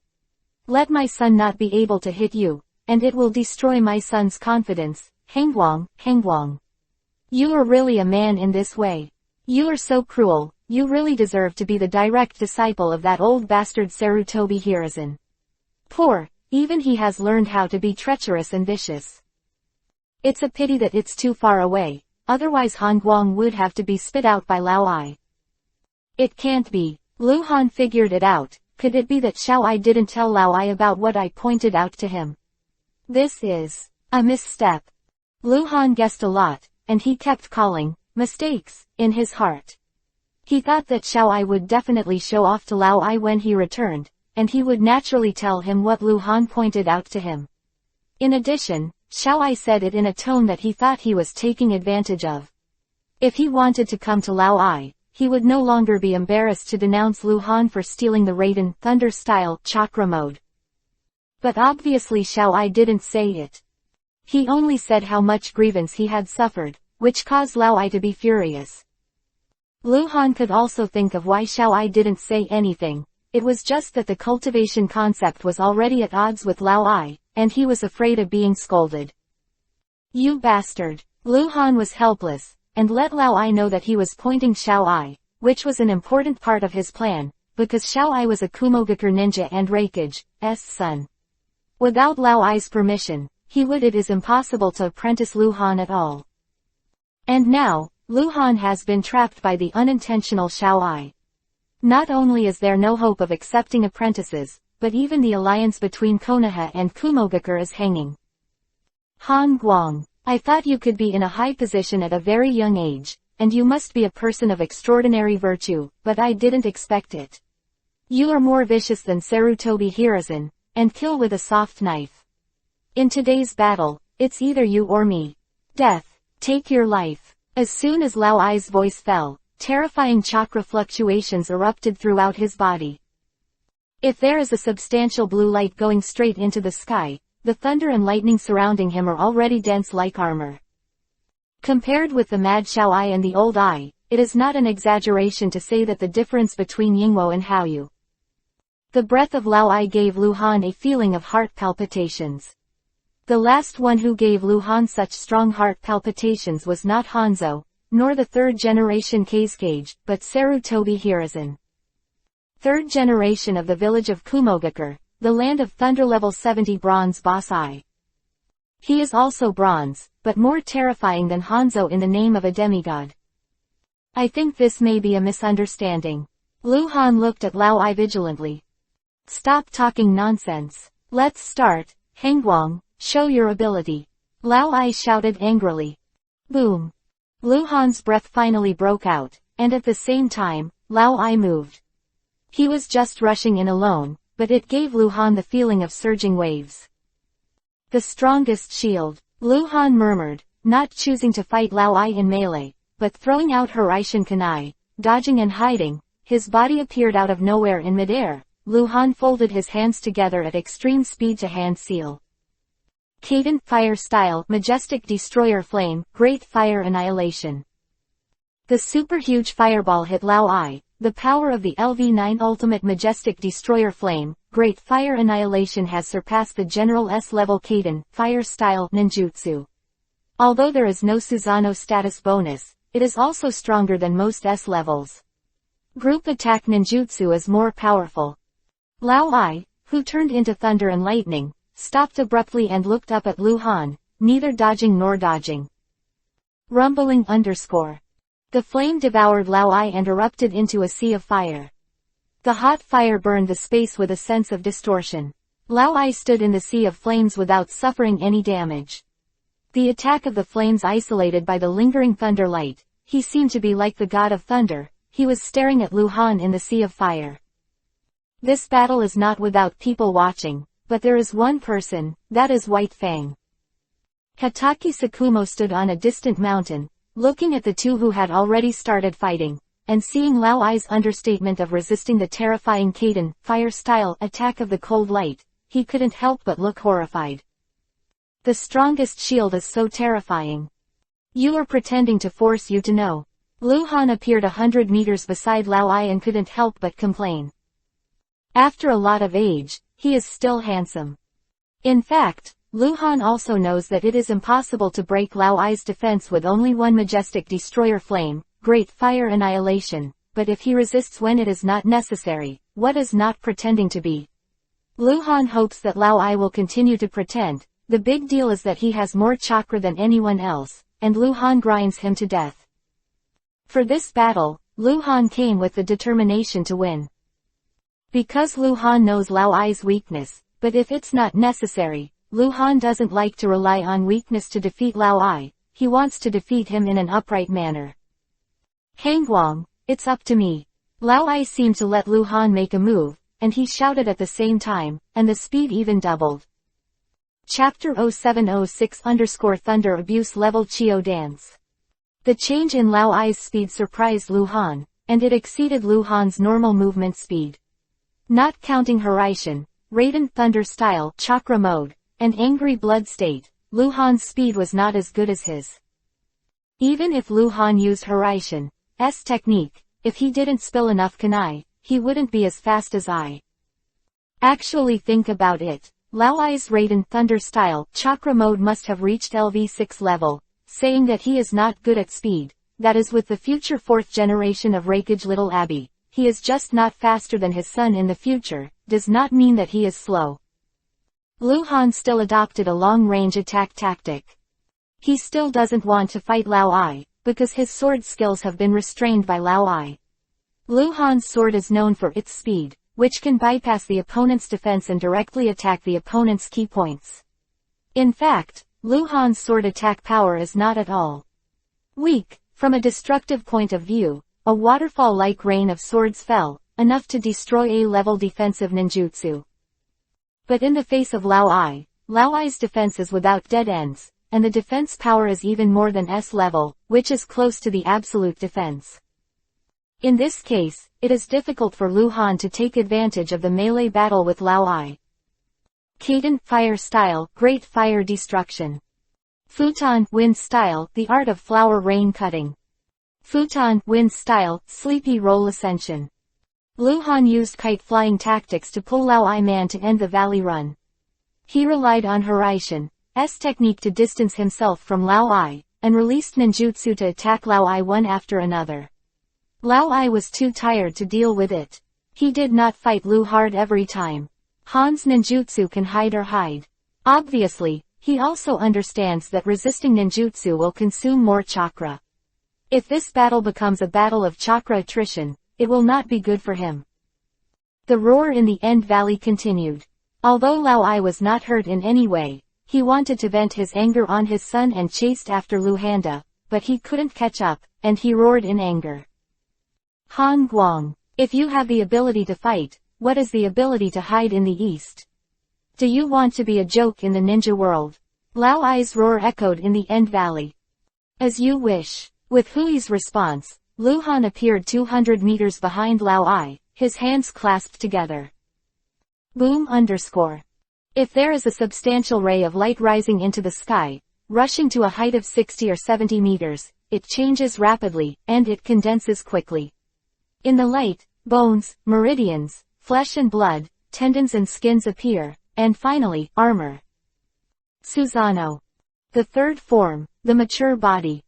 Let my son not be able to hit you, and it will destroy my son's confidence. Hangguang. You are really a man in this way. You are so cruel, you really deserve to be the direct disciple of that old bastard Sarutobi Hiruzen. Poor, even he has learned how to be treacherous and vicious. It's a pity that it's too far away, otherwise Han Guang would have to be spit out by Lao Ai. It can't be. Lu Han figured it out. Could it be that Xiao Ai didn't tell Lao Ai about what I pointed out to him? This is a misstep. Lu Han guessed a lot, and he kept calling mistakes in his heart. He thought that Xiao Ai would definitely show off to Lao Ai when he returned, and he would naturally tell him what Lu Han pointed out to him. In addition, Xiao Ai said it in a tone that he thought he was taking advantage of. If he wanted to come to Lao Ai, he would no longer be embarrassed to denounce Lu Han for stealing the Raiden, Thunder style, chakra mode. But obviously Xiao Ai didn't say it. He only said how much grievance he had suffered, which caused Lao Ai to be furious. Lu Han could also think of why Xiao Ai didn't say anything. It was just that the cultivation concept was already at odds with Lao Ai, and he was afraid of being scolded. You bastard. Lu Han was helpless, and let Lao Ai know that he was pointing Xiao Ai, which was an important part of his plan, because Xiao Ai was a Kumogakur ninja and Raikage's son. Without Lao Ai's permission, it is impossible to apprentice Lu Han at all. And now, Lu Han has been trapped by the unintentional Xiao Ai. Not only is there no hope of accepting apprentices, but even the alliance between Konoha and Kumogakur is hanging. Han Guang. I thought you could be in a high position at a very young age, and you must be a person of extraordinary virtue, but I didn't expect it. You are more vicious than Sarutobi Hiruzen, and kill with a soft knife. In today's battle, it's either you or me. Death, take your life. As soon as Lao Ai's voice fell, terrifying chakra fluctuations erupted throughout his body. If there is a substantial blue light going straight into the sky, the thunder and lightning surrounding him are already dense like armor. Compared with the mad Xiao Ai and the old Ai, it is not an exaggeration to say that the difference between Yingwo and Haoyu. The breath of Lao Ai gave Lu Han a feeling of heart palpitations. The last one who gave Lu Han such strong heart palpitations was not Hanzo, nor the third generation Kazekage, but Sarutobi Hiruzen. Third generation of the village of Kumogakur, the land of Thunder level 70 bronze boss Ai. He is also bronze, but more terrifying than Hanzo in the name of a demigod. I think this may be a misunderstanding. Lu Han looked at Lao Ai vigilantly. Stop talking nonsense. Let's start. Hangguang, show your ability. Lao Ai shouted angrily. Boom. Lu Han's breath finally broke out, and at the same time, Lao Ai moved. He was just rushing in alone, but it gave Lu Han the feeling of surging waves. The strongest shield, Lu Han murmured, not choosing to fight Lao Ai in melee, but throwing out Hiraishin Kunai, dodging and hiding. His body appeared out of nowhere in midair. Lu Han folded his hands together at extreme speed to hand seal. Kaden, fire style, majestic destroyer flame, great fire annihilation. The super huge fireball hit Lao Ai. The power of the LV9 ultimate majestic destroyer flame, great fire annihilation has surpassed the general S-level Kaden, fire style, ninjutsu. Although there is no Susanoo status bonus, it is also stronger than most S-levels. Group attack ninjutsu is more powerful. Lao Ai, who turned into thunder and lightning, stopped abruptly and looked up at Lu Han, neither dodging nor dodging. Rumbling _. The flame devoured Lao Ai and erupted into a sea of fire. The hot fire burned the space with a sense of distortion. Lao Ai stood in the sea of flames without suffering any damage. The attack of the flames isolated by the lingering thunder light, he seemed to be like the god of thunder, he was staring at Lu Han in the sea of fire. This battle is not without people watching, but there is one person, that is White Fang. Hatake Sakumo stood on a distant mountain, looking at the two who had already started fighting, and seeing Lao Ai's understatement of resisting the terrifying Kaiden, fire-style attack of the cold light, he couldn't help but look horrified. The strongest shield is so terrifying. You are pretending to force you to know. Lu Han appeared 100 meters beside Lao Ai and couldn't help but complain. After a lot of age, he is still handsome. In fact, Lu Han also knows that it is impossible to break Lao Ai's defense with only one majestic destroyer flame, great fire annihilation, but if he resists when it is not necessary, what is not pretending to be? Lu Han hopes that Lao Ai will continue to pretend. The big deal is that he has more chakra than anyone else, and Lu Han grinds him to death. For this battle, Lu Han came with the determination to win. Because Lu Han knows Lao Ai's weakness, but if it's not necessary, Lu Han doesn't like to rely on weakness to defeat Lao Ai, he wants to defeat him in an upright manner. Hangguang, it's up to me. Lao Ai seemed to let Lu Han make a move, and he shouted at the same time, and the speed even doubled. Chapter 0706_Thunder Abuse Level Chio Dance. The change in Lao Ai's speed surprised Lu Han, and it exceeded Lu Han's normal movement speed. Not counting Horaishin, Raiden Thunder Style, Chakra Mode, and Angry Blood State, Lu Han's speed was not as good as his. Even if Lu Han used Horaishin's technique, if he didn't spill enough kunai, he wouldn't be as fast as I. Actually think about it. Lao Ai's Raiden Thunder Style, Chakra Mode must have reached LV6 level, saying that he is not good at speed, that is with the future 4th generation of Raikage Little Abby, he is just not faster than his son in the future, does not mean that he is slow. Lu Han still adopted a long-range attack tactic. He still doesn't want to fight Lao Ai, because his sword skills have been restrained by Lao Ai. Lu Han's sword is known for its speed, which can bypass the opponent's defense and directly attack the opponent's key points. In fact, Lu Han's sword attack power is not at all weak. From a destructive point of view, a waterfall-like rain of swords fell, enough to destroy A-level defensive ninjutsu. But in the face of Lao Ai's defense is without dead ends, and the defense power is even more than S-level, which is close to the absolute defense. In this case, it is difficult for Lu Han to take advantage of the melee battle with Lao Ai. Kaiden, Fire Style, Great Fire Destruction. Futon, Wind Style, The Art of Flower Rain Cutting. Futon, Wind Style, Sleepy Roll Ascension. Lu Han used kite-flying tactics to pull Lao Ai man to end the valley run. He relied on Horaishin's technique to distance himself from Lao Ai, and released ninjutsu to attack Lao Ai one after another. Lao Ai was too tired to deal with it. He did not fight Lu hard every time. Han's ninjutsu can hide or hide. Obviously, he also understands that resisting ninjutsu will consume more chakra. If this battle becomes a battle of chakra attrition, it will not be good for him. The roar in the End Valley continued. Although Lao Ai was not hurt in any way, he wanted to vent his anger on his son and chased after Lu Handa, but he couldn't catch up, and he roared in anger. Han Guang, if you have the ability to fight, what is the ability to hide in the east? Do you want to be a joke in the ninja world? Lao Ai's roar echoed in the End Valley. As you wish. With Hui's response, Lu Han appeared 200 meters behind Lao Ai, his hands clasped together. Boom _. If there is a substantial ray of light rising into the sky, rushing to a height of 60 or 70 meters, it changes rapidly, and it condenses quickly. In the light, bones, meridians, flesh and blood, tendons and skins appear, and finally, armor. Susanoo. The third form, the mature body.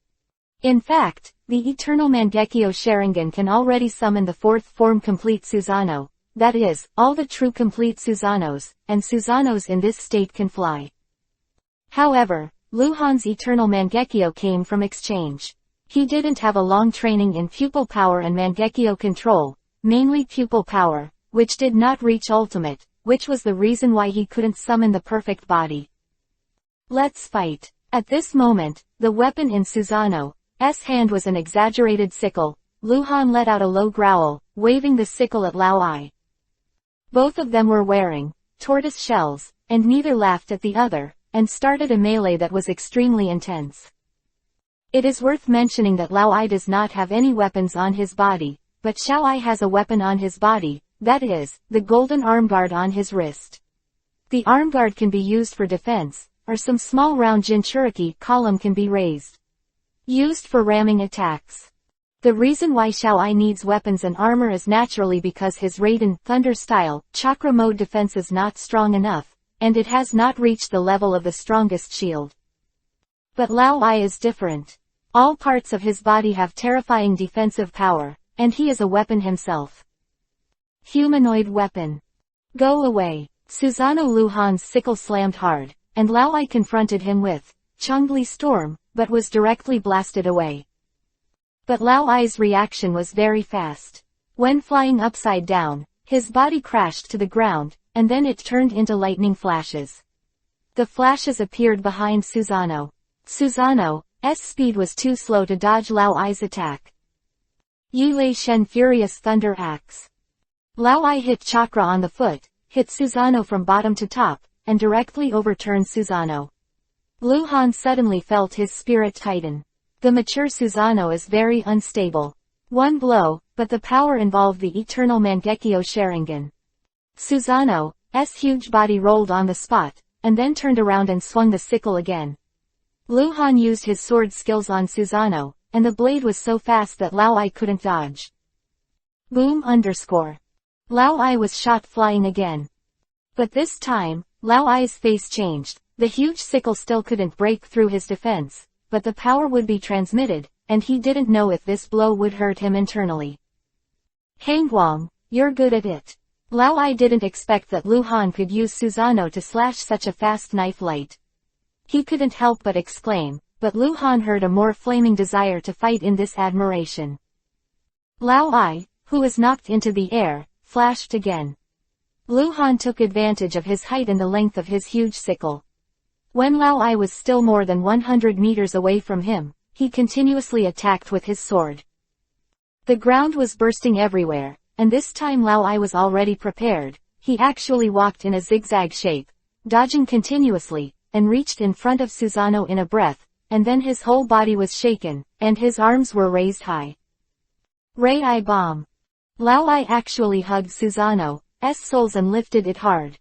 In fact, the eternal Mangekyo Sharingan can already summon the fourth form complete Susanoo, that is, all the true complete Susanoos, and Susanoos in this state can fly. However, Lu Han's eternal Mangekyo came from exchange. He didn't have a long training in pupil power and Mangekyo control, mainly pupil power, which did not reach ultimate, which was the reason why he couldn't summon the perfect body. Let's fight. At this moment, the weapon in Susanoo's hand was an exaggerated sickle. Luhan let out a low growl, waving the sickle at Lao Ai. Both of them were wearing tortoise shells, and neither laughed at the other, and started a melee that was extremely intense. It is worth mentioning that Lao Ai does not have any weapons on his body, but Xiao Ai has a weapon on his body, that is, the golden armguard on his wrist. The armguard can be used for defense, or some small round Jinchuriki column can be raised. Used for ramming attacks. The reason why Xiao Ai needs weapons and armor is naturally because his Raiden Thunder style chakra mode defense is not strong enough, and it has not reached the level of the strongest shield. But Lao Ai is different. All parts of his body have terrifying defensive power, and he is a weapon himself. Humanoid weapon. Go away. Susanoo Luhan's sickle slammed hard, and Lao Ai confronted him with Chongli Storm, but was directly blasted away. But Lao Ai's reaction was very fast. When flying upside down, his body crashed to the ground, and then it turned into lightning flashes. The flashes appeared behind Susanoo. Susanoo's speed was too slow to dodge Lao Ai's attack. Yulei Shen Furious Thunder Axe. Lao Ai hit chakra on the foot, hit Susanoo from bottom to top, and directly overturned Susanoo. Luhan suddenly felt his spirit tighten. The mature Susanoo is very unstable. One blow, but the power involved the eternal Mangekyo Sharingan. Susanoo's huge body rolled on the spot, and then turned around and swung the sickle again. Luhan used his sword skills on Susanoo, and the blade was so fast that Lao Ai couldn't dodge. Boom _ Lao Ai was shot flying again. But this time, Lao Ai's face changed. The huge sickle still couldn't break through his defense, but the power would be transmitted, and he didn't know if this blow would hurt him internally. Hangguang, you're good at it. Lao Ai didn't expect that Luhan could use Susanoo to slash such a fast knife light. He couldn't help but exclaim, but Luhan heard a more flaming desire to fight in this admiration. Lao Ai, who was knocked into the air, flashed again. Luhan took advantage of his height and the length of his huge sickle. When Lao Ai was still more than 100 meters away from him, he continuously attacked with his sword. The ground was bursting everywhere, and this time Lao Ai was already prepared. He actually walked in a zigzag shape, dodging continuously, and reached in front of Susanoo in a breath, and then his whole body was shaken, and his arms were raised high. Ray Eye Bomb. Lao Ai actually hugged Susanoo's soles and lifted it hard.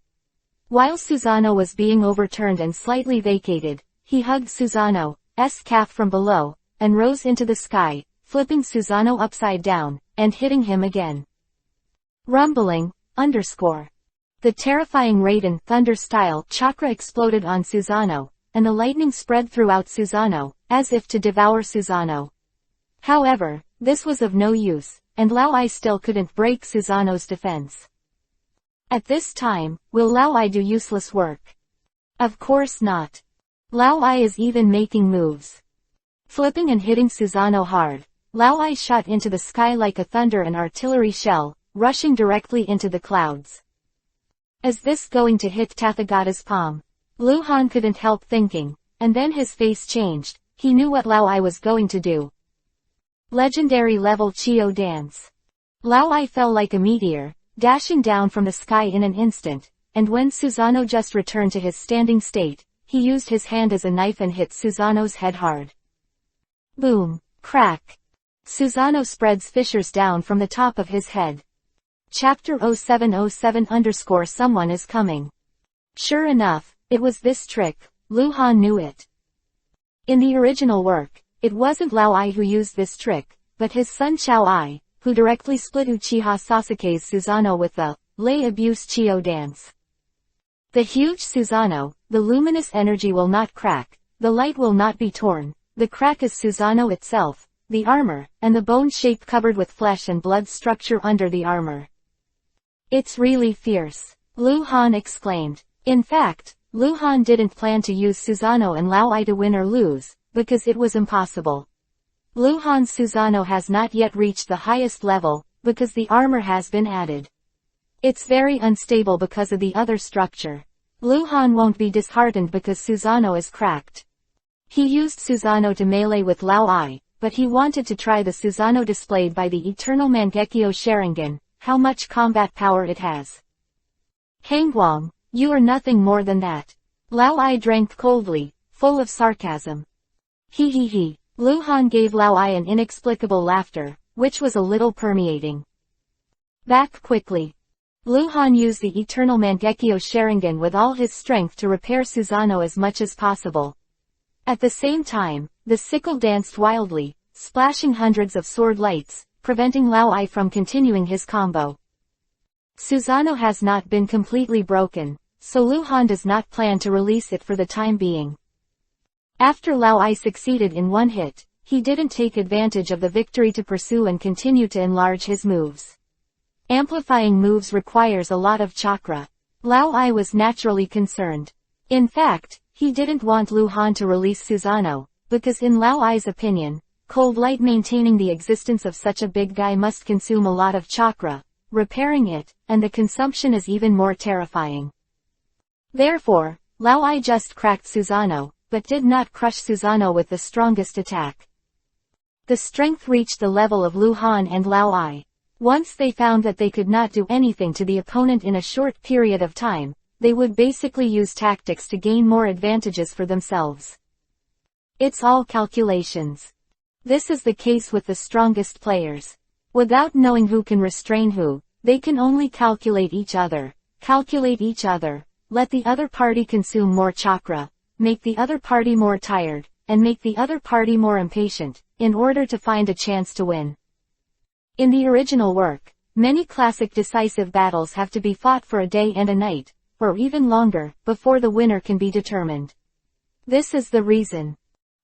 While Susanoo was being overturned and slightly vacated, he hugged Susanoo's calf from below, and rose into the sky, flipping Susanoo upside down, and hitting him again. Rumbling, _ The terrifying Raiden Thunder style chakra exploded on Susanoo, and the lightning spread throughout Susanoo, as if to devour Susanoo. However, this was of no use, and Lao Ai still couldn't break Susanoo's defense. At this time, will Lao Ai do useless work? Of course not. Lao Ai is even making moves. Flipping and hitting Susanoo hard, Lao Ai shot into the sky like a thunder and artillery shell, rushing directly into the clouds. Is this going to hit Tathagata's palm? Luhan couldn't help thinking, and then his face changed. He knew what Lao Ai was going to do. Legendary level Chio dance. Lao Ai fell like a meteor, dashing down from the sky in an instant, and when Susanoo just returned to his standing state, he used his hand as a knife and hit Susanoo's head hard. Boom. Crack. Susanoo spreads fissures down from the top of his head. Chapter 0707 _ Someone is coming. Sure enough, it was this trick. Luhan knew it. In the original work, it wasn't Lao Ai who used this trick, but his son Xiao Ai, who directly split Uchiha Sasuke's Susanoo with the Lei Abuse Chio dance. The huge Susanoo, the luminous energy will not crack, the light will not be torn, the crack is Susanoo itself, the armor, and the bone shape covered with flesh and blood structure under the armor. It's really fierce, Luhan exclaimed. In fact, Luhan didn't plan to use Susanoo and Lao Ai to win or lose, because it was impossible. Luhan's Susanoo has not yet reached the highest level, because the armor has been added. It's very unstable because of the other structure. Lu Han won't be disheartened because Susanoo is cracked. He used Susanoo to melee with Lao Ai, but he wanted to try the Susanoo displayed by the Eternal Mangekyo Sharingan, how much combat power it has. Hangguang, you are nothing more than that. Lao Ai drank coldly, full of sarcasm. He he he. Lu Han gave Lao Ai an inexplicable laughter, which was a little permeating. Back quickly. Lu Han used the Eternal Mangekyo Sharingan with all his strength to repair Susanoo as much as possible. At the same time, the sickle danced wildly, splashing hundreds of sword lights, preventing Lao Ai from continuing his combo. Susanoo has not been completely broken, so Lu Han does not plan to release it for the time being. After Lao Ai succeeded in one hit, he didn't take advantage of the victory to pursue and continue to enlarge his moves. Amplifying moves requires a lot of chakra. Lao Ai was naturally concerned. In fact, he didn't want Lu Han to release Susanoo, because in Lao Ai's opinion, cold light maintaining the existence of such a big guy must consume a lot of chakra, repairing it, and the consumption is even more terrifying. Therefore, Lao Ai just cracked Susanoo, but did not crush Susanoo with the strongest attack. The strength reached the level of Lu Han and Lao Ai. Once they found that they could not do anything to the opponent in a short period of time, they would basically use tactics to gain more advantages for themselves. It's all calculations. This is the case with the strongest players. Without knowing who can restrain who, they can only calculate each other, let the other party consume more chakra, make the other party more tired, and make the other party more impatient, in order to find a chance to win. In the original work, many classic decisive battles have to be fought for a day and a night, or even longer, before the winner can be determined. This is the reason.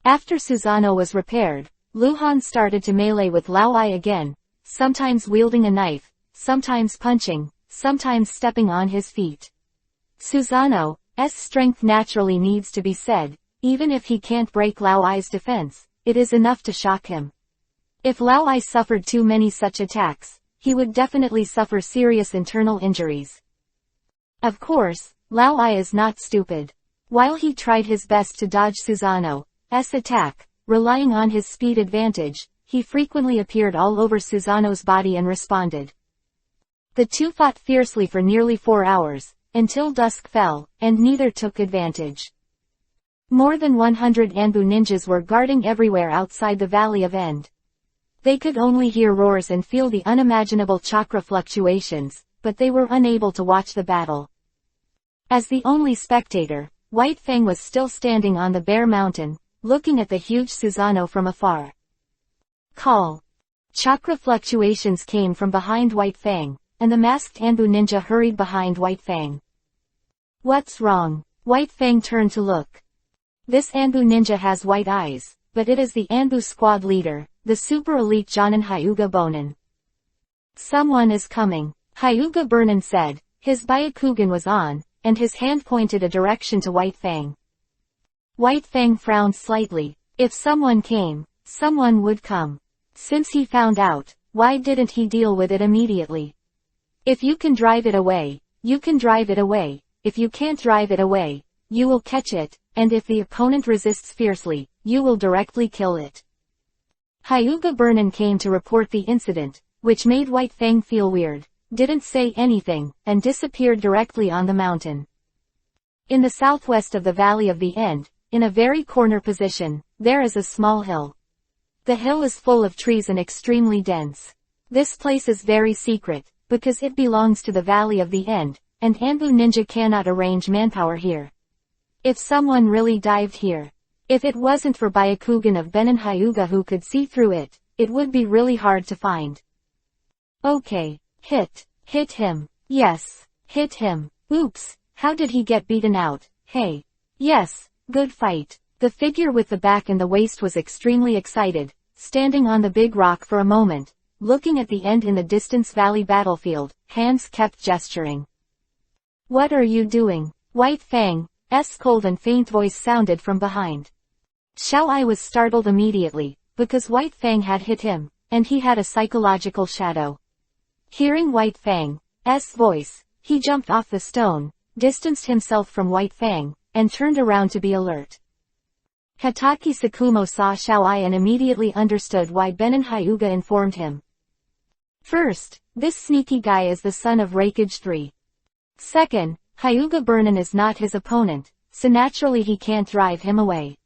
After Susanoo was repaired, Lu Han started to melee with Lao Ai again, sometimes wielding a knife, sometimes punching, sometimes stepping on his feet. Susanoo's strength naturally needs to be said, even if he can't break Lao Ai's defense, it is enough to shock him. If Lao Ai suffered too many such attacks, he would definitely suffer serious internal injuries. Of course, Lao Ai is not stupid. While he tried his best to dodge Susanoo's attack, relying on his speed advantage, he frequently appeared all over Susanoo's body and responded. The two fought fiercely for nearly 4 hours, until dusk fell, and neither took advantage. More than 100 Anbu ninjas were guarding everywhere outside the Valley of End. They could only hear roars and feel the unimaginable chakra fluctuations, but they were unable to watch the battle. As the only spectator, White Fang was still standing on the bare mountain, looking at the huge Susanoo from afar. Call. Chakra fluctuations came from behind White Fang, and the masked Anbu ninja hurried behind White Fang. What's wrong? White Fang turned to look. This Anbu ninja has white eyes, but it is the Anbu squad leader, the super elite Jonin Hyuga Bonin. Someone is coming, Hyuga Bonin said. His Byakugan was on, and his hand pointed a direction to White Fang. White Fang frowned slightly. If someone came, someone would come. Since he found out, why didn't he deal with it immediately? If you can drive it away, you can drive it away. If you can't drive it away, you will catch it, and if the opponent resists fiercely, you will directly kill it. Hyuga Bonin came to report the incident, which made White Fang feel weird, didn't say anything, and disappeared directly on the mountain. In the southwest of the Valley of the End, in a very corner position, there is a small hill. The hill is full of trees and extremely dense. This place is very secret, because it belongs to the Valley of the End, and Anbu Ninja cannot arrange manpower here. If someone really dived here, if it wasn't for Byakugan of Benin Hyuga who could see through it, it would be really hard to find. Okay. Hit him. Yes. Hit him. Oops, how did he get beaten out? Hey. Yes, good fight. The figure with the back and the waist was extremely excited, standing on the big rock for a moment, looking at the end in the distance valley battlefield, hands kept gesturing. What are you doing? White Fang's cold and faint voice sounded from behind. Xiao Ai was startled immediately, because White Fang had hit him, and he had a psychological shadow. Hearing White Fang's voice, he jumped off the stone, distanced himself from White Fang, and turned around to be alert. Hatake Sakumo saw Xiao-ai and immediately understood why Benin Hyuga informed him. First, this sneaky guy is the son of Raikage III. Second, Hyuga Burnin is not his opponent, so naturally he can't drive him away.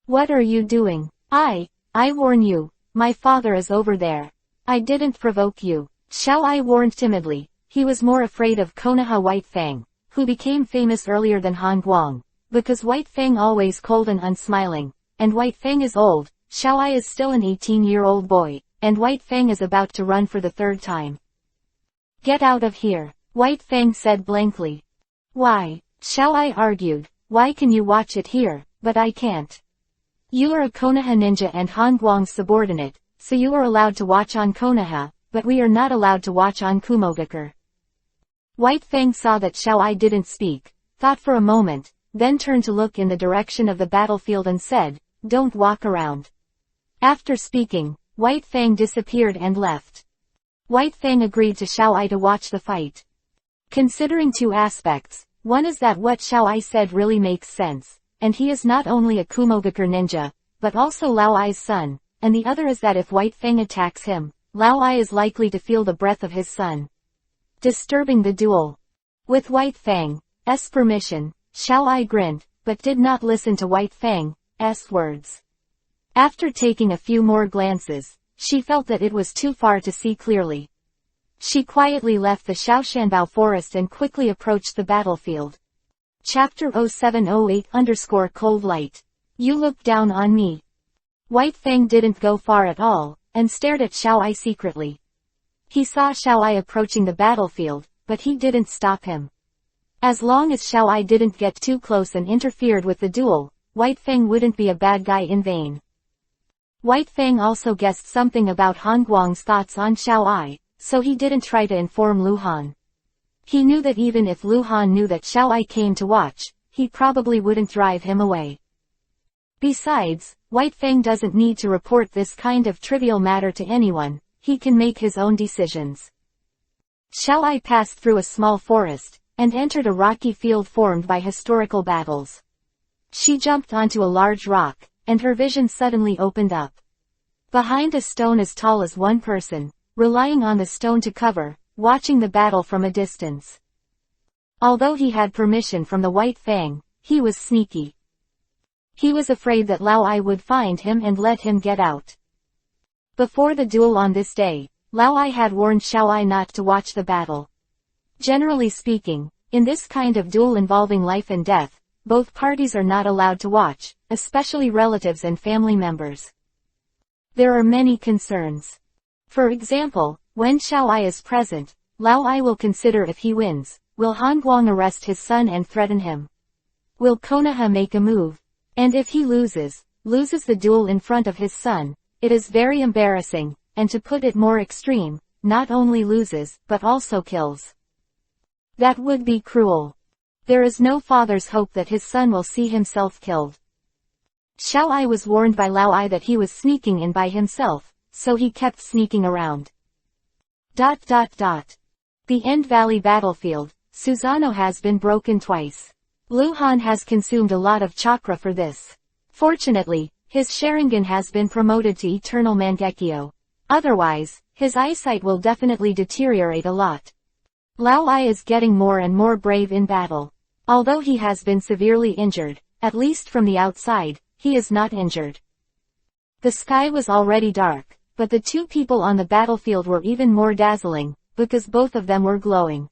What are you doing? I warn you, my father is over there. I didn't provoke you. Xiao-ai warned timidly. He was more afraid of Konoha White Fang, who became famous earlier than Han Guang, because White Fang always cold and unsmiling, and White Fang is old. Xiao-ai is still an 18-year-old boy, and White Fang is about to run for the third time. Get out of here, White Fang said blankly. Why? Xiao-ai argued. Why can you watch it here, but I can't? You are a Konoha ninja and Han Guang's subordinate, so you are allowed to watch on Konoha, but we are not allowed to watch on Kumogakure. White Fang saw that Xiao-ai didn't speak, thought for a moment, then turned to look in the direction of the battlefield and said, don't walk around. After speaking, White Fang disappeared and left. White Fang agreed to Xiao-ai to watch the fight. Considering two aspects, one is that what Xiao-ai said really makes sense, and he is not only a Kumogakure ninja, but also Lao-ai's son, and the other is that if White Fang attacks him, Lao-ai is likely to feel the breath of his son, disturbing the duel. With White Fang's permission, Xiao-ai grinned, but did not listen to White Fang's words. After taking a few more glances, she felt that it was too far to see clearly. She quietly left the Shaoshanbao forest and quickly approached the battlefield. Chapter 0708_Cold Light. You look down on me. White Fang didn't go far at all, and stared at Xiao-ai secretly. He saw Xiao-ai approaching the battlefield, but he didn't stop him. As long as Xiao-ai didn't get too close and interfered with the duel, White Fang wouldn't be a bad guy in vain. White Fang also guessed something about Han Guang's thoughts on Xiao-ai, so he didn't try to inform Lu Han. He knew that even if Lu Han knew that Xiao-ai came to watch, he probably wouldn't drive him away. Besides, White Fang doesn't need to report this kind of trivial matter to anyone, he can make his own decisions. Xiao-ai passed through a small forest, and entered a rocky field formed by historical battles. She jumped onto a large rock, and her vision suddenly opened up. Behind a stone as tall as one person, relying on the stone to cover, watching the battle from a distance. Although he had permission from the White Fang, he was sneaky. He was afraid that Lao-ai would find him and let him get out. Before the duel on this day, Lao-ai had warned Xiao-ai not to watch the battle. Generally speaking, in this kind of duel involving life and death, both parties are not allowed to watch, especially relatives and family members. There are many concerns. For example, when Xiao-ai is present, Lao-ai will consider if he wins, will Han Guang arrest his son and threaten him? Will Konoha make a move? And if he loses the duel in front of his son, it is very embarrassing, and to put it more extreme, not only loses, but also kills. That would be cruel. There is no father's hope that his son will see himself killed. Xiao-ai was warned by Lao-ai that he was sneaking in by himself, so he kept sneaking around. The End Valley battlefield, Susanoo has been broken twice. Lu Han has consumed a lot of chakra for this. Fortunately, his Sharingan has been promoted to Eternal Mangekyo. Otherwise, his eyesight will definitely deteriorate a lot. Lao-ai is getting more and more brave in battle. Although he has been severely injured, at least from the outside, he is not injured. The sky was already dark, but the two people on the battlefield were even more dazzling, because both of them were glowing.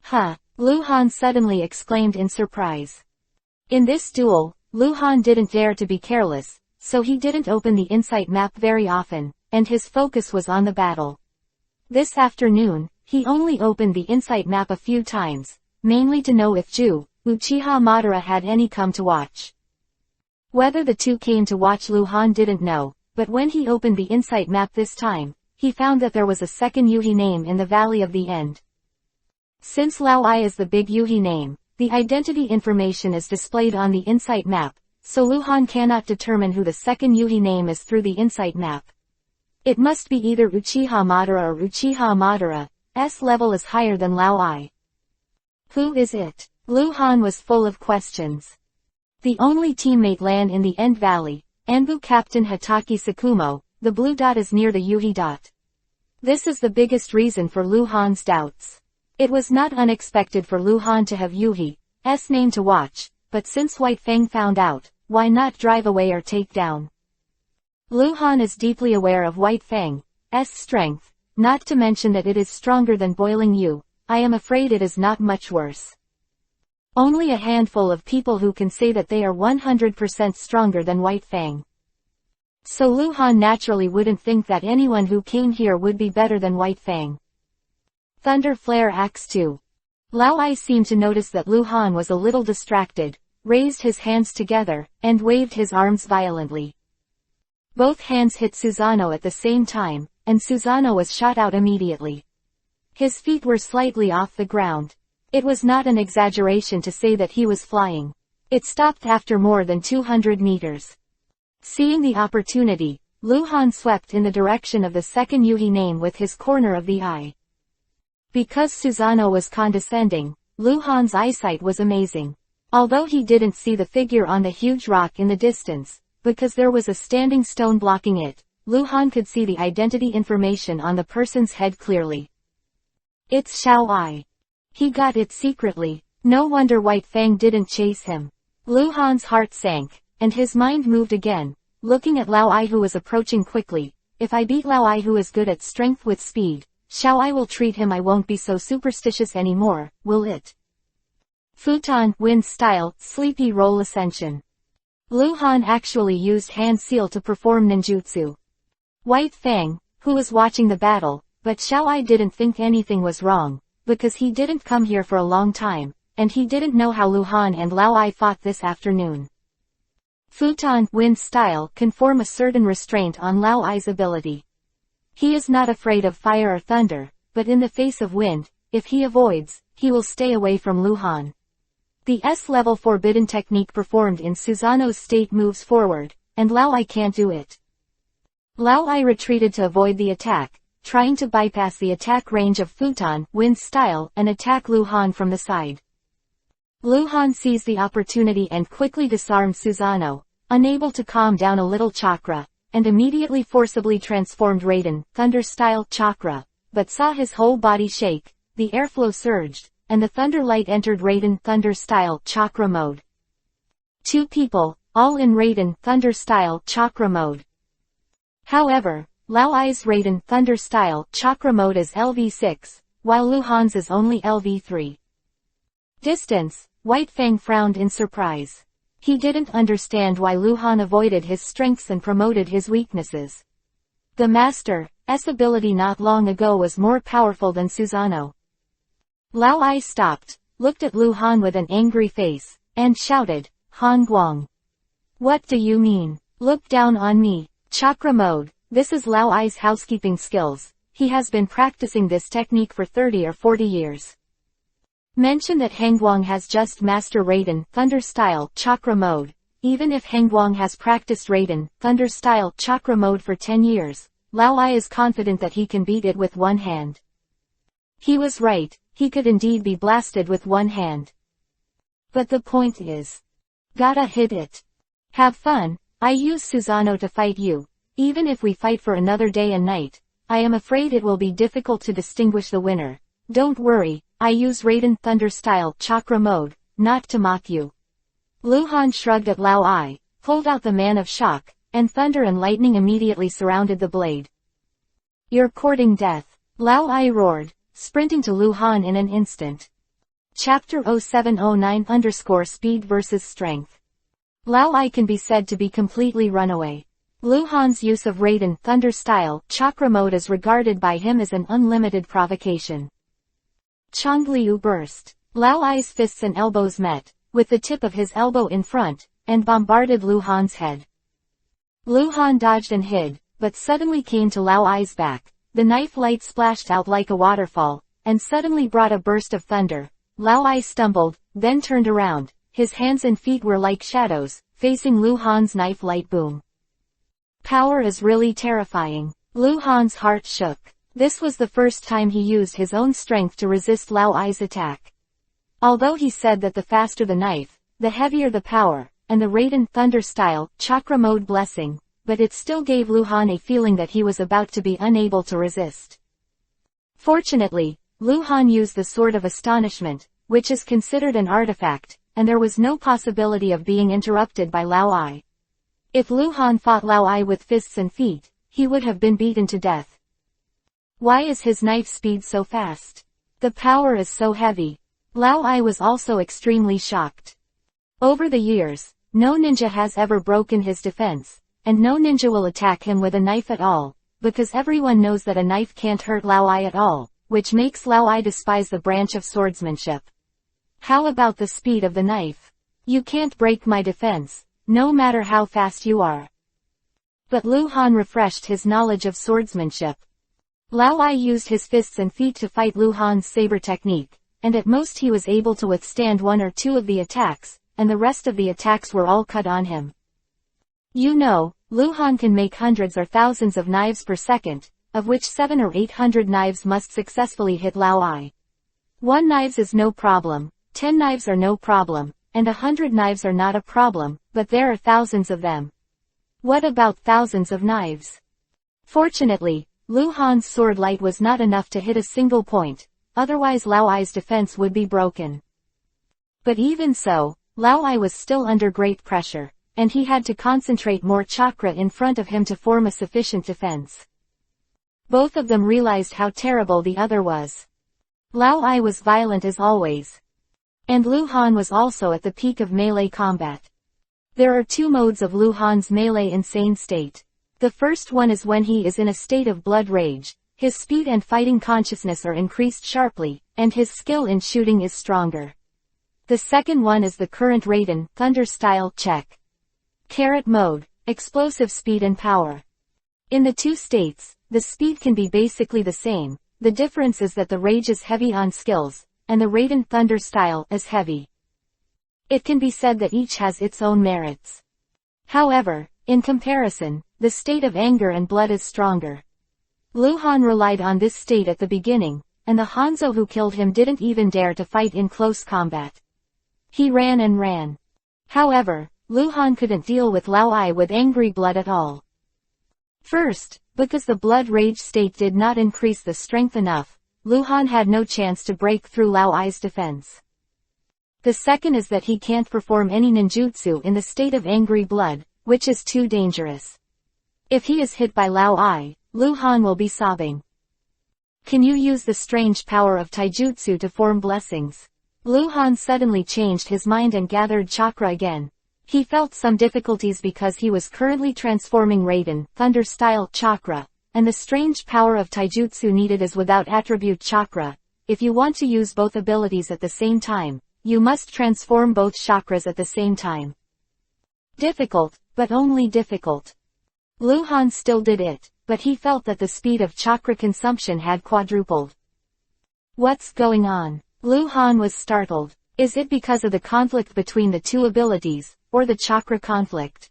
Huh! Lu Han suddenly exclaimed in surprise. In this duel, Lu Han didn't dare to be careless, so he didn't open the insight map very often, and his focus was on the battle. This afternoon, he only opened the insight map a few times, mainly to know if Uchiha Madara had any come to watch. Whether the two came to watch Lu Han didn't know, but when he opened the insight map this time, he found that there was a second Yuhi name in the Valley of the End. Since Lao-ai is the big Yuhi name, the identity information is displayed on the insight map, so Lu Han cannot determine who the second Yuhi name is through the insight map. It must be either Uchiha Madara or Uchiha Madara's level is higher than Lao Ai. Who is it? Luhan was full of questions. The only teammate land in the End Valley, Anbu Captain Hataki Sakumo, the blue dot is near the Yuhi dot. This is the biggest reason for Luhan's doubts. It was not unexpected for Luhan to have Yuhi's name to watch, but since White Fang found out, why not drive away or take down? Luhan is deeply aware of White Fang's strength, not to mention that it is stronger than Boiling Yu. I am afraid it is not much worse. Only a handful of people who can say that they are 100% stronger than White Fang. So Luhan naturally wouldn't think that anyone who came here would be better than White Fang. Thunder Flare Axe 2. Lao Ai seemed to notice that Luhan was a little distracted, raised his hands together, and waved his arms violently. Both hands hit Susanoo at the same time, and Susanoo was shot out immediately. His feet were slightly off the ground. It was not an exaggeration to say that he was flying. It stopped after more than 200 meters. Seeing the opportunity, Luhan swept in the direction of the second Yuhi name with his corner of the eye. Because Susanoo was condescending, Luhan's eyesight was amazing. Although he didn't see the figure on the huge rock in the distance, because there was a standing stone blocking it, Luhan could see the identity information on the person's head clearly. It's Xiao Ai. He got it secretly. No wonder White Fang didn't chase him. Luhan's heart sank, and his mind moved again, looking at Lao Ai who was approaching quickly. If I beat Lao Ai who is good at strength with speed, Xiao Ai will treat him. I won't be so superstitious anymore, will it? Futon, Wind Style, Sleepy Roll Ascension. Luhan actually used Hand Seal to perform ninjutsu. White Fang, who was watching the battle, but Xiao Ai didn't think anything was wrong, because he didn't come here for a long time, and he didn't know how Luhan and Lao Ai fought this afternoon. Futon, Wind Style, can form a certain restraint on Lao Ai's ability. He is not afraid of fire or thunder, but in the face of wind, if he avoids, he will stay away from Luhan. The S-level forbidden technique performed in Susanoo's state moves forward, and Lao Ai can't do it. Lao Ai retreated to avoid the attack, trying to bypass the attack range of Futon, Wind Style, and attack Luhan from the side. Luhan seized the opportunity and quickly disarmed Susanoo, unable to calm down a little chakra, and immediately forcibly transformed Raiden, Thunder Style chakra, but saw his whole body shake, the airflow surged, and the thunder light entered Raiden, Thunder Style chakra mode. Two people, all in Raiden, Thunder Style chakra mode. However, Lao Ai's Raiden, Thunder Style chakra mode is LV6, while Luhan's is only LV3. Distance, White Fang frowned in surprise. He didn't understand why Luhan avoided his strengths and promoted his weaknesses. The Master's ability not long ago was more powerful than Susanoo. Lao Ai stopped, looked at Luhan with an angry face, and shouted, Han Guang. What do you mean? Look down on me. Chakra mode. This is Lao Ai's housekeeping skills. He has been practicing this technique for 30 or 40 years. Mention that Hangguang has just mastered Raiden, Thunder Style, Chakra mode. Even if Hangguang has practiced Raiden, Thunder Style, Chakra mode for 10 years, Lao Ai is confident that he can beat it with one hand. He was right, he could indeed be blasted with one hand. But the point is, gotta hit it. Have fun. I use Susanoo to fight you. Even if we fight for another day and night, I am afraid it will be difficult to distinguish the winner. Don't worry, I use Raiden, Thunder Style chakra mode, not to mock you. Luhan shrugged at Lao Ai, pulled out the Man of Shock, and thunder and lightning immediately surrounded the blade. You're courting death. Lao Ai roared, sprinting to Luhan in an instant. Chapter 0709_Speed vs Strength. Lao Ai can be said to be completely runaway. Luhan's use of Raiden, Thunder Style, chakra mode is regarded by him as an unlimited provocation. Changliu burst. Lao Ai's fists and elbows met, with the tip of his elbow in front, and bombarded Luhan's head. Luhan dodged and hid, but suddenly came to Lao Ai's back. The knife light splashed out like a waterfall, and suddenly brought a burst of thunder. Lao Ai stumbled, then turned around. His hands and feet were like shadows, facing Luhan's knife light boom. Power is really terrifying. Lu Han's heart shook. This was the first time he used his own strength to resist Lao Ai's attack. Although he said that the faster the knife, the heavier the power, and the Raiden Thunder style, chakra mode blessing, but it still gave Lu Han a feeling that he was about to be unable to resist. Fortunately, Lu Han used the Sword of Astonishment, which is considered an artifact, and there was no possibility of being interrupted by Lao Ai. If Lu Han fought Lao Ai with fists and feet, he would have been beaten to death. Why is his knife speed so fast? The power is so heavy. Lao Ai was also extremely shocked. Over the years, no ninja has ever broken his defense, and no ninja will attack him with a knife at all, because everyone knows that a knife can't hurt Lao Ai at all, which makes Lao Ai despise the branch of swordsmanship. How about the speed of the knife? You can't break my defense, no matter how fast you are. But Lu Han refreshed his knowledge of swordsmanship. Lao Ai used his fists and feet to fight Lu Han's saber technique, and at most he was able to withstand one or two of the attacks, and the rest of the attacks were all cut on him. You know, Lu Han can make hundreds or thousands of knives per second, of which 700 or 800 knives must successfully hit Lao Ai. 1 knives is no problem, 10 knives are no problem, and 100 knives are not a problem, but there are thousands of them. What about thousands of knives? Fortunately, Lu Han's sword light was not enough to hit a single point, otherwise Lao Ai's defense would be broken. But even so, Lao Ai was still under great pressure, and he had to concentrate more chakra in front of him to form a sufficient defense. Both of them realized how terrible the other was. Lao Ai was violent as always. And Lu Han was also at the peak of melee combat. There are 2 modes of Lu Han's melee insane state. The first one is when he is in a state of blood rage, his speed and fighting consciousness are increased sharply, and his skill in shooting is stronger. The second one is the current Raiden Thunder style check. Carrot mode, explosive speed and power. In the 2 states, the speed can be basically the same, the difference is that the rage is heavy on skills, and the Raiden Thunder style is heavy. It can be said that each has its own merits. However, in comparison, the state of anger and blood is stronger. Lu Han relied on this state at the beginning, and the Hanzo who killed him didn't even dare to fight in close combat. He ran and ran. However, Lu Han couldn't deal with Lao Ai with angry blood at all. First, because the blood rage state did not increase the strength enough, Lu Han had no chance to break through Lao Ai's defense. The second is that he can't perform any ninjutsu in the state of angry blood, which is too dangerous. If he is hit by Lao Ai, Lu Han will be sobbing. Can you use the strange power of taijutsu to form blessings? Lu Han suddenly changed his mind and gathered chakra again. He felt some difficulties because he was currently transforming Raiden Thunder style chakra, and the strange power of taijutsu needed is without attribute chakra. If you want to use both abilities at the same time, you must transform both chakras at the same time. Difficult, but only difficult. Lu Han still did it, but he felt that the speed of chakra consumption had quadrupled. What's going on? Lu Han was startled. Is it because of the conflict between the 2 abilities, or the chakra conflict?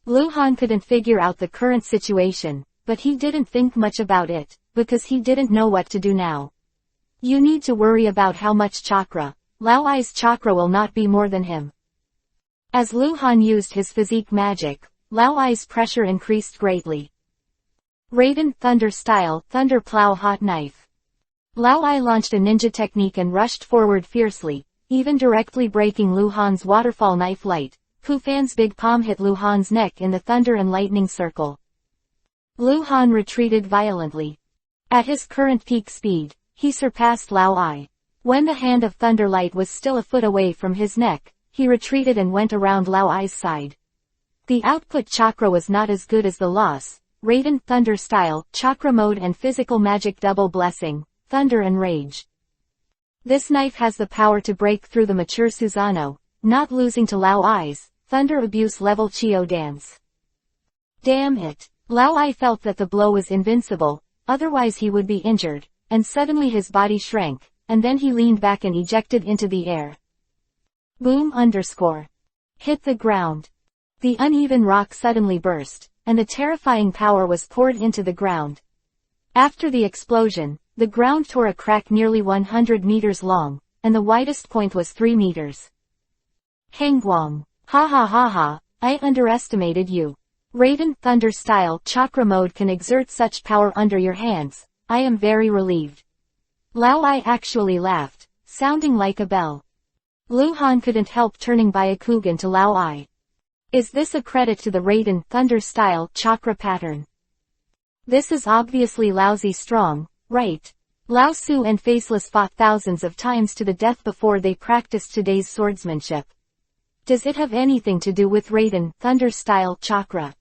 Lu Han couldn't figure out the current situation, but he didn't think much about it, because he didn't know what to do now. You need to worry about how much chakra. Lao Ai's chakra will not be more than him. As Lu Han used his physique magic, Lao Ai's pressure increased greatly. Raiden Thunder style Thunder Plow Hot Knife. Lao Ai launched a ninja technique and rushed forward fiercely, even directly breaking Lu Han's waterfall knife light. Pu Fan's big palm hit Lu Han's neck in the thunder and lightning circle. Lu Han retreated violently. At his current peak speed, he surpassed Lao Ai. When the hand of Thunderlight was still a foot away from his neck, he retreated and went around Lao Ai's side. The output chakra was not as good as the loss. Raiden Thunder style, chakra mode and physical magic double blessing, thunder and rage. This knife has the power to break through the mature Susanoo, not losing to Lao Ai's thunder abuse level Chio dance. Damn it. Lao Ai felt that the blow was invincible, otherwise he would be injured, and suddenly his body shrank, and then he leaned back and ejected into the air. Boom _. Hit the ground. The uneven rock suddenly burst, and the terrifying power was poured into the ground. After the explosion, the ground tore a crack nearly 100 meters long, and the widest point was 3 meters. Hangguang. Ha ha ha ha, I underestimated you. Raiden Thunder Style Chakra Mode can exert such power under your hands. I am very relieved. Lao Ai actually laughed, sounding like a bell. Lu Han couldn't help turning Byakugan to Lao Ai. Is this a credit to the Raiden Thunder Style Chakra pattern? This is obviously lousy strong, right? Lao Su and Faceless fought thousands of times to the death before they practiced today's swordsmanship. Does it have anything to do with Raiden Thunder Style Chakra?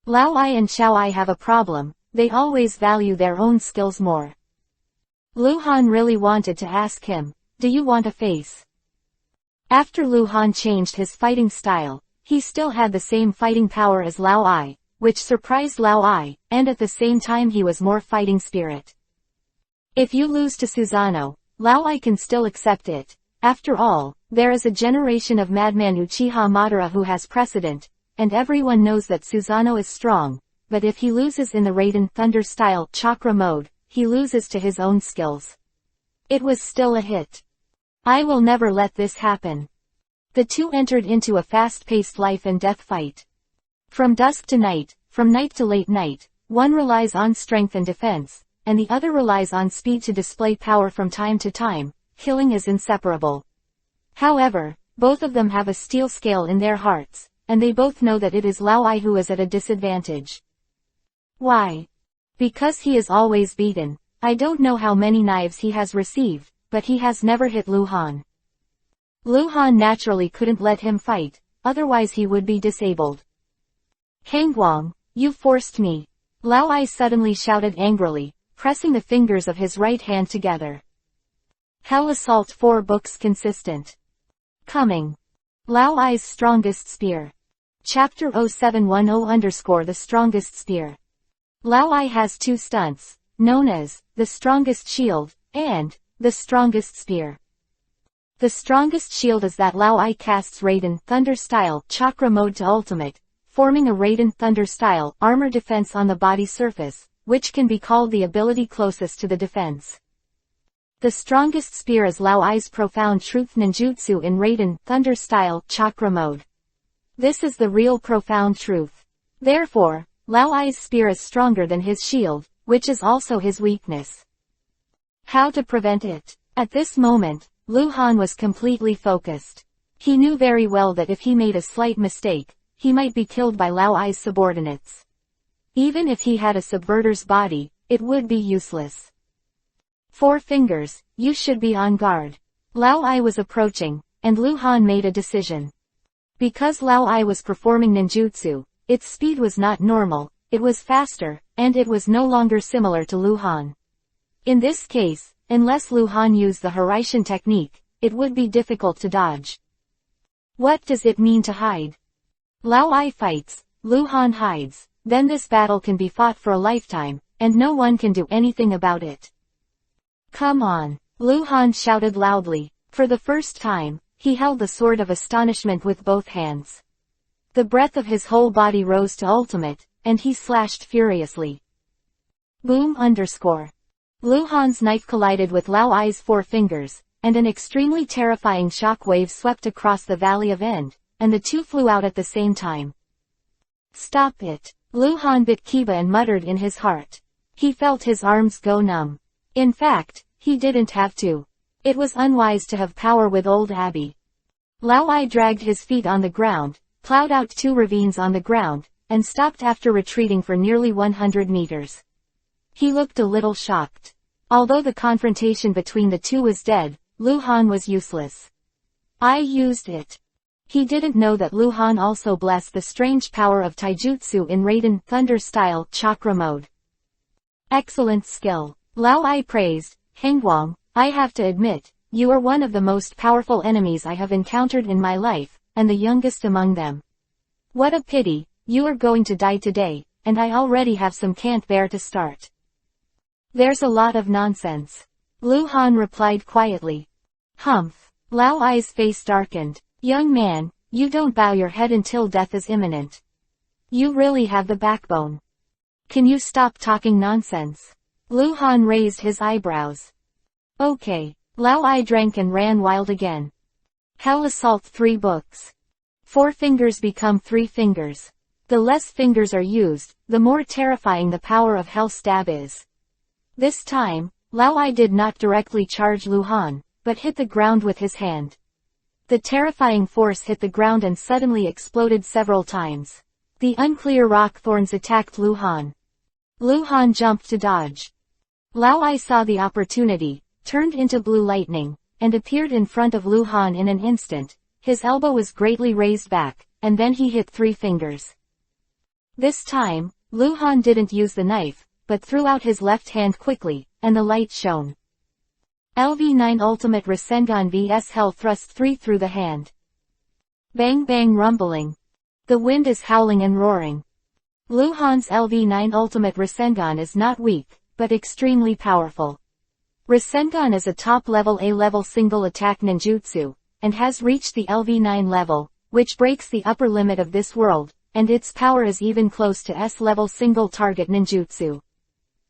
Lao Ai and Xiao Ai have a problem, they always value their own skills more. Lu Han really wanted to ask him, do you want a face? After Lu Han changed his fighting style, he still had the same fighting power as Lao Ai, which surprised Lao Ai, and at the same time he was more fighting spirit. If you lose to Susanoo, Lao Ai can still accept it. After all, there is a generation of madman Uchiha Madara who has precedent, and everyone knows that Susanoo is strong, but if he loses in the Raiden Thunder Style Chakra Mode, he loses to his own skills. It was still a hit. I will never let this happen. The two entered into a fast-paced life and death fight. From dusk to night, from night to late night, one relies on strength and defense, and the other relies on speed to display power from time to time. Killing is inseparable. However, both of them have a steel scale in their hearts, and they both know that it is Lao Ai who is at a disadvantage. Why? Because he is always beaten. I don't know how many knives he has received, but he has never hit Lu Han. Lu Han naturally couldn't let him fight, otherwise he would be disabled. Hangguang, you forced me. Lao Ai suddenly shouted angrily, pressing the fingers of his right hand together. Hell Assault 4 books consistent. Coming. Lao Ai's Strongest Spear. Chapter 0710 The Strongest Spear. Lao Ai has two stunts, known as the Strongest Shield and the Strongest Spear. The Strongest Shield is that Lao Ai casts Raiden Thunder Style Chakra Mode to ultimate, forming a Raiden Thunder Style armor defense on the body surface, which can be called the ability closest to the defense. The Strongest Spear is Lao Ai's Profound Truth Ninjutsu in Raiden Thunder Style Chakra Mode. This is the real profound truth. Therefore, Lao Ai's spear is stronger than his shield, which is also his weakness. How to prevent it? At this moment, Lu Han was completely focused. He knew very well that if he made a slight mistake, he might be killed by Lao Ai's subordinates. Even if he had a subverter's body, it would be useless. 4 fingers, you should be on guard. Lao Ai was approaching, and Lu Han made a decision. Because Lao Ai was performing ninjutsu, its speed was not normal, it was faster, and it was no longer similar to Lu Han. In this case, unless Lu Han used the Haraishin technique, it would be difficult to dodge. What does it mean to hide? Lao Ai fights, Lu Han hides, then this battle can be fought for a lifetime, and no one can do anything about it. Come on, Lu Han shouted loudly. For the first time, he held the Sword of Astonishment with both hands. The breath of his whole body rose to ultimate, and he slashed furiously. Boom _. Lu Han's knife collided with Lao Ai's 4 fingers, and an extremely terrifying shock wave swept across the Valley of End, and the two flew out at the same time. Stop it. Lu Han bit Kiba and muttered in his heart. He felt his arms go numb. In fact, he didn't have to. It was unwise to have power with old Abby. Lao Ai dragged his feet on the ground, plowed out 2 ravines on the ground, and stopped after retreating for nearly 100 meters. He looked a little shocked. Although the confrontation between the two was dead, Lu Han was useless. I used it. He didn't know that Lu Han also blessed the strange power of taijutsu in Raiden Thunder Style Chakra Mode. Excellent skill. Lao Ai praised. Hangguang, I have to admit, you are one of the most powerful enemies I have encountered in my life, and the youngest among them. What a pity, you are going to die today, and I already have some can't bear to start. There's a lot of nonsense. Lu Han replied quietly. Humph. Lao Ai's face darkened. Young man, you don't bow your head until death is imminent. You really have the backbone. Can you stop talking nonsense? Lu Han raised his eyebrows. Okay. Lao Ai drank and ran wild again. Hell assault 3 books. 4 fingers become 3 fingers. The less fingers are used, the more terrifying the power of Hell Stab is. This time, Lao Ai did not directly charge Lu Han, but hit the ground with his hand. The terrifying force hit the ground and suddenly exploded several times. The unclear rock thorns attacked Lu Han. Lu Han jumped to dodge. Lao Ai saw the opportunity, turned into blue lightning, and appeared in front of Lu Han in an instant. His elbow was greatly raised back, and then he hit 3 fingers. This time, Lu Han didn't use the knife, but threw out his left hand quickly, and the light shone. LV9 Ultimate Rasengan vs Hell thrust 3 through the hand. Bang bang rumbling. The wind is howling and roaring. Lu Han's LV9 Ultimate Rasengan is not weak, but extremely powerful. Rasengan is a top-level A-level single-attack ninjutsu, and has reached the LV9 level, which breaks the upper limit of this world, and its power is even close to S-level single-target ninjutsu.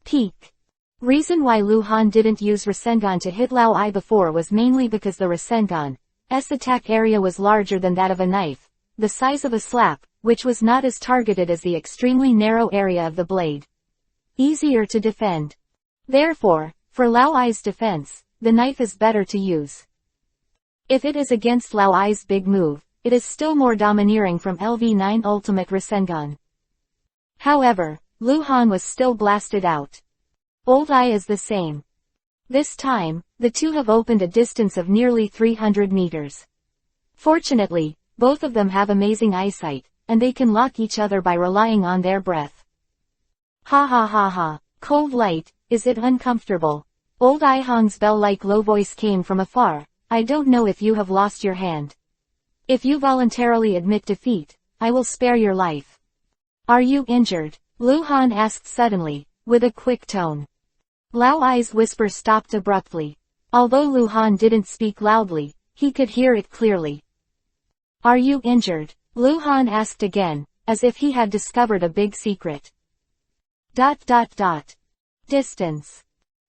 Peak. Reason why Lu Han didn't use Rasengan to hit Lao Ai before was mainly because the Rasengan's attack area was larger than that of a knife, the size of a slap, which was not as targeted as the extremely narrow area of the blade. Easier to defend. Therefore, for Lao Ai's defense, the knife is better to use. If it is against Lao Ai's big move, it is still more domineering from LV9 Ultimate Rasengan. However, Lu Han was still blasted out. Old Ai is the same. This time, the two have opened a distance of nearly 300 meters. Fortunately, both of them have amazing eyesight, and they can lock each other by relying on their breath. Ha ha ha ha, cold light, is it uncomfortable? Old Ai Hong's bell-like low voice came from afar. I don't know if you have lost your hand. If you voluntarily admit defeat, I will spare your life. Are you injured? Lu Han asked suddenly, with a quick tone. Lao Ai's whisper stopped abruptly. Although Lu Han didn't speak loudly, he could hear it clearly. Are you injured? Lu Han asked again, as if he had discovered a big secret. ... Distance.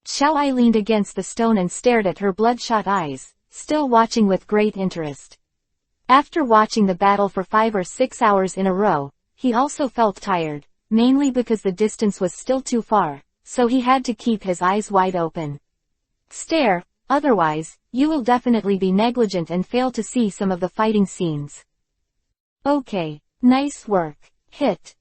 Xiao Ai leaned against the stone and stared at her bloodshot eyes, still watching with great interest. After watching the battle for 5 or 6 hours in a row, he also felt tired, mainly because the distance was still too far, so he had to keep his eyes wide open. Stare, otherwise, you will definitely be negligent and fail to see some of the fighting scenes. Okay, nice work. Hit.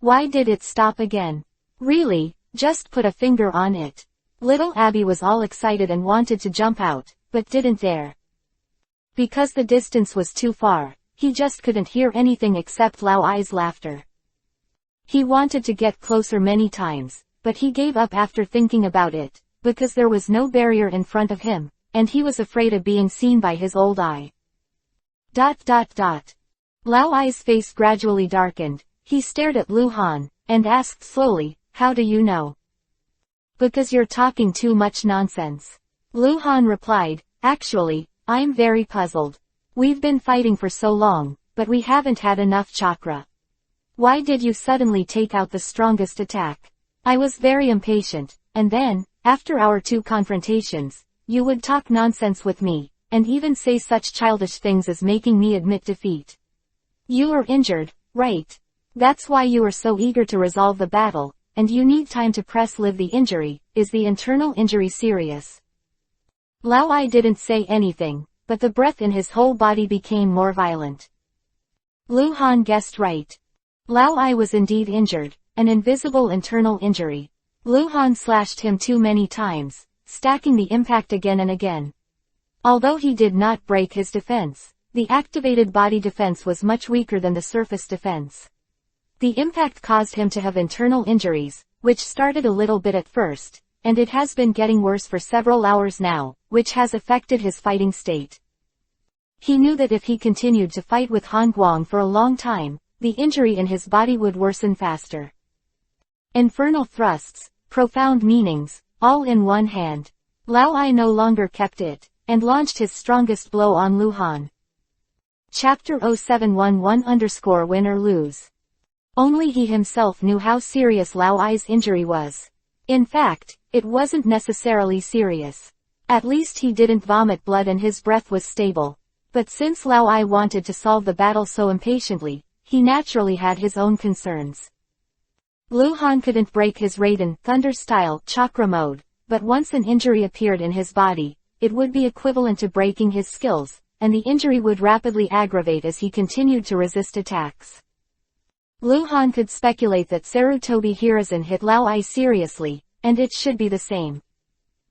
Why did it stop again? Really, just put a finger on it. Little Abby was all excited and wanted to jump out, but didn't dare. Because the distance was too far, he just couldn't hear anything except Lao Ai's laughter. He wanted to get closer many times, but he gave up after thinking about it, because there was no barrier in front of him, and he was afraid of being seen by his old eye. ... Lao Ai's face gradually darkened. He stared at Lu Han, and asked slowly, how do you know? Because you're talking too much nonsense. Lu Han replied, actually, I'm very puzzled. We've been fighting for so long, but we haven't had enough chakra. Why did you suddenly take out the strongest attack? I was very impatient, and then, after our 2 confrontations, you would talk nonsense with me, and even say such childish things as making me admit defeat. You are injured, right? That's why you are so eager to resolve the battle, and you need time to live the injury. Is the internal injury serious? Lao Ai didn't say anything, but the breath in his whole body became more violent. Lu Han guessed right. Lao Ai was indeed injured, an invisible internal injury. Lu Han slashed him too many times, stacking the impact again and again. Although he did not break his defense, the activated body defense was much weaker than the surface defense. The impact caused him to have internal injuries, which started a little bit at first, and it has been getting worse for several hours now, which has affected his fighting state. He knew that if he continued to fight with Han Guang for a long time, the injury in his body would worsen faster. Infernal thrusts, profound meanings, all in one hand. Lao Ai no longer kept it, and launched his strongest blow on Lu Han. Chapter 0711 _ win or lose. Only he himself knew how serious Lao Ai's injury was. In fact, it wasn't necessarily serious. At least he didn't vomit blood and his breath was stable. But since Lao Ai wanted to solve the battle so impatiently, he naturally had his own concerns. Lu Han couldn't break his Raiden Thunder-style chakra mode, but once an injury appeared in his body, it would be equivalent to breaking his skills, and the injury would rapidly aggravate as he continued to resist attacks. Lu Han could speculate that Sarutobi Hiruzen hit Lao Ai seriously, and it should be the same.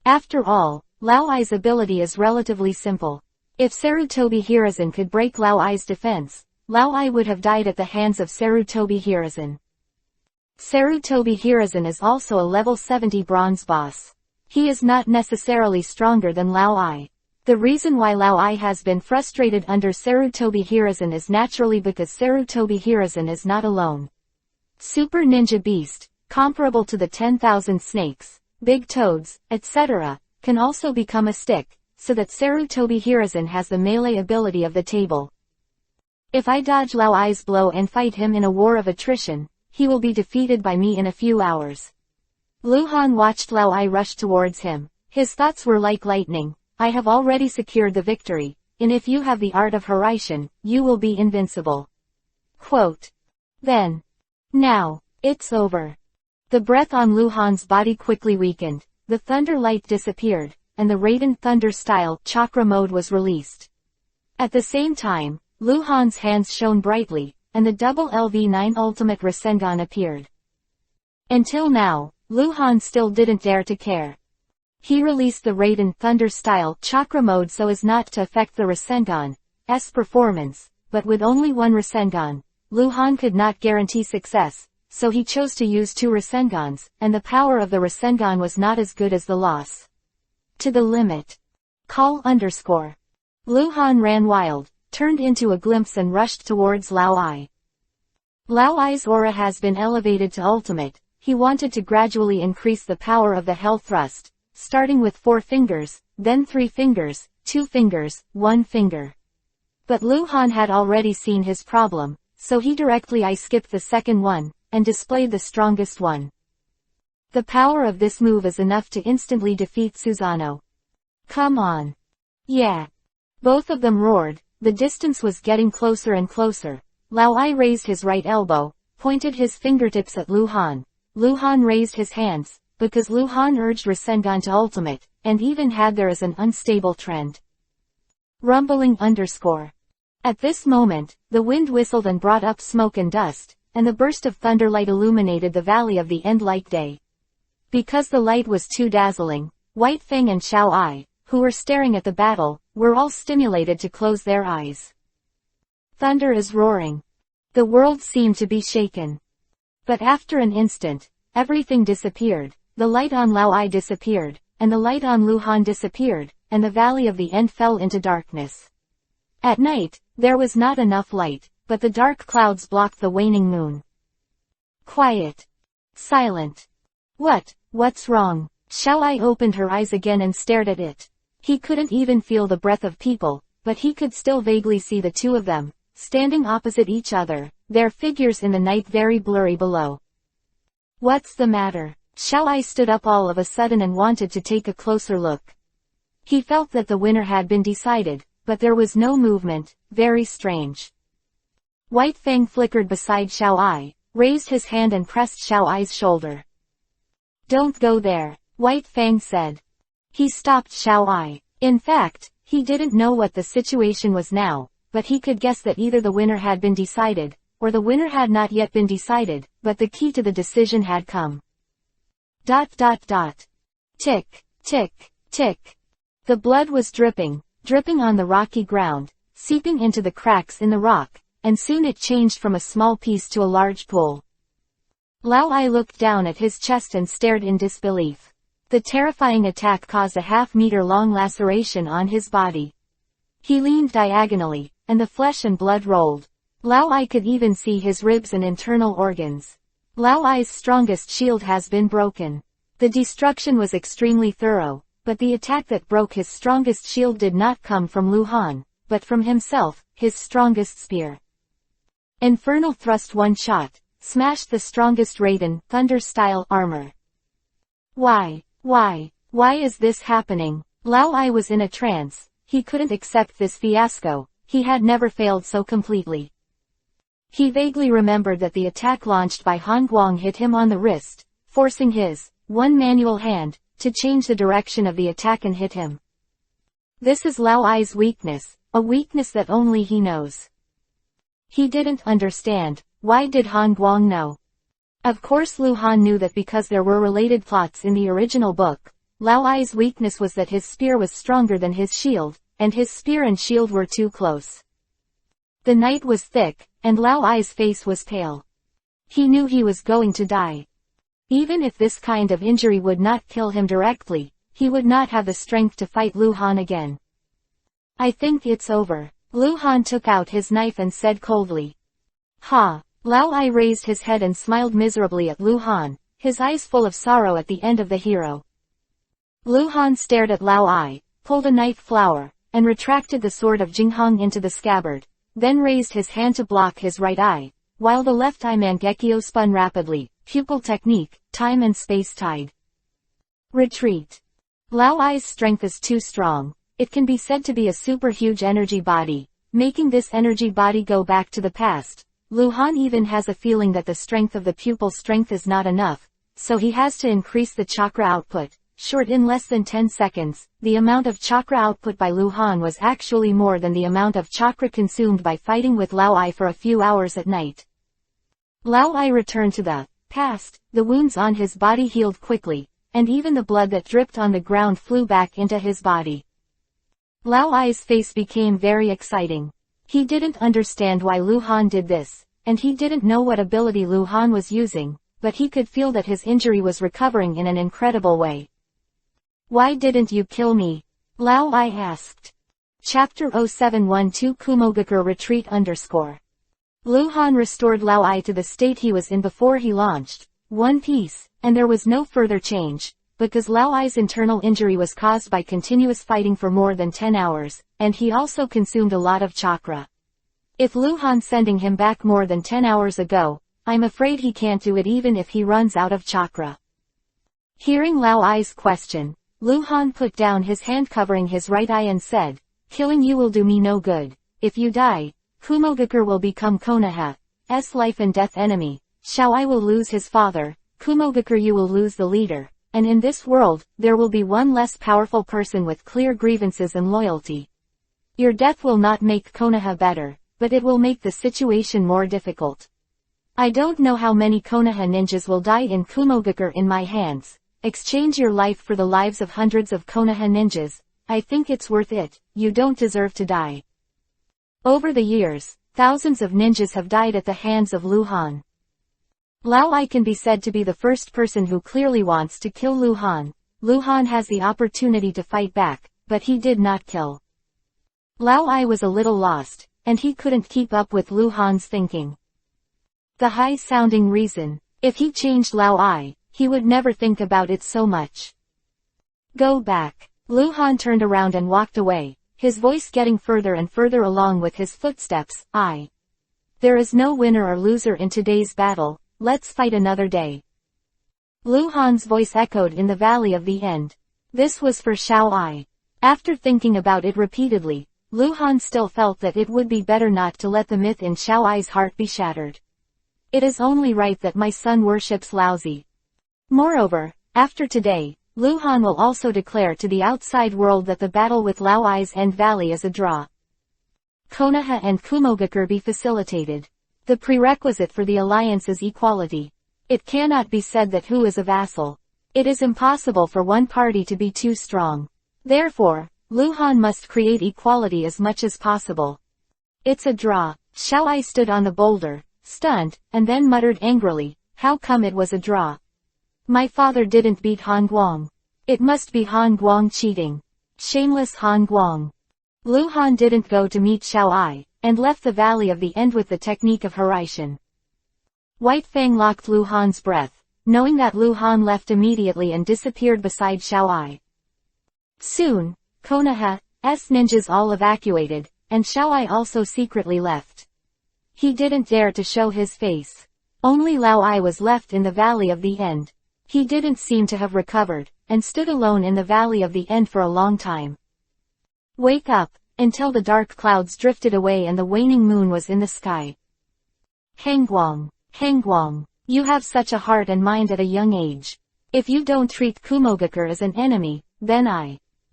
After all, Lao Ai's ability is relatively simple. If Sarutobi Hiruzen could break Lao Ai's defense, Lao Ai would have died at the hands of Sarutobi Hiruzen. Sarutobi Hiruzen is also a level 70 bronze boss. He is not necessarily stronger than Lao Ai. The reason why Lao Ai has been frustrated under Sarutobi Hiruzen is naturally because Sarutobi Hiruzen is not alone. Super Ninja Beast, comparable to the 10,000 snakes, big toads, etc., can also become a stick, so that Sarutobi Hiruzen has the melee ability of the table. If I dodge Lao Ai's blow and fight him in a war of attrition, he will be defeated by me in a few hours. Lu Han watched Lao Ai rush towards him. His thoughts were like lightning. I have already secured the victory, and if you have the art of Hiraishin, you will be invincible. Quote. Then. Now, it's over. The breath on Lu Han's body quickly weakened, the thunder light disappeared, and the Raiden Thunder-style chakra mode was released. At the same time, Lu Han's hands shone brightly, and the double LV9 Ultimate Rasengan appeared. Until now, Lu Han still didn't dare to care. He released the Raiden Thunder-style chakra mode so as not to affect the Rasengan's performance, but with only one Rasengan, Lu Han could not guarantee success, so he chose to use two Rasengans, and the power of the Rasengan was not as good as the loss. To the limit. Call _ Lu Han ran wild, turned into a glimpse and rushed towards Lao Ai. Lao Ai's aura has been elevated to ultimate. He wanted to gradually increase the power of the Hell Thrust, starting with 4 fingers, then 3 fingers, 2 fingers, 1 finger. But Lu Han had already seen his problem, so he directly skipped the second one, and displayed the strongest one. The power of this move is enough to instantly defeat Susanoo. Come on. Yeah. Both of them roared. The distance was getting closer and closer. Lao Ai raised his right elbow, pointed his fingertips at Lu Han. Lu Han raised his hands, because Lu Han urged Rasengan to ultimate, and even had there as an unstable trend. Rumbling _ At this moment, the wind whistled and brought up smoke and dust, and the burst of thunderlight illuminated the valley of the end like day. Because the light was too dazzling, White Fang and Xiao Ai, who were staring at the battle, were all stimulated to close their eyes. Thunder is roaring. The world seemed to be shaken. But after an instant, everything disappeared, the light on Lao Ai disappeared, and the light on Lu Han disappeared, and the valley of the end fell into darkness. At night, there was not enough light, but the dark clouds blocked the waning moon. Quiet. Silent. What's wrong? Xiao Ai opened her eyes again and stared at it. He couldn't even feel the breath of people, but he could still vaguely see the two of them, standing opposite each other, their figures in the night very blurry below. What's the matter? Xiao Ai stood up all of a sudden and wanted to take a closer look. He felt that the winner had been decided, but there was no movement, very strange. White Fang flickered beside Xiao Ai, raised his hand and pressed Xiao Ai's shoulder. Don't go there, White Fang said. He stopped Xiao Ai. In fact, he didn't know what the situation was now, but he could guess that either the winner had been decided, or the winner had not yet been decided, but the key to the decision had come. ... Tick, tick, tick. The blood was dripping on the rocky ground, seeping into the cracks in the rock, and soon it changed from a small piece to a large pool. Lao Ai looked down at his chest and stared in disbelief. The terrifying attack caused a half-meter-long laceration on his body. He leaned diagonally, and the flesh and blood rolled. Lao Ai could even see his ribs and internal organs. Lao Ai's strongest shield has been broken. The destruction was extremely thorough, but the attack that broke his strongest shield did not come from Lu Han, but from himself, his strongest spear. Infernal thrust one shot, smashed the strongest Raiden Thunder-style armor. Why is this happening? Lao Ai was in a trance. He couldn't accept this fiasco. He had never failed so completely. He vaguely remembered that the attack launched by Han Guang hit him on the wrist, forcing his one manual hand to change the direction of the attack and hit him. This is Lao Ai's weakness, a weakness that only he knows. He didn't understand. Why did Han Guang know? Of course Lu Han knew that because there were related plots in the original book. Lao Ai's weakness was that his spear was stronger than his shield, and his spear and shield were too close. The night was thick, and Lao Ai's face was pale. He knew he was going to die. Even if this kind of injury would not kill him directly, he would not have the strength to fight Lu Han again. I think it's over. Lu Han took out his knife and said coldly. Ha! Lao Ai raised his head and smiled miserably at Lu Han, his eyes full of sorrow at the end of the hero. Lu Han stared at Lao Ai, pulled a knife flower, and retracted the sword of Jinghong into the scabbard, then raised his hand to block his right eye, while the left eye Mangekyo spun rapidly, pupil technique, time and space tide. Retreat. Lao Ai's strength is too strong. It can be said to be a super huge energy body, making this energy body go back to the past. Lu Han even has a feeling that the strength of the pupil strength is not enough, so he has to increase the chakra output. Short in less than 10 seconds, the amount of chakra output by Lu Han was actually more than the amount of chakra consumed by fighting with Lao Ai for a few hours at night. Lao Ai returned to the past, the wounds on his body healed quickly, and even the blood that dripped on the ground flew back into his body. Lao Ai's face became very exciting. He didn't understand why Lu Han did this, and he didn't know what ability Lu Han was using, but he could feel that his injury was recovering in an incredible way. Why didn't you kill me? Lao Ai asked. Chapter 0712 Kumogakure Retreat _ Lu Han restored Lao Ai to the state he was in before he launched One Piece, and there was no further change, because Lao Ai's internal injury was caused by continuous fighting for more than 10 hours, and he also consumed a lot of chakra. If Lu Han sending him back more than 10 hours ago, I'm afraid he can't do it even if he runs out of chakra. Hearing Lao Ai's question, Lu Han put down his hand covering his right eye and said, killing you will do me no good. If you die, Kumogakure will become Konoha's life and death enemy. Shao Ai will lose his father, Kumogakure you will lose the leader, and in this world, there will be one less powerful person with clear grievances and loyalty. Your death will not make Konoha better, but it will make the situation more difficult. I don't know how many Konoha ninjas will die in Kumogakure in my hands. Exchange your life for the lives of hundreds of Konoha ninjas. I think it's worth it. You don't deserve to die. Over the years, thousands of ninjas have died at the hands of Lu Han. Lao Ai can be said to be the first person who clearly wants to kill Lu Han. Lu Han has the opportunity to fight back, but he did not kill. Lao Ai was a little lost, and he couldn't keep up with Lu Han's thinking. The high-sounding reason, if he changed Lao Ai, he would never think about it so much. Go back. Lu Han turned around and walked away, his voice getting further and further along with his footsteps. There is no winner or loser in today's battle, let's fight another day. Lu Han's voice echoed in the valley of the end. This was for Shao Ai. After thinking about it repeatedly, Lu Han still felt that it would be better not to let the myth in Shao Ai's heart be shattered. It is only right that my son worships Laozi. Moreover, after today, Lu Han will also declare to the outside world that the battle with Lao Ai's End Valley is a draw. Konoha and Kumogakure be facilitated. The prerequisite for the alliance is equality. It cannot be said that who is a vassal. It is impossible for one party to be too strong. Therefore, Lu Han must create equality as much as possible. It's a draw. Shao Ai stood on the boulder, stunned, and then muttered angrily, how come it was a draw? My father didn't beat Han Guang. It must be Han Guang cheating. Shameless Han Guang. Lu Han didn't go to meet Shao Ai, and left the Valley of the End with the technique of Hiraishin. White Fang locked Lu Han's breath, knowing that Lu Han left immediately and disappeared beside Shao Ai. Soon, Konoha's ninjas all evacuated, and Shao Ai also secretly left. He didn't dare to show his face. Only Lao Ai was left in the Valley of the End. He didn't seem to have recovered, and stood alone in the Valley of the End for a long time. Wake up, until the dark clouds drifted away and the waning moon was in the sky. Hengguang, you have such a heart and mind at a young age. If you don't treat Kumogakure as an enemy, then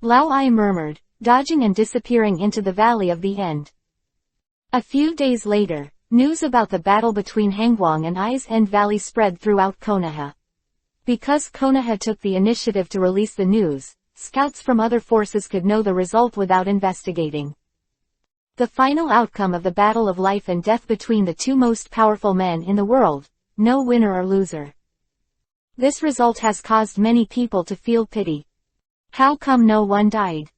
Lao Ai murmured, dodging and disappearing into the Valley of the End. A few days later, news about the battle between Hengguang and Ai's End Valley spread throughout Konoha. Because Konoha took the initiative to release the news, scouts from other forces could know the result without investigating. The final outcome of the battle of life and death between the two most powerful men in the world, no winner or loser. This result has caused many people to feel pity. How come no one died?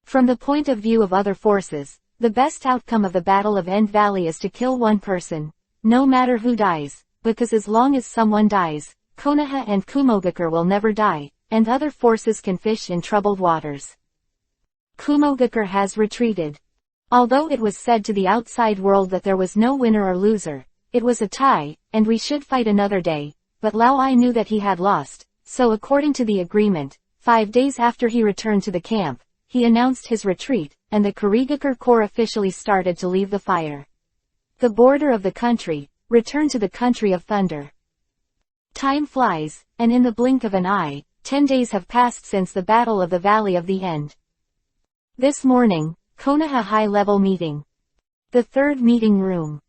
From the point of view of other forces, the best outcome of the Battle of End Valley is to kill one person, no matter who dies, because as long as someone dies, Konoha and Kumogakure will never die, and other forces can fish in troubled waters. Kumogakure has retreated. Although it was said to the outside world that there was no winner or loser, it was a tie, and we should fight another day, but Lao Ai knew that he had lost, so according to the agreement, 5 days after he returned to the camp, he announced his retreat, and the Kurigakure Corps officially started to leave the fire. The border of the country, returned to the country of thunder. Time flies, and in the blink of an eye, 10 days have passed since the Battle of the Valley of the End. This morning, Konoha high-level meeting. The third meeting room.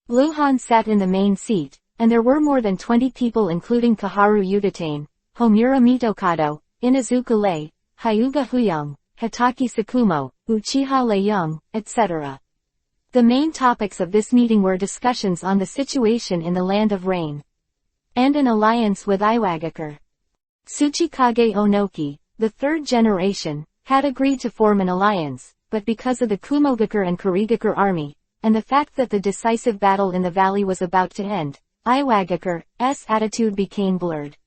Luhan sat in the main seat, and there were more than 20 people including Kaharu Udatane, Homura Mitokado, Inazuka Lei, Hyuga Huyang, Hitaki Sakumo, Uchiha Leiyang, etc. The main topics of this meeting were discussions on the situation in the Land of Rain, and an alliance with Iwagakure. Tsuchikage Onoki, the third generation, had agreed to form an alliance, but because of the Kumogakure and Kurigakure army, and the fact that the decisive battle in the valley was about to end, Iwagakure's attitude became blurred.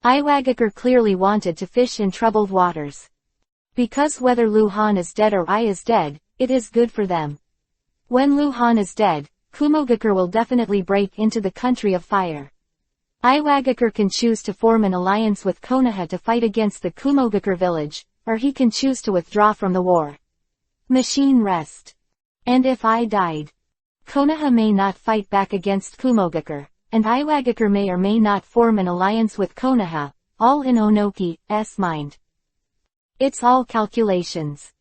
Iwagakure clearly wanted to fish in troubled waters. Because whether Luhan is dead or Ai is dead, it is good for them. When Luhan is dead, Kumogakure will definitely break into the country of fire. Iwagakure can choose to form an alliance with Konoha to fight against the Kumogakure village, or he can choose to withdraw from the war. Machine rest. And if Ai died, Konoha may not fight back against Kumogakure, and Iwagakure may or may not form an alliance with Konoha, all in Onoki's mind. It's all calculations.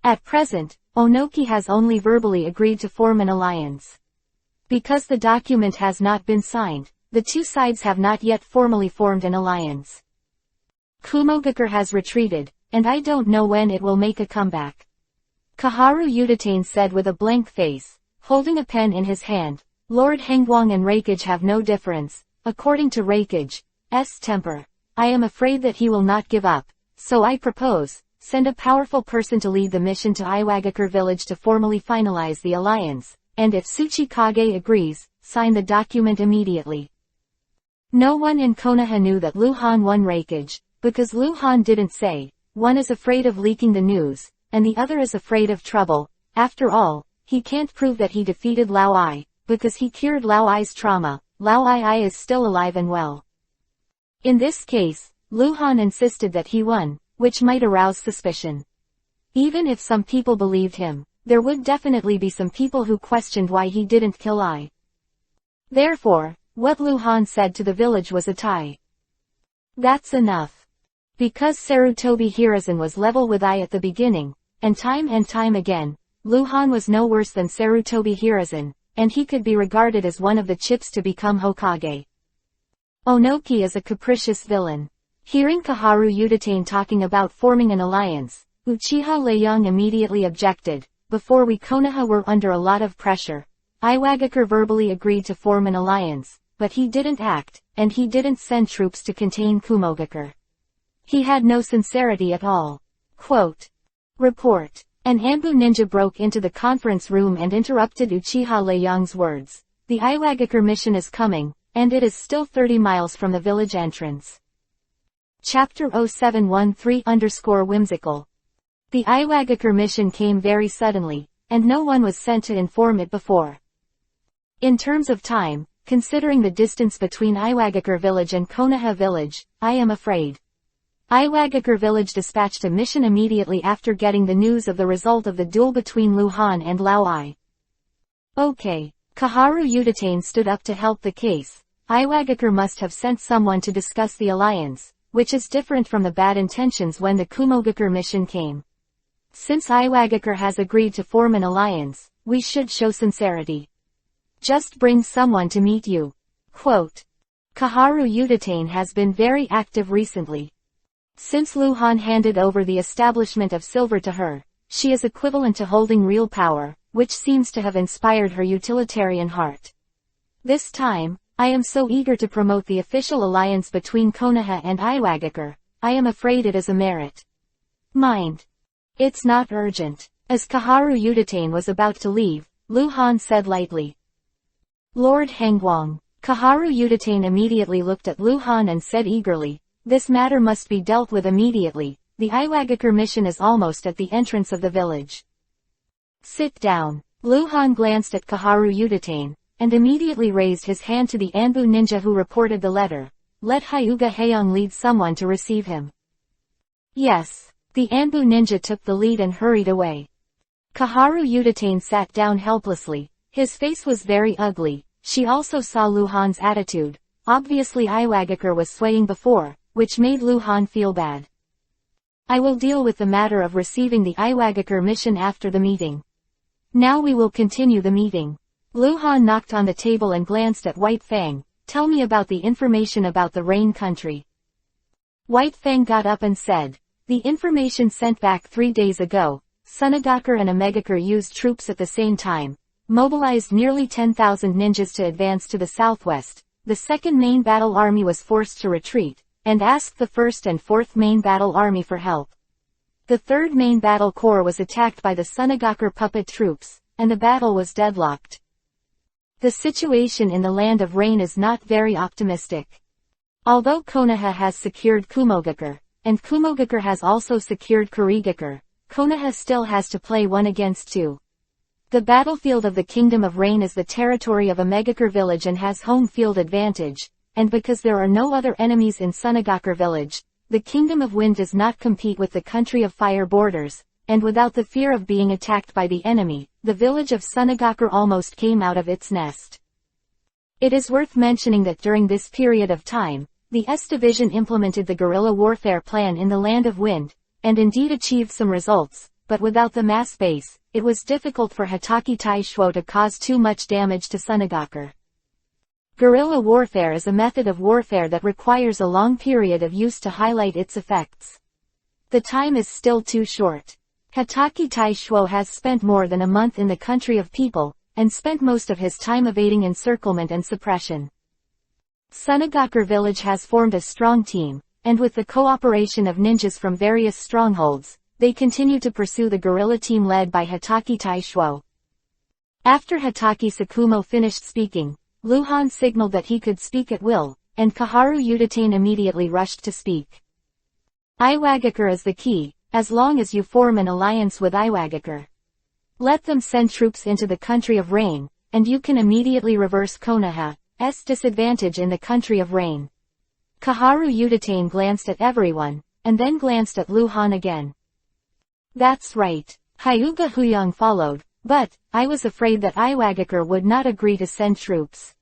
At present, Onoki has only verbally agreed to form an alliance. Because the document has not been signed, the two sides have not yet formally formed an alliance. Kumogakure has retreated, and I don't know when it will make a comeback. Kaharu Udatane said with a blank face, holding a pen in his hand, Lord Hengguang and Reikage have no difference, according to Reikage's temper. I am afraid that he will not give up, so I propose, send a powerful person to lead the mission to Iwagakure village to formally finalize the alliance, and if Tsuchikage agrees, sign the document immediately. No one in Konoha knew that Luhan won Reikage, because Luhan didn't say, one is afraid of leaking the news, and the other is afraid of trouble. After all, he can't prove that he defeated Lao Ai, because he cured Lao Ai's trauma. Lao Ai is still alive and well. In this case, Luhan insisted that he won, which might arouse suspicion. Even if some people believed him, there would definitely be some people who questioned why he didn't kill Ai. Therefore, what Luhan said to the village was a tie. That's enough. Because Sarutobi Hiruzen was level with Ai at the beginning, and time again, Luhan was no worse than Sarutobi Hiruzen, and he could be regarded as one of the chips to become Hokage. Onoki is a capricious villain. Hearing Kaharu Udatane talking about forming an alliance, Uchiha Leiyang immediately objected. Before we Konoha were under a lot of pressure. Iwagakure verbally agreed to form an alliance, but he didn't act, and he didn't send troops to contain Kumogakure. He had no sincerity at all. Quote. Report. An Anbu ninja broke into the conference room and interrupted Uchiha Leiyang's words. The Iwagakure mission is coming, and it is still 30 miles from the village entrance. Chapter 0713_whimsical. The Iwagakure mission came very suddenly, and no one was sent to inform it before. In terms of time, considering the distance between Iwagakure village and Konoha village, I am afraid. Iwagakure village dispatched a mission immediately after getting the news of the result of the duel between Luhan and Lao Ai. Okay. Kaharu Udatane stood up to help the case. Iwagakure must have sent someone to discuss the alliance, which is different from the bad intentions when the Kumogakure mission came. Since Iwagakure has agreed to form an alliance, we should show sincerity. Just bring someone to meet you. Quote. Kaharu Udatane has been very active recently. Since Luhan handed over the establishment of silver to her, she is equivalent to holding real power, which seems to have inspired her utilitarian heart. This time, I am so eager to promote the official alliance between Konoha and Iwagakure, I am afraid it is a merit. Mind. It's not urgent. As Kaharu Udatane was about to leave, Luhan said lightly. Lord Hengguang. Kaharu Udatane immediately looked at Luhan and said eagerly, this matter must be dealt with immediately, the Iwagakure mission is almost at the entrance of the village. Sit down. Luhan glanced at Kaharu Udatane, and immediately raised his hand to the Anbu ninja who reported the letter. Let Hyuga Haeyoung lead someone to receive him. Yes. The Anbu ninja took the lead and hurried away. Kaharu Udatane sat down helplessly. His face was very ugly. She also saw Luhan's attitude. Obviously Iwagakure was swaying before, which made Luhan feel bad. I will deal with the matter of receiving the Iwagakure mission after the meeting. Now we will continue the meeting. Luhan knocked on the table and glanced at White Fang. Tell me about the information about the Rain Country. White Fang got up and said, the information sent back 3 days ago, Sunagakure and Omegakure used troops at the same time, mobilized nearly 10,000 ninjas to advance to the southwest. The second main battle army was forced to retreat, and asked the first and fourth main battle army for help. The third main battle corps was attacked by the Sunagakure puppet troops, and the battle was deadlocked. The situation in the Land of Rain is not very optimistic. Although Konoha has secured Kumogakure, and Kumogakure has also secured Kurigakure, Konoha still has to play 1 against 2. The battlefield of the Kingdom of Rain is the territory of Omegakure village and has home field advantage, and because there are no other enemies in Sunagakure village, the Kingdom of Wind does not compete with the Country of Fire borders, and without the fear of being attacked by the enemy, the village of Sunagakure almost came out of its nest. It is worth mentioning that during this period of time, the S Division implemented the guerrilla warfare plan in the Land of Wind, and indeed achieved some results, but without the mass base, it was difficult for Hitachi Taishuo to cause too much damage to Sunagakure. Guerrilla warfare is a method of warfare that requires a long period of use to highlight its effects. The time is still too short. Hitachi Taishuo has spent more than a month in the country of people, and spent most of his time evading encirclement and suppression. Sunagakure village has formed a strong team, and with the cooperation of ninjas from various strongholds, they continue to pursue the guerrilla team led by Hitachi Taishuo. After Hitachi Sakumo finished speaking, Luhan signaled that he could speak at will, and Kaharu Udatane immediately rushed to speak. Iwagakure is the key, as long as you form an alliance with Iwagakure. Let them send troops into the country of Rain, and you can immediately reverse Konoha's disadvantage in the country of Rain. Kaharu Udatane glanced at everyone, and then glanced at Luhan again. That's right. Hyuga Haeyoung followed, but I was afraid that Iwagakure would not agree to send troops.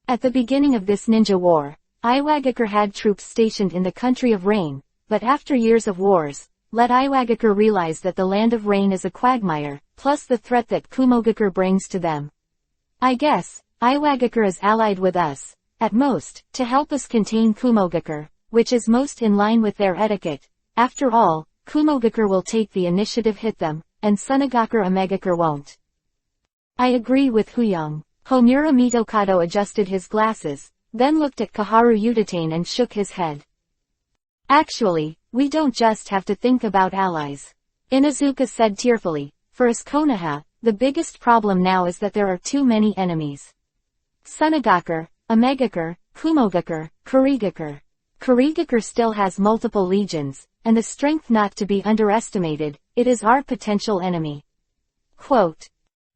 At the beginning of this ninja war, Iwagakure had troops stationed in the country of Rain, but after years of wars, let Iwagakure realize that the Land of Rain is a quagmire, plus the threat that Kumogakure brings to them. I guess, Iwagakure is allied with us, at most, to help us contain Kumogakure, which is most in line with their etiquette. After all, Kumogakure will take the initiative hit them, and Sunagakure Omegakure won't. I agree with Haeyoung. Homura Mitokado adjusted his glasses, then looked at Kaharu Udatane and shook his head. Actually, we don't just have to think about allies. Inuzuka said tearfully, for us Konoha, the biggest problem now is that there are too many enemies. Sunagakure, Omegakure, Kumogakure, Kurigakure. Kurigakure still has multiple legions, and the strength not to be underestimated, it is our potential enemy. Quote.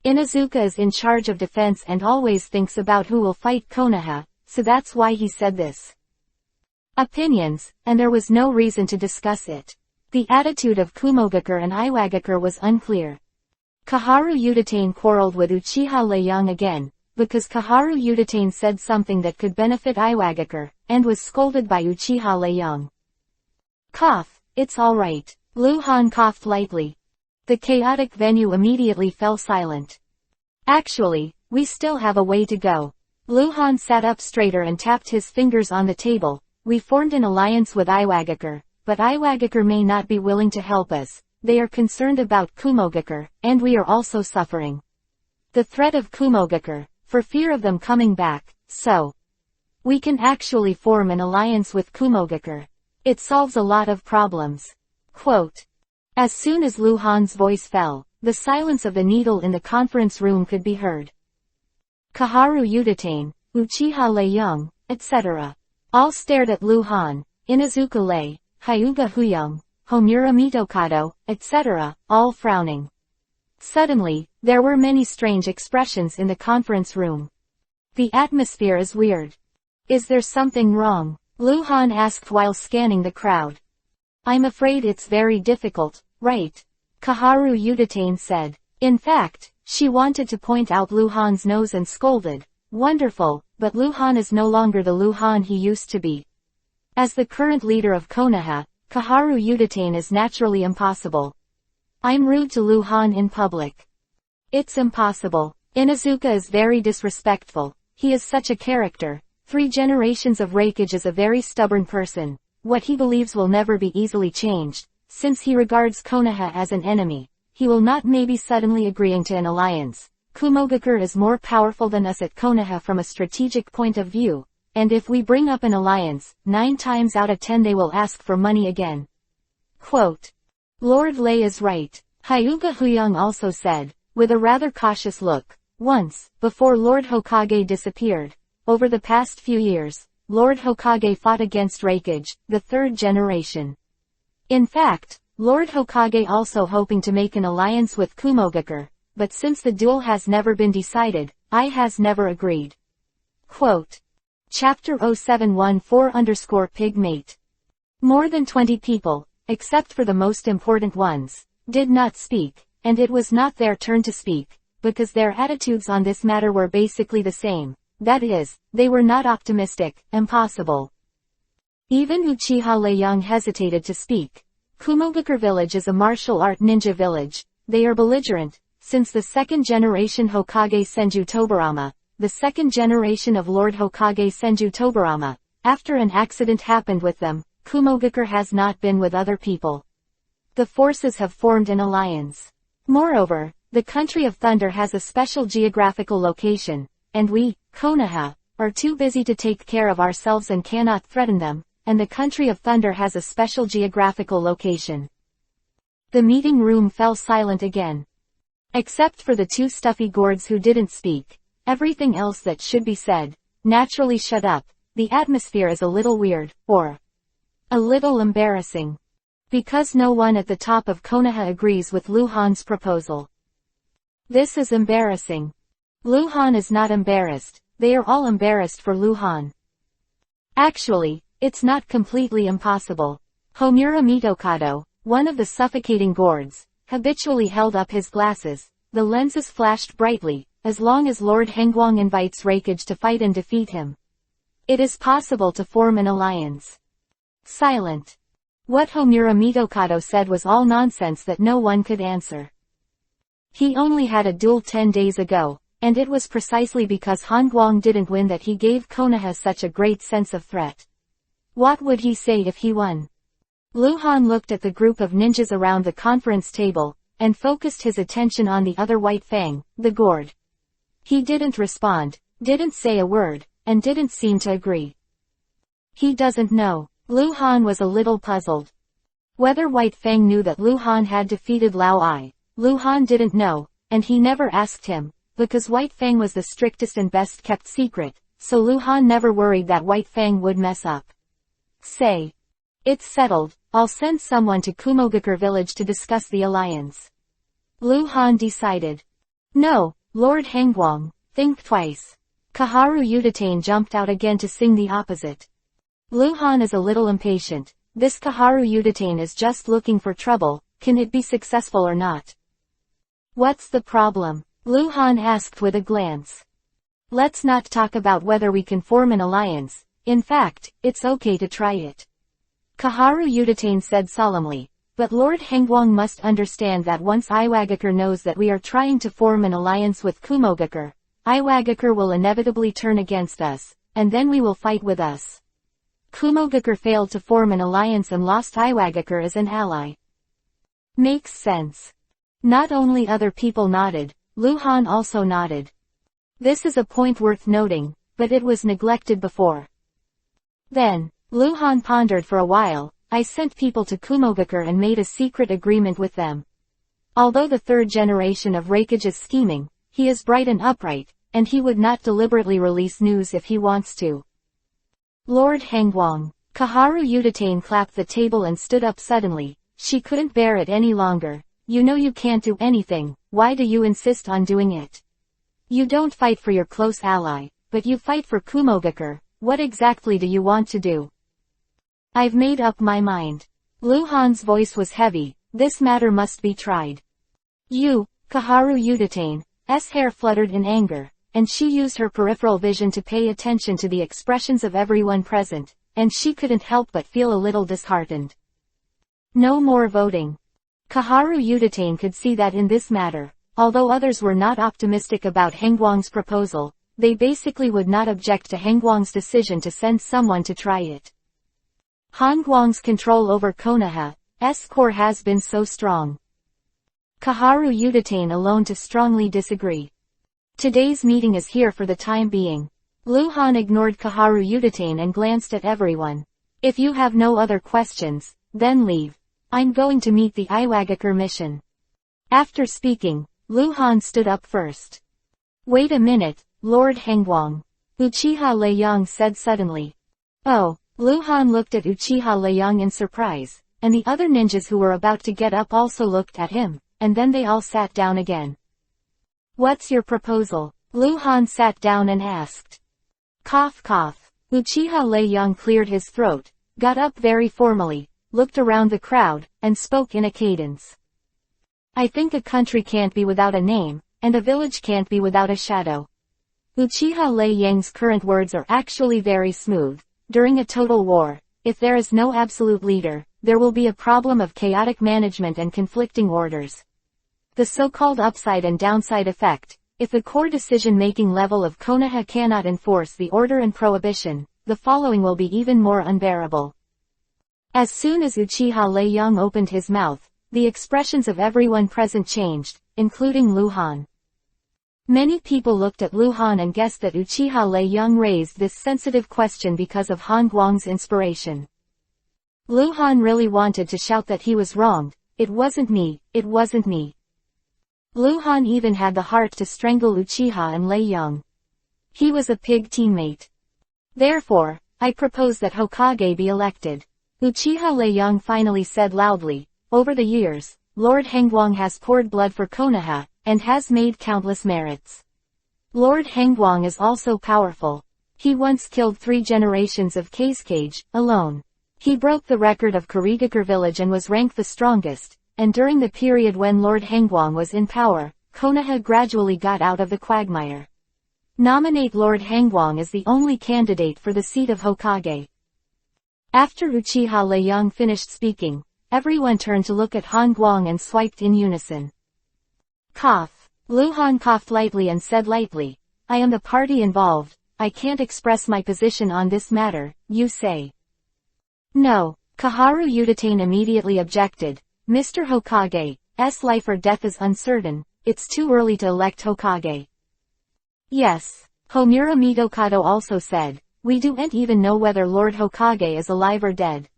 Inuzuka is in charge of defense and always thinks about who will fight Konoha, so that's why he said this. Opinions, and there was no reason to discuss it. The attitude of Kumogakure and Iwagakure was unclear. Kaharu Udatane quarreled with Uchiha Leiyang again, because Kaharu Udatane said something that could benefit Iwagakure, and was scolded by Uchiha Leiyang. Cough, it's alright. Luhan coughed lightly. The chaotic venue immediately fell silent. Actually, we still have a way to go. Luhan sat up straighter and tapped his fingers on the table. We formed an alliance with Iwagakure, but Iwagakure may not be willing to help us. They are concerned about Kumogakure, and we are also suffering. The threat of Kumogakure, for fear of them coming back, so we can actually form an alliance with Kumogakure. It solves a lot of problems. Quote. As soon as Luhan's voice fell, the silence of the needle in the conference room could be heard. Kaharu Udatane, Uchiha Leiyang, etc. all stared at Luhan. Inuzuka Lei, Hyuga Huyang, Homura Mitokado, etc., all frowning. Suddenly, there were many strange expressions in the conference room. The atmosphere is weird. Is there something wrong? Luhan asked while scanning the crowd. I'm afraid it's very difficult, right? Kaharu Udatane said. In fact, she wanted to point out Luhan's nose and scolded. Wonderful, but Luhan is no longer the Luhan he used to be. As the current leader of Konoha, Kaharu Udatane is naturally impossible. I'm rude to Luhan in public. It's impossible. Inuzuka is very disrespectful. He is such a character. 3 generations of Reikage is a very stubborn person. What he believes will never be easily changed. Since he regards Konoha as an enemy, he will not maybe suddenly agreeing to an alliance. Kumogakure is more powerful than us at Konoha from a strategic point of view, and if we bring up an alliance, 9 times out of 10 they will ask for money again. Quote. Lord Lei is right, Hyuga Huyang also said, with a rather cautious look. Once, before Lord Hokage disappeared, over the past few years, Lord Hokage fought against Reikage, the 3rd generation. In fact, Lord Hokage also hoping to make an alliance with Kumogakure, but since the duel has never been decided, I has never agreed. Quote. Chapter 0714_Pigmate. More than 20 people, except for the most important ones, did not speak, and it was not their turn to speak, because their attitudes on this matter were basically the same. That is, they were not optimistic, impossible. Even Uchiha Leiyang hesitated to speak. Kumogakure village is a martial art ninja village. They are belligerent, since the 2nd generation Hokage Senju Tobarama, the 2nd generation of Lord Hokage Senju Tobarama, after an accident happened with them, Kumogakure has not been with other people. The forces have formed an alliance. Moreover, the country of Thunder has a special geographical location, and we, Konoha, are too busy to take care of ourselves and cannot threaten them, and the country of Thunder has a special geographical location. The meeting room fell silent again. Except for the 2 stuffy gourds who didn't speak, everything else that should be said, naturally shut up. The atmosphere is a little weird, or a little embarrassing. Because no one at the top of Konoha agrees with Luhan's proposal. This is embarrassing. Luhan is not embarrassed, they are all embarrassed for Luhan. Actually, it's not completely impossible. Homura Mitokado, one of the suffocating gourds, habitually held up his glasses. The lenses flashed brightly, as long as Lord Hengguang invites Reikage to fight and defeat him. It is possible to form an alliance. Silent. What Homura Mitokado said was all nonsense that no one could answer. He only had a duel 10 days ago, and it was precisely because Hengguang didn't win that he gave Konoha such a great sense of threat. What would he say if he won? Luhan looked at the group of ninjas around the conference table, and focused his attention on the other White Fang, the gourd. He didn't respond, didn't say a word, and didn't seem to agree. He doesn't know. Luhan was a little puzzled. Whether White Fang knew that Luhan had defeated Lao Ai, Luhan didn't know, and he never asked him, because White Fang was the strictest and best kept secret, so Luhan never worried that White Fang would mess up. Say. It's settled, I'll send someone to Kumogakure village to discuss the alliance. Luhan decided. No, Lord Hangwang, think twice. Kaharu Udatane jumped out again to sing the opposite. Luhan is a little impatient. This Kaharu Udatane is just looking for trouble, can it be successful or not? What's the problem? Luhan asked with a glance. Let's not talk about whether we can form an alliance, in fact, it's okay to try it. Kaharu Udatane said solemnly, but Lord Hangwang must understand that once Iwagakure knows that we are trying to form an alliance with Kumogakure, Iwagakure will inevitably turn against us, and then we will fight with us. Kumogakure failed to form an alliance and lost Iwagakure as an ally. Makes sense. Not only other people nodded, Luhan also nodded. This is a point worth noting, but it was neglected before. Then, Luhan pondered for a while. I sent people to Kumogakure and made a secret agreement with them. Although the third generation of Hokage is scheming, he is bright and upright, and he would not deliberately release news if he wants to. Lord Hangwang. Kaharu Udatane clapped the table and stood up suddenly. She couldn't bear it any longer. You know you can't do anything, why do you insist on doing it? You don't fight for your close ally, but you fight for Kumogakure. What exactly do you want to do? I've made up my mind. Luhan's voice was heavy, this matter must be tried. Kaharu Udatane's hair fluttered in anger, and she used her peripheral vision to pay attention to the expressions of everyone present, and she couldn't help but feel a little disheartened. No more voting. Kaharu Udatane could see that in this matter, although others were not optimistic about Hangwang's proposal, they basically would not object to Hangwang's decision to send someone to try it. Hangwang's control over Konoha's core has been so strong. Kaharu Udatane alone to strongly disagree. Today's meeting is here for the time being. Luhan ignored Kaharu Udatane and glanced at everyone. If you have no other questions, then leave. I'm going to meet the Iwagakure mission. After speaking, Luhan stood up first. Wait a minute, Lord Hangwang. Uchiha Leiyang said suddenly. Oh. Luhan looked at Uchiha Leiyang in surprise, and the other ninjas who were about to get up also looked at him, and then they all sat down again. What's your proposal? Luhan sat down and asked. Cough cough. Uchiha Leiyang cleared his throat, got up very formally, looked around the crowd, and spoke in a cadence. I think a country can't be without a name, and a village can't be without a shadow. Uchiha Leiyang's current words are actually very smooth. During a total war, if there is no absolute leader, there will be a problem of chaotic management and conflicting orders. The so-called upside and downside effect, if the core decision-making level of Konoha cannot enforce the order and prohibition, the following will be even more unbearable. As soon as Uchiha Leiyang opened his mouth, the expressions of everyone present changed, including Luhan. Many people looked at Luhan and guessed that Uchiha Leiyang raised this sensitive question because of Hangwang's inspiration. Luhan really wanted to shout that he was wronged. It wasn't me, it wasn't me. Luhan even had the heart to strangle Uchiha and Leiyang. He was a pig teammate. Therefore, I propose that Hokage be elected. Uchiha Leiyang finally said loudly, over the years, Lord Hangwang has poured blood for Konoha, and has made countless merits. Lord Hangwang is also powerful. He once killed 3 generations of Hokage, alone. He broke the record of Kurigakure village and was ranked the strongest, and during the period when Lord Hangwang was in power, Konoha gradually got out of the quagmire. Nominate Lord Hangwang as the only candidate for the seat of Hokage. After Uchiha Leiyang finished speaking, everyone turned to look at Hangwang and swiped in unison. Cough. Luhan coughed lightly and said lightly, I am the party involved, I can't express my position on this matter, you say. No. Kaharu Udatane immediately objected. Mr. Hokage's life or death is uncertain, it's too early to elect Hokage. Yes. Homura Mitokado also said, we don't even know whether Lord Hokage is alive or dead.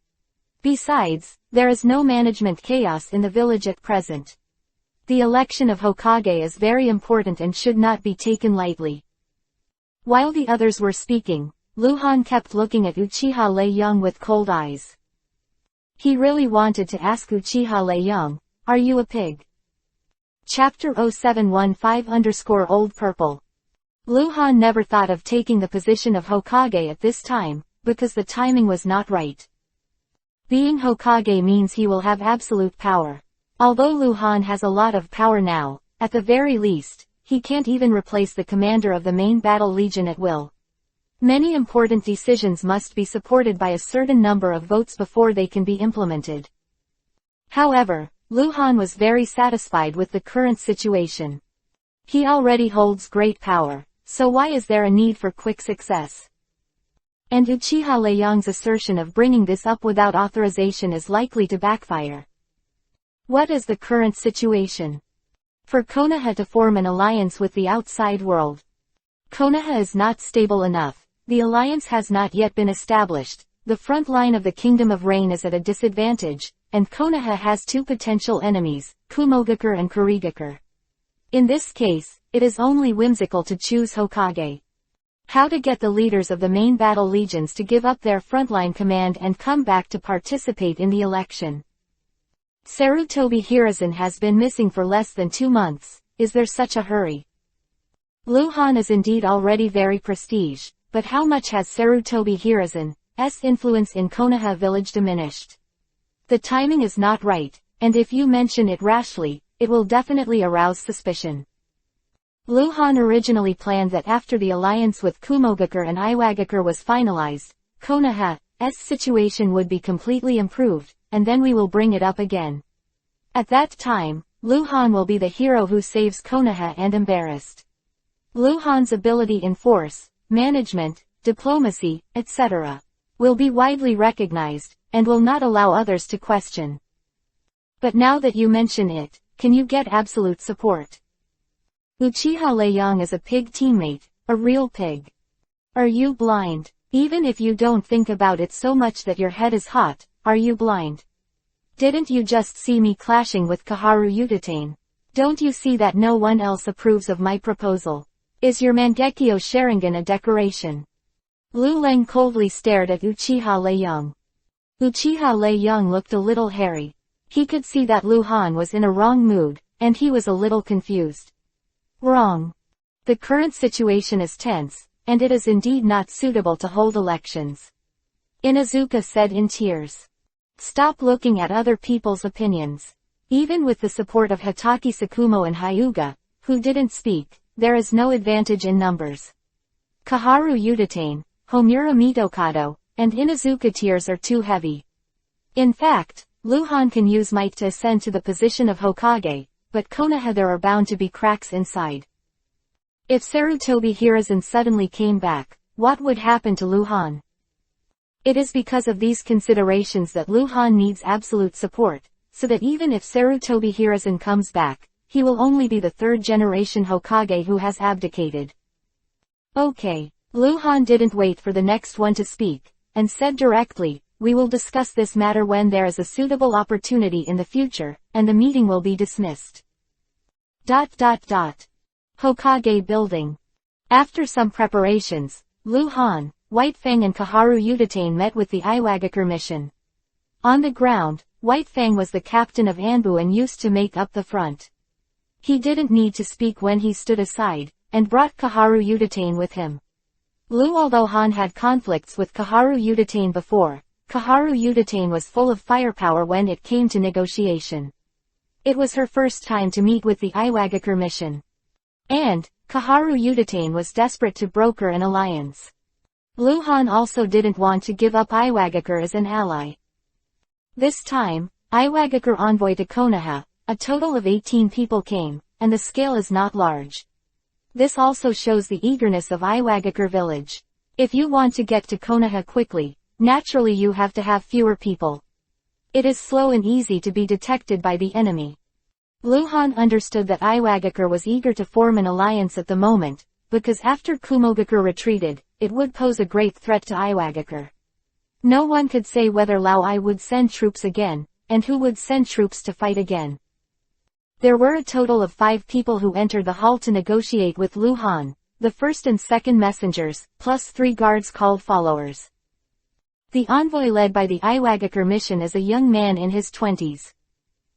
Besides, there is no management chaos in the village at present. The election of Hokage is very important and should not be taken lightly. While the others were speaking, Luhan kept looking at Uchiha Leiyang with cold eyes. He really wanted to ask Uchiha Leiyang, are you a pig? Chapter 0715-Old Purple. Lu Han never thought of taking the position of Hokage at this time, because the timing was not right. Being Hokage means he will have absolute power. Although Lu Han has a lot of power now, at the very least, he can't even replace the commander of the main battle legion at will. Many important decisions must be supported by a certain number of votes before they can be implemented. However, Lu Han was very satisfied with the current situation. He already holds great power, so why is there a need for quick success? And Uchiha Liuyang's assertion of bringing this up without authorization is likely to backfire. What is the current situation? For Konoha to form an alliance with the outside world. Konoha is not stable enough, the alliance has not yet been established, the front line of the Kingdom of Rain is at a disadvantage, and Konoha has two potential enemies, Kumogakure and Kurigakure. In this case, it is only whimsical to choose Hokage. How to get the leaders of the main battle legions to give up their frontline command and come back to participate in the election. Sarutobi Hiruzen has been missing for less than 2 months, is there such a hurry? Lu Han is indeed already very prestige, but how much has Sarutobi Hiruzen's influence in Konoha village diminished? The timing is not right, and if you mention it rashly, it will definitely arouse suspicion. Lu Han originally planned that after the alliance with Kumogakure and Iwagakure was finalized, Konoha's situation would be completely improved, and then we will bring it up again. At that time, Lu Han will be the hero who saves Konoha and embarrassed. Lu Han's ability in force, management, diplomacy, etc. will be widely recognized, and will not allow others to question. But now that you mention it, can you get absolute support? Uchiha Liuyang is a pig teammate, a real pig. Are you blind? Even if you don't think about it so much that your head is hot, are you blind? Didn't you just see me clashing with Kaharu Utatane? Don't you see that no one else approves of my proposal? Is your Mangekyo Sharingan a decoration? Lu Leng coldly stared at Uchiha Liuyang. Uchiha Liuyang looked a little hairy. He could see that Lu Han was in a wrong mood, and he was a little confused. Wrong. The current situation is tense, and it is indeed not suitable to hold elections. Inuzuka said in tears. Stop looking at other people's opinions. Even with the support of Hatake Sakumo and Hyuga, who didn't speak, there is no advantage in numbers. Kaharu Utatane, Homura Mitokado, and Inuzuka tears are too heavy. In fact, Lu Han can use might to ascend to the position of Hokage, but Konoha there are bound to be cracks inside. If Sarutobi Hiruzen suddenly came back, what would happen to Lu Han? It is because of these considerations that Lu Han needs absolute support, so that even if Sarutobi Hiruzen comes back, he will only be the third-generation Hokage who has abdicated. Okay. Lu Han didn't wait for the next one to speak, and said directly, we will discuss this matter when there is a suitable opportunity in the future, and the meeting will be dismissed. Hokage Building. After some preparations, Lu Han, White Fang and Kaharu Utatane met with the Iwagakure mission. On the ground, White Fang was the captain of Anbu and used to make up the front. He didn't need to speak when he stood aside, and brought Kaharu Utatane with him. Although Han had conflicts with Kaharu Utatane before, Kaharu Utatane was full of firepower when it came to negotiation. It was her first time to meet with the Iwagakure mission. And, Kaharu Utatane was desperate to broker an alliance. Lu Han also didn't want to give up Iwagakure as an ally. This time, Iwagakure envoy to Konoha, a total of 18 people came, and the scale is not large. This also shows the eagerness of Iwagakure village. If you want to get to Konoha quickly, naturally you have to have fewer people. It is slow and easy to be detected by the enemy. Lu Han understood that Iwagakure was eager to form an alliance at the moment, because after Kumogakure retreated, it would pose a great threat to Iwagakure. No one could say whether Lao Ai would send troops again, and who would send troops to fight again. There were a total of 5 people who entered the hall to negotiate with Lu Han, the first and second messengers, plus 3 guards called followers. The envoy led by the Iwagakure mission is a young man in his 20s.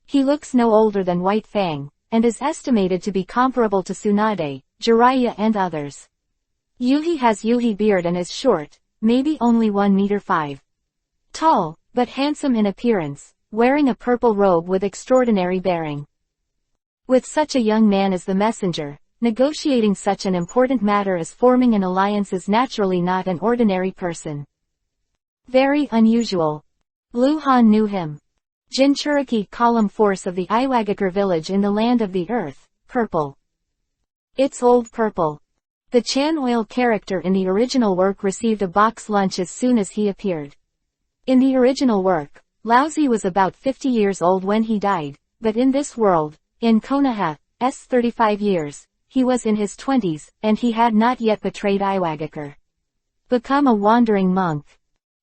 He looks no older than White Fang, and is estimated to be comparable to Tsunade, Jiraiya and others. Yuhi has Yuhi beard and is short, maybe only 1 meter 5. Tall, but handsome in appearance, wearing a purple robe with extraordinary bearing. With such a young man as the messenger, negotiating such an important matter as forming an alliance is naturally not an ordinary person. Very unusual. Luhan knew him. Jinchuriki column force of the Iwagakure village in the land of the earth, purple. It's old purple. The Chan Oil character in the original work received a box lunch as soon as he appeared. In the original work, Laozi was about 50 years old when he died, but in this world, in Konoha's 35 years, he was in his 20s, and he had not yet betrayed Iwagakure. Become a wandering monk.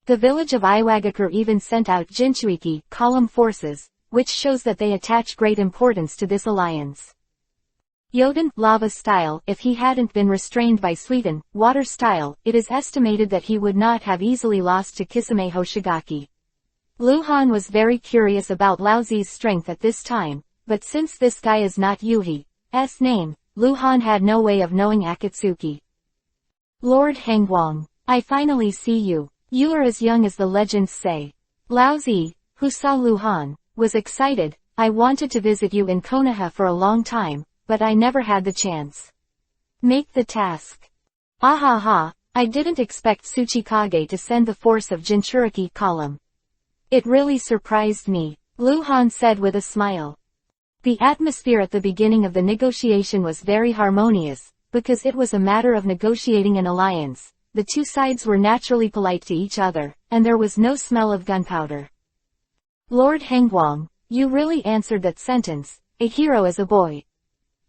The village of Iwagakure even sent out Jinchuiki column forces, which shows that they attach great importance to this alliance. Yoden, lava style, if he hadn't been restrained by Suiten, water style, it is estimated that he would not have easily lost to Kisame Hoshigaki. Luhan was very curious about Laozi's strength at this time, but since this guy is not Yuhi's name, Luhan had no way of knowing Akatsuki. Lord Hangwang, I finally see you. You are as young as the legends say. Laozi, who saw Luhan, was excited. I wanted to visit you in Konoha for a long time, but I never had the chance. Make the task. Ahaha, I didn't expect Tsuchikage to send the force of Jinchuriki column. It really surprised me, Luhan said with a smile. The atmosphere at the beginning of the negotiation was very harmonious, because it was a matter of negotiating an alliance. The two sides were naturally polite to each other, and there was no smell of gunpowder. Lord Hangwang, you really answered that sentence, a hero as a boy.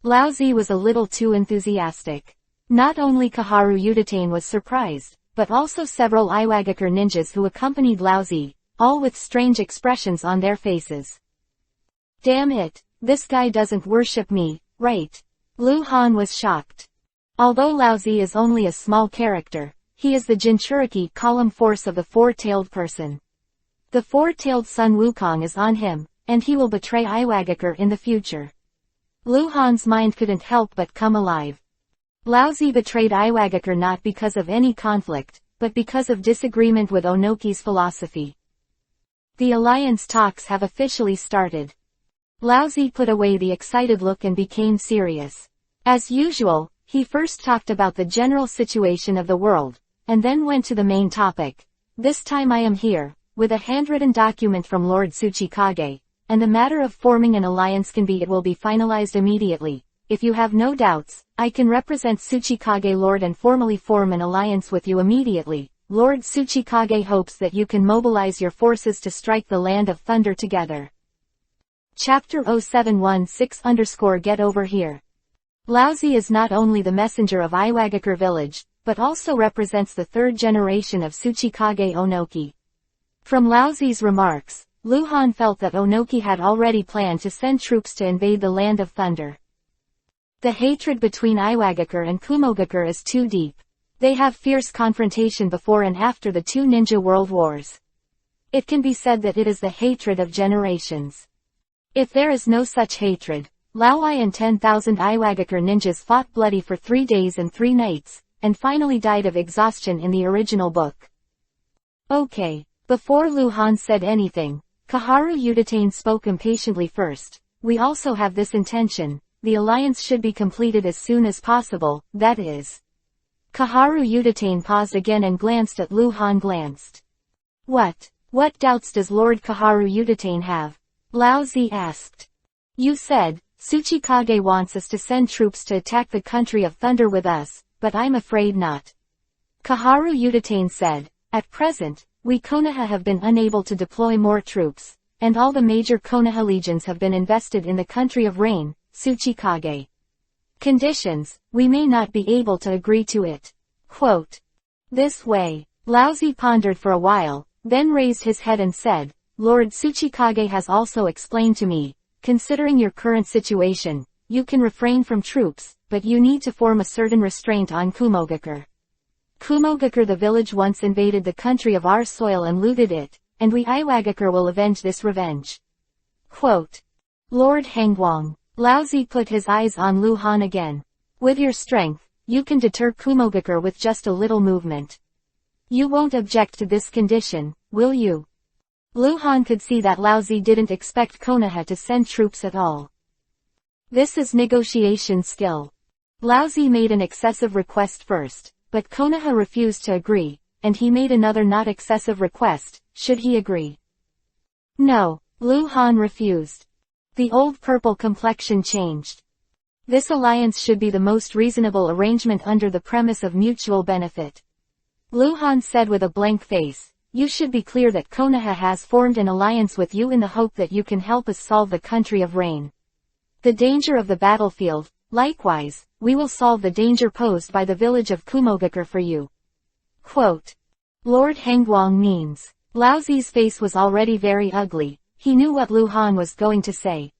Laozi was a little too enthusiastic. Not only Kaharu Udatane was surprised, but also several Iwagakure ninjas who accompanied Laozi, all with strange expressions on their faces. Damn it, this guy doesn't worship me, right? Luhan was shocked. Although Laozi is only a small character, he is the Jinchuriki column force of the four-tailed person. The four-tailed son Wukong is on him, and he will betray Iwagakure in the future. Luhan's mind couldn't help but come alive. Laozi betrayed Iwagakure not because of any conflict, but because of disagreement with Onoki's philosophy. The alliance talks have officially started. Laozi put away the excited look and became serious. As usual, he first talked about the general situation of the world, and then went to the main topic. This time I am here, with a handwritten document from Lord Tsuchikage, and the matter of forming an alliance it will be finalized immediately. If you have no doubts, I can represent Tsuchikage Lord and formally form an alliance with you immediately. Lord Tsuchikage hopes that you can mobilize your forces to strike the Land of Thunder together. Chapter 0716_Get over here. Laozi is not only the messenger of Iwagakure village, but also represents the third generation of Tsuchikage Onoki. From Laozi's remarks, Luhan felt that Onoki had already planned to send troops to invade the Land of Thunder. The hatred between Iwagakure and Kumogakure is too deep. They have fierce confrontation before and after the two ninja world wars. It can be said that it is the hatred of generations. If there is no such hatred, Laowai and 10,000 Iwagakure ninjas fought bloody for 3 days and 3 nights, and finally died of exhaustion in the original book. Okay. Before Luhan said anything, Kaharu Udatane spoke impatiently first. We also have this intention. The alliance should be completed as soon as possible, that is. Kaharu Udatane paused again and glanced at Luhan. What doubts does Lord Kaharu Udatane have? Laozi asked. You said, Tsuchikage wants us to send troops to attack the country of Thunder with us, but I'm afraid not. Kaharu Udatane said, at present, we Konoha have been unable to deploy more troops, and all the major Konoha legions have been invested in the country of Rain, Tsuchikage. Conditions, we may not be able to agree to it. Quote. This way. Laozi pondered for a while, then raised his head and said, Lord Tsuchikage has also explained to me, considering your current situation, you can refrain from troops, but you need to form a certain restraint on Kumogakure. Kumogakure the village once invaded the country of our soil and looted it, and we Iwagakure will avenge this revenge. Quote. Lord Hangwang. Lao Zi put his eyes on Lu Han again. With your strength, you can deter Kumogakure with just a little movement. You won't object to this condition, will you? Lu Han could see that Lao Zi didn't expect Konoha to send troops at all. This is negotiation skill. Lao Zi made an excessive request first, but Konoha refused to agree, and he made another not excessive request. Should he agree? No, Lu Han refused. The old purple complexion changed. This alliance should be the most reasonable arrangement under the premise of mutual benefit. Lu Han said with a blank face, you should be clear that Konoha has formed an alliance with you in the hope that you can help us solve the country of rain. The danger of the battlefield, likewise, we will solve the danger posed by the village of Kumogakure for you. Quote. Lord Hangguang means. Lao Zi's face was already very ugly, he knew what Lu Han was going to say.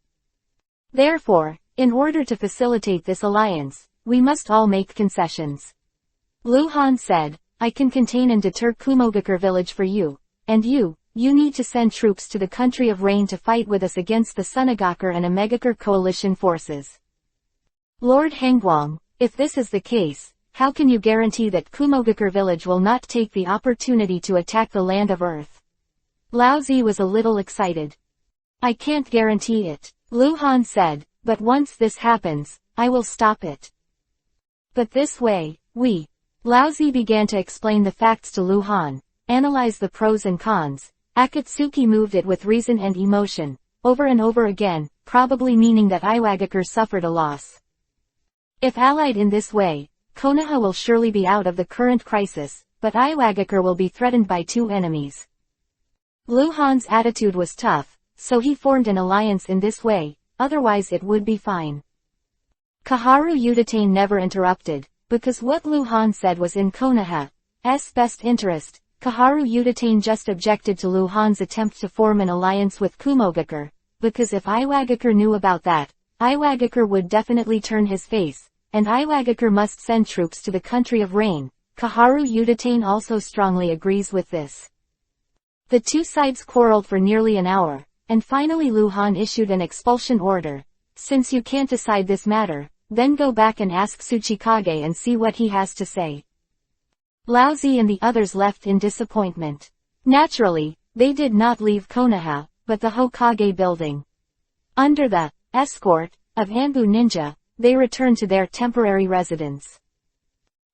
Therefore, in order to facilitate this alliance, we must all make concessions. Lu Han said, I can contain and deter Kumogakure village for you, and you need to send troops to the country of rain to fight with us against the Sunagakure and Omegakure coalition forces. Lord Hangguang, if this is the case, how can you guarantee that Kumogakure village will not take the opportunity to attack the land of earth? Lao Zi was a little excited. I can't guarantee it, Lu Han said, but once this happens, I will stop it. But this way, Lao Zi began to explain the facts to Lu Han, analyze the pros and cons. Akatsuki moved it with reason and emotion, over and over again, probably meaning that Iwagakure suffered a loss. If allied in this way, Konoha will surely be out of the current crisis, but Iwagakure will be threatened by two enemies. Lu Han's attitude was tough, so he formed an alliance in this way, otherwise it would be fine. Kaharu Udatane never interrupted, because what Lu Han said was in Konoha's best interest. Kaharu Udatane just objected to Lu Han's attempt to form an alliance with Kumogakure, because if Iwagakure knew about that, Iwagakure would definitely turn his face, and Iwagakure must send troops to the country of rain. Kaharu Udatane also strongly agrees with this. The two sides quarreled for nearly an hour, and finally Lu Han issued an expulsion order. Since you can't decide this matter, then go back and ask Tsuchikage and see what he has to say. Lao Zi and the others left in disappointment. Naturally, they did not leave Konoha, but the Hokage building. Under the escort of Anbu Ninja, they returned to their temporary residence.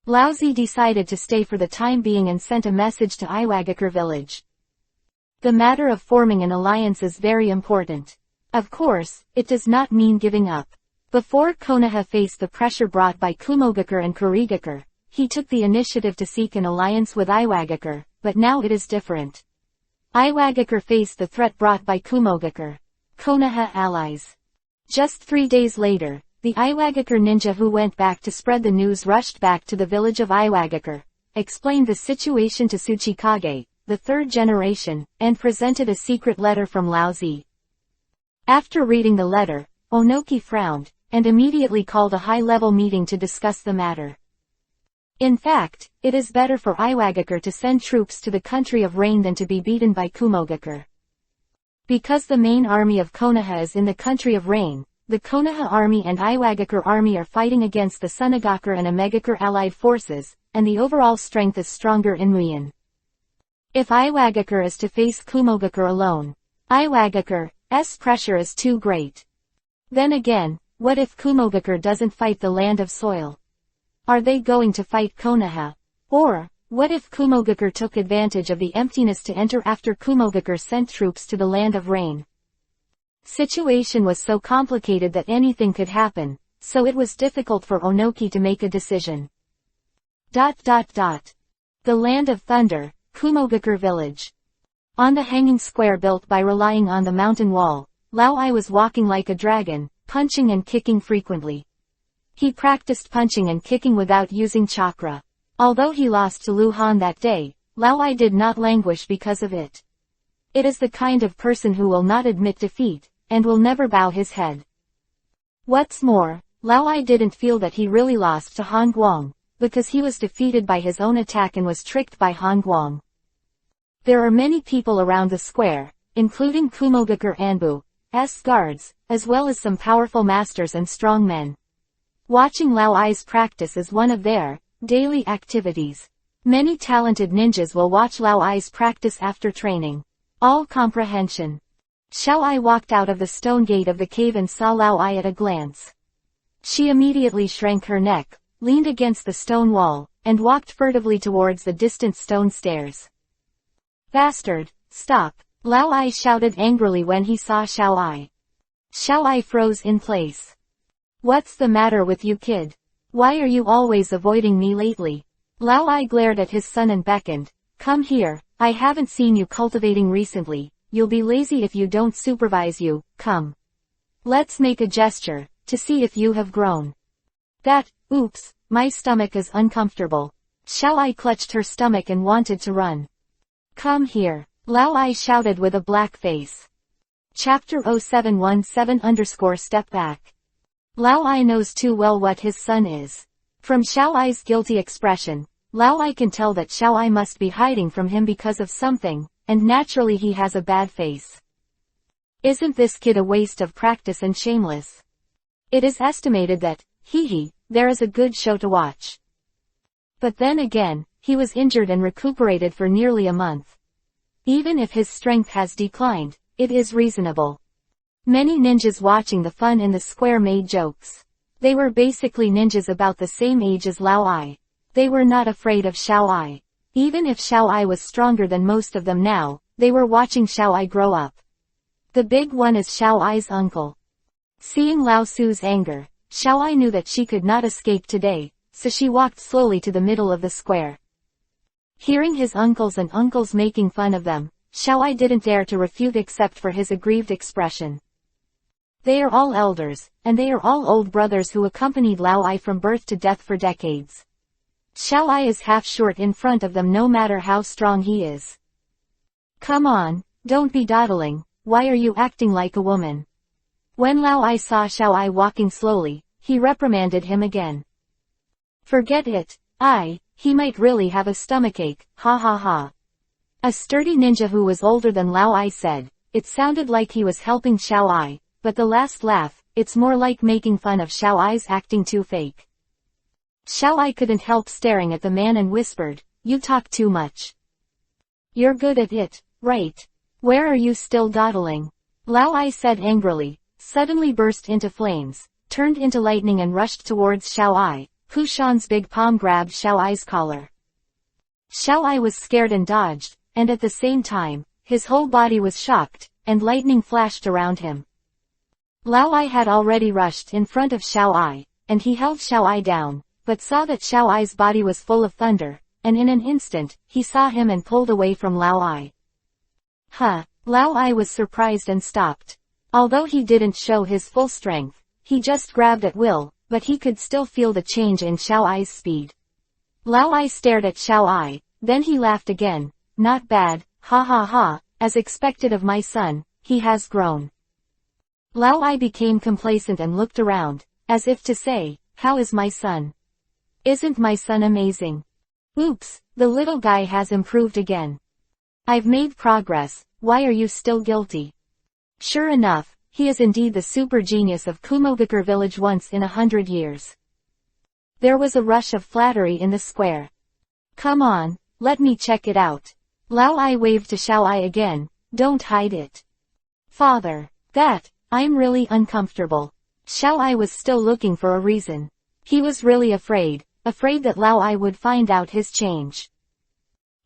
Lao Zi decided to stay for the time being and sent a message to Iwagakure village. The matter of forming an alliance is very important. Of course, it does not mean giving up. Before Konoha faced the pressure brought by Kumogakure and Kurigakure, he took the initiative to seek an alliance with Iwagakure, but now it is different. Iwagakure faced the threat brought by Kumogakure. Konoha allies. Just 3 days later, the Iwagakure ninja who went back to spread the news rushed back to the village of Iwagakure, explained the situation to Tsuchikage, the third generation, and presented a secret letter from Lao Zi. After reading the letter, Onoki frowned, and immediately called a high-level meeting to discuss the matter. In fact, it is better for Iwagakure to send troops to the country of rain than to be beaten by Kumogakure. Because the main army of Konoha is in the country of rain, the Konoha army and Iwagakure army are fighting against the Sunagakure and Omegakure allied forces, and the overall strength is stronger in Muin. If Iwagakure is to face Kumogakure alone, Iwagakure's pressure is too great. Then again, what if Kumogakure doesn't fight the land of soil? Are they going to fight Konoha? Or, what if Kumogakure took advantage of the emptiness to enter after Kumogakure sent troops to the land of rain? Situation was so complicated that anything could happen, so it was difficult for Onoki to make a decision. The land of thunder, Kumogakure village. On the hanging square built by relying on the mountain wall, Lao Ai was walking like a dragon, punching and kicking frequently. He practiced punching and kicking without using chakra. Although he lost to Lu Han that day, Lao Ai did not languish because of it. It is the kind of person who will not admit defeat, and will never bow his head. What's more, Lao Ai didn't feel that he really lost to Han Guang, because he was defeated by his own attack and was tricked by Han Guang. There are many people around the square, including Kumogakure Anbu, guards, as well as some powerful masters and strong men. Watching Lao Ai's practice is one of their daily activities. Many talented ninjas will watch Lao Ai's practice after training. All comprehension. Xiao Ai walked out of the stone gate of the cave and saw Lao Ai at a glance. She immediately shrank her neck, leaned against the stone wall, and walked furtively towards the distant stone stairs. Bastard, stop! Lao Ai shouted angrily when he saw Xiao Ai. Xiao Ai froze in place. What's the matter with you, kid? Why are you always avoiding me lately? Lao Ai glared at his son and beckoned. Come here, I haven't seen you cultivating recently, you'll be lazy if you don't supervise you, come. Let's make a gesture, to see if you have grown. Oops, my stomach is uncomfortable. Xiao Ai clutched her stomach and wanted to run. Come here, Lao Ai shouted with a black face. Chapter 0717_Step Back. Lao Ai knows too well what his son is. From Xiao Ai's guilty expression, Lao Ai can tell that Xiao Ai must be hiding from him because of something, and naturally he has a bad face. Isn't this kid a waste of practice and shameless? It is estimated that, there is a good show to watch. But then again, he was injured and recuperated for nearly a month. Even if his strength has declined, it is reasonable. Many ninjas watching the fun in the square made jokes. They were basically ninjas about the same age as Lao Ai. They were not afraid of Xiao Ai. Even if Xiao Ai was stronger than most of them now, they were watching Xiao Ai grow up. The big one is Xiao Ai's uncle. Seeing Lao Su's anger, Xiao Ai knew that she could not escape today, so she walked slowly to the middle of the square. Hearing his uncles and uncles making fun of them, Xiao Ai didn't dare to refute except for his aggrieved expression. They are all elders, and they are all old brothers who accompanied Lao Ai from birth to death for decades. Xiao Ai is half short in front of them no matter how strong he is. Come on, don't be dawdling, why are you acting like a woman? When Lao Ai saw Xiao Ai walking slowly, he reprimanded him again. Forget it, he might really have a stomachache, ha ha ha. A sturdy ninja who was older than Lao Ai said. It sounded like he was helping Xiao Ai, but the last laugh, it's more like making fun of Xiao Ai's acting too fake. Xiao Ai couldn't help staring at the man and whispered, you talk too much. You're good at it, right? Where are you still dawdling? Lao Ai said angrily, suddenly burst into flames, turned into lightning and rushed towards Xiao Ai. Hu Shan's big palm grabbed Xiao Ai's collar. Xiao Ai was scared and dodged, and at the same time, his whole body was shocked, and lightning flashed around him. Lao Ai had already rushed in front of Xiao Ai, and he held Xiao Ai down, but saw that Xiao Ai's body was full of thunder, and in an instant, he saw him and pulled away from Lao Ai. Lao Ai was surprised and stopped. Although he didn't show his full strength, he just grabbed at will, but he could still feel the change in Xiao Ai's speed. Lao Ai stared at Xiao Ai, then he laughed again. Not bad, ha ha ha, as expected of my son, he has grown. Lao Ai became complacent and looked around, as if to say, how is my son? Isn't my son amazing? Oops, the little guy has improved again. I've made progress, why are you still guilty? Sure enough, he is indeed the super genius of Kumobikar village once in 100 years. There was a rush of flattery in the square. Come on, let me check it out. Lao Ai waved to Xiao Ai again, don't hide it. Father, I'm really uncomfortable. Xiao Ai was still looking for a reason. He was really afraid that Lao Ai would find out his change.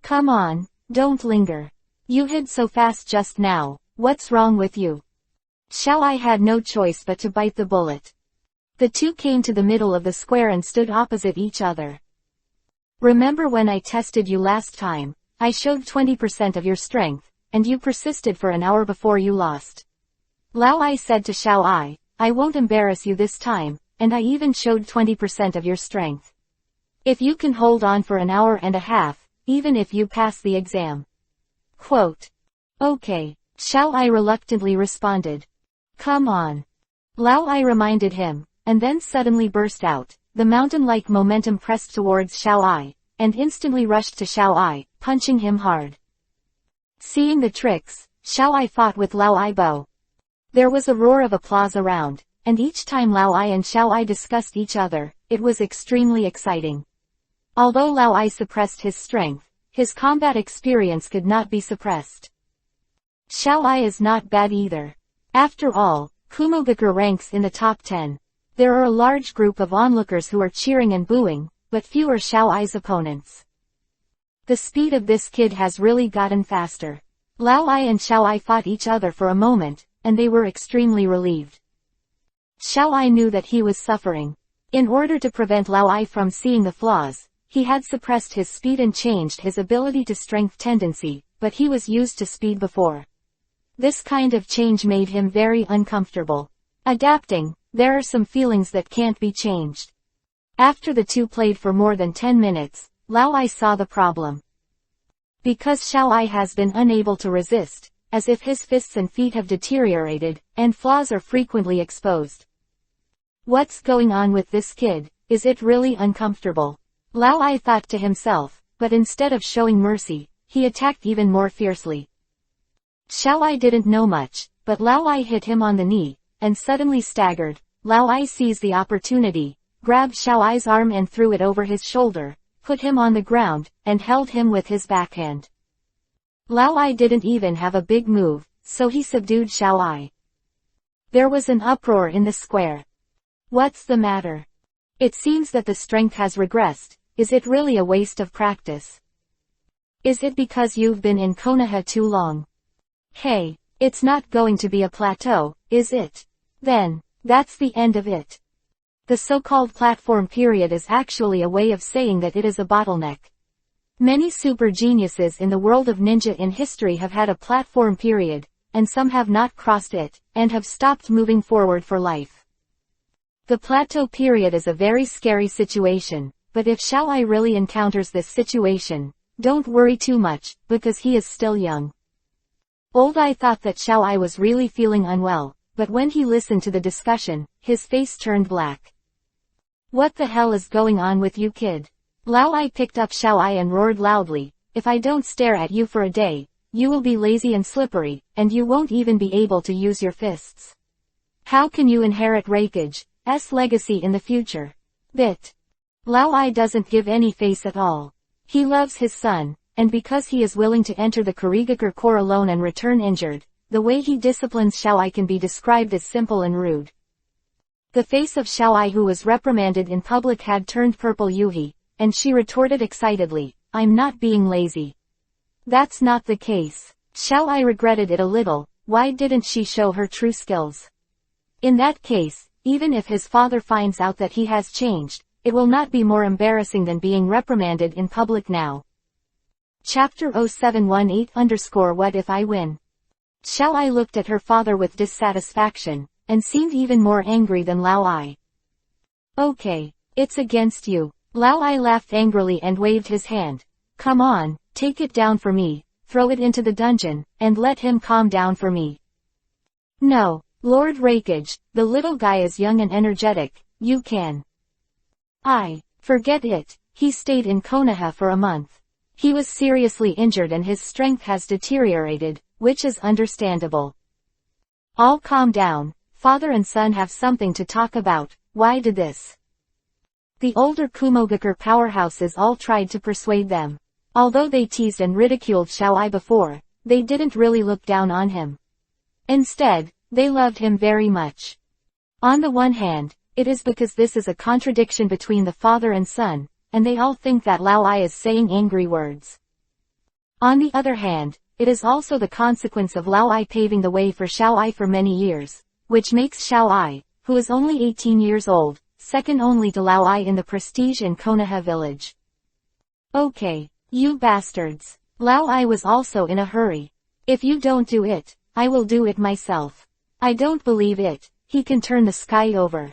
Come on, don't linger. You hid so fast just now, what's wrong with you? Xiao Ai had no choice but to bite the bullet. The two came to the middle of the square and stood opposite each other. Remember when I tested you last time? I showed 20% of your strength, and you persisted for an hour before you lost. Lao Ai said to Xiao Ai, I won't embarrass you this time, and I even showed 20% of your strength. If you can hold on for an hour and a half, even if you pass the exam. Quote. Okay, Xiao Ai reluctantly responded. Come on. Lao Ai reminded him, and then suddenly burst out. The mountain-like momentum pressed towards Xiao Ai, and instantly rushed to Xiao Ai, punching him hard. Seeing the tricks, Xiao Ai fought with Lao Ai bow. There was a roar of applause around, and each time Lao Ai and Xiao Ai discussed each other, it was extremely exciting. Although Lao Ai suppressed his strength, his combat experience could not be suppressed. Xiao Ai is not bad either. After all, Kumogakure ranks in the top 10. There are a large group of onlookers who are cheering and booing, but few are Xiao Ai's opponents. The speed of this kid has really gotten faster. Lao Ai and Xiao Ai fought each other for a moment, and they were extremely relieved. Xiao Ai knew that he was suffering. In order to prevent Lao Ai from seeing the flaws, he had suppressed his speed and changed his ability to strength tendency, but he was used to speed before. This kind of change made him very uncomfortable. Adapting, there are some feelings that can't be changed. After the two played for more than 10 minutes, Lao Ai saw the problem. Because Xiao Ai has been unable to resist, as if his fists and feet have deteriorated, and flaws are frequently exposed. What's going on with this kid? Is it really uncomfortable? Lao Ai thought to himself, but instead of showing mercy, he attacked even more fiercely. Xiao Ai didn't know much, but Lao Ai hit him on the knee, and suddenly staggered. Lao Ai seized the opportunity, grabbed Xiao Ai's arm and threw it over his shoulder, put him on the ground, and held him with his backhand. Lao Ai didn't even have a big move, so he subdued Xiao Ai. There was an uproar in the square. What's the matter? It seems that the strength has regressed. Is it really a waste of practice? Is it because you've been in Konoha too long? Hey, it's not going to be a plateau, is it? Then, that's the end of it. The so-called platform period is actually a way of saying that it is a bottleneck. Many super geniuses in the world of ninja in history have had a platform period, and some have not crossed it, and have stopped moving forward for life. The plateau period is a very scary situation, but if Xiao Ai really encounters this situation, don't worry too much, because he is still young. Old Ai thought that Xiao Ai was really feeling unwell, but when he listened to the discussion, his face turned black. What the hell is going on with you, kid? Lao Ai picked up Xiao Ai and roared loudly, if I don't stare at you for a day, you will be lazy and slippery, and you won't even be able to use your fists. How can you inherit Raikage's legacy in the future? Bit. Lao Ai doesn't give any face at all. He loves his son, and because he is willing to enter the Kurigakure Corps alone and return injured, the way he disciplines Xiao Ai can be described as simple and rude. The face of Xiao Ai, who was reprimanded in public, had turned purple hue, and she retorted excitedly, I'm not being lazy. That's not the case. Xiao Ai regretted it a little. Why didn't she show her true skills? In that case, even if his father finds out that he has changed, it will not be more embarrassing than being reprimanded in public now. Chapter 0718_What if I win? Xiao Ai looked at her father with dissatisfaction, and seemed even more angry than Lao Ai. Okay, it's against you. Lao Ai laughed angrily and waved his hand. Come on, take it down for me, throw it into the dungeon, and let him calm down for me. No, Lord Raikage, the little guy is young and energetic, you can. Forget it, he stayed in Konoha for a month. He was seriously injured and his strength has deteriorated, which is understandable. All calm down, father and son have something to talk about. Why did this? The older Kumogakure powerhouses all tried to persuade them. Although they teased and ridiculed Xiao Ai before, they didn't really look down on him. Instead, they loved him very much. On the one hand, it is because this is a contradiction between the father and son, and they all think that Lao Ai is saying angry words. On the other hand, it is also the consequence of Lao Ai paving the way for Xiao Ai for many years, which makes Xiao Ai, who is only 18 years old, second only to Lao Ai in the prestige in Konoha village. Okay, you bastards. Lao Ai was also in a hurry. If you don't do it, I will do it myself. I don't believe it, he can turn the sky over.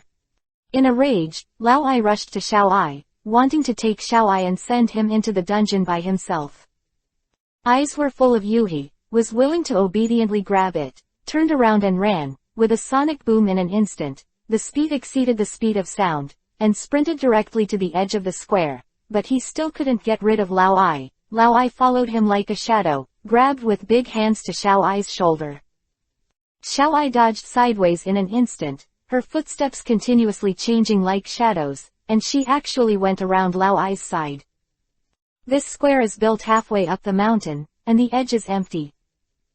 In a rage, Lao Ai rushed to Xiao Ai, wanting to take Xiao Ai and send him into the dungeon by himself. Eyes were full of Yuhi, was willing to obediently grab it, turned around and ran, with a sonic boom in an instant. The speed exceeded the speed of sound, and sprinted directly to the edge of the square, but he still couldn't get rid of Lao Ai. Lao Ai followed him like a shadow, grabbed with big hands to Xiao Ai's shoulder. Xiao Ai dodged sideways in an instant, her footsteps continuously changing like shadows, and she actually went around Lao Ai's side. This square is built halfway up the mountain, and the edge is empty.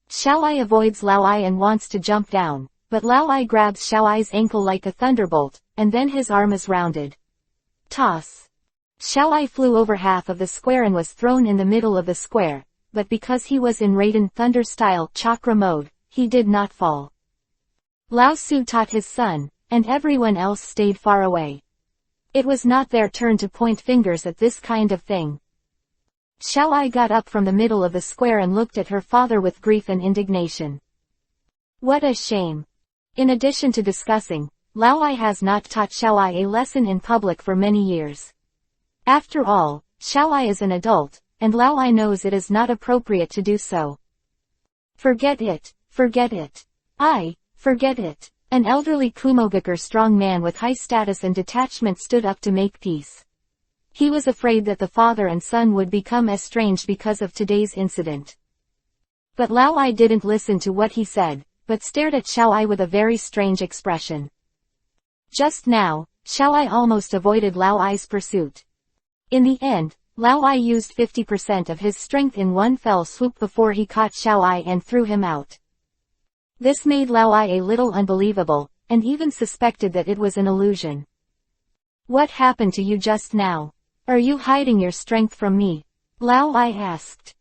Xiao Ai avoids Lao Ai and wants to jump down, but Lao Ai grabs Xiao Ai's ankle like a thunderbolt, and then his arm is rounded. Toss. Xiao Ai flew over half of the square and was thrown in the middle of the square, but because he was in Raiden Thunder style chakra mode, he did not fall. Lao Su taught his son, and everyone else stayed far away. It was not their turn to point fingers at this kind of thing. Xiao Ai got up from the middle of the square and looked at her father with grief and indignation. What a shame. In addition to discussing, Lao Ai has not taught Xiao Ai a lesson in public for many years. After all, Xiao Ai is an adult, and Lao Ai knows it is not appropriate to do so. Forget it, forget it. Forget it. An elderly Kumogakure strong man with high status and detachment stood up to make peace. He was afraid that the father and son would become estranged because of today's incident. But Lao Ai didn't listen to what he said, but stared at Xiao Ai with a very strange expression. Just now, Xiao Ai almost avoided Lao Ai's pursuit. In the end, Lao Ai used 50% of his strength in one fell swoop before he caught Xiao Ai and threw him out. This made Lao Ai a little unbelievable, and even suspected that it was an illusion. What happened to you just now? Are you hiding your strength from me? Lao Ai asked.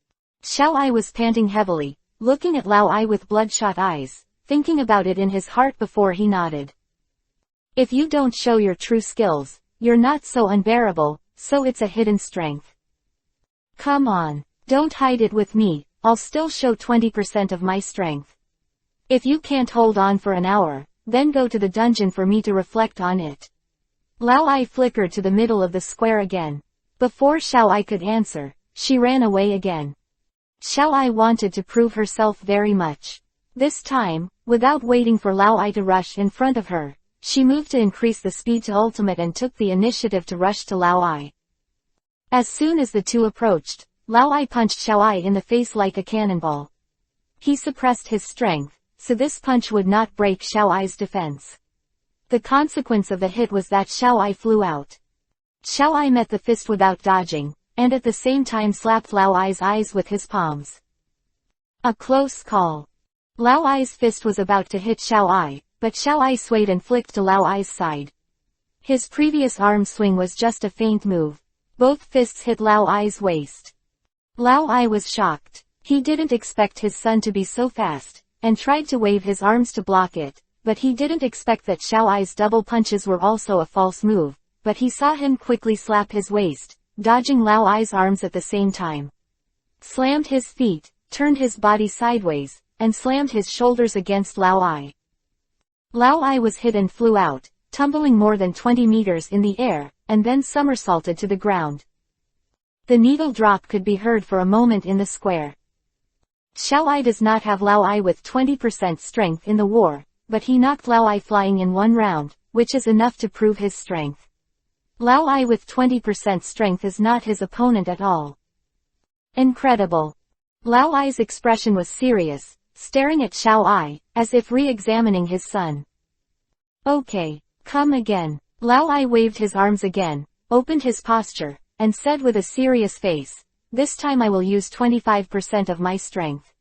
Xiao Ai was panting heavily, looking at Lao Ai with bloodshot eyes, thinking about it in his heart before he nodded. If you don't show your true skills, you're not so unbearable, so it's a hidden strength. Come on, don't hide it with me, I'll still show 20% of my strength. If you can't hold on for an hour, then go to the dungeon for me to reflect on it. Lao Ai flickered to the middle of the square again. Before Xiao Ai could answer, she ran away again. Xiao Ai wanted to prove herself very much. This time, without waiting for Lao Ai to rush in front of her, she moved to increase the speed to ultimate and took the initiative to rush to Lao Ai. As soon as the two approached, Lao Ai punched Xiao Ai in the face like a cannonball. He suppressed his strength, so this punch would not break Xiao Ai's defense. The consequence of the hit was that Xiao Ai flew out. Xiao Ai met the fist without dodging, and at the same time slapped Lao Ai's eyes with his palms. A close call. Lao Ai's fist was about to hit Xiao Ai, but Xiao Ai swayed and flicked to Lao Ai's side. His previous arm swing was just a feint move. Both fists hit Lao Ai's waist. Lao Ai was shocked. He didn't expect his son to be so fast, and tried to wave his arms to block it, but he didn't expect that Xiao Ai's double punches were also a false move, but he saw him quickly slap his waist, dodging Lao Ai's arms at the same time. Slammed his feet, turned his body sideways, and slammed his shoulders against Lao Ai. Lao Ai was hit and flew out, tumbling more than 20 meters in the air, and then somersaulted to the ground. The needle drop could be heard for a moment in the square. Xiao Ai does not have Lao Ai with 20% strength in the war, but he knocked Lao Ai flying in one round, which is enough to prove his strength. Lao Ai with 20% strength is not his opponent at all. Incredible. Lao Ai's expression was serious, staring at Xiao Ai, as if re-examining his son. Okay, come again. Lao Ai waved his arms again, opened his posture, and said with a serious face, this time I will use 25% of my strength.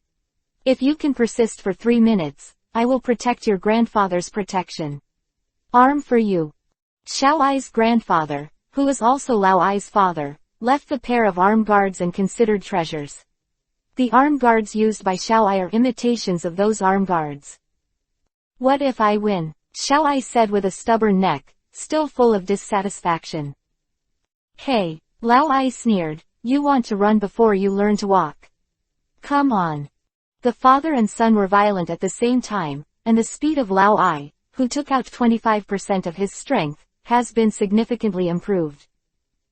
If you can persist for 3 minutes, I will protect your grandfather's protection. Arm for you. Xiao Ai's grandfather, who was also Lao Ai's father, left the pair of arm guards and considered treasures. The arm guards used by Xiao Ai are imitations of those arm guards. What if I win? Xiao Ai said with a stubborn neck, still full of dissatisfaction. Hey, Lao Ai sneered, you want to run before you learn to walk. Come on. The father and son were violent at the same time, and the speed of Lao Ai, who took out 25% of his strength, has been significantly improved.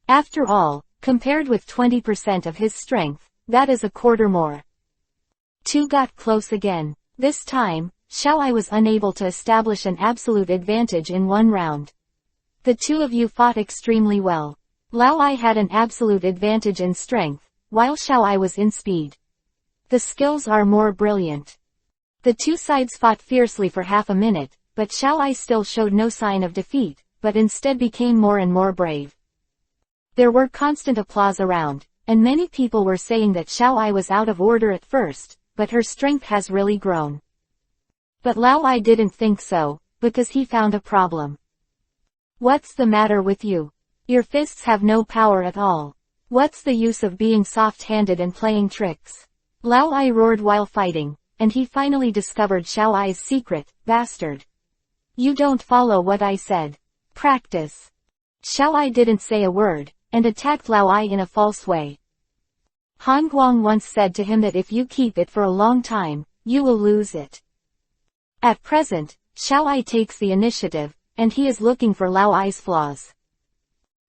After all, compared with 20% of his strength, that is a quarter more. Two got close again. This time, Xiao Ai was unable to establish an absolute advantage in one round. The two of you fought extremely well. Lao Ai had an absolute advantage in strength, while Xiao Ai was in speed. The skills are more brilliant. The two sides fought fiercely for half a minute, but Xiao Ai still showed no sign of defeat, but instead became more and more brave. There were constant applause around, and many people were saying that Xiao Ai was out of order at first, but her strength has really grown. But Lao Ai didn't think so, because he found a problem. What's the matter with you? Your fists have no power at all. What's the use of being soft-handed and playing tricks? Lao Ai roared while fighting, and he finally discovered Xiao Ai's secret. Bastard. You don't follow what I said. Practice. Xiao Ai didn't say a word, and attacked Lao Ai in a false way. Han Guang once said to him that if you keep it for a long time, you will lose it. At present, Xiao Ai takes the initiative, and he is looking for Lao Ai's flaws.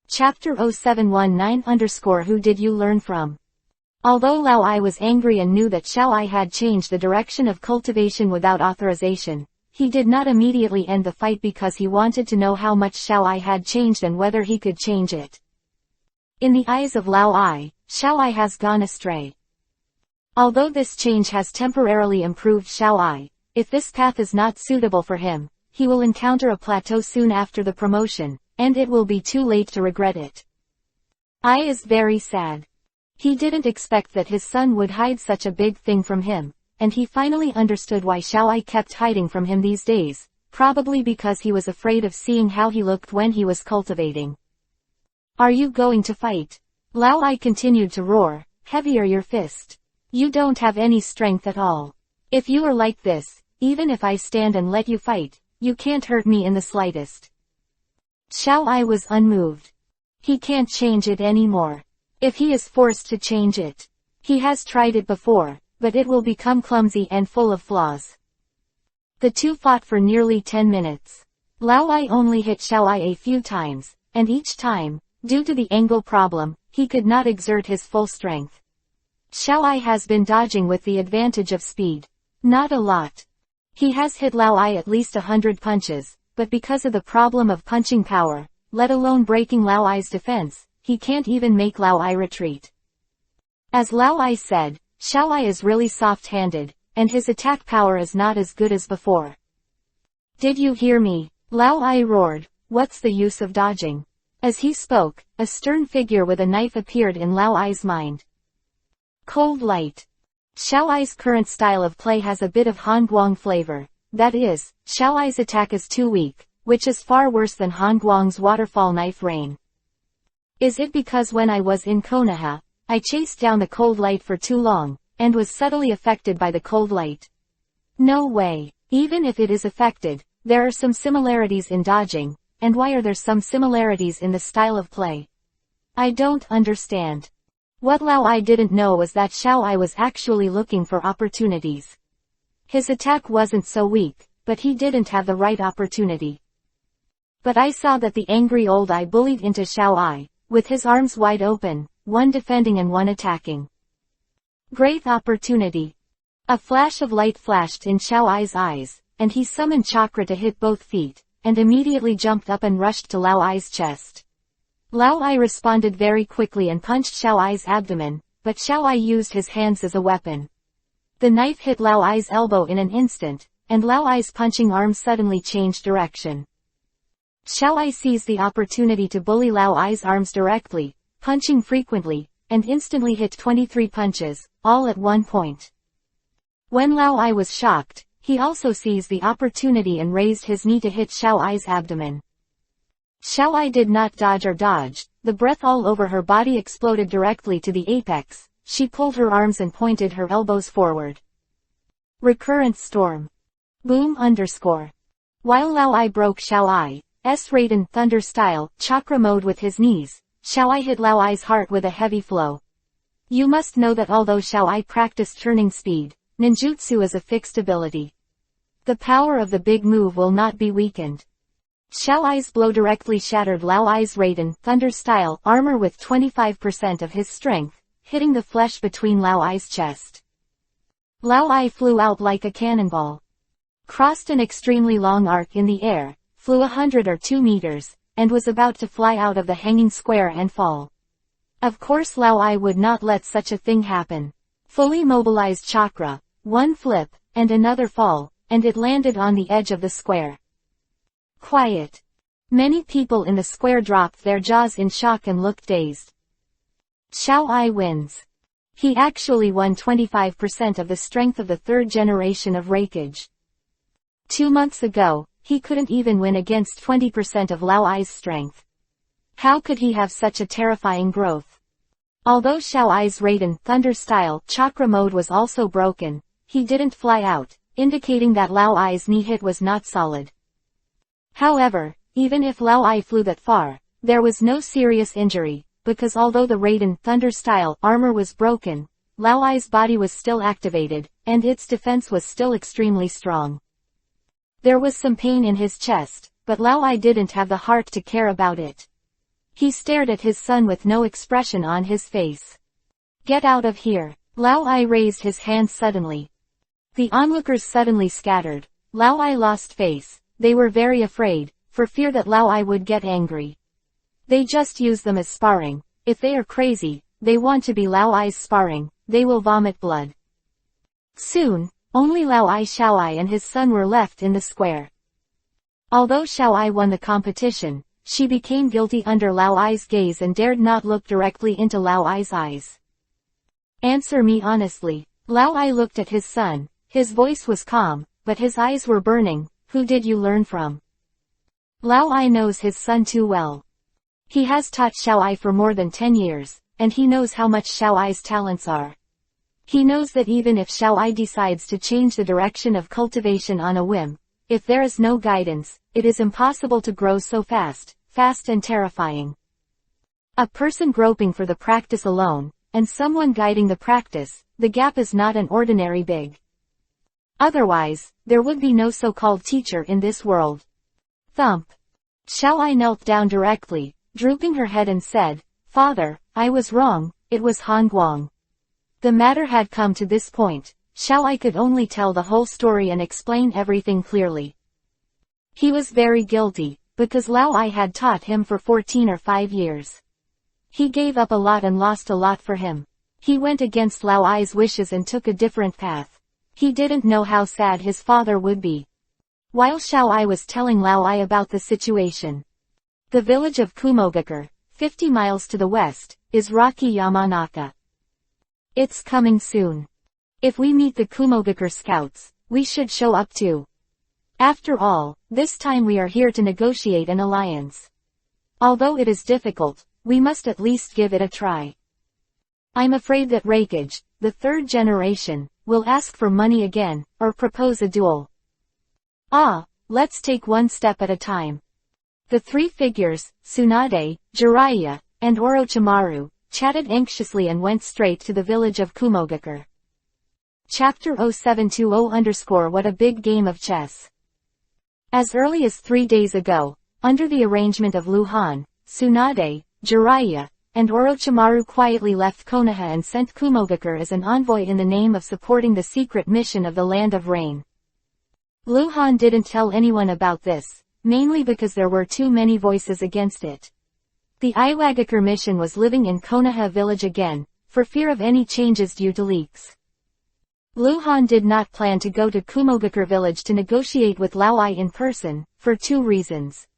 Chapter 0719 _ Who did you learn from? Although Lao Ai was angry and knew that Xiao Ai had changed the direction of cultivation without authorization, he did not immediately end the fight because he wanted to know how much Xiao Ai had changed and whether he could change it. In the eyes of Lao Ai, Xiao Ai has gone astray. Although this change has temporarily improved Xiao Ai, if this path is not suitable for him, he will encounter a plateau soon after the promotion, and it will be too late to regret it. Ai is very sad. He didn't expect that his son would hide such a big thing from him, and he finally understood why Xiao Ai kept hiding from him these days, probably because he was afraid of seeing how he looked when he was cultivating. Are you going to fight? Lao Ai continued to roar, heavier your fist. You don't have any strength at all. If you are like this, even if I stand and let you fight, you can't hurt me in the slightest. Xiao Ai was unmoved. He can't change it anymore. If he is forced to change it. He has tried it before, but it will become clumsy and full of flaws. The two fought for nearly 10 minutes. Lao Ai only hit Xiao Ai a few times, and each time, due to the angle problem, he could not exert his full strength. Xiao Ai has been dodging with the advantage of speed. Not a lot. He has hit Lao Ai at least 100 punches, but because of the problem of punching power, let alone breaking Lao Ai's defense, he can't even make Lao Ai retreat. As Lao Ai said, Xiao Ai is really soft-handed, and his attack power is not as good as before. Did you hear me? Lao Ai roared, what's the use of dodging? As he spoke, a stern figure with a knife appeared in Lao Ai's mind. Cold light. Xiao Ai's current style of play has a bit of Han Guang flavor. That is, Xiao Ai's attack is too weak, which is far worse than Han Guang's waterfall knife rain. Is it because when I was in Konoha, I chased down the cold light for too long, and was subtly affected by the cold light? No way. Even if it is affected, there are some similarities in dodging, and why are there some similarities in the style of play? I don't understand. What Lao Ai didn't know was that Xiao Ai was actually looking for opportunities. His attack wasn't so weak, but he didn't have the right opportunity. But I saw that the angry old Ai bullied into Xiao Ai, with his arms wide open, one defending and one attacking. Great opportunity. A flash of light flashed in Xiao Ai's eyes, and he summoned chakra to hit both feet, and immediately jumped up and rushed to Lao Ai's chest. Lao Ai responded very quickly and punched Xiao Ai's abdomen, but Xiao Ai used his hands as a weapon. The knife hit Lao Ai's elbow in an instant, and Lao Ai's punching arm suddenly changed direction. Xiao Ai seized the opportunity to bully Lao Ai's arms directly, punching frequently, and instantly hit 23 punches, all at one point. When Lao Ai was shocked, he also seized the opportunity and raised his knee to hit Xiao Ai's abdomen. Xiao Ai did not dodge or dodge, the breath all over her body exploded directly to the apex, she pulled her arms and pointed her elbows forward. Recurrent storm. Boom _ While Lao Ai broke Xiao Ai's Raiden Thunder style, chakra mode with his knees, Xiao Ai hit Lao Ai's heart with a heavy flow. You must know that although Xiao Ai practiced turning speed, ninjutsu is a fixed ability. The power of the big move will not be weakened. Xiao Ai's blow directly shattered Lao Ai's Raiden Thunder style armor with 25% of his strength, hitting the flesh between Lao Ai's chest. Lao Ai flew out like a cannonball. Crossed an extremely long arc in the air, flew 100 or 2 meters, and was about to fly out of the hanging square and fall. Of course Lao Ai would not let such a thing happen. Fully mobilized chakra, one flip, and another fall, and it landed on the edge of the square. Quiet. Many people in the square dropped their jaws in shock and looked dazed. Xiao Ai wins. He actually won 25% of the strength of the third generation of Hokage. 2 months ago, he couldn't even win against 20% of Lao Ai's strength. How could he have such a terrifying growth? Although Xiao Ai's Raiden Thunder-style chakra mode was also broken, he didn't fly out, indicating that Lao Ai's knee hit was not solid. However, even if Lao Ai flew that far, there was no serious injury, because although the Raiden Thunder-style armor was broken, Lao Ai's body was still activated, and its defense was still extremely strong. There was some pain in his chest, but Lao Ai didn't have the heart to care about it. He stared at his son with no expression on his face. Get out of here. Lao Ai raised his hand suddenly. The onlookers suddenly scattered. Lao Ai lost face. They were very afraid, for fear that Lao Ai would get angry. They just use them as sparring. If they are crazy, they want to be Lao Ai's sparring, they will vomit blood. Soon, only Lao Ai Xiao Ai and his son were left in the square. Although Xiao Ai won the competition, she became guilty under Lao Ai's gaze and dared not look directly into Lao Ai's eyes. Answer me honestly. Lao Ai looked at his son. His voice was calm, but his eyes were burning. Who did you learn from? Lao Ai knows his son too well. He has taught Xiao Ai for more than 10 years, and he knows how much Xiao Ai's talents are. He knows that even if Xiao Ai decides to change the direction of cultivation on a whim, if there is no guidance, it is impossible to grow so fast and terrifying. A person groping for the practice alone, and someone guiding the practice, the gap is not an ordinary big. Otherwise, there would be no so-called teacher in this world. Thump. Xiao Ai knelt down directly, drooping her head and said, Father, I was wrong, it was Han Guang. The matter had come to this point. Xiao Ai could only tell the whole story and explain everything clearly. He was very guilty, because Lao Ai had taught him for 14 or 5 years. He gave up a lot and lost a lot for him. He went against Lao Ai's wishes and took a different path. He didn't know how sad his father would be. While Xiao Ai was telling Lao Ai about the situation. The village of Kumogakure, 50 miles to the west, is Rocky Yamanaka. It's coming soon. If we meet the Kumogakure scouts, we should show up too. After all, this time we are here to negotiate an alliance. Although it is difficult, we must at least give it a try. I'm afraid that Hokage, the third generation, will ask for money again, or propose a duel. Let's take one step at a time. The three figures, Tsunade, Jiraiya, and Orochimaru, chatted anxiously and went straight to the village of Kumogakure. Chapter 0720 What a big game of chess. As early as 3 days ago, under the arrangement of Lu Han, Tsunade, Jiraiya, and Orochimaru quietly left Konoha and sent Kumogakure as an envoy in the name of supporting the secret mission of the Land of Rain. Lu Han didn't tell anyone about this, mainly because there were too many voices against it. The Iwagakure mission was living in Konoha village again, for fear of any changes due to leaks. Lu Han did not plan to go to Kumogakure village to negotiate with Lao Ai in person, for 2 reasons.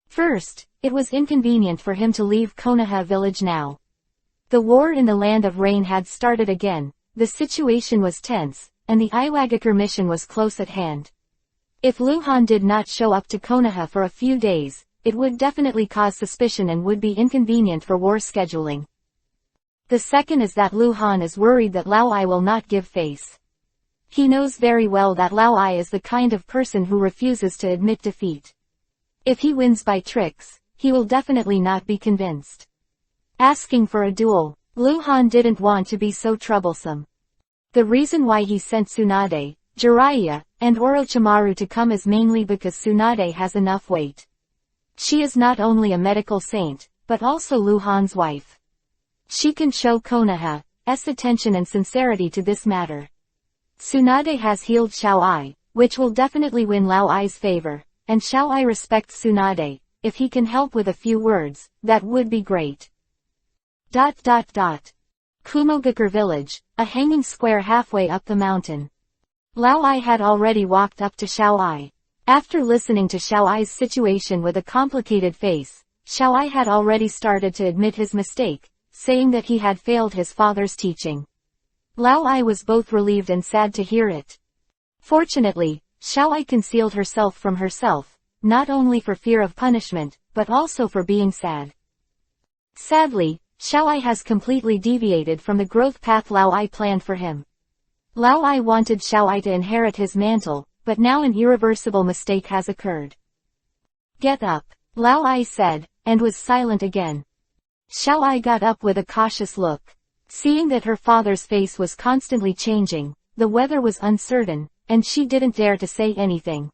First, it was inconvenient for him to leave Konoha village now. The war in the Land of Rain had started again, the situation was tense, and the Iwagakure mission was close at hand. If Lu Han did not show up to Konoha for a few days, it would definitely cause suspicion and would be inconvenient for war scheduling. The second is that Lu Han is worried that Lao Ai will not give face. He knows very well that Lao Ai is the kind of person who refuses to admit defeat. If he wins by tricks, he will definitely not be convinced. Asking for a duel, Lu Han didn't want to be so troublesome. The reason why he sent Tsunade, Jiraiya, and Orochimaru to come is mainly because Tsunade has enough weight. She is not only a medical saint, but also Lu Han's wife. She can show Konoha's attention and sincerity to this matter. Tsunade has healed Xiao Ai, which will definitely win Lao Ai's favor, and Xiao Ai respects Tsunade. If he can help with a few words, that would be great. Kumogakure village, a hanging square halfway up the mountain. Lao Ai had already walked up to Xiao Ai. After listening to Xiao Ai's situation with a complicated face, Xiao Ai had already started to admit his mistake, saying that he had failed his father's teaching. Lao Ai was both relieved and sad to hear it. Fortunately, Xiao Ai concealed herself from herself, not only for fear of punishment, but also for being sad. Sadly, Xiao Ai has completely deviated from the growth path Lao Ai planned for him. Lao Ai wanted Xiao Ai to inherit his mantle, but now an irreversible mistake has occurred. Get up, Lao Ai said, and was silent again. Xiao Ai got up with a cautious look. Seeing that her father's face was constantly changing, the weather was uncertain, and she didn't dare to say anything.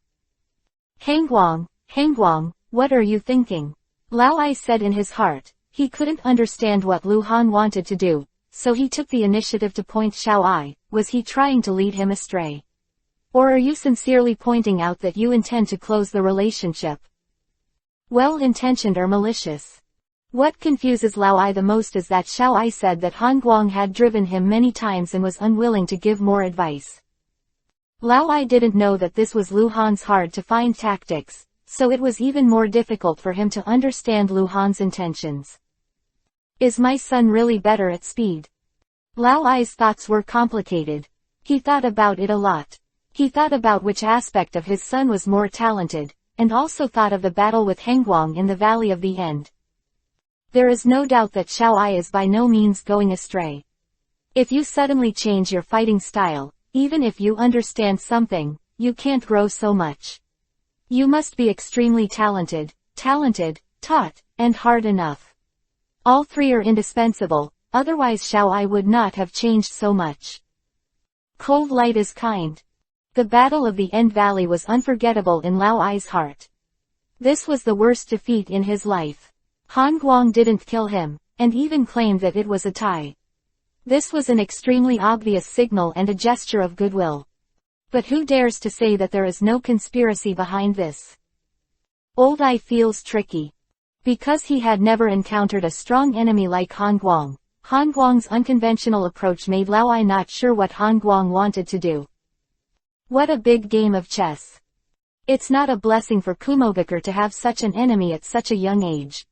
Hangguang, what are you thinking? Lao Ai said in his heart. He couldn't understand what Lu Han wanted to do, so he took the initiative to point Xiao Ai. Was he trying to lead him astray? Or are you sincerely pointing out that you intend to close the relationship? Well-intentioned or malicious? What confuses Lao Ai the most is that Xiao Ai said that Han Guang had driven him many times and was unwilling to give more advice. Lao Ai didn't know that this was Lu Han's hard-to-find tactics, so it was even more difficult for him to understand Lu Han's intentions. Is my son really better at speed? Lao Ai's thoughts were complicated. He thought about it a lot. He thought about which aspect of his son was more talented, and also thought of the battle with Hangguang in the Valley of the End. There is no doubt that Xiao Ai is by no means going astray. If you suddenly change your fighting style, even if you understand something, you can't grow so much. You must be extremely talented, taught, and hard enough. All three are indispensable, otherwise Xiao Ai would not have changed so much. Cold light is kind. The Battle of the End Valley was unforgettable in Lao Ai's heart. This was the worst defeat in his life. Han Guang didn't kill him, and even claimed that it was a tie. This was an extremely obvious signal and a gesture of goodwill. But who dares to say that there is no conspiracy behind this? Old Ai feels tricky. Because he had never encountered a strong enemy like Han Guang, Han Guang's unconventional approach made Lao Ai not sure what Han Guang wanted to do. What a big game of chess. It's not a blessing for Kumogakure to have such an enemy at such a young age.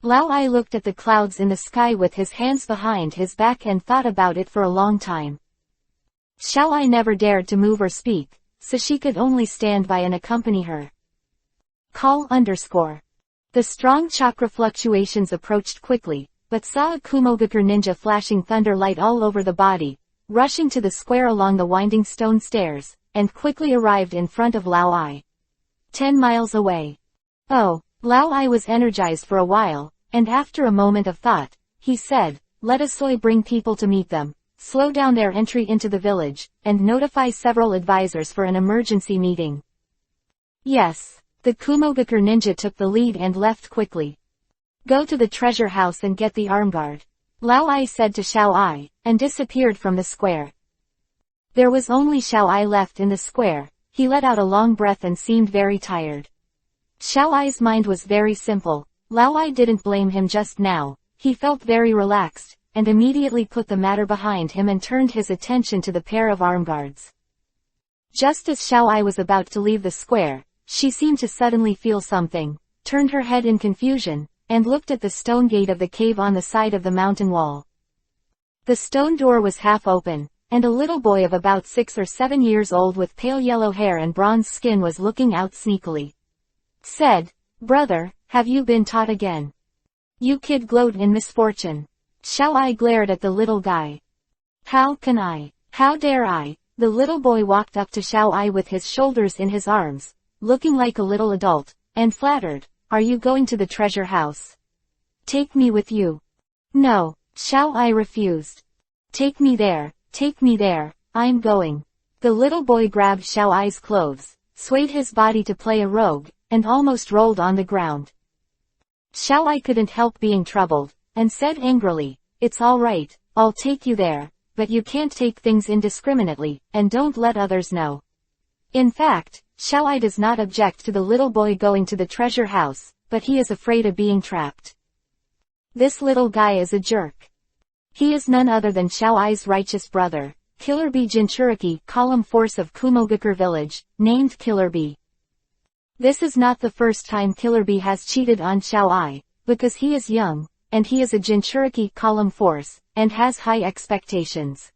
Lao Ai looked at the clouds in the sky with his hands behind his back and thought about it for a long time. Xiao Ai never dared to move or speak, so she could only stand by and accompany her. The strong chakra fluctuations approached quickly, but saw a Kumogakure ninja flashing thunder light all over the body, rushing to the square along the winding stone stairs, and quickly arrived in front of Lao Ai. 10 miles away. Oh, Lao Ai was energized for a while, and after a moment of thought, he said, let Asoi bring people to meet them, slow down their entry into the village, and notify several advisors for an emergency meeting. Yes. The Kumogakure ninja took the lead and left quickly. Go to the treasure house and get the armguard. Lao Ai said to Xiao Ai, and disappeared from the square. There was only Xiao Ai left in the square. He let out a long breath and seemed very tired. Xiao Ai's mind was very simple. Lao Ai didn't blame him just now. He felt very relaxed, and immediately put the matter behind him and turned his attention to the pair of armguards. Just as Xiao Ai was about to leave the square, she seemed to suddenly feel something, turned her head in confusion, and looked at the stone gate of the cave on the side of the mountain wall. The stone door was half open, and a little boy of about 6 or 7 years old with pale yellow hair and bronze skin was looking out sneakily. Said, brother, have you been taught again? You kid glowed in misfortune. Xiao Ai glared at the little guy. How can I? How dare I? The little boy walked up to Xiao Ai with his shoulders in his arms, looking like a little adult, and flattered, are you going to the treasure house? Take me with you. No, Xiao Ai refused. Take me there, I'm going. The little boy grabbed Xiao Ai's clothes, swayed his body to play a rogue, and almost rolled on the ground. Xiao Ai couldn't help being troubled, and said angrily, it's all right, I'll take you there, but you can't take things indiscriminately, and don't let others know. In fact, Xiao Ai does not object to the little boy going to the treasure house, but he is afraid of being trapped. This little guy is a jerk. He is none other than Xiao Ai's righteous brother, Killer Bee Jinchuriki, column force of Kumogakure village, named Killer Bee. This is not the first time Killer Bee has cheated on Xiao Ai, because he is young, and he is a Jinchuriki column force, and has high expectations.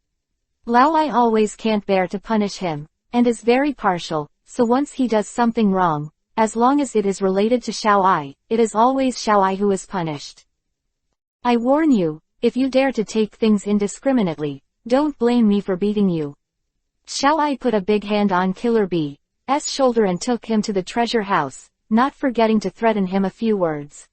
Lao Ai always can't bear to punish him, and is very partial, so once he does something wrong, as long as it is related to Xiao Ai, it is always Xiao Ai who is punished. I warn you, if you dare to take things indiscriminately, don't blame me for beating you. Xiao Ai put a big hand on Killer Bee's shoulder and took him to the treasure house, not forgetting to threaten him a few words.